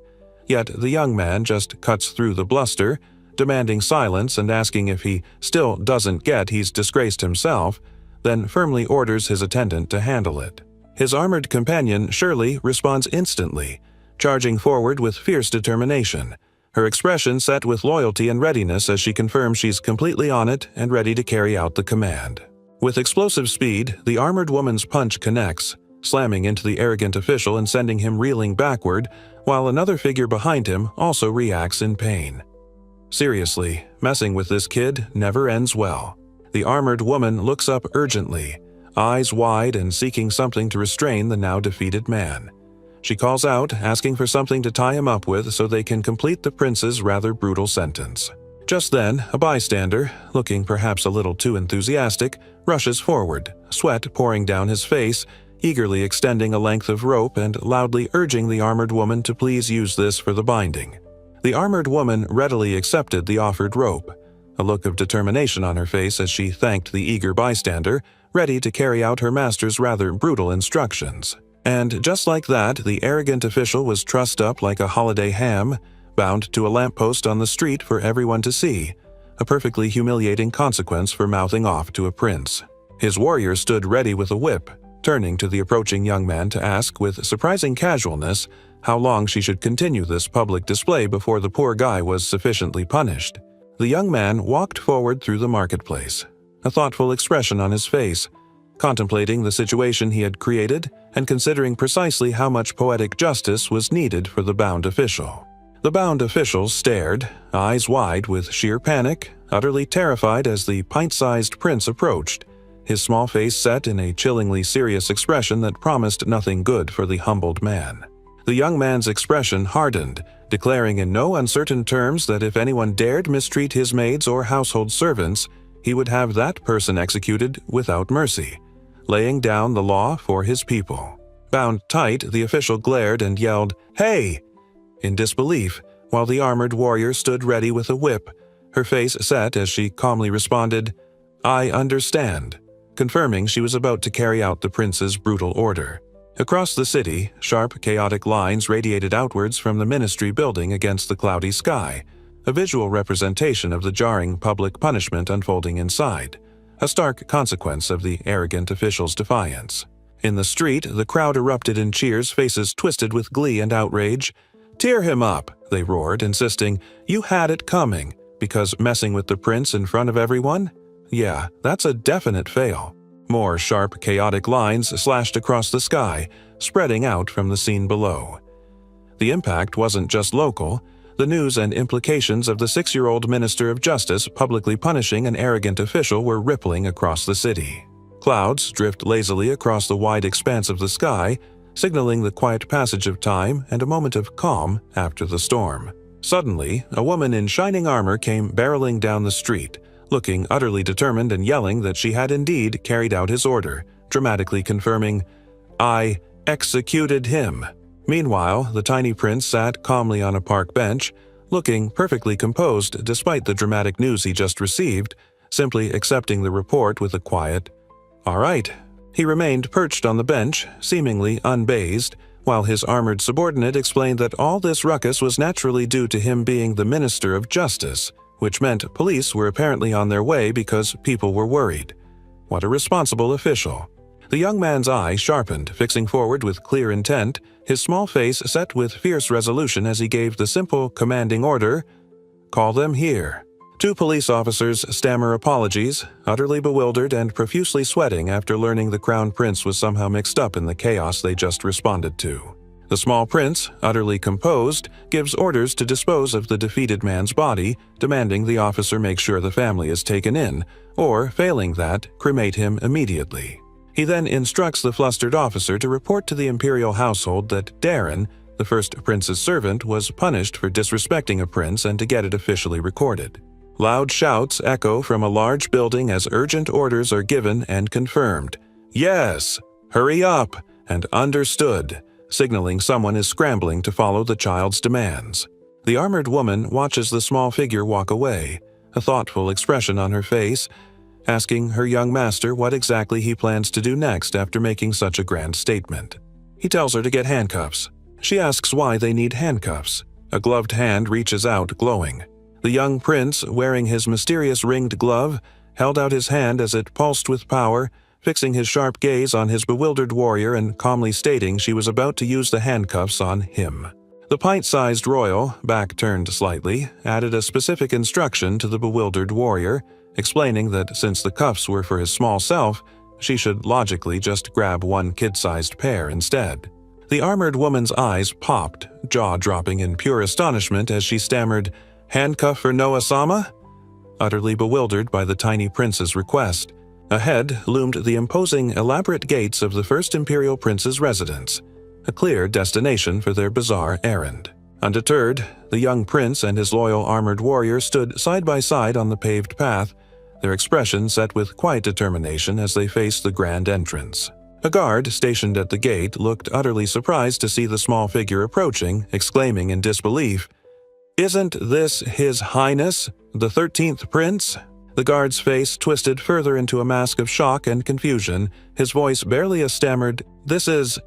Yet the young man just cuts through the bluster, demanding silence and asking if he still doesn't get he's disgraced himself, then firmly orders his attendant to handle it. His armored companion, Shirley, responds instantly, charging forward with fierce determination, her expression set with loyalty and readiness as she confirms she's completely on it and ready to carry out the command. With explosive speed, the armored woman's punch connects, slamming into the arrogant official and sending him reeling backward, while another figure behind him also reacts in pain. Seriously, messing with this kid never ends well. The armored woman looks up urgently, eyes wide and seeking something to restrain the now defeated man. She calls out, asking for something to tie him up with so they can complete the prince's rather brutal sentence. Just then, a bystander, looking perhaps a little too enthusiastic, rushes forward, sweat pouring down his face, eagerly extending a length of rope and loudly urging the armored woman to please use this for the binding. The armored woman readily accepted the offered rope, a look of determination on her face as she thanked the eager bystander, ready to carry out her master's rather brutal instructions. And just like that, the arrogant official was trussed up like a holiday ham, bound to a lamppost on the street for everyone to see, a perfectly humiliating consequence for mouthing off to a prince. His warrior stood ready with a whip, turning to the approaching young man to ask with surprising casualness how long she should continue this public display before the poor guy was sufficiently punished. The young man walked forward through the marketplace, a thoughtful expression on his face, contemplating the situation he had created and considering precisely how much poetic justice was needed for the bound official. The bound official stared, eyes wide with sheer panic, utterly terrified as the pint-sized prince approached, his small face set in a chillingly serious expression that promised nothing good for the humbled man. The young man's expression hardened, declaring in no uncertain terms that if anyone dared mistreat his maids or household servants, he would have that person executed without mercy, laying down the law for his people. Bound tight, the official glared and yelled, "Hey!" in disbelief, while the armored warrior stood ready with a whip, her face set as she calmly responded, "I understand," confirming she was about to carry out the prince's brutal order. Across the city, sharp, chaotic lines radiated outwards from the ministry building against the cloudy sky, a visual representation of the jarring public punishment unfolding inside, a stark consequence of the arrogant official's defiance. In the street, the crowd erupted in cheers, faces twisted with glee and outrage. "Tear him up," they roared, insisting, "You had it coming, because messing with the prince in front of everyone? Yeah, that's a definite fail." More sharp, chaotic lines slashed across the sky, spreading out from the scene below. The impact wasn't just local. The news and implications of the 6-year-old Minister of Justice publicly punishing an arrogant official were rippling across the city. Clouds drift lazily across the wide expanse of the sky, signaling the quiet passage of time and a moment of calm after the storm. Suddenly, a woman in shining armor came barreling down the street, looking utterly determined and yelling that she had indeed carried out his order, dramatically confirming, "I executed him." Meanwhile, the tiny prince sat calmly on a park bench, looking perfectly composed despite the dramatic news he just received, simply accepting the report with a quiet, "All right." He remained perched on the bench, seemingly unfazed, while his armored subordinate explained that all this ruckus was naturally due to him being the Minister of Justice, which meant police were apparently on their way because people were worried. What a responsible official. The young man's eye sharpened, fixing forward with clear intent, his small face set with fierce resolution as he gave the simple, commanding order, "Call them here." 2 police officers stammer apologies, utterly bewildered and profusely sweating after learning the crown prince was somehow mixed up in the chaos they just responded to. The small prince, utterly composed, gives orders to dispose of the defeated man's body, demanding the officer make sure the family is taken in, or, failing that, cremate him immediately. He then instructs the flustered officer to report to the imperial household that Darren, the first prince's servant, was punished for disrespecting a prince and to get it officially recorded. Loud shouts echo from a large building as urgent orders are given and confirmed. "Yes! Hurry up!" and "Understood," signaling someone is scrambling to follow the child's demands. The armored woman watches the small figure walk away, a thoughtful expression on her face, asking her young master what exactly he plans to do next after making such a grand statement. He tells her to get handcuffs. She asks why they need handcuffs. A gloved hand reaches out, glowing. The young prince, wearing his mysterious ringed glove, held out his hand as it pulsed with power, fixing his sharp gaze on his bewildered warrior and calmly stating she was about to use the handcuffs on him. The pint-sized royal, back turned slightly, added a specific instruction to the bewildered warrior, explaining that since the cuffs were for his small self, she should logically just grab one kid-sized pair instead. The armored woman's eyes popped, jaw dropping in pure astonishment as she stammered, Handcuff for Noah-sama?" Utterly bewildered by the tiny prince's request, ahead loomed the imposing, elaborate gates of the first imperial prince's residence, a clear destination for their bizarre errand. Undeterred, the young prince and his loyal armored warrior stood side by side on the paved path, their expression set with quiet determination as they faced the grand entrance. A guard stationed at the gate looked utterly surprised to see the small figure approaching, exclaiming in disbelief, "Isn't this His Highness, the 13th Prince?" The guard's face twisted further into a mask of shock and confusion, his voice barely a stammered, "This is..."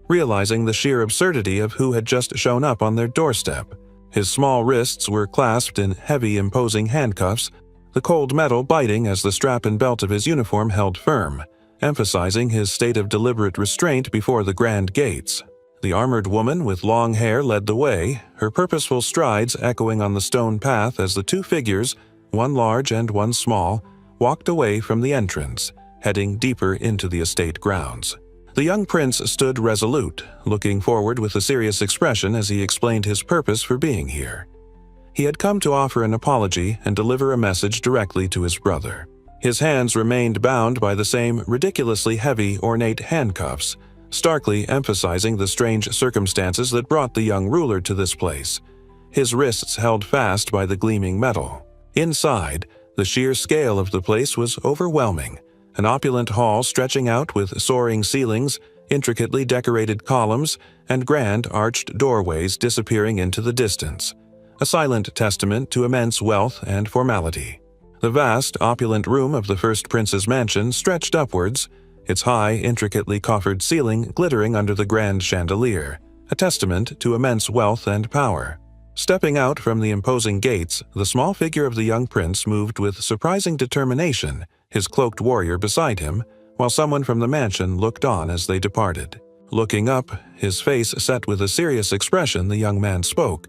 realizing the sheer absurdity of who had just shown up on their doorstep. His small wrists were clasped in heavy, imposing handcuffs, the cold metal biting as the strap and belt of his uniform held firm, emphasizing his state of deliberate restraint before the grand gates. The armored woman with long hair led the way, her purposeful strides echoing on the stone path as the two figures, one large and one small, walked away from the entrance, heading deeper into the estate grounds. The young prince stood resolute, looking forward with a serious expression as he explained his purpose for being here. He had come to offer an apology and deliver a message directly to his brother. His hands remained bound by the same ridiculously heavy, ornate handcuffs, starkly emphasizing the strange circumstances that brought the young ruler to this place. His wrists held fast by the gleaming metal. Inside, the sheer scale of the place was overwhelming. An opulent hall stretching out with soaring ceilings, intricately decorated columns, and grand arched doorways disappearing into the distance, a silent testament to immense wealth and formality. The vast, opulent room of the first prince's mansion stretched upwards, its high, intricately coffered ceiling glittering under the grand chandelier, a testament to immense wealth and power. Stepping out from the imposing gates, the small figure of the young prince moved with surprising determination, his cloaked warrior beside him, while someone from the mansion looked on as they departed. Looking up, his face set with a serious expression, the young man spoke,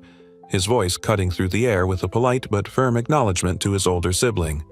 his voice cutting through the air with a polite but firm acknowledgement to his older sibling.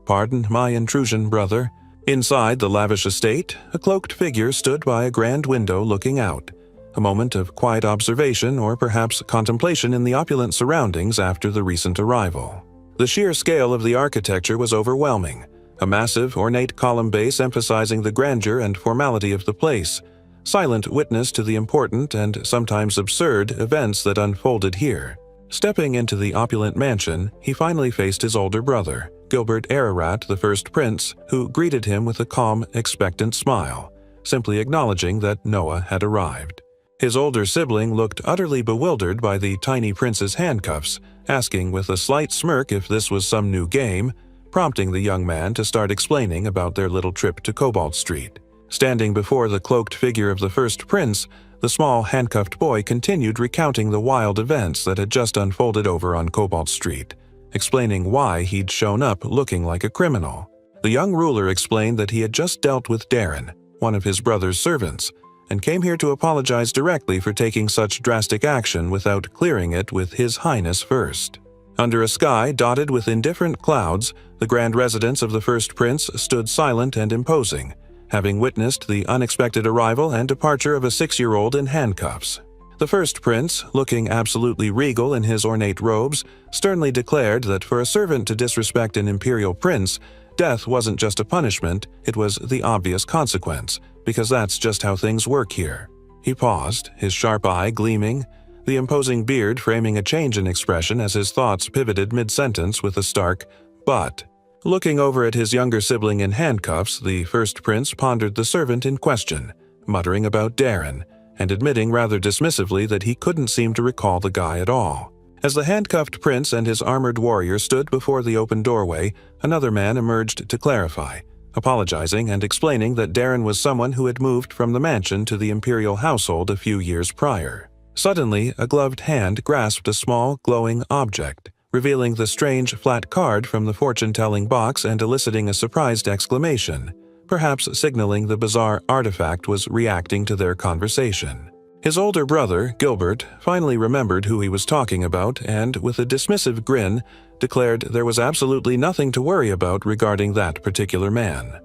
"Pardon my intrusion, brother." Inside the lavish estate, a cloaked figure stood by a grand window looking out, a moment of quiet observation or perhaps contemplation in the opulent surroundings after the recent arrival. The sheer scale of the architecture was overwhelming, a massive, ornate column base emphasizing the grandeur and formality of the place, silent witness to the important and sometimes absurd events that unfolded here. Stepping into the opulent mansion, he finally faced his older brother, Gilbert Ararat, the first prince, who greeted him with a calm, expectant smile, simply acknowledging that Noah had arrived. His older sibling looked utterly bewildered by the tiny prince's handcuffs, asking with a slight smirk if this was some new game, prompting the young man to start explaining about their little trip to Cobalt Street. Standing before the cloaked figure of the first prince, the small handcuffed boy continued recounting the wild events that had just unfolded over on Cobalt Street, explaining why he'd shown up looking like a criminal. The young ruler explained that he had just dealt with Darren, one of his brother's servants, and came here to apologize directly for taking such drastic action without clearing it with His Highness first. Under a sky dotted with indifferent clouds, the grand residence of the first prince stood silent and imposing, having witnessed the unexpected arrival and departure of a 6-year-old in handcuffs. The first prince, looking absolutely regal in his ornate robes, sternly declared that for a servant to disrespect an imperial prince, death wasn't just a punishment, it was the obvious consequence, because that's just how things work here. He paused, his sharp eye gleaming, the imposing beard framing a change in expression as his thoughts pivoted mid-sentence with a stark "but." Looking over at his younger sibling in handcuffs, the first prince pondered the servant in question, muttering about Darren, and admitting rather dismissively that he couldn't seem to recall the guy at all. As the handcuffed prince and his armored warrior stood before the open doorway, another man emerged to clarify, apologizing and explaining that Darren was someone who had moved from the mansion to the imperial household a few years prior. Suddenly, a gloved hand grasped a small, glowing object, revealing the strange flat card from the fortune-telling box and eliciting a surprised exclamation, perhaps signaling the bizarre artifact was reacting to their conversation. His older brother, Gilbert, finally remembered who he was talking about and, with a dismissive grin, declared there was absolutely nothing to worry about regarding that particular man.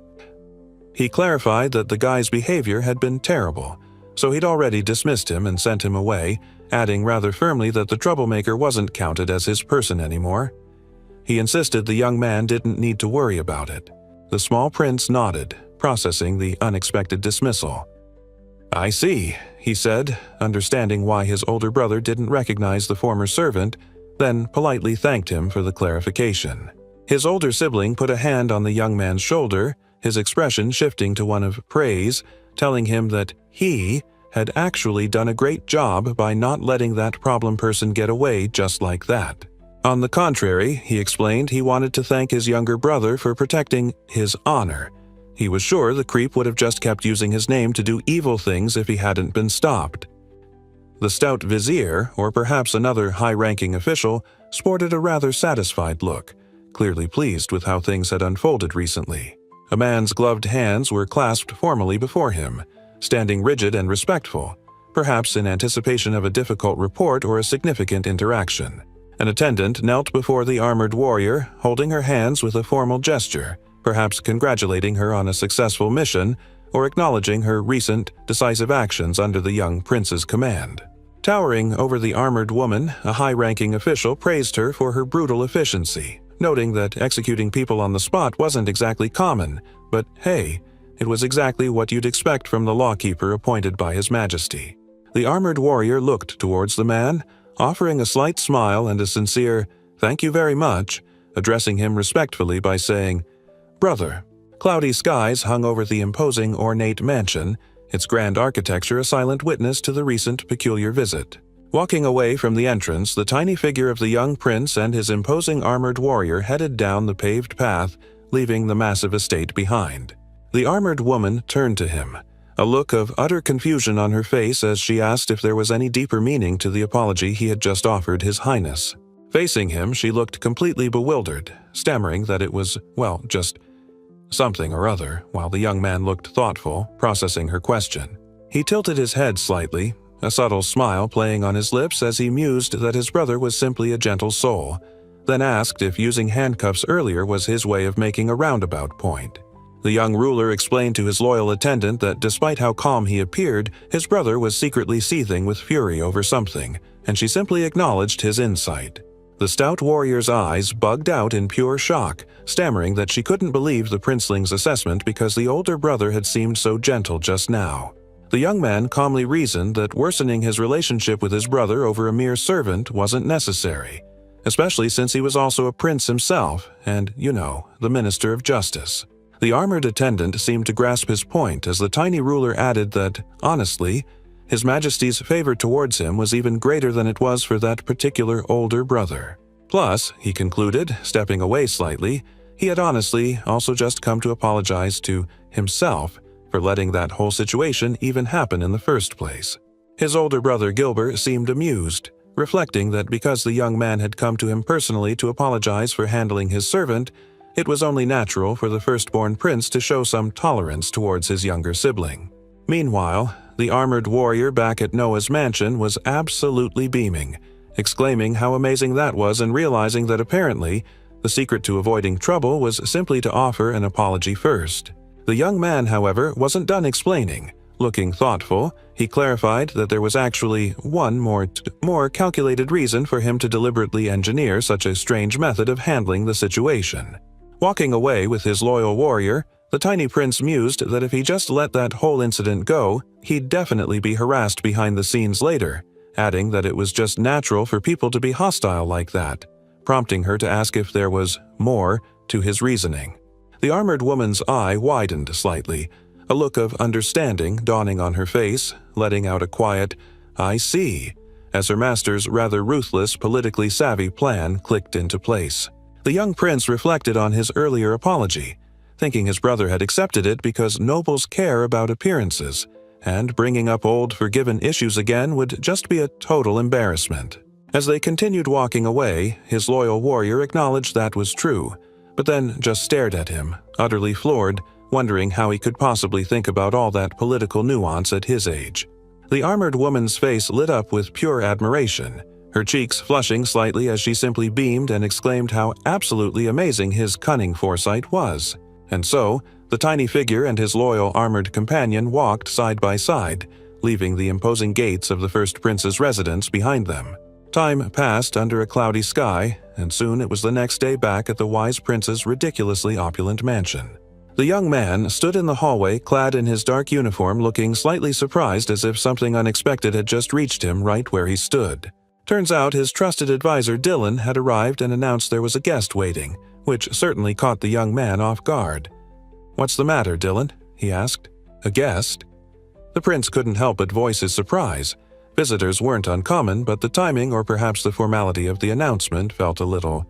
He clarified that the guy's behavior had been terrible, so he'd already dismissed him and sent him away, adding rather firmly that the troublemaker wasn't counted as his person anymore. He insisted the young man didn't need to worry about it. The small prince nodded, processing the unexpected dismissal. "I see," he said, understanding why his older brother didn't recognize the former servant, then politely thanked him for the clarification. His older sibling put a hand on the young man's shoulder, his expression shifting to one of praise, telling him that he had actually done a great job by not letting that problem person get away just like that. On the contrary, he explained he wanted to thank his younger brother for protecting his honor. He was sure the creep would have just kept using his name to do evil things if he hadn't been stopped. The stout vizier, or perhaps another high-ranking official, sported a rather satisfied look, clearly pleased with how things had unfolded recently. A man's gloved hands were clasped formally before him, standing rigid and respectful, perhaps in anticipation of a difficult report or a significant interaction. An attendant knelt before the armored warrior, holding her hands with a formal gesture, perhaps congratulating her on a successful mission or acknowledging her recent, decisive actions under the young prince's command. Towering over the armored woman, a high-ranking official praised her for her brutal efficiency, noting that executing people on the spot wasn't exactly common, but hey, it was exactly what you'd expect from the lawkeeper appointed by His Majesty. The armored warrior looked towards the man, offering a slight smile and a sincere, "Thank you very much," addressing him respectfully by saying, "Brother." Cloudy skies hung over the imposing ornate mansion, its grand architecture a silent witness to the recent peculiar visit. Walking away from the entrance, the tiny figure of the young prince and his imposing armored warrior headed down the paved path, leaving the massive estate behind. The armored woman turned to him, a look of utter confusion on her face as she asked if there was any deeper meaning to the apology he had just offered His Highness. Facing him, she looked completely bewildered, stammering that it was, well, just something or other, while the young man looked thoughtful, processing her question. He tilted his head slightly, a subtle smile playing on his lips as he mused that his brother was simply a gentle soul, then asked if using handcuffs earlier was his way of making a roundabout point. The young ruler explained to his loyal attendant that despite how calm he appeared, his brother was secretly seething with fury over something, and she simply acknowledged his insight. The stout warrior's eyes bugged out in pure shock, stammering that she couldn't believe the princeling's assessment because the older brother had seemed so gentle just now. The young man calmly reasoned that worsening his relationship with his brother over a mere servant wasn't necessary, especially since he was also a prince himself and, the Minister of Justice. The armored attendant seemed to grasp his point as the tiny ruler added that, honestly, His Majesty's favor towards him was even greater than it was for that particular older brother. Plus, he concluded, stepping away slightly, he had honestly also just come to apologize to himself for letting that whole situation even happen in the first place. His older brother Gilbert seemed amused, reflecting that because the young man had come to him personally to apologize for handling his servant, it was only natural for the firstborn prince to show some tolerance towards his younger sibling. Meanwhile, the armored warrior back at Noah's mansion was absolutely beaming, exclaiming how amazing that was and realizing that apparently the secret to avoiding trouble was simply to offer an apology first. The young man, however, wasn't done explaining. Looking thoughtful, he clarified that there was actually one more calculated reason for him to deliberately engineer such a strange method of handling the situation. Walking away with his loyal warrior, the tiny prince mused that if he just let that whole incident go, he'd definitely be harassed behind the scenes later, adding that it was just natural for people to be hostile like that, prompting her to ask if there was more to his reasoning. The armored woman's eye widened slightly, a look of understanding dawning on her face, letting out a quiet, "I see," as her master's rather ruthless, politically savvy plan clicked into place. The young prince reflected on his earlier apology, thinking his brother had accepted it because nobles care about appearances, and bringing up old forgiven issues again would just be a total embarrassment. As they continued walking away, his loyal warrior acknowledged that was true, but then just stared at him, utterly floored, wondering how he could possibly think about all that political nuance at his age. The armored woman's face lit up with pure admiration, her cheeks flushing slightly as she simply beamed and exclaimed how absolutely amazing his cunning foresight was. And so, the tiny figure and his loyal armored companion walked side by side, leaving the imposing gates of the first prince's residence behind them. Time passed under a cloudy sky, and soon it was the next day back at the wise prince's ridiculously opulent mansion. The young man stood in the hallway clad in his dark uniform, looking slightly surprised as if something unexpected had just reached him right where he stood. Turns out his trusted advisor Dylan had arrived and announced there was a guest waiting, which certainly caught the young man off guard. "What's the matter, Dylan?" he asked. "A guest?" The prince couldn't help but voice his surprise. Visitors weren't uncommon, but the timing or perhaps the formality of the announcement felt a little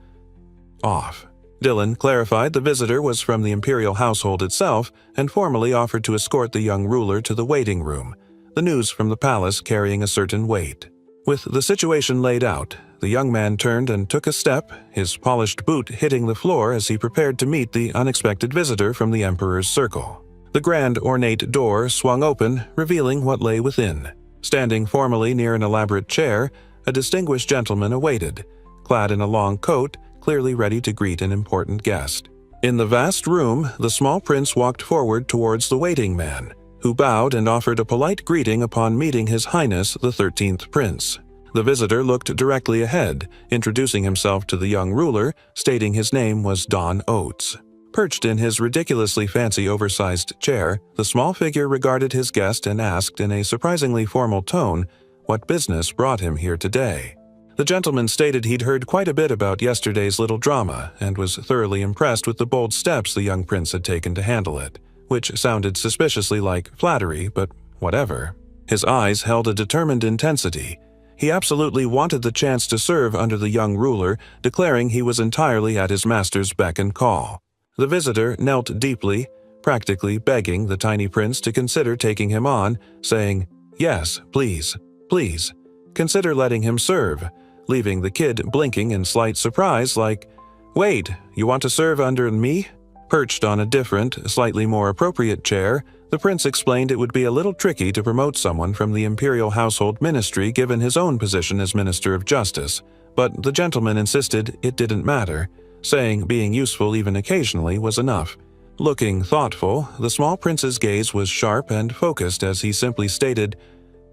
off. Dylan clarified the visitor was from the imperial household itself and formally offered to escort the young ruler to the waiting room, the news from the palace carrying a certain weight. With the situation laid out, the young man turned and took a step, his polished boot hitting the floor as he prepared to meet the unexpected visitor from the emperor's circle. The grand ornate door swung open, revealing what lay within. Standing formally near an elaborate chair, a distinguished gentleman awaited, clad in a long coat, clearly ready to greet an important guest. In the vast room, the small prince walked forward towards the waiting man, who bowed and offered a polite greeting upon meeting His Highness the 13th Prince. The visitor looked directly ahead, introducing himself to the young ruler, stating his name was Don Oates. Perched in his ridiculously fancy oversized chair, the small figure regarded his guest and asked in a surprisingly formal tone what business brought him here today. The gentleman stated he'd heard quite a bit about yesterday's little drama and was thoroughly impressed with the bold steps the young prince had taken to handle it, which sounded suspiciously like flattery, but whatever. His eyes held a determined intensity. He absolutely wanted the chance to serve under the young ruler, declaring he was entirely at his master's beck and call. The visitor knelt deeply, practically begging the tiny prince to consider taking him on, saying, "Yes, please, please, consider letting him serve," leaving the kid blinking in slight surprise like, "Wait, you want to serve under me?" Perched on a different, slightly more appropriate chair, the prince explained it would be a little tricky to promote someone from the imperial household ministry given his own position as Minister of Justice, but the gentleman insisted it didn't matter, saying being useful even occasionally was enough. Looking thoughtful, the small prince's gaze was sharp and focused as he simply stated,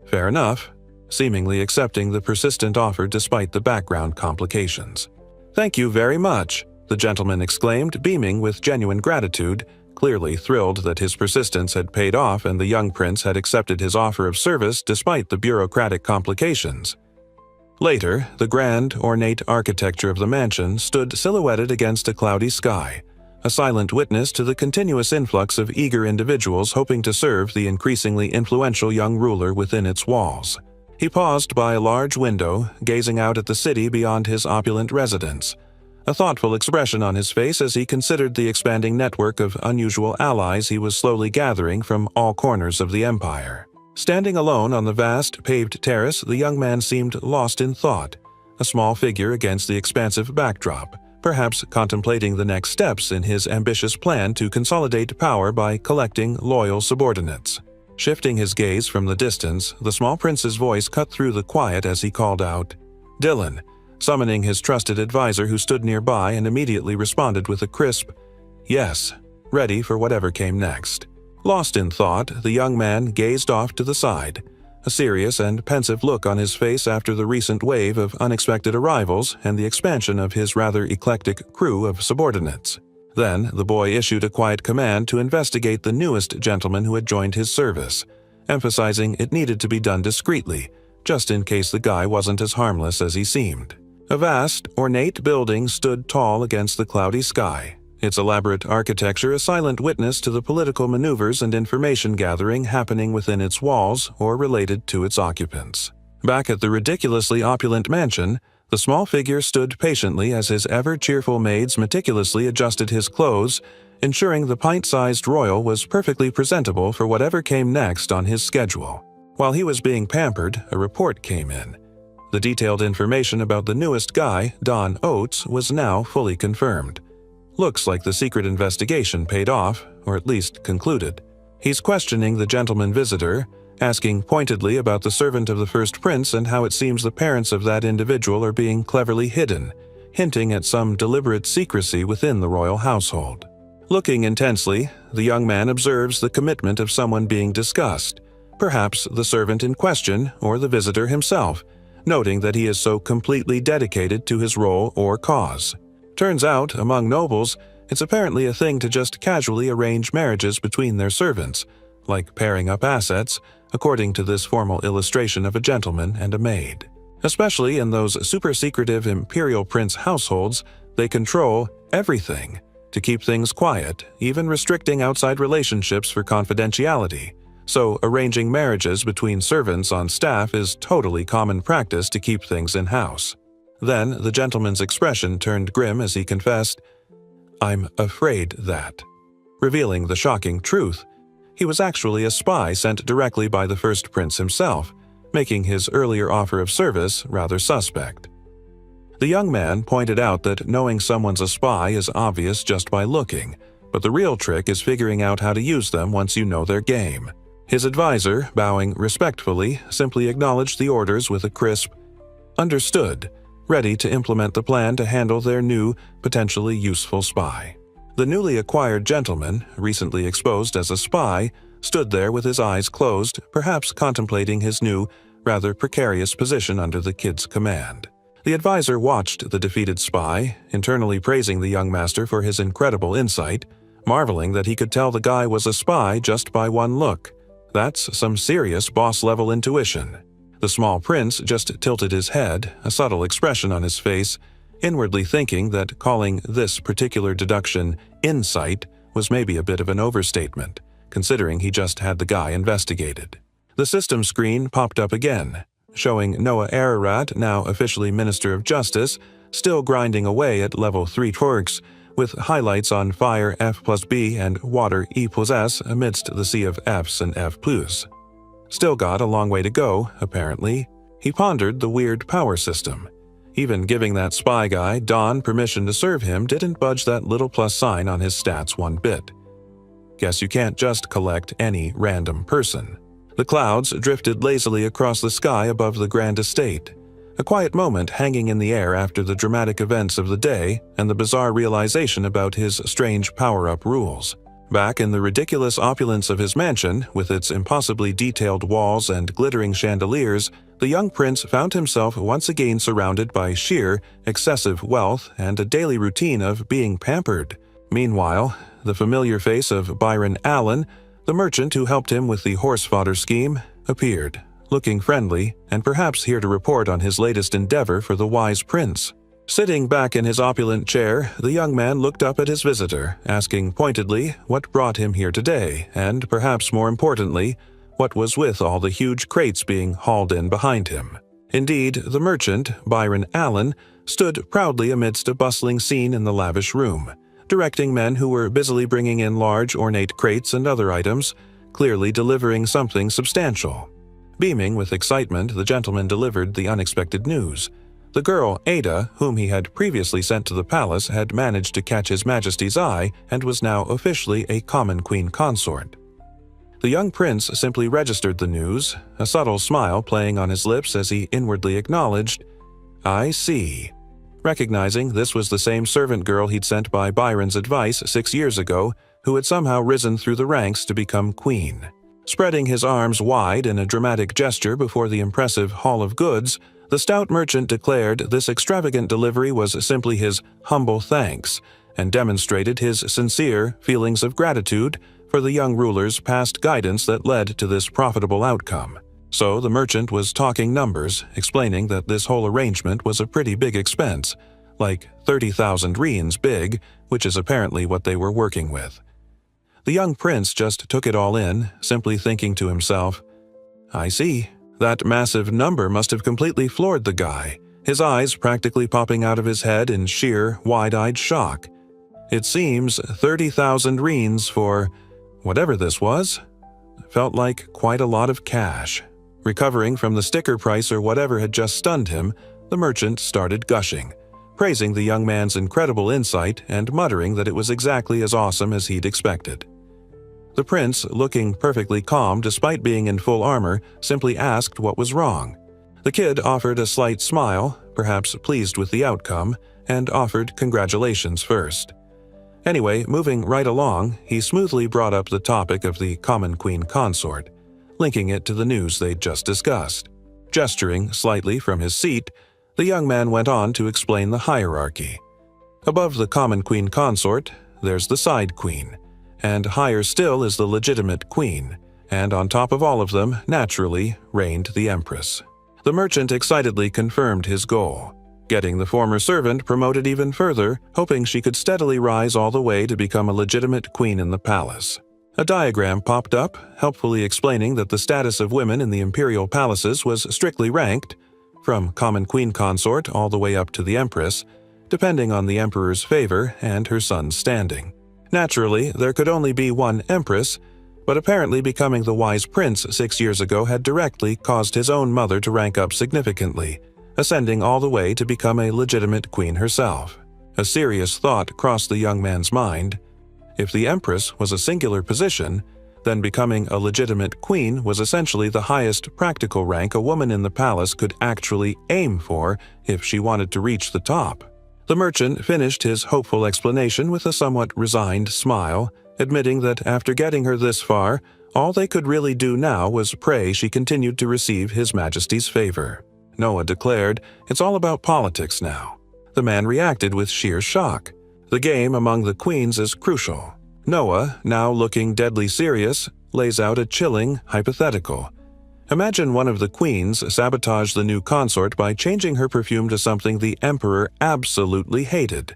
"Fair enough," seemingly accepting the persistent offer despite the background complications. "Thank you very much," the gentleman exclaimed, beaming with genuine gratitude, clearly thrilled that his persistence had paid off and the young prince had accepted his offer of service despite the bureaucratic complications. Later, the grand, ornate architecture of the mansion stood silhouetted against a cloudy sky, a silent witness to the continuous influx of eager individuals hoping to serve the increasingly influential young ruler within its walls. He paused by a large window, gazing out at the city beyond his opulent residence, a thoughtful expression on his face as he considered the expanding network of unusual allies he was slowly gathering from all corners of the empire. Standing alone on the vast, paved terrace, the young man seemed lost in thought, a small figure against the expansive backdrop, perhaps contemplating the next steps in his ambitious plan to consolidate power by collecting loyal subordinates. Shifting his gaze from the distance, the small prince's voice cut through the quiet as he called out, "Dylan," summoning his trusted advisor who stood nearby and immediately responded with a crisp, "Yes," ready for whatever came next. Lost in thought, the young man gazed off to the side, a serious and pensive look on his face after the recent wave of unexpected arrivals and the expansion of his rather eclectic crew of subordinates. Then, the boy issued a quiet command to investigate the newest gentleman who had joined his service, emphasizing it needed to be done discreetly, just in case the guy wasn't as harmless as he seemed. A vast, ornate building stood tall against the cloudy sky, its elaborate architecture a silent witness to the political maneuvers and information gathering happening within its walls or related to its occupants. Back at the ridiculously opulent mansion, the small figure stood patiently as his ever-cheerful maids meticulously adjusted his clothes, ensuring the pint-sized royal was perfectly presentable for whatever came next on his schedule. While he was being pampered, a report came in. The detailed information about the newest guy, Don Oates, was now fully confirmed. Looks like the secret investigation paid off, or at least concluded. He's questioning the gentleman visitor, asking pointedly about the servant of the first prince and how it seems the parents of that individual are being cleverly hidden, hinting at some deliberate secrecy within the royal household. Looking intensely, the young man observes the commitment of someone being discussed, Perhaps the servant in question or the visitor himself, noting that he is so completely dedicated to his role or cause. Turns out, among nobles, it's apparently a thing to just casually arrange marriages between their servants, like pairing up assets, according to this formal illustration of a gentleman and a maid. Especially in those super-secretive imperial prince households, they control everything to keep things quiet, even restricting outside relationships for confidentiality. So arranging marriages between servants on staff is totally common practice to keep things in-house. Then the gentleman's expression turned grim as he confessed, "I'm afraid that," revealing the shocking truth. He was actually a spy sent directly by the first prince himself, making his earlier offer of service rather suspect. The young man pointed out that knowing someone's a spy is obvious just by looking, but the real trick is figuring out how to use them once you know their game. His advisor, bowing respectfully, simply acknowledged the orders with a crisp, "Understood," ready to implement the plan to handle their new, potentially useful spy. The newly acquired gentleman, recently exposed as a spy, stood there with his eyes closed, perhaps contemplating his new, rather precarious position under the kid's command. The advisor watched the defeated spy, internally praising the young master for his incredible insight, marveling that he could tell the guy was a spy just by one look. That's some serious boss-level intuition. The small prince just tilted his head, a subtle expression on his face, inwardly thinking that calling this particular deduction insight was maybe a bit of an overstatement, considering he just had the guy investigated. The system screen popped up again, showing Noah Ararat, now officially Minister of Justice, still grinding away at level 3 twerks, with highlights on fire F+B and water E+S amidst the sea of Fs and F+. Still got a long way to go, apparently. He pondered the weird power system. Even giving that spy guy, Don, permission to serve him didn't budge that little plus sign on his stats one bit. Guess you can't just collect any random person. The clouds drifted lazily across the sky above the grand estate, a quiet moment hanging in the air after the dramatic events of the day and the bizarre realization about his strange power-up rules. Back in the ridiculous opulence of his mansion, with its impossibly detailed walls and glittering chandeliers, the young prince found himself once again surrounded by sheer, excessive wealth and a daily routine of being pampered. Meanwhile, the familiar face of Byron Allen, the merchant who helped him with the horse fodder scheme, appeared, looking friendly and perhaps here to report on his latest endeavor for the wise prince. Sitting back in his opulent chair, the young man looked up at his visitor, asking pointedly what brought him here today, and perhaps more importantly, what was with all the huge crates being hauled in behind him. Indeed, the merchant, Byron Allen, stood proudly amidst a bustling scene in the lavish room, directing men who were busily bringing in large, ornate crates and other items, clearly delivering something substantial. Beaming with excitement, the gentleman delivered the unexpected news. The girl, Ada, whom he had previously sent to the palace, had managed to catch His Majesty's eye and was now officially a common queen consort. The young prince simply registered the news, a subtle smile playing on his lips as he inwardly acknowledged, "I see," recognizing this was the same servant girl he'd sent by Byron's advice 6 years ago, who had somehow risen through the ranks to become queen. Spreading his arms wide in a dramatic gesture before the impressive Hall of Goods, the stout merchant declared this extravagant delivery was simply his humble thanks, and demonstrated his sincere feelings of gratitude for the young ruler's past guidance that led to this profitable outcome. So the merchant was talking numbers, explaining that this whole arrangement was a pretty big expense, like 30,000 reins big, which is apparently what they were working with. The young prince just took it all in, simply thinking to himself, "I see. That massive number must have completely floored the guy, his eyes practically popping out of his head in sheer, wide-eyed shock. It seems 30,000 reins for whatever this was felt like quite a lot of cash." Recovering from the sticker price or whatever had just stunned him, the merchant started gushing, praising the young man's incredible insight and muttering that it was exactly as awesome as he'd expected. The prince, looking perfectly calm despite being in full armor, simply asked what was wrong. The kid offered a slight smile, perhaps pleased with the outcome, and offered congratulations first. Anyway, moving right along, he smoothly brought up the topic of the common queen consort. linking it to the news they'd just discussed. Gesturing slightly from his seat, the young man went on to explain the hierarchy. Above the common queen consort, there's the side queen, and higher still is the legitimate queen, and on top of all of them, naturally, reigned the empress. The merchant excitedly confirmed his goal, getting the former servant promoted even further, hoping she could steadily rise all the way to become a legitimate queen in the palace. A diagram popped up, helpfully explaining that the status of women in the imperial palaces was strictly ranked, from common queen consort all the way up to the empress, depending on the emperor's favor and her son's standing. Naturally, there could only be one empress, but apparently becoming the wise prince 6 years ago had directly caused his own mother to rank up significantly, ascending all the way to become a legitimate queen herself. A serious thought crossed the young man's mind. If the empress was a singular position, then becoming a legitimate queen was essentially the highest practical rank a woman in the palace could actually aim for if she wanted to reach the top. The merchant finished his hopeful explanation with a somewhat resigned smile, admitting that after getting her this far, all they could really do now was pray she continued to receive His Majesty's favor. Noah declared, "It's all about politics now." The man reacted with sheer shock. The game among the queens is crucial. Noah, now looking deadly serious, lays out a chilling hypothetical. Imagine one of the queens sabotaged the new consort by changing her perfume to something the emperor absolutely hated.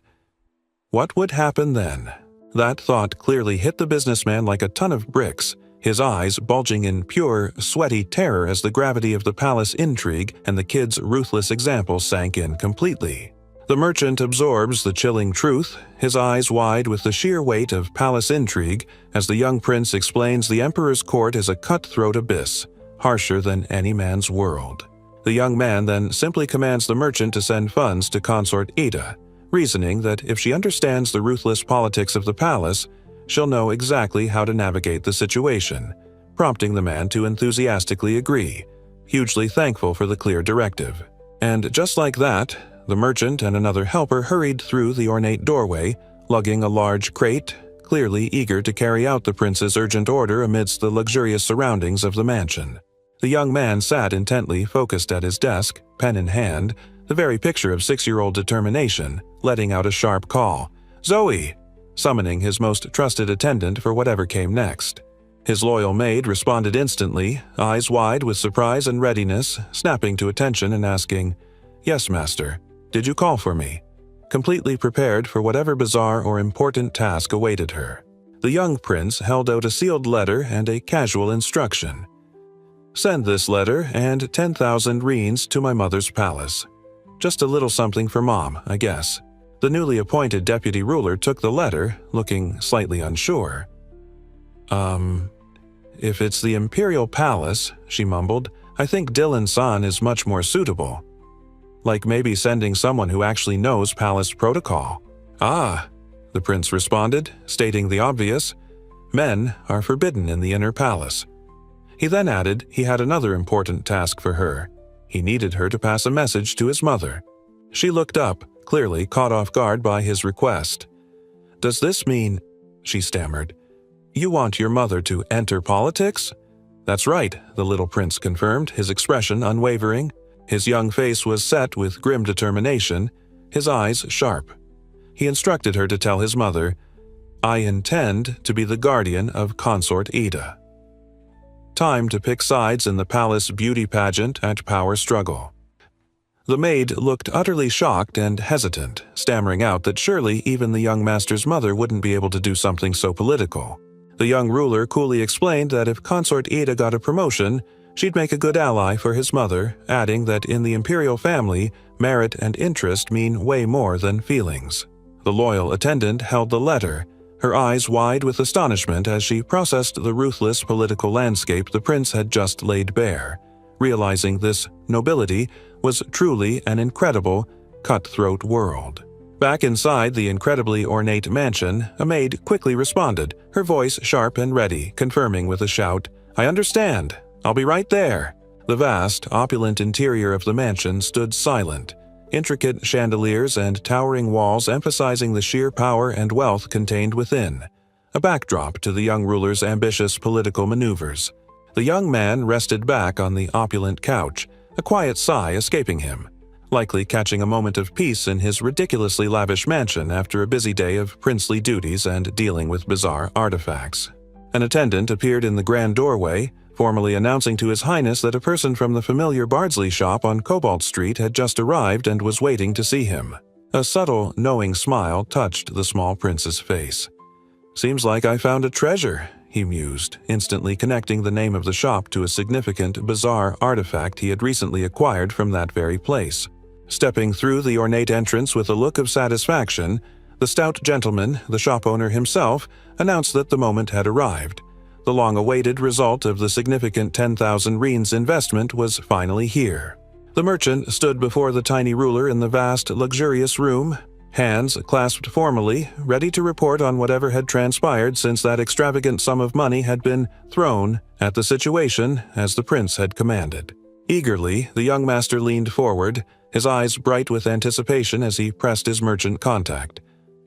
What would happen then? That thought clearly hit the businessman like a ton of bricks, his eyes bulging in pure, sweaty terror as the gravity of the palace intrigue and the kid's ruthless example sank in completely. The merchant absorbs the chilling truth, his eyes wide with the sheer weight of palace intrigue, as the young prince explains the emperor's court is a cutthroat abyss, harsher than any man's world. The young man then simply commands the merchant to send funds to consort Ida, reasoning that if she understands the ruthless politics of the palace, she'll know exactly how to navigate the situation, prompting the man to enthusiastically agree, hugely thankful for the clear directive. And just like that, the merchant and another helper hurried through the ornate doorway, lugging a large crate, clearly eager to carry out the prince's urgent order amidst the luxurious surroundings of the mansion. The young man sat intently focused at his desk, pen in hand, the very picture of 6-year-old determination, letting out a sharp call, "Zoe!" summoning his most trusted attendant for whatever came next. His loyal maid responded instantly, eyes wide with surprise and readiness, snapping to attention and asking, "Yes, master. Did you call for me?" Completely prepared for whatever bizarre or important task awaited her. The young prince held out a sealed letter and a casual instruction. "Send this letter and 10,000 reins to my mother's palace. Just a little something for Mom, I guess." The newly appointed deputy ruler took the letter, looking slightly unsure. If it's the imperial palace," she mumbled, "I think Dylan-san is much more suitable. Like maybe sending someone who actually knows palace protocol." "Ah," the prince responded, stating the obvious, "men are forbidden in the inner palace." He then added he had another important task for her. He needed her to pass a message to his mother. She looked up, clearly caught off guard by his request. "Does this mean," she stammered, "you want your mother to enter politics?" "That's right," the little prince confirmed, his expression unwavering. His young face was set with grim determination, his eyes sharp. He instructed her to tell his mother, "I intend to be the guardian of consort Ida." Time to pick sides in the palace beauty pageant and power struggle. The maid looked utterly shocked and hesitant, stammering out that surely even the young master's mother wouldn't be able to do something so political. The young ruler coolly explained that if consort Ida got a promotion, she'd make a good ally for his mother, adding that in the imperial family, merit and interest mean way more than feelings. The loyal attendant held the letter, her eyes wide with astonishment as she processed the ruthless political landscape the prince had just laid bare, realizing this nobility was truly an incredible, cutthroat world. Back inside the incredibly ornate mansion, a maid quickly responded, her voice sharp and ready, confirming with a shout, "I understand. I'll be right there." The vast, opulent interior of the mansion stood silent, intricate chandeliers and towering walls emphasizing the sheer power and wealth contained within, a backdrop to the young ruler's ambitious political maneuvers. The young man rested back on the opulent couch, a quiet sigh escaping him, likely catching a moment of peace in his ridiculously lavish mansion after a busy day of princely duties and dealing with bizarre artifacts. An attendant appeared in the grand doorway, formally announcing to His Highness that a person from the familiar Bardsley shop on Cobalt Street had just arrived and was waiting to see him. A subtle, knowing smile touched the small prince's face. "Seems like I found a treasure," he mused, instantly connecting the name of the shop to a significant, bizarre artifact he had recently acquired from that very place. Stepping through the ornate entrance with a look of satisfaction, the stout gentleman, the shop owner himself, announced that the moment had arrived. The long-awaited result of the significant 10,000 reins investment was finally here. The merchant stood before the tiny ruler in the vast, luxurious room, hands clasped formally, ready to report on whatever had transpired since that extravagant sum of money had been thrown at the situation as the prince had commanded. Eagerly, the young master leaned forward, his eyes bright with anticipation as he pressed his merchant contact.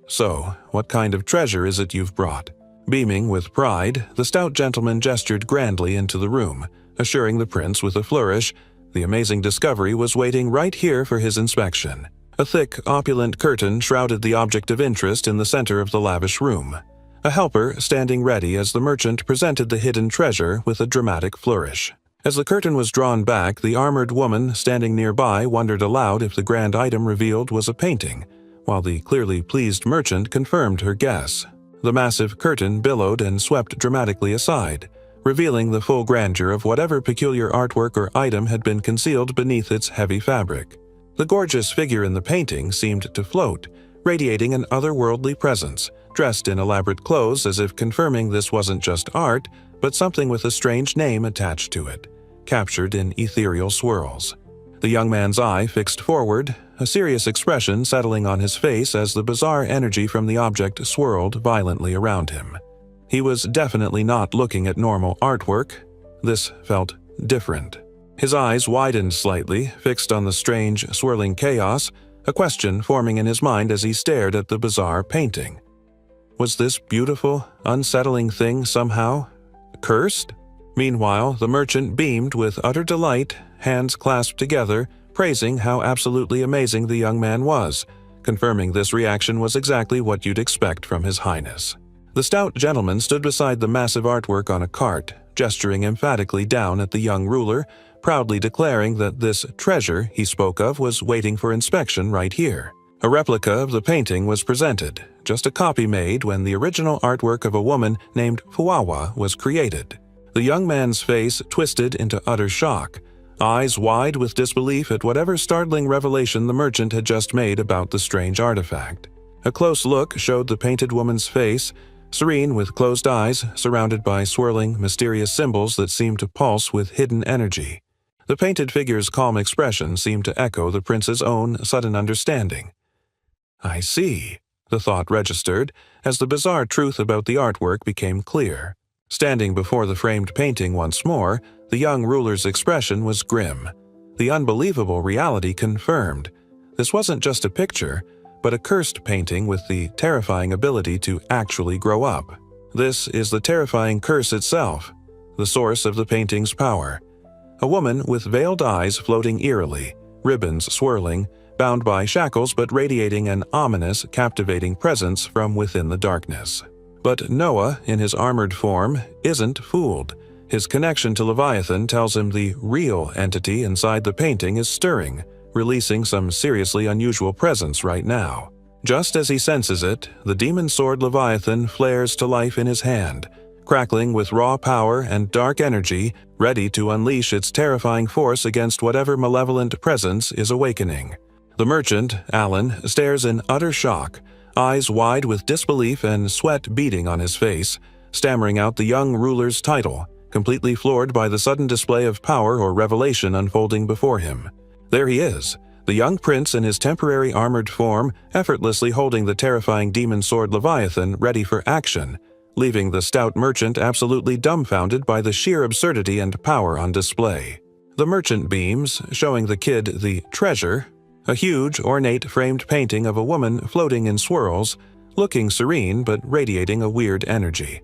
"So, what kind of treasure is it you've brought?" Beaming with pride, the stout gentleman gestured grandly into the room, assuring the prince with a flourish the amazing discovery was waiting right here for his inspection. A thick, opulent curtain shrouded the object of interest in the center of the lavish room, a helper standing ready as the merchant presented the hidden treasure with a dramatic flourish. As the curtain was drawn back, the armored woman standing nearby wondered aloud if the grand item revealed was a painting, while the clearly pleased merchant confirmed her guess. The massive curtain billowed and swept dramatically aside, revealing the full grandeur of whatever peculiar artwork or item had been concealed beneath its heavy fabric. The gorgeous figure in the painting seemed to float, radiating an otherworldly presence, dressed in elaborate clothes as if confirming this wasn't just art, but something with a strange name attached to it, captured in ethereal swirls. The young man's eye fixed forward, a serious expression settling on his face as the bizarre energy from the object swirled violently around him. He was definitely not looking at normal artwork. This felt different. His eyes widened slightly, fixed on the strange, swirling chaos, a question forming in his mind as he stared at the bizarre painting. Was this beautiful, unsettling thing somehow cursed? Meanwhile, the merchant beamed with utter delight, hands clasped together, praising how absolutely amazing the young man was, confirming this reaction was exactly what you'd expect from His Highness. The stout gentleman stood beside the massive artwork on a cart, gesturing emphatically down at the young ruler, proudly declaring that this treasure he spoke of was waiting for inspection right here. A replica of the painting was presented, just a copy made when the original artwork of a woman named Fuawa was created. The young man's face twisted into utter shock, eyes wide with disbelief at whatever startling revelation the merchant had just made about the strange artifact. A close look showed the painted woman's face, serene with closed eyes, surrounded by swirling, mysterious symbols that seemed to pulse with hidden energy. The painted figure's calm expression seemed to echo the prince's own sudden understanding. "I see," the thought registered, as the bizarre truth about the artwork became clear. Standing before the framed painting once more, the young ruler's expression was grim. The unbelievable reality confirmed. This wasn't just a picture, but a cursed painting with the terrifying ability to actually grow up. This is the terrifying curse itself, the source of the painting's power. A woman with veiled eyes floating eerily, ribbons swirling, bound by shackles but radiating an ominous, captivating presence from within the darkness. But Noah, in his armored form, isn't fooled. His connection to Leviathan tells him the real entity inside the painting is stirring, releasing some seriously unusual presence right now. Just as he senses it, the demon sword Leviathan flares to life in his hand, crackling with raw power and dark energy, ready to unleash its terrifying force against whatever malevolent presence is awakening. The merchant, Alan, stares in utter shock, eyes wide with disbelief and sweat beading on his face, stammering out the young ruler's title, completely floored by the sudden display of power or revelation unfolding before him. There he is, the young prince in his temporary armored form, effortlessly holding the terrifying demon sword Leviathan ready for action, leaving the stout merchant absolutely dumbfounded by the sheer absurdity and power on display. The merchant beams, showing the kid the treasure, a huge, ornate framed painting of a woman floating in swirls, looking serene but radiating a weird energy.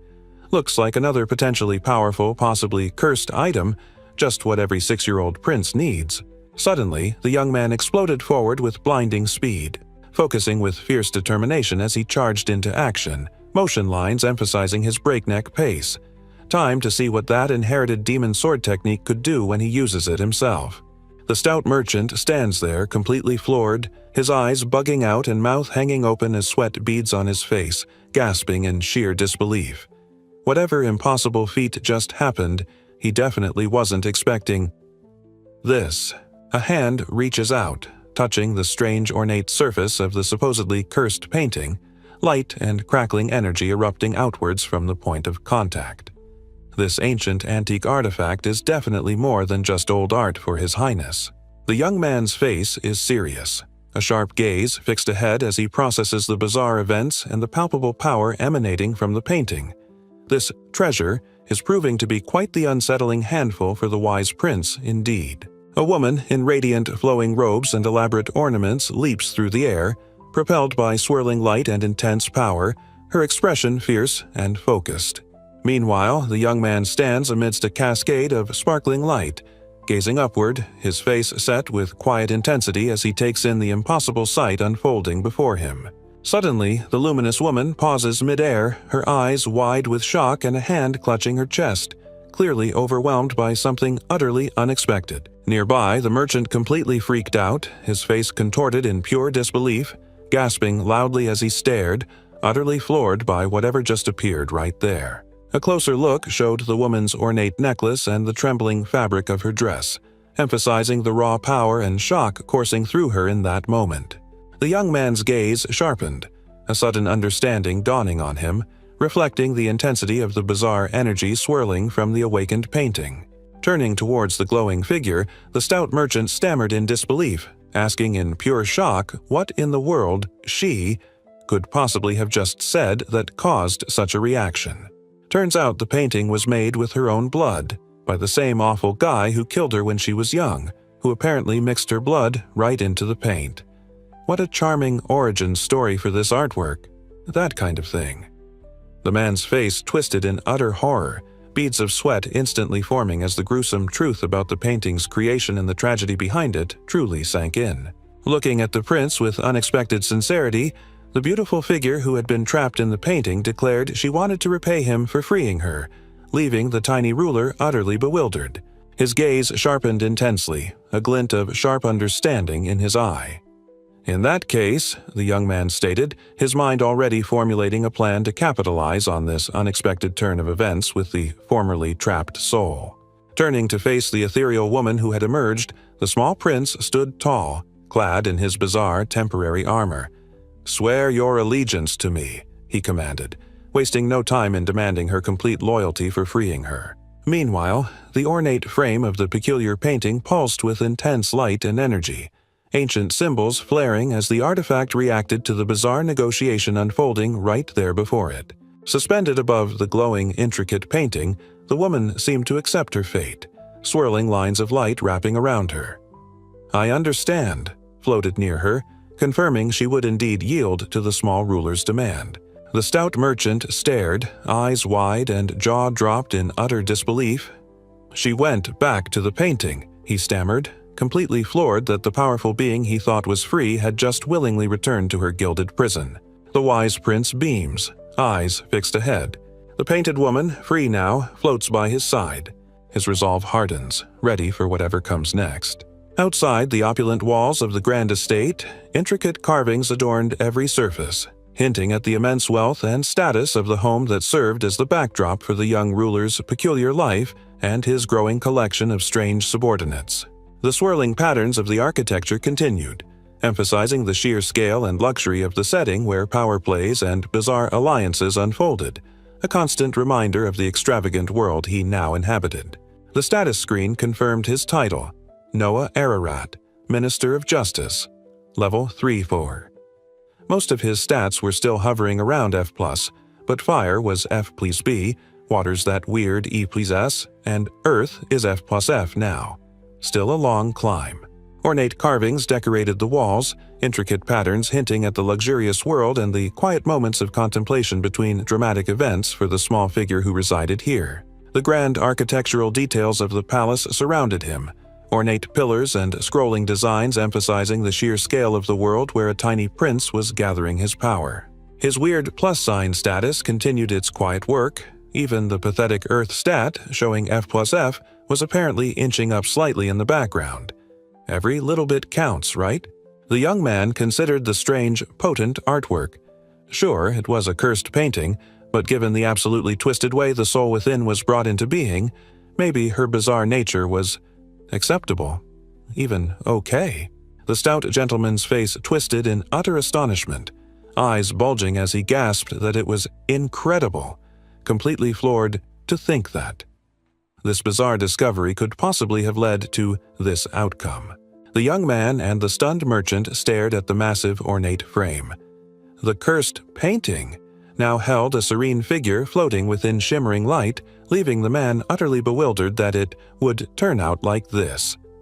Looks like another potentially powerful, possibly cursed item, just what every 6-year-old prince needs. Suddenly, the young man exploded forward with blinding speed, focusing with fierce determination as he charged into action, motion lines emphasizing his breakneck pace. Time to see what that inherited demon sword technique could do when he uses it himself. The stout merchant stands there, completely floored, his eyes bugging out and mouth hanging open as sweat beads on his face, gasping in sheer disbelief. Whatever impossible feat just happened, he definitely wasn't expecting. This. A hand reaches out, touching the strange ornate surface of the supposedly cursed painting, light and crackling energy erupting outwards from the point of contact. This ancient antique artifact is definitely more than just old art for His Highness. The young man's face is serious, a sharp gaze fixed ahead as he processes the bizarre events and the palpable power emanating from the painting. This treasure is proving to be quite the unsettling handful for the wise prince indeed. A woman in radiant flowing robes and elaborate ornaments leaps through the air, propelled by swirling light and intense power, her expression fierce and focused. Meanwhile, the young man stands amidst a cascade of sparkling light, gazing upward, his face set with quiet intensity as he takes in the impossible sight unfolding before him. Suddenly, the luminous woman pauses mid-air, her eyes wide with shock and a hand clutching her chest, clearly overwhelmed by something utterly unexpected. Nearby, the merchant completely freaked out, his face contorted in pure disbelief, gasping loudly as he stared, utterly floored by whatever just appeared right there. A closer look showed the woman's ornate necklace and the trembling fabric of her dress, emphasizing the raw power and shock coursing through her in that moment. The young man's gaze sharpened, a sudden understanding dawning on him, reflecting the intensity of the bizarre energy swirling from the awakened painting. Turning towards the glowing figure, the stout merchant stammered in disbelief, asking in pure shock what in the world she could possibly have just said that caused such a reaction. Turns out the painting was made with her own blood, by the same awful guy who killed her when she was young, who apparently mixed her blood right into the paint. What a charming origin story for this artwork. That kind of thing. The man's face twisted in utter horror, beads of sweat instantly forming as the gruesome truth about the painting's creation and the tragedy behind it truly sank in. Looking at the prince with unexpected sincerity, the beautiful figure who had been trapped in the painting declared she wanted to repay him for freeing her, leaving the tiny ruler utterly bewildered. His gaze sharpened intensely, a glint of sharp understanding in his eye. In that case, the young man stated, his mind already formulating a plan to capitalize on this unexpected turn of events with the formerly trapped soul. Turning to face the ethereal woman who had emerged, the small prince stood tall, clad in his bizarre temporary armor. "Swear your allegiance to me," he commanded, wasting no time in demanding her complete loyalty for freeing her. Meanwhile, the ornate frame of the peculiar painting pulsed with intense light and energy, ancient symbols flaring as the artifact reacted to the bizarre negotiation unfolding right there before it. Suspended above the glowing, intricate painting, the woman seemed to accept her fate, swirling lines of light wrapping around her. "I understand," floated near her, confirming she would indeed yield to the small ruler's demand. The stout merchant stared, eyes wide and jaw dropped in utter disbelief. "She went back to the painting," he stammered, completely floored that the powerful being he thought was free had just willingly returned to her gilded prison. The wise prince beams, eyes fixed ahead. The painted woman, free now, floats by his side. His resolve hardens, ready for whatever comes next. Outside the opulent walls of the grand estate, intricate carvings adorned every surface, hinting at the immense wealth and status of the home that served as the backdrop for the young ruler's peculiar life and his growing collection of strange subordinates. The swirling patterns of the architecture continued, emphasizing the sheer scale and luxury of the setting where power plays and bizarre alliances unfolded, a constant reminder of the extravagant world he now inhabited. The status screen confirmed his title, Noah Ararat, Minister of Justice, Level 3-4. Most of his stats were still hovering around F+, but Fire was F plus B, Water's that weird E plus S, and Earth is F plus F now. Still a long climb. Ornate carvings decorated the walls, intricate patterns hinting at the luxurious world and the quiet moments of contemplation between dramatic events for the small figure who resided here. The grand architectural details of the palace surrounded him, ornate pillars and scrolling designs emphasizing the sheer scale of the world where a tiny prince was gathering his power. His weird plus-sign status continued its quiet work. Even the pathetic Earth stat, showing F+F, was apparently inching up slightly in the background. Every little bit counts, right? The young man considered the strange, potent artwork. Sure, it was a cursed painting, but given the absolutely twisted way the soul within was brought into being, maybe her bizarre nature was acceptable, even okay. The stout gentleman's face twisted in utter astonishment, eyes bulging as he gasped that it was incredible, completely floored to think that. This bizarre discovery could possibly have led to this outcome. The young man and the stunned merchant stared at the massive, ornate frame. The cursed painting now held a serene figure floating within shimmering light, leaving the man utterly bewildered that it would turn out like this.